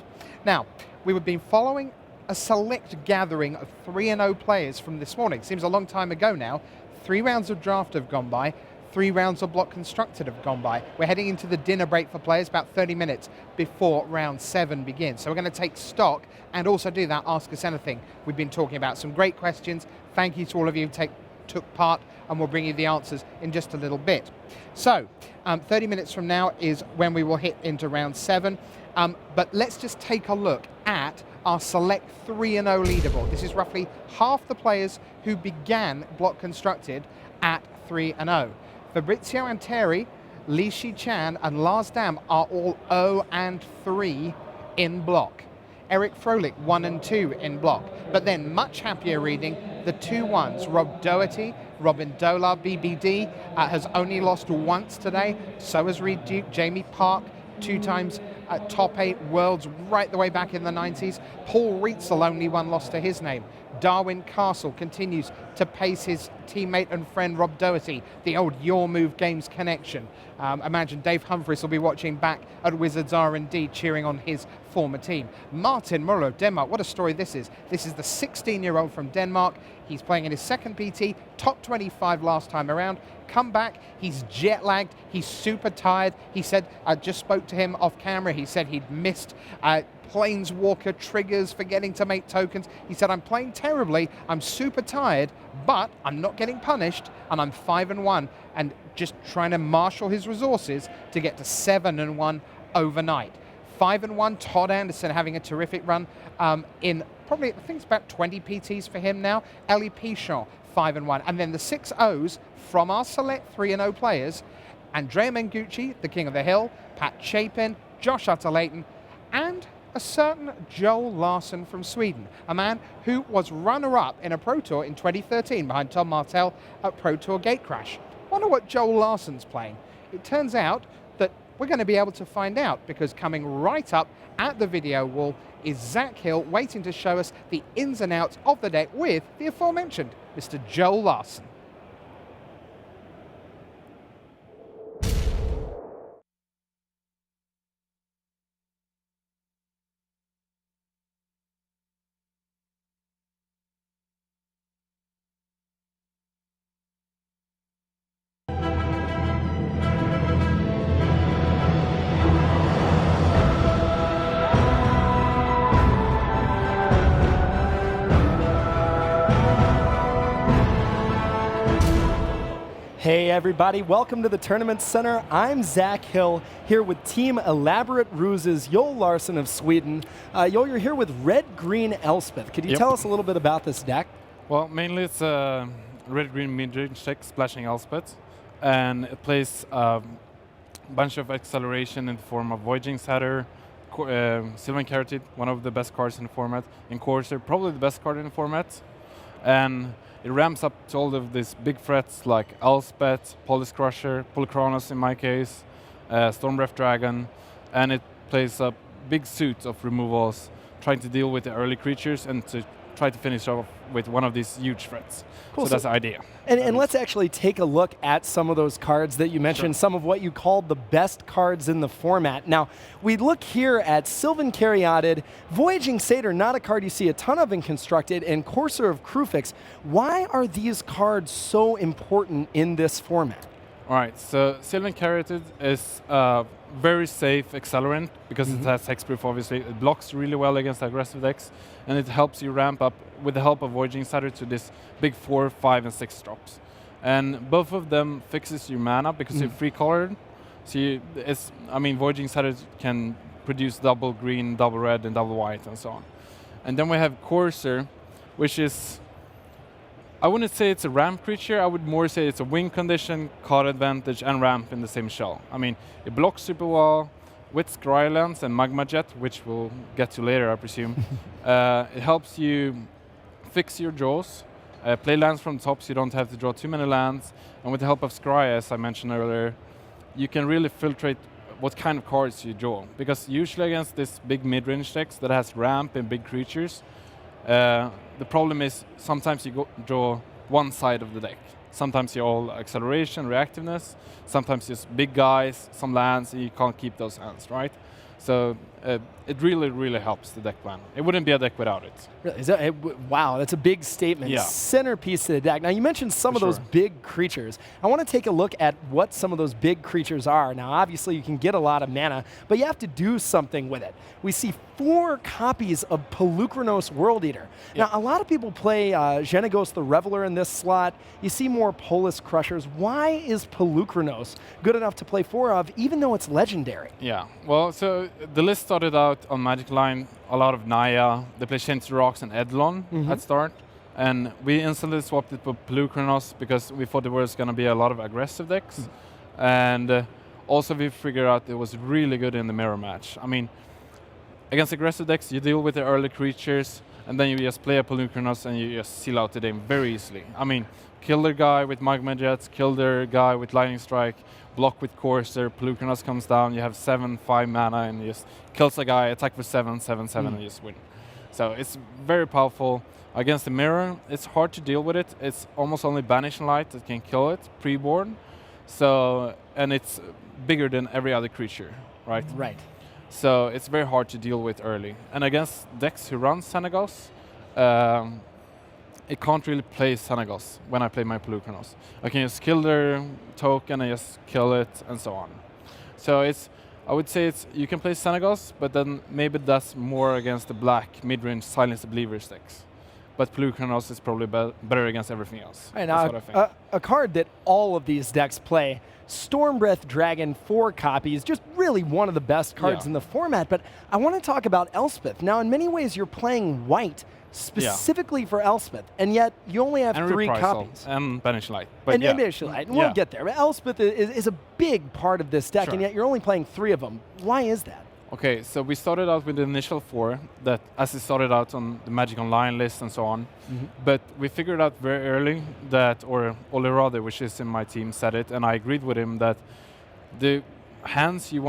A: Now, we've been following a select gathering of 3-0 players from this morning. Seems a long time ago now. 3 rounds of draft have gone by. 3 rounds of block constructed have gone by. We're heading into the dinner break for players about 30 minutes before round 7 begins. So we're going to take stock and also do that Ask Us Anything we've been talking about. Some great questions. Thank you to all of you who took part, and we'll bring you the answers in just a little bit. So 30 minutes from now is when we will hit into round 7. But let's just take a look at our select 3-0 leaderboard. This is roughly half the players who began block constructed at 3-0. Fabrizio Anteri, Li Shi-chan, and Lars Dam are all 0 and 3 in block. Eric Froelich, 1 and 2 in block. But then much happier reading the 2 1s. Rob Doherty, Robin Dolar, BBD, has only lost once today. So has Reed Duke, Jamie Park, 2 times top 8 worlds right the way back in the 90s. Paul Rietzel, only 1 loss to his name. Darwin Castle continues to pace his teammate and friend Rob Doherty, the old Your Move Games connection. Imagine Dave Humphries will be watching back at Wizards R&D cheering on his former team. Martin Muller of Denmark, what a story this is. This is the 16-year-old from Denmark. He's playing in his second PT, top 25 last time around. Come back, he's jet lagged, he's super tired. He said, I just spoke to him off camera, he said he'd missed Planeswalker triggers, forgetting to make tokens. He said, I'm playing terribly, I'm super tired, but I'm not getting punished, and I'm 5-1, and just trying to marshal his resources to get to 7-1 overnight. 5-1, Todd Anderson having a terrific run in probably, I think it's about 20 PTs for him now. Ellie Pichon, 5-1. And then the 6 O's from our select 3-0 players: Andrea Mengucci, the King of the Hill, Pat Chapin, Josh Utter-Layton, and a certain Joel Larsson from Sweden, a man who was runner-up in a Pro Tour in 2013 behind Tom Martell at Pro Tour Gatecrash. Wonder what Joel Larsson's playing. It turns out that we're going to be able to find out, because coming right up at the video wall is Zach Hill, waiting to show us the ins and outs of the deck with the aforementioned Mr. Joel Larsson.
M: Hey everybody, welcome to the Tournament Center. I'm Zach Hill, here with Team Elaborate Ruses, Joel Larsson of Sweden. Joel, you're here with Red-Green Elspeth. Could you tell us a little bit about this deck?
K: Well, mainly it's a red-green mid-range deck, Splashing Elspeth, and it plays a bunch of acceleration in the form of Voyaging Satyr, Sylvan Carotid, one of the best cards in the format, and Courser, probably the best card in the format, and it ramps up to all of these big threats like Elspeth, Police Crusher, Pulchronos in my case, Stormbreath Dragon, and it plays a big suit of removals, trying to deal with the early creatures and to try to finish off with one of these huge threats. Cool. So that's the idea.
M: And let's actually take a look at some of those cards that you mentioned, some of what you called the best cards in the format. Now, we look here at Sylvan Caryatid, Voyaging Satyr, not a card you see a ton of in Constructed, and Courser of Crufix. Why are these cards so important in this format?
K: All right, so Sylvan Caryatid is a very safe accelerant because it has hexproof, obviously. It blocks really well against aggressive decks, and it helps you ramp up with the help of Voyaging Satyr to this big 4, 5, and 6 drops. And both of them fixes your mana because you're free colored. So Voyaging Satyr can produce double green, double red, and double white, and so on. And then we have Courser, which is, I wouldn't say it's a ramp creature, I would more say it's a win condition, card advantage, and ramp in the same shell. I mean, it blocks super well with Scrylands and Magma Jet, which we'll get to later, I presume. It helps you fix your draws, play lands from top so you don't have to draw too many lands, and with the help of Scry, as I mentioned earlier, you can really filtrate what kind of cards you draw. Because usually against this big mid-range decks that has ramp and big creatures, the problem is sometimes you draw one side of the deck. Sometimes you're all acceleration, reactiveness, sometimes just big guys, some lands, and you can't keep those hands, right? So it really, really helps the deck plan. It wouldn't be a deck without it.
M: Really? Wow, that's a big statement.
K: Yeah.
M: Centerpiece to the deck. Now, you mentioned some of those big creatures. I want to take a look at what some of those big creatures are. Now, obviously, you can get a lot of mana, but you have to do something with it. We see 4 copies of Pulchronos World Eater. Now, a lot of people play Xenagos the Reveler in this slot. You see more Polis Crushers. Why is Pulchronos good enough to play 4 of, even though it's legendary?
K: Yeah, well, so the list started out on Magic Line, a lot of Naya, they play Chains to Rocks and Eidolon at start. And we instantly swapped it for Pulchronos because we thought there was going to be a lot of aggressive decks. And also we figured out it was really good in the mirror match. I mean, against aggressive decks, you deal with the early creatures, and then you just play a Pulchronos and you just seal out the game very easily. I mean, kill their guy with Magma Jets, kill their guy with Lightning Strike, block with Courser, Pulchronos comes down, you have 7, 5 mana, and you just kills a guy, attack for 7, 7, 7, and you just win. So it's very powerful. Against the mirror, it's hard to deal with it. It's almost only Banishing Light that can kill it, pre-board. So, and it's bigger than every other creature, right?
M: Right.
K: So it's very hard to deal with early. And against decks who run Xenagos, it can't really play Xenagos when I play my Pulchronos. I can just kill their token and just kill it and so on. So I would say you can play Xenagos, but then maybe that's more against the black mid-range Silence the Believers decks. but Pelucranos is probably better against everything else.
M: Right,
K: That's
M: now,
K: what I think.
M: a card that all of these decks play, Stormbreath Dragon, 4 copies, just really one of the best cards in the format. But I want to talk about Elspeth. Now, in many ways, you're playing white specifically for Elspeth, and yet you only have
K: and
M: 3
K: Reprisal
M: copies.
K: And Banish Light. But
M: And Banish Light, and we'll get there. But Elspeth is a big part of this deck, and yet you're only playing 3 of them. Why is that?
K: Okay, so we started out with the initial 4, that as it started out on the Magic Online list and so on. But we figured out very early that, or Ole Rade, which is in my team, said it, and I agreed with him that the hands you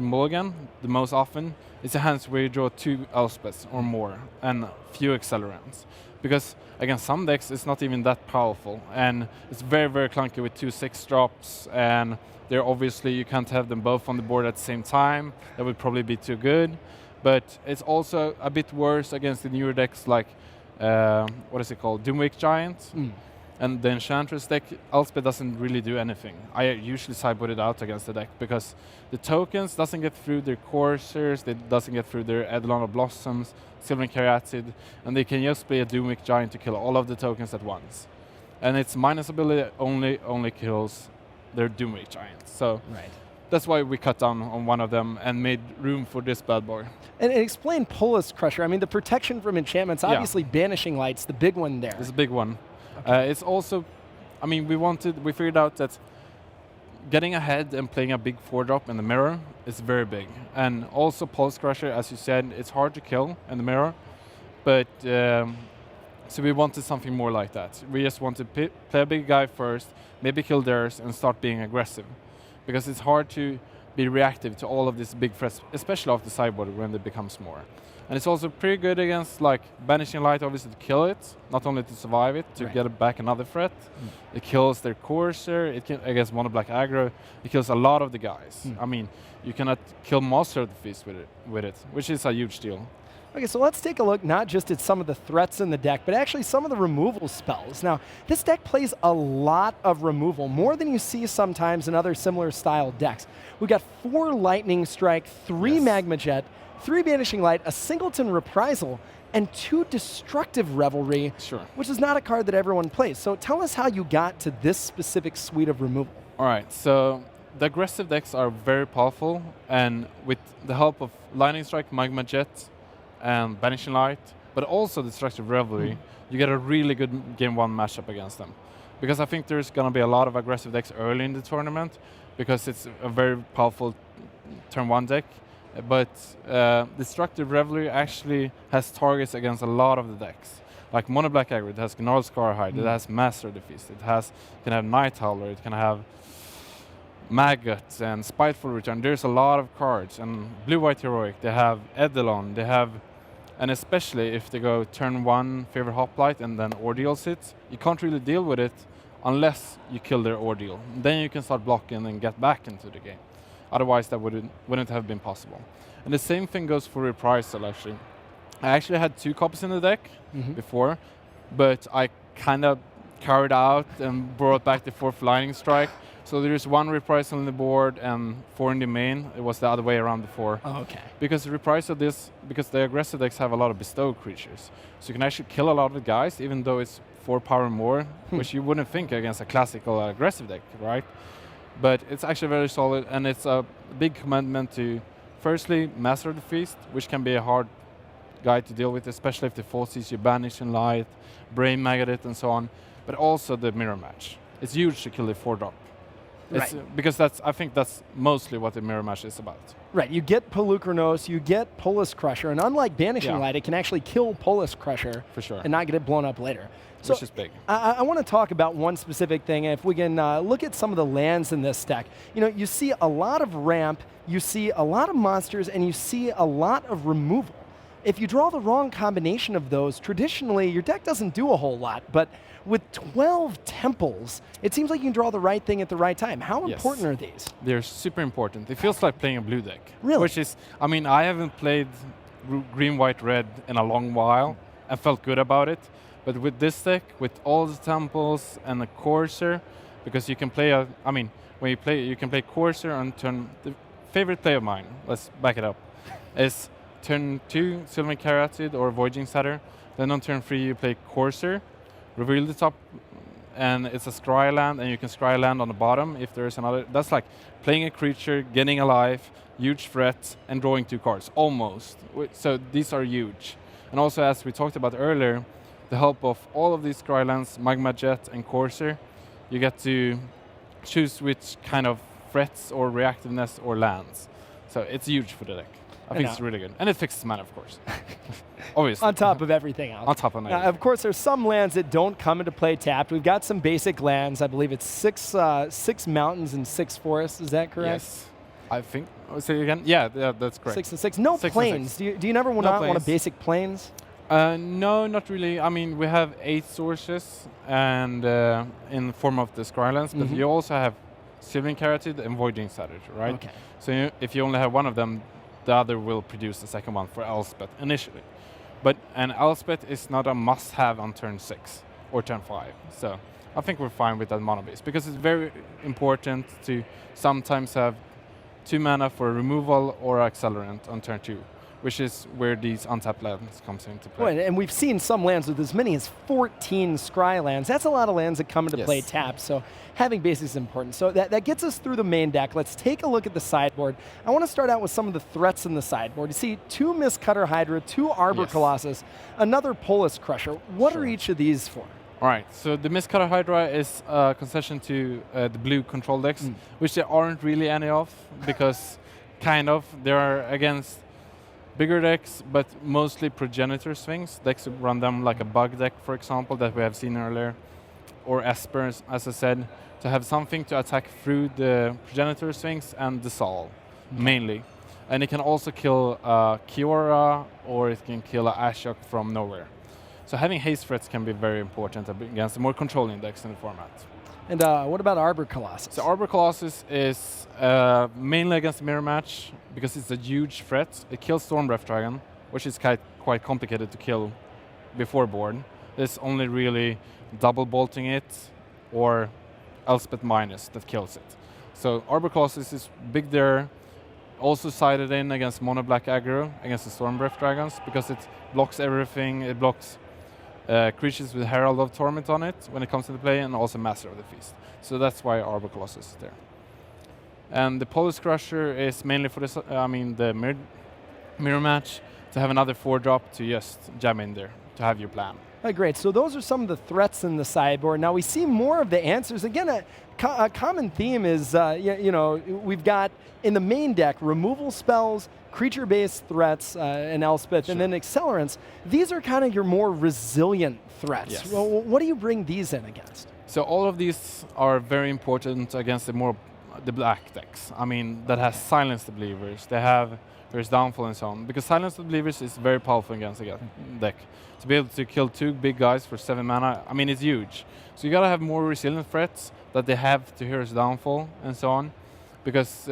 K: mulligan the most often is the hands where you draw 2 Elspeths or more and few Accelerants. Because against some decks it's not even that powerful, and it's very, very clunky with 2 6-drops, and they're obviously, you can't have them both on the board at the same time. That would probably be too good. But it's also a bit worse against the newer decks like, what is it called, Doomwick Giant. And the Enchantress deck, Elspeth doesn't really do anything. I usually sideboard it out against the deck because the tokens doesn't get through their Coursers, it doesn't get through their Eidolon of Blossoms, Silver Caryatid, and they can just play a Doomwick Giant to kill all of the tokens at once. And its minus ability only kills their Doomwick Giants. So that's why we cut down on one of them and made room for this bad boy.
M: And explain Polis Crusher. I mean, the protection from enchantments, obviously Banishing Light's the big one there.
K: It's a big one. It's also, I mean, we figured out that getting ahead and playing a big 4-drop in the mirror is very big. And also Pulse Crusher, as you said, it's hard to kill in the mirror. But, so we wanted something more like that. We just want to play a big guy first, maybe kill theirs, and start being aggressive. Because it's hard to be reactive to all of these big threats, especially off the sideboard when it becomes more. And it's also pretty good against like Banishing Light, obviously to kill it, not only to survive it, to get it back another threat. It kills their Courser, it can, against Mono Black aggro, it kills a lot of the guys. I mean, you cannot kill Master of the Feast with it, which is a huge deal.
M: Okay, so let's take a look not just at some of the threats in the deck, but actually some of the removal spells. Now, this deck plays a lot of removal, more than you see sometimes in other similar style decks. We've got 4 Lightning Strike, 3 Magma Jet, 3 Banishing Light, a Singleton Reprisal, and 2 Destructive Revelry, which is not a card that everyone plays. So tell us how you got to this specific suite of removal.
K: All right, so the aggressive decks are very powerful, and with the help of Lightning Strike, Magma Jet, and Banishing Light, but also Destructive Revelry, you get a really good Game 1 matchup against them. Because I think there's going to be a lot of aggressive decks early in the tournament, because it's a very powerful turn 1 deck. But Destructive Revelry actually has targets against a lot of the decks. Like Mono Black aggro, it has Gnarled Scarhide, it has Master of the Feast, can have Night Howler, it can have Maggot and Spiteful Return. There's a lot of cards. And Blue-White Heroic, they have Eidolon, they have, and especially if they go turn 1 Favorite Hoplite and then Ordeals it, you can't really deal with it unless you kill their Ordeal. Then you can start blocking and get back into the game. Otherwise, that wouldn't have been possible. And the same thing goes for Reprisal, actually. I actually had 2 copies in the deck before, but I kind of carried out and brought back the 4th Lightning Strike. So there is 1 Reprisal on the board and 4 in the main. It was the other way around before.
M: Oh, okay.
K: Because Reprisal because the aggressive decks have a lot of bestow creatures. So you can actually kill a lot of the guys, even though it's 4 power more, which you wouldn't think against a classical aggressive deck, right? But it's actually very solid, and it's a big commitment to, firstly, Master of the Feast, which can be a hard guy to deal with, especially if the forces you Banishing Light, Brain Maggot, and so on. But also the Mirror Match. It's huge to kill the 4-drop. Because I think that's mostly what the Mirror Match is about.
M: Right, you get Pelucranos, you get Polis Crusher, and unlike Banishing Light, it can actually kill Polis Crusher and not get it blown up later. So
K: which is big.
M: I want to talk about one specific thing. If we can look at some of the lands in this deck, you see a lot of ramp, you see a lot of monsters, and you see a lot of removal. If you draw the wrong combination of those, traditionally your deck doesn't do a whole lot, but with 12 temples, it seems like you can draw the right thing at the right time. How important are these?
K: They're super important. It feels like playing a blue deck.
M: Really?
K: Which is, I mean, I haven't played green, white, red in a long while and felt good about it. But with this deck, with all the temples and the Courser, because you can play when you play, you can play Courser on turn. The favorite play of mine, let's back it up, is turn 2 Silver Caryatid or Voyaging Satyr. Then on turn 3 you play Courser, reveal the top, and it's a scry land, and you can scry land on the bottom if there's another. That's like playing a creature, getting alive, huge threat, and drawing 2 cards, almost. So these are huge. And also, as we talked about earlier, the help of all of these scry lands, Magma Jet and Courser, you get to choose which kind of threats or reactiveness or lands. So it's huge for the deck. I think it's really good. And it fixes mana, of course. Obviously.
M: On top of everything else.
K: On top of everything.
M: Of course, there's some lands that don't come into play tapped. We've got some basic lands. I believe it's 6 mountains and 6 forests. Is that correct?
K: Yes. I think. Say it again. Yeah, that's correct.
M: 6 and 6. No
K: 6
M: planes.
K: and 6.
M: Do you never want a basic planes?
K: No, not really. I mean, we have 8 sources and in the form of the Scrylands, but you also have Sylvan Carotid and Voiding Satyr, right?
M: Okay.
K: So if you only have one of them, the other will produce the second one for Elspeth initially. But an Elspeth is not a must-have on turn 6 or turn 5. So I think we're fine with that mono base because it's very important to sometimes have 2 mana for removal or accelerant on turn 2, which is where these untapped lands comes into play.
M: Well, and we've seen some lands with as many as 14 scry lands. That's a lot of lands that come into play tapped, so having basics is important. So that gets us through the main deck. Let's take a look at the sideboard. I want to start out with some of the threats in the sideboard. You see 2 Mistcutter Hydra, 2 Arbor Colossus, another Polis Crusher. What are each of these for?
K: All right, so the Mistcutter Hydra is a concession to the blue control decks, which there aren't really any of, because they are against bigger decks, but mostly Progenitor Sphinx. Decks run them like a bug deck, for example, that we have seen earlier, or Esper, as I said, to have something to attack through the Progenitor Sphinx and the Sol, mainly. And it can also kill Kiora, or it can kill Ashok from nowhere. So having haste threats can be very important against the more controlling decks in the format.
M: And what about Arbor Colossus?
K: So Arbor Colossus is mainly against Mirror Match because it's a huge threat. It kills Stormbreath Dragon, which is quite complicated to kill before board. There's only really double bolting it or Elspeth Minus that kills it. So Arbor Colossus is big there. Also sided in against mono black aggro against the Stormbreath Dragons because it blocks everything. It blocks creatures with Herald of Torment on it when it comes into play, and also Master of the Feast. So that's why Arbor Colossus is there. And the Polis Crusher is mainly for the mirror match, to have another 4-drop to just jam in there, to have your plan.
M: Great, so those are some of the threats in the sideboard. Now we see more of the answers. Again, a common theme is, we've got in the main deck, removal spells, creature-based threats, and Elspeth, and then accelerants. These are kind of your more resilient threats.
K: Yes.
M: Well, what do you bring these in against?
K: So all of these are very important against the black decks. I mean, that has Silence the Believers. There's Downfall and so on. Because Silence the Believers is very powerful against the deck. To be able to kill 2 big guys for 7 mana, I mean, it's huge. So you gotta have more resilient threats that they have to Hero's Downfall and so on. Because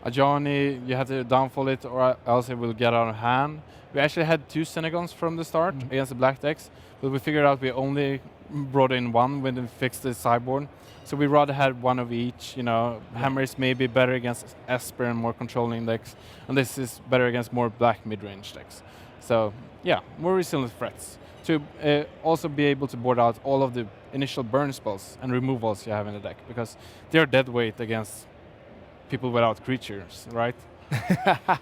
K: Ajani, you have to downfall it or else it will get out of hand. We actually had 2 Senegons from the start against the black decks, but we figured out we only brought in 1 when we fixed the sideboard. So we rather had 1 of each. Hammers may be better against Esper and more controlling decks, and this is better against more black mid-range decks. So yeah, more resilient threats. To also be able to board out all of the initial burn spells and removals you have in the deck, because they're dead weight against people without creatures, right?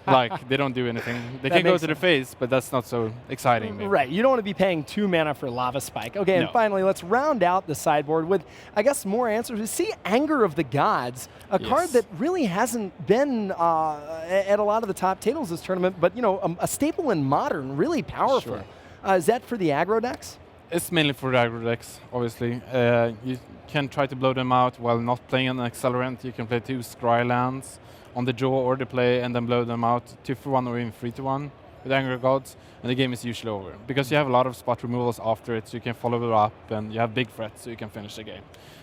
K: Like, they don't do anything. They can go to the face, but that's not so exciting. Maybe.
M: Right, you don't want to be paying 2 mana for Lava Spike. Okay, and finally, let's round out the sideboard with, I guess, more answers. We see Anger of the Gods, a card that really hasn't been at a lot of the top tables this tournament, but, a staple in Modern, really powerful.
K: Sure.
M: Is that for the aggro decks?
K: It's mainly for the aggro decks, obviously. You can try to blow them out while not playing an accelerant. You can play 2 Scry lands on the draw or the play and then blow them out 2-for-1 or even 3-1 with Anger of Gods, and the game is usually over. Because you have a lot of spot removals after it, so you can follow it up, and you have big threats, so you can finish the game.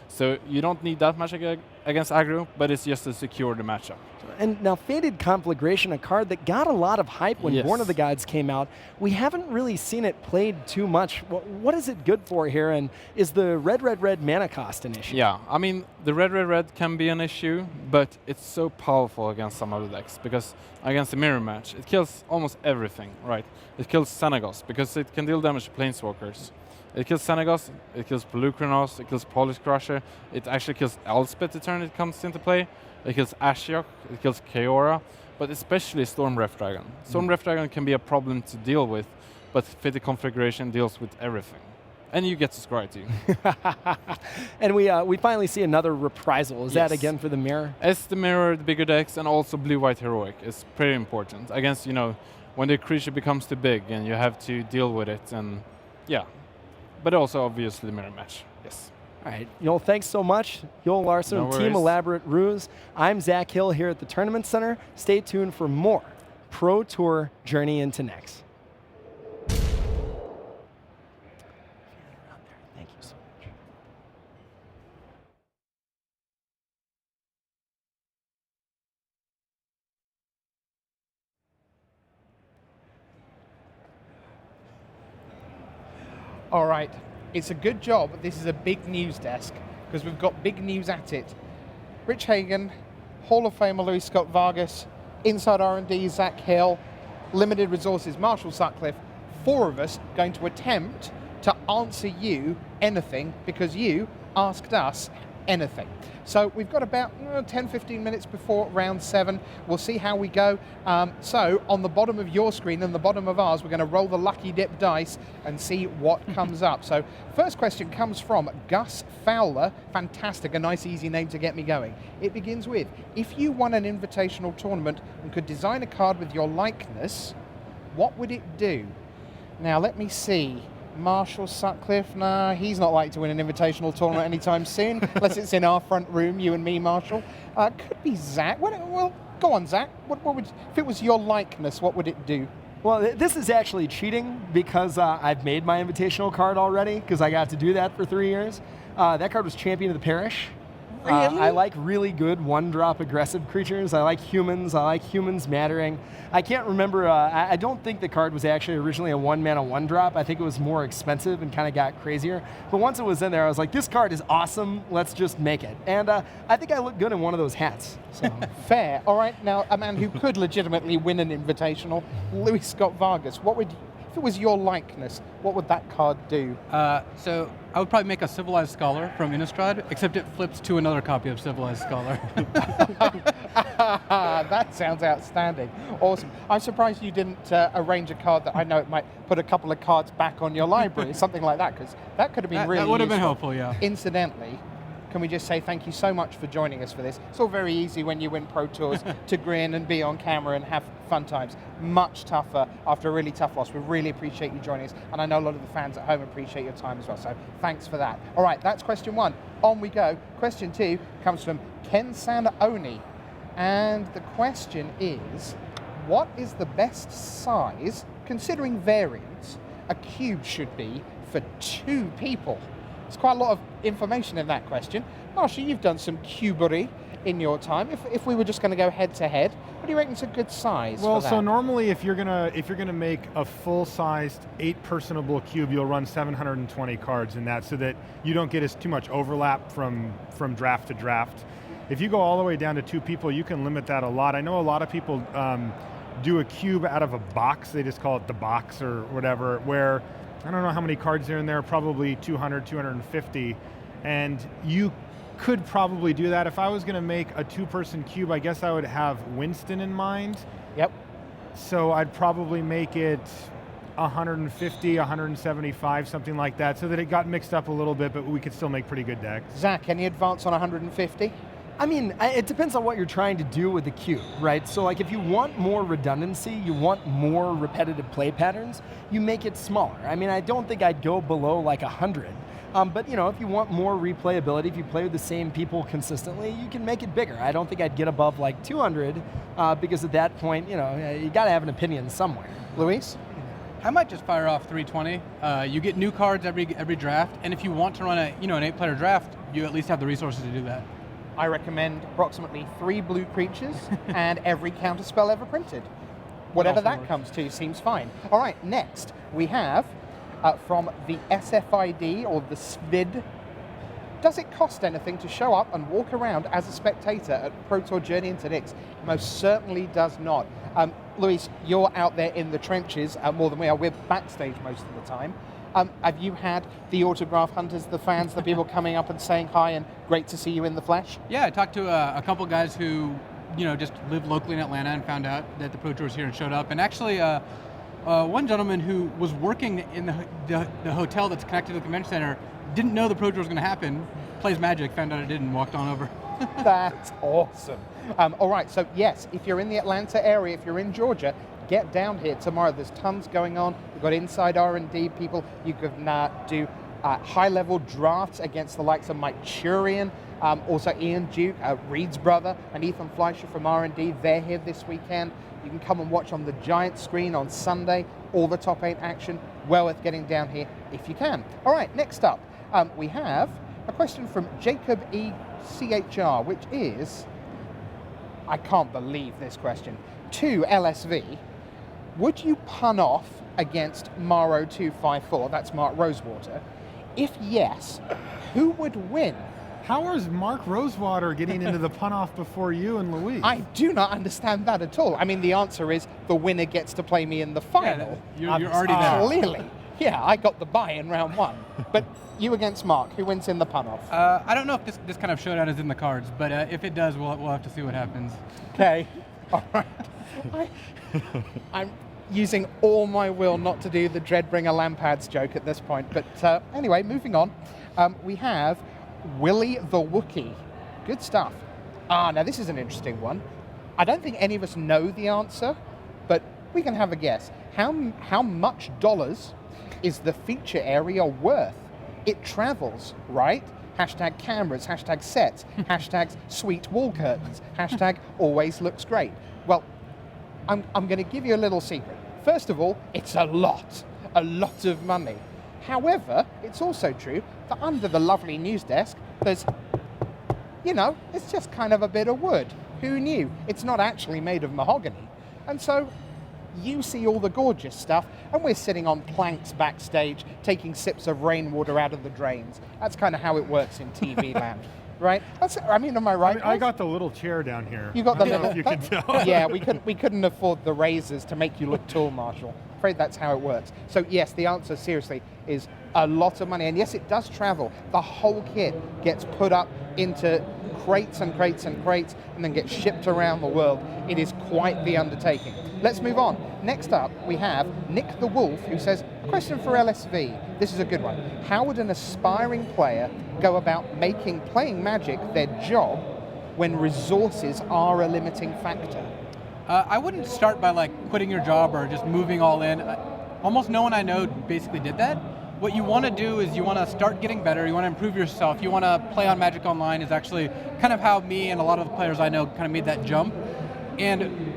K: So you don't need that much against aggro, but it's just to secure the matchup.
M: And now Fated Conflagration, a card that got a lot of hype when Born of the Gods came out. We haven't really seen it played too much. What is it good for here, and is the red mana cost an issue?
K: Yeah, I mean, the red can be an issue, but it's so powerful against some other decks, because against the mirror match, it kills almost everything. everything, right? It kills Xenagos because it can deal damage to Planeswalkers. It kills Xenagos, it kills Pelucranos, it kills Polish Crusher, it actually kills Elspeth the turn it comes into play, it kills Ashiok, it kills Chaora, but especially Storm Wrath Dragon. Storm Wrath Dragon can be a problem to deal with, but Fitted Configuration deals with everything. And you get to scry too.
M: And we finally see another reprisal. Is that again for the mirror?
K: It's the mirror, the bigger decks, and also blue-white heroic is pretty important against, when the creature becomes too big and you have to deal with it, and yeah. But also obviously the mirror match, yes.
M: All right, Joel, thanks so much. Joel Larson,
K: No
M: Team
K: worries.
M: Elaborate Ruse. I'm Zach Hill here at the Tournament Center. Stay tuned for more Pro Tour Journey into Next. Thank you so much.
A: All right, it's a good job this is a big news desk because we've got big news at it. Rich Hagan, Hall of Famer Louis Scott Vargas, Inside R&D Zach Hill, Limited Resources Marshall Sutcliffe, 4 of us going to attempt to answer you anything because you asked us anything. So we've got about 10-15 minutes before round 7. We'll see how we go. So on the bottom of your screen and the bottom of ours, we're going to roll the lucky dip dice and see what comes up. So first question comes from Gus Fowler. Fantastic, a nice easy name to get me going. It begins with, if you won an invitational tournament and could design a card with your likeness, what would it do? Now let me see. Marshall Sutcliffe, nah, he's not likely to win an invitational tournament anytime soon, unless it's in our front room, you and me, Marshall. Could be Zach. Well, go on, Zach. What would, if it was your likeness, what would it do?
M: Well, this is actually cheating because I've made my invitational card already because I got to do that for 3 years. That card was Champion of the Parish.
A: Really?
M: I like really good 1-drop aggressive creatures. I like humans. I like humans mattering. I can't remember. I don't think the card was actually originally a 1-mana 1-drop. I think it was more expensive and kind of got crazier. But once it was in there, I was like, this card is awesome. Let's just make it. And I think I look good in one of those hats. So.
A: Fair. All right. Now, a man who could legitimately win an invitational, Louis Scott Vargas. What would, if it was your likeness, what would that card do?
N: So I would probably make a Civilized Scholar from Innistrad, except it flips to another copy of Civilized Scholar.
A: That sounds outstanding. Awesome. I'm surprised you didn't arrange a card that I know it might put a couple of cards back on your library, something like that, because that could have been really
N: That would have been
A: useful.
N: helpful, yeah.
A: Incidentally, can we just say thank you so much for joining us for this? It's all very easy when you win Pro Tours to grin and be on camera and have fun times. Much tougher after a really tough loss. We really appreciate you joining us, and I know a lot of the fans at home appreciate your time as well, so thanks for that. All right, that's question 1. On we go. Question 2 comes from Ken Sanaoni, and the question is, what is the best size, considering variants, a cube should be for 2 people? There's quite a lot of information in that question. Marshall, you've done some cubery in your time. If we were just going to go head to head, what do you reckon is a good size?
O: Well,
A: for that?
O: so normally if you're gonna make a full-sized 8-personable cube, you'll run 720 cards in that, so that you don't get as too much overlap from draft to draft. If you go all the way down to 2 people, you can limit that a lot. I know a lot of people do a cube out of a box. They just call it the box or whatever, where I don't know how many cards are in there, probably 200, 250, and you could probably do that. If I was going to make a 2-person cube, I guess I would have Winston in mind.
A: Yep.
O: So I'd probably make it 150, 175, something like that, so that it got mixed up a little bit, but we could still make pretty good decks.
A: Zach, any advance on 150?
M: I mean, it depends on what you're trying to do with the cube, right? So like if you want more redundancy, you want more repetitive play patterns, you make it smaller. I mean, I don't think I'd go below like 100. But if you want more replayability, if you play with the same people consistently, you can make it bigger. I don't think I'd get above like 200 because at that point, you got to have an opinion somewhere.
A: Luis?
N: I might just fire off 320. You get new cards every draft, and if you want to run an 8-player draft, you at least have the resources to do that.
A: I recommend approximately 3 blue creatures and every counterspell ever printed. Whatever that comes to seems fine. All right, next we have from the SFID or the SVID. Does it cost anything to show up and walk around as a spectator at Pro Tour Journey into Next? Most certainly does not. Luis, you're out there in the trenches more than we are. We're backstage most of the time. Have you had the autograph hunters, the fans, the people coming up and saying hi and great to see you in the flesh?
N: Yeah, I talked to a couple guys who, just live locally in Atlanta and found out that the Pro Tour was here and showed up. And actually, one gentleman who was working in the hotel that's connected to the convention center didn't know the Pro Tour was going to happen, plays Magic, found out it did, and walked on over.
A: That's awesome. All right, so yes, if you're in the Atlanta area, if you're in Georgia, get down here tomorrow. There's tons going on. We've got inside R&D people. You can do high-level drafts against the likes of Mike Turian, also Ian Duke, Reed's brother, and Ethan Fleischer from R&D. They're here this weekend. You can come and watch on the giant screen on Sunday, all the top 8 action. Well worth getting down here if you can. All right, next up, we have a question from Jacob E. CHR, which is, I can't believe this question, to LSV. Would you pun off against Maro254, that's Mark Rosewater? If yes, who would win?
O: How is Mark Rosewater getting into the pun off before you and Luis?
A: I do not understand that at all. I mean, the answer is the winner gets to play me in the final.
N: Yeah, you're already there.
A: Clearly. Yeah, I got the bye in round 1. But you against Mark, who wins in the pun off?
N: I don't know if this kind of showdown is in the cards, but if it does, we'll have to see what happens.
A: Okay. All right. I'm using all my will not to do the Dreadbringer Lampads joke at this point. But anyway, moving on. We have Willie the Wookiee. Good stuff. Now this is an interesting one. I don't think any of us know the answer, but we can have a guess. How much dollars is the feature area worth? It travels, right? Hashtag cameras, hashtag sets, hashtags sweet wall curtains, hashtag always looks great. Well, I'm going to give you a little secret. First of all, it's a lot of money. However, it's also true that under the lovely news desk, there's, it's just kind of a bit of wood. Who knew? It's not actually made of mahogany. And so you see all the gorgeous stuff, and we're sitting on planks backstage, taking sips of rainwater out of the drains. That's kind of how it works in TV land, right? Am I right?
O: I got the little chair down here.
A: You got the little.
O: If you can tell.
A: Yeah, we couldn't afford the razors to make you look tall, Marshall. Afraid that's how it works. So yes, the answer seriously is a lot of money, and yes, it does travel. The whole kit gets put up into crates and crates and crates, and then gets shipped around the world. It is quite the undertaking. Let's move on. Next up, we have Nick the Wolf, who says, a question for LSV. This is a good one. How would an aspiring player go about playing Magic their job when resources are a limiting factor?
N: I wouldn't start by quitting your job or just moving all in. Almost no one I know basically did that. What you want to do is you want to start getting better, you want to improve yourself, you want to play on Magic Online is actually kind of how me and a lot of the players I know kind of made that jump. And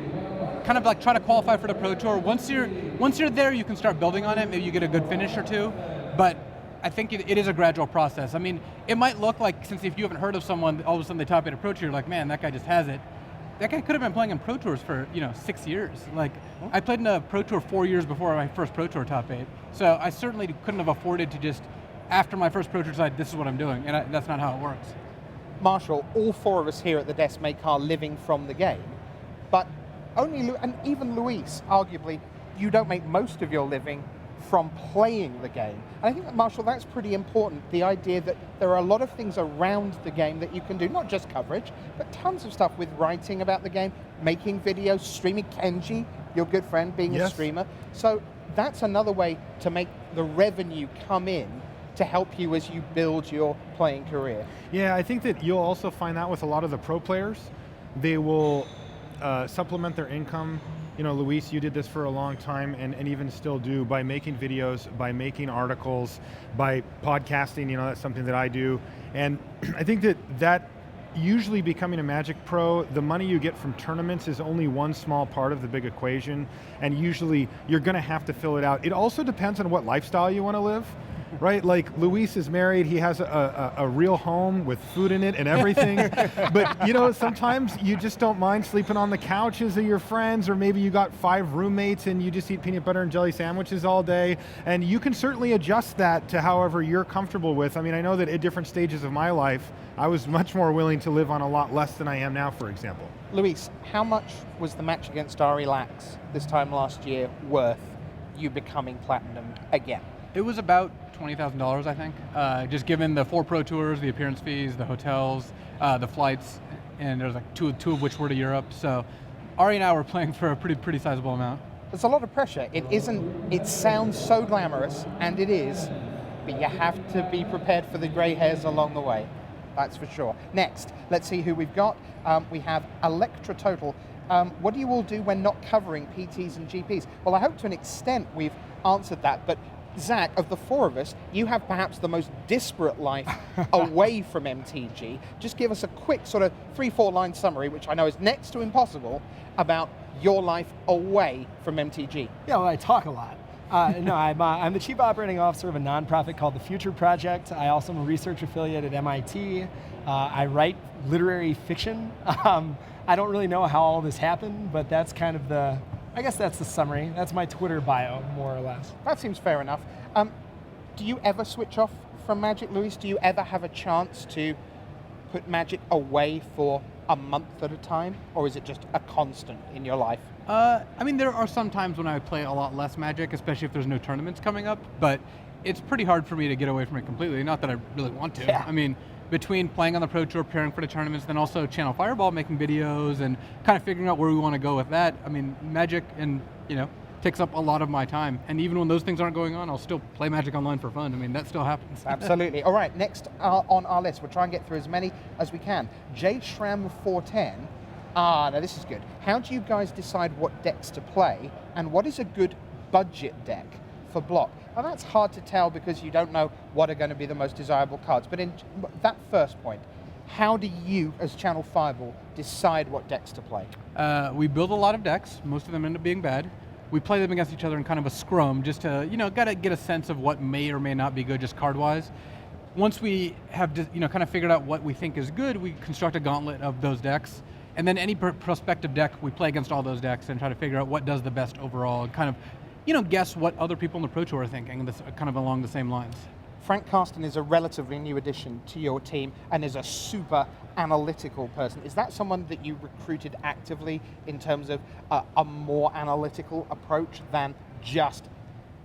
N: kind of try to qualify for the Pro Tour. Once you're there, you can start building on it, maybe you get a good finish or two, but I think it is a gradual process. I mean, it might look like, since if you haven't heard of someone, all of a sudden they top 8 a Pro Tour, you're like, man, that guy just has it. That guy could have been playing in Pro Tours for 6 years. I played in a Pro Tour 4 years before my first Pro Tour top 8. So I certainly couldn't have afforded to just, after my first Pro Tour, decide this is what I'm doing, and that's not how it works.
A: Marshall, all 4 of us here at the desk make our living from the game, but and even Luis, arguably, you don't make most of your living from playing the game. And I think that, Marshall, that's pretty important, the idea that there are a lot of things around the game that you can do, not just coverage, but tons of stuff with writing about the game, making videos, streaming. Kenji, your good friend, being a streamer. So that's another way to make the revenue come in to help you as you build your playing career.
O: Yeah, I think that you'll also find that with a lot of the pro players. They will supplement their income. Luis, you did this for a long time and even still do by making videos, by making articles, by podcasting, that's something that I do. And I think that usually becoming a Magic pro, the money you get from tournaments is only one small part of the big equation. And usually you're going to have to fill it out. It also depends on what lifestyle you want to live. Right, like Luis is married, he has a real home with food in it and everything. But sometimes you just don't mind sleeping on the couches of your friends, or maybe you got 5 roommates and you just eat peanut butter and jelly sandwiches all day. And you can certainly adjust that to however you're comfortable with. I mean, I know that at different stages of my life, I was much more willing to live on a lot less than I am now, for example.
A: Luis, how much was the match against Ari Lax this time last year worth you becoming platinum again?
N: It was about $20,000, I think. Just given the 4 Pro Tours, the appearance fees, the hotels, the flights, and there's like two of which were to Europe. So Ari and I were playing for a pretty sizable amount.
A: There's a lot of pressure. It sounds so glamorous, and it is, but you have to be prepared for the grey hairs along the way. That's for sure. Next, let's see who we've got. We have Electra Total. What do you all do when not covering PTs and GPs? Well, I hope to an extent we've answered that, but Zach, of the 4 of us, you have perhaps the most disparate life away from MTG. Just give us a quick sort of 3-4 line summary, which I know is next to impossible, about your life away from MTG.
M: Yeah, well, I talk a lot. No, I'm the Chief Operating Officer of a nonprofit called the Future Project. I also am a research affiliate at MIT. I write literary fiction. I don't really know how all this happened, but that's kind of I guess that's the summary. That's my Twitter bio, more or less.
A: That seems fair enough. Do you ever switch off from Magic, Luis? Do you ever have a chance to put Magic away for a month at a time, or is it just a constant in your life?
N: I mean, there are some times when I play a lot less Magic, especially if there's no tournaments coming up, but it's pretty hard for me to get away from it completely. Not that I really want to.
A: Yeah.
N: I mean, between playing on the Pro Tour, preparing for the tournaments, then also Channel Fireball, making videos, and kind of figuring out where we want to go with that. I mean, Magic takes up a lot of my time. And even when those things aren't going on, I'll still play Magic Online for fun. I mean, that still happens.
A: Absolutely. All right, next on our list, we'll try and get through as many as we can. Jade Shram 410. Now this is good. How do you guys decide what decks to play, and what is a good budget deck for block? Now that's hard to tell because you don't know what are going to be the most desirable cards. But in that first point, how do you, as Channel Fireball, decide what decks to play?
N: We build a lot of decks. Most of them end up being bad. We play them against each other in kind of a scrum just to, gotta get a sense of what may or may not be good just card-wise. Once we have, kind of figured out what we think is good, we construct a gauntlet of those decks. And then any prospective deck, we play against all those decks and try to figure out what does the best overall and kind of, guess what other people in the Pro Tour are thinking, kind of along the same lines.
A: Frank Carsten is a relatively new addition to your team and is a super analytical person. Is that someone that you recruited actively in terms of a more analytical approach than just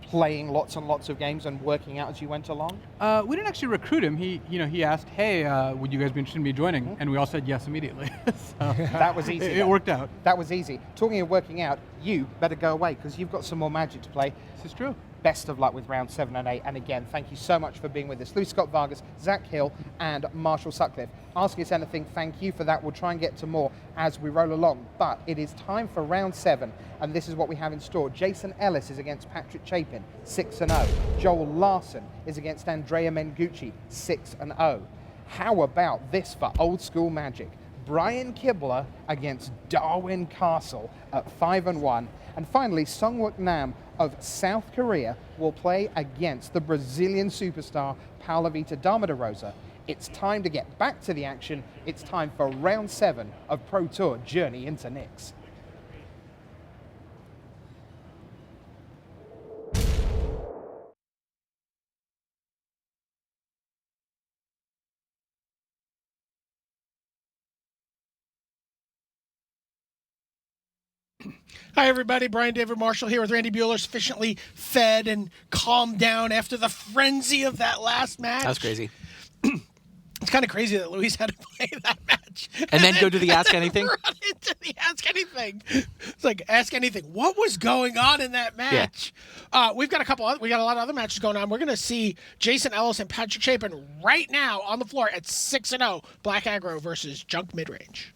A: playing lots and lots of games and working out as you went along?
N: We didn't actually recruit him. He asked, hey, would you guys be interested in me joining? Mm-hmm. And we all said yes immediately. So
A: that was easy.
N: It worked out.
A: That was easy. Talking of working out, you better go away because you've got some more Magic to play.
N: This is true.
A: Best of luck with round 7 and 8. And again, thank you so much for being with us. Luis Scott Vargas, Zach Hill, and Marshall Sutcliffe. Ask us anything, thank you for that. We'll try and get to more as we roll along. But it is time for round 7, and this is what we have in store. Jason Ellis is against Patrick Chapin, 6-0. Joel Larson is against Andrea Mengucci, 6-0. How about this for old school Magic? Brian Kibler against Darwin Castle at 5-1. And finally, Sungwook Nam of South Korea will play against the Brazilian superstar Paula Vita Dama de Rosa. It's time to get back to the action. It's time for round 7 of Pro Tour Journey into Nyx.
B: Hi, everybody. Brian David Marshall here with Randy Bueller, sufficiently fed and calmed down after the frenzy of that last match.
T: That was crazy.
B: It's kind of crazy that Luis had to play that match.
T: And then go to the Ask Anything?
B: Run into the Ask Anything. It's like, Ask Anything. What was going on in that match? Yeah. We got a lot of other matches going on. We're going to see Jason Ellis and Patrick Chapin right now on the floor at 6-0. Black Aggro versus Junk Midrange.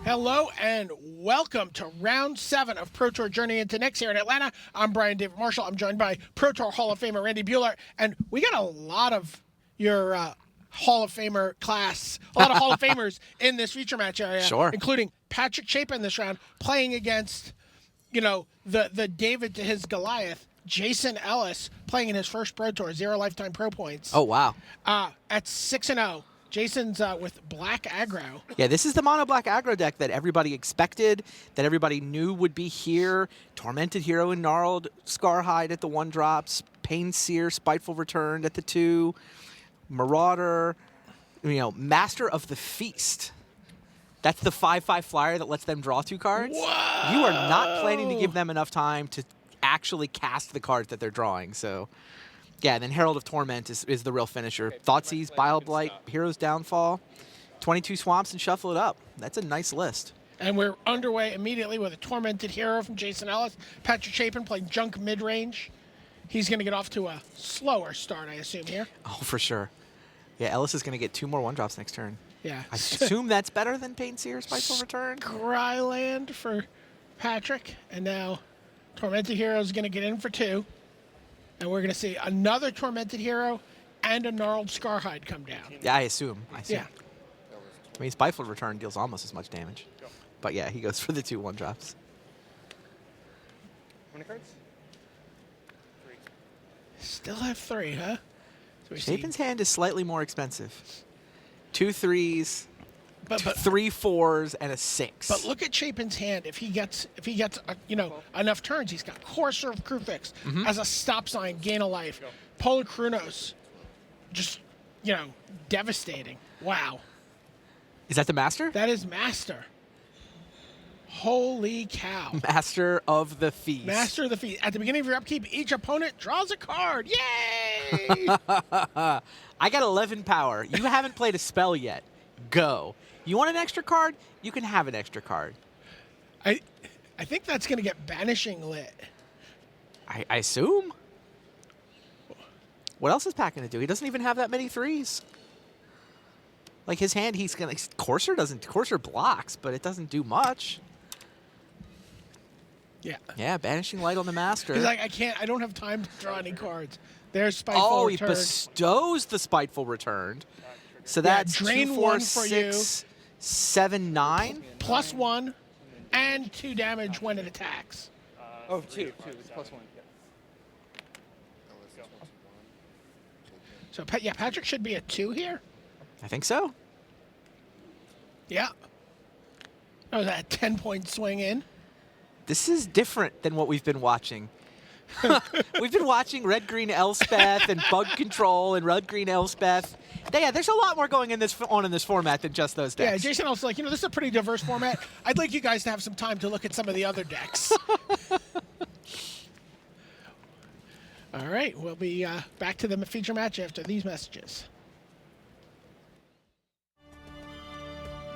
B: Hello and welcome to round 7 of Pro Tour Journey into Nyx here in Atlanta. I'm Brian David Marshall. I'm joined by Pro Tour Hall of Famer Randy Bueller, and we got a lot of your Hall of Famer class, a lot of Hall of Famers in this feature match area,
T: sure,
B: including Patrick Chapin this round, playing against, the David to his Goliath, Jason Ellis, playing in his first Pro Tour, 0 lifetime pro points.
T: Oh, wow.
B: At 6-0. Jason's with black aggro.
T: Yeah, this is the mono black aggro deck that everybody expected, that everybody knew would be here. Tormented Hero and Gnarled Scarhide at the 1-drops, Pain Seer, Spiteful Return at the 2, Marauder, Master of the Feast. That's the 5/5 flyer that lets them draw 2 cards.
B: Whoa!
T: You are not planning to give them enough time to actually cast the cards that they're drawing, so... Yeah, and then Herald of Torment is the real finisher. Thoughtseize, Bile Blight, Hero's Downfall, 22 Swamps, and shuffle it up. That's a nice list.
B: And we're underway immediately with a Tormented Hero from Jason Ellis. Patrick Chapin playing Junk mid-range. He's going to get off to a slower start, I assume, here.
T: Oh, for sure. Yeah, Ellis is going to get 2 more 1-drops next turn.
B: Yeah.
T: I assume that's better than Pain Seer, Spiteful Return.
B: Scryland for Patrick. And now Tormented Hero is going to get in for 2. And we're going to see another Tormented Hero and a Gnarled Scarhide come down.
T: Yeah, I assume.
B: Yeah.
T: I mean, Spiteful Return deals almost as much damage. But yeah, he goes for the 2 1-drops.
J: How many cards? 3.
B: Still have 3, huh? So we
T: Chapin's hand is slightly more expensive. 2 3s,
B: But
T: 3 4s, and a 6.
B: But look at Chapin's hand. If he gets enough turns, he's got Courser of Crucifix as a stop sign, gain a life. Polar Chronos, just devastating. Wow.
T: Is that the Master?
B: That is Master. Holy cow.
T: Master of the Feast.
B: Master of the Feast. At the beginning of your upkeep, each opponent draws a card. Yay!
T: I got 11 power. You haven't played a spell yet. Go. You want an extra card? You can have an extra card.
B: I think that's going to get Banishing lit.
T: I assume. What else is Pat going to do? He doesn't even have that many 3s. Like his hand, he's going to... Courser blocks, but it doesn't do much.
B: Yeah.
T: Yeah, Banishing Light on the Master.
B: He's like, I don't have time to draw any cards. There's Spiteful
T: Oh,
B: Return.
T: he bestows the Spiteful Return. So that's
B: drain
T: 2, 4,
B: 1 for
T: 6, 7, 9.
B: +1 and 2 damage when it attacks.
J: Oh, 2. It's +1. Yeah.
B: So, Patrick should be at 2 here.
T: I think so.
B: Yeah. That was a 10-point swing in.
T: This is different than what we've been watching. We've been watching Red-Green Elspeth and Bug Control and Red-Green Elspeth. Yeah, there's a lot more going in this format than just those decks.
B: Yeah, Jason also this is a pretty diverse format. I'd like you guys to have some time to look at some of the other decks. All right, we'll be back to the feature match after these messages.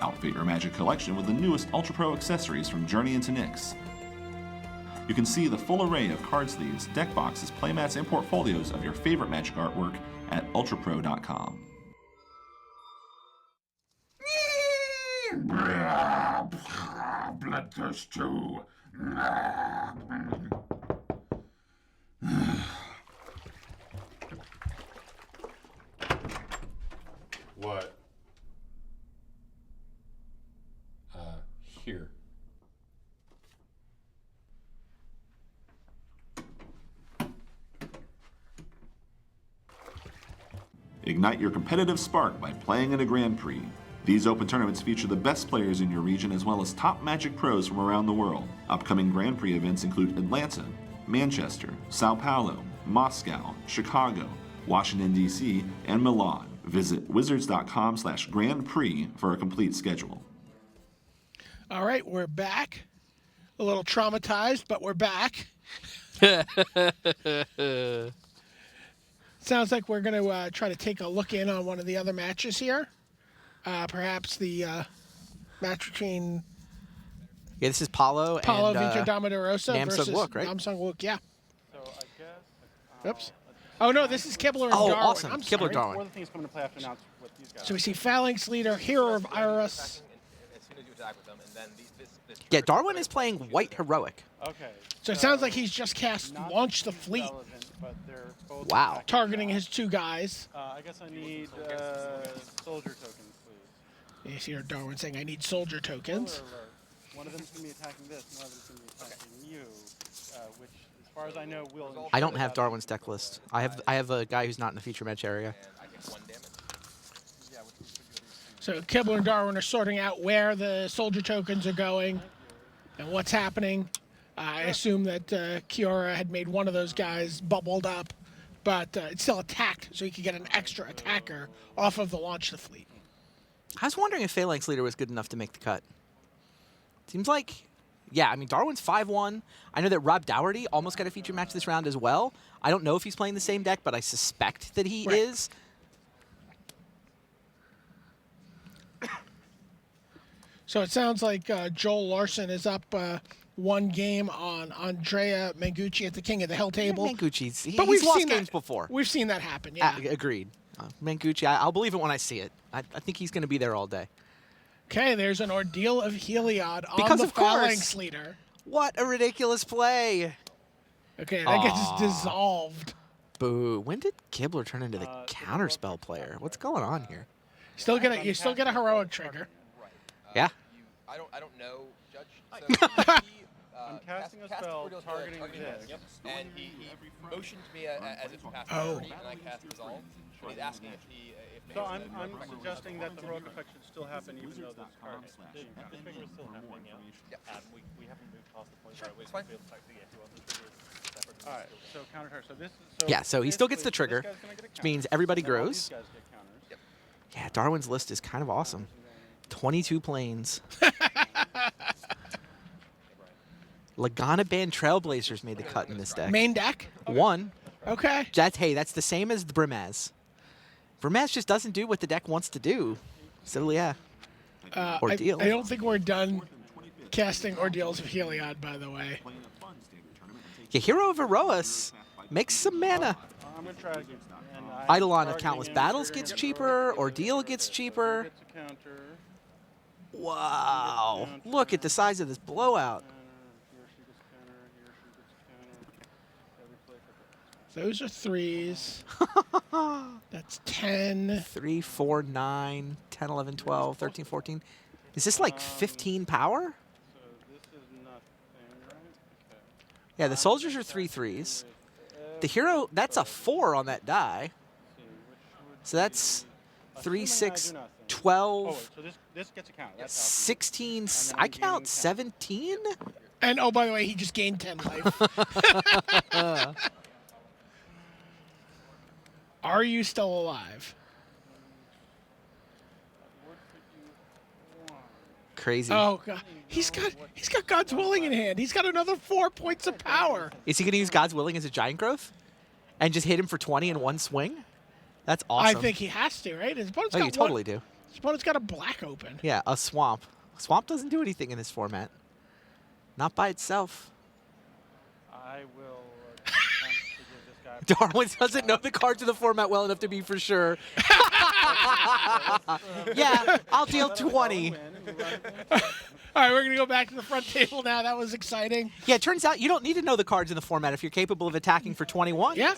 I: Outfit your Magic collection with the newest Ultra Pro accessories from Journey into Nyx. You can see the full array of card sleeves, deck boxes, playmats, and portfolios of your favorite Magic artwork at ultrapro.com.
P: Bloodthirst 2.
R: What? Here.
I: Ignite your competitive spark by playing in a Grand Prix. These open tournaments feature the best players in your region as well as top Magic pros from around the world. Upcoming Grand Prix events include Atlanta, Manchester, Sao Paulo, Moscow, Chicago, Washington, D.C., and Milan. Visit wizards.com/Grand Prix for a complete schedule.
B: All right, we're back. A little traumatized, but we're back. Sounds like we're going to try to take a look in on one of the other matches here. Perhaps the match between
T: Yeah, this is Paulo and
B: Vita Damarosa
T: Namsung
B: versus
T: Wook, right?
B: Namsung Wook, yeah. Oops. Oh, no, this is Kibler and
T: Oh,
B: Darwin.
T: awesome.
B: I'm
T: Kibler
B: sorry.
T: Darwin.
J: One of the things coming to play after announce with these guys.
B: So we see Phalanx Leader, Hero of Iris.
T: Yeah, Darwin is playing White Heroic.
J: Okay.
B: So it sounds like he's just cast Launch the Fleet.
J: But they're both
T: Wow.
B: Targeting his 2 guys.
J: I guess I need soldier tokens, please.
B: You see here Darwin saying, I need soldier tokens.
J: Spoiler alert. One of them's going to be attacking this, one of them's going to be attacking you, which, as far as I know, will...
T: I don't have Darwin's deck list. I have a guy who's not in the feature match area.
J: Yeah, which would
B: So Kibler and Darwin are sorting out where the soldier tokens are going and what's happening. I assume that Kiora had made one of those guys bubbled up, but it still attacked, so he could get an extra attacker off of the launch the fleet.
T: I was wondering if Phalanx Leader was good enough to make the cut. Seems like, yeah, I mean, Darwin's 5-1. I know that Rob Dougherty almost got a feature match this round as well. I don't know if he's playing the same deck, but I suspect that he is.
B: So it sounds like Joel Larson is up one game on Andrea Mangucci at the King of the Hill table.
T: Mangucci's,
B: but
T: he's lost
B: seen
T: games
B: that,
T: before.
B: We've seen that happen, yeah.
T: Agreed. Mangucci, I'll believe it when I see it. I think he's going to be there all day.
B: Okay, there's an Ordeal of Heliod on
T: Because
B: the
T: of course.
B: Phalanx Leader.
T: What a ridiculous play.
B: Okay, that gets dissolved.
T: Boo. When did Kibler turn into the counterspell player? What's going on here?
B: You still get a heroic trigger.
T: Yeah.
P: I don't know, Judge.
J: I'm casting a spell targeting this.
P: And he motioned me as if to pass priority, and I cast Resolve. And he's asking if he...
J: So I'm suggesting that the heroic effect should still happen even though this card... The trigger is still happening, yeah. We haven't moved past the point where we will be able to actually get to other triggers separate. All right, so counter target. So this is...
T: Yeah, so he still gets the trigger, which means everybody grows. Yeah, Darwin's list is kind of awesome. 22 planes. Lagana Band Trailblazers made the cut in this deck.
B: Main deck?
T: One.
B: Okay.
T: That's the same as the Brimaz. Brimaz just doesn't do what the deck wants to do. So, yeah. Ordeal.
B: I don't think we're done casting Ordeals of Heliod, by the way.
T: Yeah, Hero of Erois makes some mana.
J: I'm going to try again.
T: Eidolon of Countless Battles gets cheaper. Ordeal gets cheaper. Wow. Look at the size of this blowout.
B: Those are 3s. That's 10.
T: 3, 4, 9, 10, 11, 12, 13, 14. Is this like 15 power? Yeah, the soldiers are 3 3s. The hero, that's a 4 on that die. So that's 3, 6, 12.
J: Oh, so this gets a count. That's
T: 16. I count 17.
B: And oh, by the way, he just gained 10 life. Are you still alive?
T: Crazy.
B: Oh god, he's got God's Willing in hand. He's got another 4 points of power.
T: Is he going to use God's Willing as a giant growth and just hit him for 20 in one swing? That's awesome.
B: I think he has to, right? His opponent's
T: Oh,
B: got
T: you totally do.
B: His opponent's got a black open.
T: Yeah, a swamp. Swamp doesn't do anything in this format. Not by itself.
J: I will attempt to give this guy...
T: Darwin doesn't know the cards of the format well enough to be for sure. Yeah, I'll deal 20.
B: All right, we're going to go back to the front table now. That was exciting.
T: Yeah, it turns out you don't need to know the cards in the format if you're capable of attacking for 21.
B: Yeah.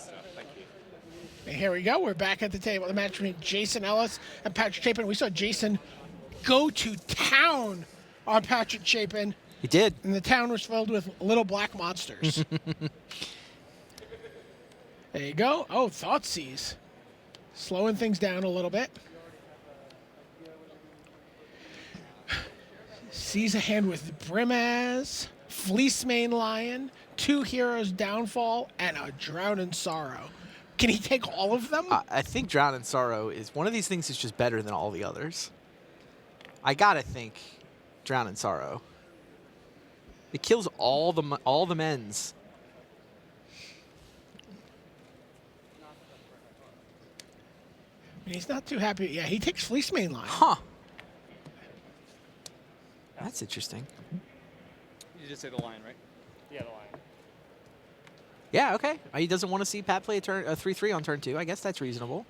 B: And here we go. We're back at the table. The match between Jason Ellis and Patrick Chapin. We saw Jason go to town on Patrick Chapin.
T: He did.
B: And the town was filled with little black monsters. There you go. Oh, Thoughtseize. Slowing things down a little bit. Sees a hand with Brimaz, Fleecemane Lion, 2 Heroes Downfall, and a Drown in Sorrow. Can he take all of them?
T: I think Drown in Sorrow is one of these things is just better than all the others. I gotta think Drown in Sorrow. It kills all the men's.
B: He's not too happy. Yeah, he takes Fleecemane Lion.
T: Huh. That's interesting.
U: You just say the lion, right?
J: Yeah, the lion.
T: Yeah, okay. He doesn't want to see Pat play a 3-3 on turn 2. I guess that's reasonable.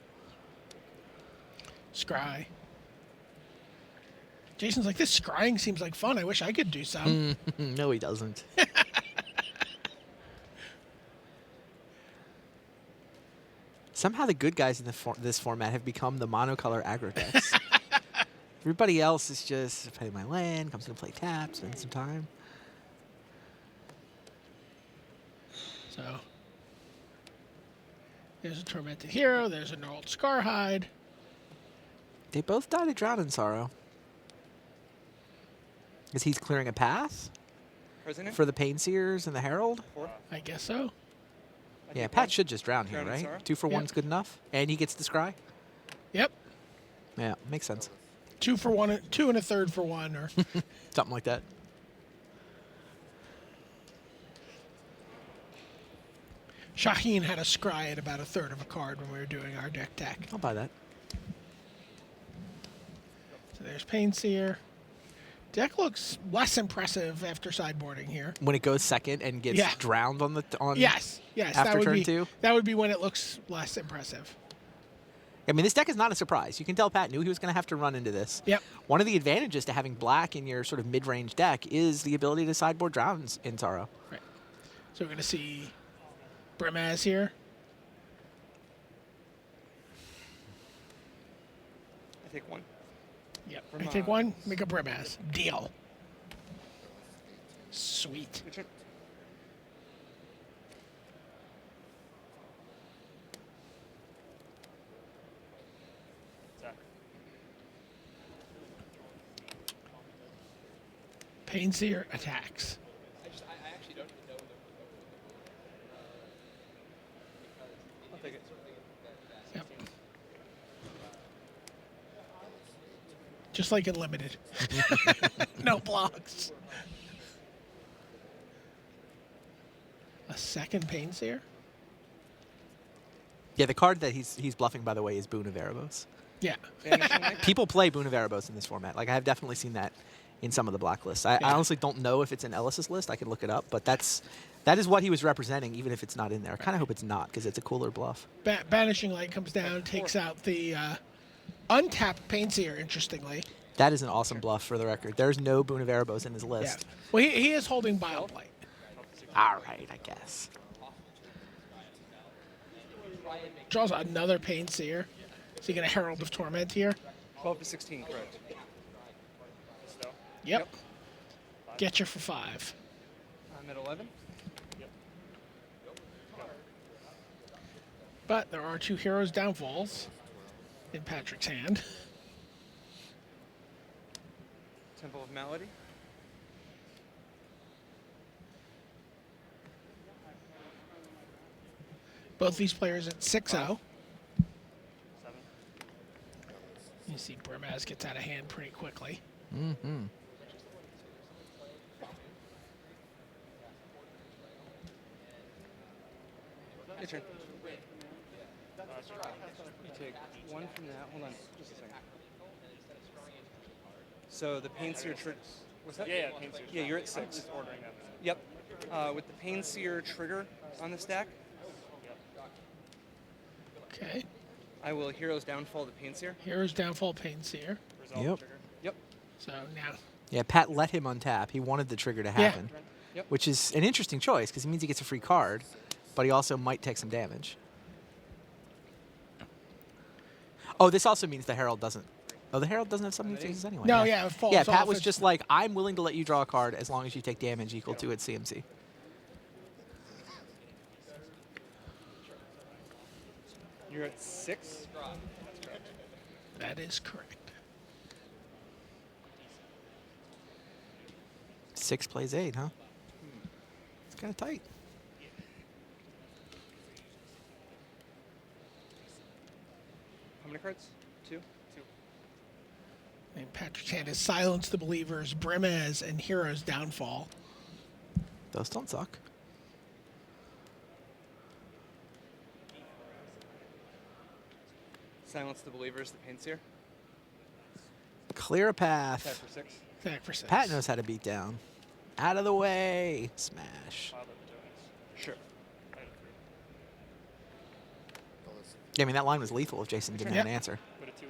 B: Scry. Jason's like, this scrying seems like fun. I wish I could do some.
T: No, he doesn't. Somehow the good guys in this format have become the monocolor aggro decks. Everybody else is just play my land, comes in to play tap, spend some time.
B: So there's a Tormented Hero. There's a Gnarled Scarhide.
T: They both died of Drown in Sorrow. Is he's clearing a path
V: President?
T: for the Painseers and the Herald?
B: I guess so.
T: Yeah, Pat should just drown here,
V: Drown in
T: right?
V: Sorrow?
T: 2 for 1's good enough. And he gets the scry?
B: Yep.
T: Yeah, makes sense.
B: 2 for 1, 2 and a third for 1, or
T: Something like that.
B: Shaheen had a scry at about a third of a card when we were doing our deck tech.
T: I'll buy that.
B: So there's Painseer. Deck looks less impressive after sideboarding here.
T: When it goes second and gets
B: Yeah.
T: drowned on the
B: Yes,
T: after
B: that would
T: turn
B: be
T: 2.
B: that would be when it looks less impressive.
T: I mean, this deck is not a surprise. You can tell Pat knew he was going to have to run into this.
B: Yep.
T: One of the advantages to having black in your sort of mid-range deck is the ability to sideboard drowns in Sorrow.
B: Right. So we're going to see Brimaz here.
V: I take 1.
B: Yep. I take 1, make a Brimaz. Deal. Sweet. Painseer attacks.
P: I actually don't even know.
V: I'll take it.
B: Yep. Just like in Limited. No blocks. A second Painseer?
T: Yeah, the card that he's bluffing, by the way, is Boon of Erebos.
B: Yeah.
T: People play Boon of Erebos in this format. Like, I have definitely seen that in some of the block lists. I honestly don't know if it's in Ellis's list. I could look it up, but that is what he was representing, even if it's not in there. I kind of hope it's not, because it's a cooler bluff.
B: Banishing Light comes down, takes out the untapped Painseer, interestingly.
T: That is an awesome bluff, for the record. There's no Boon of Erebos in his list.
B: Yeah. Well, he is holding Bile Blight.
T: All right, I guess.
B: Draws another Painseer. So you get a Herald of Torment here.
V: 12 to 16, correct.
B: Yep. Get you for 5.
V: I'm at 11.
B: But there are 2 Heroes Downfalls in Patrick's hand.
V: Temple of Malady.
B: Both these players at 6-0. You see Brimaz gets out of hand pretty quickly.
T: Mm-hmm.
V: Your turn. You take 1 from that. Hold on, just a second. So the Painseer trigger. What's that?
H: Yeah, Painseer.
V: Yeah, you're at 6.
H: I'm just ordering them.
V: Yep. With the Painseer trigger on the stack,
B: Okay.
V: I will Hero's Downfall the Painseer.
B: Heroes Downfall Painseer.
T: Yep.
V: Yep.
B: So now.
T: Yeah, Pat let him untap. He wanted the trigger to happen,
V: Yep.
T: which is an interesting choice, because it means he gets a free card, but he also might take some damage. Oh, this also means the Herald doesn't. Oh, the Herald doesn't have summoning phases anyway.
B: No, yeah, it falls
T: Yeah, Pat
B: off.
T: was
B: It's-
T: just like, I'm willing to let you draw a card as long as you take damage equal to its CMC.
V: You're at 6.
B: That is correct.
T: 6 plays 8, huh? It's kind of tight.
V: How many cards? 2.
B: And Patrick's hand is Silence the Believers, Brimaz, and Heroes Downfall.
T: Those don't suck.
V: Silence the Believers, the Painseer.
T: Clear a path.
V: Attack for 6.
B: Attack for 6.
T: Pat knows how to beat down. Out of the way. Smash.
V: Sure.
T: Yeah, I mean, that line was lethal if Jason didn't have an answer.
H: Put it 2.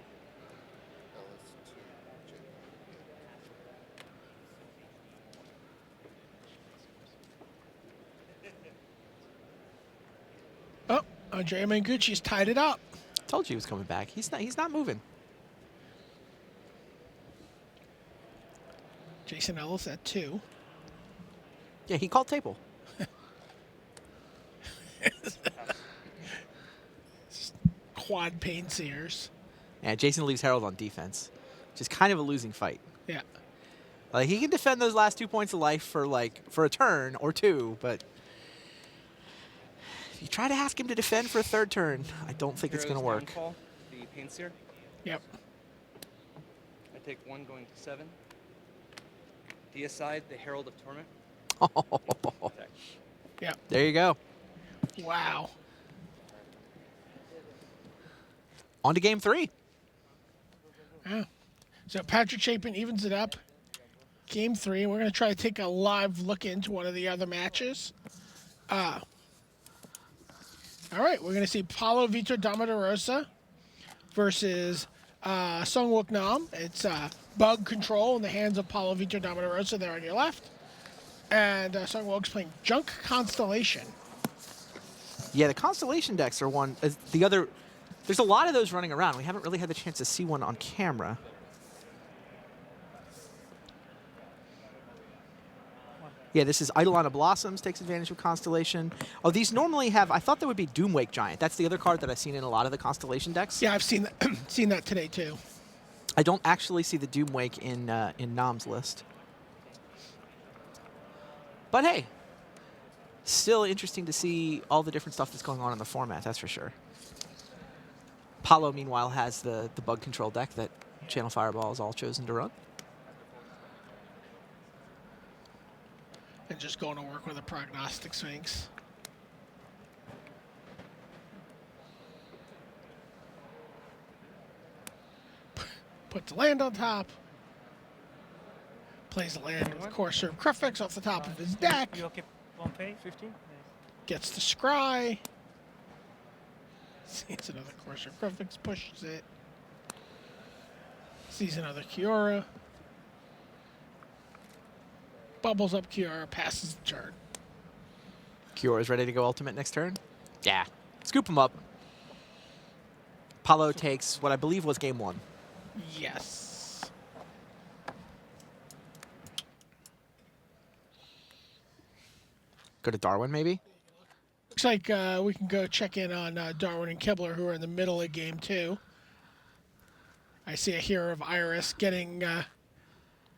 B: Oh, Andrea Mangucci's tied it up.
T: Told you he was coming back. He's not moving.
B: Jason Ellis at 2.
T: Yeah, he called table.
B: Quad Painseers.
T: And Jason leaves Herald on defense, which is kind of a losing fight.
B: Yeah.
T: Like, he can defend those last 2 points of life for a turn or two, but if you try to ask him to defend for a third turn, I don't think it's going to work.
V: Downfall, the Pain Seer.
B: Yep.
V: I take 1 going to 7. Deicide, the Herald of Torment.
B: Yep.
T: There you go.
B: Wow.
T: On to game 3.
B: Yeah. So Patrick Chapin evens it up. Game 3. We're going to try to take a live look into one of the other matches. All right. We're going to see Paulo Vitor Damarosa versus Sung Wook Nam. It's bug control in the hands of Paulo Vitor Damarosa there on your left. And Sung Wook's playing Junk Constellation.
T: Yeah, the Constellation decks are one. The other, there's a lot of those running around. We haven't really had the chance to see one on camera. Yeah, this is Eidolon of Blossoms, takes advantage of Constellation. Oh, these normally have, I thought there would be Doomwake Giant. That's the other card that I've seen in a lot of the Constellation decks.
B: Yeah, I've seen that, seen that today too.
T: I don't actually see the Doomwake in Nam's list. But hey, still interesting to see all the different stuff that's going on in the format, that's for sure. Paulo, meanwhile, has the bug control deck that Channel Fireball has all chosen to run.
B: And just going to work with a Prognostic Sphinx. Puts the land on top. Plays the land with Courser of Crufix off the top of his deck.
J: You okay? On pay 15?
B: Gets the Scry. Sees another Courser of Crufix, pushes it. Sees another Kiora. Bubbles up Kiora, passes the turn.
T: Kiora's ready to go ultimate next turn? Yeah. Scoop him up. Paulo takes what I believe was game 1.
B: Yes.
T: Go to Darwin, maybe?
B: Looks like we can go check in on Darwin and Kibler, who are in the middle of game 2. I see a Hero of Iris getting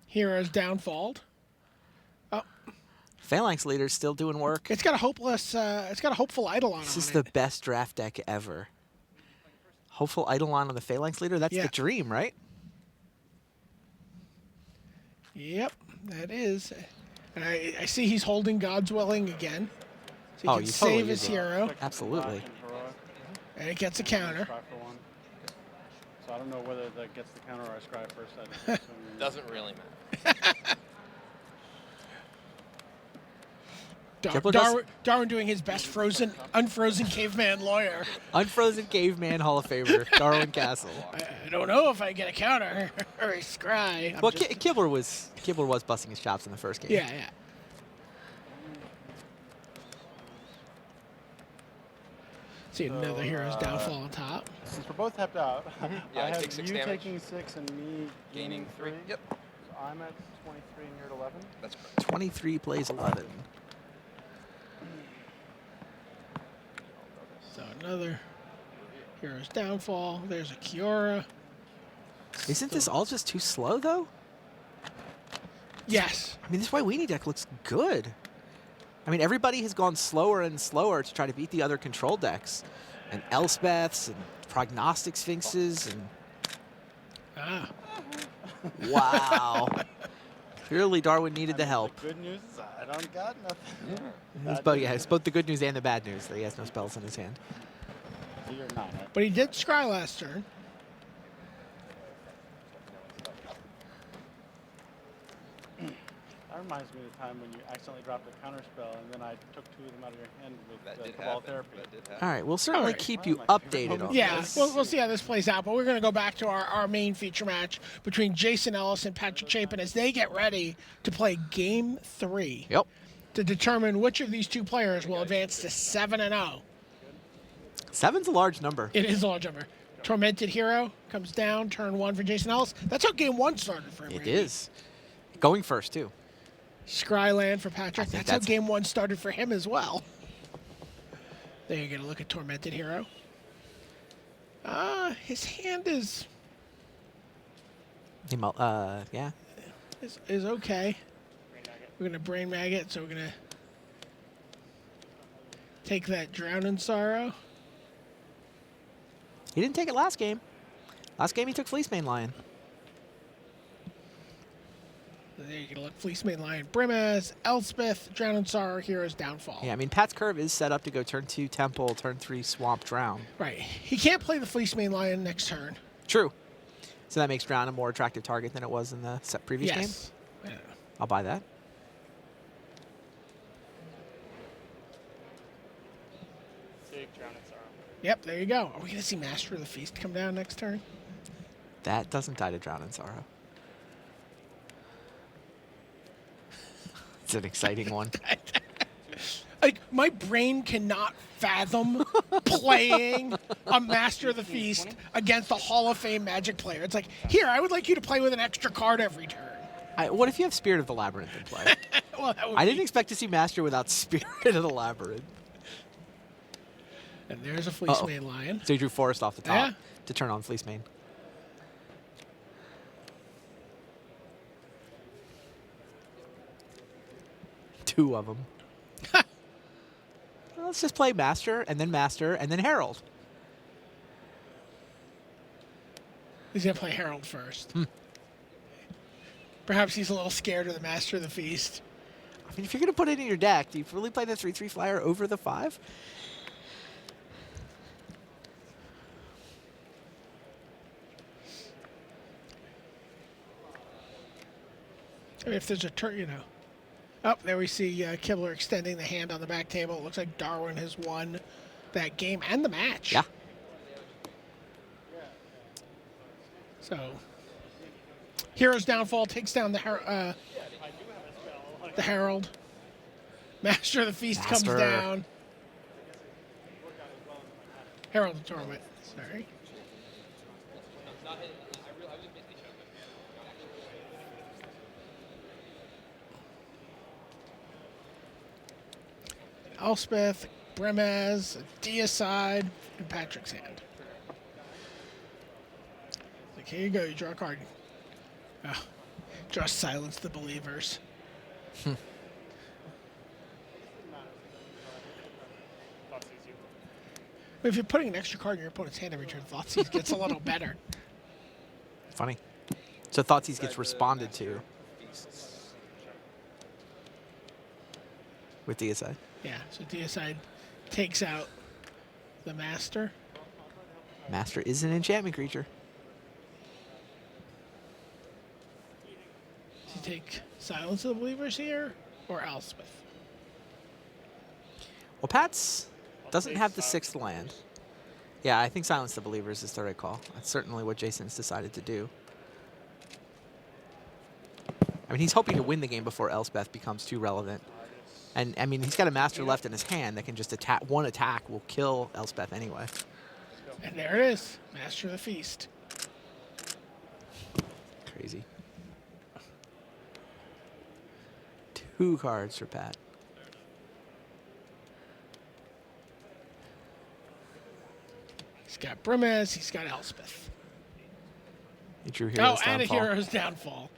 B: Heroes downfalled. Oh.
T: Phalanx Leader's still doing work.
B: It's got a hopeless. It's got a hopeful Eidolon.
T: This is the best draft deck ever. Hopeful Eidolon on the Phalanx Leader? That's the dream, right?
B: Yep, that is. And I see he's holding God's Willing again. So he can save his hero.
T: Absolutely.
B: And it gets a counter.
J: So I don't know whether that gets the counter or I scry first.
P: Doesn't really matter.
B: Darwin doing his best unfrozen caveman lawyer.
T: Unfrozen caveman Hall of Famer, Darwin Castle.
B: I don't know if I get a counter or a scry.
T: Well, Kibler was busting his chops in the first game.
B: Yeah, yeah. See another Hero's Downfall on top.
J: Since we're both tapped out,
P: Yeah,
J: I have
P: take 6
J: you
P: damage.
J: taking 6 and me
P: Gaining 3. Yep.
J: So I'm at 23 and you're at 11.
P: That's correct.
T: 23 plays 11.
B: So another Hero's Downfall. There's a Kiora.
T: Isn't this all just too slow, though?
B: Yes.
T: I mean, this Wayweenie deck looks good. I mean, everybody has gone slower and slower to try to beat the other control decks. And Elspeths and Prognostic Sphinxes and...
B: Ah.
T: Wow. Clearly, Darwin needed the help.
J: The good news is I don't got nothing.
T: It's both the good news and the bad news that he has no spells in his hand.
J: You're not, right?
B: But he did scry last turn.
J: That reminds me of the time when you accidentally dropped a counter spell and then I took 2 of them out of your hand with the Cabal Therapy.
T: All right, we'll certainly keep you updated on
B: Yeah,
T: this.
B: we'll see how this plays out. But we're going to go back to our main feature match between Jason Ellis and Patrick Chapin as they get ready to play Game 3.
T: Yep.
B: To determine which of these two players will advance to 7-0.
T: 7's a large number.
B: It is a large number. Tormented Hero comes down, turn 1 for Jason Ellis. That's how Game 1 started for him.
T: It
B: Randy.
T: is. Going first, too.
B: Scryland for Patrick. That's how Game 1 started for him as well. There you get a look at Tormented Hero. His hand is
T: Yeah.
B: Is okay. We're gonna brain maggot, so we're gonna take that Drown in Sorrow.
T: He didn't take it last game. Last game he took Fleece Mane Lion.
B: There you go. Look, Fleece Mane Lion, Brimaz, Elspeth, Drown in Sorrow, Hero's Downfall.
T: Yeah, I mean Pat's curve is set up to go turn 2 Temple, turn 3 Swamp, Drown.
B: Right. He can't play the Fleece Mane Lion next turn.
T: True. So that makes Drown a more attractive target than it was in the previous game.
B: Yeah.
T: I'll buy that.
B: Yep, there you go. Are we going to see Master of the Feast come down next turn?
T: That doesn't die to Drown in Sorrow. It's an exciting one.
B: Like, my brain cannot fathom playing a Master of the Feast against a Hall of Fame Magic player. It's like, here, I would like you to play with an extra card every turn.
T: What if you have Spirit of the Labyrinth in play?
B: Well,
T: I didn't expect to see Master without Spirit of the Labyrinth.
B: And there's a Fleece Mane Lion.
T: So he drew Forest off the top
B: Yeah.
T: to turn on Fleece Mane. Two of them. Well, let's just play Master, and then Herald.
B: He's going to play Herald first. Perhaps he's a little scared of the Master of the Feast.
T: I mean, if you're going to put it in your deck, do you really play the 3/3 flyer over the 5?
B: I mean, if there's a turn, you know. Oh, there we see Kibler extending the hand on the back table. It looks like Darwin has won that game and the match.
T: Yeah.
B: So, Hero's Downfall takes down the Herald. Master of the Feast comes down. Herald of Torment. Sorry. Elspeth, Brimaz, Deicide, and Patrick's hand. Like, here you go, you draw a card. Oh, just Silence the Believers. If you're putting an extra card in your opponent's hand every turn, Thoughtseize gets a little better.
T: Funny. So Thoughtseize gets responded to with Deicide.
B: Yeah, so Deicide takes out the Master.
T: Master is an enchantment creature.
B: Does he take Silence of the Believers here, or Elspeth?
T: Well, Pat's doesn't have the 6th land. Yeah, I think Silence the Believers is the right call. That's certainly what Jason's decided to do. I mean, he's hoping to win the game before Elspeth becomes too relevant. And, I mean, he's got a Master left in his hand that can just attack. One attack will kill Elspeth anyway.
B: And there it is, Master of the Feast.
T: Crazy. 2 cards for Pat.
B: He's got Brimaz, he's got Elspeth.
T: He drew Hero's
B: and a
T: Downfall.
B: Hero's Downfall.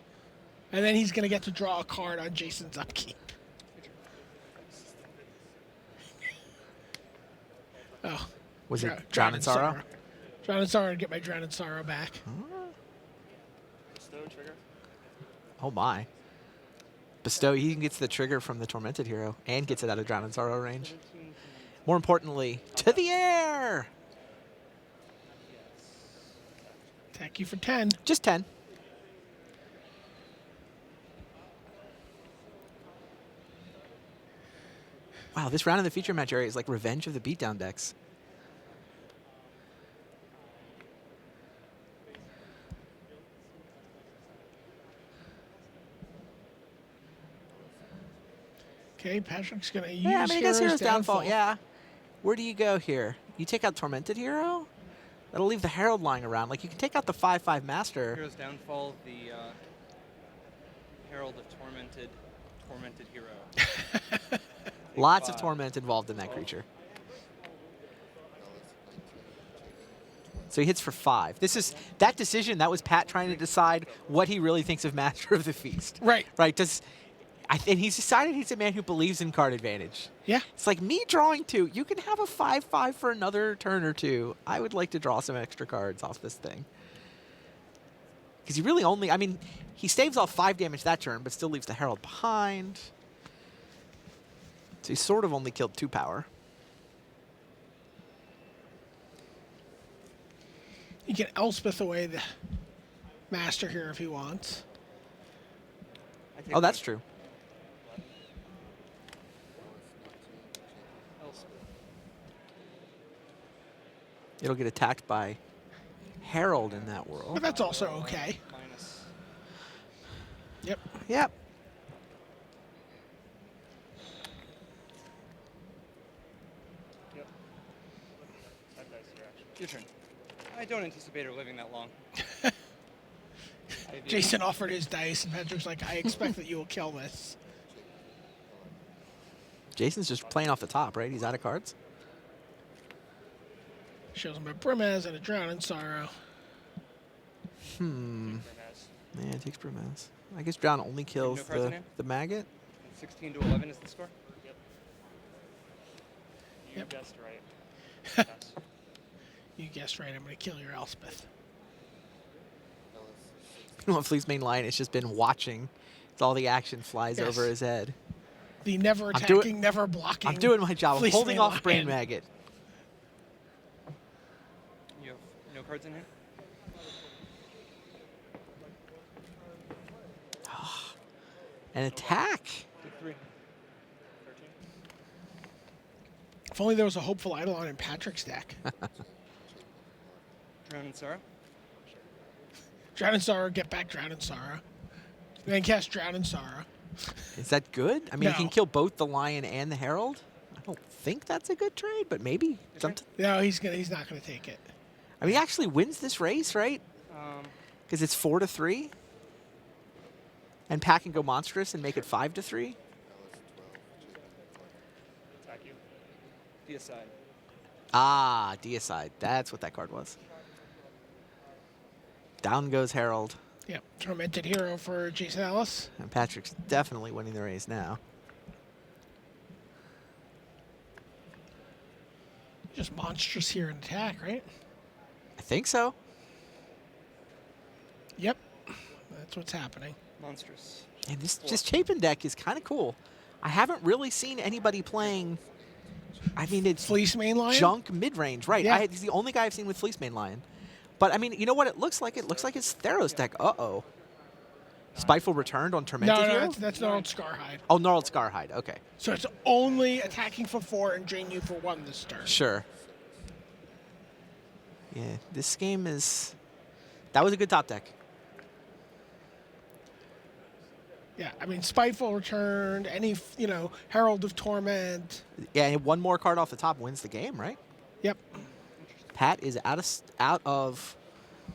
B: And then he's going to get to draw a card on Jason's upkeep. Oh.
T: Was it Drown in Sorrow?
B: Drown in Sorrow, and get my Drown in Sorrow back.
T: Oh my. Bestow, he gets the trigger from the Tormented Hero and gets it out of Drown in Sorrow range. More importantly, to the air!
B: Attack you for 10.
T: Just 10. Wow, this round in the feature match area is like Revenge of the Beatdown decks.
B: Okay, Patrick's going to use
T: Yeah, I mean, I guess
B: Hero's
T: Hero's Downfall. Yeah. Where do you go here? You take out Tormented Hero? That'll leave the Herald lying around. Like, you can take out the 5/5 Master.
V: Hero's Downfall, the Herald of Tormented Hero.
T: Lots of torment involved in that creature. So he hits for 5. This is that decision. That was Pat trying to decide what he really thinks of Master of the Feast.
B: Right.
T: Right. And he's decided he's a man who believes in card advantage.
B: Yeah.
T: It's like me drawing 2. You can have a 5/5 for another turn or 2. I would like to draw some extra cards off this thing. Because he really only, I mean, he staves off 5 damage that turn, but still leaves the Herald behind. So he sort of only killed 2 power.
B: You can Elspeth away the Master here if he wants.
T: Oh, that's true. It'll get attacked by Herald in that world.
B: But that's also okay. Yep.
T: Yep.
V: Your turn. I don't anticipate her living that long.
B: Jason offered his dice, and Patrick's like, I expect that you will kill this.
T: Jason's just playing off the top, right? He's out of cards.
B: Shows him a Brimaz and a Drown in Sorrow.
T: Yeah, it takes Brimaz. I guess Drown only kills the maggot.
V: 16 to 11 is the score?
J: Yep. You guessed right.
B: You guessed right. I'm going to kill your Elspeth.
T: Well, Fleet's main line has just been watching as all the action flies
B: Yes.
T: over his head.
B: The never attacking, never blocking.
T: I'm doing my job. I'm
B: Fleece
T: holding
B: main
T: off
B: lion.
T: Brain Maggot.
V: You have no cards in here?
T: An attack.
V: Take 3.
B: If only there was a Hopeful Eidolon in Patrick's deck.
V: Drown in Sorrow?
B: Drown in Sorrow, get back Drown in Sorrow. Then cast Drown in Sorrow.
T: Is that good? I mean,
B: No.
T: he can kill both the lion and the herald. I don't think that's a good trade, but maybe.
B: No, he's not gonna take it.
T: I mean, he actually wins this race, right? Because it's 4-3. And Pat can go monstrous and make it 5-3.
J: Attack you.
V: Deicide.
T: Ah, Deicide. That's what that card was. Down goes Herald.
B: Yep, Tormented Hero for Jason Ellis.
T: And Patrick's definitely winning the race now.
B: Just monstrous here in attack, right?
T: I think so.
B: Yep, that's what's happening.
V: Monstrous.
T: And this Chapin deck is kind of cool. I haven't really seen anybody playing. I mean, it's
B: Fleece main lion?
T: junk mid range, right?
B: Yeah.
T: He's the only guy I've seen with Fleece main lion. But I mean, you know what it looks like? It looks like it's Theros deck. Uh-oh. Spiteful returned on Tormented Hero?
B: No, that's Gnarled Scarhide.
T: Oh, Gnarled Scarhide. Okay.
B: So it's only attacking for 4 and drain you for 1 this turn.
T: Sure. Yeah, this game is. That was a good top deck.
B: Yeah, I mean, Spiteful returned, any, Herald of Torment.
T: Yeah, and one more card off the top wins the game, right?
B: Yep.
T: Pat is out of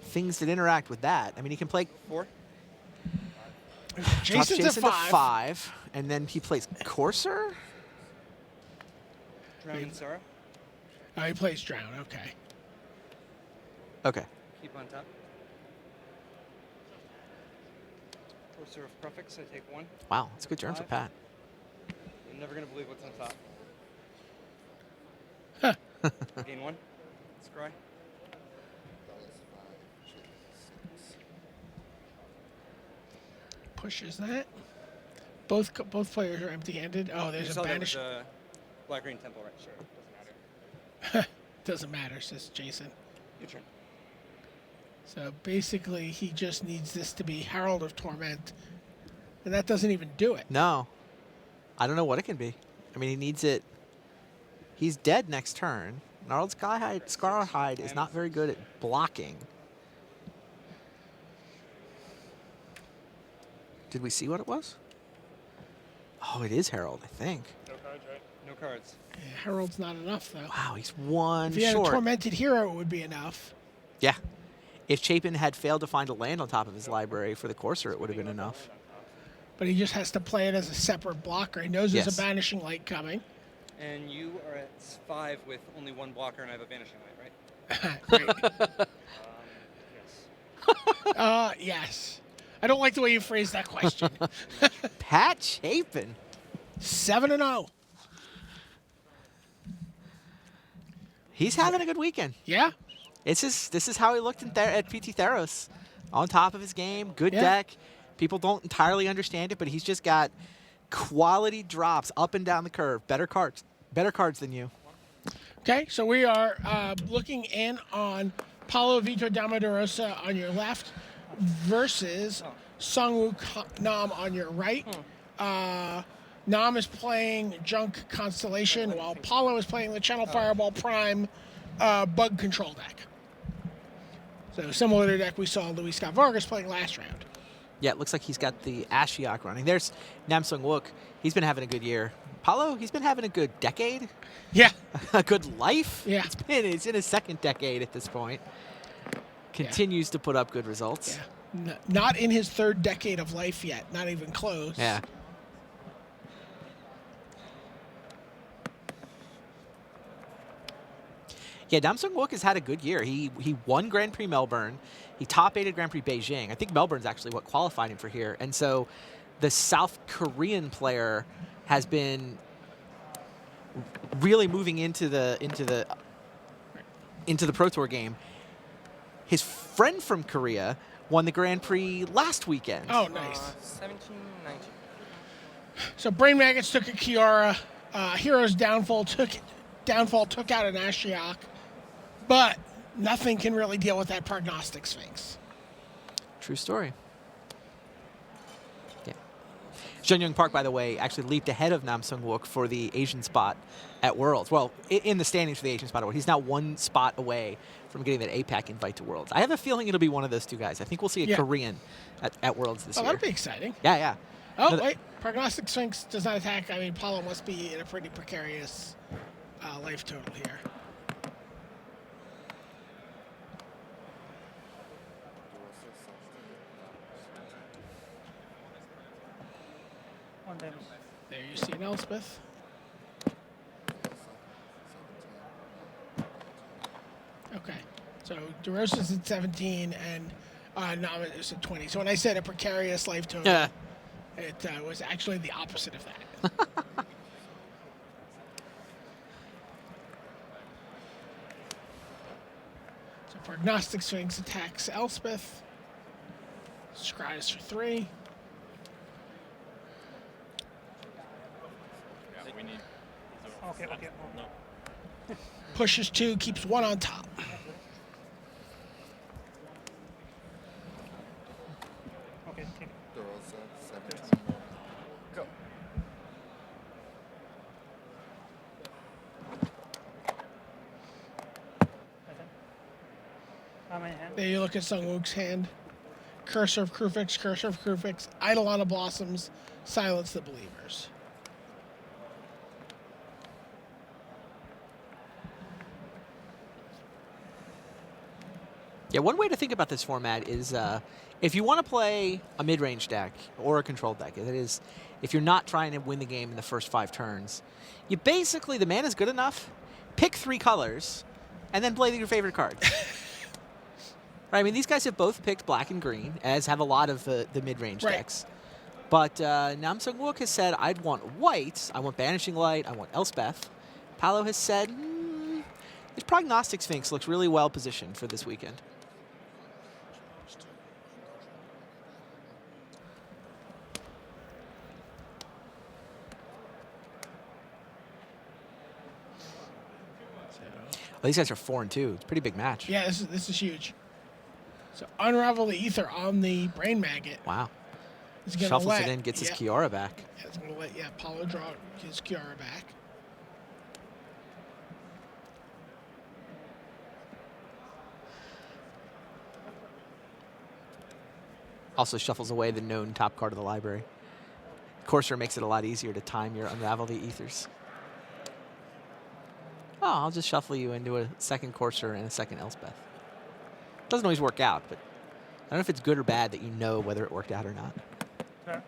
T: things that interact with that. I mean, he can play
V: 4.
T: Drops
B: Jason's
T: Jason
B: at
T: to 5, and then he plays Courser.
V: Drown in Sorrow?
B: Oh, he plays Drown, okay.
T: Okay.
V: Keep on top. Courser of Prefix, I take 1.
T: Wow, that's a good turn for
V: 5.
T: Pat.
V: You're never going to believe what's on top. Gain 1. Scry.
B: Pushes that. Both players are empty-handed. Oh,
V: You
B: there's a
V: saw that
B: banish.
V: was a Black-Green Temple, right? Sure, doesn't matter.
B: Doesn't matter, says Jason.
V: Your turn.
B: So basically, he just needs this to be Herald of Torment, and that doesn't even do it.
T: No. I don't know what it can be. I mean, he needs it. He's dead next turn. Gnarled Scarhide is not very good at blocking. Did we see what it was? Oh, it is Herald, I think.
J: No cards, right?
V: No cards.
B: Yeah, Herald's not enough, though.
T: Wow, he's one
B: If he had
T: short.
B: a Tormented Hero, it would be enough.
T: Yeah. If Chapin had failed to find a land on top of his library for the Courser, it would have been enough.
B: But he just has to play it as a separate blocker. He knows there's
T: Yes.
B: a Banishing Light coming.
V: And you are at 5 with only 1 blocker, and I have a Vanishing Light, right?
B: Yes. I don't like the way you phrased that question.
T: Pat Chapin.
B: 7-0.
T: He's having a good weekend.
B: Yeah.
T: This is how he looked at PT Theros. On top of his game, good
B: Yeah.
T: deck. People don't entirely understand it, but he's just got quality drops up and down the curve. Better cards than you.
B: Okay, so we are looking in on Paulo Vitor Damadurosa on your left versus Sungwoo Nam on your right. Nam is playing Junk Constellation while Paulo is playing the Channel Fireball Prime Bug Control deck. So similar to the deck we saw Luis Scott Vargas playing last round.
T: Yeah, it looks like he's got the Ashiok running. There's Namsung Wook. He's been having a good year. Paulo, he's been having a good decade.
B: Yeah.
T: A good life.
B: Yeah.
T: It's in his second decade at this point. Continues to put up good results.
B: Yeah. Not in his third decade of life yet. Not even close.
T: Yeah. Yeah, Namsung Wook has had a good year. He won Grand Prix Melbourne. He top-8 Grand Prix Beijing. I think Melbourne's actually what qualified him for here. And so the South Korean player has been really moving into the Pro Tour game. His friend from Korea won the Grand Prix last weekend.
B: Oh, nice.
U: 17, 19.
B: So Brain Maggots took a Kiara. Heroes Downfall took out an Ashiok. But nothing can really deal with that Prognostic Sphinx.
T: True story. Yeah. Jeonyoung Park, by the way, actually leaped ahead of Namsung Wook for the Asian spot at Worlds. Well, in the standings for the Asian spot at Worlds. He's now one spot away from getting that APAC invite to Worlds. I have a feeling it'll be one of those two guys. I think we'll see a Korean at Worlds this year.
B: That'd be exciting.
T: Yeah, yeah.
B: Oh, wait. Prognostic Sphinx does not attack. I mean, Paulo must be in a pretty precarious life total here. There you see an Elspeth. Okay, so DeRosa's at 17 and Nam is at 20. So when I said a precarious life total, it was actually the opposite of that. So Prognostic Sphinx attacks Elspeth. Scries for 3.
J: Okay. No.
B: Pushes 2, keeps 1 on top.
J: Okay, take it.
U: Go.
B: There you look at Sungwook's hand. Cursor of Krufix, Eidolon Blossoms, Silence the Believers.
T: Yeah, one way to think about this format is if you want to play a mid-range deck or a control deck, that is, if you're not trying to win the game in the first 5 turns, you basically, the mana is good enough, pick 3 colors, and then play your favorite card. Right, I mean, these guys have both picked black and green, as have a lot of the mid-range decks. But Namsung Wook has said, I'd want white, I want Banishing Light, I want Elspeth. Paulo has said, his Prognostic Sphinx looks really well positioned for this weekend. Well, these guys are 4 and 2. It's a pretty big match.
B: Yeah, this is huge. So Unravel the Ether on the Brain Maggot.
T: Wow.
B: Is gonna
T: Shuffles
B: let,
T: it in, gets his Kiara back.
B: Yeah, it's going to let Paulo draw his Kiara back.
T: Also shuffles away the known top card of the library. Courser makes it a lot easier to time your Unravel the Ethers. Oh, I'll just shuffle you into a second Courser and a second Elspeth. Doesn't always work out, but I don't know if it's good or bad that you know whether it worked out or not.
J: Okay.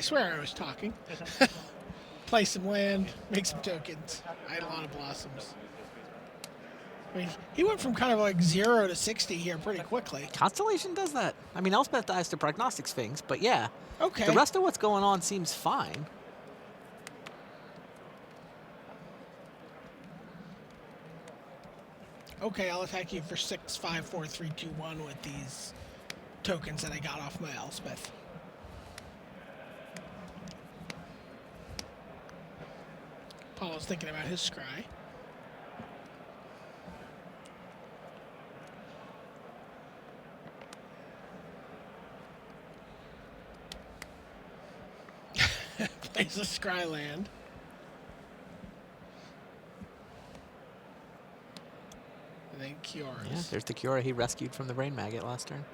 B: swear I was talking. Play some land, make some tokens. I had a lot of blossoms. I mean, he went from kind of like 0 to 60 here pretty quickly.
T: Constellation does that. I mean, Elspeth dies to Prognostic Sphinx, but yeah.
B: Okay.
T: The rest of what's going on seems fine.
B: Okay, I'll attack you for 6, 5, 4, 3, 2, 1 with these tokens that I got off my Elspeth. Paul's thinking about his scry. Plays a scry land. And then Kiora's.
T: Yeah, there's the Kiora he rescued from the Brain Maggot last turn.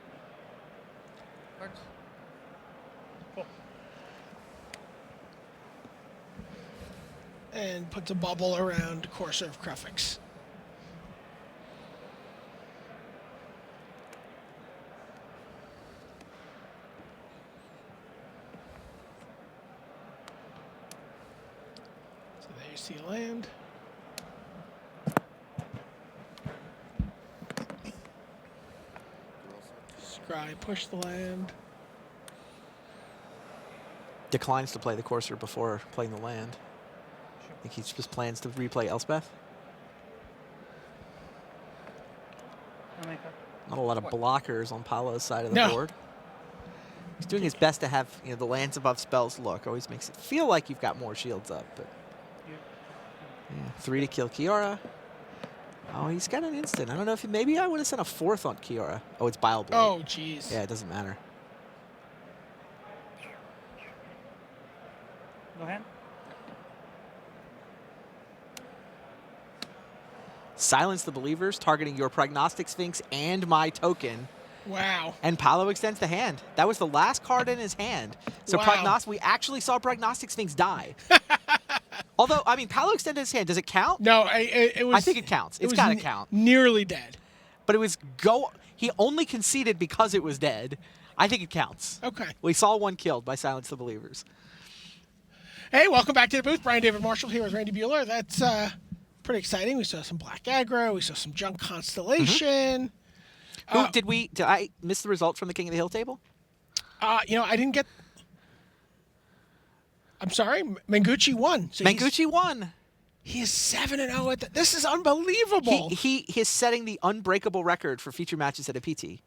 B: And puts a bubble around Courser of Krufix. So there you see land. Scry, push the land.
T: Declines to play the Courser before playing the land. I think he just plans to replay Elspeth. Not a lot of blockers on Paolo's side of the board. He's doing his best to have the lands above spells look. Always makes it feel like you've got more shields up. But yeah, 3 to kill Kiora. Oh, he's got an instant. I don't know if maybe I would have sent a 4th on Kiora. Oh, it's Bile Blade.
B: Oh, jeez.
T: Yeah, it doesn't matter.
J: No hand?
T: Silence the Believers, targeting your Prognostic Sphinx and my token.
B: Wow.
T: And Paolo extends the hand. That was the last card in his hand. So
B: Wow.
T: we actually saw Prognostic Sphinx die. Although, I mean, Paolo extended his hand. Does it count?
B: No, it was.
T: I think it counts. It's
B: was
T: got to count.
B: Nearly dead.
T: But it was he only conceded because it was dead. I think it counts.
B: Okay.
T: We saw one killed by Silence the Believers.
B: Hey, welcome back to the booth. Brian David Marshall here with Randy Bueller. That's pretty exciting. We saw some black aggro. We saw some junk Constellation.
T: Did I miss the result from the King of the Hill table?
B: I didn't get. I'm sorry, Mengucci won. So
T: Mengucci won.
B: He is 7-0 at this is unbelievable.
T: He is setting the unbreakable record for feature matches at a PT.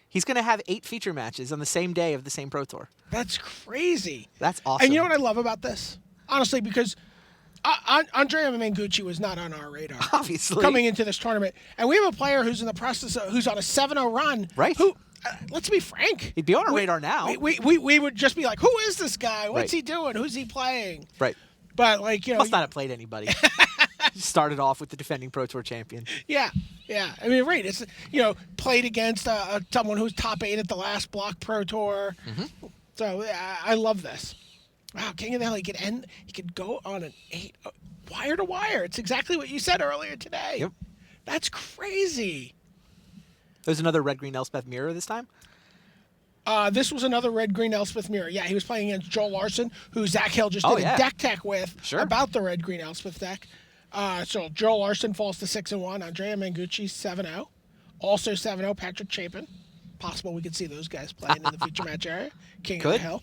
T: He's going to have 8 feature matches on the same day of the same Pro Tour.
B: That's crazy.
T: That's awesome.
B: And you know what I love about this? Honestly, because Andrea Mengucci was not on our radar.
T: Obviously.
B: Coming into this tournament. And we have a player who's in the process of, who's on a 7-0 run.
T: Right.
B: Who, let's be frank.
T: He'd be on our radar now.
B: We would just be like, who is this guy? What's
T: Right.
B: he doing? Who's he playing?
T: Right.
B: But
T: Must not have played anybody. Started off with the defending Pro Tour champion.
B: Yeah. I mean, right. It's played against someone who's top 8 at the last Block Pro Tour. So I love this. Wow, King of the Hill. He could go on an 8 wire to wire. It's exactly what you said earlier today.
T: Yep.
B: That's crazy.
T: There's another red-green Elspeth mirror this time.
B: This was another red-green Elspeth mirror. Yeah, he was playing against Joel Larson, who Zach Hill just did a deck tech with about the red-green Elspeth deck. So Joel Larson falls to 6-1. Andrea Mengucci 7-0. Also 7-0, Patrick Chapin. Possible we could see those guys playing in the feature match area. King of the Hill.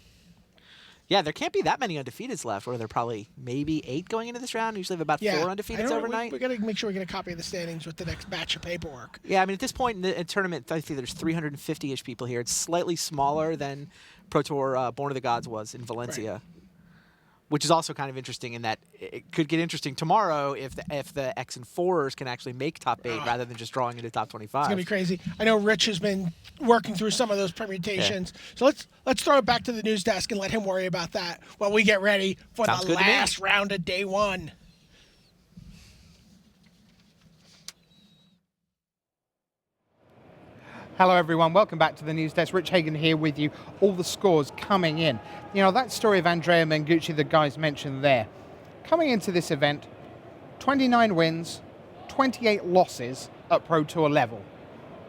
T: Yeah, there can't be that many undefeateds left, or there are probably maybe 8 going into this round. Usually have about 4 undefeateds overnight.
B: We got to make sure we get a copy of the standings with the next batch of paperwork.
T: Yeah, I mean, at this point in the tournament, I think there's 350-ish people here. It's slightly smaller than Pro Tour Born of the Gods was in Valencia, which is also kind of interesting in that it could get interesting tomorrow if the X and 4s can actually make top 8 rather than just drawing into top 25.
B: It's going to be crazy. I know Rich has been working through some of those permutations. So let's throw it back to the news desk and let him worry about that while we get ready for the last round of day 1.
A: Hello everyone, welcome back to the news desk. Rich Hagan here with you. All the scores coming in. That story of Andrea Mengucci the guys mentioned there. Coming into this event, 29 wins, 28 losses at Pro Tour level.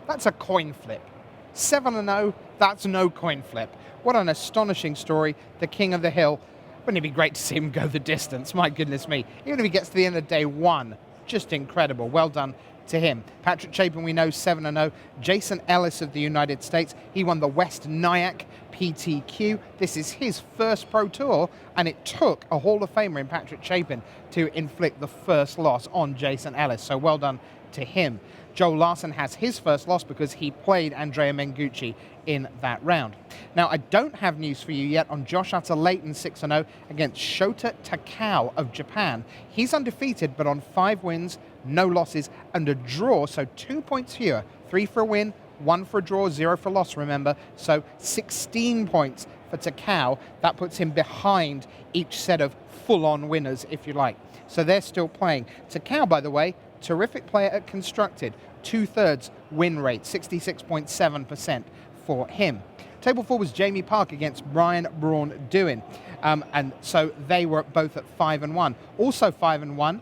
A: That's a coin flip. 7-0, that's no coin flip. What an astonishing story, the King of the Hill. Wouldn't it be great to see him go the distance? My goodness me. Even if he gets to the end of day one, just incredible. Well done to him. Patrick Chapin, we know, 7-0. Jason Ellis of the United States, he won the West Nyack PTQ. This is his first Pro Tour, and it took a Hall of Famer in Patrick Chapin to inflict the first loss on Jason Ellis. So well done to him. Joe Larson has his first loss because he played Andrea Mengucci in that round. Now, I don't have news for you yet on Josh Utter-Layton 6-0 against Shota Takao of Japan. He's undefeated, but on 5 wins, no losses, and a draw, so 2 points fewer. 3 for a win, 1 for a draw, 0 for a loss, remember. So 16 points for Takao. That puts him behind each set of full-on winners, if you like. So they're still playing. Takao, by the way, terrific player at Constructed. 2/3 win rate, 66.7% for him. Table 4 was Jamie Park against Brian Braun-Duin. And so they were both at 5-1. Also 5-1,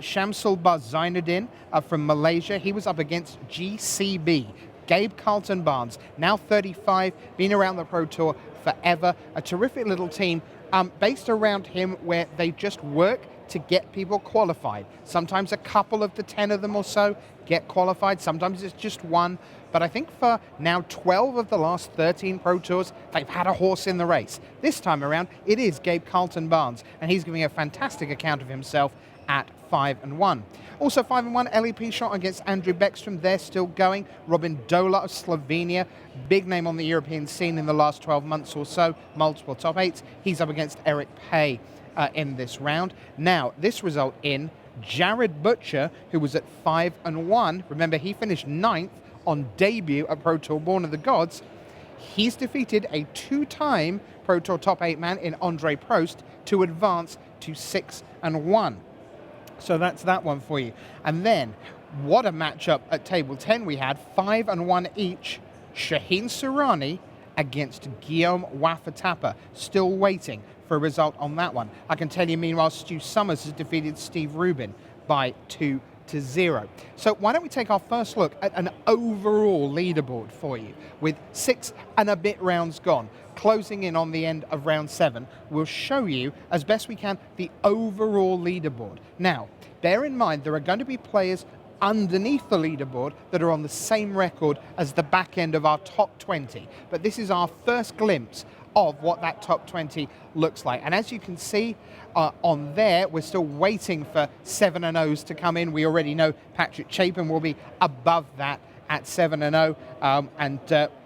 A: Shamsul Zainuddin from Malaysia. He was up against GCB. Gabe Carlton Barnes, now 35, been around the Pro Tour forever. A terrific little team based around him where they just work to get people qualified. Sometimes a couple of the 10 of them or so get qualified. Sometimes it's just one. But I think for now 12 of the last 13 Pro Tours, they've had a horse in the race. This time around, it is Gabe Carlton Barnes, and he's giving a fantastic account of himself at 5-1. Also 5-1, LEP shot against Andrew Beckstrom. They're still going. Robin Dola of Slovenia, big name on the European scene in the last 12 months or so, multiple top 8s. He's up against Eric Pay in this round. Now, this result in Jared Butcher, who was at 5-1. Remember, he finished 9th on debut at Pro Tour Born of the Gods. He's defeated a 2-time Pro Tour top 8 man in Andre Prost to advance to 6-1. So that's that one for you. And then, what a matchup at table 10 we had. 5-1 each. Shaheen Surani against Guillaume Wafatapa. Still waiting for a result on that one. I can tell you, meanwhile, Stu Summers has defeated Steve Rubin by 2-0. So why don't we take our first look at an overall leaderboard for you with 6 and a bit rounds gone. Closing in on the end of round 7, we'll show you, as best we can, the overall leaderboard. Now, bear in mind there are going to be players underneath the leaderboard that are on the same record as the back end of our top 20. But this is our first glimpse of what that top 20 looks like. And as you can see on there, we're still waiting for 7-0s to come in. We already know Patrick Chapin will be above that at 7-0.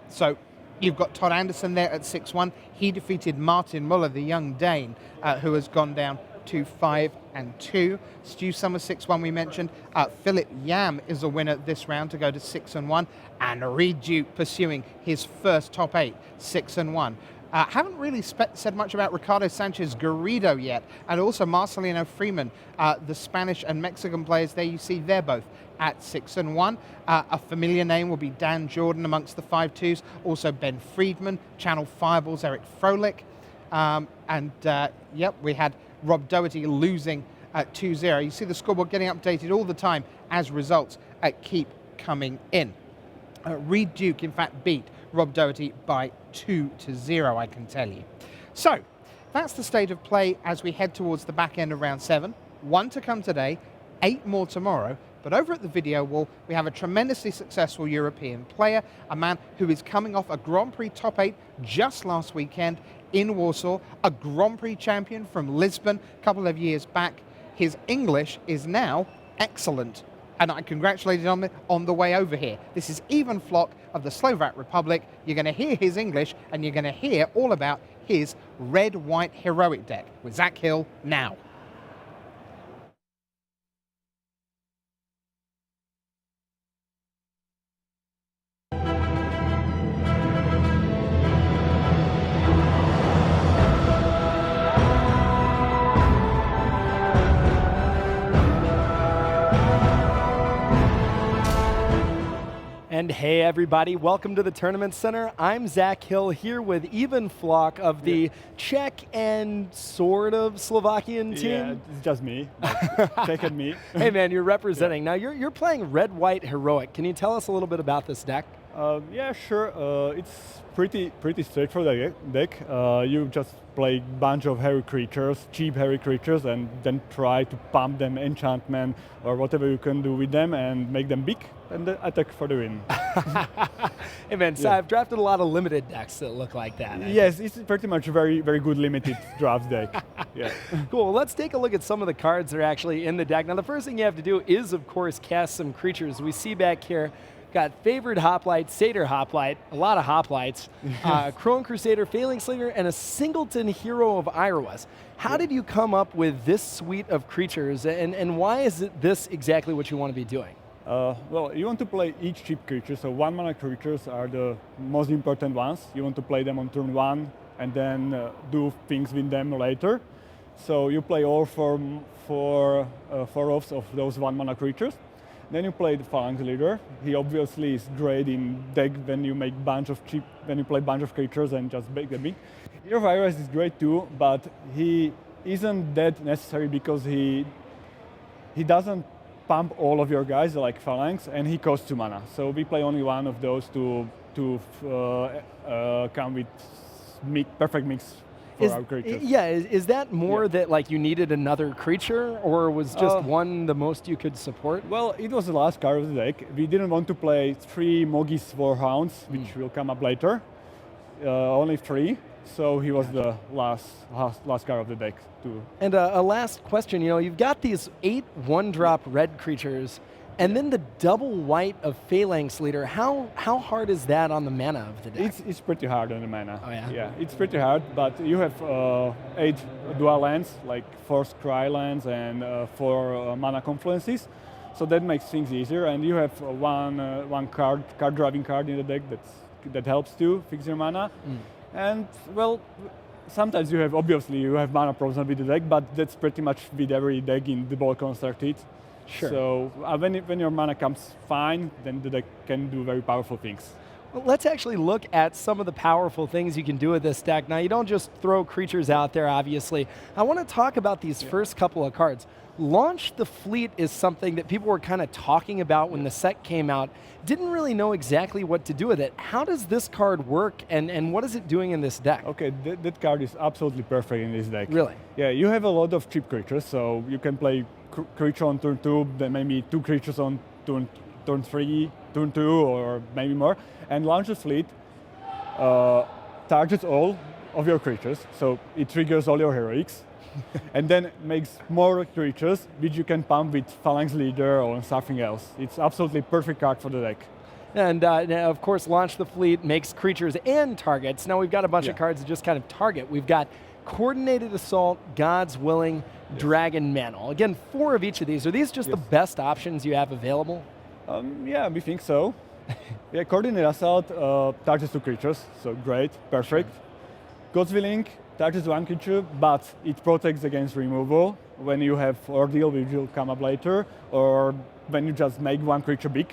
A: So you've got Todd Anderson there at 6-1. He defeated Martin Muller, the young Dane, who has gone down to 5-2. Stu Summers 6-1 we mentioned. Philip Yam is a winner this round to go to 6-1. And Reed Duke pursuing his first top 8, 6-1. Haven't really said much about Ricardo Sanchez Garrido yet, and also Marcelino Freeman, the Spanish and Mexican players there. You see they're both at 6-1. A familiar name will be Dan Jordan amongst the 5-2s. Also Ben Friedman, Channel Fireball's Eric Froelich. Yep, we had Rob Doherty losing at 2-0. You see the scoreboard getting updated all the time as results keep coming in. Reed Duke, in fact, beat Rob Doherty by 2-0, I can tell you. So, that's the state of play as we head towards the back end of round 7. 1 to come today, 8 more tomorrow. But over at the video wall, we have a tremendously successful European player, a man who is coming off a Grand Prix top 8 just last weekend in Warsaw, a Grand Prix champion from Lisbon a couple of years back. His English is now excellent, and I congratulate him on the way over here. This is Ivan Flock of the Slovak Republic. You're going to hear his English, and you're going to hear all about his red-white heroic deck with Zach Hill now.
M: And hey everybody, welcome to the Tournament Center. I'm Zach Hill here with Ivan Flock of the Czech and sort of Slovakian team.
Q: Yeah, it's just me. Czech and me.
M: Hey man, you're representing. Now you're playing red-white heroic. Can you tell us a little bit about this deck?
Q: Yeah, sure. It's pretty straightforward deck. You just play a bunch of hairy creatures, cheap hairy creatures, and then try to pump them enchantment or whatever you can do with them and make them big and then attack for the win.
M: Hey man, so I've drafted a lot of limited decks that look like that.
Q: Yes, it's pretty much a very good limited draft deck. Yeah.
M: Cool. Well, let's take a look at some of the cards that are actually in the deck. Now, the first thing you have to do is, of course, cast some creatures. We see back here, got Favored Hoplite, Satyr Hoplite, a lot of Hoplites, Crone Crusader, Failing Slinger, and a Singleton Hero of Iroas. How did you come up with this suite of creatures, and why is this exactly what you want to be doing?
Q: Well, you want to play each cheap creature, so 1-mana creatures are the most important ones. You want to play them on turn 1 and then do things with them later. So you play all four offs of those 1-mana creatures. Then you play the Phalanx Leader. He obviously is great in deck when you make when you play bunch of creatures and just make them big. Hero of Iroas is great too, but he isn't that necessary because he doesn't pump all of your guys like Phalanx, and he costs 2 mana. So we play only one of those to come with perfect mix for our creatures.
M: Yeah, is that more that like you needed another creature, or was just one the most you could support?
Q: Well, it was the last card of the deck. We didn't want to play 3 Mogis Warhounds, which will come up later. Only 3. So he was the last card of the deck too.
M: And a last question, you've got these 8 1-drop red creatures, and then the double white of Phalanx Leader. How hard is that on the mana of the deck?
Q: It's pretty hard on the mana.
M: Oh yeah?
Q: Yeah, it's pretty hard, but you have 8 dual lands, like 4 Scry lands and 4 mana confluences. So that makes things easier, and you have one card driving card in the deck that helps to fix your mana. And well, sometimes you have mana problems with the deck, but that's pretty much with every deck in the ball constructed.
M: Sure.
Q: So when your mana comes fine, then the deck can do very powerful things.
M: Well, let's actually look at some of the powerful things you can do with this deck. Now, you don't just throw creatures out there, obviously. I want to talk about these first couple of cards. Launch the Fleet is something that people were kind of talking about when the set came out. Didn't really know exactly what to do with it. How does this card work, and what is it doing in this deck?
Q: Okay, that card is absolutely perfect in this deck.
M: Really?
Q: Yeah, you have a lot of cheap creatures, so you can play creature on turn 2, then maybe 2 creatures on turn 3, turn 2, or maybe more. And Launch the Fleet targets all of your creatures, so it triggers all your heroics. And then makes more creatures which you can pump with Phalanx Leader or something else. It's absolutely perfect card for the deck.
M: And now, of course, Launch the Fleet makes creatures and targets. Now we've got a bunch of cards that just kind of target. We've got Coordinated Assault, God's Willing, Dragon Mantle. Again, 4 of each of these. Are these just the best options you have available?
Q: Yeah, we think so. Yeah, Coordinated Assault targets 2 creatures, so great, perfect. God's Willing targets 1 creature, but it protects against removal when you have Ordeal, which will come up later, or when you just make 1 creature big.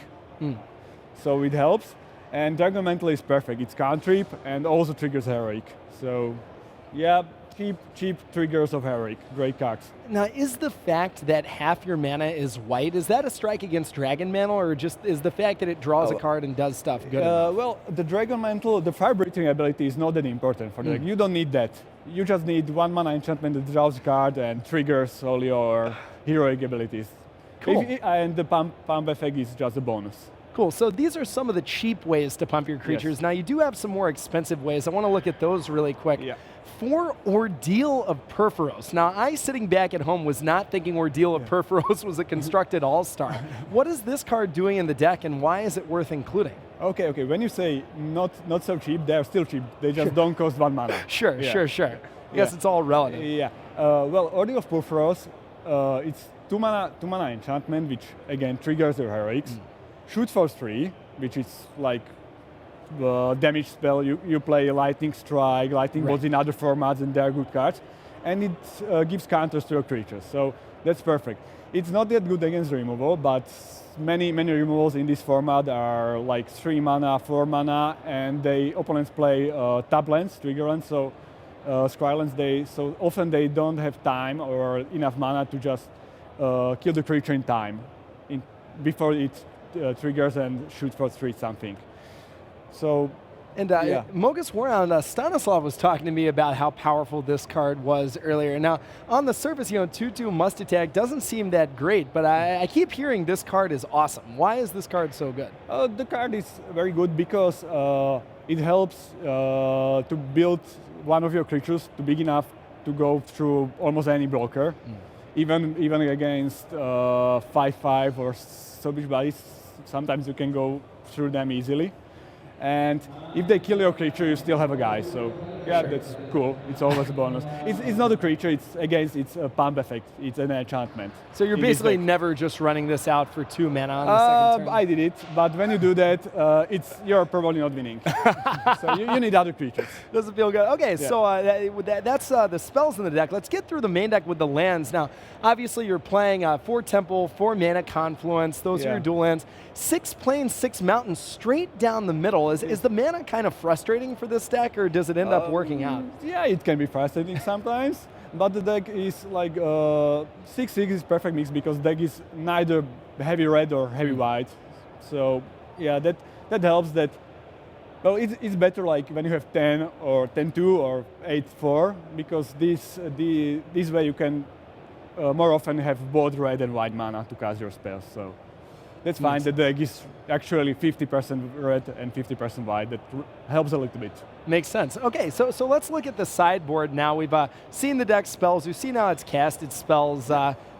Q: So it helps. And Dragon Mantle is perfect. It's cantrip and also triggers Heroic. So yeah, cheap triggers of Heroic. Great cards.
M: Now, is the fact that half your mana is white, is that a strike against Dragon Mantle, or just is the fact that it draws a card and does stuff good enough?
Q: Well, the Dragon Mantle, the Fire-Breathing ability is not that important for the deck. You don't need that. You just need 1 mana enchantment that draws a card and triggers all your heroic abilities.
M: Cool.
Q: And the pump effect is just a bonus.
M: Cool, so these are some of the cheap ways to pump your creatures. Now, you do have some more expensive ways. I want to look at those really quick. For Ordeal of Perforos. Now, I, sitting back at home, was not thinking Ordeal of Perforos was a constructed all-star. What is this card doing in the deck, and why is it worth including?
Q: Okay. When you say not so cheap, they're still cheap. They just don't cost 1 mana.
M: Sure. I guess it's all relative.
Q: Yeah. Well, Ordeal of Perforos, it's 2 mana enchantment, which again triggers your heroics. Shoot for 3, which is like damage spell. You play Lightning Strike, Lightning Bolts in other formats, and they're good cards. And it gives counters to your creatures, so that's perfect. It's not that good against removal, but many removals in this format are like 3 mana, 4 mana, and opponents play tap lands, trigger lands, so Scrylands, so often they don't have time or enough mana to just kill the creature in time before it triggers and shoots for 3 something. So.
M: And
Q: yeah.
M: Mogus Warhound, Stanislav was talking to me about how powerful this card was earlier. Now, on the surface, 2/2 must attack doesn't seem that great, but I keep hearing this card is awesome. Why is this card so good?
Q: The card is very good because it helps to build one of your creatures to big enough to go through almost any blocker, even against 5/5 or Sobish bodies. Sometimes you can go through them easily. And if they kill your creature, you still have a guy. So yeah,
M: Sure.
Q: that's cool. It's always a bonus. It's not a creature. It's a pump effect. It's an enchantment.
M: So you're
Q: in this
M: basically
Q: deck.
M: never just running this out for 2 mana on the second turn?
Q: I did it, but when you do that, you're probably not winning. So you need other creatures.
M: Doesn't feel good. Okay,
Q: Yeah.
M: so that's the spells in the deck. Let's get through the main deck with the lands. Now, obviously you're playing 4 Temple, 4 Mana Confluence. Those are
Q: Yeah.
M: your dual lands. 6 Plains, 6 Mountains straight down the middle. Is the mana kind of frustrating for this deck, or does it end up working out?
Q: Yeah, it can be frustrating sometimes, but the deck is like 6/6 is perfect mix because deck is neither heavy red or heavy white. So yeah, that helps. That well, it's better like when you have 10 or 10/2 or 8/4 because this way you can more often have both red and white mana to cast your spells. So that's fine. The deck is actually 50% red and 50% white. That helps a little bit.
M: Makes sense. Okay, so let's look at the sideboard now. We've seen the deck spells. We've seen how it's casted spells.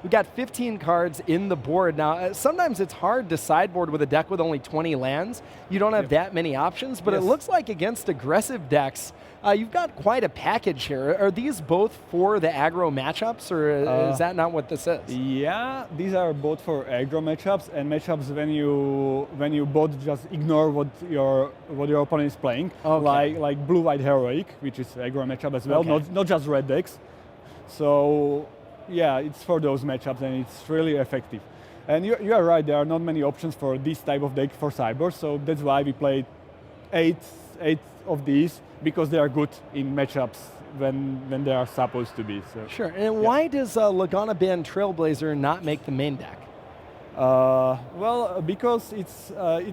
M: We've got 15 cards in the board. Now, sometimes it's hard to sideboard with a deck with only 20 lands. You don't have that many options, but it
Q: Yes.
M: looks like against aggressive decks, you've got quite a package here. Are these both for the aggro matchups, or is that not what this is?
Q: Yeah, these are both for aggro matchups and matchups when you both just ignore what your opponent is playing, like blue-white heroic, which is aggro matchup as well,
M: Okay.
Q: not just red decks. So yeah, it's for those matchups and it's really effective. And you are right, there are not many options for this type of deck for sideboard, so that's why we played eight of these because they are good in matchups when they are supposed to be. So.
M: Sure. And why does Lagana Band Trailblazer not make the main deck?
Q: Well, because it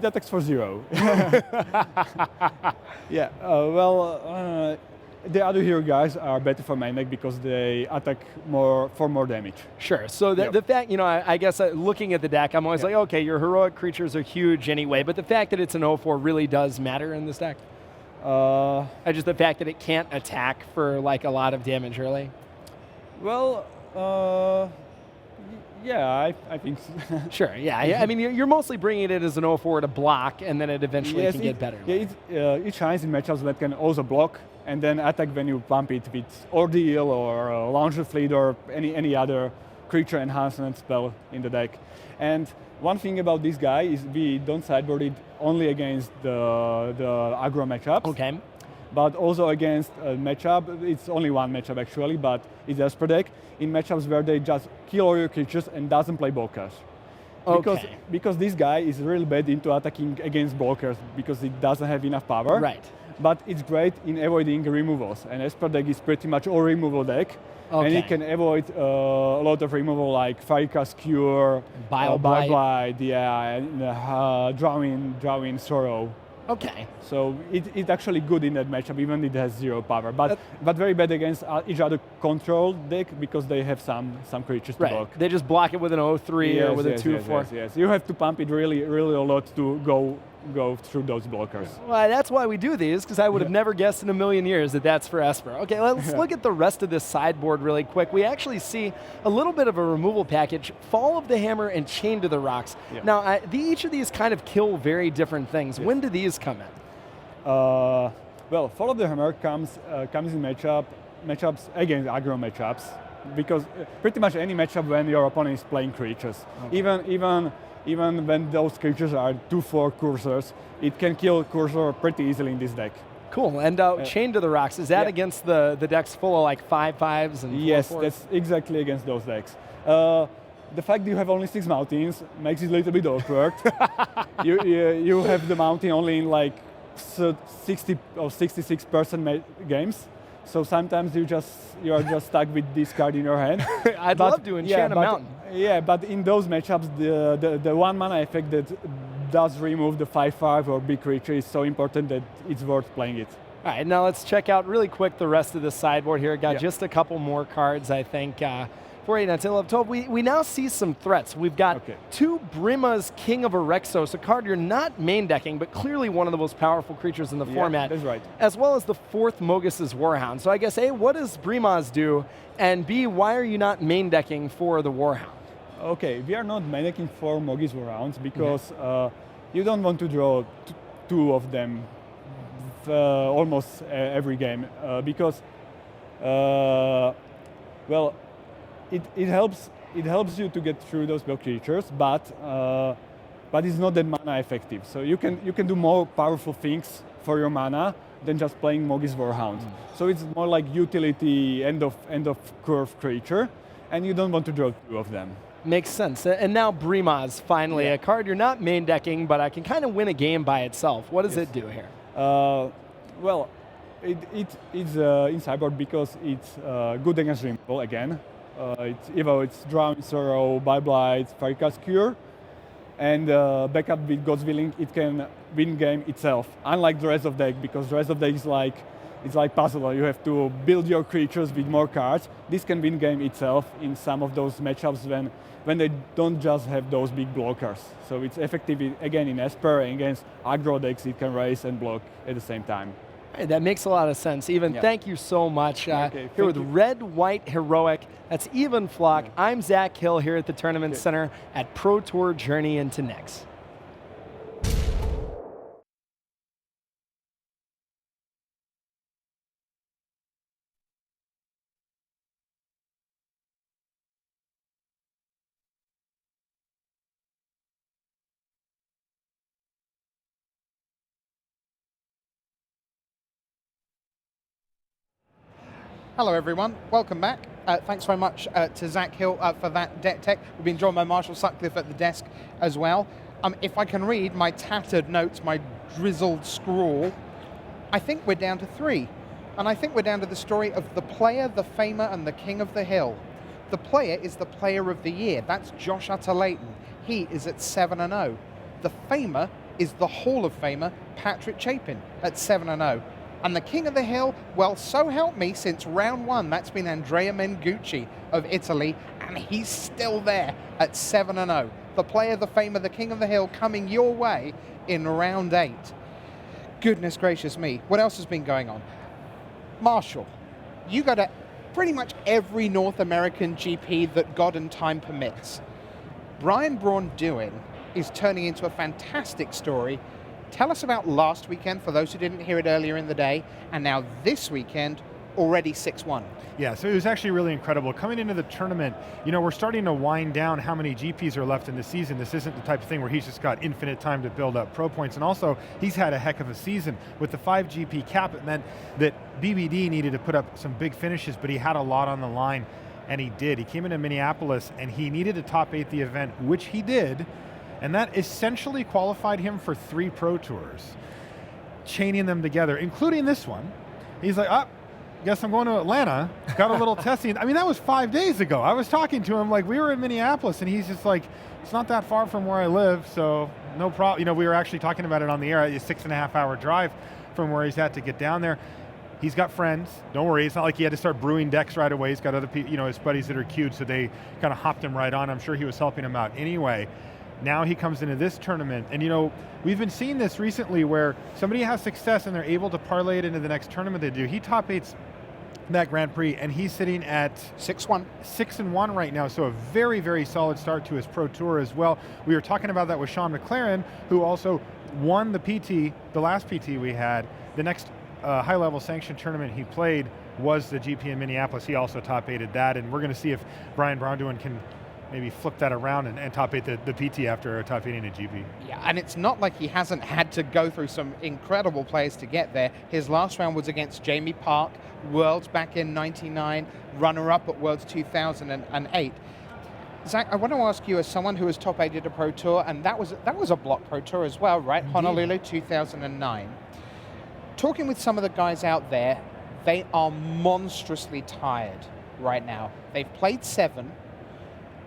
Q: attacks for 0. Yeah. The other hero guys are better for main deck because they attack for more damage.
M: Sure. So the fact, I guess looking at the deck, I'm always like, okay, your heroic creatures are huge anyway, but the fact that it's an 0/4 really does matter in this deck. Just the fact that it can't attack for like a lot of damage early.
Q: Well, yeah, I think so.
M: Sure, yeah. I mean, you're mostly bringing it as an 0/4 to block, and then it eventually can get better.
Q: Yeah, it shines in matchups that can also block and then attack when you pump it with Ordeal or Launcher Fleet or any other creature enhancement spell in the deck. And one thing about this guy is we don't sideboard it only against the aggro matchups.
M: Okay.
Q: But also against a matchup, it's only one matchup actually, but it's Esper deck, in matchups where they just kill all your creatures and doesn't play blockers. Because this guy is really bad into attacking against blockers because it doesn't have enough power.
M: Right.
Q: But it's great in avoiding removals, and Esper deck is pretty much all removal deck. And it can avoid a lot of removal like Firecast Cure,
M: Bile Blight.
Q: and Drawing Sorrow.
M: Okay.
Q: So it's actually good in that matchup, even if it has 0 power. But very bad against each other control deck because they have some creatures to block.
M: They just block it with an 0/3 or with a 2/4.
Q: Yes. You have to pump it really a lot to go through those blockers.
M: Well, that's why we do these, because I would have never guessed in a million years that that's for Esper. Okay, let's look at the rest of this sideboard really quick. We actually see a little bit of a removal package, Fall of the Hammer and Chain to the Rocks.
Q: Yeah.
M: Now, each of these kind of kill very different things. When do these come in?
Q: Well, Fall of the Hammer comes in matchups against aggro matchups, because pretty much any matchup when your opponent is playing creatures, even when those creatures are 2/4 cursors, it can kill cursor pretty easily in this deck.
M: Cool. And Chain to the Rocks, is that against the decks full of like 5/5s and 4/4s?
Q: Yes, that's exactly against those decks. The fact that you have only 6 mountains makes it a little bit awkward. you have the mountain only in like 60 or 66% games. So sometimes you are just stuck with this card in your hand.
M: I'd love to enchant a mountain.
Q: Yeah, but in those matchups, the 1 mana effect that does remove the 5/5 or big creature is so important that it's worth playing it.
M: All right, now let's check out really quick the rest of the sideboard here. Got
Q: Yeah.
M: just a couple more cards, I think, for you. Now, till up top, we now see some threats. We've got two Brima's King of Erexos, a card you're not main decking, but clearly one of the most powerful creatures in the
Q: Yeah,
M: format.
Q: that's right.
M: As well as the fourth Mogus's Warhound. So I guess, A, what does Brima's do? And B, why are you not main decking for the Warhound?
Q: Okay, we are not main decking for Mogis Warhounds because you don't want to draw two of them almost every game because, well, it helps you to get through those block creatures, but it's not that mana effective. So you can do more powerful things for your mana than just playing Mogis Warhound. So it's more like utility end of curve creature, and you don't want to draw two of them.
M: Makes sense. And now Brima's, finally, a card you're not main decking, but I can kind of win a game by itself. What does it do here?
Q: Well, it's in sideboard because it's good against removal again. It's Drown, Sorrow, Bye-Blight, Firecast Cure, and backup with God's Willing, it can win game itself. Unlike the rest of deck, because the rest of deck is like puzzle. You have to build your creatures with more cards. This can win game itself in some of those matchups when they don't just have those big blockers. So it's effective again in Esper and against aggro decks. It can raise and block at the same time.
M: Hey, that makes a lot of sense. Even, thank you so much. Here with Red, White, Heroic. That's Even Flock. I'm Zach Hill here at the Tournament Center at Pro Tour Journey into Nyx.
A: Hello everyone, welcome back. Thanks very much to Zach Hill for that deck tech. We've been joined by Marshall Sutcliffe at the desk as well. If I can read my tattered notes, my drizzled scrawl, I think we're down to 3. And I think we're down to the story of the player, the famer, and the king of the hill. The player is the player of the year. That's Josh Utter-Layton. He is at 7-0. The famer is the Hall of Famer, Patrick Chapin, at 7-0. And the king of the hill, well, so help me, since round 1, that's been Andrea Mengucci of Italy, and he's still there at 7-0. The player, the famer, the king of the hill coming your way in round 8. Goodness gracious me, what else has been going on? Marshall, you go to pretty much every North American GP that God and time permits. Brian Braun-Duin is turning into a fantastic story. Tell us about last weekend, for those who didn't hear it earlier in the day, and now this weekend, already 6-1.
O: Yeah, so it was actually really incredible. Coming into the tournament, we're starting to wind down how many GPs are left in the season. This isn't the type of thing where he's just got infinite time to build up pro points. And also, he's had a heck of a season. With the 5 GP cap, it meant that BBD needed to put up some big finishes, but he had a lot on the line, and he did. He came into Minneapolis, and he needed to top 8 the event, which he did. And that essentially qualified him for 3 Pro Tours, chaining them together, including this one. He's like, guess I'm going to Atlanta. Got a little testing. I mean, that was 5 days ago. I was talking to him like we were in Minneapolis, and he's just like, it's not that far from where I live, so no problem. We were actually talking about it on the air. It's a 6.5-hour drive from where he's at to get down there. He's got friends. Don't worry. It's not like he had to start brewing decks right away. He's got other people, his buddies that are queued, so they kind of hopped him right on. I'm sure he was helping him out anyway. Now he comes into this tournament, and we've been seeing this recently where somebody has success and they're able to parlay it into the next tournament they do. He top 8's that Grand Prix, and he's sitting at
A: 6-1.
O: 6-1 right now, so a very, very solid start to his Pro Tour as well. We were talking about that with Sean McLaren, who also won the PT, the last PT we had. The next high-level sanctioned tournament he played was the GP in Minneapolis. He also top 8'd that, and we're going to see if Brian Braun-Duin can maybe flip that around and top 8 the PT after top 8 in a GP.
A: Yeah, and it's not like he hasn't had to go through some incredible players to get there. His last round was against Jamie Park, Worlds back in '99, runner-up at Worlds 2008. Zach, I want to ask you, as someone who was top 8 at a Pro Tour, and that was a block Pro Tour as well, right?
M: Indeed.
A: Honolulu 2009. Talking with some of the guys out there, they are monstrously tired right now. They've played 7.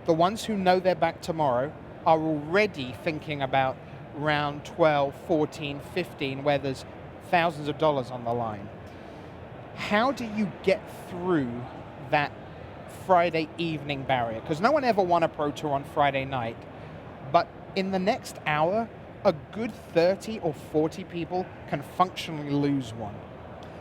A: The ones who know they're back tomorrow are already thinking about round 12, 14, 15, where there's thousands of dollars on the line. How do you get through that Friday evening barrier? Because no one ever won a Pro Tour on Friday night, but in the next hour, a good 30 or 40 people can functionally lose one.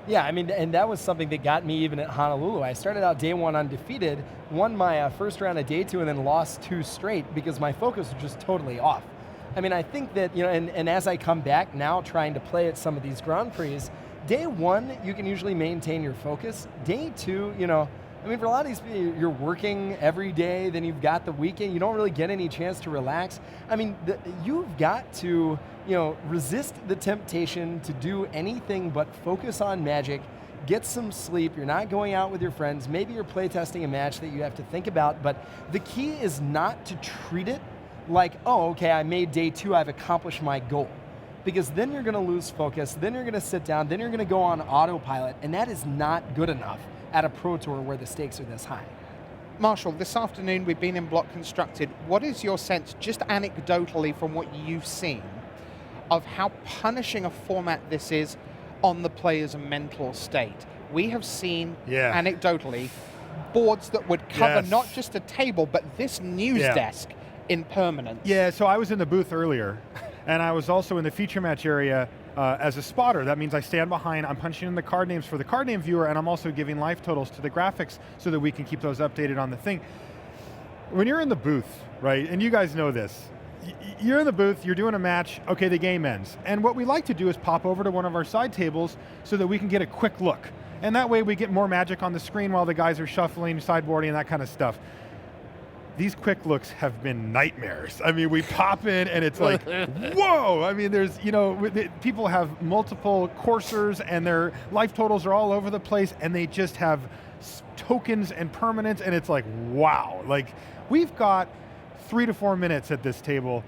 M: Yeah, I mean, and that was something that got me even at Honolulu. I started out day one undefeated, won my first round of day two, and then lost 2 straight because my focus was just totally off. I mean, I think that, and as I come back now trying to play at some of these Grand Prix, day one, you can usually maintain your focus. Day two, I mean, for a lot of these people, you're working every day, then you've got the weekend, you don't really get any chance to relax. I mean, you've got to, resist the temptation to do anything but focus on Magic, get some sleep, you're not going out with your friends, maybe you're playtesting a match that you have to think about, but the key is not to treat it like, oh, okay, I made day two, I've accomplished my goal. Because then you're gonna lose focus, then you're gonna sit down, then you're gonna go on autopilot, and that is not good enough at a Pro Tour where the stakes are this high.
A: Marshall, this afternoon we've been in Block Constructed. What is your sense, just anecdotally from what you've seen, of how punishing a format this is on the player's mental state? We have seen, anecdotally, boards that would cover not just a table, but this news desk in permanence.
O: Yeah, so I was in the booth earlier, and I was also in the feature match area as a spotter. That means I stand behind, I'm punching in the card names for the card name viewer, and I'm also giving life totals to the graphics so that we can keep those updated on the thing. When you're in the booth, right, and you guys know this, you're in the booth, you're doing a match, okay, the game ends. And what we like to do is pop over to one of our side tables so that we can get a quick look. And that way we get more Magic on the screen while the guys are shuffling, sideboarding, and that kind of stuff. These quick looks have been nightmares. I mean, we pop in and it's like, whoa! I mean, there's, people have multiple coursers and their life totals are all over the place and they just have tokens and permanents and it's like, wow. Like, we've got 3 to 4 minutes at this table.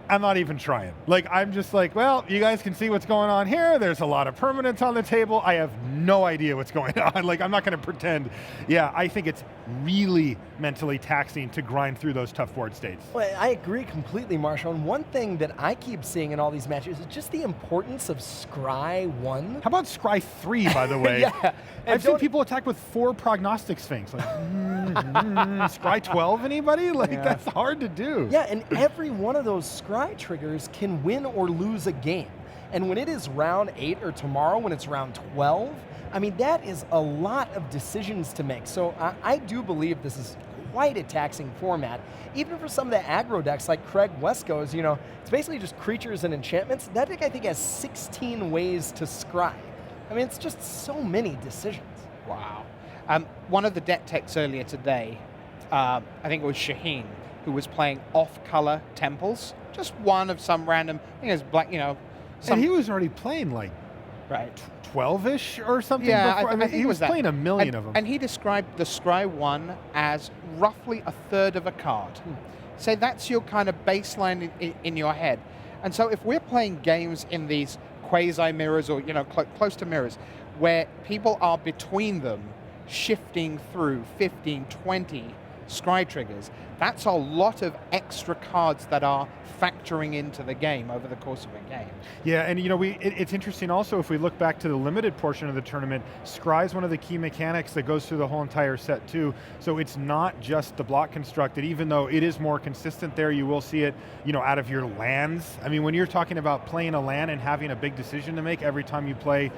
O: I'm not even trying. Like, I'm just like, well, you guys can see what's going on here. There's a lot of permanents on the table. I have no idea what's going on. Like, I'm not going to pretend. Yeah, I think it's really mentally taxing to grind through those tough board states.
M: Well, I agree completely, Marshall. And one thing that I keep seeing in all these matches is just the importance of Scry 1.
O: How about Scry 3, by the way?
M: Yeah.
O: I've seen people attack with 4 Prognostic Sphinx. Like, Scry 12, anybody? Like, that's hard to do.
M: Yeah, and every one of those Scry triggers can win or lose a game. And when it is round 8 or tomorrow when it's round 12, I mean, that is a lot of decisions to make. So I do believe this is quite a taxing format. Even for some of the aggro decks like Craig Wesco's, it's basically just creatures and enchantments. That deck I think has 16 ways to scry. I mean, it's just so many decisions.
A: Wow. One of the deck techs earlier today, I think it was Shaheen, who was playing off-color temples. Just one of some random, I think it was black,
O: And he was already playing like 12-ish or something before. I mean, he was playing a million of them.
A: And he described the Scry 1 as roughly a third of a card. So that's your kind of baseline in your head. And so if we're playing games in these quasi-mirrors or, close to mirrors, where people are between them shifting through 15, 20 Scry triggers, that's a lot of extra cards that are factoring into the game over the course of a game.
O: Yeah, and it's interesting also if we look back to the limited portion of the tournament, Scry is one of the key mechanics that goes through the whole entire set too. So it's not just the block constructed, even though it is more consistent there, you will see it, out of your lands. I mean, when you're talking about playing a land and having a big decision to make every time you play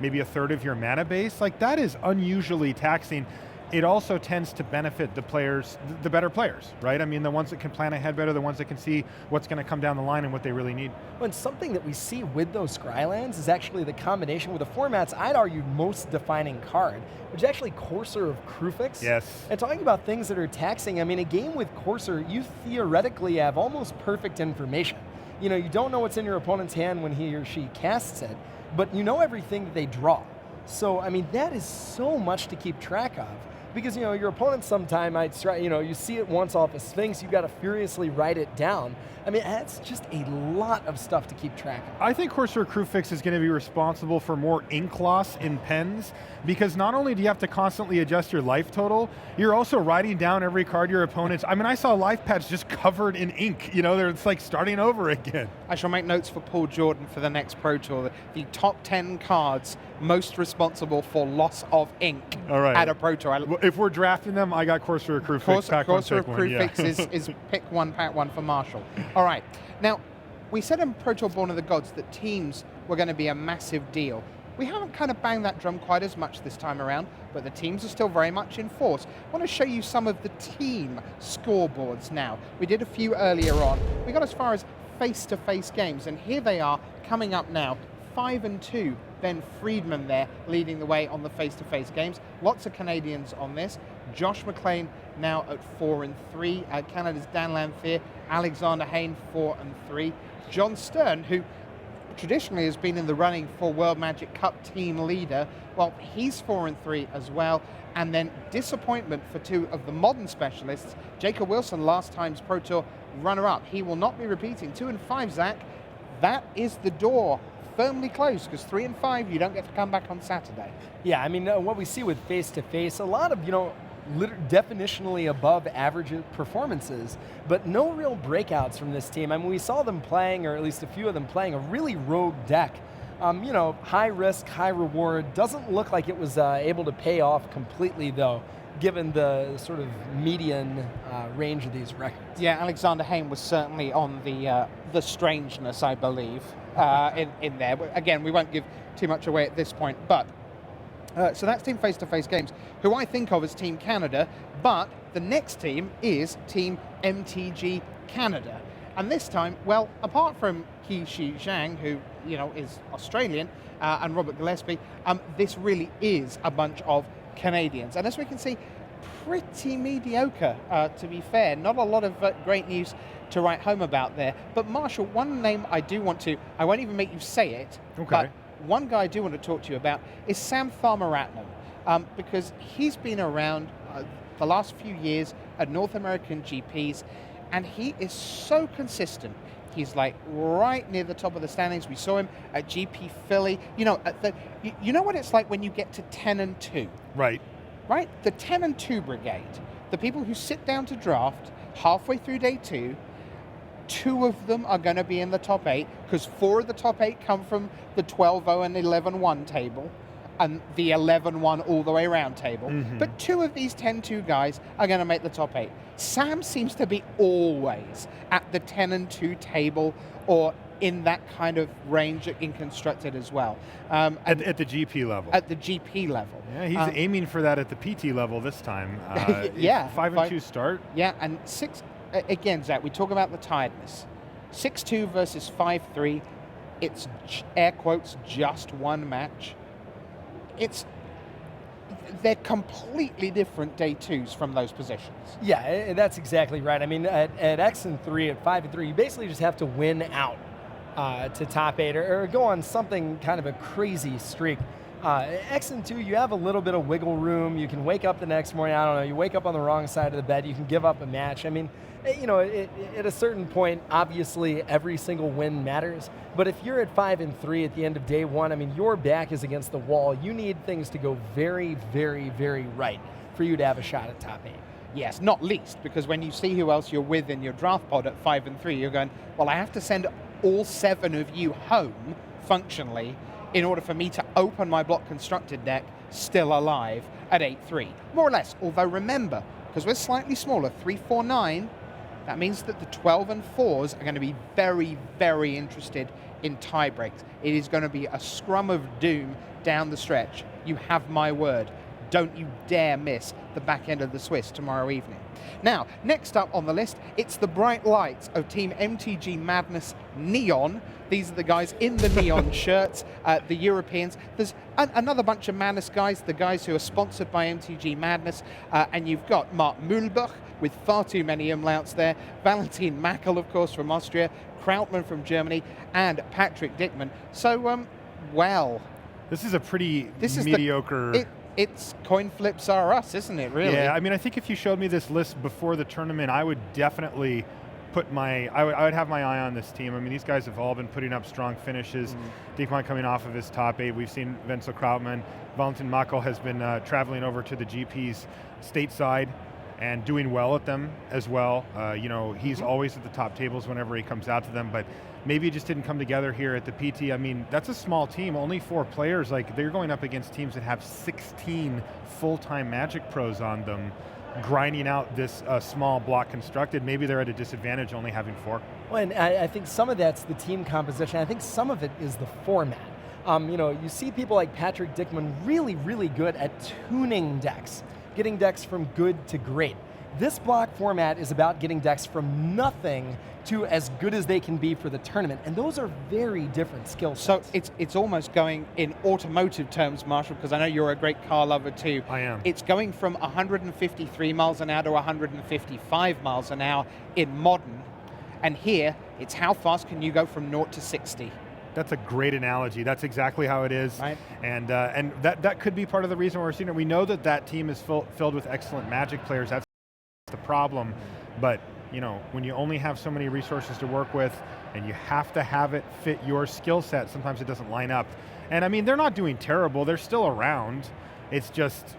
O: maybe a third of your mana base, like that is unusually taxing. It also tends to benefit the players, the better players, right? I mean, the ones that can plan ahead better, the ones that can see what's going to come down the line and what they really need.
M: Well, and something that we see with those Scrylands is actually the combination with the formats, I'd argue, most defining card, which is actually Courser of Krufix.
O: Yes.
M: And talking about things that are taxing, I mean, a game with Courser, you theoretically have almost perfect information. You don't know what's in your opponent's hand when he or she casts it, but you know everything that they draw. So, I mean, that is so much to keep track of. Because, your opponent sometime might strike, you see it once off a Sphinx, you've got to furiously write it down. I mean, that's just a lot of stuff to keep track of.
O: I think Courser Krufix is going to be responsible for more ink loss in pens, because not only do you have to constantly adjust your life total, you're also writing down every card your opponent's. I mean, I saw life pads just covered in ink. It's like starting over again.
A: I shall make notes for Paul Jordan for the next Pro Tour. The top 10 cards most responsible for loss of ink at a Pro Tour.
O: Well, if we're drafting them, I got Corsair Crew Fix.
A: Corsair Crew Fix is pick one, pack one for Marshall. All right. Now, we said in Pro Tour Born of the Gods that teams were going to be a massive deal. We haven't kind of banged that drum quite as much this time around, but the teams are still very much in force. I want to show you some of the team scoreboards now. We did a few earlier on. We got as far as face-to-face games, and here they are coming up now. 5 and 2. Ben Friedman there leading the way on the face-to-face games. Lots of Canadians on this. Josh McLean now at 4 and 3. Canada's Dan Lanthier, Alexander Hayne 4 and 3. John Stern, who traditionally has been in the running for World Magic Cup team leader, well, he's 4 and 3 as well. And then disappointment for two of the modern specialists. Jacob Wilson, last time's Pro Tour runner-up. He will not be repeating. 2 and 5, Zach. That is the door firmly closed, because 3 and 5, you don't get to come back on Saturday.
M: Yeah, I mean, what we see with face-to-face, a lot of, definitionally above average performances, but no real breakouts from this team. I mean, we saw them playing, or at least a few of them playing, a really rogue deck. High risk, high reward. Doesn't look like it was able to pay off completely, though, given the sort of median range of these records.
A: Yeah, Alexander Hayne was certainly on the strangeness, I believe, in there. But again, we won't give too much away at this point, but so that's Team Face-to-Face Games, who I think of as Team Canada, but the next team is Team MTG Canada. And this time, well, apart from Qi Zhang, who, is Australian, and Robert Gillespie, this really is a bunch of Canadians. And as we can see, pretty mediocre, to be fair. Not a lot of great news to write home about there. But Marshall, one name I won't even make you say it, but one guy I do want to talk to you about is Sam Tharmaratnam, because he's been around the last few years at North American GPs, and he is so consistent. He's like right near the top of the standings. We saw him at GP Philly. You know what it's like when you get to 10 and 2.
O: Right.
A: Right? The 10 and 2 brigade, the people who sit down to draft halfway through day 2, 2 of them are going to be in the top 8, because 4 of the top 8 come from the 12-0 and 11-1 table, and the 11-1 all the way around table. Mm-hmm. But 2 of these 10-2 guys are going to make the top 8. Sam seems to be always at the 10 and 2 table, or in that kind of range in Constructed as well.
O: At the GP level.
A: At the GP level.
O: Yeah, he's aiming for that at the PT level this time.
A: Yeah.
O: 5 and 2 start.
A: Yeah, and 6, again, Zach, we talk about the tiredness. 6-2 versus 5-3. It's, air quotes, just one match. They're completely different day 2s from those positions.
M: Yeah, that's exactly right. I mean, at X and 3, at 5 and 3, you basically just have to win out to top 8 or go on something kind of a crazy streak. X and 2, you have a little bit of wiggle room. You can wake up the next morning, I don't know, you wake up on the wrong side of the bed, you can give up a match. I mean, at a certain point, obviously every single win matters. But if you're at 5 and 3 at the end of day 1, I mean, your back is against the wall. You need things to go very, very, very right for you to have a shot at top 8.
A: Yes, not least, because when you see who else you're with in your draft pod at 5 and 3, you're going, well, I have to send all 7 of you home, functionally, in order for me to open my block constructed deck still alive at 8-3. More or less, although remember, because we're slightly smaller, 3-4-9, that means that the 12 and 4s are going to be very, very interested in tie breaks. It is going to be a scrum of doom down the stretch. You have my word. Don't you dare miss the back end of the Swiss tomorrow evening. Now, next up on the list, it's the bright lights of Team MTG Madness Neon. These are the guys in the neon shirts, the Europeans. There's another bunch of Madness guys, the guys who are sponsored by MTG Madness, and you've got Mark Mühlbach with far too many umlauts there, Valentin Mackel, of course, from Austria, Krautmann from Germany, and Patrick Dickman. So, well...
O: This is a pretty mediocre...
A: It's coin flips are us, isn't it, really?
O: Yeah, I mean, I think if you showed me this list before the tournament, I would definitely I would have my eye on this team. I mean, these guys have all been putting up strong finishes. Diekman coming off of his top 8. We've seen Wenzel Krautmann. Valentin Mackel has been traveling over to the GPs stateside and doing well at them as well. He's always at the top tables whenever he comes out to them, but maybe it just didn't come together here at the PT. I mean, that's a small team, only 4 players. Like, they're going up against teams that have 16 full-time Magic pros on them, grinding out this small block constructed. Maybe they're at a disadvantage only having 4.
M: Well, and I think some of that's the team composition. I think some of it is the format. You see people like Patrick Dickman really, really good at tuning decks, getting decks from good to great. This block format is about getting decks from nothing to as good as they can be for the tournament, and those are very different skill sets.
A: So it's almost going in automotive terms, Marshall, because I know you're a great car lover too.
O: I am.
A: It's going from 153 miles an hour to 155 miles an hour in modern, and here it's how fast can you go from 0 to 60.
O: That's a great analogy. That's exactly how it is.
A: Right.
O: And that could be part of the reason we're seeing it. We know that team is filled with excellent Magic players. That's the problem. But when you only have so many resources to work with and you have to have it fit your skill set, sometimes it doesn't line up. And I mean, they're not doing terrible. They're still around. It's just,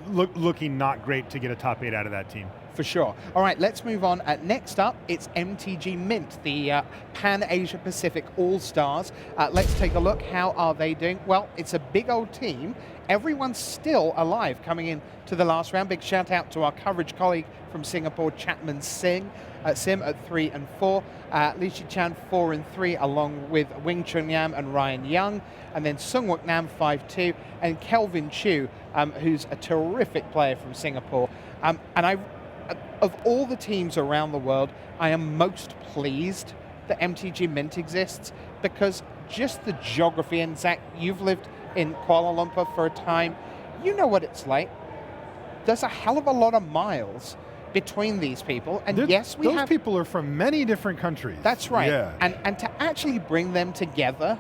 O: looking not great to get a top 8 out of that team.
A: For sure. All right, let's move on. Next up, it's MTG Mint, the Pan-Asia Pacific All-Stars. Let's take a look. How are they doing? Well, it's a big old team. Everyone's still alive coming in to the last round. Big shout out to our coverage colleague from Singapore, Chapman Sim at 3 and 4. Li Chan 4 and 3, along with Wing Chun Yam and Ryan Young. And then Sung Wook Nam 5-2, and Kelvin Chu, who's a terrific player from Singapore. Of all the teams around the world, I am most pleased that MTG Mint exists, because just the geography, and Zach, you've lived in Kuala Lumpur for a time, you know what it's like. There's a hell of a lot of miles between these people, and yes,
O: those people are from many different countries.
A: That's right.
O: Yeah.
A: And to actually bring them together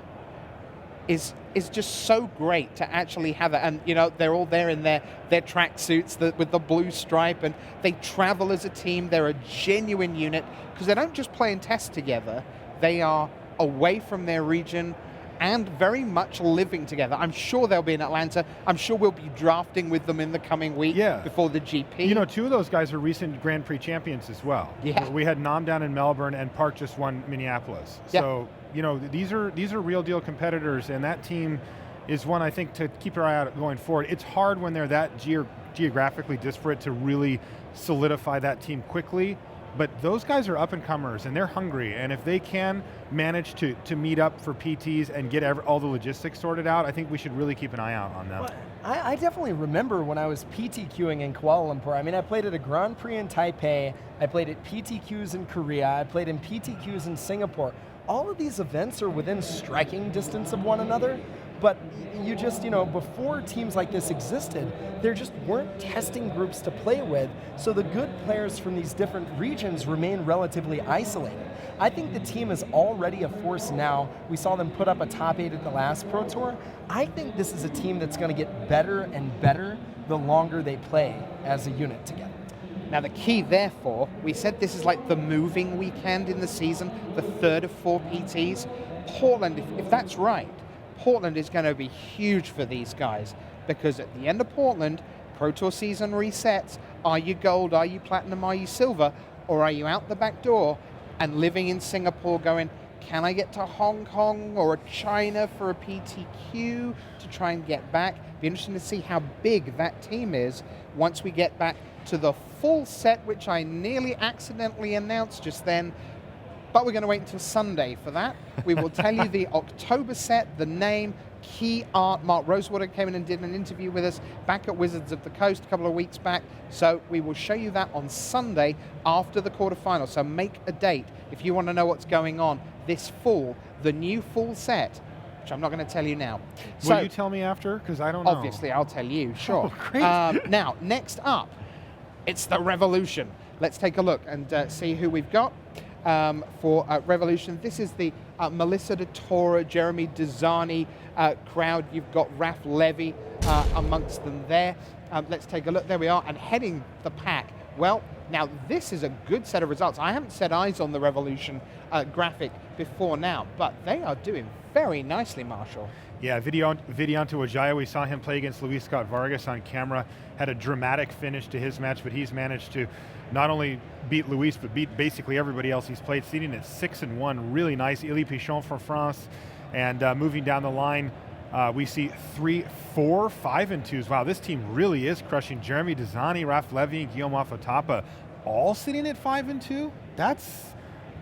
A: is just so great to actually have it. And they're all there in their tracksuits with the blue stripe, and they travel as a team. They're a genuine unit, because they don't just play and test together. They are away from their region and very much living together. I'm sure they'll be in Atlanta. I'm sure we'll be drafting with them in the coming week before the GP.
O: 2 of those guys are recent Grand Prix champions as well.
A: Yeah.
O: We had Nam down in Melbourne, and Park just won Minneapolis.
A: Yeah.
O: So, these are real deal competitors, and that team is one I think to keep your eye out going forward. It's hard when they're that geographically disparate to really solidify that team quickly. But those guys are up-and-comers, and they're hungry. And if they can manage to meet up for PTs and get all the logistics sorted out, I think we should really keep an eye out on them.
M: Well, I definitely remember when I was PTQing in Kuala Lumpur. I mean, I played at a Grand Prix in Taipei. I played at PTQs in Korea. I played in PTQs in Singapore. All of these events are within striking distance of one another. But you just, before teams like this existed, there just weren't testing groups to play with, so the good players from these different regions remain relatively isolated. I think the team is already a force now. We saw them put up a top 8 at the last Pro Tour. I think this is a team that's going to get better and better the longer they play as a unit together.
A: Now the key, therefore, we said this is like the moving weekend in the season, the third of 4 PTs. Portland, if that's right, Portland is going to be huge for these guys, because at the end of Portland, Pro Tour season resets. Are you gold? Are you platinum? Are you silver? Or are you out the back door and living in Singapore going, can I get to Hong Kong or China for a PTQ to try and get back? Be interesting to see how big that team is once we get back to the full set, which I nearly accidentally announced just then. But we're going to wait until Sunday for that. We will tell you the October set, the name, key art. Mark Rosewater came in and did an interview with us back at Wizards of the Coast a couple of weeks back. So we will show you that on Sunday after the quarterfinals. So make a date if you want to know what's going on this fall, the new full set, which I'm not going to tell you now.
O: Will you tell me after? Because I don't know.
A: Obviously, I'll tell you, sure.
O: Oh, great.
A: Now, next up, it's the Revolution. Let's take a look and see who we've got. For Revolution. This is the Melissa DeTora, Jeremy Dezani crowd. You've got Raf Levy amongst them there. Let's take a look. There we are. And heading the pack. Well, now this is a good set of results. I haven't set eyes on the Revolution graphic before now, but they are doing very nicely, Marshall.
O: Yeah, Vidianto Ojaya, we saw him play against Luis Scott Vargas on camera, had a dramatic finish to his match, but he's managed to not only beat Luis, but beat basically everybody else he's played, sitting at 6-1, really nice. Elie Pichon from France, and moving down the line, we see 3, 4, 5-2s. Wow, this team really is crushing. Jeremy Dezani, Raf Levy, and Guillaume Afotapa, all sitting at 5-2.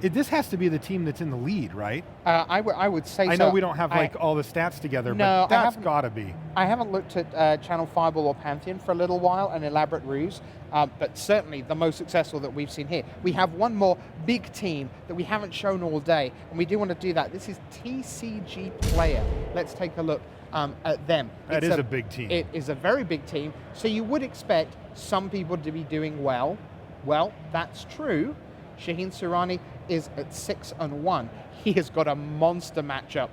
O: This has to be the team that's in the lead, right?
A: I would say so.
O: I know we don't have all the stats together,
A: no,
O: but that's got to be.
A: I haven't looked at Channel Fireball or Pantheon for a little while, an elaborate ruse, but certainly the most successful that we've seen here. We have one more big team that we haven't shown all day, and we do want to do that. This is TCG Player. Let's take a look at them.
O: That is a big team.
A: It is a very big team, so you would expect some people to be doing well. Well, that's true. Shaheen Surani is at 6-1. He has got a monster matchup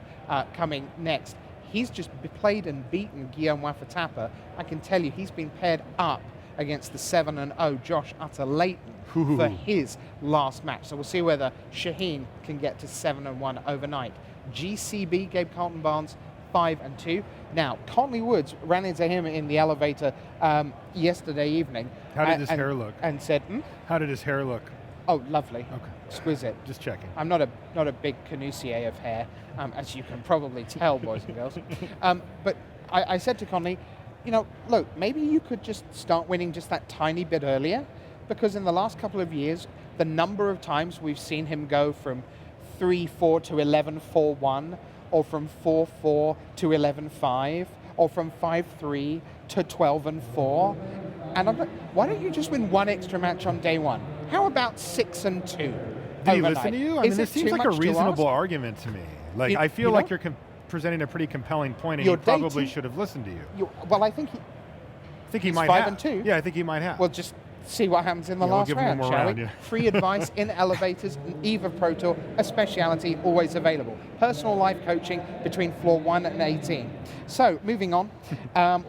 A: coming next. He's just played and beaten Guillaume Wafatapa. I can tell you, he's been paired up against the 7-0 Josh Utter-Leighton for his last match. So we'll see whether Shaheen can get to 7-1 overnight. GCB, Gabe Carlton Barnes, 5-2. Now, Conley Woods ran into him in the elevator yesterday evening.
O: How did his hair look?
A: And said,
O: How did his hair look?
A: Oh, lovely.
O: Okay.
A: Exquisite.
O: Just checking.
A: I'm not a big connoisseur of hair, as you can probably tell, boys and girls. But I said to Conley, look, maybe you could just start winning just that tiny bit earlier, because in the last couple of years, the number of times we've seen him go from 3-4 to 11-4-1, or from 4-4 to 11-5, or from 5-3 to 12-4. And I'm like, why don't you just win one extra match on day one? How about 6-2?
O: Did he listen to you? I mean, this seems like a reasonable argument to me. Like, I feel like you're presenting a pretty compelling point, and he probably should have listened to you.
A: Well, I think
O: he might
A: 5-2.
O: Yeah, I think he might have.
A: Well, just see what happens in the
O: we'll
A: last
O: give him
A: round,
O: one more
A: shall
O: round,
A: we?
O: yeah.
A: Free advice in elevators, Eve of Pro Tour, a speciality always available. Personal life coaching between floor 1 and 18. So, moving on,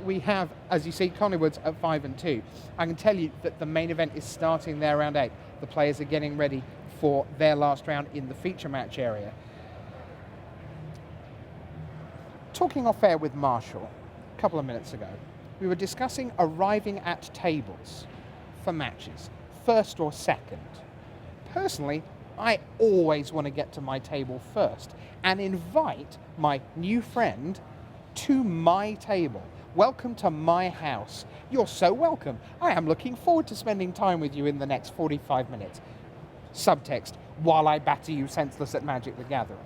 A: we have, as you see, Conley Woods at 5-2. I can tell you that the main event is starting there around 8. The players are getting ready for their last round in the feature match area. Talking off air with Marshall a couple of minutes ago, we were discussing arriving at tables for matches, first or second. Personally, I always want to get to my table first and invite my new friend to my table. Welcome to my house. You're so welcome. I am looking forward to spending time with you in the next 45 minutes. Subtext, while I batter you senseless at Magic the Gathering.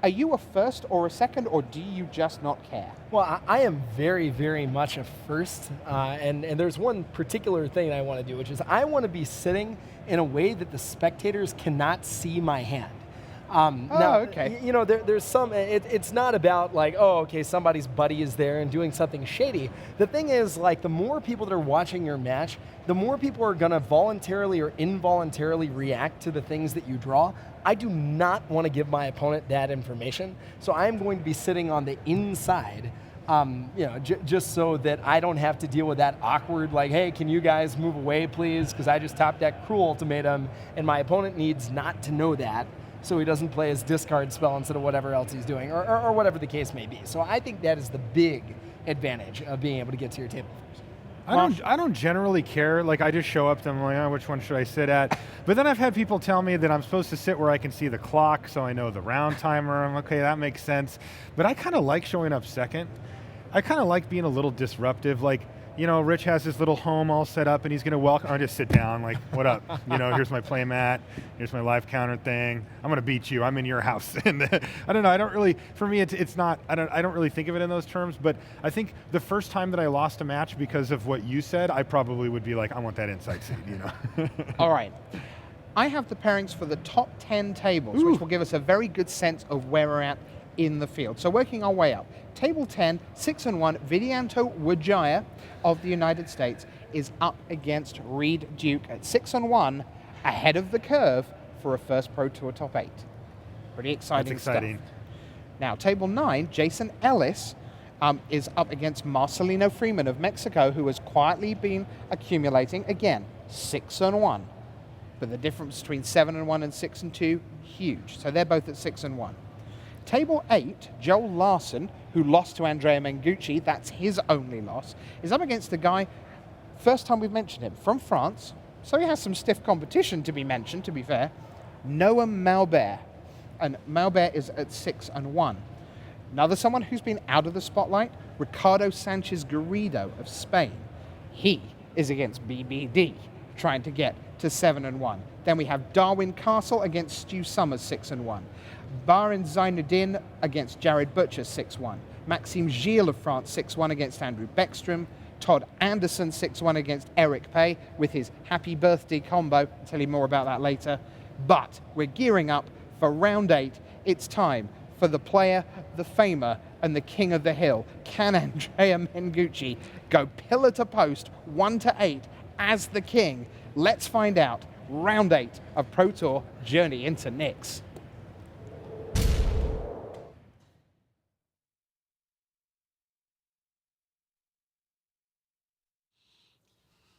A: Are you a first or a second, or do you just not care?
M: Well, I am very, very much a first, and there's one particular thing I want to do, which is I want to be sitting in a way that the spectators cannot see my hand. Now,
A: okay.
M: There's some, it's not about like, oh, okay, somebody's buddy is there and doing something shady. The thing is, like, the more people that are watching your match, the more people are going to voluntarily or involuntarily react to the things that you draw. I do not want to give my opponent that information, so I'm going to be sitting on the inside, just so that I don't have to deal with that awkward, like, hey, can you guys move away, please? Because I just topped that cruel ultimatum, and my opponent needs not to know that, so he doesn't play his discard spell instead of whatever else he's doing, or whatever the case may be. So I think that is the big advantage of being able to get to your table first.
O: I don't generally care. Like, I just show up to them, like, oh, which one should I sit at? But then I've had people tell me that I'm supposed to sit where I can see the clock, so I know the round timer. I'm okay, that makes sense. But I kind of like showing up second. I kind of like being a little disruptive. Like, Rich has his little home all set up, and he's going to welcome. I just sit down, like, what up? Here's my play mat. Here's my live counter thing. I'm going to beat you. I'm in your house. And I don't know. I don't really. For me, it's not. I don't really think of it in those terms. But I think the first time that I lost a match because of what you said, I probably would be like, I want that inside seat.
A: All right. I have the pairings for the top 10 tables, which will give us a very good sense of where we're at in the field. So working our way up. Table 10, 6-1, Vidianto Wijaya of the United States is up against Reed Duke at 6-1, ahead of the curve for a first Pro Tour top 8. Pretty exciting stuff. Now, table 9, Jason Ellis is up against Marcelino Freeman of Mexico, who has quietly been accumulating, again, 6-1. but the difference between 7-1 and 6-2, huge. So they're both at 6-1. Table 8, Joel Larson, who lost to Andrea Mengucci, that's his only loss, is up against a guy, first time we've mentioned him, from France, so he has some stiff competition to be mentioned, to be fair, Noah Malbert. And Malbert is at 6-1. Another someone who's been out of the spotlight, Ricardo Sanchez Garrido of Spain. He is against BBD, trying to get to 7-1. Then we have Darwin Castle against Stu Summers, 6-1. Barin Zainuddin against Jared Butcher, 6-1. Maxime Gilles of France, 6-1 against Andrew Beckstrom. Todd Anderson, 6-1 against Eric Pay with his happy birthday combo. I'll tell you more about that later. But we're gearing up for round 8. It's time for the player, the famer, and the king of the hill. Can Andrea Mengucci go pillar to post 1-8 as the king? Let's find out. Round 8 of Pro Tour Journey into Nyx.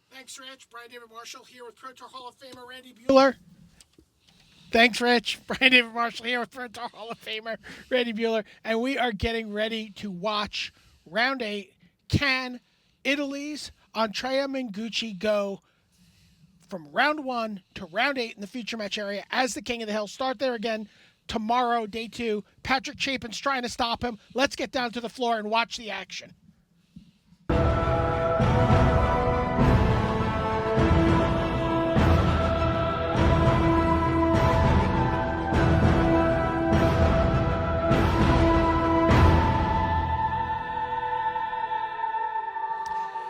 B: Thanks, Rich. Brian David Marshall here with Pro Tour Hall of Famer Randy Buehler. Thanks, Rich. Brian David Marshall here with Pro Tour Hall of Famer Randy Buehler. And we are getting ready to watch round 8. Can Italy's Andrea Mengucci go from round 1 to round 8 in the feature match area as the king of the hill? Start there again tomorrow, day 2. Patrick Chapin's trying to stop him. Let's get down to the floor and watch the action.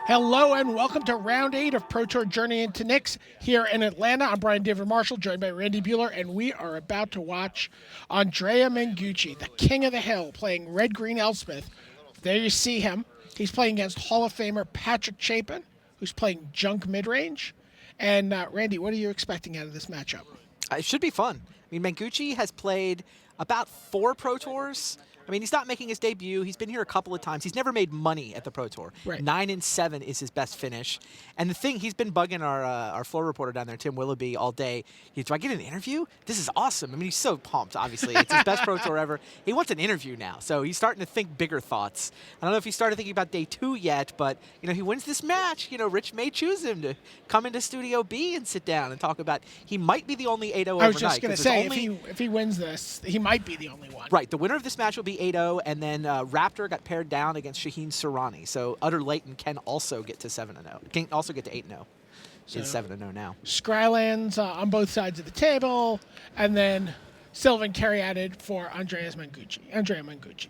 B: Hello and welcome to round 8 of Pro Tour Journey into Nyx here in Atlanta. I'm Brian David Marshall, joined by Randy Buehler, and we are about to watch Andrea Mengucci, the king of the hill, playing red-green Elspeth. There you see him. He's playing against Hall of Famer Patrick Chapin, who's playing junk mid-range. And Randy, what are you expecting out of this matchup?
T: It should be fun. I mean, Mengucci has played about 4 Pro Tours. I mean, he's not making his debut. He's been here a couple of times. He's never made money at the Pro Tour.
B: Right.
T: 9-7 is his best finish. And the thing, he's been bugging our floor reporter down there, Tim Willoughby, all day. Do I get an interview? This is awesome. I mean, he's so pumped, obviously. It's his best Pro Tour ever. He wants an interview now, so he's starting to think bigger thoughts. I don't know if he started thinking about day 2 yet, but, you know, he wins this match. You know, Rich may choose him to come into Studio B and sit down and talk about, he might be the only 8-0 overnight.
B: I was just going to say, if he wins this, he might be the only one.
T: Right. The winner of this match will be 8-0, and then Raptor got paired down against Shaheen Surani. So Utter Leighton can also get to 7-0. Can also get to 8-0. So is 7-0 now.
B: Skrylands on both sides of the table, and then Sylvan Carey added for Andrea Mengucci.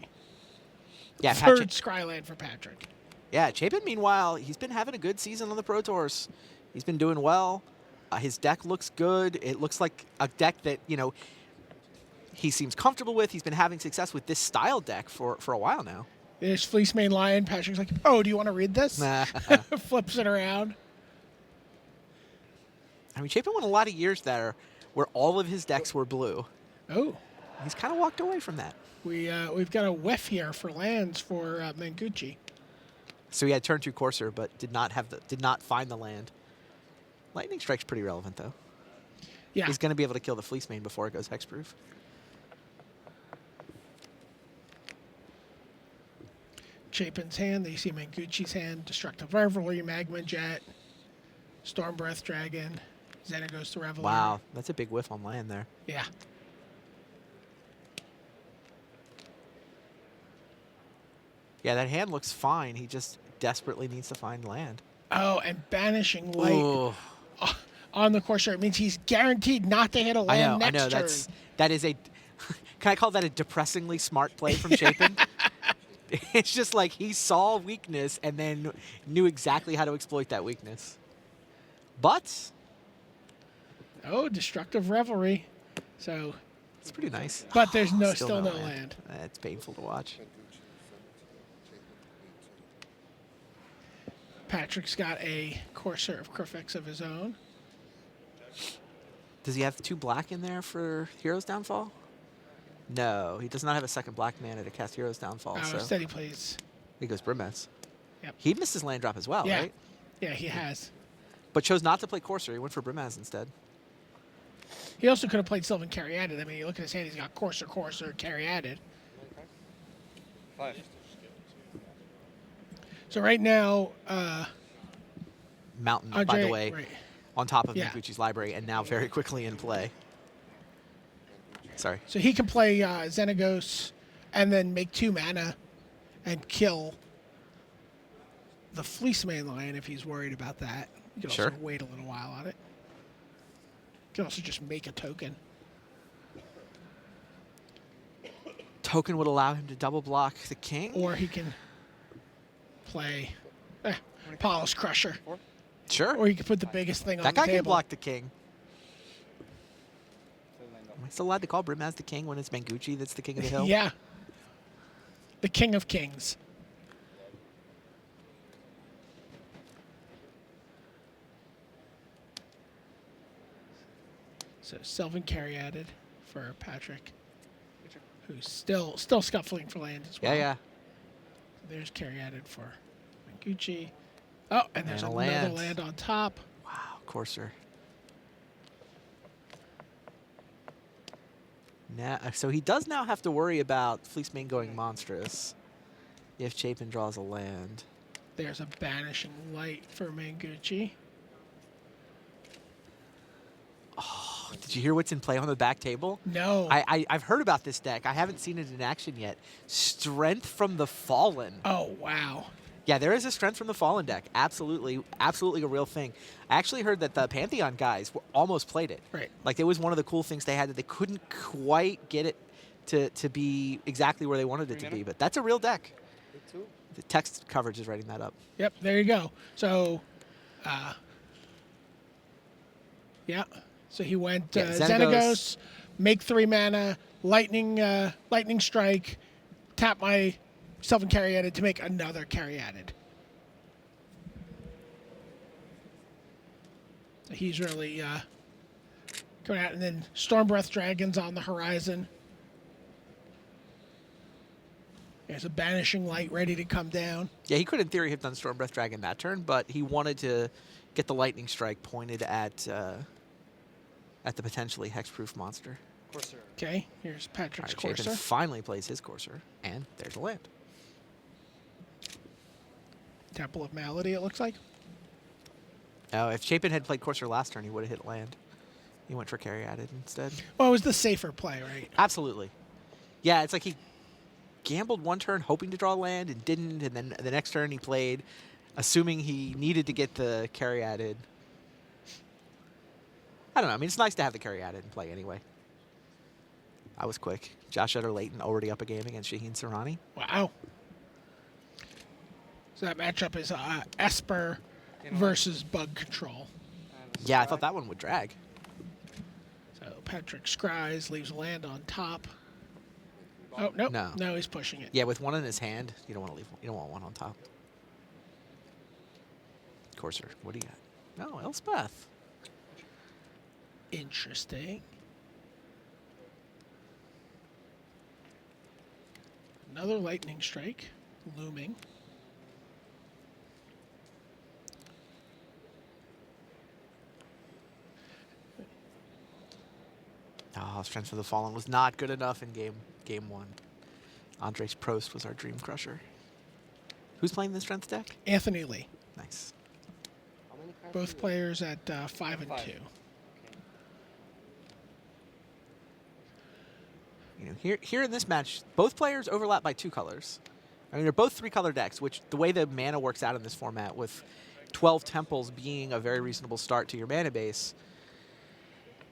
T: Yeah,
B: third Skryland for Patrick.
T: Yeah, Chapin, meanwhile, he's been having a good season on the Pro Tours. He's been doing well. His deck looks good. It looks like a deck that, you know, he seems comfortable with. He's been having success with this style deck for a while now.
B: There's Fleece Mane Lion. Patrick's like, oh, do you want to read this? Flips it around.
T: I mean, Chapin won a lot of years there where all of his decks were blue.
B: Oh.
T: He's kind of walked away from that.
B: We've got a whiff here for lands for Mengucci.
T: So he had turn 2 Courser, but did not find the land. Lightning Strike's pretty relevant, though.
B: Yeah.
T: He's going to be able to kill the Fleece Mane before it goes hexproof.
B: Chapin's hand. There you see Mengucci's hand. Destructive Revelry, Magma Jet, Storm Breath Dragon. Zena goes to Revelry.
T: Wow, that's a big whiff on land there.
B: Yeah.
T: Yeah, that hand looks fine. He just desperately needs to find land.
B: Oh, and Banishing Light on the Courser. It means he's guaranteed not to hit a land next turn.
T: That is a... Can I call that a depressingly smart play from Chapin? It's just like he saw weakness and then knew exactly how to exploit that weakness. But...
B: Oh, Destructive Revelry. So...
T: It's pretty nice.
B: But there's still no land.
T: It's painful to watch.
B: Patrick's got a Courser of Crufix of his own.
T: Does he have 2 black in there for Hero's Downfall? No, he does not have a second black mana to cast Hero's Downfall.
B: Oh, instead he plays.
T: He goes Brimez.
B: Yep.
T: He missed his land drop as well, right?
B: Yeah, he has.
T: But chose not to play Courser. He went for Brimez instead.
B: He also could have played Sylvan Caryatid. I mean, you look at his hand, he's got Courser, Caryatid.
U: 5.
B: So right now,
T: Mountain, by
B: Andre-
T: the way,
B: right.
T: on top of
B: Yeah.
T: Manguchi's library, and now very quickly in play. Sorry.
B: So he can play Xenagos and then make 2 mana and kill the Fleecemane Lion if he's worried about that. You can
T: Sure.
B: also wait a little while on it. You can also just make a token.
T: Token would allow him to double block the king.
B: Or he can play Polish Crusher.
T: Sure.
B: Or he can put the biggest thing on
T: That
B: the
T: guy
B: table.
T: can block the king. Am I still allowed to call Brimaz the king when it's Manguchi that's the king of the hill?
B: Yeah. The King of Kings. So Sylvan Caryatid for Patrick, who's still scuffling for land as well.
T: Yeah, yeah.
B: There's Caryatid for Manguchi. Oh, and there's
T: And a
B: another
T: land.
B: land on top.
T: Wow, Courser. Now, so he does now have to worry about Fleecemane going monstrous if Chapin draws a land.
B: There's a Banishing Light for Manguchi.
T: Oh, did you hear what's in play on the back table?
B: No.
T: I've heard about this deck. I haven't seen it in action yet. Strength from the Fallen.
B: Oh, wow.
T: Yeah, there is a Strength from the Fallen deck. Absolutely, absolutely a real thing. I actually heard that the Pantheon guys almost played it.
B: Right.
T: Like, it was one of the cool things they had that they couldn't quite get it to be exactly where they wanted it to be. But that's a real deck. The text coverage is writing that up.
B: Yep, there you go. So, yeah. So he went
T: Yeah,
B: Xenagos, make 3 mana, lightning strike, tap my Sylvan Caryatid to make another Caryatid. So he's really going out, and then Stormbreath Dragons on the horizon. There's a Banishing Light ready to come down.
T: Yeah, he could, in theory, have done Stormbreath Dragon that turn, but he wanted to get the Lightning Strike pointed at the potentially hexproof monster.
U: Courser.
B: Okay, here's Patrick's
T: All right, Chapin
B: Courser.
T: finally plays his Courser, and there's a land.
B: Temple of Malady, it looks like.
T: Oh, if Chapin had played Courser last turn, he would have hit land. He went for Caryatid instead.
B: Well, it was the safer play, right?
T: Absolutely. Yeah, it's like he gambled one turn hoping to draw land and didn't, and then the next turn he played assuming he needed to get the Caryatid. I don't know. I mean, it's nice to have the Caryatid in play anyway. I was quick. Josh Utter-Layton already up a game against Shaheen Sarani.
B: Wow. So that matchup is Esper versus Bug Control.
T: Yeah, I thought that one would drag.
B: So Patrick Scries leaves land on top. Oh, nope.
T: No.
B: No, he's pushing it.
T: Yeah, with one in his hand, you don't want to leave. You don't want one on top. Courser, what do you got? No, Elspeth.
B: Interesting. Another lightning strike looming.
T: Oh, Strength of the Fallen was not good enough in game one. Andres Prost was our Dream Crusher. Who's playing the Strength deck?
B: Anthony Lee.
T: Nice.
B: Both players at 5 and 2.
T: You know, here in this match, both players overlap by 2 colors. I mean, they're both 3-color decks, which the way the mana works out in this format, with 12 temples being a very reasonable start to your mana base,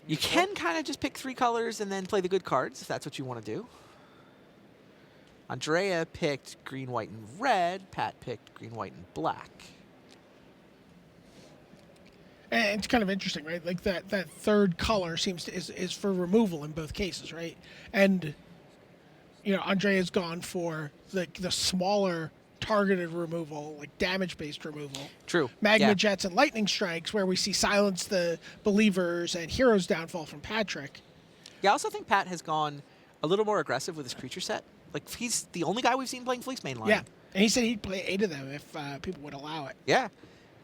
T: you can kind of just pick 3 colors and then play the good cards, if that's what you want to do. Andrea picked green, white, and red. Pat picked green, white, and black.
B: And it's kind of interesting, right? Like that third color seems to is for removal in both cases, right? And you know, Andrea's gone for the smaller targeted removal, like damage-based removal.
T: True.
B: Magma
T: Yeah.
B: Jets and Lightning Strikes, where we see Silence the Believers and Hero's Downfall from Patrick.
T: Yeah, I also think Pat has gone a little more aggressive with his creature set. Like, he's the only guy we've seen playing Fleecemane Lion.
B: Yeah, and he said he'd play 8 of them if people would allow it.
T: Yeah.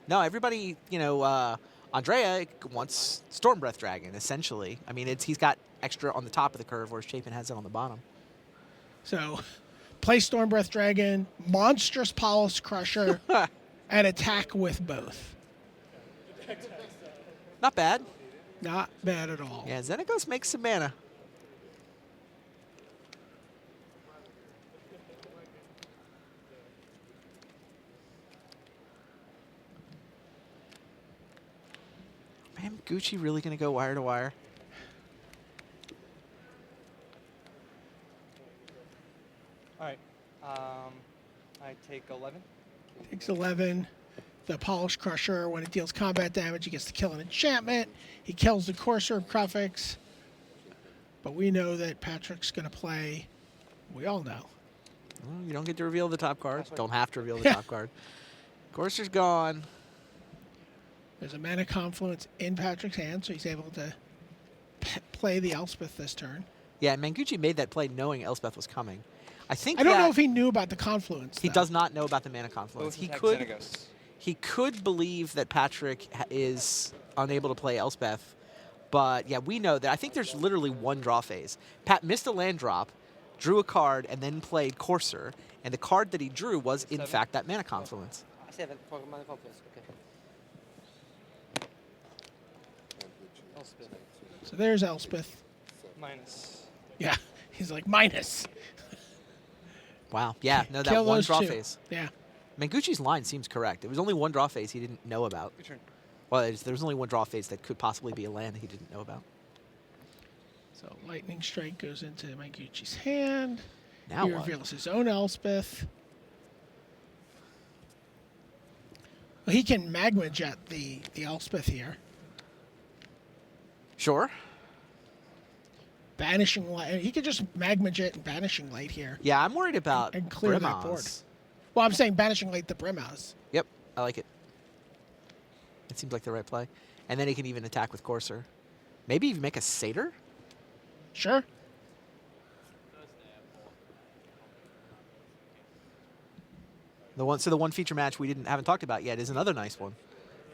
T: No, everybody, you know, Andrea wants Storm Breath Dragon, essentially. I mean, he's got extra on the top of the curve, whereas Chapin has it on the bottom.
B: So, play Storm Breath Dragon, Monstrous Polish Crusher, and attack with both.
T: Not bad.
B: Not bad at all.
T: Yeah, Xenagos makes some mana. Man, Gucci really going to go wire to wire?
U: All right. I take 11.
B: Takes 11. The Polish Crusher, when it deals combat damage, he gets to kill an enchantment. He kills the Courser of Crufix. But we know that Patrick's going to play. We all know.
T: Well, you don't get to reveal the top card. Don't have to reveal the top card. Courser's gone.
B: There's a Mana Confluence in Patrick's hand, so he's able to play the Elspeth this turn.
T: Yeah, Manguchi made that play knowing Elspeth was coming. I
B: don't know if he knew about the Confluence.
T: He does not know about the Mana Confluence. He could believe that Patrick is unable to play Elspeth, but yeah, we know that. I think there's literally one draw phase. Pat missed a land drop, drew a card, and then played Courser, and the card that he drew was, in fact, that Mana Confluence.
U: 7 for Mana Confluence, okay. Elspeth.
B: So there's Elspeth.
U: Minus.
B: Yeah, he's like, minus.
T: Wow, yeah, no, that
B: Kill
T: one
B: those
T: draw
B: two.
T: phase.
B: Yeah.
T: Manguchi's line seems correct. It was only one draw phase he didn't know about.
U: Good turn.
T: Well, there was only one draw phase that could possibly be a land he didn't know about.
B: So Lightning Strike goes into Manguchi's hand.
T: Now
B: he
T: what?
B: reveals his own Elspeth. Well, he can Magma Jet the Elspeth here.
T: Sure.
B: Banishing Light. He could just Magma Jet and Banishing Light here.
T: Yeah, I'm worried about
B: and clear that board.
T: Brimaz.
B: Well, I'm saying Banishing Light the Brimaz.
T: Yep, I like it. It seems like the right play. And then he can even attack with Courser. Maybe even make a Satyr?
B: Sure.
T: So the one feature match we haven't talked about yet is another nice one.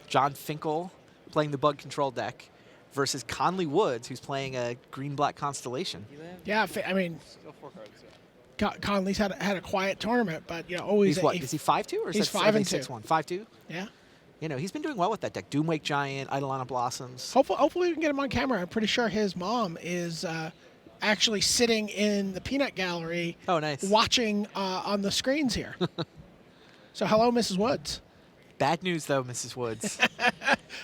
T: John Finckel playing the Bug Control deck versus Conley Woods, who's playing a green-black Constellation.
B: Yeah, I mean, Conley's had a quiet tournament, but always.
T: He's what? Is he 5-2 or is
B: he's
T: that
B: 5-2?
T: 6-1? 5-2.
B: Yeah.
T: He's been doing well with that deck. Doomwake Giant, Eidolon of Blossoms.
B: Hopefully we can get him on camera. I'm pretty sure his mom is actually sitting in the peanut gallery.
T: Oh, nice.
B: Watching on the screens here. So hello, Mrs. Woods.
T: Bad news, though, Mrs. Woods.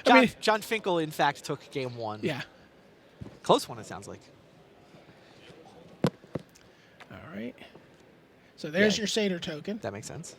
B: mean-
T: John Finckel, in fact, took game one.
B: Yeah.
T: Close one, it sounds like.
B: All right. So there's your Satyr token.
T: That makes sense.